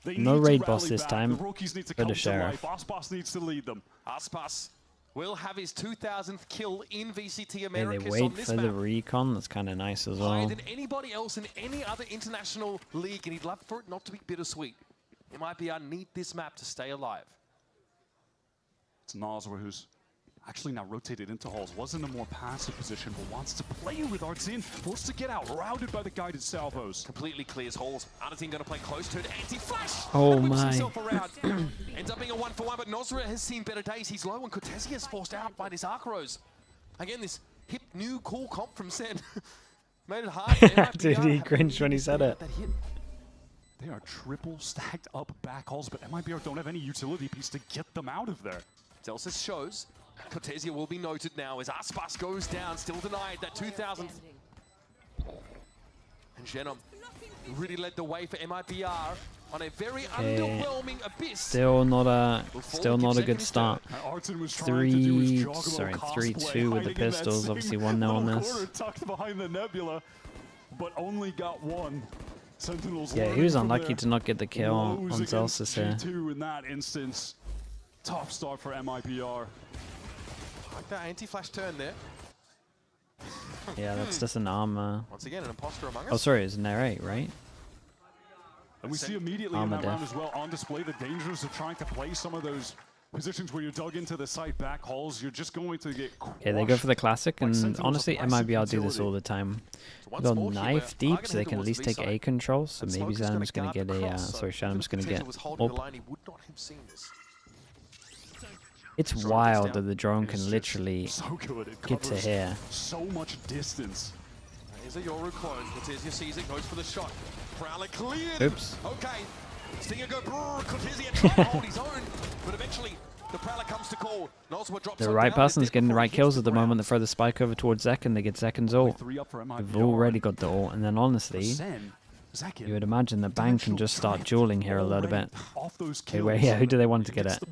no raid boss this time, but a sheriff. Ospas needs to lead them. Ospas will have his 2000th kill in VCT Yeah, Americas they wait on this for map. the recon, that's kind of nice as Higher well. than anybody else in any other international league, and he'd love for it not to be bittersweet. MIBR need this map to stay alive. It's Noswar who's actually now rotated into halls, was in a more passive position, but wants to play with Artesian, forced to get out, routed by the guided salvos. Completely clears halls. Artesian going to play close to it. Anti-flash! Oh Whips my. himself around. Ends up being a 1-for-1, but Nosra has seen better days. He's low, and Cortesia is forced out by this Arcros. Again, this hip, new, cool comp from Sen. Made it hard. Dude, he cringed when he said it. They are triple stacked up back halls, but MIBR don't have any utility piece to get them out of there. Celsius shows. Cortesia will be noted now as Aspas goes down, still denied that 2000th. And Genom really led the way for MIBR on a very underwhelming Abyss. Still not a good start. 3-2 with the pistols, obviously 1-0 on this. Tucked behind the nebula. but only got one. Sentinels. Yeah, he was unlucky to not get the kill on Zelsis here. G2 in that instance. Tough start for MIBR. Like that anti-flash turn there. Yeah, that's just an armor. Once again, an imposter among us. Oh, sorry, it's an R8, right? And we see immediately in that round as well on display the dangers of trying to play some of those positions where you're dug into the side back halls. You're just going to get crushed. Yeah, they go for the classic, and honestly, MIBR do this all the time. They go knife deep, so they can at least take A control. So maybe Shanum's going to get a. Sorry, Shanum's going to get up. It's wild that the drone can literally get to here. So much distance. Here's a Yoru clone. Cortezia sees it, goes for the shot. Prowler cleared. Oops. Okay. Stinger go brrr. Cortezia trying to hold his own, but eventually the Prowler comes to call. Nozma drops The right person's getting the right kills at the moment. They throw the spike over towards Zek and they get Zekin's ult. They've already got the ult, and then honestly, you would imagine that Bang can just start dueling here a little bit. Okay, wait, yeah, who do they want to get at?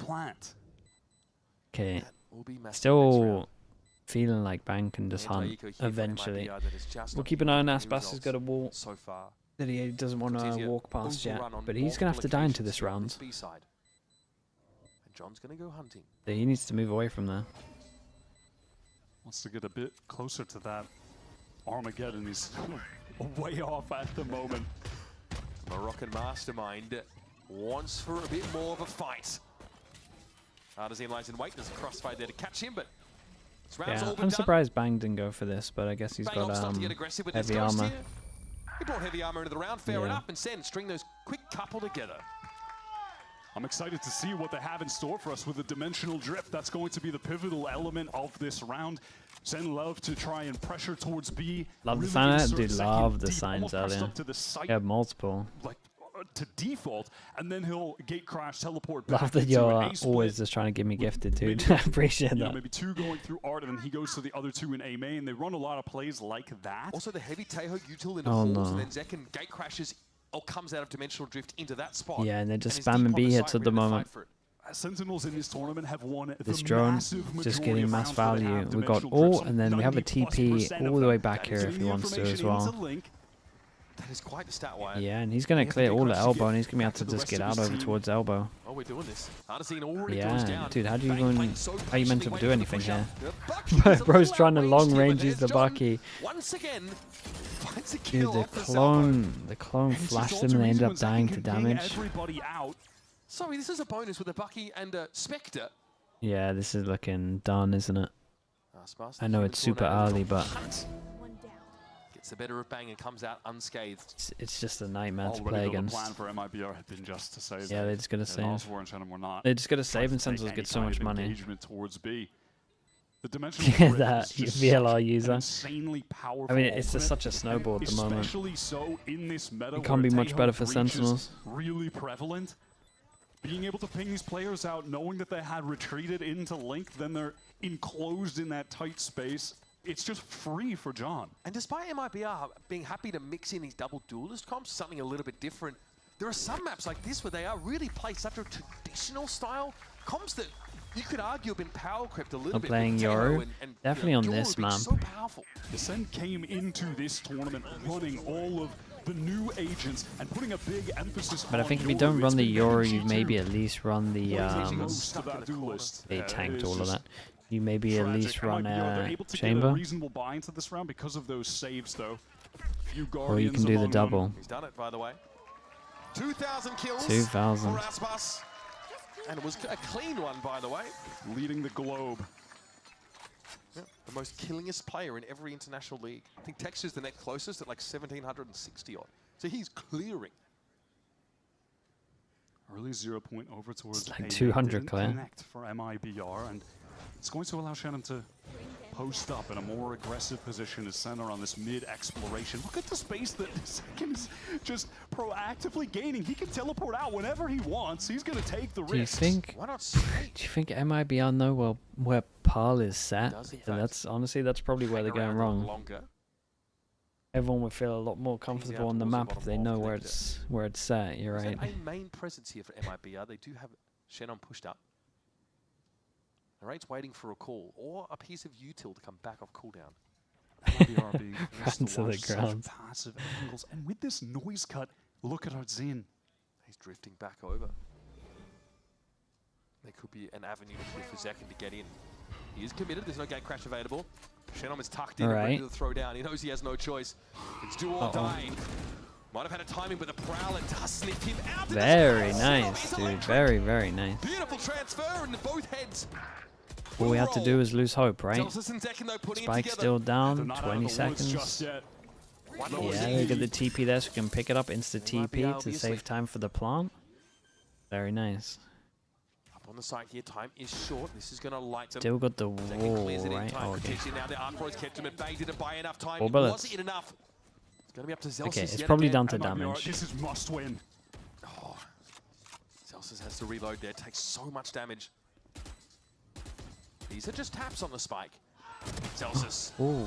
Okay, still feeling like Bang can just hunt eventually. We'll keep an eye on Aspas. He's got a wall that he doesn't want to walk past yet, but he's going to have to die into this round. John's going to go hunting. He needs to move away from there. Wants to get a bit closer to that Armageddon. He's way off at the moment. Moroccan mastermind wants for a bit more of a fight. Artesian lies in wait. There's a crossfire there to catch him, but yeah, I'm surprised Bang didn't go for this, but I guess he's got heavy armor. He brought heavy armor into the round, fair enough, and Sen string those quick couple together. I'm excited to see what they have in store for us with the dimensional drift. That's going to be the pivotal element of this round. Sen love to try and pressure towards B. Love the sign, dude. Love the signs earlier. Yeah, multiple. Like to default, and then he'll gate crash, teleport back. Love that you're always just trying to give me gifted, dude. I appreciate that. Maybe two going through Art, and then he goes to the other two in A main. They run a lot of plays like that. Also, the heavy Teho util in the halls, and then Zekin gate crashes or comes out of dimensional drift into that spot. Yeah, and they're just spamming B hits at the moment. Sentinels in this tournament have won this drone just getting mass value. We got ult, and then we have a TP all the way back here if he wants to as well. That is quite the stat wire. Yeah, and he's going to clear all at elbow, and he's going to be able to just get out over towards elbow. Oh, we're doing this. Already yeah, dude, how are you meant to do anything here? Bro's trying to long range use the Bucky. Once again, dude, the clone flashed him and they ended up dying to damage. Sorry, this is a bonus with a Bucky and a Spectre. Yeah, this is looking done, isn't it? I know it's super early, but gets the better of Bang and comes out unscathed. It's just a nightmare to play against. The plan for MIBR had been just to save. Yeah, they're just gonna save. They're just gonna save, and Sentinels get so much money. Engagement towards B. The dimensional that VLR user. Insanely powerful. I mean, it's just such a snowball at the moment. Especially so in this meta. It can't be much better for Sentinels. Really prevalent. Being able to ping these players out, knowing that they had retreated into Link, then they're enclosed in that tight space. It's just free for John. And despite MIBR being happy to mix in these double duelist comps, something a little bit different, there are some maps like this where they are really play such a traditional style comps that you could argue have been power crept a little bit. Playing Yoru, definitely on this map. So powerful. The Sen came into this tournament running all of the new agents and putting a big emphasis. But I think if you don't run the Yoru, you maybe at least run the they tanked all of that. You maybe at least run a chamber. Reasonable buy into this round because of those saves, though. Or you can do the double. He's done it, by the way. 2,000 kills. 2,000. For Aspas. And it was a clean one, by the way. Leading the globe. Yep, the most killingest player in every international league. I think Texas the next closest at like 1,760 odd. So he's clearing. Early 0 point over towards it's like 200 clear. Connect for MIBR, and it's going to allow Shannon to post up in a more aggressive position as center on this mid exploration. Look at the space that Zekin is just proactively gaining. He can teleport out whenever he wants. He's going to take the risk. Do you think MIBR know where Pearl is set? And that's honestly that's probably where they're going wrong. Everyone would feel a lot more comfortable on the map if they know where it's set. You're right. A main presence here for MIBR. They do have Shannon pushed up. Rate's waiting for a call or a piece of util to come back off cooldown. MIBR being forced Runs to to the watch such ground. passive angles. And with this noise cut, look at our Zin. He's drifting back over. There could be an avenue here for Zekin to get in. He is committed. There's no gate crash available. Shenom is tucked in and ready to throw down. He knows he has no choice. It's do or die. Might have had a timing, but the Prowler does sniff him out. Very nice, dude. Very, very nice. Beautiful transfer into both heads. All we have to do is lose hope, right? Zelsis and Zekin, though, putting it Spike together. still down, They're not out 20 of the woods seconds. just yet. Yeah, they get the TP there so we can pick it up, insta might be TP out, to obviously. save time for the plant. Very nice. Up on the side here, time is short. This is going to light them. Still got the Zekin clears wall, it in right? time. Oh, okay. Potentially now the Arc Bros kept him at bay. Didn't buy enough time. 4 bullets. Was it enough? It's going to be up to Zelsis Okay, it's yet probably again. down to MIBR, damage. This is must win. Oh, Zelsis has to reload there. Takes so much damage. These are just taps on the spike. Zelsis. Ooh.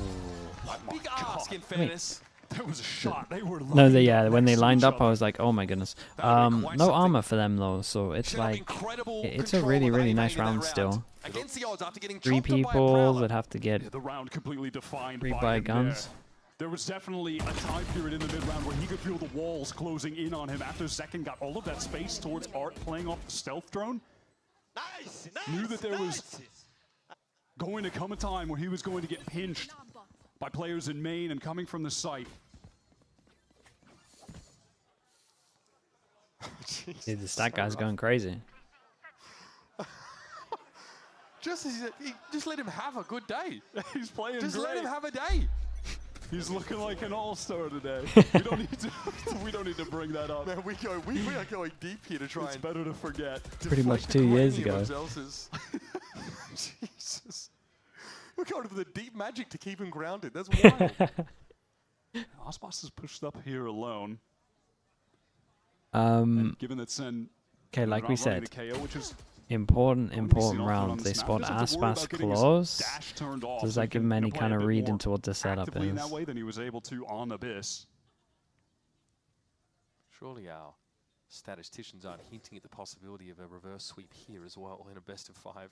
Big ask in fairness. That was a shot. They were No, lined up when they next to lined each up, I other. was like, oh my goodness. No armor for them though, so it's like, it's a really, really nice round still. Against the odds after getting 3 chopped up by a people Prowler. that have to get Yeah, the round completely defined 3 by by him guns. There. There was definitely a time period in the mid-round where he could feel the walls closing in on him after Zekin got all of that space towards Art playing off the stealth drone. Nice, Knew that there was going to come a time where he was going to get pinched by players in main and coming from the site. Dude, the stat guy's going crazy. Just let him have a good day. He's playing Just great. let him have a day. He's looking like an all-star today. We don't need to bring that up. Man, we are going deep here to try It's and better to forget. Pretty much deflect 2 years cranium ago. of Zelsis. Jesus. We're going for the deep magic to keep him grounded. That's wild. Osbos is pushed up here alone. Given that Sen Okay, like we not running said, the KO, which is important often on round. They this map. spot Doesn't have to worry Aspas about getting his close. dash turned off, Does so he that give can him any play kind a of bit read more into what the setup actively in is? that way than he was able to on Abyss. Surely our statisticians aren't hinting at the possibility of a reverse sweep here as well in a best of 5.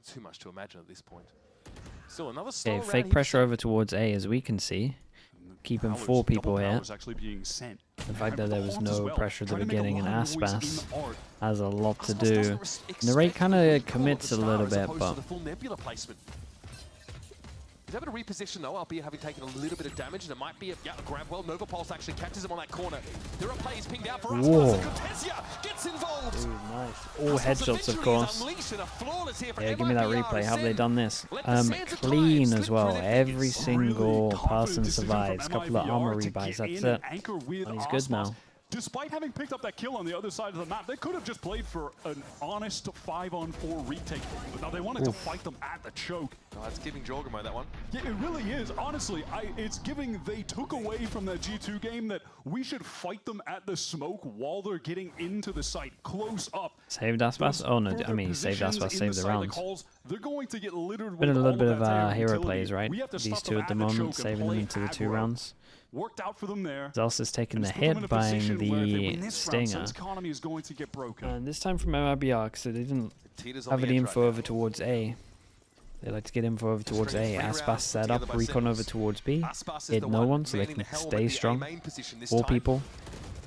Too much to imagine at this point. Still another stall Okay, round fake here. pressure over towards A as we can see. Keeping 4 people here. Actually being sent. The fact that there was Horns as no well. pressure at the Trying to make a beginning and lot of noise Aspas in Art. has a lot to Aspas do. doesn't And the rate expect kind the of call of the commits a star little as bit, opposed but to the full nebula placement. He's able to reposition though, albeit having taken a little bit of damage, and it might be a grab. Well, Nova Pulse actually catches him on that corner. There are plays pinged out for Whoa. Aspas, and Cortesia gets involved. Dude, nice. All headshots, of course. Yeah, give me that replay. How have they done this? Clean as well. Every single person survives. Couple of armor rebuys. That's it. And he's good now. Despite having picked up that kill on the other side of the map, they could have just played for an honest 5-on-4 retake. But now they wanted to fight them at the choke. Oh, that's giving Jorgamo that one. Yeah, it really is. Honestly, it's giving. They took away from that G2 game that we should fight them at the smoke while they're getting into the site, close up. Saved Aspas? Oh no, I mean, he saved Positions Aspas, in saved the site, rounds. calls, they're going to get littered Been a with little all bit of of that hero utility. plays, right? We have to These stop two them at the at moment, choke and saving them play into the 2 aggro. rounds. Worked out for them there. Zelsis taking the It's put them in hit, a buying position where if they win the this round, stinger. Sen's economy is going to get broken. And this time from MIBR, so they didn't Teeters on have the any edge info right over towards A. They like to get info over towards A. Aspas set up, recon over towards B. Aspas is Hit the no one one, so they manning can the helm at stay the A strong. main position this 4 time. people.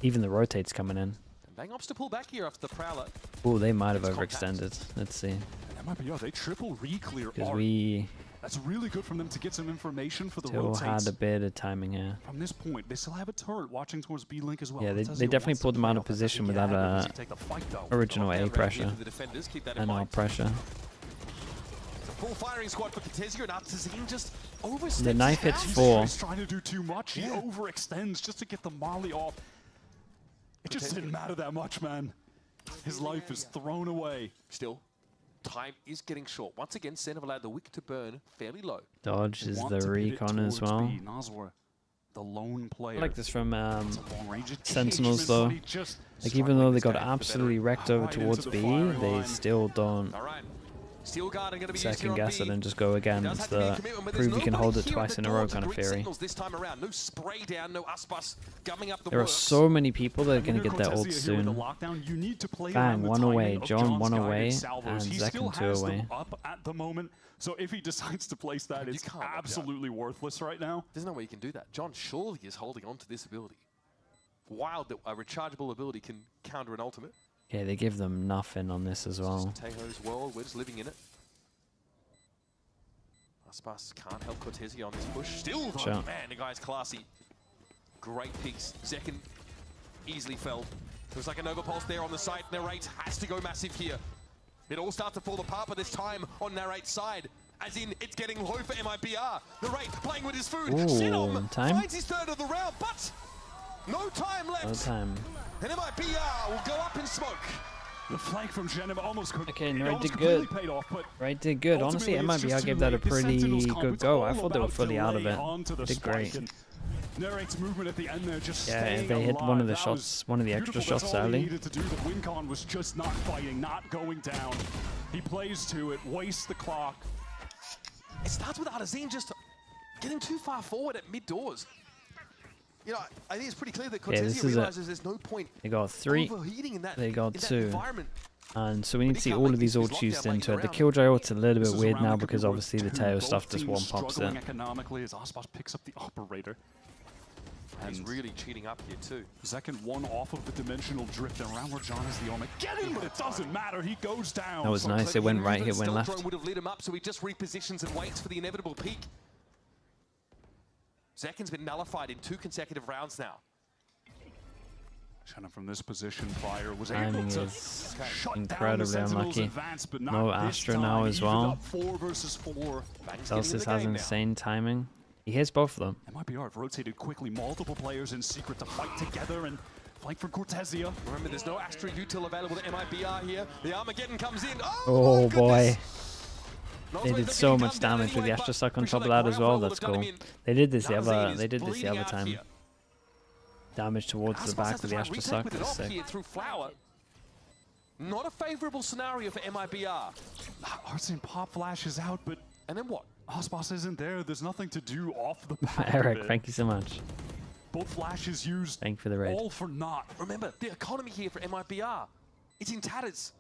Even the rotates coming in. And Bang opts to pull back here after the Prowler. Oh, they might have Gets contact. overextended. Let's see. That might be, yeah, they triple re-clear Because Art. we That's really good from them to get some information for the still rotates. had a bit of timing here. From this point, they still have a turret watching towards B-Link as well. Yeah, It tells they you definitely once the pulled them out of playoff, that's position when you without get aggro, you take the fight, though. original A Round pressure here for the defenders, keep that in and our mind. pressure. It's a full firing squad for Cortesia, and Artazine just oversteps The knife hits bounds. 4. He's trying to do too much. He overextends just to get the molly off. It just didn't matter that much, man. His life is thrown away. Still, time is getting short. Once again, Sen have allowed the wick to burn fairly low. Dodge They is want the to pivot recon as towards well. B. Nazwa, the lone player. I like this from It's a long range Sentinels engagement, though. but he just Like even struck though like they this got guy. absolutely wrecked over Right into towards the B, firing they line. still don't All right. Steel guard going to be second guess it and just go again. It's the prove you can hold it twice in a row kind of theory. This time around. No spray down, no Aspas gumming up the There are works. so many people that are going to get their ults soon. Bang, one away. John one away, and Zekin two away. Up at the moment, so if he decides to place that, it's absolutely worthless right now. There's no way you can do that. John surely is holding on to this ability. Wild that a rechargeable ability can counter an ultimate. Yeah, they give them nothing on this as well. Tejo's world, we're just living in it. Aspas can't help Cortezia on this push. Still, though, Sure. man, the guy's classy. Great piece. Zekin easily fell. Looks like a Nova Pulse there on the side. Narrate has to go massive here. It all starts to fall apart, but this time on Narrate's side. As in, it's getting low for MIBR. Narrate playing with his food. Ooh, Shinom time? finds his third of the round, but no time left. No time. And MIBR will go up in smoke. The flank from Shinom almost could. Okay, Right did good. Right did good. Honestly, MIBR gave that a pretty good go. I thought they were fully out of it. Did great. Narrate's movement at the end there just Yeah, if staying they hit alive. one of the That shots, was one of the extra beautiful. shots That's all he early. needed to do. The WinCon was just not fighting, not going down. He plays to it, wastes the clock. It starts with Artazine just getting too far forward at mid doors. You know, I think it's pretty clear that Yeah, this Cortezia is realizes there's no point They got 3. overheating in that, They got in that 2. environment. And so we need to see all of these ults used into it. The Killjoy ult's a little bit weird now because obviously the Teo stuff just one pops struggling it. economically as Aspas picks up the operator. He's really cheating up here too. Zekin one off of the dimensional drift and around where John is the Armageddon, but it doesn't matter. He goes down. That was nice. It went right, it went left. Drone would have lit him up, so he just repositions and waits for the inevitable peak. Zekin's been nullified in 2 consecutive rounds now. Shannon from this position, Fire was Timing able to is shut incredibly down the Sentinels unlucky. advance, but not No this Astra time. now as Even well. up 4 versus 4. Celsius has insane timing. He hits both of them. MIBR have rotated quickly, multiple players in secret to fight together and flank for Cortezia. Remember, there's no Astra util available to MIBR here. The Armageddon comes in. Oh boy. They did so much damage with the Astra Suck on top of that as well. That's cool. They did this the other time. Damage towards the back with the Astra Suck. That's sick. Through Flower. Not a favorable scenario for MIBR. Arsene pop flashes out, but and then what? Aspas isn't there. There's nothing to do off the back Eric, of it. thank you so much. Both flashes used. Thank you for the raid. All for naught. Remember, the economy here for MIBR, it's in tatters.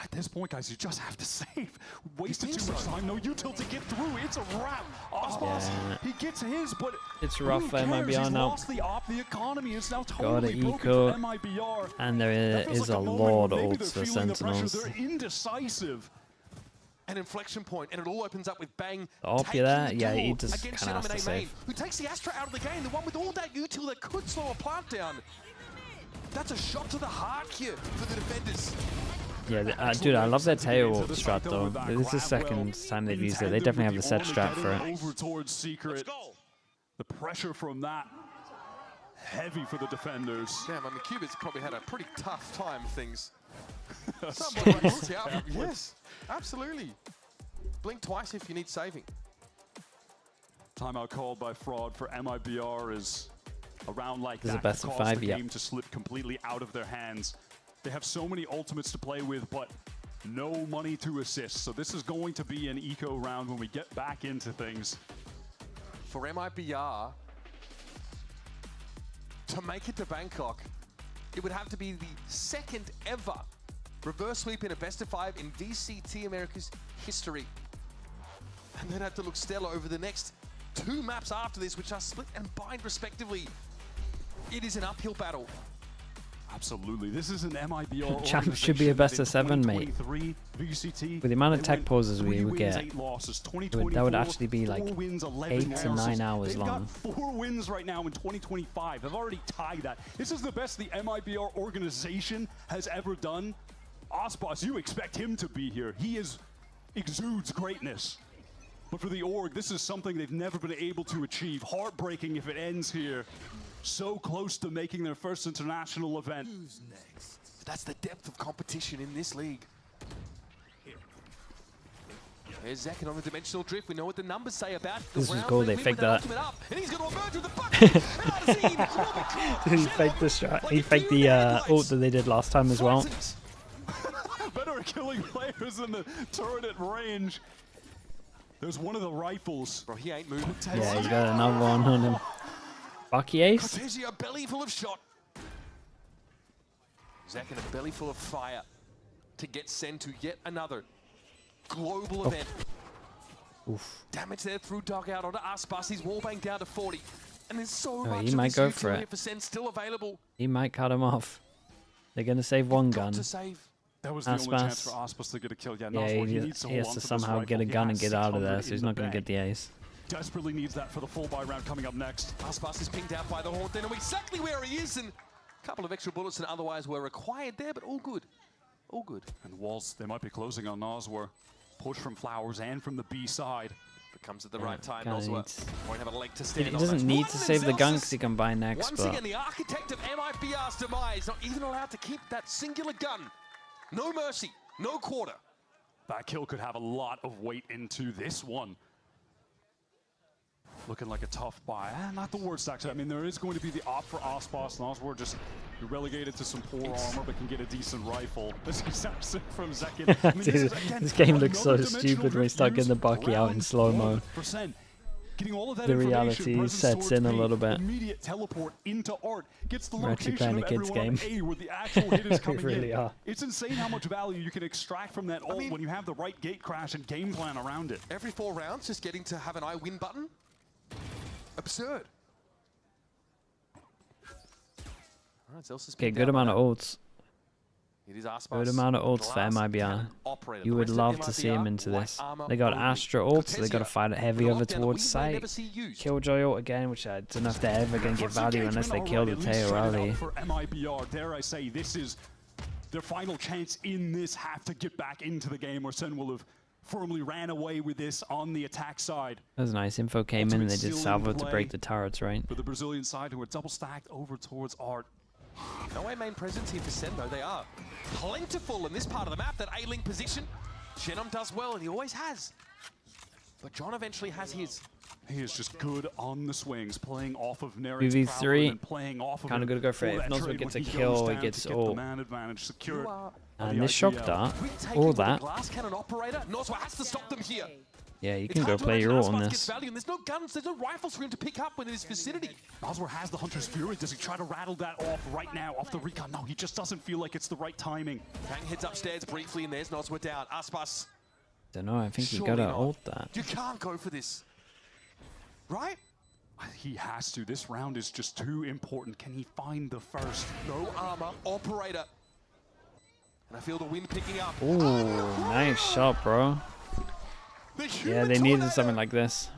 At this point, guys, you just have to save. Wasted too much time. No util to get through. It's a wrap. Aspas, he gets his, but It's rough who for cares? MIBR He's now. lost the op. The economy is now Got totally an broken eco, for MIBR. and there That feels is like a moment lot of where maybe ults they're for feeling the pressure. Sentinels. They're indecisive. An inflection point, and it all opens up with Bang. The op taking there, the yeah, he duel just against kinda has Shinom to and save. Main, who takes the Astra out of the game, the one with all that util that could slow a plant down. That's a shot to the heart here for the defenders. Yeah, dude, I love their tail strat though. This is the second time they've used it. They definitely have the set strat for it. Over towards Secret. The pressure from that heavy for the defenders. Damn, I mean, Cubit's probably had a pretty tough time with things. Someone right out. Yes, absolutely. Blink twice if you need saving. Timeout called by Fraud for MIBR is a round like This is a that best of caused 5, the yeah. game to slip completely out of their hands. They have so many ultimates to play with, but no money to assist. So this is going to be an eco round when we get back into things. For MIBR to make it to Bangkok, it would have to be the second ever reverse sweep in a best of 5 in VCT America's history. And they'd have to look stellar over the next 2 maps after this, which are split and bind respectively. It is an uphill battle. Absolutely. This is an MIBR Champ should be a best of 7, mate. VCT, With the amount of tech pauses we would get, 8 losses, that would actually be like 8 to 9 hours They've long. got 4 wins right now in 2025. They've already tied that. This is the best the MIBR organization has ever done. Aspas, you expect him to be here. He exudes greatness. But for the org, this is something they've never been able to achieve. Heartbreaking if it ends here. So close to making their first international event. Who's next? That's the depth of competition in this league. There's Zekin on the dimensional drift. We know what the numbers say about the This is round. cool, they win faked with an that. ultimate up, and he's going to emerge with the bucket. He faked the strat. He faked the ult that they did last time as well. Better They're killing players in the turret at range. There's one of the rifles. Bro, he ain't moving. Yeah, he's got another one on him. Bucky ace. Cortesio, belly full of shot. Zach in a belly full of fire to get sent to yet another global event. Oof. Damage there through dugout onto Aspas. He's wallbang down to 40. And there's so much he might of go this for utility it. for Sen still available. He might cut him off. They're going to save one gun. To save. That was the only chance for Aspas to get a kill. Yeah, he has to somehow get a gun and get out of there, so he's not going to get the ace. Desperately needs that for the full buy round coming up next. Aspas is pinged out by the Horde. They know exactly where he is, and a couple of extra bullets and otherwise were required there, but all good. All good. And the walls, they might be closing on Noswar. Push from Flowers and from the B side. If it comes at the right time, Noswar won't have a leg to stand He on. doesn't need to save the gun because he can buy next, Once but again, the architect of MIBR's demise, not even allowed to keep that singular gun. No mercy, no quarter. That kill could have a lot of weight into this one. Looking like a tough buy. Not the worst, actually. I mean, there is going to be the op for Aspas. Noswar just relegated to some poor armor, but can get a decent rifle. This is absolute from Zekin. I mean, dude, this game looks so stupid when we start getting the Bucky out in slow-mo. Getting all of that The reality sets in a little bit. Immediate teleport into Art gets the We're actually location playing of a kid's everyone game. on A where the actual hit is coming really in. are. It's insane how much value you can extract from that ult when you have the right gate crash and game plan around it. Every 4 rounds, just getting to have an I win button. Absurd. All right, Okay, good amount of ults. It is Aspas, Good amount of ults for Glass, MIBR. Cannon, Operator. You The would rest of love to see him MIBR, into white this. armor They got only. Astra ult, so they got to fight it heavy over Lockdown that towards we may site. never see used. Killjoy ult again, which I don't know if they're ever going to get value unless they kill the Teo early. For MIBR, dare I say, this is their final chance in this half to get back into the game, where Sen will have firmly ran away with this on the attack side. That was nice. Info came in and they did Ultimate salvo still to in break play the turrets, right? For the Brazilian side, who are double stacked over towards Art. No way main presence here for Sen, though. They are plentiful in this part of the map, that A-Link position. Shenom does well, and he always has. But John eventually has his. He is just good on the swings, playing off of Nerek's VV3, kind of good to go for it. If Noswar gets a kill, he gets ult. And this shock dart, all that. Glass cannon operator. Noswar has to stop them here. Yeah, you can go play your ult on Aspas this. gets value, and there's no guns, there's no rifles for him to pick up within his vicinity. Noswar has the Hunter's Fury. Does he try to rattle that off right now off the recon? No, he just doesn't feel like it's the right timing. Kang heads upstairs briefly, and there's Noswar down. Aspas. Don't know, I think you Surely gotta not. ult that. You can't go for this. Right? He has to. This round is just too important. Can he find the first? No armor, operator. And I feel the wind picking up. Ooh, nice shot, bro. Yeah, they needed something like this.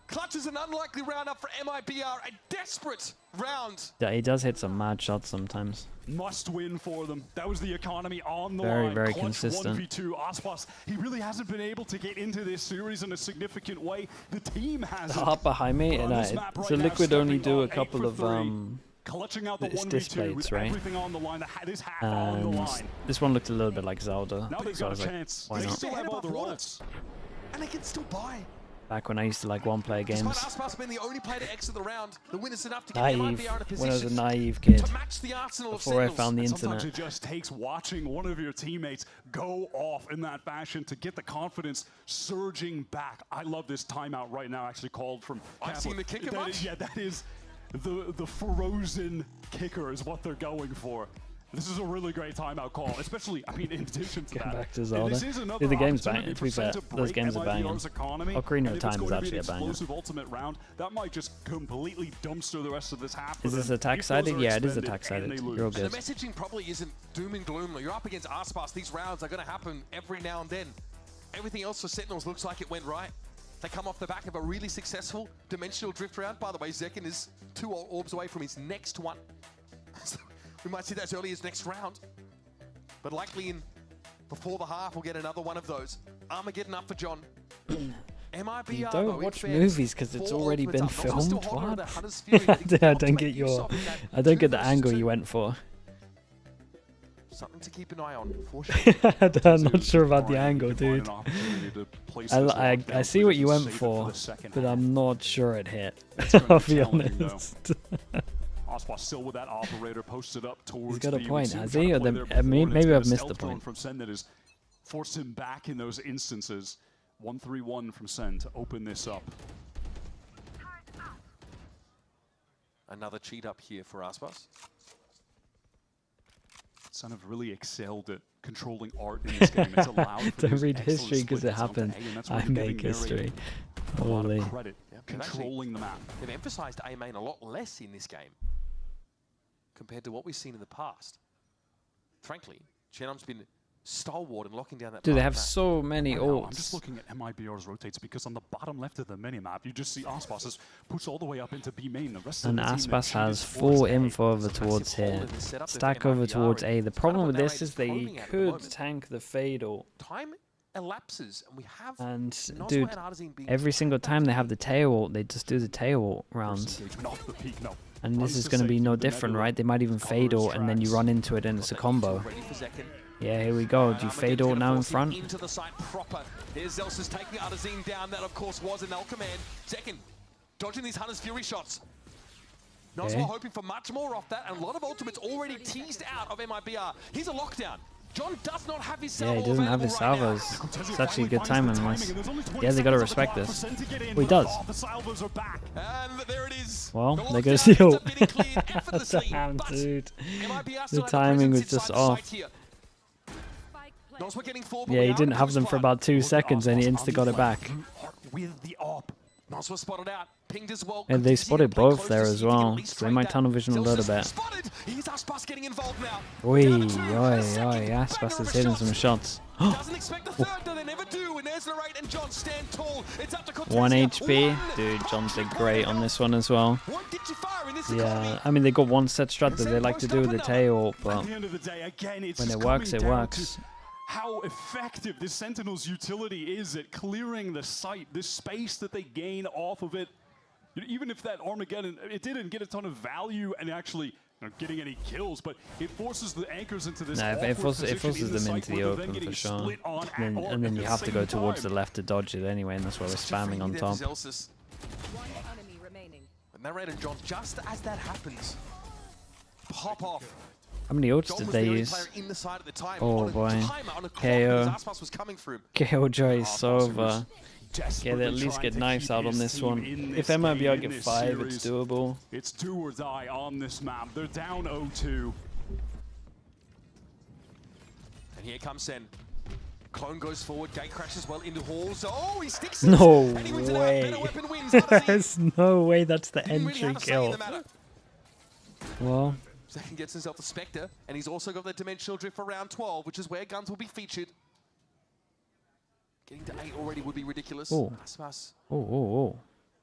Clutches an unlikely round up for MIBR. A desperate round. Yeah, he does hit some mad shots sometimes. Must win for them. That was the economy on the Very, line. very Clutch consistent. 1v2. Aspas, he really hasn't been able to get into this series in a significant way. The team has. The hop behind me, and so Liquid only do a couple of clutching out the stiff 1v2 plates, with right? everything on the line. This half on the And line. this one looked a little bit like Zelda, Now they've so I got was a like, chance. why They not? still have all the rolls. And they can still buy. Back when I used to like one-player games. Despite Aspas being the only player to exit the round, the win is enough to get Naive, MIBR in a when I was a position naive kid, to match the arsenal of before I Sentinels. found the Sometimes internet. it just takes watching one of your teammates go off in that fashion to get the confidence surging back. I love this timeout right now, actually called from I've Kaplan. seen the kicker That much. is- Yeah, that is the frozen kicker is what they're going for. This is a really great timeout call, especially, I mean, in addition to Get that. back to Zelda. This is another Dude, the game's opportunity banging. for To be fair, Sen to those break games are banging. MIBR's economy, Ocarina of and if Time it's is going to be actually an a banger. explosive ultimate round, that might just completely dumpster the rest of this half. for Is this them. attack If those sided? are Yeah, it is expended attack sided. and they lose. You're all The good. messaging probably isn't doom and gloom. You're up against Aspas. These rounds are going to happen every now and then. Everything else for Sentinels looks like it went right. They come off the back of a really successful dimensional drift round. By the way, Zekin is 2 orbs away from his next one. So we might see that as early as next round. But likely in before the half, we'll get another one of those. Armageddon up for John. MIBR, You though, don't in watch fairness, movies because it's 4 already been ultimates up. Noswar's still filmed. holding on What? to Hunter's Fury, but he I wants to don't make get use your. of that I don't get the 2 angle versus you 2. went for. Something to keep an eye on, for sure. I'm not sure about the angle, dude. I see what you went for, but I'm not sure it hit. I'll be honest. Aspas still with that operator posted up towards He's got a B. point, We've has seen him he? Or try to the- play there before, and maybe it's I've been a missed the stealth drone point. from Sen that is forced him back in those instances. 1-3-1 from Sen to open this up. Another cheat up here for Aspas. Sen have really excelled at controlling art in this game. It's allowed for Don't these read excellent history because it splits onto happened. A, and that's where I you're make giving Mary history. a lot Holy. of credit. Controlling the map. They've emphasized A main a lot less in this game compared to what we've seen in the past. Frankly, Chenum's been stalwart in locking down that. Dude, they part have of the map. so many Right now, I'm ults. just looking at MIBR's rotates because on the bottom left of the minimap, you just see Aspas has pushed all the way up into B main. The rest And of the team that Aspas has chooses full towards A. info over towards hole here. in this setup that Stack over MIBR towards A. The problem with what this they're is they foaming at the could moment. tank the fade ult. Time elapses, and we have And Noswa dude, and Artisan being every single time they have the tail ult, they just do the tail ult rounds. Engagement off the peak, no. And this is going to be no different, right? They might even fade ult and then you run into it and it's a combo. ready for Zekin. Yeah, here we go. Do you fade ult now in front? Into the side proper. Here's Zelsus taking Artisan down. That, of course, was an L command. Zekin dodging these Hunter's Fury shots. Noswa Okay. hoping for much more off that, and a lot of ultimates already teased out of MIBR. Here's a lockdown. John does not have his Yeah, salvo he doesn't have his available right salvos. now. It's actually a good timing. Yeah, they got to respect this. Well, he does. And there it is. Well, there goes the ult. Damn, dude. The timing was just off. Noswa getting four, Yeah, he didn't have them for about 2 seconds and he insta got it back. With the op. Noswa spotted out. Pinged as well. And they spotted both there as well, so they might tunnel vision a little bit. Spotted. Here's Aspas getting involved now. Oi, oi, oi, Aspas is hitting some shots. Doesn't expect the third, though they never do. And there's the right, and John stand tall. It's up to Cortez 1 here. HP. Dude, John did great on this one as well. What did you fire in this Yeah, I mean, they got one set strat that they like to do with the tail, but At the end of the day, again, it's when just it works, coming it down works. to how effective this Sentinel's utility is at clearing the site, this space that they gain off of it. Even if that Armageddon, it didn't get a ton of value and actually getting any kills, but it forces the anchors into this. No, it awkward forces position in them site into the where they're then open getting for sure. split on And then you at have the to go same towards the time. left to dodge it anyway, and that's why we're spamming on top. Zelsus. One enemy remaining. And narrator and John, just as that happens, pop off. How many ults John did was they the only use? player in the side at the time. Oh On a boy. timer, on a clock, KO. because Aspas was coming through. Killjoy Sova. Yeah, Desperately they at least trying get to knives keep out on his this team one. in If this MIBR game, get in this 5, it's series. doable. It's do or die on this map. They're down 0-2. And here comes Sen. Clone goes forward, gate crashes well into halls. Oh, he sticks it! No and he wins it out. way. Better weapon wins. Odyssey. There's no way that's the Didn't really entry have a say in kill. the matter. Well, Zekin gets himself the Spectre, and he's also got the Dimensional Drift for round 12, which is where guns will be featured. Getting to 8 already would be ridiculous. Oh. Aspas oh.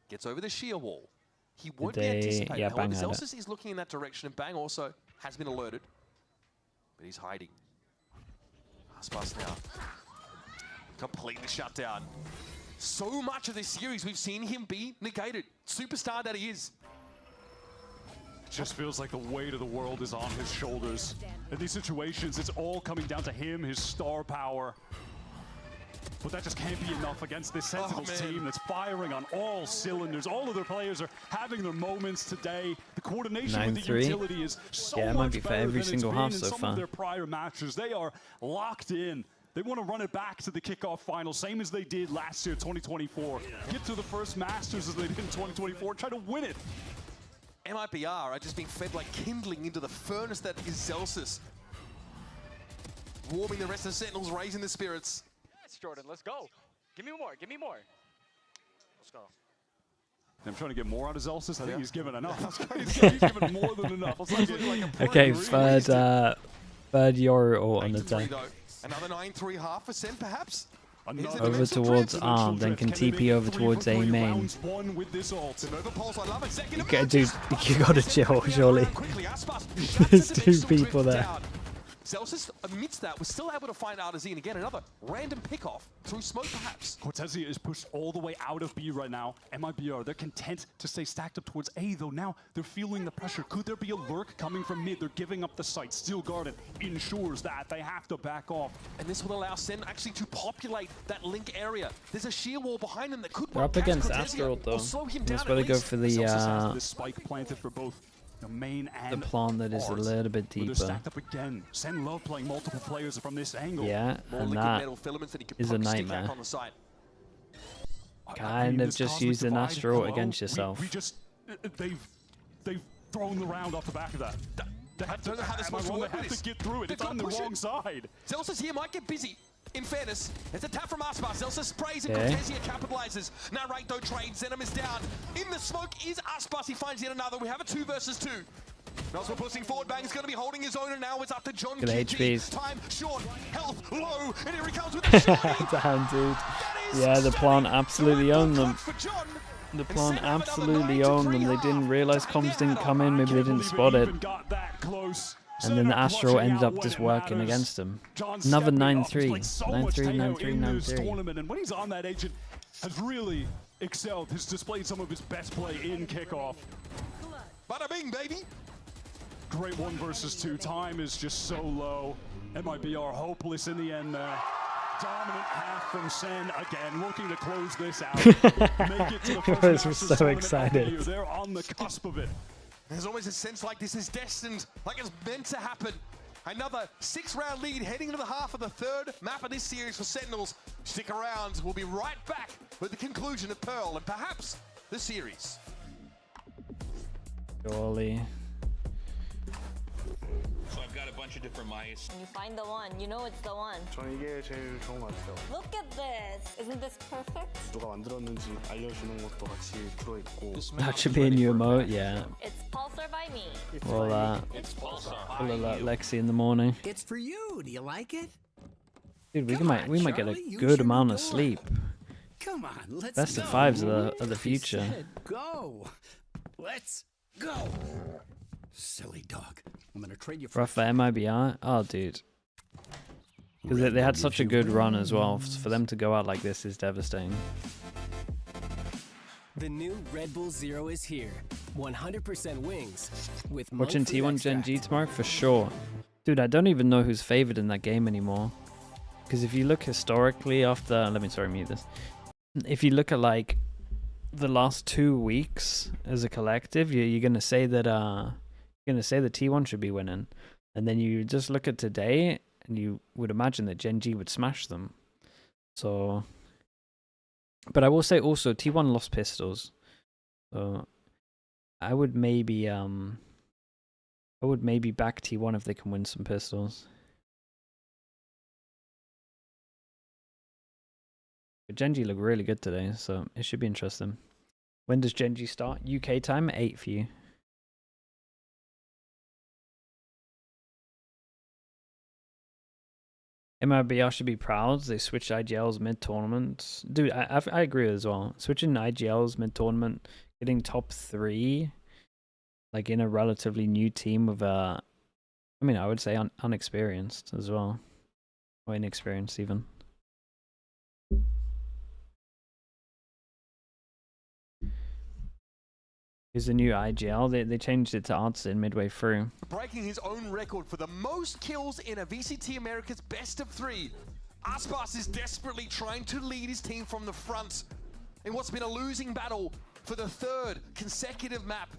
gets over the sheer wall. He would Did be they- anticipating. yeah, However, Bang had it. Zelsus is looking in that direction, and Bang also has been alerted. But he's hiding. Aspas now completely shut down. So much of this series, we've seen him be negated. Superstar that he is. It just feels like the weight of the world is on his shoulders. In these situations, it's all coming down to him, his star power. But that just can't be enough against this Sentinels team that's firing on all cylinders. All of their players are having their moments today. The coordination with the 9-3. utility is so Yeah, it much might be for better every than single it's half been in so some far. of their prior matches. They are locked in. They want to run it back to the kickoff final, same as they did last year, 2024. Get to the first Masters as they did in 2024. Try to win it. MIBR are just being fed like kindling into the furnace that is Zelsus. Warming the rest of the Sentinels, raising the spirits. Yes, Jordan, let's go. Give me more, give me more. Let's go. I'm trying to get more out of Zelsus. I think he's given enough. he's given more than enough. Okay, third Yoro on the 9-3 deck. though. Another 9-3 half for Sen, perhaps? Over towards Arm, then can TP over towards A main. Okay, dude, you gotta chill, surely. There's 2 people there. Zelsus, amidst that, was still able to find Artisan again. Another random pick-off through smoke, perhaps. Cortezia is pushed all the way out of B right now. MIBR, they're content to stay stacked up towards A, though now they're feeling the pressure. Could there be a lurk coming from mid? They're giving up the site. Steel Garden ensures that. They have to back off. And this will allow Sen actually to populate that link area. There's a sheer wall behind them that could They're up catch against Cortezia Astral though. or slow him down That's at where they go least. for Zelsus has the this spike planted for both the main The and plant that is a art, little bit where they're deeper. stacked up again. Sen love playing multiple players from this angle. Yeah, More and liquid that metal filaments that he can is a poke stick nightmare. back on the side. Kind of this just cosmic use an divide, Astro hello? against yourself. We just they've thrown the round off the back of that. I don't know how this supposed to work They have with this. to get through it. They've It's got on to the push wrong it. side. Zelsis here might get busy. In fairness, it's a tap from Aspas. Zelsis sprays and Okay. Cortesia capitalizes. Narrato trades. Zenom is down. In the smoke is Aspas. He finds yet another. We have a 2 versus 2. Noswell pushing forward. Bang's going to be holding his own, and now it's up to John Good QT. HPs. Time short, health low, and here he comes with a shot. Damn, dude. Yeah, the plant absolutely owned them. The plant absolutely owned them. They didn't realize comms didn't come in. Maybe they didn't spot it. And then the Astro ended up just working against him. Another 9-3. 9-3, 9-3, 9-3. And when he's on that, Agent has really excelled. Has displayed some of his best play in Kickoff. Bada bing, baby. Great 1 versus 2. Time is just so low. MIBR hopeless in the end there. Dominant half from Sen again, looking to close this out. Make it to the first I was Masters so tournament of the excited. year. They're on the cusp of it. There's always a sense like this is destined, like it's meant to happen. Another 6-round lead heading into the half of the 3rd map of this series for Sentinels. Stick around, we'll be right back with the conclusion of Pearl and perhaps the series. Surely. So I've got a bunch of different mice. When you find the one, you know it's the one. 저는 이게 제일 좋은 것 같아요. Look at this. Isn't this perfect? 누가 만들었는지 알려주는 것도 같이 들어있고. That should be a new emote, yeah. It's Pulsar by me. All that. It's Pulsar Full of that Lexi in the morning. It's for you. Do you like it? Dude, we might get a good amount of sleep. Come on, let's Best go. of 5s of the future. I said go. Let's go. Silly dog. I'm gonna trade you for Rough for MIBR? Oh, dude. Because they had such a good run as well. For them to go out like this is devastating. The new Red Bull Zero is here. 100% wings. With Watching monk fruit T1 Gen extract. G tomorrow? For sure. Dude, I don't even know who's favored in that game anymore. Because if you look historically after... Let me, sorry, mute this. If you look at, like, the last 2 weeks as a collective, you're going to say that... You're going to say that T1 should be winning. And then you just look at today, and you would imagine that Gen G would smash them. So... But I will say also, T1 lost pistols. So... I would maybe back T1 if they can win some pistols. But Gen G look really good today, so it should be interesting. When does Gen G start? UK time, 8 for you. MIBR should be proud. They switched IGLs mid-tournament. Dude, I agree as well. Switching IGLs mid-tournament, getting top 3, like in a relatively new team with I mean, I would say unexperienced as well. Or inexperienced even. Here's the new IGL. They changed it to Artsin midway through. Breaking his own record for the most kills in a VCT America's best of 3. Aspas is desperately trying to lead his team from the front in what's been a losing battle for the 3rd consecutive map.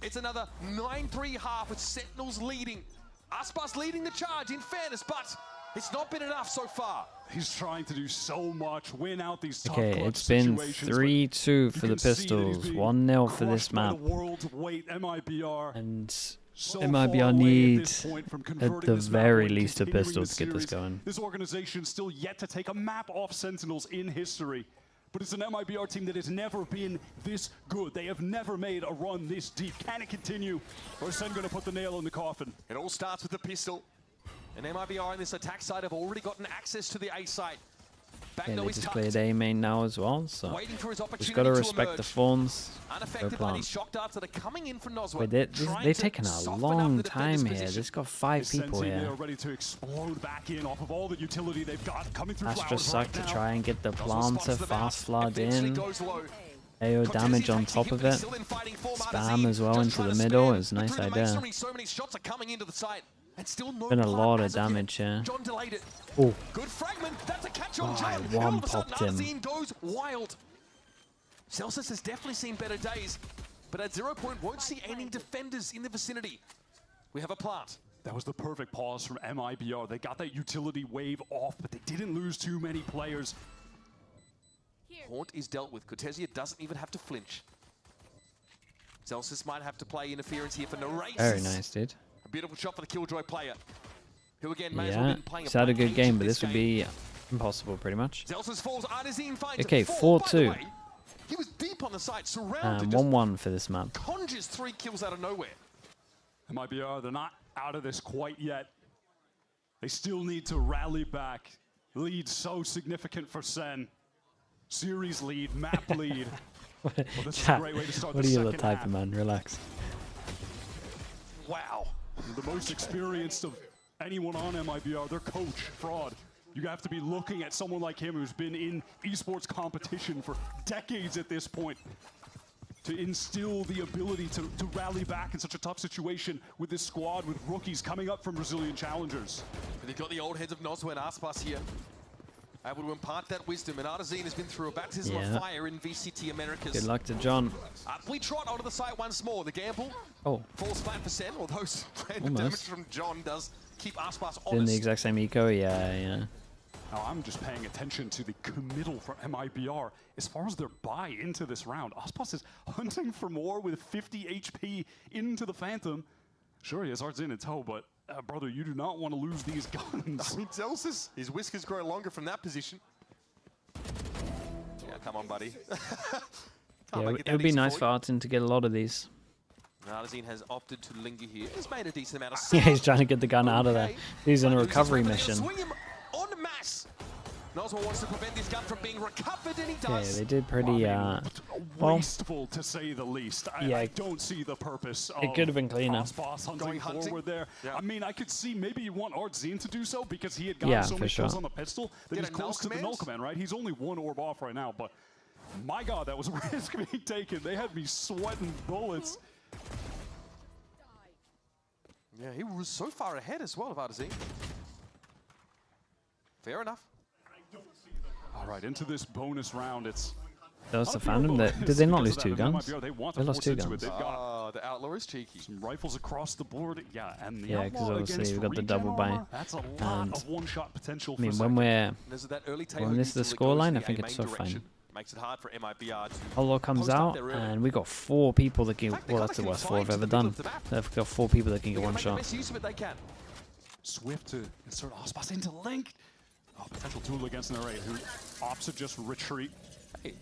It's another 9-3 half with Sentinels leading. Aspas leading the charge in fairness, but it's not been enough so far. He's trying to do so much, win out these tough Okay, clutch it's been situations, 3-2 for the can see that he's Pistols, being 1-0 for this crushed by map. the world's weight. MIBR And so MIBR far away need, at this point from at converting the this map very and least, a continuing pistol to get this series. going. This organization still yet to take a map off Sentinels in history. But it's an MIBR team that has never been this good. They have never made a run this deep. Can it continue? Or is Sen going to put the nail in the coffin? It all starts with the pistol. And MIBR on this attack side have already gotten access to the A site. Yeah, they just cleared A main now as well, so Waiting for his just opportunity gotta to respect the emerge. fawns. Go Unaffected by plant. these shock darts that are coming in from Noswell. Wait, they've trying to taken a soften up long the defender's time here. position. There's got 5 people Sensing they here. are ready to explode back in off of all the utility they've got coming through Astra flowers suck right to now. try and get the planter fast flood Eventually in. goes low. AO damage on top of it. Spam as well into the middle is a nice idea. So many shots are coming into the site. And still no Been a plant lot of as of yet. damage here. John delayed it. Oh, Good fragment. That's a catch on Oh, John. I And all of a sudden, one-popped him. Arzine goes wild. Celsius has definitely seen better days. but at 0 point won't see any defenders in the vicinity. We have a plant. That was the perfect pause from MIBR. They got that utility wave off, but they didn't lose too many players. Haunt is dealt with. Cortesia doesn't even have to flinch. Celsius might have to play interference here for Nerasis. Very nice, dude. A beautiful shot for the Killjoy player, who again may as well Yeah, been playing he's had a blank good cage game, in but this would game. be impossible pretty much. Celsius falls, Artazine finds Okay, 4. By the 4-2. way, he was deep on the site, surrounded, 1-1 for this map. conjures 3 kills out of nowhere. MIBR, they're not out of this quite yet. They still need to rally back. Lead so significant for SEN. Series lead, map lead. Well, this is a great way to start What the are you second typing, half. man? Relax. Wow. The most experienced of anyone on MIBR, their coach, Fraud. You have to be looking at someone like him who's been in esports competition for decades at this point to instill the ability to rally back in such a tough situation with this squad with rookies coming up from Brazilian challengers. But they've got the old heads of Nozwa and Aspas here, able to impart that wisdom, and Artazine has been through a baptism of fire in VCT Americas. Good luck to John. We trot onto the site once more. The gamble falls flat for SEN, although random damage from John does keep Aspas honest. In the exact same eco, yeah. Now, I'm just paying attention to the committal from MIBR. As far as their buy into this round, Aspas is hunting for more with 50 HP into the Phantom. Sure, he has Arts in tow, but brother, you do not want to lose these guns. I mean, Celsius, his whiskers grow longer from that position. Yeah, come on, buddy. Yeah, it would be nice for Artin to get a lot of these. Artazine has opted to linger here. He's made a decent amount of Yeah, he's trying to get the gun out of there. He's in a recovery mission. Swing him en masse. Nozwa wants to prevent this gun from being recovered, and he Yeah, does. they did pretty, well, Wasteful, to say the least. Yeah, I don't see the purpose of it could have been cleaner. Aspas hunting forward there. Yeah. I mean, I could see maybe you want Artzine to do so because he had gotten so many kills sure. on the pistol that Get he's a null close to the null command, right? He's only 1 orb off right now, but my God, that was a risk being taken. They had me sweating bullets. Yeah, he was so far ahead as well of Artazine. Fair enough. All right, into this bonus round, it's... That was the Phantom. Did they not lose 2 guns? They lost 2 guns. They've got the Outlaw is cheeky. some rifles across the board. Yeah, and the Yeah, because Outlaw obviously against we've got the regen double buy. armor, that's a lot of one-shot potential I mean, for when second. we're There's that early when this is the scoreline, I think it's so fine. Makes it hard for MIBR to Hollow comes post up out, there early. and we got 4 people that can. Well, that's the worst 4 I've ever done. They've got 4 people that can get They're one gonna make the shot. best use of it they can. Swift to insert Aspas into Link. Oh, potential duel against Narrate, who opts to just retreat. Hey.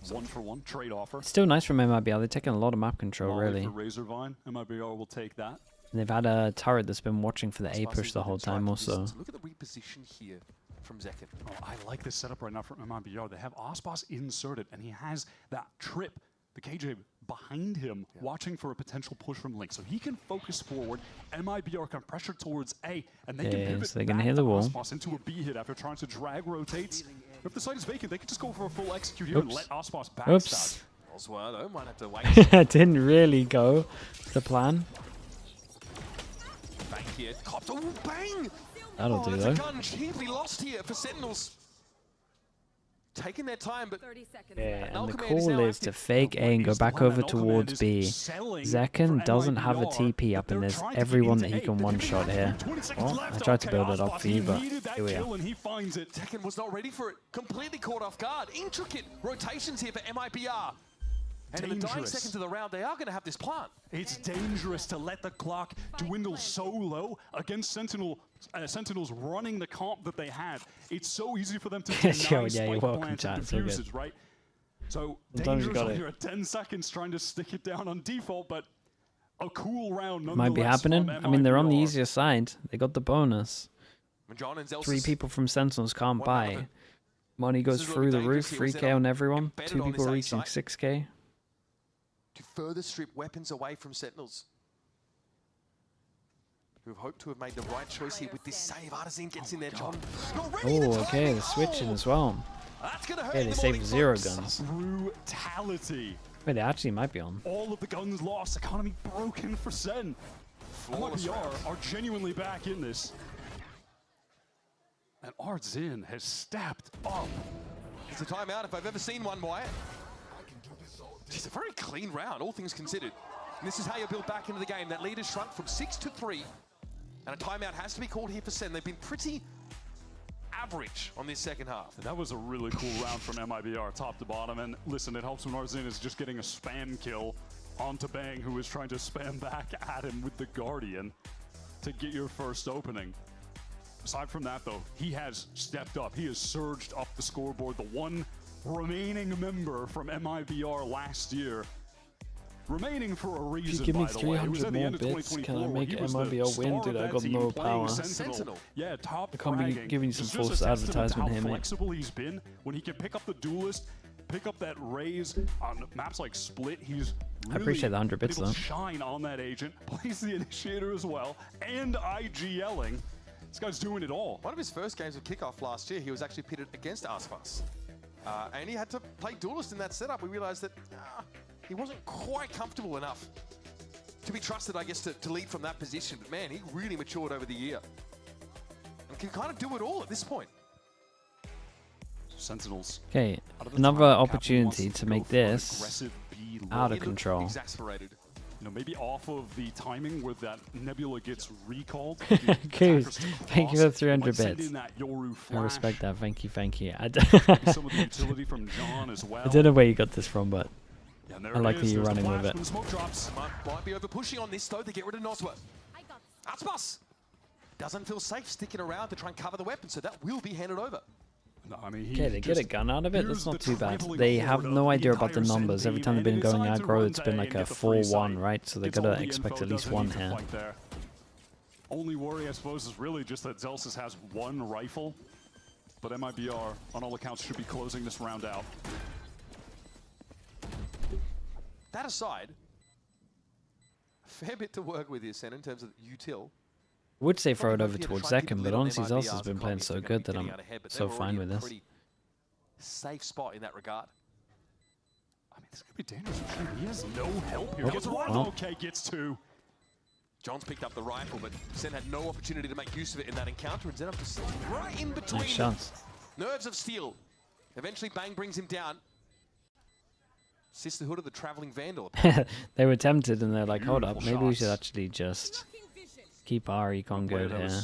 1-for-1 trade offer. It's still nice from MIBR. They're taking a lot of map control, Molly really. for Razorvine. MIBR will take that. And they've had a turret that's been watching for the A Aspas push is the whole within time, striking also. distance. Look at the reposition here from Zekken. Oh, I like this setup right now from MIBR. They have Aspas inserted, and he has that trip, the KJ, behind him, watching for a potential push from Link. So he can focus forward. MIBR can pressure towards A, and they can pivot so they can back hit the to wall. Aspas into a B hit after trying to drag rotates. If the site is vacant, they can just go for a full execute here and let Aspas backstab. Oops. Nozwa, though, might have to wait. Didn't really go to plan. Bang here. Cops. Oh, bang! That'll do, that's though. a gun cheaply lost here for Sentinels. Taking their time, but Yeah, null and the command is call now is to active. fake A and go back over towards B. Zekken doesn't have a TP up, and there's everyone that he can one-shot here. Well, I tried to build it up for you, but here we are. And he finds it. Tekken was not ready for it. Completely caught off guard. Intricate rotations here for MIBR. And in the dying Dangerous. seconds of the round, they are going to have this plant. It's dangerous to let the clock dwindle so low against Sentinels running the comp that they had. It's so easy for them to deny Yo, yeah, spike you're welcome, plants and chat. It's all good. diffuses, right? So Sometimes you dangerous got on it. here at 10 seconds trying to stick it down on default, but a cool round nonetheless. Might be happening. from I mean, they're on the MIBR. easier side. They got the bonus. John and 3 people from Sentinels can't One out of buy. it. Money goes is through the really roof. dangerous here. 3K on everyone. Embedded 2 on people this A reaching site. 6K. To further strip weapons away from Sentinels, who have hoped to have made the right choice here with this save. Artazine gets in there, John. Oh, okay. They're switching as well. That's going to hurt Yeah, in they the saved morning, 0 folks. guns. Brutality. Wait, they actually might be on. All of the guns lost. Economy broken for Sen. Flawless MIBR round. are genuinely back in this. And Artzin has stepped up. It's a timeout if I've ever seen one, Wyatt. It's a very clean round, all things considered. And this is how you build back into the game. That lead has shrunk from 6 to 3. And a timeout has to be called here for SEN. They've been pretty average on this second half. That was a really cool round from MIBR, top to bottom. And listen, it helps when Arzin is just getting a spam kill onto Bang, who is trying to spam back at him with the Guardian to get your first opening. Aside from that, though, he has stepped up. He has surged up the scoreboard. The one remaining member from MIBR last year, remaining for a reason. If you give me by the way. It was 300 at the more end of bits, can I 2024 make he was the MIBR win? star Dude, of I that got team no playing power. Sentinel. Yeah, top I can't be fragging. giving you some It's just false a testament to advertisement how here, mate. flexible he's been when he can pick up the duelist, pick up that raise on maps like Split. He's really I appreciate the 100 bits, able to though. shine on that agent, plays the initiator as well, and IGLing. This guy's doing it all. One of his first games of Kickoff last year, he was actually pitted against Aspas. And he had to play duelist in that setup. We realized that he wasn't quite comfortable enough to be trusted, I guess, to lead from that position. But man, he really matured over the year. And can kind of do it all at this point. Sentinels. Okay, another opportunity to make this out of control. Exasperated. You know, maybe off of the timing where that Nebula gets recalled. Goose, thank you for 300 bits. I respect that. Thank you, thank you. I Some of the utility from John as well. I don't know where you got this from, but Yeah, I like that you're running with it. Smoke drops. Might be over pushing on this though to get rid of Noswa. Aspas doesn't feel safe sticking around to try and cover the weapon, so that will be handed over. No, I mean, okay, they get a gun out of it. That's not too bad. They have no idea about the numbers. Every time they've been going aggro, it's been like a 4-1, right? So they gotta expect at least one here. Only worry, I suppose, is really just that Zelsis has one rifle, but MIBR, on all accounts, should be closing this round out. That aside, a fair bit to work with here, Sen, in terms of util. I would say throw it over towards second, but honestly, Zelsis has been playing so good that I'm so fine with this. Safe spot in that regard. I mean, this could be dangerous. He has no help here. Oh, Gets one. well. Okay, gets two. John's picked up the rifle, but Sen had no opportunity to make use of it in that encounter, and Zen just right in between Nice them. shots. Nerves of steel. Eventually, Bang brings him down. Sisterhood of the Traveling Vandal. They were tempted, and they're like, hold up, Beautiful maybe we should shots. actually just keep our econ good here.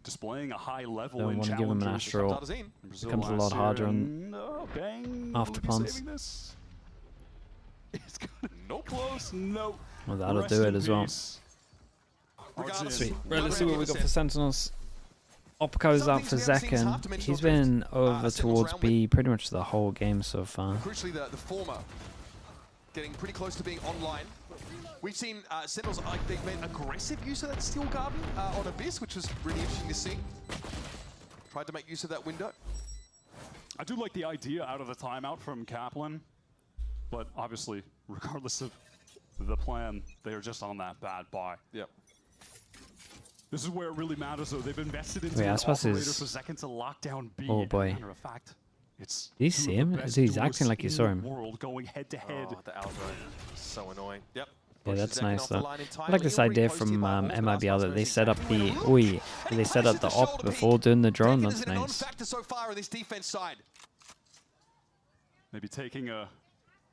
Displaying a high level Don't in want to give him an challengers. astral. Becomes a lot harder on No, Bang after will be punts. saving this. It's gonna no close. No. Well, that'll Rest do it in as well. peace. Sweet. Right, let's see what we got for Sentinels. Opco's out for Zekken. He's been over towards B pretty much the whole game so far. Crucially, the former getting pretty close to being online. We've seen Sentinels, they've made aggressive use of that Steel Garden on Abyss, which was really interesting to see. Tried to make use of that window. I do like the idea out of the timeout from Kaplan, but obviously, regardless of the plan, they are just on that bad buy. Yep. This is where it really matters, though. They've invested into Wait, an Aspas operator is- for Zekken to lock down B. Oh, boy. As a matter of fact, it's Did you two see of him? the best He's acting duelists like you in saw the him. World going head to head. Oh, the Alzo. So annoying. Yep. Yeah, Pushes that's Zekken nice off the though. line I entirely. like this He'll idea repost from here by Morgan. MIBR that they Aspas set up exactly the where he they set up the op before doing the drone. Zekken That's is a nice. non-factor so far on this defense side. Maybe taking a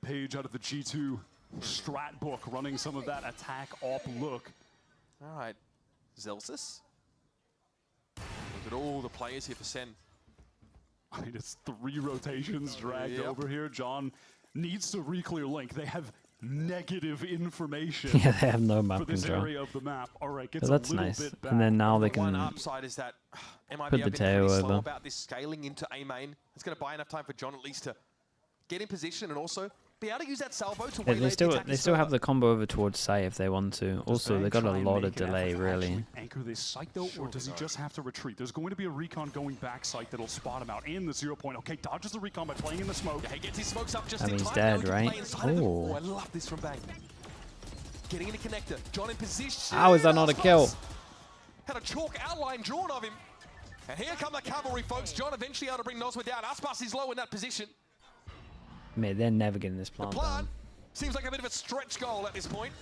page out of the G2 strat book, running some of that attack op look. All right, Zelsis. Look at all the players here for Sen. I mean, it's 3 rotations dragged Yep. over here. John needs to re-clear link. They have negative information. Yeah, they have no map for this control. area of the map. All right, gets But a that's little nice. bit back. And then now they One can upside is that MIBR put the been tail pretty slow over. about this scaling into A main. It's going to buy enough time for John at least to get in position and also be able to use that salvo to They waylay still the attackers have further. the combo over towards site if they want to. Also, Bang they got a try and lot make of an delay effort to really. actually anchor this site though, or does he just have to retreat? There's going to be a recon going back site that'll spot him out in the 0 point. Okay, dodges the recon by playing in the smoke. Yeah, he gets his smokes up just I mean, in he's time. dead, Now he can right? play inside of them. Oh. I love this from Bang. Getting in the connector. John in position. How is that not a kill? Had a chalk outline drawn of him. And here come the cavalry, folks. John eventually able to bring Noswa down. Aspas is low in that position. Mate, they're never getting this The plant plan down. seems like a bit of a stretch goal at this point.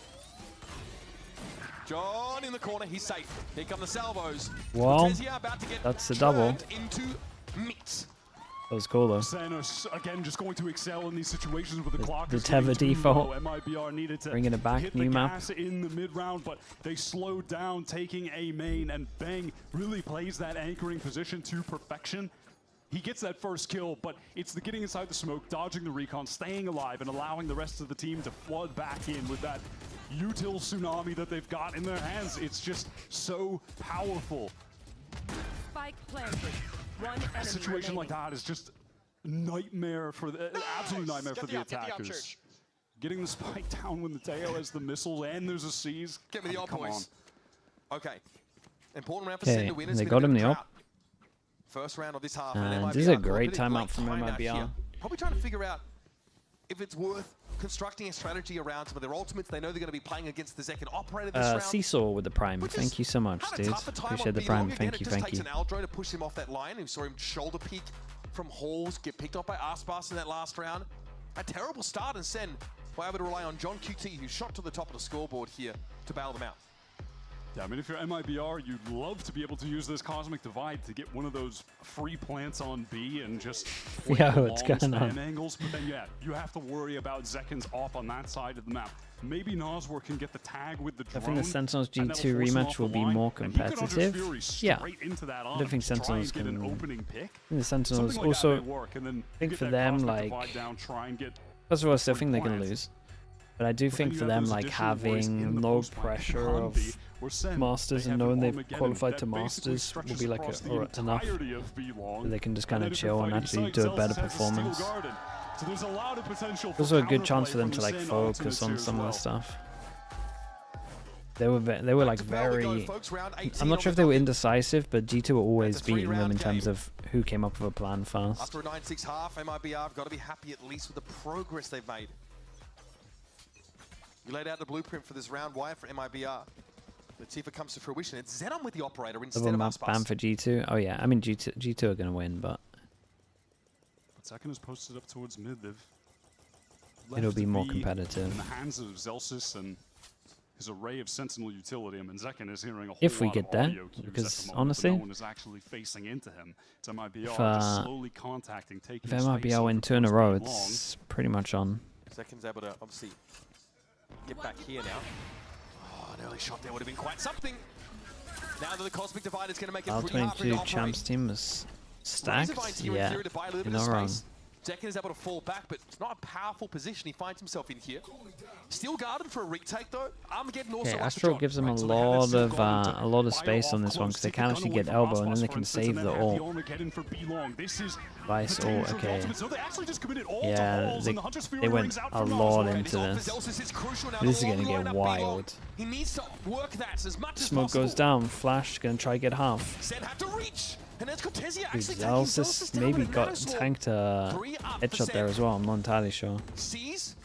John in the corner, he's safe. Here come the salvos. Well, Cortezia about to get that's the double. turned into meat. That was cool though. SEN are again just going to excel in these situations with the clock. The is getting Teva too default. low. MIBR needed to Bringing it back, hit new the map. gas in the mid round, but they slowed down, taking a main, and Bang really plays that anchoring position to perfection. He gets that first kill, but it's the getting inside the smoke, dodging the recon, staying alive, and allowing the rest of the team to flood back in with that util tsunami that they've got in their hands. It's just so powerful. Spike planted. One enemy A situation like that is just nightmare for the absolute nightmare for the attackers. Getting the spike down when the tail has the missiles and there's a seize. Get me the op, boys. Okay. Important round for Okay, SEN to win. they got him the op. First round of this half. This is a great timeout from MIBR. Probably trying to figure out if it's worth constructing a strategy around some of their ultimates. They know they're going to be playing against the second operator this round. Seesaw with the prime. Thank you so much, dude. Appreciate the prime. Thank you, thank you. It just takes an Aldro to push him off that line. We saw him shoulder peek from Halls, get picked up by Arspas in that last round. A terrible start, and SEN were able to rely on John QT, who shot to the top of the scoreboard here to bail them out. Yeah, I mean, if you're MIBR, you'd love to be able to use this Cosmic Divide to get one of those free plants on B and just Yeah, what's going spam on? angles. But then, yeah, you have to worry about Zekken's off on that side of the map. Maybe Noswar can get the tag with the drone. I think the Sentinels and that'll G2 force him rematch off the will be line, more and he could competitive. Fury Yeah. straight into that I don't think try and Sentinels get can. an opening pick. I think the Sentinels Something like also. that may work, and then I think get for that them, Cosmic like. Divide down, try and get First of all, I still think they're free gonna plants. lose. But I do But think then for you have them, those like additional boys in having the no post-fight pressure behind of B, where SEN, Masters they and have knowing they've Armageddon qualified that to basically Masters will stretches be like across the enough. entirety of B-Long. That they can just And kind then of if you're chill and fighting actually Sight, do a Zealous better has a steel performance. garden. So there's a lot of potential for Also a good chance counterplay for them from to the like SEN focus ultimates on here as some of well. the stuff. They were like very. I'm not sure if they were indecisive, but G2 were always beating them in terms of who came up with a plan first. After a 9-6 half, MIBR have got to be happy at least with the progress they've made. You laid out the blueprint for this round, Wyatt, for MIBR. Let's see if it comes to fruition. It's Zenom with the operator instead Double of map ban Aspas. for G2. Oh yeah, I mean G2 are gonna win, but Zekken is posted up towards mid. They've it'll left be more B competitive. in the hands of Zelsis and his array of Sentinel utility. I mean, Zekken is hearing a whole If we lot get of there, audio cues because at the moment, honestly, but no one is actually facing into him. It's MIBR if, just slowly contacting, taking if space MIBR win over 2 in a towards row, B-Long. it's pretty much on. Zeken's able to obviously get back here now. Oh, an early shot there would have been quite something. Now that the Cosmic Divide is going to make it pretty hard for him to R22 operate. champs team was stacked. Yeah, you're not wrong. Zekken is able to fall back, but it's not a powerful position he finds himself in here. Still guarded for a retake though. Armageddon also Okay, likes to Astro drop. gives them a lot of space on this one because they can actually get elbow and then they can save the ult. Vice ult, okay. Yeah, they went a lot into this. This is gonna get wild. He needs to work that as much as Smoke possible. goes down, Flash gonna try get half. Sen had to reach. And there's Cortezia Dude, actually taking Zelsis Zelsis down maybe with a got Nanoswarm. tanked a 3 up for headshot there Sen. as well, I'm not entirely sure. Sees.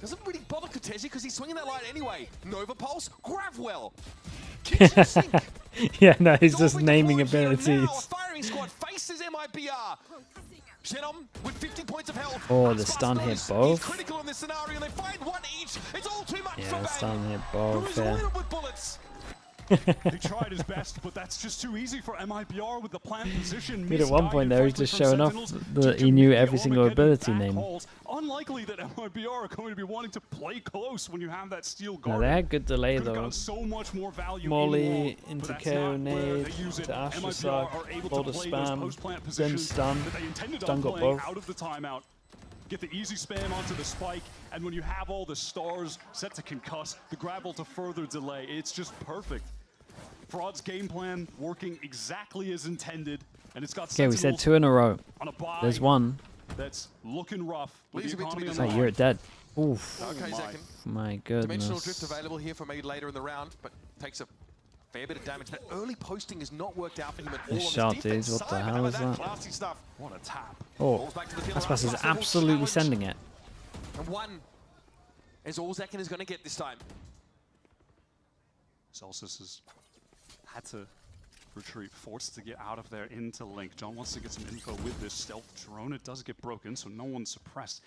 Doesn't really bother Cortezia because he's swinging that line anyway. Nova Pulse, Gravwell. Yeah, no, he's just naming Now a abilities. firing squad faces MIBR. Zenom with 50 points of health. Oh, the stun hit He's both. critical in this scenario. They find one each. It's all too much for Yeah, Bang. stun hit both, Who's yeah. littered with bullets. He tried his best, but that's just too easy for MIBR with the plant position. Dude, at one point there, he's Misguided just from showing off Sentinels that to he knew commit every single Armageddon ability back name. calls. Unlikely that MIBR are going to be wanting to play close when you have that steel No, guard. they had good delay Could've though. gotten so much more value Molly in long, into but that's KO not where nade they use it. to Astra MIBR suck, are able load to of play those spam, post-plant then positions stun. that they intended Stun on got playing both. out of the timeout. Get the easy spam onto the spike, and when you have all the stars set to concuss, the grapple to further delay, it's just perfect. Fraud's game plan working exactly as intended, and it's got Okay, we said Sentinels 2 in a row. on a buy There's one. that's looking rough. With Leaves the a bit to be economy on Oh, the you're line. dead. Oof. Okay, Zekken. My Dimensional drift goodness. available here for maybe later in the round, but takes a fair bit of damage. That early posting has not worked out for him at all. Nice on shot, his defense dude. What the side. hell How is about that? Classy stuff. What a tap. Oh, Balls back to the pillar. Aspas is Aspas will absolutely challenge. sending it. And one is all Zekken is going to get this time. Celsius has had to retreat, forced to get out of there into Link. John wants to get some info with this stealth drone. It does get broken, so no one's suppressed.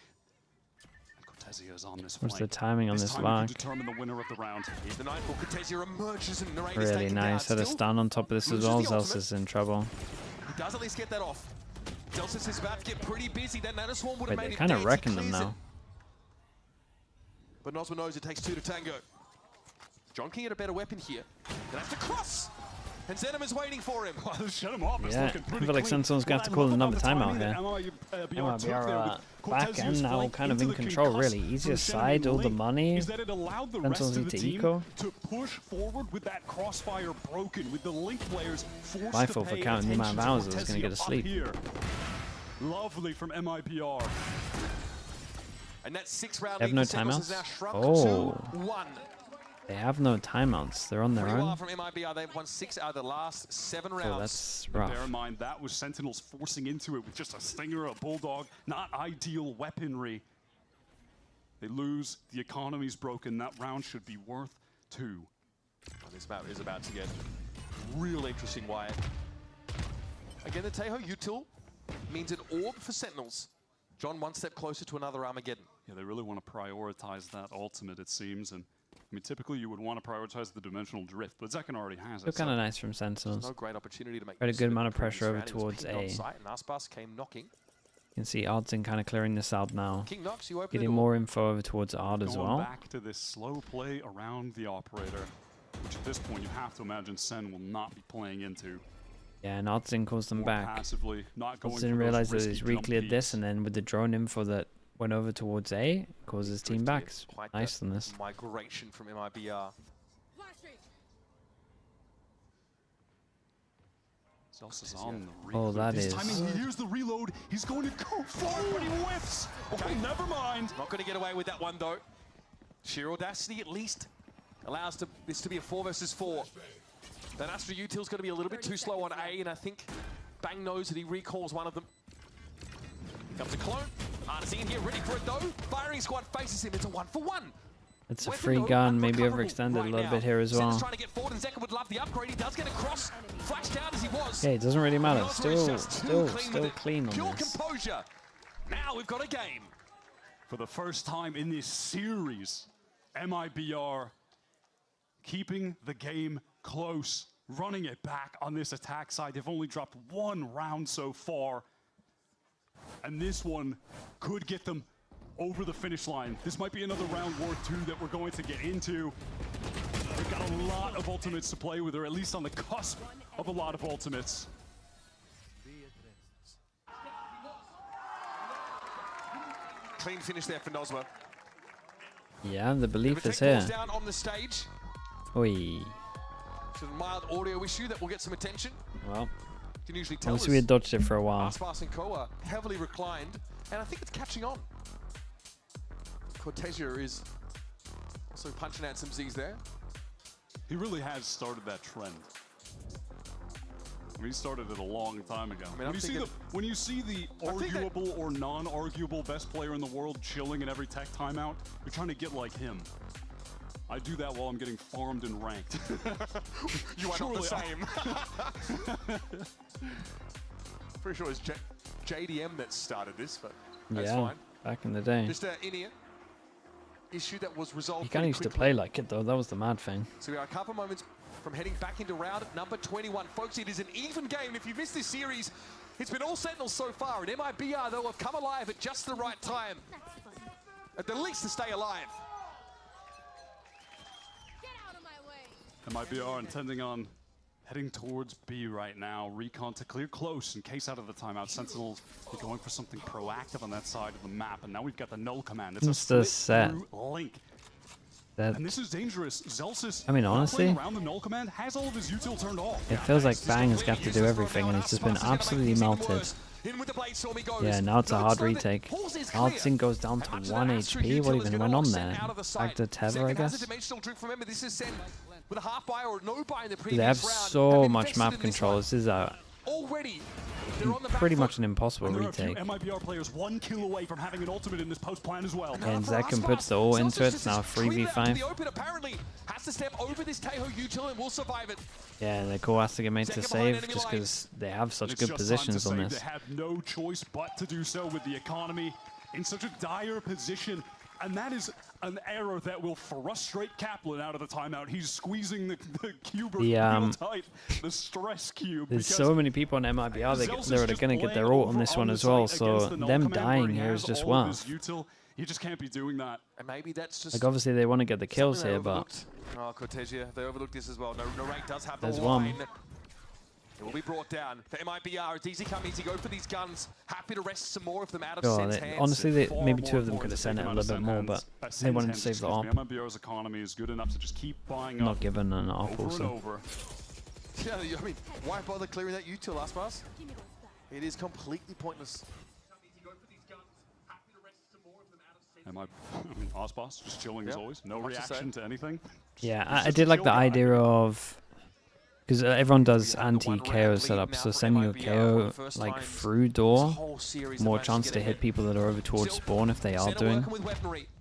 And Cortezia is on this What's the flank. timing on this time lock? he can determine the winner of the round. Here's the Nightfall. Cortezia emerges and Narrator's Really taken nice. down. Had a Still stun on top of this as loses well. the ultimate. Zelsis is in trouble. He does at least get that off. Delsis is about to get pretty busy. That Nano Swarm would have Wait, made they're it kind of dead. wrecking He them clears now. it. But Nosma knows it takes 2 to tango. John can get a better weapon here. Gonna have to cross! And Zenom is waiting for him. Shut him off. Yeah, I feel like Sentinel's going to have to call another timeout here. MIBR back end now, kind of in control, really. Easiest side, all the money. Sentinels need to eco. To push forward with that crossfire broken, with the link players forced Mindful to for pay counting the amount of attention hours to I was going to get Artesia asleep. up here. Lovely from MIBR. And that 6-round They have no lead for Sentinels has timeouts? now shrunk Oh. to 1. They have no timeouts. They're on their Pretty well own. from MIBR. They've won 6 out of the last 7 rounds. Oh, that's rough. Bear in mind, that was Sentinels forcing into it with just a Stinger, a Bulldog, not ideal weaponry. They lose, the economy's broken, that round should be worth 2. And this map is about to get real interesting, Wyatt. Again, the Teho util means an orb for Sentinels. John, one step closer to another Armageddon. Yeah, they really want to prioritize that ultimate, it seems, and I mean, typically you would want to prioritize the dimensional drift, but Zekken already has Still it. kind of nice from Sentinels. No great opportunity to make Quite a use good of it amount of in the previous pressure over round. It was towards pinged on A. site, and Aspas came knocking. You can see Ardzen kind of clearing this out now. King knocks, you open Getting the door. more info over towards Ard as Going well. back to this slow play around the operator, which at this point you have to imagine Sen will not be playing into. Yeah, and Ardzen calls them More back. passively, not going for Didn't those realize that risky he's jump re-cleared this, peaks. and then with the drone info that went over towards A, calls his team back. It's Quite nice the on this. migration from MIBR. Zelsa's on the Oh, that this is. timing, he hears the reload. He's going to go for it, but he whiffs. Okay, never mind. Not going to get away with that one, though. Sheer audacity at least allows this to be a 4 versus 4. That Astra util's going to be a little bit too slow on A, and I think Bang knows that he recalls one of them. Here comes a clone. Artesian here, ready for it though. Firing squad faces him. It's a 1-for-1. It's a free gun, maybe overextended a little bit here as well. Trying to get forward, and Zekken would love the upgrade. He does get a cross, flashed out as he was. Okay, it doesn't really matter. Nosma is just Still too clean with it. clean on Pure this. composure. Now we've got a game. For the first time in this series, MIBR keeping the game close, running it back on this attack side. They've only dropped 1 round so far, and this one could get them over the finish line. This might be another round worth 2 that we're going to get into. They've got a lot of ultimates to play with, or at least on the cusp of a lot of ultimates. Clean finish there for Nosma. Yeah, the belief is Vitek here. falls down on the stage. Oi. It's a mild audio issue that will get some attention. Well, You can usually tell obviously we had dodged it for a while. Aspas and Co are heavily reclined, and I think it's catching on. Cortesia is also punching out some Z's there. He really has started that trend. I mean, he started it a long time ago. I mean, when you see the arguable or non-arguable best player in the world chilling in every tech timeout, you're trying to get like him. I do that while I'm getting farmed and ranked. You are not the Surely same. Pretty sure it's JDM that started this, but that's Yeah, fine. back in the day. Just an INEA issue that was resolved He kind of used to play like it though. That was the mad thing. So we are a couple moments from heading back into round number 21. Folks, it is an even game. If you missed this series, it's been all Sentinels so far. And MIBR, though, have come alive at just the right time. At the least to stay alive. MIBR intending on heading towards B right now. Recon to clear close in case out of the timeout. Sentinels are going for something proactive on that side of the map. And now we've got the null command. It's a It's the set. split through link. That, And this is dangerous. Zelsis, I mean, honestly, around the null command, has all of his util turned off. it feels like Bang has got to do everything, and it's just been absolutely melted. Yeah, now it's a hard retake. Ardzen goes down to 1 HP. What even went on there? Back to Tether, I guess. Remember, this is Sen with a half buy or no buy in the They previous have round. so much map control. This is a Already, they're on the back pretty foot. much an impossible And there are a few retake. MIBR players 1 kill away from having an ultimate in this post plan as well. And Zekken puts the all into it. It's now Clean out to 3v5. the open, apparently has to step over this Teho util and will survive it. Yeah, and the call has to get made to Zekken behind save enemy just lines. because they have such It's good just time to positions on save. this. They have no choice but to do so with the economy in such a dire position. And that is an error that will frustrate Kaplan out of the timeout. He's squeezing the cube real tight, the stress cube. There's so many people on MIBR, they're going to get their ult on this one as well, so them dying here is just worse. You just can't be doing that. And maybe that's just... Like, obviously they want to get the kills here, but... Oh, Cortesia, they overlooked this as well. No rate does have the There's line. one. It will be brought down for MIBR. It's easy come, easy go for these guns. Happy to rest some more of them out of Sen's hands. Honestly, maybe two of them could have sent it a little bit more, but they wanted to save the op. MIBR's economy is good enough to just keep buying Not given an op also. Yeah, I mean, why bother clearing that util last pass? It is completely pointless. I mean, Osboss just chilling as always. No reaction to anything. Yeah, I did like the idea of... Because everyone does anti-KO setup, so sending your KO like through door, more chance to hit people that are over towards spawn if they are doing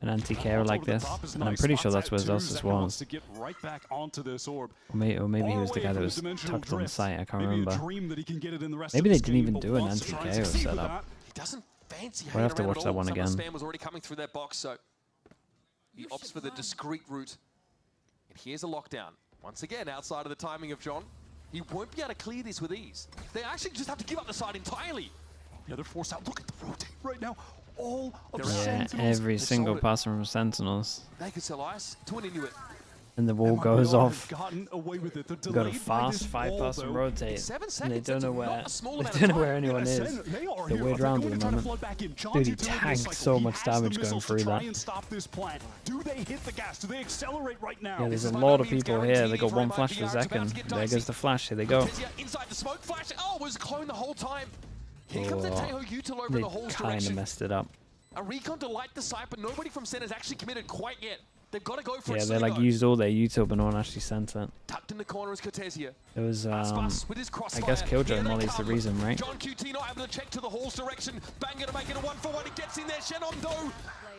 an anti-KO like this. And I'm pretty sure that's where Zelsis was. Or maybe he was the guy that was tucked on site, I can't remember. Maybe they didn't even do an anti-KO setup. We'll have to watch that one again. Spam was already coming through that box, so he opts for the discreet route. And here's a lockdown. Once again, outside of the timing of John, he won't be able to clear this with ease. They actually just have to give up the side entirely. Yeah, they're forced out. Look at the rotate right now. All of Yeah, Sentinels. every single pass from Sentinels. They could sell ice to an Inuit. And the wall goes off. Away with it. Got a fast 5-person rotate. And they don't know where anyone is. The weird round at the moment. Dude, he tanked so much damage going through that. Do they hit the gas? Do they accelerate right now? Yeah, there's a lot of people here. They got one flash per second. There goes the flash. Here they go. Inside the smoke flash. Oh, was clone the whole time. Here comes the Teho util over They the whole kind of direction. messed it up. A recon to light the site, but nobody from Sen has actually committed quite yet. They've got to go for it. Yeah, they like used all their util, but no one actually sent it. Tucked in the corner is Cortesia. It was, I guess Killjoy Molly's the reason, right? John QT not able to check to the hall's direction. Banger to make it a 1-for-1. It gets in there. Shenom though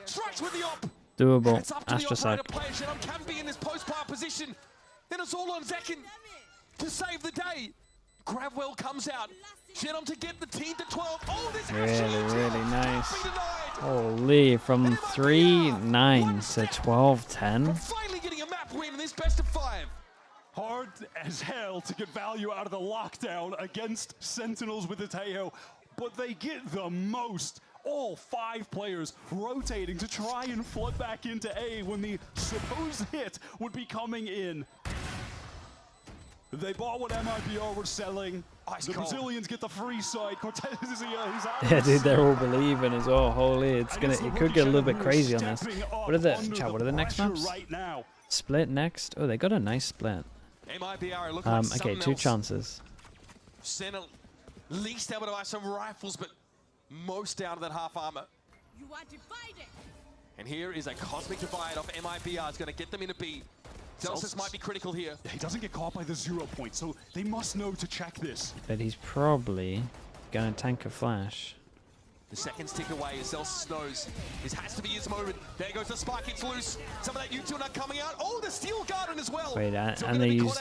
strikes with the op. Doable. It's up to the Astrocide. operator player. Shenom can be in this post-part position. Then it's all on Zekin to save the day. Gravwell comes out. Shenom to get the team to 12. Oh, this Really nice. Holy, from 3-9 to 12-10. finally getting a map win in this best of 5. Hard as hell to get value out of the lockdown against Sentinels with the Tejo, but they get the most. All 5 players rotating to try and flood back into A when the supposed hit would be coming in. They bought what MIBR were selling. The Brazilians get the free side. Cortez is Yeah, dude, they're all believing as well. Holy, it could get a little bit crazy on this. What are the next maps? Split next. Oh, they got a nice split. MIBR looking like Okay, 2 chances. Sen least able to buy some rifles, but most down to that half armor. You are divided. And here is a cosmic divide off MIBR. It's going to get them into B. Zelsis might be critical here. Yeah, he doesn't get caught by the 0 point, so they must know to check this. But he's probably gonna tank a flash. The seconds tick away as Zelsis knows this has to be his moment. There goes the spike, it's loose. Some of that util not coming out. Oh, the steel garden as well. Wait, and they used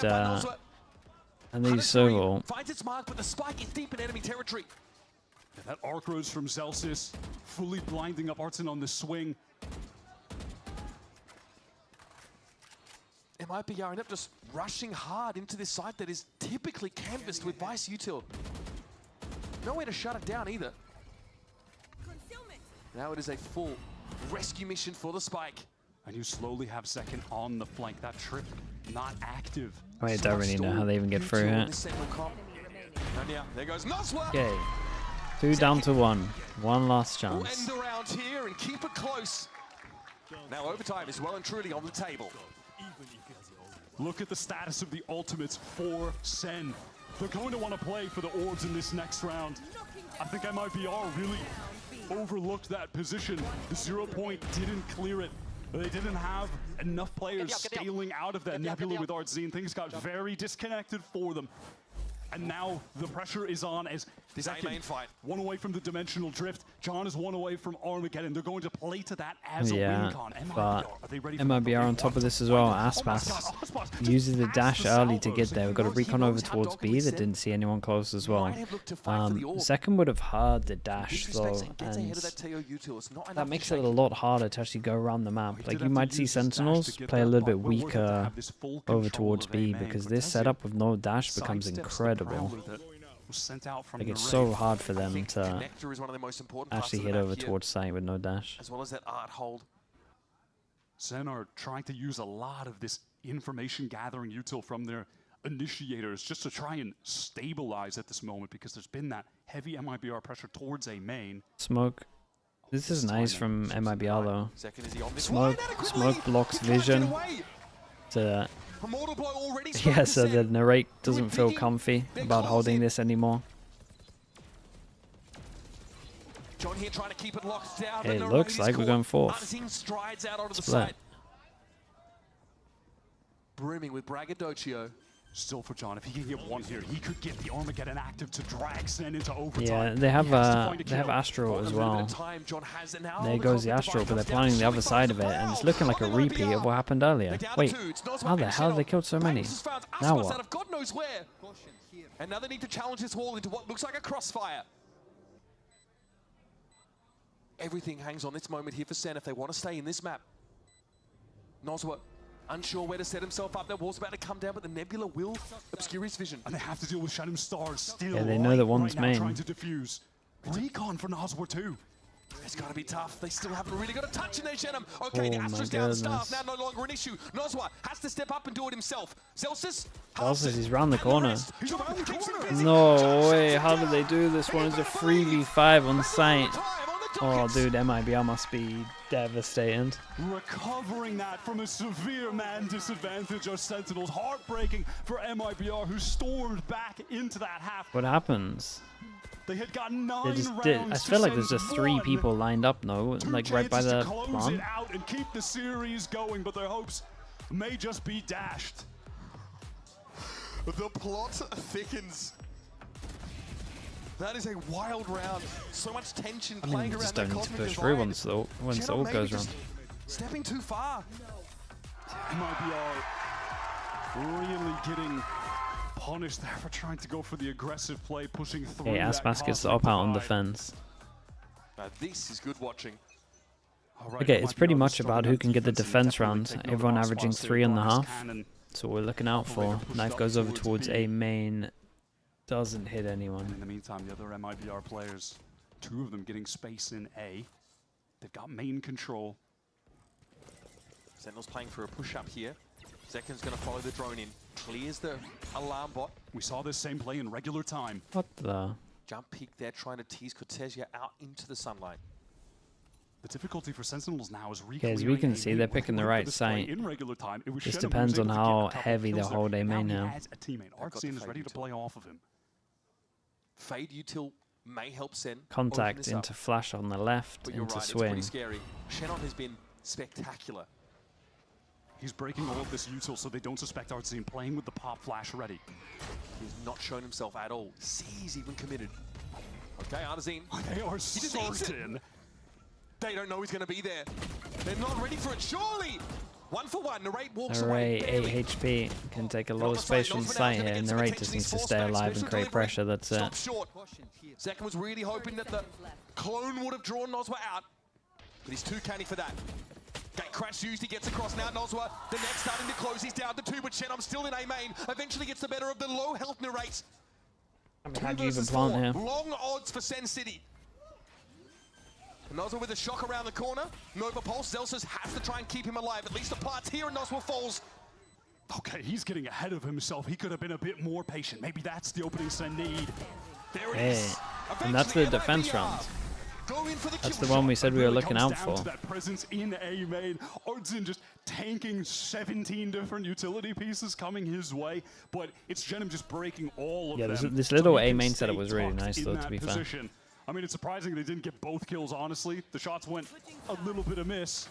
Solo. Finds its mark, but the spike is deep in enemy territory. Yeah, that arc rose from Zelsis, fully blinding up Artin on the swing. MIBR end up just rushing hard into this site that is typically canvassed with Vice util. Nowhere to shut it down either. Now it is a full rescue mission for the spike. And you slowly have second on the flank. That trip not active. I don't really know how they even get through it. And yeah, there goes Noswa. Okay, 2 down to 1. One last We'll chance. end around here and keep it close. Now overtime is well and truly on the table. Look at the status of the ultimates for Sen. They're going to want to play for the orbs in this next round. I think MIBR really overlooked that position. The 0 point didn't clear it. They didn't have enough players scaling out of that nebula with Artzine. Things got very disconnected for them. And now the pressure is on as this main fight. One away from the dimensional drift. John is one away from Armageddon. They're going to play to that as a win con. But MIBR on top of this as well. Aspas uses the dash early to get there. We've got a recon over towards B that didn't see anyone close as well. Second would have heard the dash though, and that makes it a lot harder to actually go around the map. Like you might see Sentinels play a little bit weaker over towards B because this setup with no dash becomes incredible. Like it's so hard for them to actually hit over towards site with no dash. As well as that art hold. SEN are trying to use a lot of this information gathering util from their initiators just to try and stabilize at this moment because there's been that heavy MIBR pressure towards a main. Smoke. This is nice from MIBR though. Smoke blocks vision. Yeah, so the narrate doesn't feel comfy about holding this anymore. John here trying to keep it locked down. It looks like we're going fourth. Strides out onto the Split. side. Brimming with braggadocio. Still for John, if he can get one here, he could get the Armageddon active to drag SEN into overtime. Yeah, they have Astro as well. There goes the Astro, but they're planning the other side of it, and it's looking like a repeat of what happened earlier. Wait, how the hell they killed so many? Now what? God knows where. And now they need to challenge this wall into what looks like a crossfire. Everything hangs on this moment here for SEN if they want to stay in this map. Noswa unsure where to set himself up. That wall's about to come down, but the Nebula will obscure his vision. And they have to deal with Shannon Stars still. Yeah, they know that one's main. Trying to defuse. Recon for Noswa too. It's got to be tough. They still haven't really got a touch in there, Shannon. Okay, the Astra's down the staff. Now no longer an issue. Noswa has to step up and do it himself. Celsius. He's round the corner. No way. How did they do this one? It's a 3v5 on site. Oh, dude, MIBR must be devastated. Recovering that from a severe man disadvantage of Sentinels. Heartbreaking for MIBR, who stormed back into that half. What happens? They had got 9 rounds. I feel like there's just 3 people lined up, no? Like right by the close it out and keep the series going, but their hopes may just be dashed. The plot thickens. That is a wild round. So much tension playing around. Just don't need to push through once the ult goes around. Stepping too far. MIBR really getting punished there for trying to go for the aggressive play, pushing through. Hey, Aspas gets the up out on defense. Now this is good watching. Okay, it's pretty much about who can get the defense round. Everyone averaging 3.5. That's what we're looking out for. Knife goes over towards A main. Doesn't hit anyone. In the meantime, the other MIBR players, 2 of them getting space in A. They've got main control. Sentinels playing for a push-up here. Zekin's going to follow the drone in. Clears the alarm bot. We saw this same play in regular time. What the? Jump peek there, trying to tease Cortesia out into the sunlight. The difficulty for Sentinels now is okay, as we can see, they're picking the right site. In regular time, it was just depends on how heavy they hold A main now. A teammate. Arxene is ready to play off of him. Fade util may help SEN. Contact into flash on the left, into swing. It's pretty scary. Shannon has been spectacular. He's breaking all of this util so they don't suspect Arxene playing with the pop flash ready. He's not shown himself at all. He's even committed. Okay, Arxene. They are certain. They don't know he's going to be there. They're not ready for it, surely! 1 for 1, Narrate walks away. 8 HP, can take a lot of space from the site here, and Narrate just needs to stay alive and create pressure, that's it. Short. Zekin was really hoping that the clone would have drawn Noswa out, but he's too canny for that. Gate crash used, he gets across now, Noswa. The net's starting to close, he's down to 2, but Shenum still in A main. Eventually gets the better of the low health Narrate. How do you even plant here? Long odds for Sen City. Noswa with a shock around the corner. Nova Pulse. Zelsus has to try and keep him alive. At least the parts here, and Noswa falls. Okay, he's getting ahead of himself. He could have been a bit more patient. Maybe that's the opening Sen need. There it is. And that's the defense round. That's the one we said we were looking out for. That presence in A main. Arxene just tanking 17 different utility pieces coming his way, but it's Jenim just breaking all of them. Yeah, this little A main setup was really nice though, to be fair. I mean, it's surprising they didn't get both kills, honestly. The shots went a little bit amiss,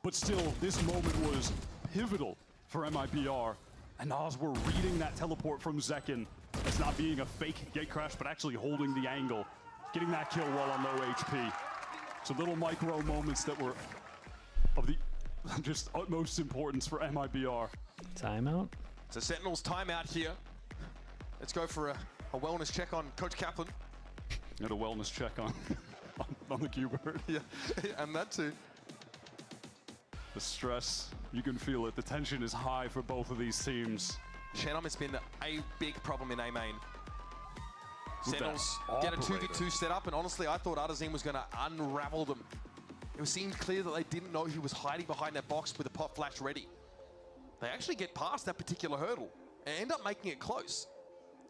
but still, this moment was pivotal for MIBR. And Oz were reading that teleport from Zekin. It's not being a fake gate crash, but actually holding the angle, getting that kill while on low HP. So little micro moments that were of the just utmost importance for MIBR. Timeout. So Sentinels timeout here. Let's go for a wellness check on Coach Kaplan. And a wellness check on on the Q-Bird. Yeah, and that too. The stress, you can feel it. The tension is high for both of these teams. Shannon, it's been a big problem in A main. With Sentinels that get a operator. 2v2 set up, and honestly, I thought Artazine was going to unravel them. It seemed clear that they didn't know he was hiding behind that box with a pop flash ready. They actually get past that particular hurdle and end up making it close.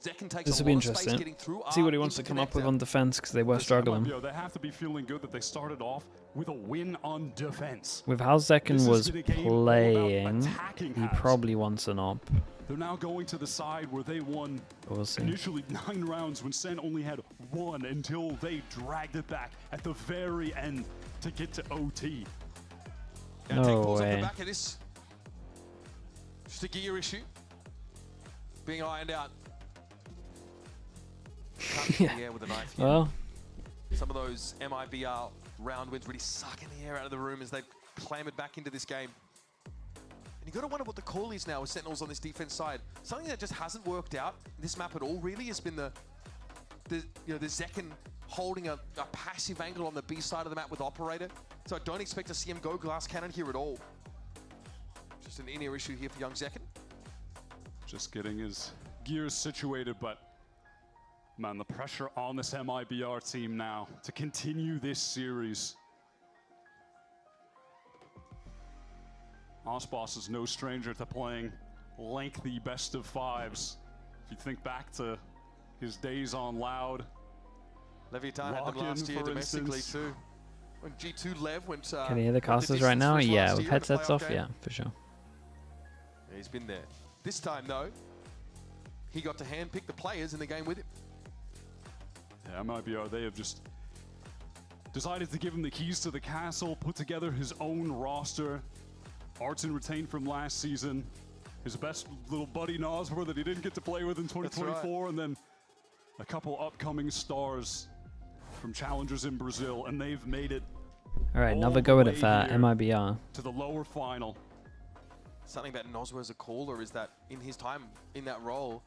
Zekin takes This a will be lot of space interesting. getting through. See what he wants to come up with on defense, because they were struggling. They have to be feeling good that they started off with a win on defense. With how Zekin was been a game all about playing, attacking he habits. probably wants an op. They're now going to the side where they won We'll see. initially 9 rounds when Sen only had 1 until they dragged it back at the very end to get to OT. No Off the way. back of this. Just a gear issue. Being ironed out. Cut in the air with a knife here. Well, Some of those MIBR round wins really sucking the air out of the room as they've clambered back into this game. And you got to wonder what the call is now with Sentinels on this defense side. Something that just hasn't worked out in this map at all really has been the Zekin holding a passive angle on the B side of the map with Operator. So I don't expect to see him go glass cannon here at all. Just an in-ear issue here for young Zekin. Just getting his gears situated, but man, the pressure on this MIBR team now to continue this series. Osboss is no stranger to playing lengthy best of 5s. If you think back to his days on Loud, Leviathan had them last year domestically too. When G2 Lev went. can you hear the casters right now? Yeah, with headsets off, yeah, for sure. Yeah, he's been there. This time though, he got to handpick the players in the game with him. yeah, MIBR, they have just decided to give him the keys to the castle, put together his own roster. Artson retained from last season, his best little buddy Noswar that he didn't get to play with in 2024, and then a couple upcoming stars from challengers in Brazil, and they've made it All right, all another the go at way it for here MIBR. to the lower final. Something about Noswar as a caller is that in his time in that role,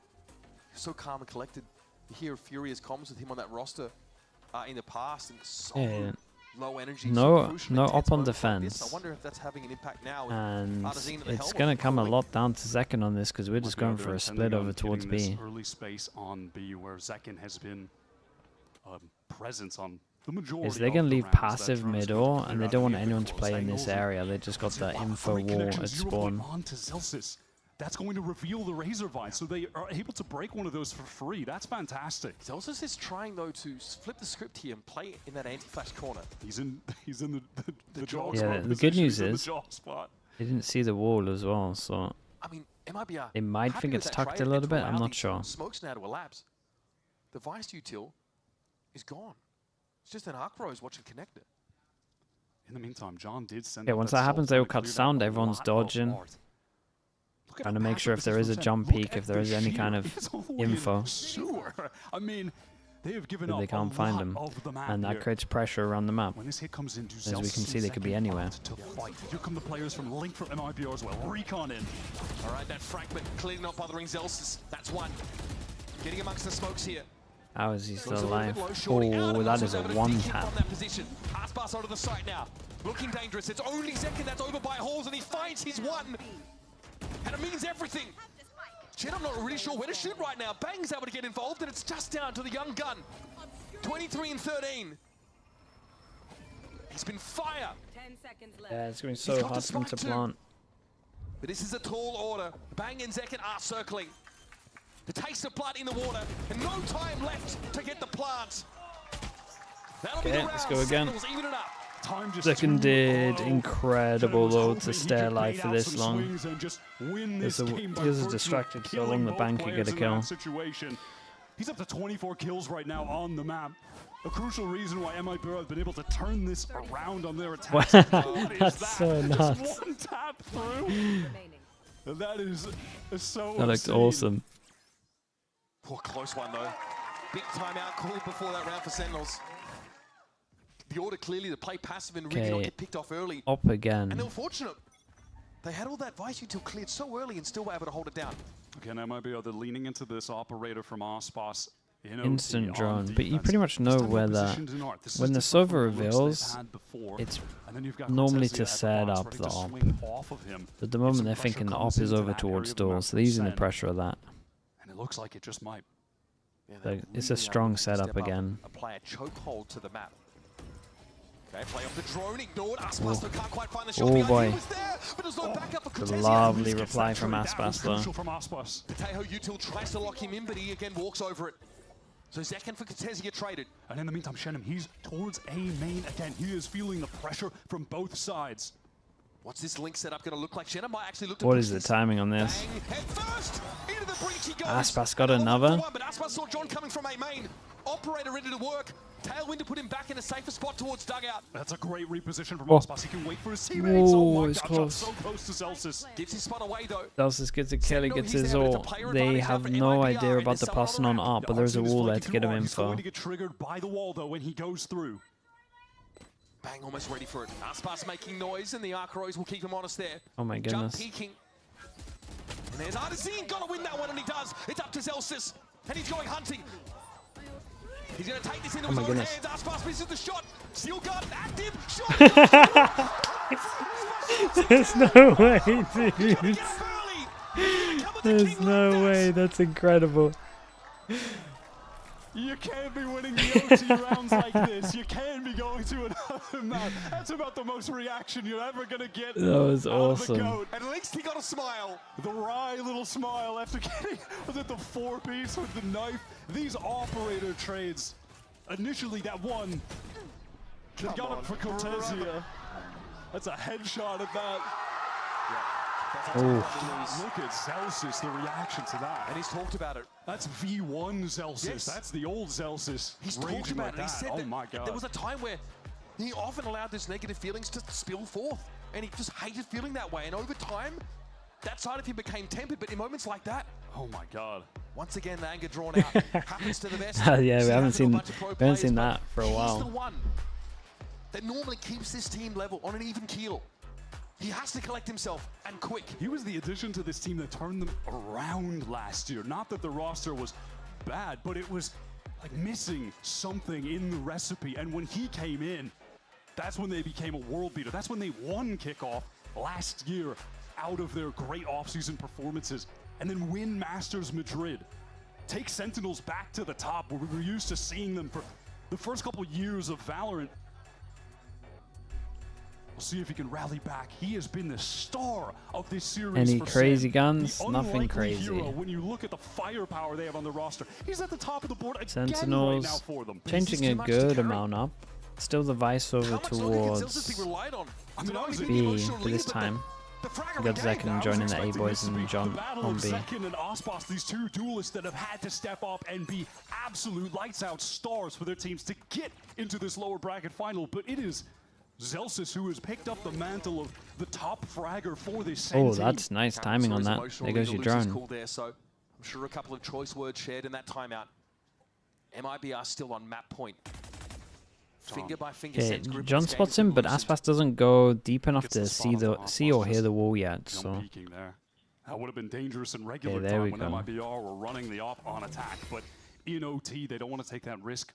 he's so calm and collected. You hear furious comms with him on that roster in the past, and so Yeah. low energy. No, so crucial, no intense op on moments like this. defense. I wonder if that's having an impact now. with And Artazine at the it's helm going of to come a calling. lot down to Zekin on this, because we're just going They're for a intending split on over towards getting B. this early space on B, where Zekin has been a presence on the majority. Is they going to leave passive middle, and they don't want anyone to play in this area. They just got the info wall at spawn. On to Zelsis. That's going to reveal the Razor Vine, so they are able to break one of those for free. That's fantastic. Zelsis is trying though to flip the script here and play in that anti-flash corner. He's in the jaw Yeah, spot the good position. news He's in the is jaw spot. they didn't see the wall as well, so I mean, MIBR. they might happy think with it's that tucked trade a little to bit. allow I'm not these sure. Smokes now to elapse. The Vice util is gone. It's just an Arc Rose watching connector. In the meantime, John did send Yeah, out once that that happens, they will Sultan cut to clear sound. down a Everyone's lot of dodging, art. Look at trying to how make sure if passive there is this a was. jump Look peak, at if there is the any kind shield. of It's all the way in info, Sure. I mean, they have given that up they can't a find lot them, of the map and that here. creates pressure around the map. When this hit comes into As we can Zelsis see, they could be second anywhere. part to fight. Here come the players from Link from MIBR as well. Recon in. All right, that fragment clearly not bothering Zelsis. That's one. Getting amongst the smokes here. How is he Goes still a little alive? bit low, shorty out, Oh, and that also is a able to one DQ tap. from that position. Aspas onto the site now. Looking dangerous. It's only Zekin that's over by Halls, and he finds his one. And it means everything. Chen, I'm not really sure where to shoot right now. Bang's able to get involved, and it's just down to the young gun. 23 and 13. He's been fire. 10 seconds left. Yeah, it's going to be He's so got hard the for him to spike too. plant. But this is a tall order. Bang and Zekin are circling. The taste of blood in the water, and no time left to get the plant. That'll be Okay, the let's round. go again. Sentinels even it up. Time just Second did too low. incredible Chen was though hoping to he stay could alive bait for out this some long. swings and just win He this game by was virtue of distracted so long killing the both bank could players get a in that kill. situation. He's up to 24 kills right now on the map. A crucial reason why MIBR have been able to turn this around on their attacks. What is That's that? so nuts. Just one tap through. That is so That looked insane. awesome. Poor close one though. Big timeout called before that round for Sentinels. The order clearly to play passive and really not get picked off early. Up again. And they were fortunate. They had all that vice util cleared so early and still were able to hold it down. Again, MIBR, they're leaning into this operator from Ospas. Instant drone, but you pretty much know where that, when the server reveals, it's normally to set up the op. But the moment they're thinking the op is over towards doors, so they're using the pressure of that. And it looks like it just might. So it's a strong setup again. Apply a chokehold to the map. Okay, play off the drone, ignored. Aspasler can't quite find the shot. Oh boy. The lovely reply from Aspasler. Patejo Util tries to lock him in, but he again walks over it. So Zek and for Cortez get traded. And in the meantime, Shenham, he's towards A main again. He is feeling the pressure from both sides. What's this link setup going to look like? Shenham might actually look What is the timing on this? Aspas got another. But Aspas saw John coming from A main. Operator ready to work. Tailwind to put him back in a safer spot towards dugout. That's a great reposition from Oh. Aspas. He can wait for his teammates. Oh my it's gosh, close. so close to Zelsis. Gives his spot away though. Zelsis gets a kill, he gets his ult. They have no idea about the passing on up, but there's a wall there to get him He's going info. to get triggered by the wall though when he goes through. Bang, almost ready for it. Aspas making noise, and the Archeros will keep him honest there. Oh my goodness. Jump peeking. And there's Artisan, got to win that one, and he does. It's up to Zelsis, and he's going hunting. He's going to take this into his own hands. Aspas misses the shot. Steel gun, active, shot. There's no way, dude. There's no way, that's incredible. You can't be winning the OT rounds like this. You can't be going to another map. That's about the most reaction you're ever going to get. That was out of the awesome. goat. At least he got a smile. The wry little smile after getting, was it the 4-piece with the knife? These operator trades, initially that one, they got it for Cortesia. That's a headshot at that. Look at Zelsis, the reaction to that. And he's talked about it. That's V1 Zelsis. Yes. That's the old Zelsis. He's talked raging about like it. He that. said Oh that my God. there was a time where he often allowed those negative feelings to spill forth. And he just hated feeling that way. And over time, that side of him became tempered. But in moments like that, oh my God. Once again, the anger drawn out. Happens to the best. Yeah, we haven't seen that for a while. He's the one that normally keeps this team level on an even keel. He has to collect himself, and quick. He was the addition to this team that turned them around last year. Not that the roster was bad, but it was like missing something in the recipe. And when he came in, that's when they became a world beater. That's when they won Kickoff last year out of their great offseason performances. And then win Masters Madrid. Take Sentinels back to the top where we were used to seeing them for the first couple years of Valorant. We'll see if he can rally back. He has been the star of this series. Any for crazy Sen. guns? The Nothing unlikely crazy. hero when you look at the firepower they have on the roster. He's at the top of the board again Sentinels right now for them. changing a good amount up. Still the vice over towards B for this time. We got Zek and joining the A boys and John on B. Zek and Ospas, these two duelists that have had to step up and be absolute lights out stars for their teams to get into this lower bracket final. But it is Zelsis who has picked up the mantle of the top fragger for this Sen Oh, team. that's nice timing on that. There goes your drone. Cool there, so I'm sure a couple of choice words shared in that timeout. MIBR still on map point. Finger by finger. Okay, John spots him, but Aspas doesn't go deep enough to see or hear the wall yet. So That would have been dangerous in regular there time we when go. MIBR were running the op on attack, but in OT they don't want to take that risk.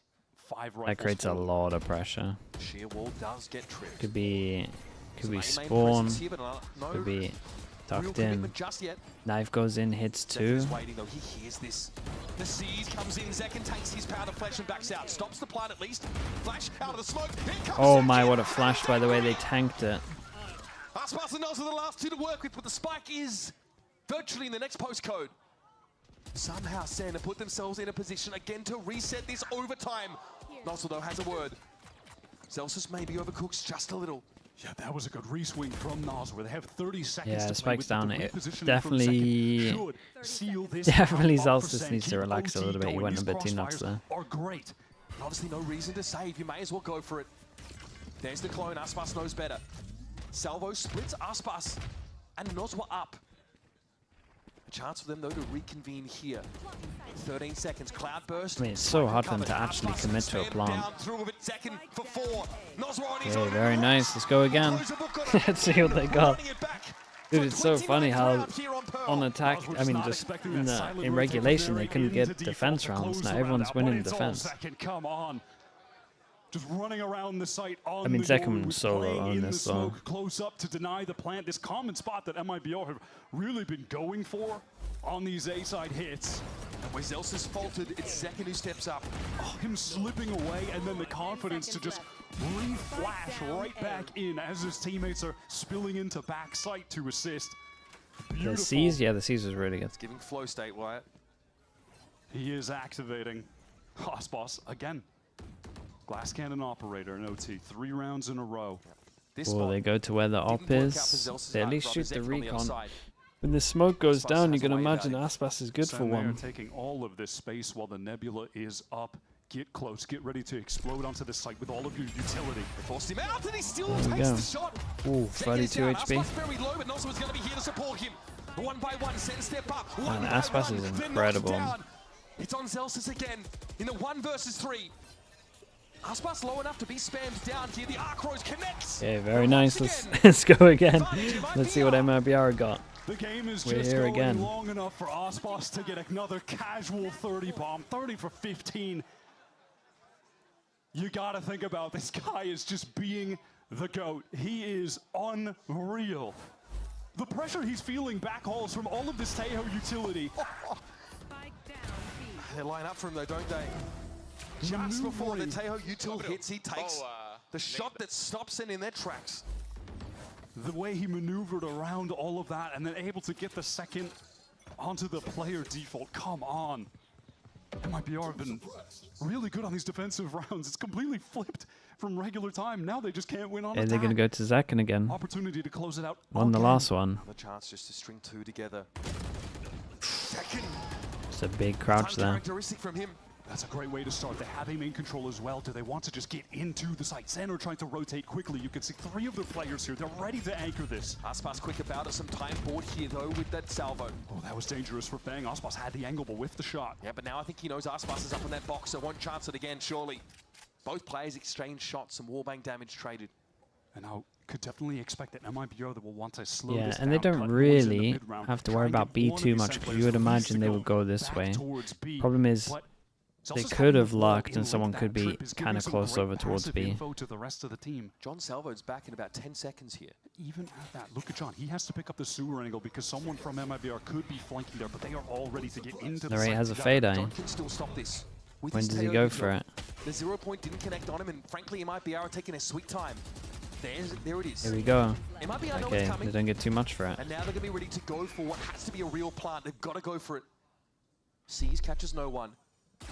5 rifles. that creates a lot of pressure. Sheer wall does get tripped. Could be Some spawn. presence here, but no Could be real tucked in. commitment just yet. Knife goes in, hits Zek 2. is waiting though. He hears this. The siege comes in. Zek and takes his powder flash and backs out. Stops the plant at least. Flash out of the smoke. Here comes Oh Zek my, in. what a flash by the way they tanked it. Aspas and Nos are the last two to work with, but the spike is virtually in the next postcode. Somehow Sen have put themselves in a position again to reset this overtime. Nozzle though has a word. Zelsis maybe overcooks just a little. Yeah, that was a good reswing from Nos where they have 30 seconds Yeah, to spikes play with down. the It repositioning definitely, from second. Should seal this definitely round up for Zelsis Sen. needs to Keep relax a OT little bit. He going. went a These bit too nuts crossfires there. are great. Obviously no reason to save. You may as well go for it. There's the clone. Aspas knows better. Salvo splits Aspas and Nos were up. A chance for them, though, to reconvene here. 13 seconds, Cloudburst. I mean, it's so hard for them to actually commit to a plant. Okay, very nice. Let's go again. Let's see what they got. Dude, it's so funny how on attack, I mean, just in regulation, they couldn't get defense rounds. Now everyone's winning defense. Come on. Just running around the site on I mean, the second go, solo playing on in the this, though. smoke, close up to deny the plant. This common spot that MIBR have really been going for on these A-side hits. And where Zels has faltered, it's Second who steps up. Oh, him slipping away and then the confidence to just re-flash right back in as his teammates are spilling into backside to assist. Beautiful. The C's, yeah, the C's was really good. It's giving flow state, Wyatt. He is activating Osboss again. Glass cannon operator in OT, 3 rounds in a row. Oh, they go to where the op is. They at least shoot the recon. When the smoke goes down, you can imagine Aspas is good for one. Taking all of this space while the Nebula is up. Get close, get ready to explode onto the site with all of your utility. They forced him out and he still There we takes go. the shot. Ooh, 32 HP. Aspas very low, but Noswa's going to be here to support him. One by one, Sen step up. Man, Aspas is incredible. It's on Zelsis again in the 1 versus 3. Aspas low enough to be spammed down here. The Arcros connects. Yeah, very nice. Let's go again. Let's see what MIBR got. The game is We're just here going again. long enough for Osboss to get another casual 30 bomb, 30 for 15. You gotta think about this guy is just being the GOAT. He is unreal. The pressure he's feeling back hauls from all of this Taeho utility. They line up for him though, don't they? Just before the Taeho util hits, he takes the shot that stops it in their tracks. The way he maneuvered around all of that and then able to get the second onto the player default. Come on. MIBR have been really good on these defensive rounds. It's completely flipped from regular time. Now they just can't win on Yeah, they're attack. going to go to Zakin again. Opportunity to close it out. Won the last one. Another chance just to string 2 together. Second. It's a big crouch there. Characteristic from him. That's a great way to start. They have a main control as well. Do they want to just get into the site? SEN are trying to rotate quickly. You can see 3 of their players here. They're ready to anchor this. Aspas quick about it. Some time board here, though, with that salvo. Oh, that was dangerous for Fang. Osboss had the angle, but whiffed the shot. Yeah, but now I think he knows Aspas is up in that box, so won't chance it again, surely. Both players exchange shots, some wallbang damage traded. And now could definitely expect that MIBR that will want to slow Yeah, this and they down, don't cut boys in the really mid-round, have to try worry and get about B one of too these much SEN because players you would at least imagine to they go would go this back way. towards B. Problem is, But they Zelsa's could having have the ball lucked in and with someone that could be trip is giving kind of some close great over towards passive B. info to the rest of the team. John Salvo's back in about 10 seconds here. Even at that, look at John. He has to pick up the sewer angle because someone from MIBR could be flanking there, but they are all ready to get into the Narrate site has a together. fade eye. John can still stop this. With When his does he Taeho go util. for it? The 0 point didn't connect on him, and frankly, MIBR are taking a sweet time. There it is. Here we go. MIBR know Okay, it's coming. they don't get too much for it. And now they're going to be ready to go for what has to be a real plant. They've got to go for it. Sees, catches no one.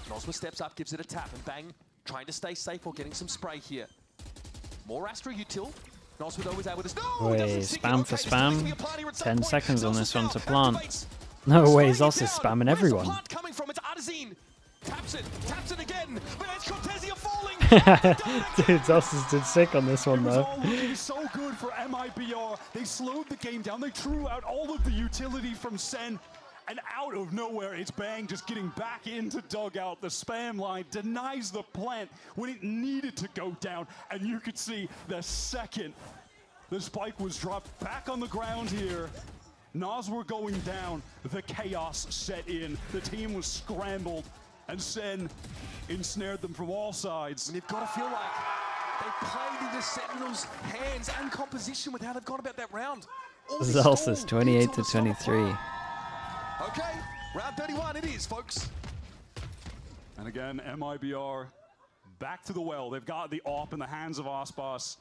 Nosma steps up, gives it a tap, and bang, trying to stay safe or getting some spray here. More Astra util. Nosma though is able to... No, Wait, doesn't stick it. spam Okay, for this is going to be spam. a party at some 10 point. seconds on this one Zelsa's to now plant. activates. No way, he's Spraying also it down. spamming Where's everyone. the plant coming from? It's Adazine. Taps it again. But it's Cortesia falling. Dude, Zelsis did sick on this one It was though. all looking so good for MIBR. They slowed the game down. They drew out all of the utility from SEN. And out of nowhere, it's Bang just getting back into dugout. The spam line denies the plant when it needed to go down. And you could see the second the spike was dropped back on the ground here. Nas were going down. The chaos set in. The team was scrambled. And SEN ensnared them from all sides. And you've got to feel like they played in the Sentinels' hands and composition with how they've gone about that round. Zelsis 28 to 23. Okay, round 31 it is, folks. And again, MIBR back to the well. They've got the AWP in the hands of Osboss.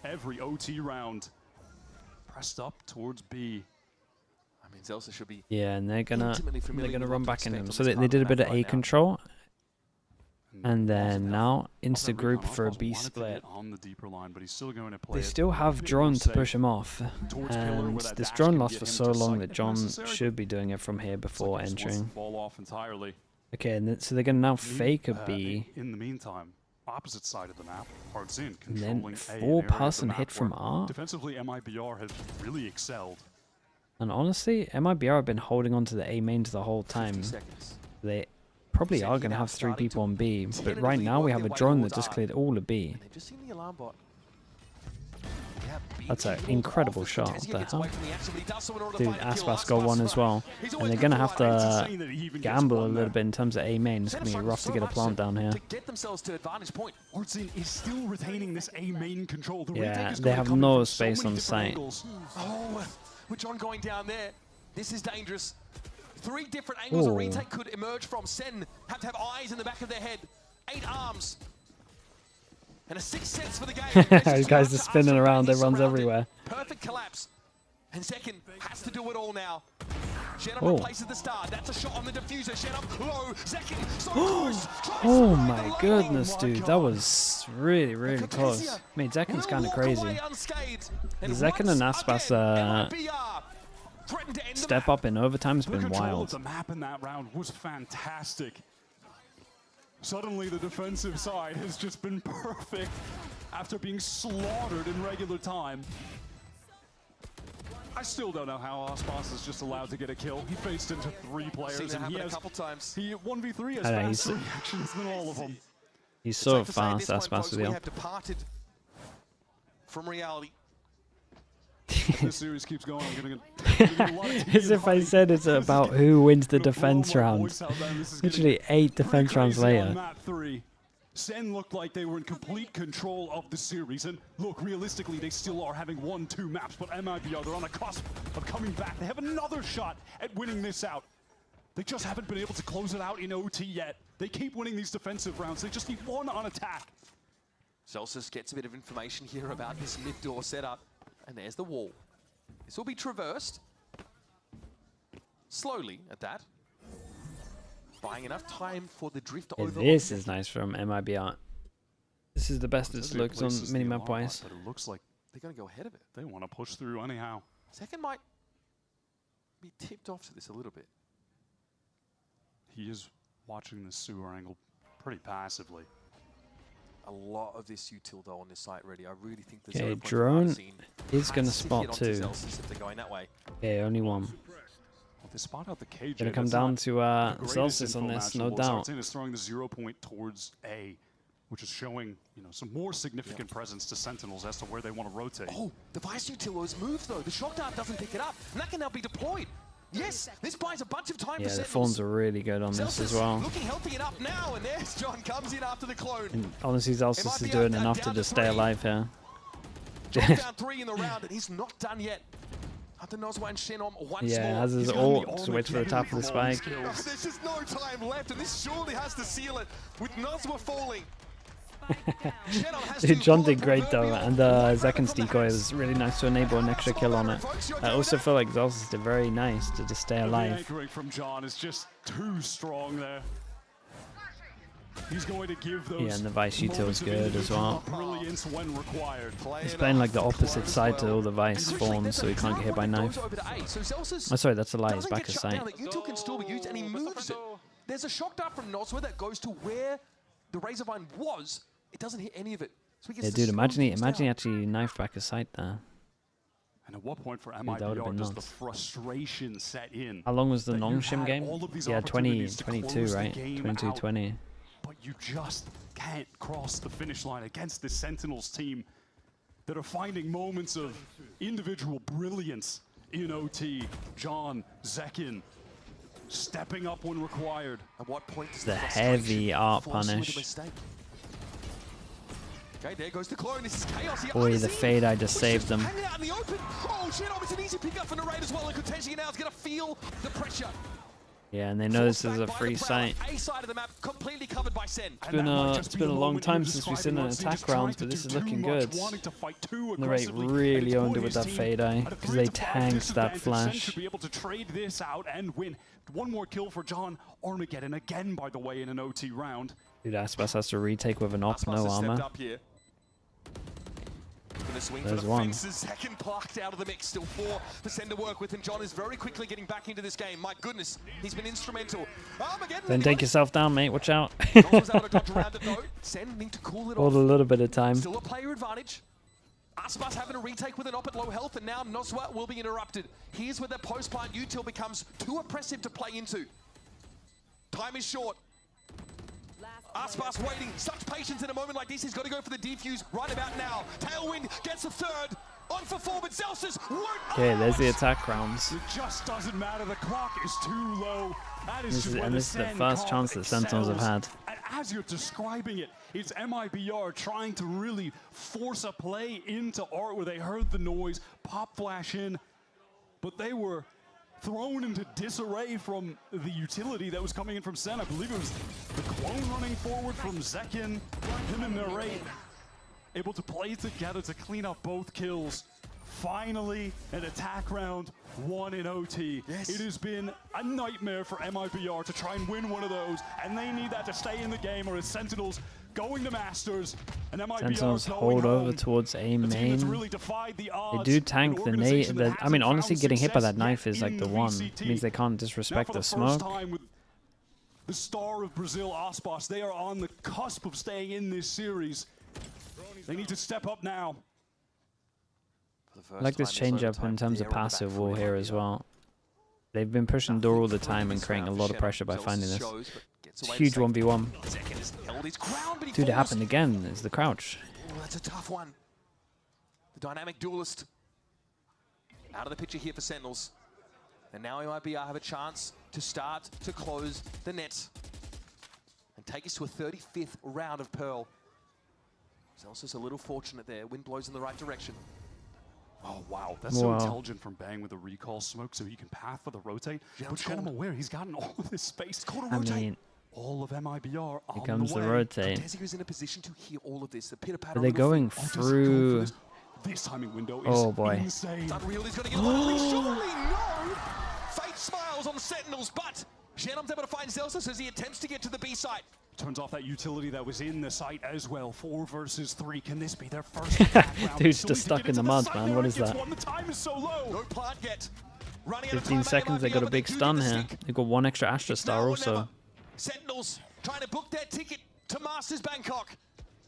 Every OT round pressed up towards B. I mean, Zelsa should be. Yeah, and they're gonna with run what to back in expect him. on So this they part of did a the bit map of right A now. control, and then now insta group for a B Wanted to split. get on the deeper line, but he's still going to play They it still have a bit drone more to safe. push him off, Towards pillar where and that this dash drone can lost get for him so to long sight that if John necessary, should be doing it from here but before it's like he just wants entering. to fall off entirely. Okay, and so they're gonna now fake a B, In the meantime, opposite side of the map, Hard's in, and then controlling A, an 4 area of pass the and map hit from where R. Defensively, MIBR has really excelled. And honestly, MIBR have been holding on to the A mains the whole time. They probably are going to have 3 people on B, but right now we have a drone that just cleared all of B. They've just seen the alarm bot. That's an incredible shot. What the hell? Dude, Aspas got one as well. And they're going to have to gamble a little bit in terms of A main. It's going to be rough to get a plant down here. Get themselves to advantage point. Ordzin is still retaining this A main control. The yeah, they have no space on site. Oh, with John going down there, this is dangerous. 3 different angles a retake could emerge from. Sen have to have eyes in the back of their head. 8 arms. And a 6 sets for the game. These guys are spinning around. Everyone's everywhere. Perfect collapse. And second has to do it all now. Shenum replaces the star. That's a shot on the diffuser. Shenum low. Zekin so close. Oh my goodness, dude. That was really, really close. I mean, Zekin's kind of crazy. The Zekin and Aspas step up in overtime has been wild. The map in that round was fantastic. Suddenly the defensive side has just been perfect after being slaughtered in regular time. I still don't know how Aspas is just allowed to get a kill. He faced into 3 players and he has a couple times. He 1v3 has faster reactions than all of them. He's so fast, Aspas with we you. have departed from reality. If this series keeps going, I'm gonna get a lot of As if I said it's about who wins the defense rounds. Literally 8 defense rounds later. Map 3. SEN looked like they were in complete control of the series, and look, realistically, they still are having 1-2 maps, but MIBR, they're on the cusp of coming back. They have another shot at winning this out. They just haven't been able to close it out in OT yet. They keep winning these defensive rounds. They just need 1 on attack. Celsius gets a bit of information here about this mid-door setup, and there's the wall. This will be traversed slowly at that. Buying enough time for the drift over. This is nice from MIBR. This is the best it's looked on minimap wise. But it looks like they're going to go ahead of it. They want to push through anyhow. Second might be tipped off to this a little bit. He is watching the sewer angle pretty passively. A lot of this util though on this site ready. I really think the okay, drone is going to spot 2. If they're going that way. Okay, only 1. Well, they spot out the KJ. Gonna come down to Celsius on this, no doubt. Is throwing the 0 point towards A, which is showing some more significant presence to Sentinels as to where they want to rotate. Oh, the Vice util has moved though. The shock dart doesn't pick it up, and that can now be deployed. Yes, this buys a bunch of time for the Sentinels. phones are really good on this as well. Looking healthy enough now, and there's John comes in after the clone. And honestly, Celsius is doing enough to just stay alive here. John down 3 in the round, and he's not done yet. After Nozwa and Shennom once more. Has his ult, just waits for the top of the spike. There's just no time left, and this surely has to seal it with Nozwa falling. Dude, John did great though, and Zekin's decoy was really nice to enable an extra kill on it. I also feel like Celsius did very nice to just stay alive. The anchoring from John is just too strong there. He's going to give those and the Vice util is good as well. Brilliance when required. He's playing like the opposite side to all the Vice forms, so he can't get hit by knife. Oh, sorry, that's a lie. He's back to sight. Util can still be used, and he moves it. There's a shock dart from Nozwa that goes to where the Razorvine was. It doesn't hit any of it. So yeah, dude, imagine he actually knifed back his sight there. And at what point for MIBR does the frustration set in? How long was the non-shim game? Yeah, 22, right? 22-20. But you just can't cross the finish line against this Sentinels team that are finding moments of individual brilliance in OT. John, Zekin, stepping up when required. At what point does the heavy art punish? Okay, there goes the clone. This is chaos. Boy, the fade I just saved them. Hanging out in the open. Oh, Shennom, it's an easy pickup for the raid as well. And Contenti now is going to feel the pressure. Yeah, and they know this is a free site. A side of the map completely covered by Sen. It's been a long time since we've seen an attack round, but this is looking good. The rate really owned it with that fade eye because they tanked that flash. Should be able to trade this out and win. 1 more kill for John. Armageddon again, by the way, in an OT round. Dude, Aspas has to retake with an op, no armor. There's 1. Second plucked out of the mix. Still 4 for Sen to work with, and John is very quickly getting back into this game. My goodness, he's been instrumental. Then take yourself down, mate. Watch out. Sen need to cool it Hold off. a little bit of time. Still a player advantage. Aspas having a retake with an op at low health, and now Noswa will be interrupted. Here's where the post-plant util becomes too oppressive to play into. Time is short. Aspas waiting, such patience in a moment like this. He's got to go for the defuse right about now. Tailwind gets a third. On for four, but Celsius won't. Okay, there's the attack rounds. It just doesn't matter. The clock is too low. This is the first chance that Sentinels have had. And as you're describing it, it's MIBR trying to really force a play into Art where they heard the noise, pop flash in, but they were thrown into disarray from the utility that was coming in from Sen. I believe it was the clone running forward from Zekin, him and Narrate, able to play together to clean up both kills. Finally, an attack round won in OT. Yes. It has been a nightmare for MIBR to try and win one of those, and they need that to stay in the game, or as Sentinels going to Masters, and MIBR Sentinels hold over towards A main. Really the they do tank the nade. I mean, honestly, getting hit by that knife is like the one. It means they can't disrespect the smoke. The star of Brazil, Aspas, they are on the cusp of staying in this series. They need to step up now. I like this change up in terms of passive wall here as well. They've been pushing door all the time and creating a lot of pressure by finding this. It's a huge 1v1. Dude, it happened again. It's the crouch. Oh, that's a tough one. The dynamic duelist out of the picture here for Sentinels. And now MIBR have a chance to start to close the net and take us to a 35th round of Pearl. Celsius a little fortunate there. Wind blows in the right direction. Oh, wow. That's so intelligent from Bang with the recall smoke, so he can path for the rotate. But Shen aware, he's gotten all of this space. I mean, all of MIBR here comes the rotate. Is in a position to hear all of this. The Are they going through? This timing window is oh boy. Insane. It's unreal. He's going to get surely no! Fate smiles on Sentinels, but Shenum's able to find Celsius as he attempts to get to the B site. Turns off that utility that was in the site as well. 4 versus 3. Can this be their first attack round? Dude's just stuck in the mud, man. What is that? The time is so low. No plant yet. 15 seconds, they got a big stun here. They got 1 extra Astra Star also. Sentinels trying to book their ticket to Masters Bangkok.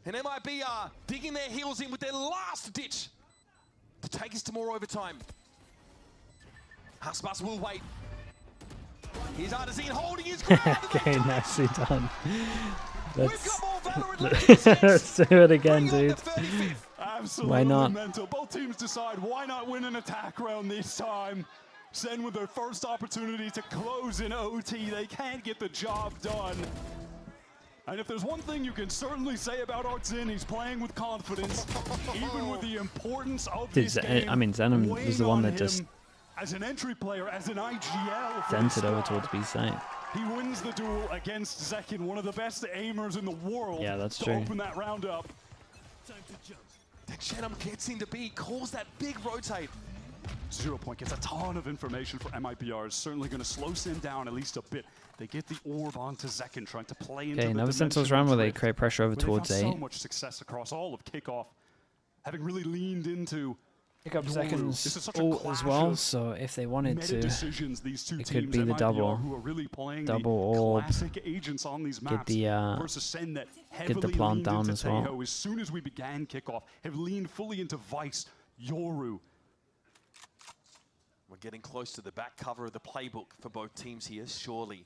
And MIBR digging their heels in with their last ditch to take us to more overtime. Aspas will wait. Here's Artazine holding his ground. Okay, nicely done. Let's do it again, dude. Absolutely why not? Mental. Both teams decide why not win an attack round this time. Sen with their first opportunity to close in OT. They can't get the job done. And if there's one thing you can certainly say about Artzin, he's playing with confidence, even with the importance of this game. I mean, Zenom was the one that just as an entry player, as an IGL, sent it over towards B site. He wins the duel against Zekin, one of the best aimers in the world. Yeah, that's to true. Open that round up. Then Shenum gets into B, calls that big rotate. 0 Point gets a ton of information for MIBR. It's certainly going to slow Sin down at least a bit. They get the orb onto Zekin, trying to play into the another Sentinels round where they create pressure over towards A. So much success across all of Kickoff, having really leaned into pick up Zekin's ult as well, so if they wanted to, it could be the double orb, get the plant down as well. As soon as we began Kickoff, have leaned fully into Vice, Yoru. We're getting close to the back cover of the playbook for both teams here, surely.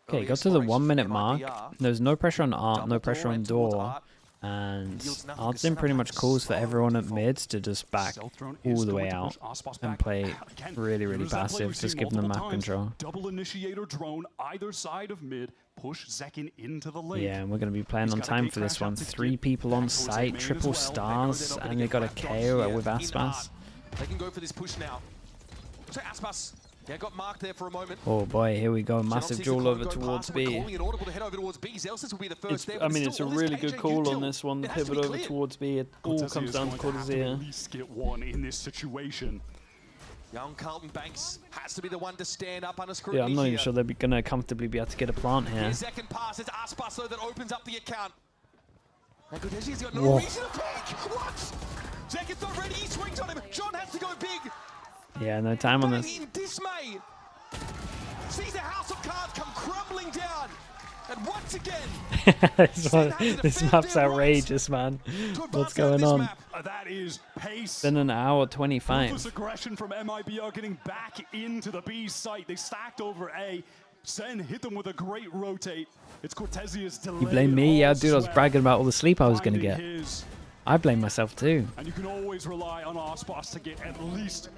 Okay, got to the 1 minute mark. There's no pressure on Art, no pressure on Door. And Artzin pretty much calls for everyone at mid to just back all the way out and play really, really passive, just giving them map control. Double initiator drone either side of mid, push Zekin into the lane. Yeah, and we're going to be playing on time for this one. 3 people on site, triple stars, and they got a KO with Aspas. They can go for this push now. So Aspas, yeah, got marked there for a moment. Oh boy, here we go. Massive duel over towards B. I mean, it's a really good call on this one. Pivot over towards B. It all comes down to Cortezia. At least get one in this situation. Young Carlton Banks has to be the one to stand up under scrutiny. Yeah, I'm not even sure they're going to comfortably be able to get a plant here. Second pass, it's Aspas though that opens up the account. And Cortezia's got no reason to pick. What? Zekin's not ready, he swings on him. John has to go big. Yeah, no time on this. In dismay, sees the house of cards come crumbling down. And once again, this map's outrageous, man. What's going on? That is pace. It's been an hour 25. Ruthless aggression from MIBR getting back into the B site. They stacked over A. Sen hit them with a great rotate. It's Cortesia's delay. You blame me? Yeah, dude, I was bragging about all the sleep I was going to get. I blame myself too. And you can always rely on Ospas to get at least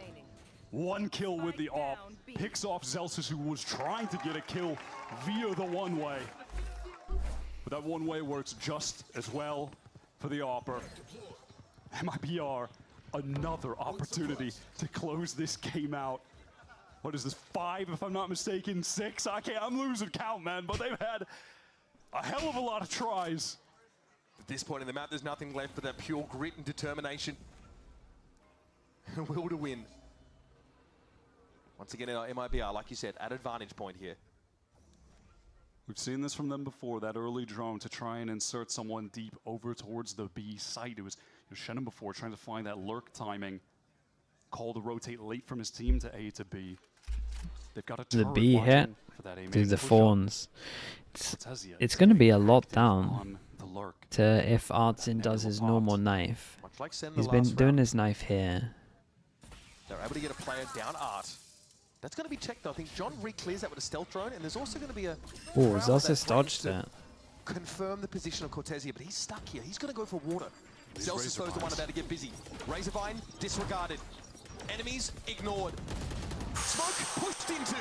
one kill with the AWP. Picks off Zelsis, who was trying to get a kill via the one-way. But that one-way works just as well for the AWPer. MIBR, another opportunity to close this game out. What is this, 5 if I'm not mistaken, 6? I'm losing count, man, but they've had a hell of a lot of tries. At this point in the map, there's nothing left but that pure grit and determination. Will to win. Once again, MIBR, like you said, at advantage point here. We've seen this from them before, that early drone to try and insert someone deep over towards the B site. It was Shannon before trying to find that lurk timing. Call to rotate late from his team to A to B. They've got a the B hit. Dude, the Fawns. It's going to be a lot down to if Artsin does his normal knife. He's been doing his knife here. They're able to get a player down Art. That's going to be checked though. I think John re-clears that with a stealth drone, and there's also going to be a... Oh, Zelsis dodged that. Confirm the position of Cortesia, but he's stuck here. He's going to go for water. Zelsis throws the one about to get busy. Razorvine disregarded. Enemies ignored. Smoke pushed into.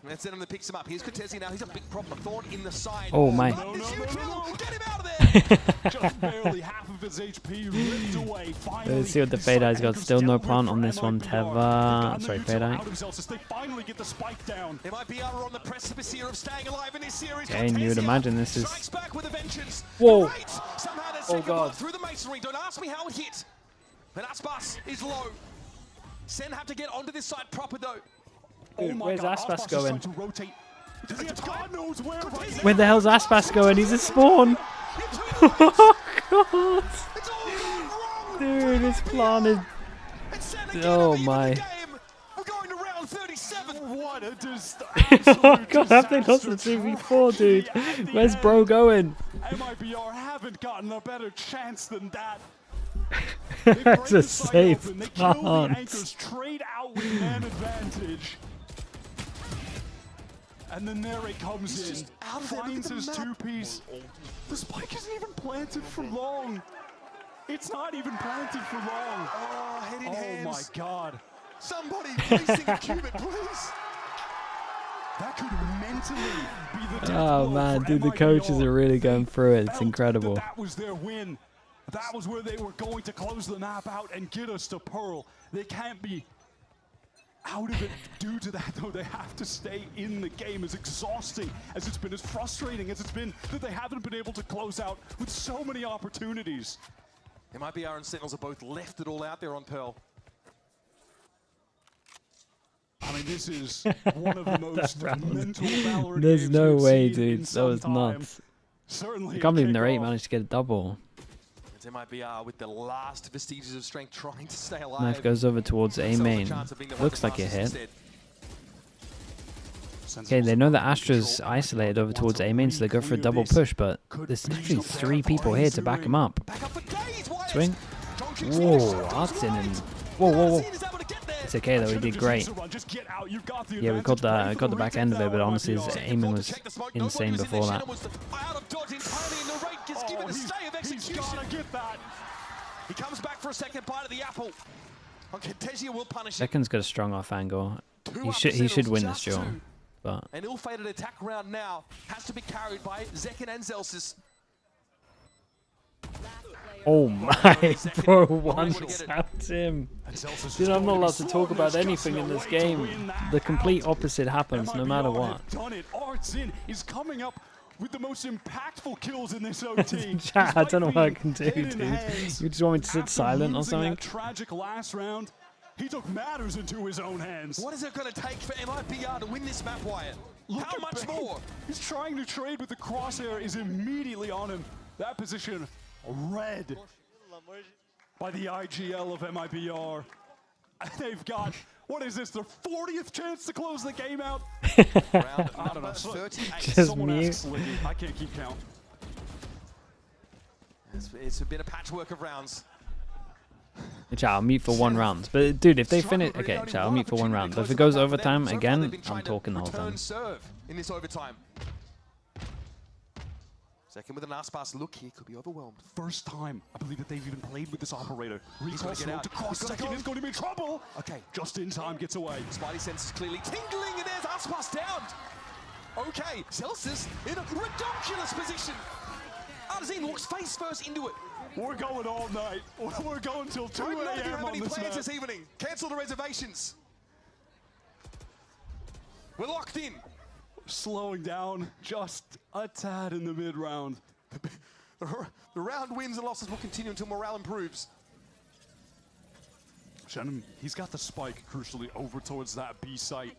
And that's him that picks him up. Here's Cortesia now. He's a big problem. A thorn in the side. Oh my. No. Get him out of there. Just barely half of his HP ripped away. Let's see what the Fade Eye's got. Still no plant on this one, Teva. Sorry, Fade Eye. They finally get the spike down. MIBR are on the precipice here of staying alive in this series. Okay, and you would imagine this is... Back with a vengeance. Whoa. Oh god. Through the masonry. Don't ask me how it hit. But Aspas is low. Sen have to get onto this side proper though. Dude, where's Aspas going? Where the hell's Aspas going? He's a spawn. Oh god. Dude, it's planted. Oh my. We're going to round 37. What a Oh god, have they lost the 2v4, dude? Where's bro going? MIBR haven't gotten a better chance than that. That's a safe anchors, trade out with man advantage. And then there it comes in, finds his 2-piece. The spike isn't even planted for long. It's not even planted for long. Oh, head in hands. My god. Somebody placing a cubit, please. That could mentally be the death Oh man, dude, the coaches are really going through it. It's incredible. That was their win. That was where they were going to close the map out and get us to Pearl. They can't be out of it due to that, though. They have to stay in the game. As exhausting as it's been, as frustrating as it's been, that they haven't been able to close out with so many opportunities. MIBR and Sentinels are both left it all out there on Pearl. I mean, this is one of the most mental Valorant There's games no we've way, seen dude. in That was some time. nuts. Certainly I can't believe their 8 Kickoff. managed to get a double. It's MIBR with the last vestiges of strength trying to stay alive. Knife goes over towards A main. Looks like it hit. Okay, they know that Astra's isolated over towards A main, so they go for a double push, but there's actually 3 people here to back him up. Swing. Whoa, Artsin and... Whoa. It's okay though, he did great. Yeah, we got the back end of it, but honestly his aiming was insane before that. He comes back for a second bite of the apple. Cortesia will punish him. Second's got a strong off angle. He should win this duel. But an ill-fated attack round now has to be carried by Zekin and Zelsis. oh my, bro, one tapped him. Dude, I'm not allowed to talk about anything in this game. The complete opposite happens no matter what. Artsin is coming up with the most impactful kills in this OT. Chat, I don't know what I can do, dude. You just want me to sit silent or something? That tragic last round, he took matters into his own hands. What is it going to take for MIBR to win this map, Wyatt? How much more? He's trying to trade, but the crosshair is immediately on him. That position read by the IGL of MIBR. They've got What is this, their 40th chance to close the game out? Round I don't know. 38. Just Someone mute. ask Sliggy. I can't keep count. It's been a patchwork of rounds. Chat, I'll mute for 1 round. But dude, if they finish, okay, chat, I'll mute for 1 round. But if it goes overtime again, I'm talking the whole time. Serve in this overtime. Second with an Aspas look here, could be overwhelmed. First time I believe that they've even played with this operator. He's got to get out. To cross second is going to be trouble. Okay. Just in time gets away. Spidey senses clearly tingling, and there's Aspas down. Okay, Celsius in a ridiculous position. Arzine walks face first into it. We're going all night. We're going till 2 None of you a.m. have on any this plans map. this evening. Cancel the reservations. We're locked in. Slowing down just a tad in the mid-round. The round wins and losses will continue until morale improves. Shannon, he's got the spike crucially over towards that B site.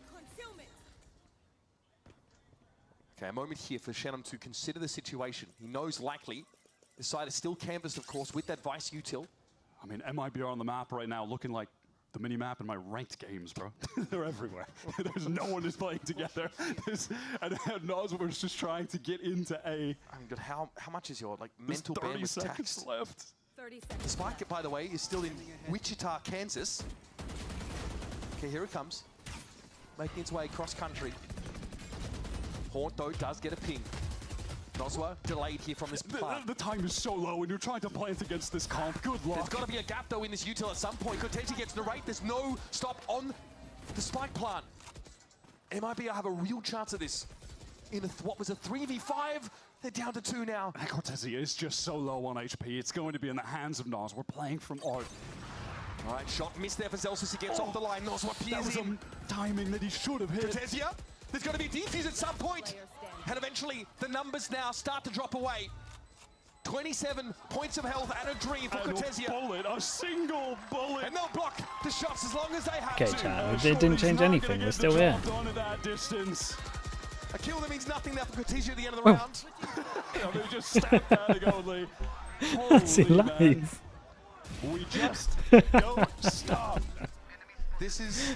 Okay, a moment here for Shannon to consider the situation. He knows likely the side is still canvassed, of course, with that Vice util. I mean, MIBR on the map right now looking like the mini-map in my ranked games, bro. They're everywhere. There's no one is playing together. And Nosworth's just trying to get into A. I mean, how much is your mental 30 bandwidth seconds taxed? left. 30 The seconds. spike, by the way, is still in Wichita, Kansas. Okay, here it comes. Making its way across country. Haunt, though, does get a ping. Noswa delayed here from this plant. The time is so low and you're trying to plant against this comp. Good luck. There's got to be a gap, though, in this util at some point. Cortese gets the rate. There's no stop on the spike plant. MIBR have a real chance of this. In what was a 3v5, they're down to 2 now. And Cortese is just so low on HP. It's going to be in the hands of Nos. We're playing from Art. All right, shot missed there for Zelsus. He gets off the line. Noswa That peers was in. a timing that he should have hit. Cortesia, there's going to be a defuse at some point. And eventually, the numbers now start to drop away. 27 points of health and a dream for Cortesia. A single bullet. And they'll block the shots as long as they have Okay, to. chat, it didn't change anything. We're still here. That distance. A kill that means nothing now for Cortesia at the end of the round. They just stepped out only. That's Holy man. live. We just don't stop. This is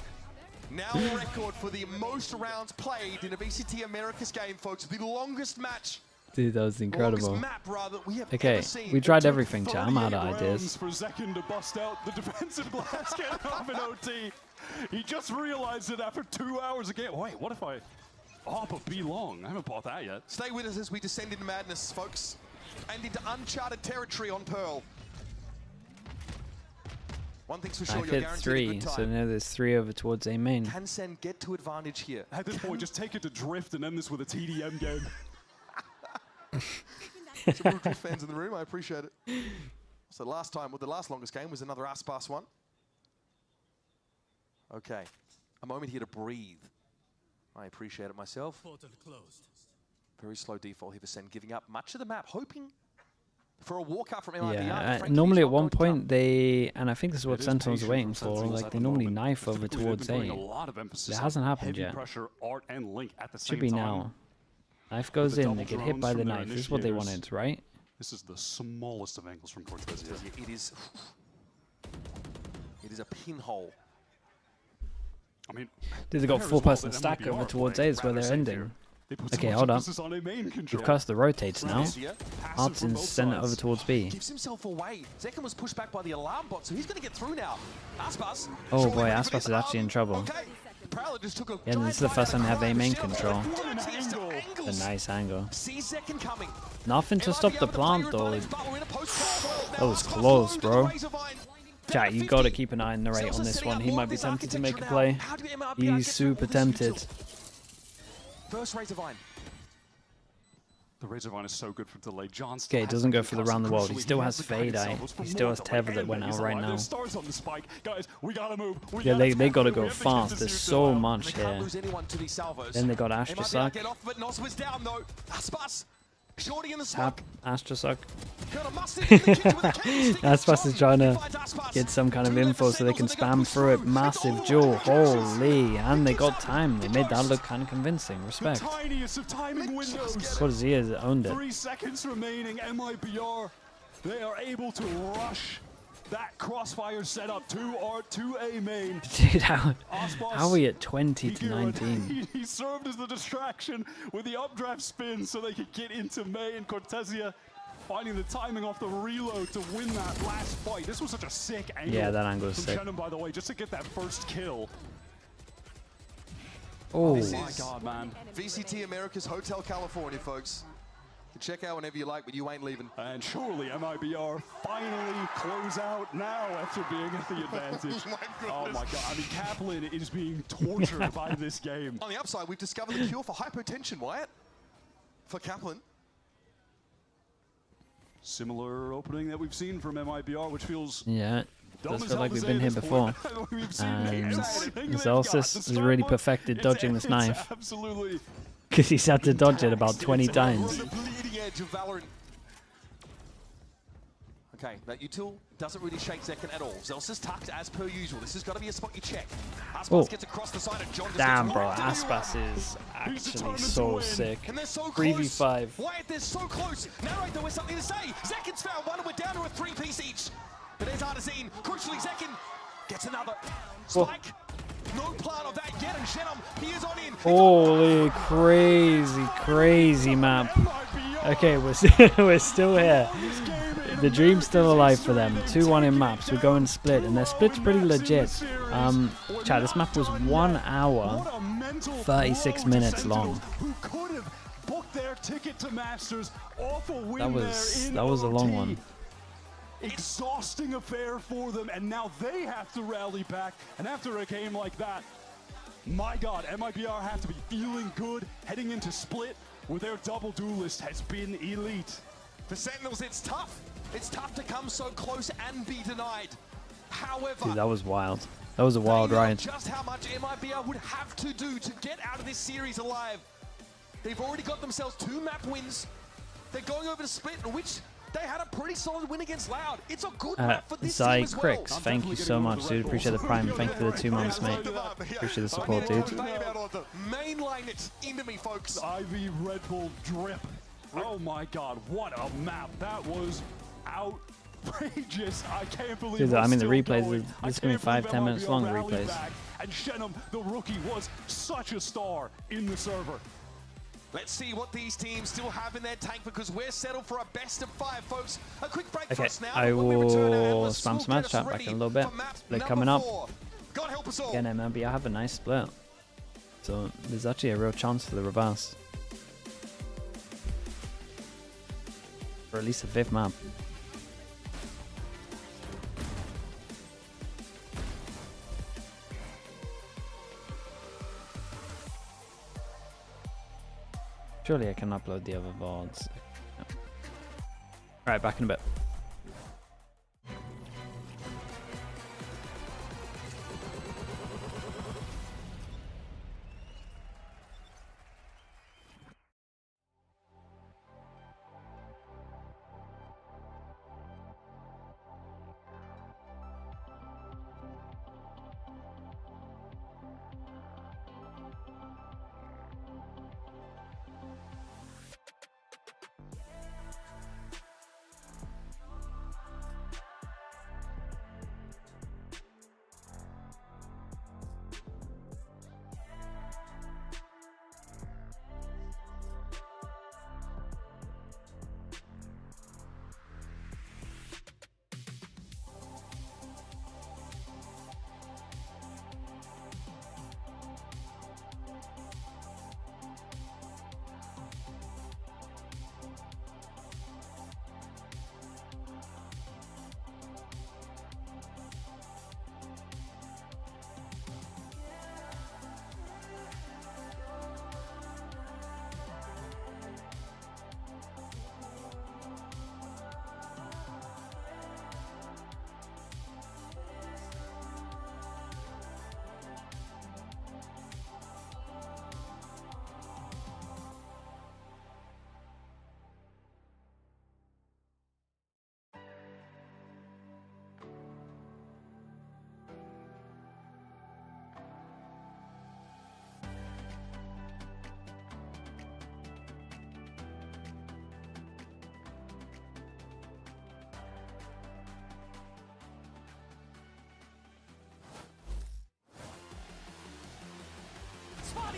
now a record for the most rounds played in a VCT Americas game, folks. The longest match. Dude, that was incredible. Longest map, rather, we have Okay, ever seen. we tried everything, chat. I'm out of 38 ideas. rounds for Zekin to bust out the defensive glass cannon off an OT. He just realized it after 2 hours of game. Wait, what if I op a B long? I haven't bought that yet. Stay with us as we descend into madness, folks, and into uncharted territory on Pearl. One thing's for sure, I've you're hit guaranteed a 3, good so time. now there's 3 over towards A main. Can Sen get to advantage here? At this point, just take it to Drift and end this with a TDM game. Some real Drift fans in the room, I appreciate it. So last time, well, the last longest game was another Aspas one. Okay, a moment here to breathe. I appreciate it myself. Portal closed. Very slow default here for Sen, giving up much of the map, hoping for a walkout from MIBR. Yeah, Frankly, normally he's at not one going to point come. they, and I think this is what It is Sentinels are patient waiting from for, Sentinels like at they the normally moment. knife over Typically, they've towards been A. putting a lot of emphasis It on hasn't happened heavy yet. pressure, Art, and Link at the same Should be time. now. Knife With goes the in, double they get hit drones by the from their knife. This is what they initiators. wanted, right? This is the smallest of angles from Cortez. It is a pinhole. I mean, Dude, they got fair as 4-person well that stack MIBR over are towards A playing is where rather they're safe ending. here. They put so Okay, much hold up. emphasis on a main control. We've cast the rotates now. Passive from Artson's both sent it sides. over towards B. Gives himself away. Zekin was pushed back by the alarm bot, so he's going to get through now. Aspas. Oh surely boy, ready for Aspas this. is actually in trouble. Okay. Prowler just took a Yeah, and this is the giant first bite time they out have of A main Shield. control. Dirtiest of The angles. nice angle. Sees Zekin coming. Nothing to stop the plant though. That was close, bro. Chat, you gotta keep an eye on the rate on this one. He might be tempted to make a play. He's super tempted. First Razorvine. The Razorvine is so good for delay. Johnston Okay, it doesn't go for the round the world. He still has Fade Eye. He still has Tether that went out right now. Stars on the spike. Guys, we gotta move. Yeah, they gotta go fast. There's so much here. Lose anyone to these salvos. Then they got MIBR Astrosuck. get off, but Nos was down though. Aspas. Shorty in the Tap smoke. Astrosuck. Colonel Mustard in the kitchen with a cane stick. Aspas is trying to get some kind of info so they can spam through it. Massive duel. Holy. And they got time. They made that look kind of convincing. Respect. Tiniest of timing windows. Cortez has owned it. 3 seconds remaining. MIBR. They are able to rush that crossfire setup to our 2A main. Dude, how are we at 20 to 19? He served as the distraction with the updraft spin so they could get into May, and Cortesia finding the timing off the reload to win that last fight. This was such a sick angle. Yeah, that angle is from sick. Shannon, by the way, just to get that first kill. Oh my God, man. VCT America's Hotel California, folks. You can check out whenever you like, but you ain't leaving. And surely MIBR finally close out now after being at the advantage. Oh my God. I mean, Kaplan is being tortured by this game. On the upside, we've discovered the cure for hypotension, Wyatt. For Kaplan. Similar opening that we've seen from MIBR, which feels Yeah, dumb does as feel hell like to we've say been at here this before. point. We've seen And everything they've Zelsis got. has The really start perfected it's- dodging this it's knife. Absolutely. Because he's had to dodge it about 20 times. On the bleeding edge of Valorant. Okay, that util doesn't really shake Zekin at all. Zelsis tucked as per usual. This has got to be a spot you check. Aspas Oh. gets across the side and John just Damn, gets bro, right to the Aspas right. is actually so sick. And they're so 3v5. close. Wyatt, they're so close. Narrate, there was something to say. Zekin's found one and we're down to a 3-piece each. But there's Artazine. Crucially, Zekin gets another. Spike. No plan of that yet, and Shenum, he is on in. Holy crazy map. Okay, we're still here. The dream's still alive for them. 2-1 in maps. We're going split, and their split's pretty legit. Chat, this map was 1 hour, 36 minutes long. Who could have booked their ticket to Masters off a win That was a long one. Exhausting affair for them, and now they have to rally back. And after a game like that, my God, MIBR have to be feeling good heading into split, where their double duelist has been elite. For Sentinels, it's tough. It's tough to come so close and be denied. However, Dude, that was wild. That was a wild they know ride. just how much MIBR would have to do to get out of this series alive. They've already got themselves 2 map wins. They're going over to split, in which they had a pretty solid win against Loud. It's a good map for this team as well. Crix, thank you so much, dude. Appreciate the prime. Thank you for the 2 months, mate. Appreciate the support, dude. Mainline it into me, folks. IV Red Bull drip. Oh my God, what a map. That was outrageous. I can't believe Dude, I mean, the we're still replays, going. this is going to be 5-10 minutes long, the replays. And Shenum, the rookie, was such a star in the server. Let's see what these teams still have in their tank, because we're settled for a best of 5, folks. A quick break Okay, for us now. I When we return, our will analysts spam will some get match us chat back ready in a little bit. for map Split number coming up. 4. God help us all. Again, MLB, I have a nice split. So there's actually a real chance for the reverse. Or at least a 5th map. Surely I can upload the other VODs. No. Alright, back in a bit.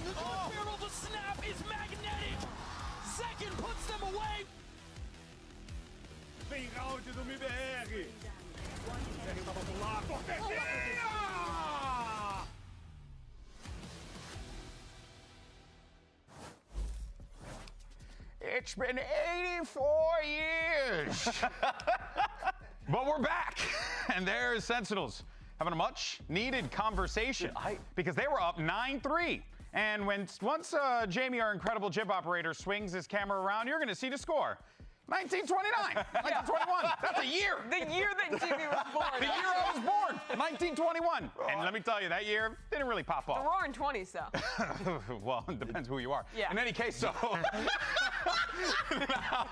The barrel, the snap is magnetic. Second puts them away. Vem round do MIBR. MIBR tava pro lado. Cortesia! It's been 84 years. But we're back. And there's Sentinels having a much needed conversation because they were up 9-3. And once Jamie, our incredible jib operator, swings his camera around, you're going to see the score. 1929, 1921. That's a year. The year that Jimmy was born. The year I was born, 1921. And let me tell you, that year didn't really pop off. The roaring 20s, though. Well, it depends who you are. Yeah. In any case, so now,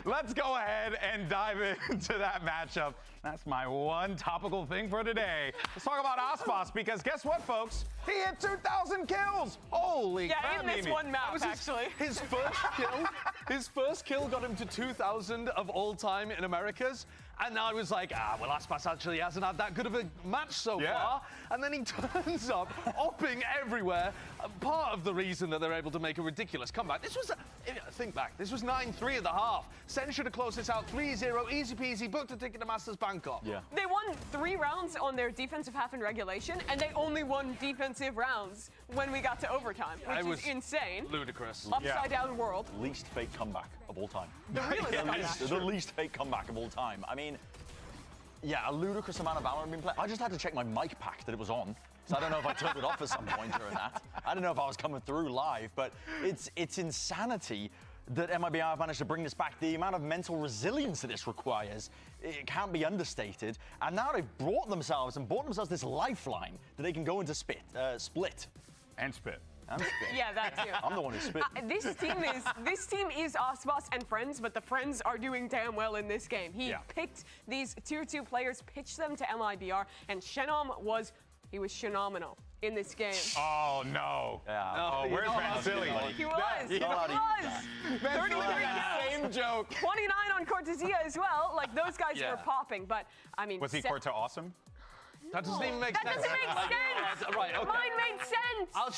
let's go ahead and dive into that matchup. That's my one topical thing for today. Let's talk about Aspas, because guess what, folks? He hit 2,000 kills. Holy crap, in this Mimi. one map, actually. His first kill got him to 2,000 of all time in Americas. And I was like, well, Aspas actually hasn't had that good of a match so far. And then he turns up, opping everywhere. Part of the reason that they're able to make a ridiculous comeback. This was, think back, this was 9-3 at the half. Sen should have closed this out 3-0, easy peasy, booked a ticket to Masters Bangkok. Yeah. They won 3 rounds on their defensive half in regulation, and they only won defensive rounds when we got to overtime, which is insane. Ludicrous. Upside down world. Least fake comeback of all time. The realest comeback. The least fake comeback of all time. I mean, yeah, a ludicrous amount of Valorant being played. I just had to check my mic pack that it was on. So I don't know if I turned it off at some point during that. I don't know if I was coming through live, but it's insanity that MIBR have managed to bring this back. The amount of mental resilience that this requires, it can't be understated. And now they've brought themselves this lifeline that they can go into split. And spit. And spit. Yeah, that too. I'm the one who spit. This team is Aspas and friends, but the friends are doing damn well in this game. He picked these tier 2 players, pitched them to MIBR, and Shenom was phenomenal in this game. Oh, no. Yeah. Oh, where's Vansili? He was. He was. 33 Same joke. 29 on Cortesia as well. Like, those guys were popping, but, I mean... Was he Corte awesome? That doesn't even make that sense. That doesn't make sense. Right, okay. Mine made sense. I'll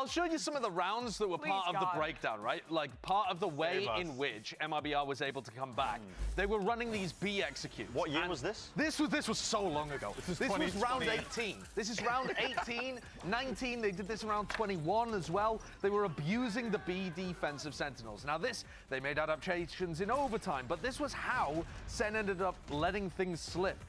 show you some of the rounds that were part of the breakdown, right? Like part of the way in which MIBR was able to come back. They were running these B executes. What year was this? This was so long ago. This was round 18. This is round 18, 19. They did this around 21 as well. They were abusing the B defense of Sentinels. Now they made adaptations in overtime, but this was how Sen ended up letting things slip.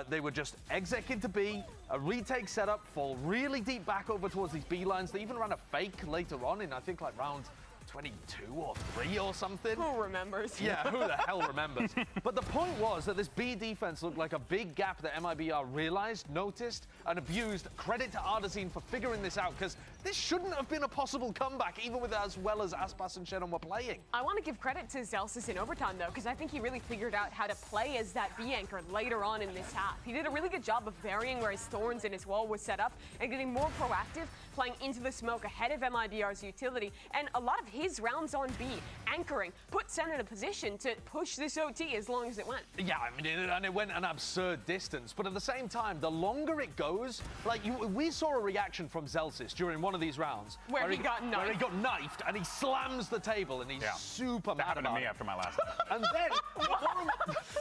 They would just exec into B, a retake setup, fall really deep back over towards these B lines. They even ran a fake later on in, I think, like round 22 or 3 or something. Who remembers? Yeah, who the hell remembers? But the point was that this B defense looked like a big gap that MIBR realized, noticed, and abused. Credit to Ardazine for figuring this out, because this shouldn't have been a possible comeback, even with as well as Aspas and Shenom were playing. I want to give credit to Zelsis in overtime, though, because I think he really figured out how to play as that B anchor later on in this half. He did a really good job of varying where his thorns and his wall was set up and getting more proactive, playing into the smoke ahead of MIBR's utility. And a lot of his rounds on B, anchoring, put Sen in a position to push this OT as long as it went. Yeah, I mean, and it went an absurd distance. But at the same time, the longer it goes, like we saw a reaction from Zelsis during one of these rounds where he got knifed. Where he got knifed and he slams the table and he's super mad happened about to me it. after my last And then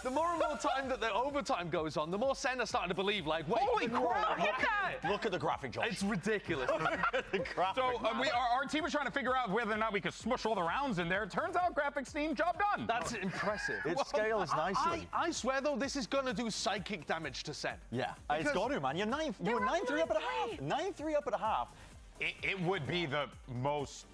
the more and more time that the overtime goes on, the more Sen are starting to believe, like, wait, holy crap, look at it. Look at the graphic, Josh. It's ridiculous. So our team was trying to figure out whether or not we could smush all the rounds in there. Turns out graphics team, job done. That's impressive. It scales nicely. I swear, though, this is going to do psychic damage to Sen. Yeah, it's got to, man. You were 9-3 up at a half. 9-3 up at a half. It would be the most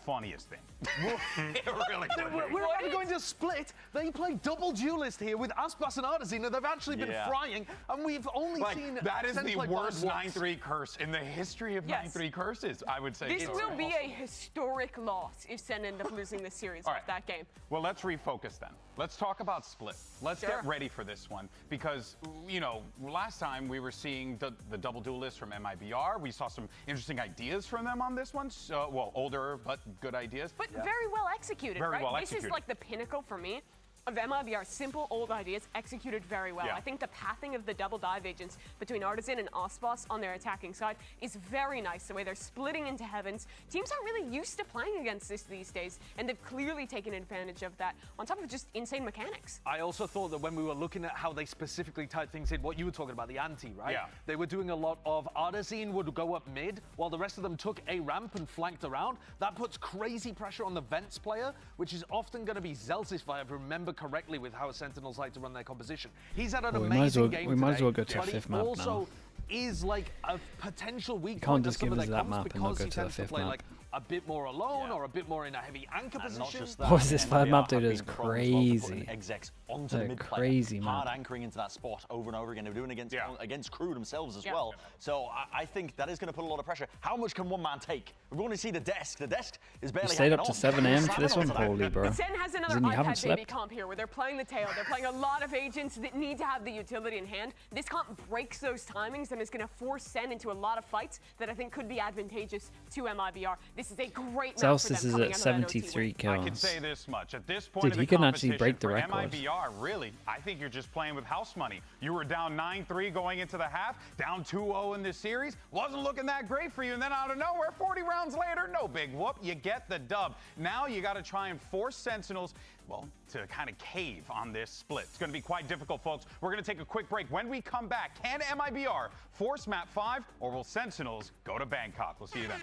funniest thing. It really would. We're not going to split. They play double duelist here with Aspas and Ardazine, and they've actually been frying, and we've only seen... That is Sen the play worst once. 9-3 curse in the history of 9-3 curses, I would say. This will be a historic loss if Sen end up losing this series with that game. Well, let's refocus then. Let's talk about split. Let's get ready for this one because, you know, last time we were seeing the double duelists from MIBR. We saw some interesting ideas from them on this one. So, well, older but good ideas. But very well executed, Very right? well This executed. is like the pinnacle for me of MIBR's simple old ideas executed very well. I think the pathing of the double dive agents between Artisan and OSPOS on their attacking side is very nice, the way they're splitting into heavens. Teams aren't really used to playing against this these days, and they've clearly taken advantage of that, on top of just insane mechanics. I also thought that when we were looking at how they specifically type things in, what you were talking about, the ante, right? Yeah. They were doing a lot of Artisan would go up mid, while the rest of them took a ramp and flanked around. That puts crazy pressure on the Vents player, which is often going to be Zelsis, if I remember correctly, with how Sentinels like to run their composition. He's had an amazing game we might as well today, go to but fifth he map also now. is like a potential weak Can't point of just some give of us their that comps map and not because go he to the tends to fifth play map. like a bit more alone or a bit more in a heavy anchor And not position. just that. Oh, this MIBR third map, dude, have is been prone as well to putting crazy. execs onto the They're mid player, crazy hard map. anchoring into that spot over and over again. They're doing it against crew themselves as well. So I think that is going to put a lot of pressure. How much can one man take? We're going to see the desk. The desk is barely You stayed hanging up to on. 7 AM for this one? Holy, bro. Sen has another As in you haven't iPad baby slept? comp here, where they're playing the tail. They're playing a lot of agents that need to have the utility in hand. This comp breaks those timings and is going to force Sen into a lot of fights that I think could be advantageous to MIBR. This is a great match for Zelsis them is coming at out of that OT 73 win. kills. I can say this much. At this point Dude, of he the can actually competition break the for record. MIBR, really, I think you're just playing with house money. You were down 9-3 going into the half, down 2-0 in this series. Wasn't looking that great for you, and then out of nowhere, 40 rounds later, no big whoop, you get the dub. Now you got to try and force Sentinels, well, to kind of cave on this split. It's going to be quite difficult, folks. We're going to take a quick break. When we come back, can MIBR force map 5, or will Sentinels go to Bangkok? We'll see you then.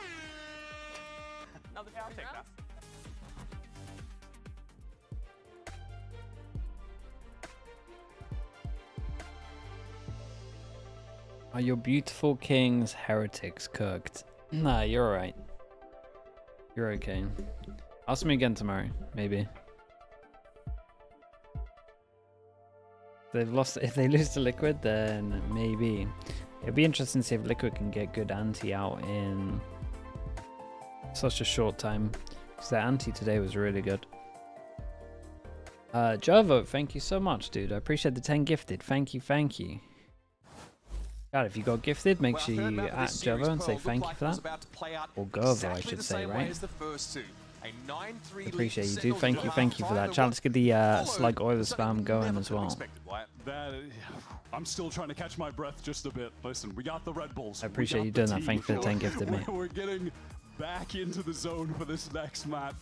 Another I'll take that. Are your beautiful king's heretics cooked? Nah, you're alright. You're okay. Ask me again tomorrow, maybe. If they lose to Liquid, then maybe. It'd be interesting to see if Liquid can get good anti out in such a short time. Because their anti today was really good. Javo, thank you so much, dude. I appreciate the 10 gifted. Thank you, thank you. God, if you got gifted, make sure you at Javo and say thank you for that. Or Govo, I should say, right? Appreciate you, dude. Thank you for that. Chat, let's get the Slug Oilers spam going as well. I'm still trying to catch my breath just a bit. Listen, we got the Red Bulls. I appreciate you doing that. Thank you for the 10 gifted, mate. We're getting back into the zone for this next map.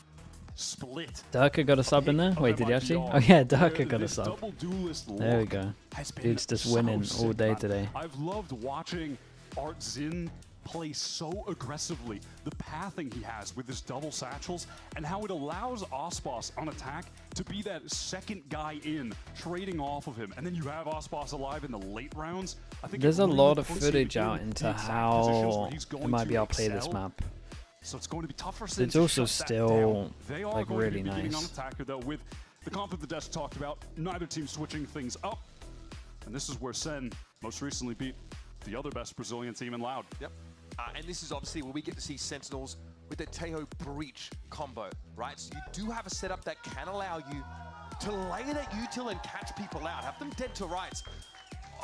Split. Durka got a sub in there? Wait, did he actually? Oh yeah, Durka got a sub. There we go. Dude's just winning all day today. I've loved watching Art Zin play so aggressively. The pathing he has with his double satchels and how it allows OSPOS on attack to be that second guy in, trading off of him. And then you have OSPOS alive in the late rounds. I think there's a really lot of puts you footage in out the into exact how positions where he's going it might be to able to play this excel. map. So it's going to be tough for Sin It's to also shut that still down. They are like going really to be beginning on nice. attacker though, with the comp of the desk talked about, neither team switching things up. And this is where Sen most recently beat the other best Brazilian team in Loud. Yep. And this is obviously where we get to see Sentinels with the Tejo Breach combo, right? So you do have a setup that can allow you to lay that util and catch people out, have them dead to rights.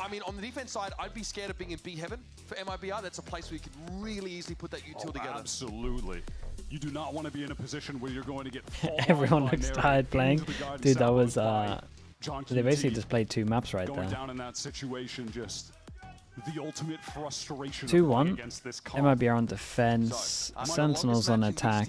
I mean, on the defense side, I'd be scared of being in B Heaven for MIBR. That's a place where you could really easily put that util together. Absolutely. You do not want to be in a position where you're going to get Everyone looks tired playing. Dude, that was they basically just played 2 maps right going there. down in that situation, just the ultimate frustration. 2-1. Against this comp. MIBR on defense, Sentinels on attack,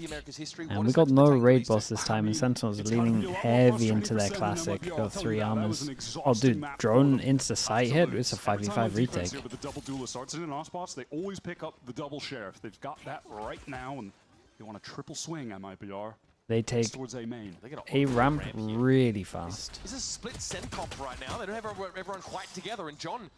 and we got no raid boss this time, and Sentinels are leaning heavy into their classic. Got 3 armors. Oh, dude, drone into sight hit. It's a 5v5 retake. With the double duelist arts in OSPOS, they always pick up the double sheriff. They've got that right now, and they want a triple swing. MIBR. They take towards A main. a ramp really fast. This is a split Sen comp right now. They don't have everyone quite together, and John.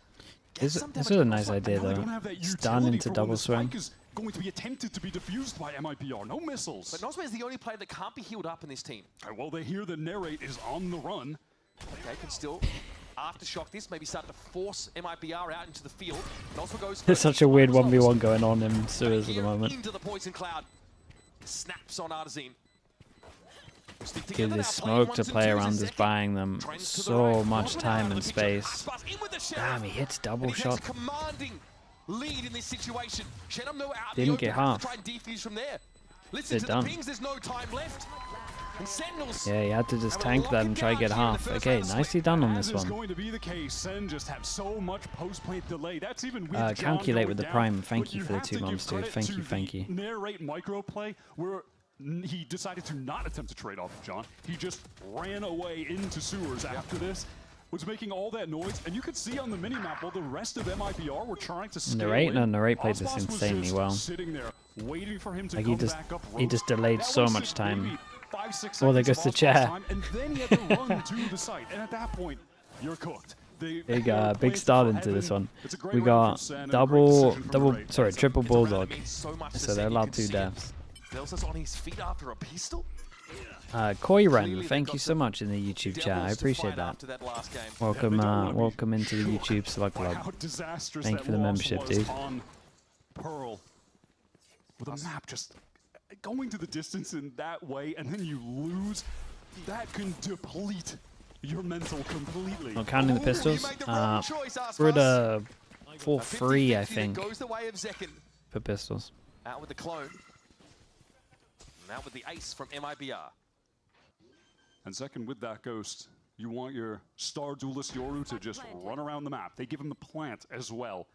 This is a nice idea though. Stun into double swing. Is going to be attempted to be defused by MIBR. No missiles. But Nozma is the only player that can't be healed up in this team. Well, they hear the narrate is on the run. Okay, can still aftershock this, maybe start to force MIBR out into the field. Nozma goes. There's such a weird 1v1 going on in sewers at the moment. Into the poison cloud. Snaps on Artisan. Dude, this smoke to play around is buying them so much time and space. Damn, he hits double shot. Lead in this situation. Didn't get half. Try and defuse from there. They're done. There's no time left. Sentinels. Yeah, you had to just tank that and try to get half. Okay, nicely done on this one. Going to be the case. Sen just have so much post-plant delay. That's even with Calculate with the prime. Thank you for the 2 months, dude. Thank you. Narrate micro play where he decided to not attempt to trade off of John. He just ran away into sewers after this. Was making all that noise, and you could see on the minimap while the rest of MIBR were trying to scale Narrate played this insanely well. Sitting there, waiting for him to Like come back up he just delayed so much time. 5-6 Oh, there goes the chair. And then he had to run to the site, and at that point, you're cooked. Big start into this one. We got triple bulldog. So they're allowed 2 deaths. Zelsis on his feet after a pistol. Koiran, thank you so much in the YouTube chat. I appreciate that. Welcome into the YouTube Slug Club. Thank you for the membership, dude. Pearl, with a map just going to the distance in that way, and then you lose. That can deplete your mental completely. Not counting the pistols. We're at a 4-3, I think, for pistols. Out with the clone. And out with the ace from MIBR. And second, with that Ghost, you want your star duelist Yoru to just run around the map. They give him the plant as well.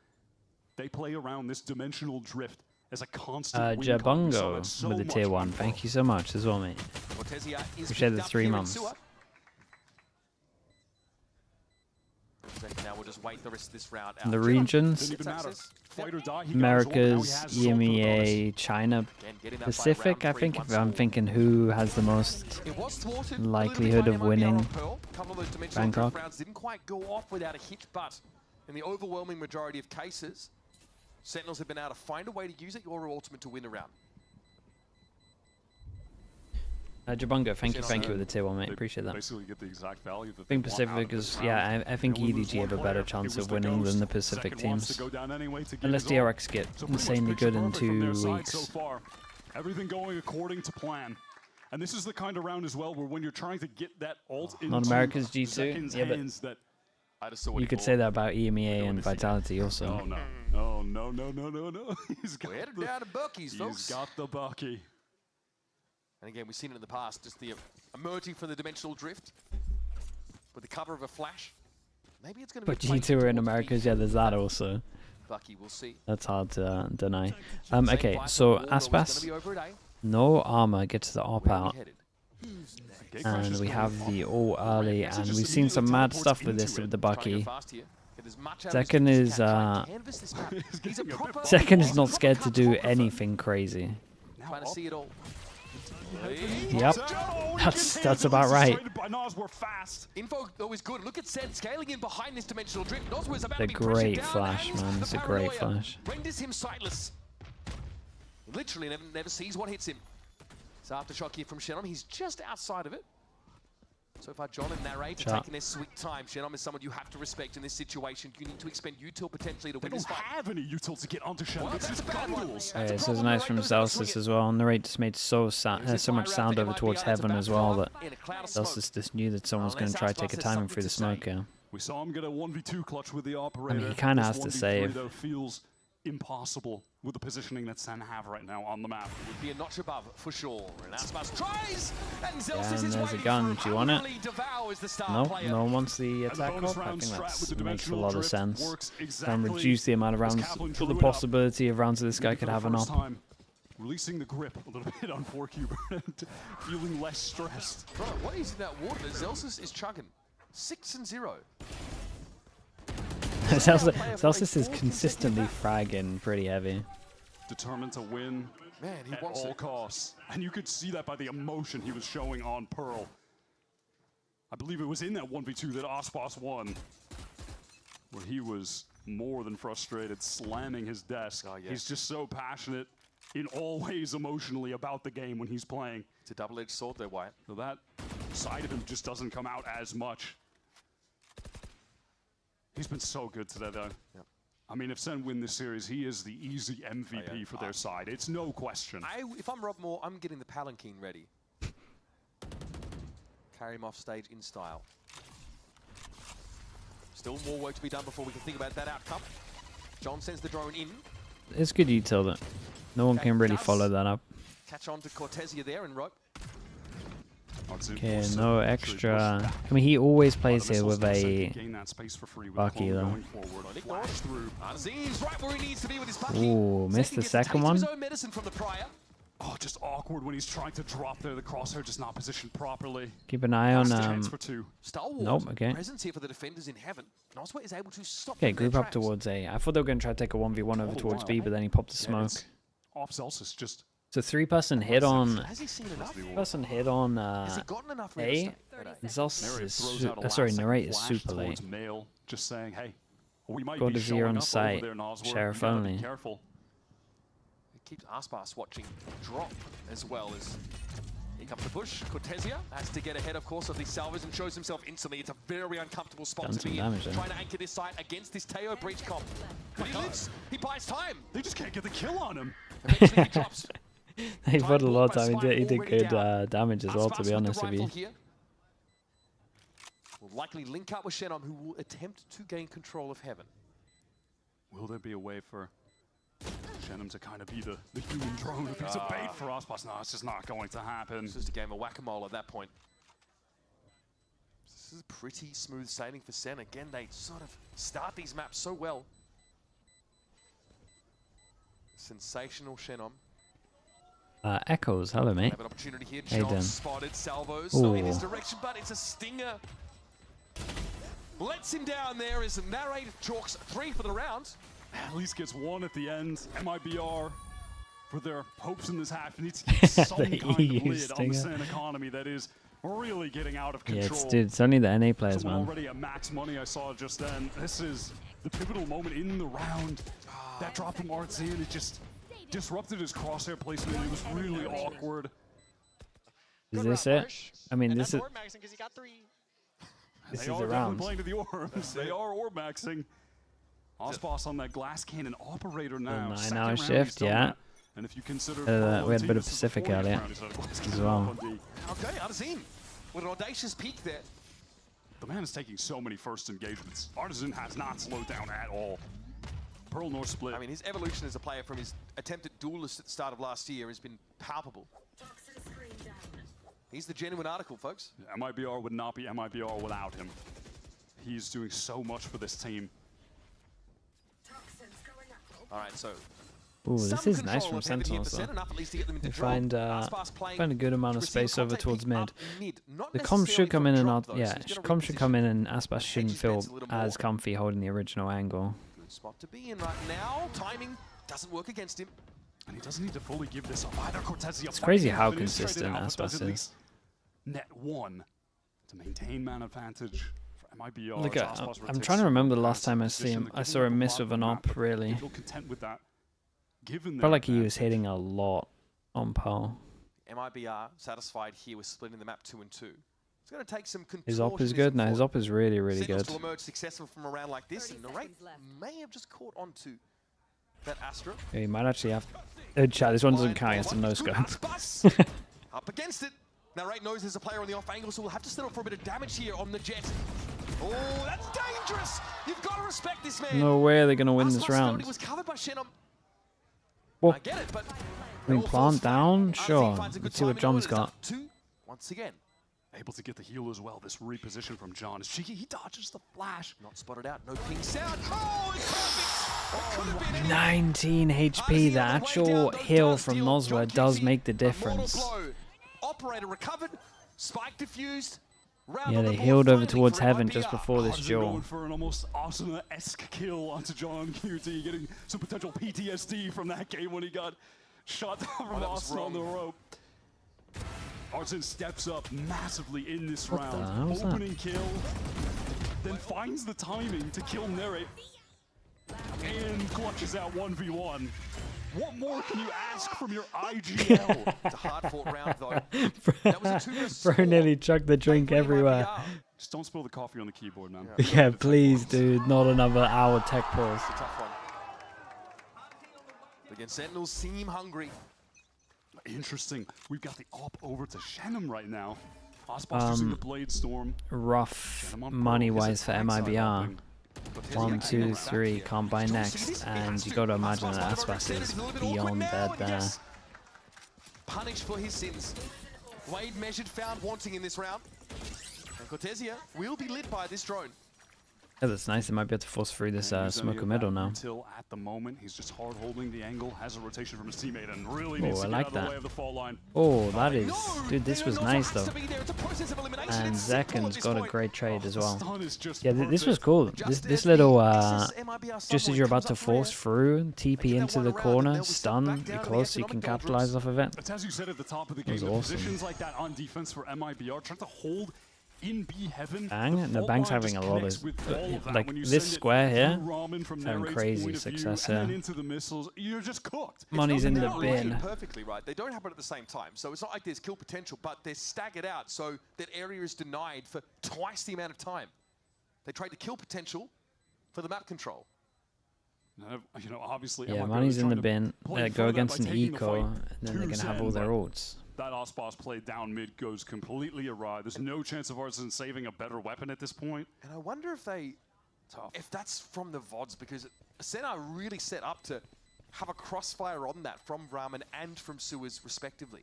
They play around this dimensional drift as a constant Jabungo with the tier 1. Thank you so much as well, mate. Appreciate the 3 months. Now we'll just wait the rest of this round out. In the regions, Americas, EMEA, China, Pacific, I think, if I'm thinking who has the most likelihood of winning. Bangkok. Rounds didn't quite go off without a hit, but in the overwhelming majority of cases, Sentinels have been able to find a way to use it, your ultimate to win a round. Jabungo, thank you with the tier 1, mate. Appreciate that. Basically get the exact value that I think Pacific is, yeah, I think EDG have a better chance of winning than the Pacific teams. Unless DRX get insanely good in 2 weeks. So far, everything going according to plan. And this is the kind of round as well where when you're trying to get that ult into Not America's G2. Yeah, but you could say that about EMEA and Vitality also. No. We're headed down to Bucky's, folks. He's got the Bucky. And again, we've seen it in the past, just the emerging from the dimensional drift with the cover of a flash. Maybe it's going to be. But G2 are in Americas, yeah, there's that also. Bucky, we'll see. That's hard to deny. Okay, so Aspas, no armor, gets the op out. And we have the all early, and we've seen some mad stuff with this with the Bucky. Second is not scared to do anything crazy. Trying to see it all. Yep, that's about right. Info though is good. Look at Sen scaling in behind this dimensional drift. Nos was about to be great flash, man. It's a great flash. Renders him sightless. Literally never sees what hits him. It's aftershock here from Shannon. He's just outside of it. So far, John and Narrate are taking their sweet time. Shannon is someone you have to respect in this situation. You need to expend util potentially to win this fight. They don't have any util to get onto Shannon. It's his bundles. Yeah, this is nice from Zelsis as well. Narrate just made so much sound over towards heaven as well that Zelsis just knew that someone was going to try to take a timing through the smoke here. We saw him get a 1v2 clutch with the operator. I mean, he kind of has to save. Though, feels impossible with the positioning that Sen have right now on the map. Would be a notch above for sure. And Aspas tries, and Zelsis is there's a gun. Do you want it? Nope, no one wants the attack up. I think that makes a lot of sense. And reduce the amount of rounds for the possibility of rounds that this guy could have an op. Releasing the grip a little bit on 4Cuber and feeling less stressed. Bro, what is in that water? Zelsis is chugging 6-0. Zelsis is consistently fragging pretty heavy. Determined to win at all costs. And you could see that by the emotion he was showing on Pearl. I believe it was in that 1v2 that Aspas won, where he was more than frustrated, slamming his desk. Oh, yes. He's just so passionate in all ways emotionally about the game when he's playing. It's a double-edged sword there, Wyatt. So that side of him just doesn't come out as much. He's been so good today, though. Yep. I mean, if Sen win this series, he is the easy MVP for their side. It's no question. If I'm Rob Moore, I'm getting the palanquin ready. Carry him off stage in style. Still more work to be done before we can think about that outcome. John sends the drone in. It's good you tell that. No one can really follow that up. Catch on to Cortesia there and rope. Okay, no extra. I mean, he always plays here with a Bucky though. Ooh, missed the second one. Oh, just awkward when he's trying to drop there. The crosshair just not positioned properly. Keep an eye on. Nope. Okay. Presence here for the defenders in heaven. Noswell is able to stop Okay, group up towards A. I thought they were going to try to take a 1v1 over towards B, but then he popped the smoke. Off Zelsis just. It's a 3-person hit on. Has he seen enough? 3-person hit on Has he gotten enough A. Zelsis is sorry, Narrate is super late. Mail, just saying, hey, we might Go be to showing V on up site. over there, Noswell. Sheriff You gotta only. Be careful. Keeps Aspas watching drop as well as here comes the push. Cortesia has to get ahead, of course, of these salvers and shows himself instantly. It's a very uncomfortable spot to be in. Trying to anchor this site against this Teo breach comp. But he lives, he buys time. They just can't get the kill on him. Eventually he drops. He put a lot of time. He did good damage as well, to be honest with you. Here. Will likely link up with Shennom, who will attempt to gain control of heaven. Will there be a way for Shennom to kind of be the human drone, a piece of bait for Aspas? No, it's just not going to happen. It's just a game of whack-a-mole at that point. This is pretty smooth sailing for Sen. Again, they sort of start these maps so well. Sensational Shennom. Echoes, hello mate. Have an opportunity here. Hey, John Dan. spotted salvos, so in his direction, but it's a stinger. Lets him down there as Narrate chalks 3 for the round. At least gets 1 at the end. MIBR, for their hopes in this half, needs to get some kind of lid on the SEN economy that is really getting out of control. Yeah, it's only the NA players, man. Already at max money I saw just then. This is the pivotal moment in the round. That drop from Artzin, it just disrupted his crosshair placement. It was really awkward. Is this it? I mean, this is. This They is are the definitely round. playing to the orbs. They are orb maxing. Osboss on that glass cannon operator now. 9-hour shift, yeah. And if you consider We had a bit of Pacific earlier as well. Okay, Artisan with an audacious peek there. The man is taking so many first engagements. Artisan has not slowed down at all. Pearl North split. I mean, his evolution as a player from his attempted duelist at the start of last year has been palpable. He's the genuine article, folks. MIBR would not be MIBR without him. He's doing so much for this team. All right, so. Ooh, this is nice from Sentinels though. They find a good amount of space over towards mid. The comms should come in and comms should come in, and Aspas shouldn't feel as comfy holding the original angle. Good spot to be in right now. Timing doesn't work against him. And he doesn't need to fully give this up either. Cortezia. It's crazy how consistent Aspas is. Net 1 to maintain man advantage for MIBR. Look, I'm trying to remember the last time I saw him miss with an op, really. Content with that. Felt like he was hitting a lot on Paul. MIBR satisfied here with splitting the map 2 and 2. It's going to take some control. His op is good. No, his op is really, really good. Will emerge successful from a round like this, and Narrate may have just caught onto that Astra. Yeah, he might actually have. Chat, this one doesn't count against a no scope. Up against it. Narrate knows there's a player on the off angle, so we'll have to settle for a bit of damage here on the jet. Oh, that's dangerous! You've got to respect this man. No way they're gonna win this round. It was covered by Shennom. Well, I get it, but I mean, plant down, sure. Let's see what John's got. Once again, able to get the heal as well. This reposition from John is cheeky. He dodges the flash. Not spotted out. No ping sound. Oh, it's perfect. 19 HP. The actual heal from Noswell does make the difference. Operator recovered. Spike diffused. Yeah, they healed over towards heaven just before this duel. Going for an almost Asuna-esque kill onto John QT, getting some potential PTSD from that game when he got shot down from Asuna on the rope. Arsen steps up massively in this round. Opening kill, then finds the timing to kill Narrate, and clutches out 1v1. What more can you ask from your IGL? It's a hard-fought round, though. That was a 2-4. Bro nearly chucked the drink everywhere. Just don't spill the coffee on the keyboard, man. Yeah, please, dude. Not another hour tech pause. It's a tough one. Again, Sentinels seem hungry. Interesting. We've got the op over to Shennom right now. Osboss using the Blade Storm. Rough money-wise for MIBR. 1, 2, 3, can't buy next, and you got to imagine that Aspas is beyond dead there. Punished for his sins. Wade measured, found wanting in this round. And Cortesia will be lit by this drone. Yeah, that's nice. They might be able to force through this smoker middle now. Until at the moment, he's just hard holding the angle, has a rotation from his teammate, and really Oh, needs I to get like out of the that. way of the fall line. Oh, that is... Dude, this was nice, though. And Zekin's got a great trade as well. Yeah, this was cool. This little... just as you're about to force through, TP into the corner, stun, you're close so you can capitalize off of it. It's as you said at the top of the That was game, awesome. positions like that on defense for MIBR, trying to hold in B heaven. Bang? No, Bang's having a lot of... Like, this square here, it's having crazy success here. Into the missiles, you're just cooked. Money's in the They're working bin. perfectly, right? They don't happen at the same time, so it's not like there's kill potential, but they're staggered out, so that area is denied for twice the amount of time. They trade the kill potential for the map control. You know, obviously, Yeah, MIBR money's is in the trying to bin. play They for go that against by an taking the eco, fight and then they're to going to have all Zen, their but ults. That Osboss play down mid goes completely awry. There's no chance of Artisan saving a better weapon at this point. And I wonder if if that's from the VODs, because SEN are really set up to have a crossfire on that from Ramen and from Sewers, respectively.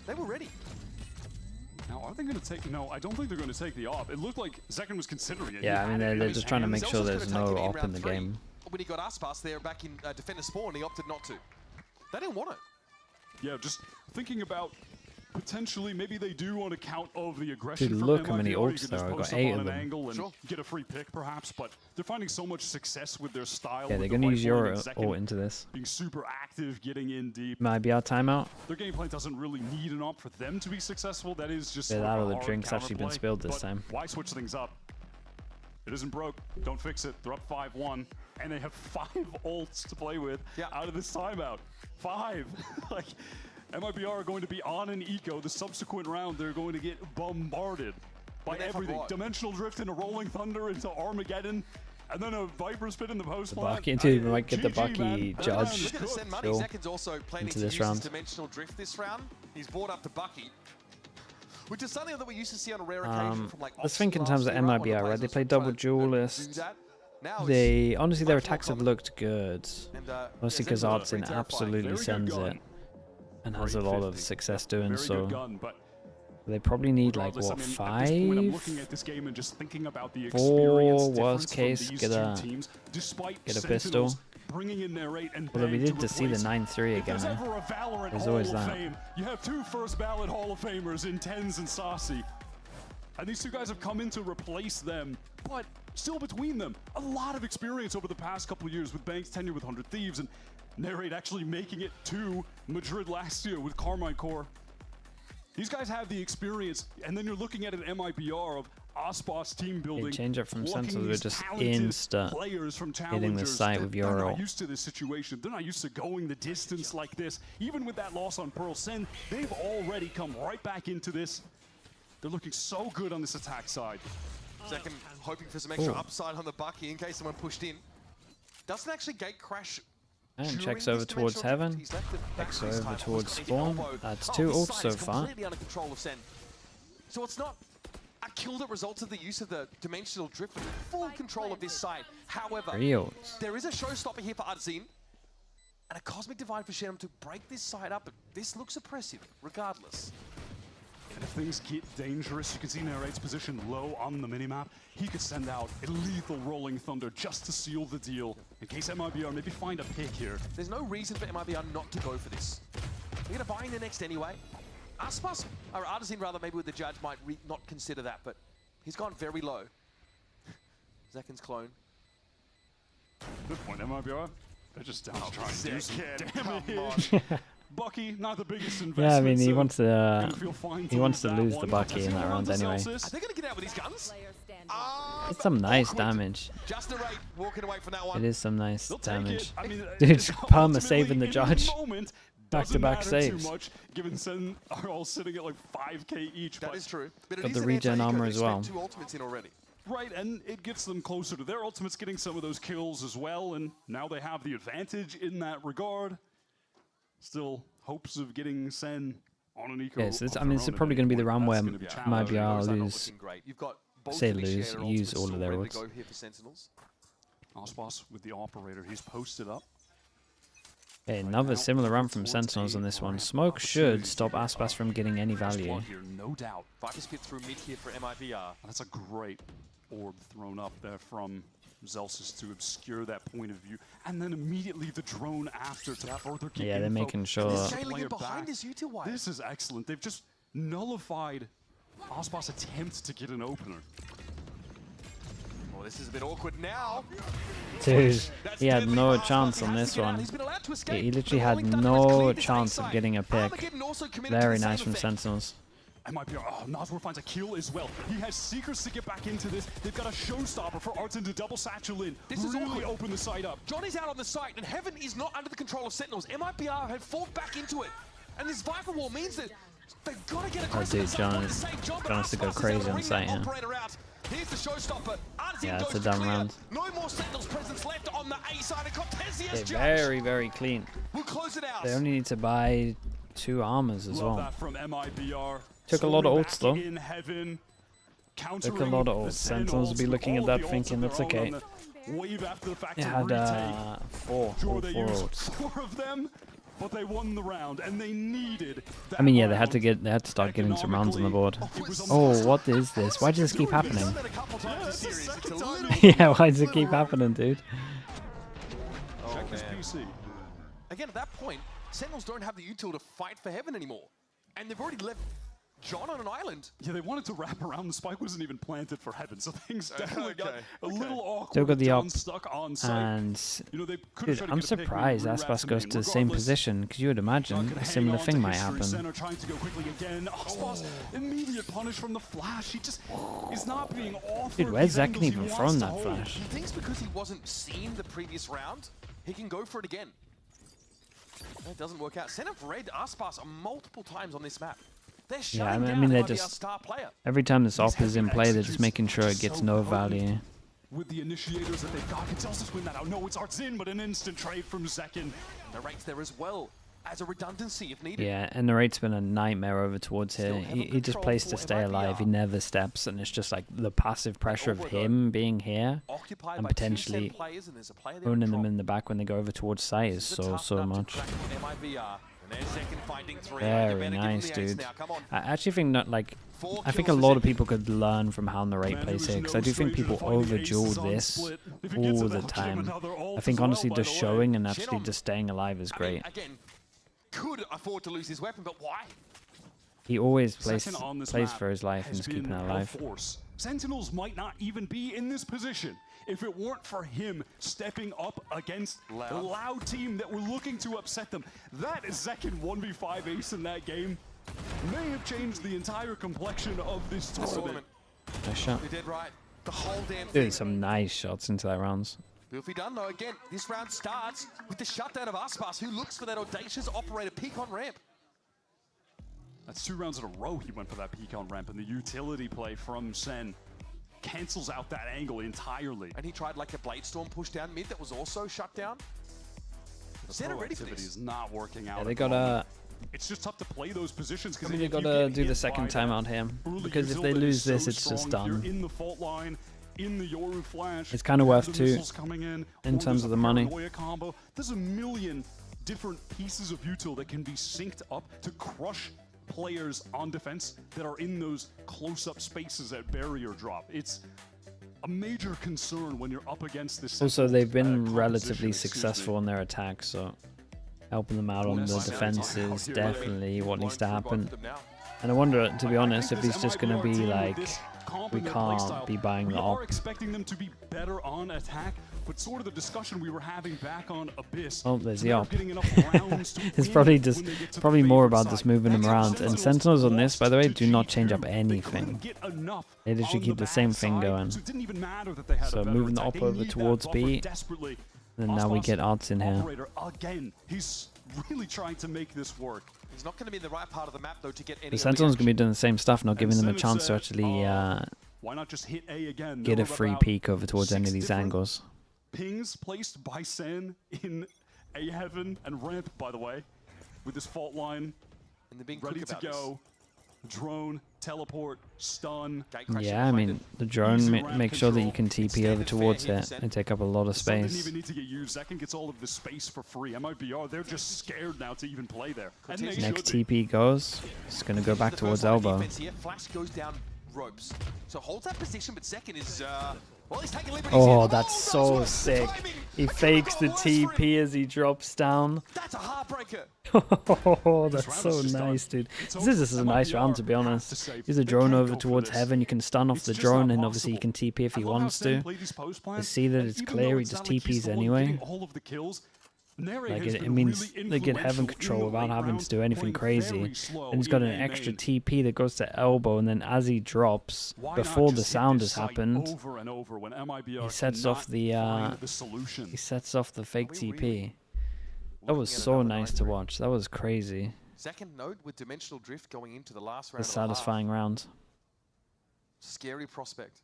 They were ready. Now, are they going to take... No, I don't think they're going to take the op. It looked like Zekin was considering it. Yeah, I mean, they're just trying to make sure Zelsa's there's gonna take no it op in round the 3. game. When he got Aspas there back in Defender Spawn, he opted not to. They didn't want it. Yeah, just thinking about potentially maybe they do on account of the aggression. Dude, from look how MIBR. many You ults could there just are. I've post got up 8 on of an them. angle and get a free pick perhaps, but they're finding so much success with their style. Yeah, with they're the going to use rifle your and Zekin ult into this. being super active, getting in deep. MIBR timeout. Their game plan doesn't really need an op for them to be successful. That is just Yeah, sort that of or a the hard drink's actually been counterplay, spilled this but time. Why switch things up? It isn't broke. Don't fix it. They're up 5-1, and they have 5 ults to play with out of this timeout. 5. Like, MIBR are going to be on an eco. The subsequent round, they're going to get bombarded by everything. Dimensional Drift into Rolling Thunder into Armageddon, and then a Viper Spit in the post plant. Bucky, dude, we might get the GG, Bucky man. judge Look at the Sen money. still Zekin's also planning into to this use round. his Dimensional Drift this round. He's brought up to Bucky, which is something that we used to see on a rare occasion from like Let's think in terms of MIBR, right? They play double duelist. They honestly, their attacks have looked good, mostly because Artsin absolutely sends it and has a lot of success doing so. They probably need like what, 5? 4 worst case, get a pistol. Although we did to see the 9-3 again. There's always that. You have 2 first ballot Hall of Famers in Tens and Saucy. And these 2 guys have come in to replace them, but still between them, a lot of experience over the past couple of years with Banks' tenure with 100 Thieves and Narrate actually making it to Madrid last year with Carmine Core. These guys have the experience, and then you're looking at an MIBR of Osboss team building. Change up from plucking Sentinels, we're these just talented players from hitting the challengers. site with They're Euro. not used to this situation. They're not used to going the distance like this. Even with that loss on Pearl Sen, they've already come right back into this. They're looking so good on this attack side. Zekin hoping for some extra upside on the Bucky in case someone pushed in. Doesn't actually gate crash. And checks over towards Heaven. Checks over towards Spawn. That's 2 ults so far. Completely under control of Sen. So it's not a kill that results of the use of the Dimensional Drift, but full control of this side. However, 3 ults. there is a showstopper here for Artzin, and a Cosmic Divide for Shenum to break this side up, but this looks oppressive, regardless. And if things get dangerous, you can see Narrate's position low on the minimap. He could send out a lethal Rolling Thunder just to seal the deal. In case MIBR maybe find a pick here. There's no reason for MIBR not to go for this. They're going to buy in the next anyway. Aspas, or Artisan rather, maybe with the judge might not consider that, but he's gone very low. Zekin's clone. Good point, MIBR. They're just down to try and do some damage. Bucky, not the biggest investment. Yeah, I mean, he so wants to lose lose the Bucky in that round anyway. Are they going to get out with these guns? It's some nice damage. Just a rate walking away from that one. It is some nice damage. I mean, Dude, Palmer saving the judge. Back-to-back Too saves. much, given Sen are all sitting at like 5k each. That is true. But Got the regen armor as well. 2 ultimates in already. Right, and it gets them closer to their ultimates, getting some of those kills as well, and now they have the advantage in that regard. Still, hopes of getting Sen on an eco. Yeah, so I mean, it's probably going to be the round where MIBR lose. Say lose, use all of their ults. Osboss with the operator, he's posted up. Okay, another similar ramp from Sentinels on this one. Smoke should stop Aspas from getting any value. Here, no doubt. Viper's pit through mid here for MIBR. That's a great orb thrown up there from Zelsis to obscure that point of view, and then immediately the drone after to further keep Yeah, they're info. making sure. This is excellent. They've just nullified Aspas' attempt to get an opener. Well, this is a bit awkward now. Dude, he had no chance on this one. He literally had no chance of getting a pick. Very nice from Sentinels. MIBR, oh, Nazwar finds a kill as well. He has Seekers to get back into this. They've got a showstopper for Artin to double satchel in. This is really awkward. open the site up. Johnny's out on the site, and Heaven is not under the control of Sentinels. MIBR have fought back into it. And this Viper wall means that they've got to get Oh, across dude, John has to go crazy on site here. Here's the showstopper. Yeah, it's a dumb round. No more Sentinels presence left on the A side. They're very, very clean. We'll close it out. They only need to buy 2 armors as Love well. that from MIBR. Took a lot of ults though. In heaven, Took a lot of ults. Sentinels will be looking at that thinking that's okay. Wave after the fact It had 4 ults. 4 of them, but they won the round, and they needed. I mean, yeah, they had to start getting some rounds on the board. Oh, what is this? Why does this keep happening? Yeah, why does it keep happening, dude? Check his PC. Again, at that point, Sentinels don't have the util to fight for Heaven anymore, and they've already left John on an island. Yeah, they wanted to wrap around. The spike wasn't even planted for Heaven, so things definitely got a little awkward. Still got the John op. stuck on site. And You know, they dude, could've tried to I'm get a pick, surprised maybe Aspas Rats goes in to the same regardless. position, because you would imagine a similar thing might happen. Center trying to go quickly again. Aspas, immediate punish from the flash. He just is not being offered. Dude, where's these Zekken angles he even wants thrown to that hold. flash? He thinks because he wasn't seen the previous round, he can go for it again. And it doesn't work out. Sen have read Aspas multiple times on this map. They're Yeah, shutting I mean, down they're MIBR's just star player. every time this op is in play, they're just making sure it gets no value. With the initiators that they've got, can Celsius win that out? No, it's Artzin, but an instant trade from Zekken. The rate's there as well as a redundancy if needed. Yeah, and the rate's been a nightmare over towards here. He just plays to stay alive. He never steps, and it's just like the passive pressure of him being here Occupied and by 2 potentially Sen players, and there's a player there owning in them drop. in the back when they go over towards site is so much. MIBR. And there's Zekken finding 3. Very nice, dude. I actually think that, like, I think a lot of people could learn from how Narrate plays here, because I do think people over-duel this all the time. I think honestly just showing and actually just staying alive is great. Again, could afford to lose his weapon, but why? He always plays Zekken on this plays map for his life and has is keeping been it a alive. force. Sentinels might not even be in this position if it weren't for him stepping up against the loud team that were looking to upset them. That is Zekken 1v5 ace in that game. May have changed the entire complexion of this tournament. Nice shot. They did right. The whole damn thing. Doing some nice shots into that rounds. Beautifully done though. Again, this round starts with the shutdown of Aspas, who looks for that audacious operator peak on ramp. That's 2 rounds in a row he went for that peak on ramp, and the utility play from Sen cancels out that angle entirely. And he tried like a Blade Storm push down mid that was also shut down. The Sen are ready for proactivity this. is not working out. Yeah, at they the moment. gotta. It's just tough to play those positions I because mean, they gotta do the second timeout here, because if they lose this, it's just done. In the fault line, in the Yoru flash, It's kind of worth the 2 missiles coming in terms there's of a the money. paranoia combo. There's a million different pieces of util that can be synced up to crush players on defense that are in those close-up spaces at barrier drop. It's a major concern when you're up against this. Also, they've been composition, relatively excuse me. successful in their attacks, so helping them out on the defense is definitely what needs to happen. And I wonder, to be honest, if he's just going to be like, we can't be buying the We are op. expecting them to be better on attack, but sort of the discussion we were having back on Abyss. Oh, there's the they're op. getting enough rounds to It's win probably when just they get to the probably more favored about just side. moving them That's how around. And Sentinels on this, by the way, do not change up They anything. couldn't get enough They literally on keep the bad same thing side, going. so it didn't even matter that they had a So better moving the attack. op They over need that towards buffer B. desperately. And now we Aspas, get Arts in here. operator again. He's really trying to make this work. He's not going to be in the right part of the map though to get any. The of Sentinels the going to be doing the same stuff, not giving them a Senate chance to said, actually why not just hit A again? get There a were free about peek over towards any of 6 these different angles. Pings placed by Sen in A heaven and ramp, by the way, with this fault line And they're being ready quick to about go. drone, teleport, stun. Yeah, I mean, the drone makes sure that you can TP over towards it and take up a lot of Stun didn't space. even need to get used. Zekken gets all of the space for free. MIBR, they're just scared now to even play there. And they Next should be. TP goes. It's going to go back towards elbow. Flash goes down ropes. So holds that position, but Zekken is, well, he's taking liberties Oh, here. that's so sick. He fakes the TP as he drops down. That's a heartbreaker. Oh, that's so nice, dude. This is a nice round, to be honest. Use the drone over towards heaven. You can stun off the drone, and obviously he can TP if he wants to. You see that it's clear. He just TPs anyway. Like it means they get heaven control without having to do anything crazy. And he's got an extra TP that goes to elbow, and then as he drops, before the sound has happened, he sets off the fake TP. That was so nice to watch. That was crazy. Second note with dimensional drift going into the last The round. satisfying round. Scary prospect.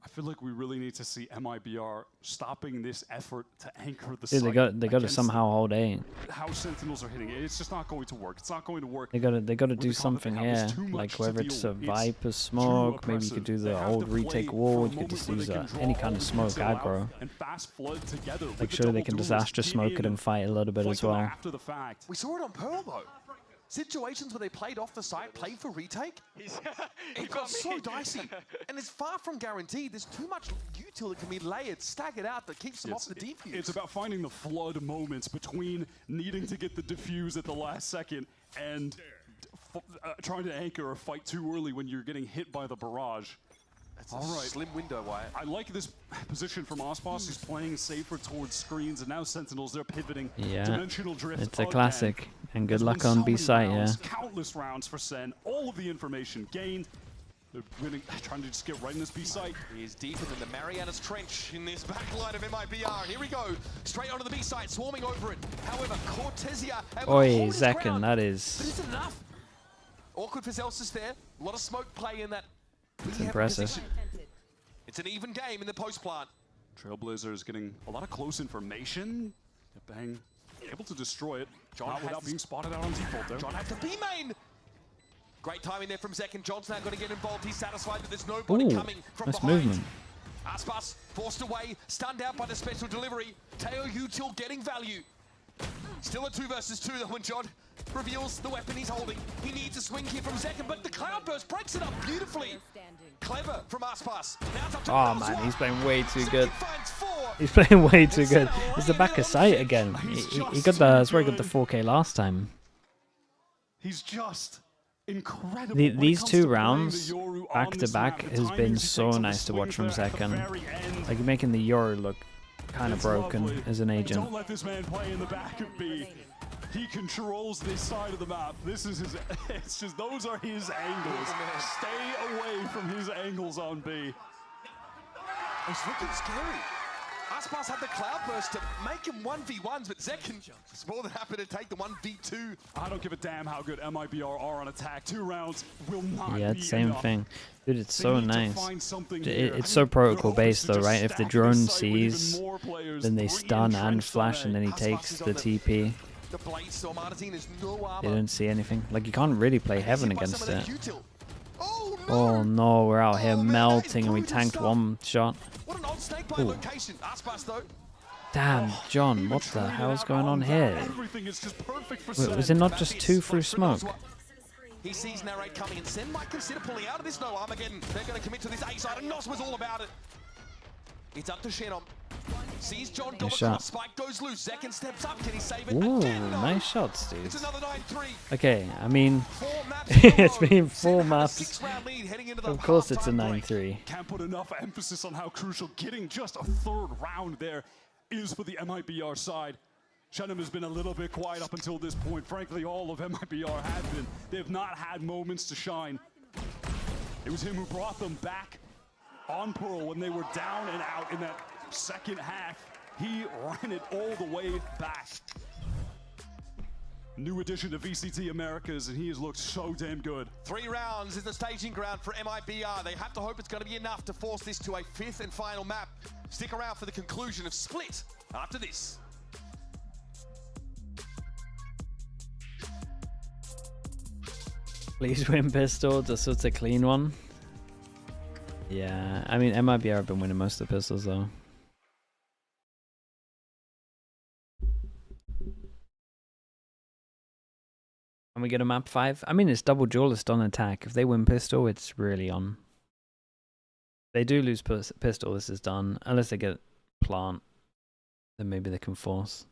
I feel like we really need to see MIBR stopping this effort to anchor the Dude, site. they got to somehow hold A. How Sentinels are hitting it. It's just not going to work. It's not going to work. They got to do something here. Like whether it's a Viper smoke, maybe you could do the old retake wall. You could just use any kind of smoke aggro. Like surely they can disaster smoke it and fight a little bit as well. We saw it on Pearl though. Situations where they played off the site, played for retake. It got so dicey, and it's far from guaranteed. There's too much util that can be layered, staggered out that keeps them off the defuse. It's about finding the flood moments between needing to get the defuse at the last second and trying to anchor or fight too early when you're getting hit by the barrage. It's a slim window, Wyatt. I like this position from Ospas. He's playing safer towards screens, and now Sentinels, they're pivoting. Yeah, Dimensional drift it's a again. classic. And good There's luck been on so B many site, yeah. rounds, countless rounds for Sen. All of the information gained. They're trying to just get right in this B site. He is deeper than the Marianas Trench in this backline of MIBR. Here we go. Straight onto the B site, swarming over it. However, Cortesia able to Oi, hold his Zekken, ground. that But is... is it enough? Awkward for Celsius there. A lot of smoke play in that. It's impressive. Position. It's an even game in the post plant. Trailblazers getting a lot of close information. Bang, able to destroy it. Not without being spotted out on default there. John has to be main. Great timing there from Zekken. John's now going to get involved. He's satisfied that there's nobody coming from nice behind. movement. Aspas forced away, stunned out by the special delivery. Teo Util getting value. Still a 2 versus 2 though when John reveals the weapon he's holding. He needs a swing here from Zekken, but the Cloudburst breaks it up beautifully. Clever from Aspas. Now it's up to Oh man, he's playing way too good. He's playing way too good. He's the back of sight again. He got the, that's where he got the 4K last time. He's just incredible. These two rounds, back to back, has been so nice to watch from Zekken. Like making the Yoru look kind of broken as an agent. Don't let this man play in the back of B. He controls this side of the map. This is his, it's just, those are his angles. Stay away from his angles on B. It's looking scary. Aspas had the Cloudburst to make him 1v1s, but Zekken is more than happy to take the 1v2. I don't give a damn how good MIBR are on attack. 2 rounds will not Yeah, be it's same enough. thing. Dude, it's They so need to nice. find something here. It's so protocol based though, just right? If the stack drone this site with even sees, more players, then they 3 stun and entrenched flash, on and then he A. takes the TP. The blade storm Martin is no They armor. don't see anything. Like you can't really play heaven against it. Oh no, we're out here melting and we tanked one shot. What an odd snake bite Ooh. location. Aspas though. Damn, John, what the hell's going on here? Everything is just perfect for Wait, was it not just 2 through smoke? He sees Narrate coming and Sen might consider pulling out of this no Armageddon. They're going to commit to this A side and Nos was all about it. It's up to Shannon. Sees John go Nice shot. across, spike goes loose, Zekken steps up, can he save it? Ooh, Again, no. nice shots, dude. It's another 9-3. Okay, I mean, 4 maps it's been 4 maps. 6-round lead heading into the Of course it's a halftime break. 9-3. Can't put enough emphasis on how crucial getting just a 3rd round there is for the MIBR side. Shenham has been a little bit quiet up until this point. Frankly, all of MIBR have been. They have not had moments to shine. It was him who brought them back on Pearl when they were down and out in that second half. He ran it all the way back. New addition to VCT Americas, and he has looked so damn good. 3 rounds is the staging ground for MIBR. They have to hope it's going to be enough to force this to a 5th and final map. Stick around for the conclusion of Split after this. Please win pistol, just so it's a clean one. Yeah, I mean MIBR have been winning most of the pistols though. And we get a map 5. I mean it's double duelist on attack. If they win pistol, it's really on. They do lose pistol, this is done. Unless they get plant, then maybe they can force.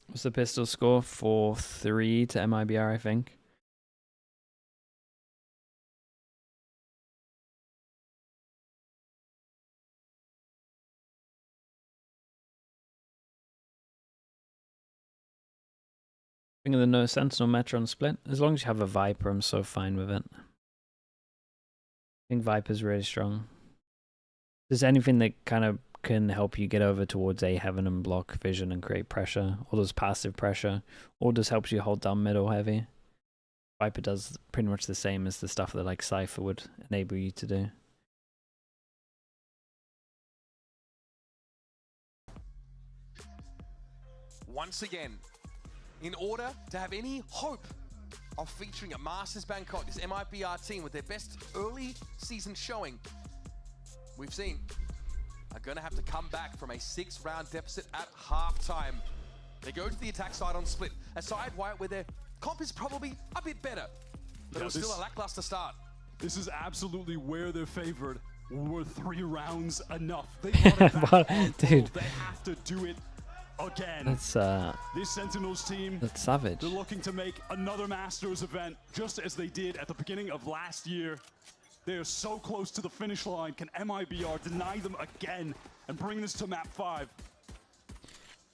What's the pistol score? 4-3 to MIBR, I think. Think of the no Sentinel Metro on split. As long as you have a Viper, I'm so fine with it. I think Viper's really strong. There's anything that kind of can help you get over towards A heaven and block vision and create pressure, or does passive pressure, or just helps you hold down middle heavy. Viper does pretty much the same as the stuff that like Cypher would enable you to do. Once again, in order to have any hope of featuring a Masters Bangkok, this MIBR team with their best early season showing, we've seen, are going to have to come back from a 6-round deficit at halftime. They go to the attack side on split, a side where their comp is probably a bit better, but it was still a lackluster start. This is absolutely where they're favored. Were 3 rounds enough? They got it back dude, they have to do it again. That's this Sentinels team, that's savage. They're looking to make another Masters event, just as they did at the beginning of last year. They are so close to the finish line. Can MIBR deny them again and bring this to map 5?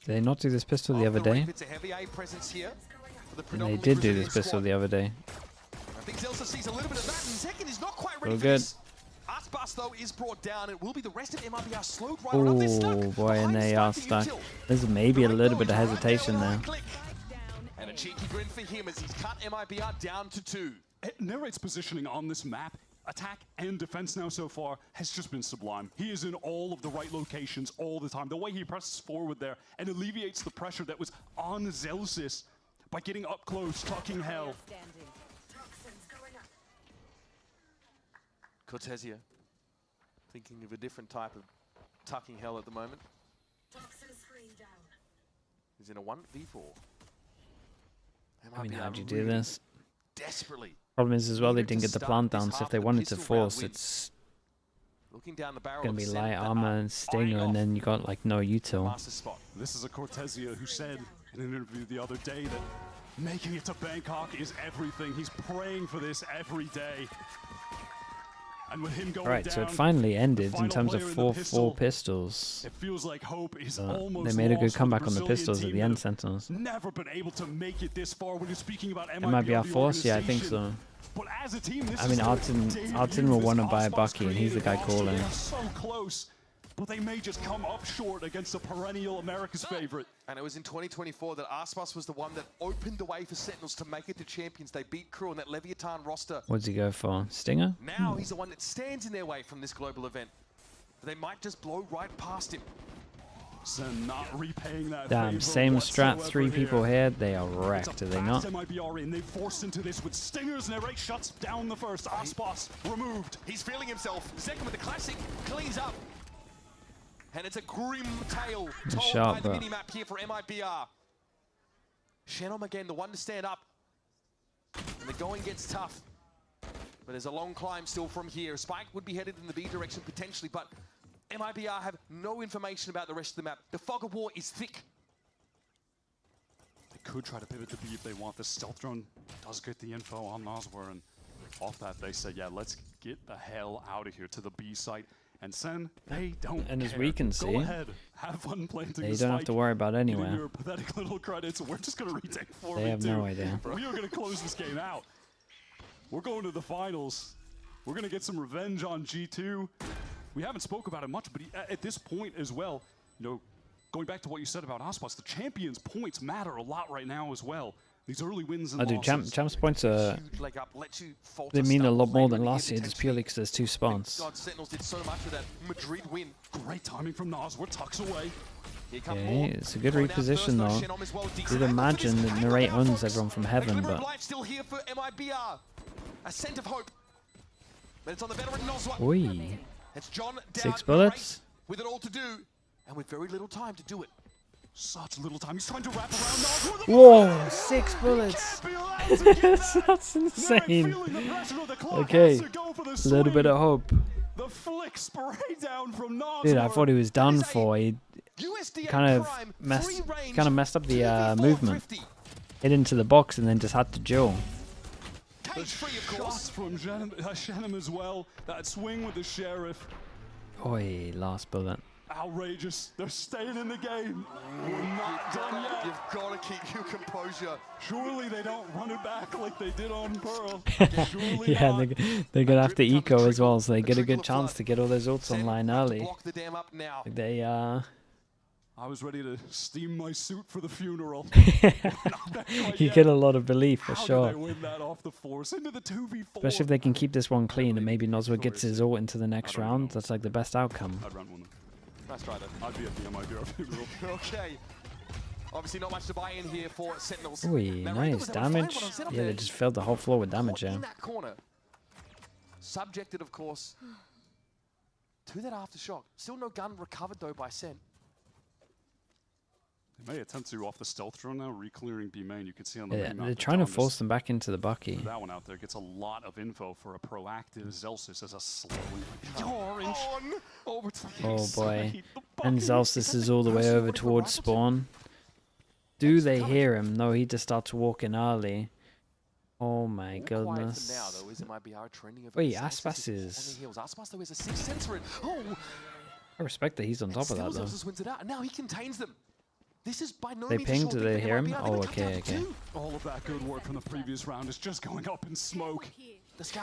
Did they not do this pistol the other day? It's a heavy A presence here for the And they did do this pistol the other day. I think Zelsa sees a little bit of that, and Tekken is not quite ready Real for good. this. Aspas, though, is brought down. It will be the rest of MIBR slowed right on. They're stuck. Oh boy, and they are stuck. There's maybe a little bit of hesitation there. And a cheeky grin for him as he's cut MIBR down to 2. Narrate's positioning on this map, attack and defense now so far, has just been sublime. He is in all of the right locations all the time. The way he presses forward there and alleviates the pressure that was on Zelsis by getting up close, tucking hell. Cortesia, thinking of a different type of tucking hell at the moment. He's in a 1v4. I mean, how'd you do this? Desperately. Problem is as well, they didn't get the plant down, so if they wanted to force, it's looking down the barrel gonna be light armor and stinger, and then you got like no util. This is a Cortesia who said in an interview the other day that making it to Bangkok is everything. He's praying for this every day. And with him going Right, down, so it finally ended in terms of player in the 4-4 pistols. It feels like hope is almost They made a good lost for comeback the on the Brazilian pistols at team the that end, have Sentinels. Never been able to make it this far when you're speaking about MIBR force? Yeah, I think so. But as a team, this I mean, is Artin will want to buy Bucky, and he's the guy calling. They are so close, but they may just come up short against a perennial America's favorite. And it was in 2024 that Aspas was the one that opened the way for Sentinels to make it to champions. They beat Crew on that Leviathan roster. What'd he go for? Stinger? Now he's the one that stands in their way from this global event. But they might just blow right past him. SEN not repaying that Damn, same strat, 3 people here. They are wrecked, are they not? MIBR in. They forced into this with stingers. Narrate shuts down the first. Aspas removed. He's feeling himself. Zekin with the classic cleans up. And it's a grim tale told Sharp, by the bro. minimap here for MIBR. Shannon again, the one to stand up. And the going gets tough. But there's a long climb still from here. Spike would be headed in the B direction potentially, but MIBR have no information about the rest of the map. The fog of war is thick. They could try to pivot to B if they want. The stealth drone does get the info on Noswar, and off that they say, yeah, let's get the hell out of here to the B site. And SEN, they don't And as care. we can see, Go ahead, have fun planting they the don't have spike. to worry about Getting anywhere. your pathetic little credits. We're just going to retake 4v2. They have no idea. We are going to close this game out. We're going to the finals. We're going to get some revenge on G2. We haven't spoke about it much, but at this point as well, you know, going back to what you said about Aspas, the champions' points matter a lot right now as well. These early wins and Oh, dude, Champs points are... They mean a lot more than last year, just purely because there's 2 spawns. God, Sentinels did so much with that Madrid win. Great timing from Noswar, tucks away. Okay, it's a good reposition though. You'd imagine that Narrate owns everyone from heaven, but still here for MIBR. A scent of hope. But it's on the veteran Noswa. oi, It's John 6 bullets. with it all to do, and with very little time to do it. Such little time. He's trying to wrap around. Whoa, 6 bullets. That's insane. Okay, a little bit of hope. The flick spray down from Dude, I thought he was done for. He kind of messed up the movement. Hit into the box and then just had to duel. The shots from Shenham as well. That swing with the sheriff. Oi, last bullet. Outrageous. They're staying in the game. We're not done yet. You've got to keep your composure. Surely they don't run it back like they did on Pearl. Yeah, they're gonna have to eco as well, so they get a good chance to get all those ults online early. Like they I was ready to steam my suit for the funeral. You get a lot of belief for sure. They win that off the force into the 2v4. Especially if they can keep this one clean and maybe Noswa gets his ult into the next round. That's like the best outcome. I'd run one. Nice try then. I'd be at the MIBR funeral. Okay. Obviously not much to buy in here for Sentinels. Oi, nice damage. Yeah, they just filled the whole floor with damage, yeah. In that corner. Subjected, of course, to that aftershock. Still no gun recovered, though, by Sen. They may attempt to off the stealth drone now, re-clearing B main. You can see on the Yeah, main map. they're trying to force them back into the Bucky. That one out there gets a lot of info for a proactive Zelsis as a slowly orange over to the Oh boy. side. And Zelsis is all the way over towards spawn. Do they hear him? No, he just starts walking early. Oh my goodness. Now, though, is MIBR trending over Wait, the Aspas on is... the heels. Aspas, though, is a 6th sense for it. Oh! I respect that he's on top of that, though. Zelsis wins it out, and now he contains them. This is by no They means pinged, do they hear him? Oh, okay, okay. All of that good work from the previous round is just going up in smoke.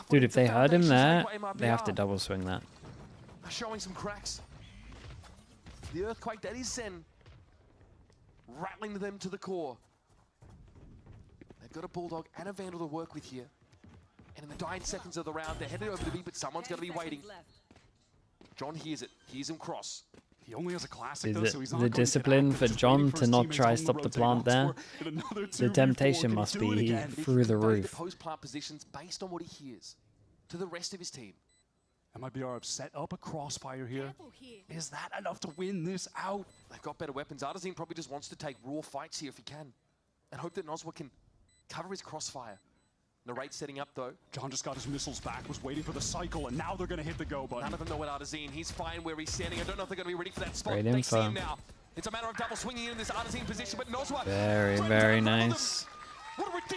Dude, if they heard him there, they have to double swing that. Showing some cracks. The earthquake that is Sen. Rattling them to the core. They've got a Bulldog and a Vandal to work with here. And in the dying seconds of the round, they're headed over to B, but someone's going to be waiting. John hears it. Hears him cross. He only has a classic, though, so he's not The going to get discipline active, for just John waiting for to his not teammates try on to the stop the rotating plant there. box for another The 2v4. temptation Can he must do it be again? through the roof. Post plant positions based on what he hears to the rest of his team. MIBR have set up a crossfire here. Is that enough to win this out? They've got better weapons. Artazine probably just wants to take raw fights here if he can. And hope that Noswa can cover his crossfire. Narrate setting up, though. John just got his missiles back, was waiting for the cycle, and now they're going to hit the go button. None of them know what Artazine. He's fine where he's standing. I don't know if they're going to be ready for that spot. Great They see info. him now. It's a matter of double swinging in this Artazine position, but Noswa... Very, very nice.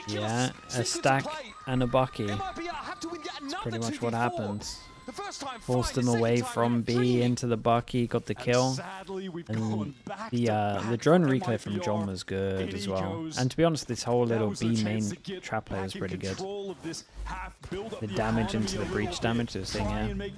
Yeah, a stack and a Bucky. That's pretty much what happens. Forced him away from B into the Bucky, got the kill. And the drone reclear from John was good as well. And to be honest, this whole little B main trap play was pretty good. The damage into the breach damage, they're seeing here.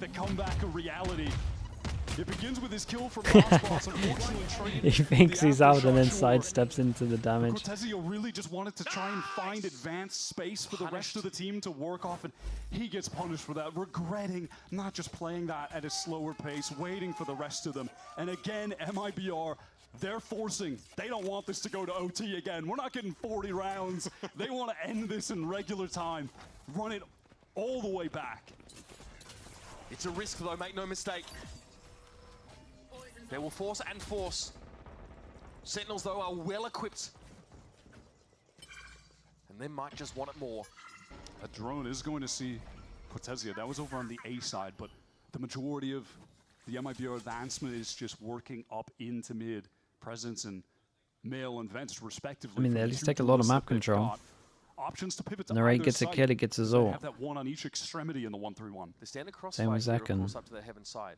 It begins with his kill from Aspas, unfortunately. He thinks he's out and then sidesteps into the damage. Cortezio really just wanted to try and find advanced space for the rest of the team to work off, and he gets punished for that, regretting not just playing that at a slower pace, waiting for the rest of them. And again, MIBR, they're forcing. They don't want this to go to OT again. We're not getting 40 rounds. They want to end this in regular time. Run it all the way back. It's a risk, though, make no mistake. They will force and force. Sentinels, though, are well equipped. And they might just want it more. A drone is going to see Cortezio. That was over on the A side, but the majority of the MIBR advancement is just working up into mid. Presence and male and vents, respectively. I mean, they at least take a lot of map control. Options to pivot to Narrate either gets a side. kid, it gets his They ult. have that one on each extremity in the 1-3-1. The standard Same crossfire with here, of Zekken. course, up to the heaven side.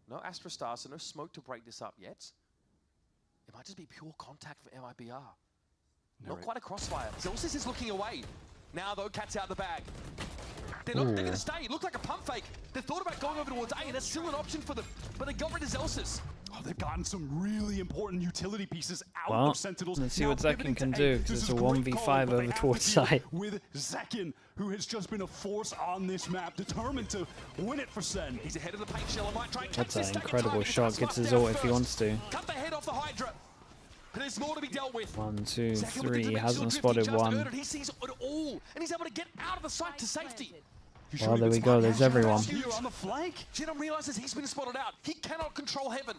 No Astra Star, so no smoke to break this up yet. It might just be pure contact from MIBR. Not quite a crossfire. Zelsis is looking away. Now, though, cat's out the bag. They're going to stay. It looked like a pump fake. They thought about going over towards A. That's still an option for them. But they got rid of Zelsis. Oh, they've gotten some really important utility pieces out Well, of Sentinels. let's see Now what pivoting Zekin can to do, A. because This it's is a great 1v5 calling, but they over have to towards deal side. with Zekin, who has just been a force on this map, determined to win it for Sen. He's ahead of the paint shell and might try and That's catch this an stack of incredible time. shot. Gets his ult if he wants to. Cut the head off the Hydra. But there's more to be dealt with. 1, 2, Zekin with the 3. dimensional Hasn't drift, he spotted just one. earned it. He sees it all, and he's able to get out of the sight to safety. Well, there we go. There's everyone. On the flank. Genom realizes he's been spotted out. He cannot control heaven.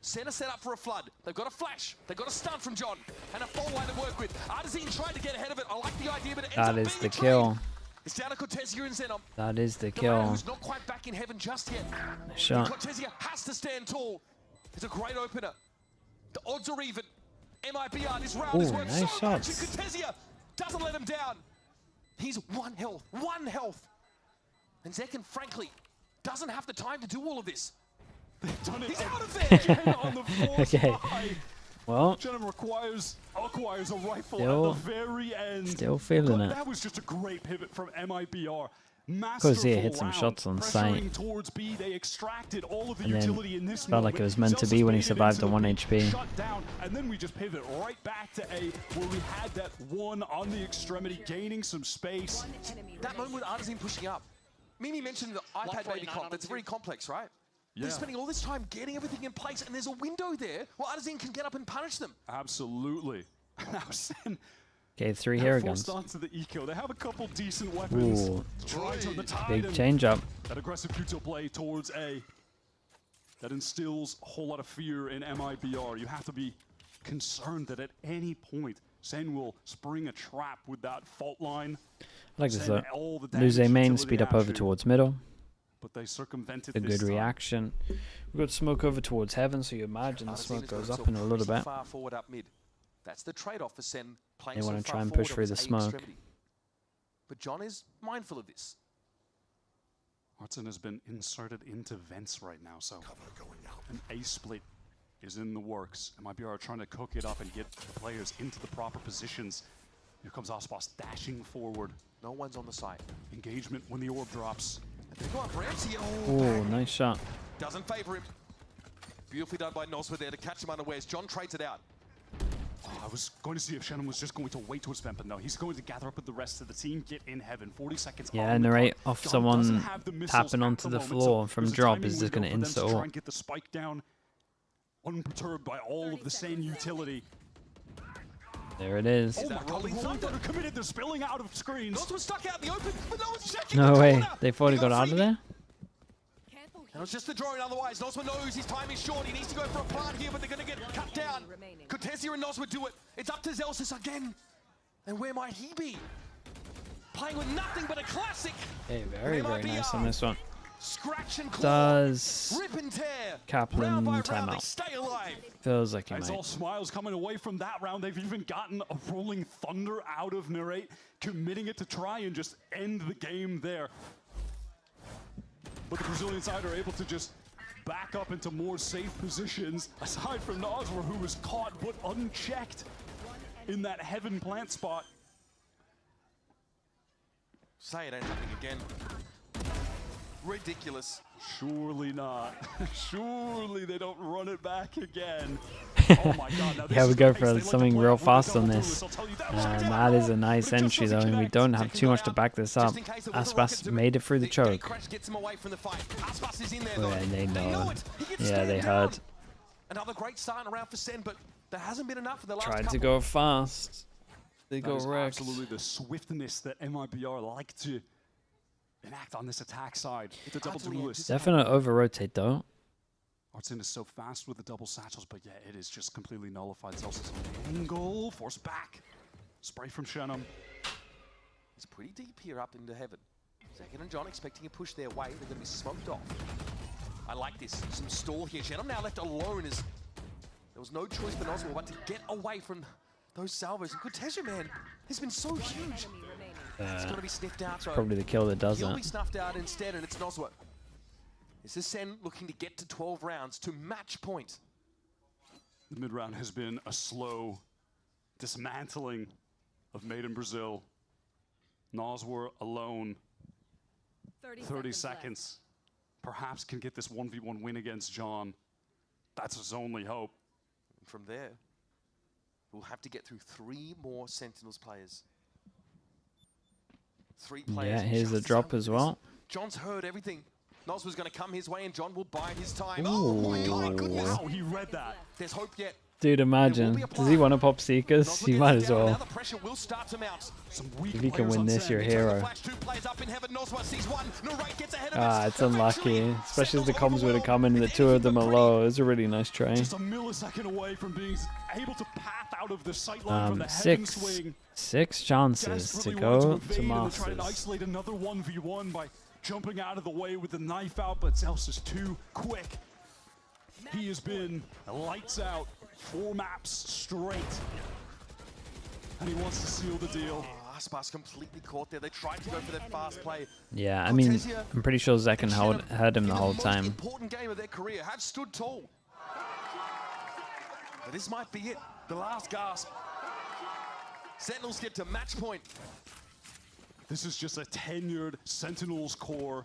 Center set up for a flood. They've got a flash. They've got a stun from John. And a full line to work with. Artazine tried to get ahead of it. I like the idea, but it ends That up is being the a trade. kill. It's down to Cortesia and Zenom. That is the The man kill. who's not quite back in heaven just yet. Nice shot. Cortesia has to stand tall. It's a great opener. The odds are even. MIBR, this round is Ooh, worth nice so much. And shots. Cortesia doesn't let him down. He's 1 health. 1 health. And Zekin, frankly, doesn't have the time to do all of this. They've done it. He's out of there. On the force Okay. side. Well, Genom acquires a rifle Still- at the very end. still feeling it. That was just a great pivot from MIBR. Cortesia hit some Masterful shots on round. sight. Pressuring towards B, they extracted all of the And then utility in this felt like moment. it was meant to Zelsus be when he made it survived into the 1 B, HP. Shut down, and then we just pivot right back to A, where we had that one on the extremity, gaining some space. That moment with Artazine pushing up. Mimi mentioned the iPad baby comp. That's very complex, right? Yeah. They're spending all this time getting everything in place, and there's a window there where Artazine can get up and punish them. Absolutely. Now Sen Okay, 3 they're hero forced guns. onto the eco. They have a couple decent weapons Ooh. to try to the tide. Big and change up. That aggressive Kuto play towards A. That instills a whole lot of fear in MIBR. You have to be concerned that at any point Sen will spring a trap with that fault line. I like this Send though. all the Lose a damage main, utility speed up at over you. towards middle. But they circumvented A this good time. reaction. We've got smoke over towards heaven, so you imagine the Artazine smoke has got goes up himself in a little crystal bit. Far forward up mid. That's the trade-off for Sen playing They so wanna far try and forward push on through his the A smoke. extremity. But John is mindful of this. Hartson has been inserted into vents right now, so an A split is in the works. MIBR are trying to cook it up and get the players into the proper positions. Here comes Ospas dashing forward. No one's on the site. Engagement when the orb drops. They've got Ramsey. Ooh, nice shot. Doesn't favor him. Beautifully done by Nosworth there to catch him unawares. John trades it out. Oh, I was going to see if Shannon was just going to wait to his vent, but no, he's going to gather up with the rest of the team, get in heaven. 40 seconds Yeah, on the narrate clock. off John someone doesn't have the missiles tapping at onto the moment, floor so from there's a drop timing is just window going to for them insta try ult. and get the spike down unperturbed by all of the Sen utility. There it is. Oh my god, the Rolling Thunder committed, they're spilling out of screens. Nosworth stuck out in the open, but no one's checking No the way. corner. They thought he got out of there? And it's just the drone otherwise. Nosworth knows his time is short. He needs to go for a plant here, but they're going to get cut down. Cortesia and Nosworth do it. It's up to Zelsus again. And where might he be? Playing with nothing but a classic. Hey, very, very nice on this one. Scratch and claw. Does Rip and tear. Kaplan Round by round, they timeout? stay alive. Feels like he It's might. all smiles coming away from that round. They've even gotten a Rolling Thunder out of Narrate, committing it to try and just end the game there. But the Brazilian side are able to just back up into more safe positions, aside from Nosworth, who was caught but unchecked in that heaven plant spot. Say it ain't happening again. Ridiculous. Surely not. Surely they don't run it back again. Oh my god. Now this Yeah, we is go the pace for they like to something play real with the fast on double this. duelist, I'll tell you that And right that now. is a nice But it just entry though, doesn't and we connect. don't have too much to back this up. Aspas made it through the choke. Crash gets him away from the fight. Aspas is in there Oh, though. yeah, they know. it. He gets Yeah, stared they down. heard. Another great starting around for Sen, but there hasn't been enough for the last Tried couple. to go fast. They That got is wrecked. absolutely the swiftness that MIBR like to enact on this attack side. With the double duelist. Definite over rotate though. Artsin is so fast with the double satchels, but yeah, it is just completely nullified. Zelsus on the angle, force back. Spray from Shannon. It's pretty deep here up into heaven. Zekin and John expecting a push their way. They're going to be smoked off. I like this. Some stall here. Shannon now left alone as there was no choice for Nosworth but to get away from those salvos. And Cortesia, man, has been so huge. It's going to be sniffed out. So Probably the kill that does he'll it. be snuffed out instead, and it's Nosworth. This is Sen looking to get to 12 rounds to match point. The mid-round has been a slow dismantling of Made in Brazil. Nosworth alone. 30 seconds. Perhaps can get this 1v1 win against John. That's his only hope. And from there, we'll have to get through 3 more Sentinels players. 3 players. Yeah, here's the drop as well. John's heard everything. Nos was going to come his way, and John will bide his time. Ooh. Oh my God, goodness. Wow, he read that. There's hope yet. Dude, imagine. Does he want to pop Seekers? He might as well. If he can win this, you're a hero. Ah, it's unlucky. Especially as the comms would have come in and the 2 of them are low. It's a really nice try. Just a millisecond away from being able to path out of the sightline from the heaven swing. 6 chances to go to Masters. Masters. Isolate another 1v1 by jumping out of the way with the knife out, but Zeus is too quick. He has been lights out 4 maps straight, and he wants to seal the deal. Oh, Aspas completely caught there. They tried to go for that fast play. Yeah, I mean, I'm pretty sure Zekken heard him the whole time. Important game of their career. Have stood tall. But this might be it. The last gasp. Sentinels get to match point. This is just a tenured Sentinels core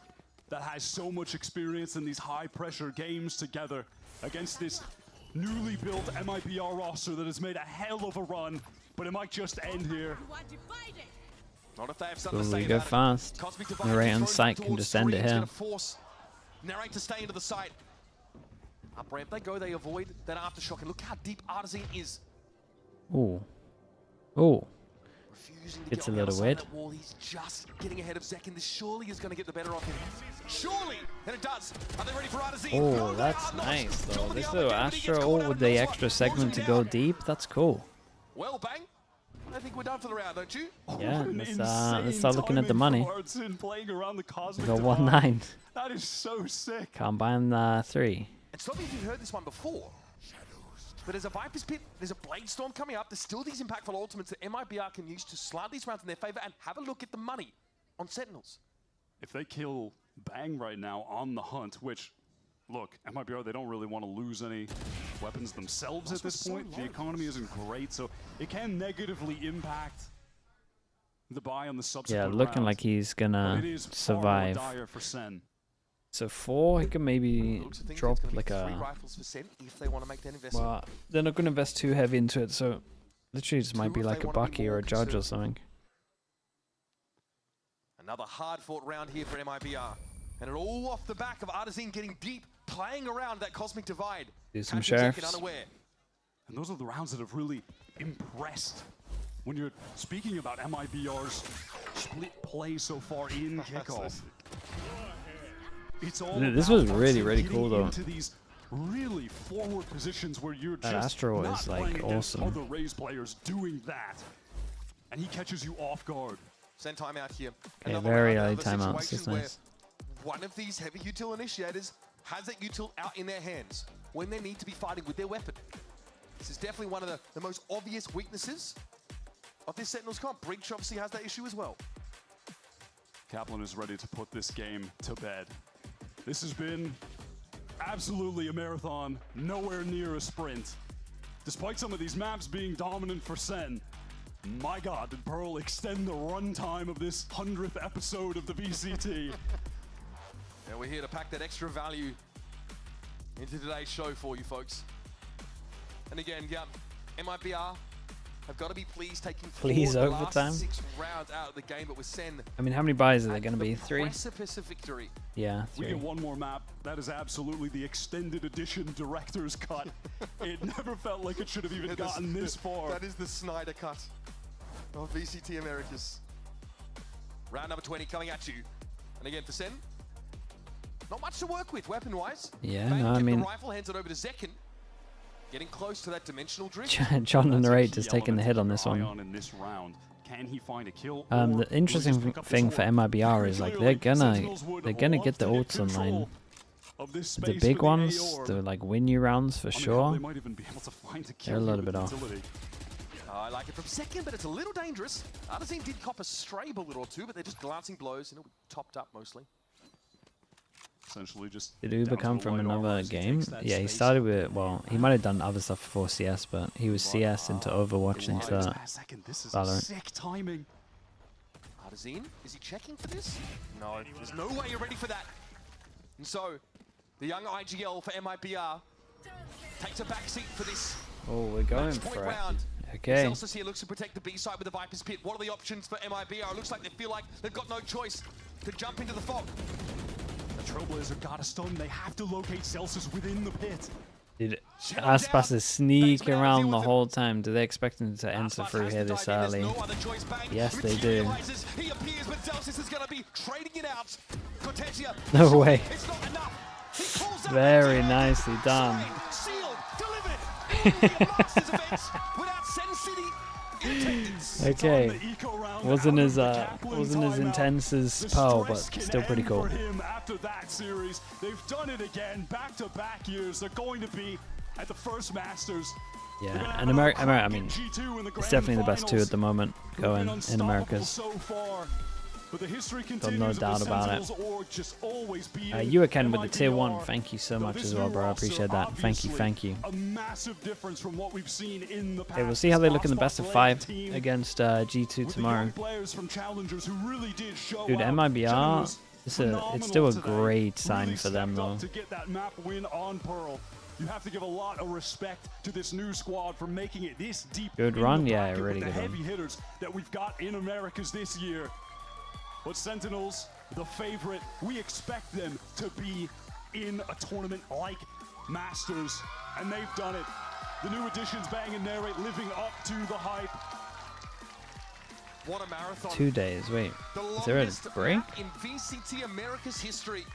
that has so much experience in these high-pressure games together against this newly built MIBR roster that has made a hell of a run, but it might just end here. Not if they have something to Ooh, say go about fast. Narrate on site can just end it here. Narrate to stay into the site. Up ramp they go, they avoid that aftershock, and look how deep Artisan is. Ooh. Ooh. Refusing to It's get a on the little outside weird. of that wall. He's just getting ahead of Zekken. This surely is going to get the better of him. Surely! And it does. Are they ready for Artisan? Oh, that's nice though. This little Astro with the extra segment to go deep, that's cool. Well, bang. I think we're done for the round, don't you? Yeah, let's start looking at the money. We got 1-9. That is so sick. Combine 3. And stop me if you've heard this one before. But there's a Viper's Pit, there's a Blade Storm coming up, there's still these impactful ultimates that MIBR can use to slide these rounds in their favor, and have a look at the money on Sentinels. If they kill Bang right now on the hunt, which, look, MIBR, they don't really want to lose any weapons themselves at this point. The economy isn't great, so it can negatively impact the buy on the subsequent Yeah, looking rounds. like he's gonna But it is survive. far more dire for Sen. So 4, he can maybe drop like 3 a... rifles for Sen if they want to make that investment. Well, they're not gonna invest too heavy into it, so literally just might be if like they a wanna be Bucky or more a Judge or conservative. something. Another hard-fought round here for MIBR. And it all off the back of Artisan getting deep, playing around that Cosmic Divide. Do some Catching Zekken sheriffs. unaware. And those are the rounds that have really impressed when you're speaking about MIBR's split play so far in Kickoff. It's all This about was really, really getting cool though. into these really forward positions where you're That just Astro not is, like, playing against awesome. other Raze players doing that, and he catches you off guard. Send timeout here. Okay, Another very round early of a timeouts, situation that's where nice. one of these heavy util initiators has that util out in their hands when they need to be fighting with their weapon. This is definitely one of the most obvious weaknesses of this Sentinels comp. Breach obviously has that issue as well. Kaplan is ready to put this game to bed. This has been absolutely a marathon, nowhere near a sprint. Despite some of these maps being dominant for Sen, my God, did Pearl extend the runtime of this 100th episode of the VCT. And we're here to pack that extra value into today's show for you folks. And again, yeah, MIBR have got to be pleased taking Please forward the overtime. last 6 rounds out of the game, but with Sen I mean, how many buys are there gonna be? 3? precipice of victory. Yeah, We 3. get one more map. That is absolutely the extended edition director's cut. It never felt like it should have even gotten this far. That is the Snyder cut of VCT Americas. Round number 20 coming at you. And again for Sen, not much to work with weapon-wise. Yeah, Bang no, I get mean- the rifle, hands it over to Zekken. Getting close to that dimensional drift. John and the Raid Key just taking the element hit to on keep this your eye one. on in this round. Can he find a kill? The or will he interesting just pick up this thing for orb? MIBR is like they're gonna get the ults online. Of this The space big for the ones, A orb. the like win you rounds for I mean, sure. They might even be able to find a kill They're a little with bit off. utility. I like it from Zekken, but it's a little dangerous. Artisan did cop a stray bullet or two, but they're just glancing blows, and it'll be topped up mostly. Essentially just Did Uber down to come the from white armor another as he game? takes that Yeah, he space. started with, well, he might have done other stuff before CS, but he was CS into Overwatch into This is Valorant. sick timing. Artisan, is he checking for this? No, there's no way you're ready for that. And so, the young IGL for MIBR takes a backseat for this. Oh, we're going match point for it. round. Okay. Celsius here looks to protect the B side with the Viper's Pit. What are the options for MIBR? It looks like they feel like they've got no choice to jump into the fog. The Trailblazer got a stun. They have to locate Celsius within the pit. Dude, Aspas is sneaking around the whole time. Do they expect him to enter through here this early? Yes, they do. He appears, but Celsius is going to be trading it out. Cortesia. No way. It's not enough. Very nicely done. Sealed, delivered. Without Sen City in attendance. Okay, wasn't as intense as Pearl, but still pretty cool. For him after that series, they've done it again, back-to-back years. They're going to be at the first Masters. Yeah, and I mean, it's definitely the best two at the moment going in Americas. So far. But the history Got no doubt about it. You again with the tier 1. Thank you so much as well, bro. I appreciate that. Thank you. A massive difference from what we've seen in the past. Okay, we'll see how they look in the best of 5 against G2 tomorrow. Dude, MIBR, it's still a great sign for them though. To get that map win on Pearl. You have to give a lot of respect to this new squad for making it this deep. Good run, yeah, really good the run. heavy hitters that we've got in Americas this year. But Sentinels, the favorite, we expect them to be in a tournament like Masters, and they've done it. The new additions, Bang and Narrate, living up to the hype. What a marathon. 2 days, wait. Is there a break? In VCT America's history.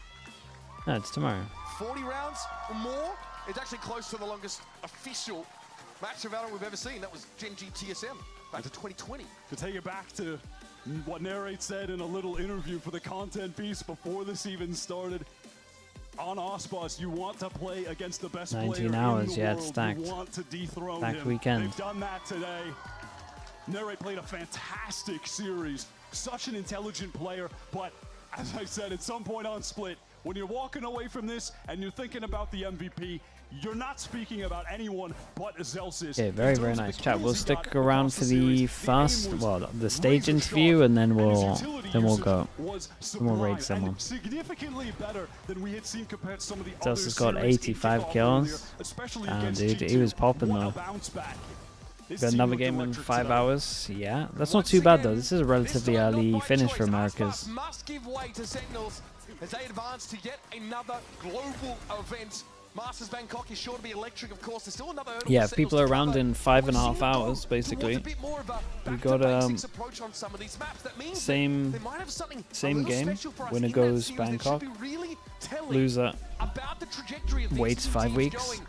No, it's tomorrow. 40 rounds or more. It's actually close to the longest official match of Valorant we've ever seen. That was Gen G TSM back to 2020. To take it back to what Narrate said in a little interview for the content piece before this even started. On Ospas, you want to play against the best 19 player hours, in the yeah, world. it's stacked. You want to dethrone Stacked him. weekend. They've done that today. Narrate played a fantastic series. Such an intelligent player, but as I said, at some point on Split, when you're walking away from this and you're thinking about the MVP, you're not speaking about anyone but Celsius. Okay, very nice chat. We'll stick around for the first, well, the stage interview, and then we'll go. Then we'll raid someone. Significantly better than we had seen compared to some of the Celsius got 85 kills. And dude, he was popping though. Got another game in 5 hours. Yeah, that's not too bad though. This is a relatively early finish for Americas. Must give way to Sentinels as they advance to yet another global event. Masters Bangkok is sure to be electric, of course. There's still another. Yeah, if people are around in 5.5 hours, basically. We got same game. Winner goes Bangkok. Loser waits 5 weeks.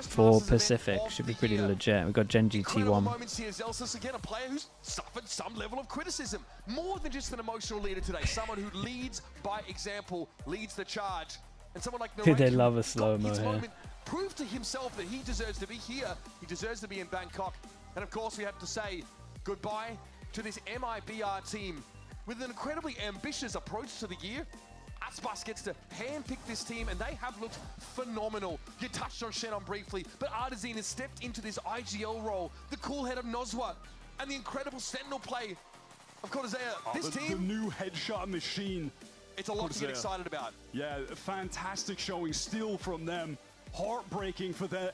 For Pacific, should be pretty legit. We got Gen G T1. Moments here, Celsius again, a player who's suffered some level of criticism. More than just an emotional leader today. Someone who leads by example, leads the charge. And someone like Dude, they love a slow-mo here. Proved to himself that he deserves to be here. He deserves to be in Bangkok. And of course, we have to say goodbye to this MIBR team with an incredibly ambitious approach to the year. Aspas gets to handpick this team, and they have looked phenomenal. You touched on Shannon briefly, but Artazine has stepped into this IGL role. The cool head of Nozwa, and the incredible Sentinel play of Cortezea. This team, the new headshot machine. It's a lot to get excited about. Yeah, fantastic showing still from them. Heartbreaking for them.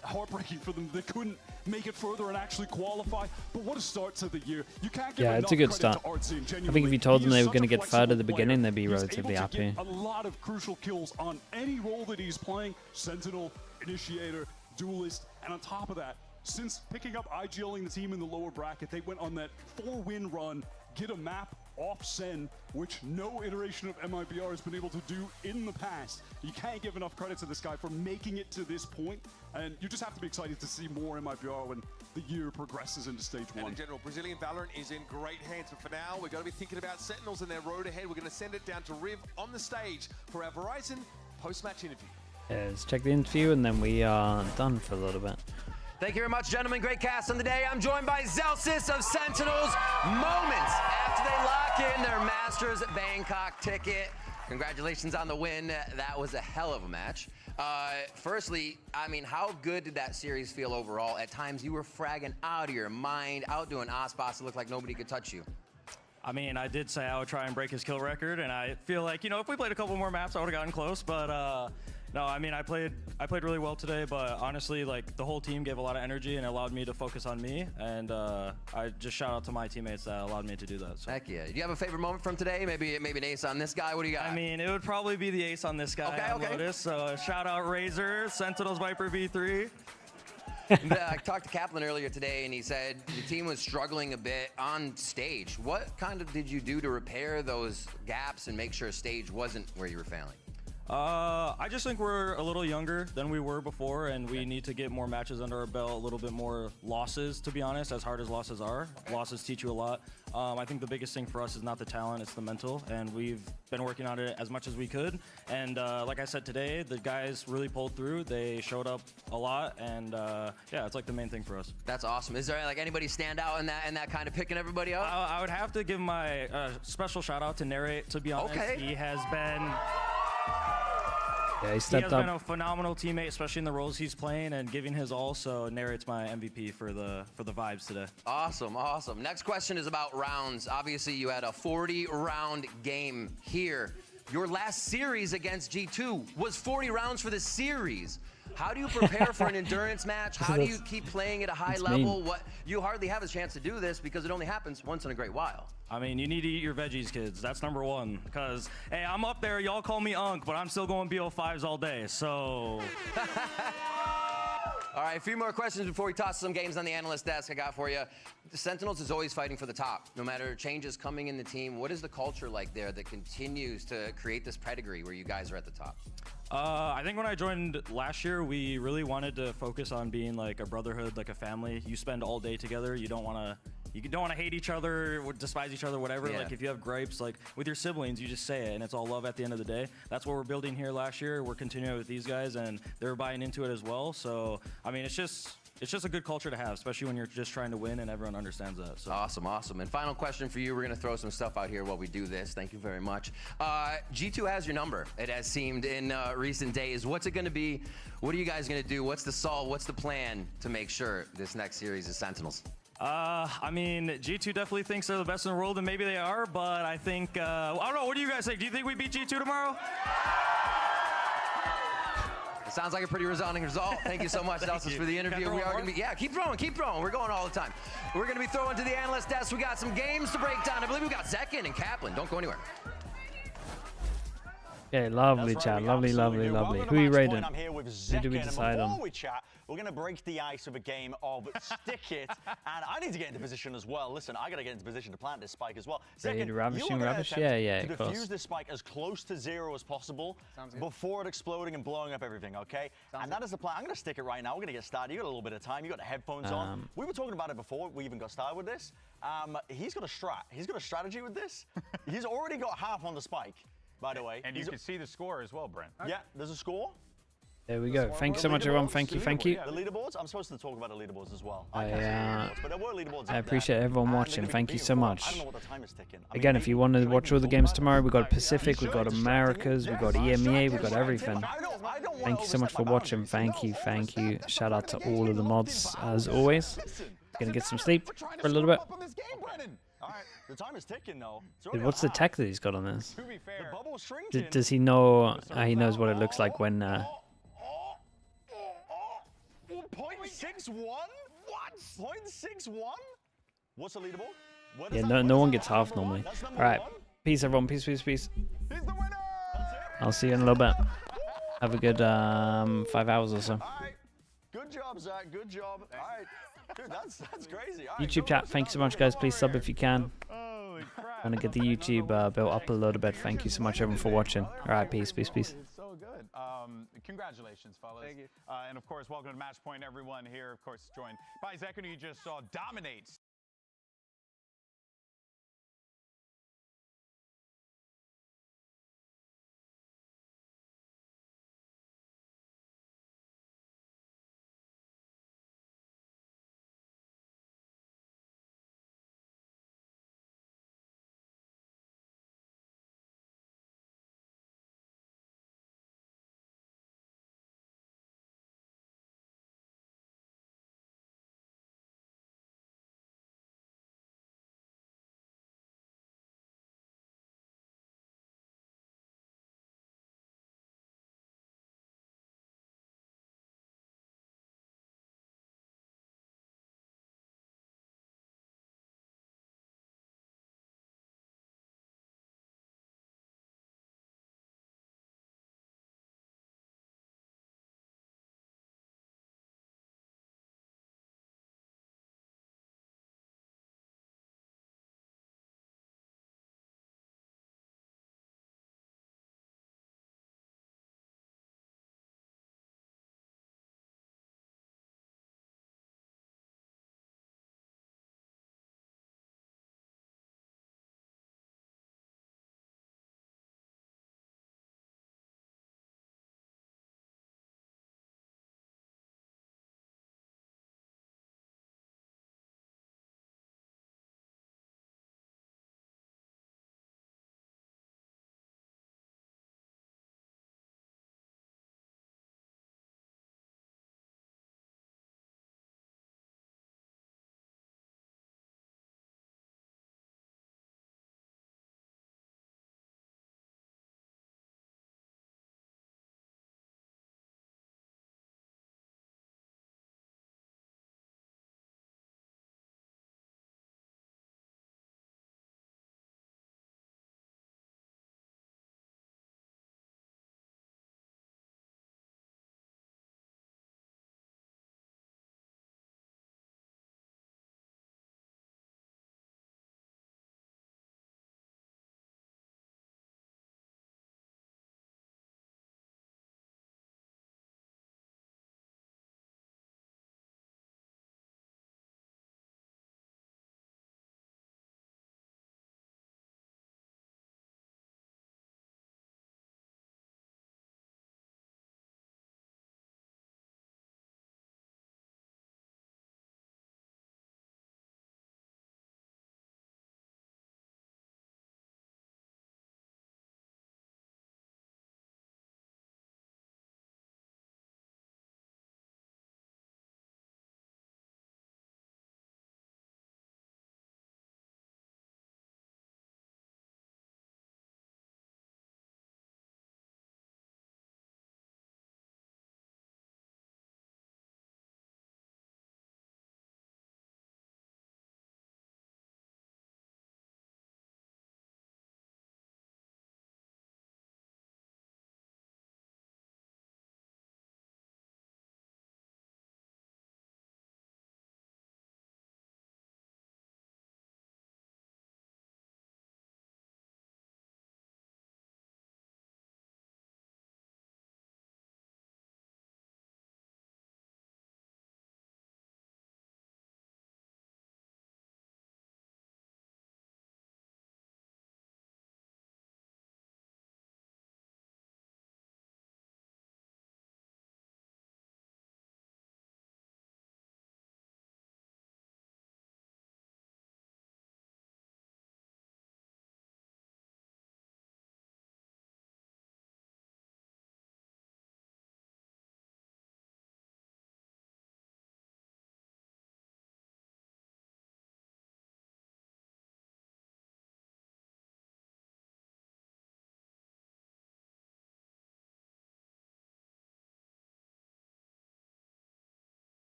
They couldn't make it further and actually qualify. But what a start to the year. You can't give it's a good start. I think if you told them they were going to get third at the beginning, they'd be relatively happy. A lot of crucial kills on any role that he's playing. Sentinel, Initiator, Duelist, and on top of that, since picking up IGLing the team in the lower bracket, they went on that 4-win run, get a map off SEN, which no iteration of MIBR has been able to do in the past. You can't give enough credit to this guy for making it to this point, and you just have to be excited to see more MIBR when the year progresses into stage 1. And in general, Brazilian Valorant is in great hands, but for now, we're going to be thinking about Sentinels and their road ahead. We're going to send it down to Riv on the stage for our Verizon post-match interview. Yeah, let's check the interview, and then we are done for a little bit. Thank you very much, gentlemen. Great cast on the day. I'm joined by Celsius of Sentinels. Moments after they lock in their Masters Bangkok ticket. Congratulations on the win. That was a hell of a match. Firstly, I mean, how good did that series feel overall? At times, you were fragging out of your mind, outdoing Aspas. It looked like nobody could touch you. I mean, I did say I would try and break his kill record, and I feel like, you know, if we played a couple more maps, I would have gotten close, but No, I mean I played really well today, but honestly, like the whole team gave a lot of energy and allowed me to focus on me. And I just shout out to my teammates that allowed me to do that. So. Heck yeah! Do you have a favorite moment from today? Maybe an ace on this guy. What do you got? I mean, it would probably be the ace on this guy. Okay. Lotus, so shout out Razor, Sentinels Viper V3. I talked to Kaplan earlier today, and he said the team was struggling a bit on stage. What kind of did you do to repair those gaps and make sure stage wasn't where you were failing? I just think we're a little younger than we were before, and we need to get more matches under our belt, a little bit more losses, to be honest, as hard as losses are. Losses teach you a lot. I think the biggest thing for us is not the talent, it's the mental, and we've been working on it as much as we could. And like I said today, the guys really pulled through. They showed up a lot, and yeah, it's like the main thing for us. That's awesome. Is there like anybody stand out in that kind of picking everybody up? I would have to give my special shout out to Narrate, to be honest. Okay. He has been... Yeah, he has been a phenomenal teammate, especially in the roles he's playing and giving his all. So Narrate's my MVP for the vibes today. Awesome, awesome. Next question is about rounds. Obviously, you had a 40-round game here. Your last series against G2 was 40 rounds for the series. How do you prepare for an endurance match? How do you keep playing at a high level? You hardly have a chance to do this because it only happens once in a great while. I mean, you need to eat your veggies, kids. That's number one. Because, hey, I'm up there. Y'all call me Unk, but I'm still going BO5s all day. So... All right, a few more questions before we toss some games on the analyst desk I got for you. The Sentinels is always fighting for the top, no matter changes coming in the team. What is the culture like there that continues to create this pedigree where you guys are at the top? I think when I joined last year, we really wanted to focus on being like a brotherhood, like a family. You spend all day together. You don't want to hate each other, despise each other, whatever. Yeah. Like if you have gripes, like with your siblings, you just say it, and it's all love at the end of the day. That's what we're building here last year. We're continuing with these guys, and they're buying into it as well. So I mean, it's just a good culture to have, especially when you're just trying to win and everyone understands that. So. Awesome, awesome. And final question for you. We're going to throw some stuff out here while we do this. Thank you very much. G2 has your number, it has seemed, in recent days. What's it going to be? What are you guys going to do? What's the solve? What's the plan to make sure this next series is Sentinels? I mean, G2 definitely thinks they're the best in the world, and maybe they are, but I think, I don't know, what do you guys think? Do you think we beat G2 tomorrow? Sounds like a pretty resounding result. Thank you so much, Delsis, for the interview. We are going to be, keep throwing. We're going all the time. We're going to be throwing to the analyst desk. We got some games to break down. I believe we got Zekin and Kaplan. Don't go anywhere. Okay, lovely chat, lovely. Who are you rating? I'm here with Who do we Zekin, decide and on? before we chat, we're going to break the ice of a game of Stick It, and I need to get into position as well. Listen, I got to get into position to plant this spike as well. Zekin, Ravishing you Ravish? to Yeah, to of course. defuse this spike as close to 0 as possible before it exploding and blowing up everything, okay? And that is the plan. I'm going to stick it right now. We're going to get started. You got a little bit of time. You got the headphones on. We were talking about it before we even got started with this. He's got a strat. He's got a strategy with this. He's already got half on the spike, by the way. And you can see the score as well, Brent. Yeah, there's a score. There we go. Thank you so much, everyone. Thank you. The leaderboards? I'm supposed to talk about the leaderboards as well. I I appreciate everyone watching. Thank you so much. I don't know what the time is ticking. Again, if you want to watch all the games tomorrow, we've got Pacific, we've got Americas, we've got EMEA, we've got everything. Thank you so much for watching. Thank you. Shout out to all of the mods, as always. Gonna get some sleep for a little bit. The time is ticking, though. Dude, what's the tech that he's got on this? To be fair, the bubble shrinking. Does he know? He knows what it looks like when. 0.61? What? 0.61? What's the leaderboard? Yeah, no one gets half normally. All right, peace, everyone. Peace. I'll see you in a little bit. Have a good 5 hours or so. All right. Good job, Zach. Good job. All right. Dude, that's crazy. All right, YouTube chat, thank you so much, guys. Please sub if you can. Trying to get the YouTube built up a little bit. Thank you so much, everyone, for watching. All right, peace. It's so good. Congratulations, fellas. Thank you. And of course, welcome to Match Point, everyone here. Of course, joined by Zekin, who you just saw dominate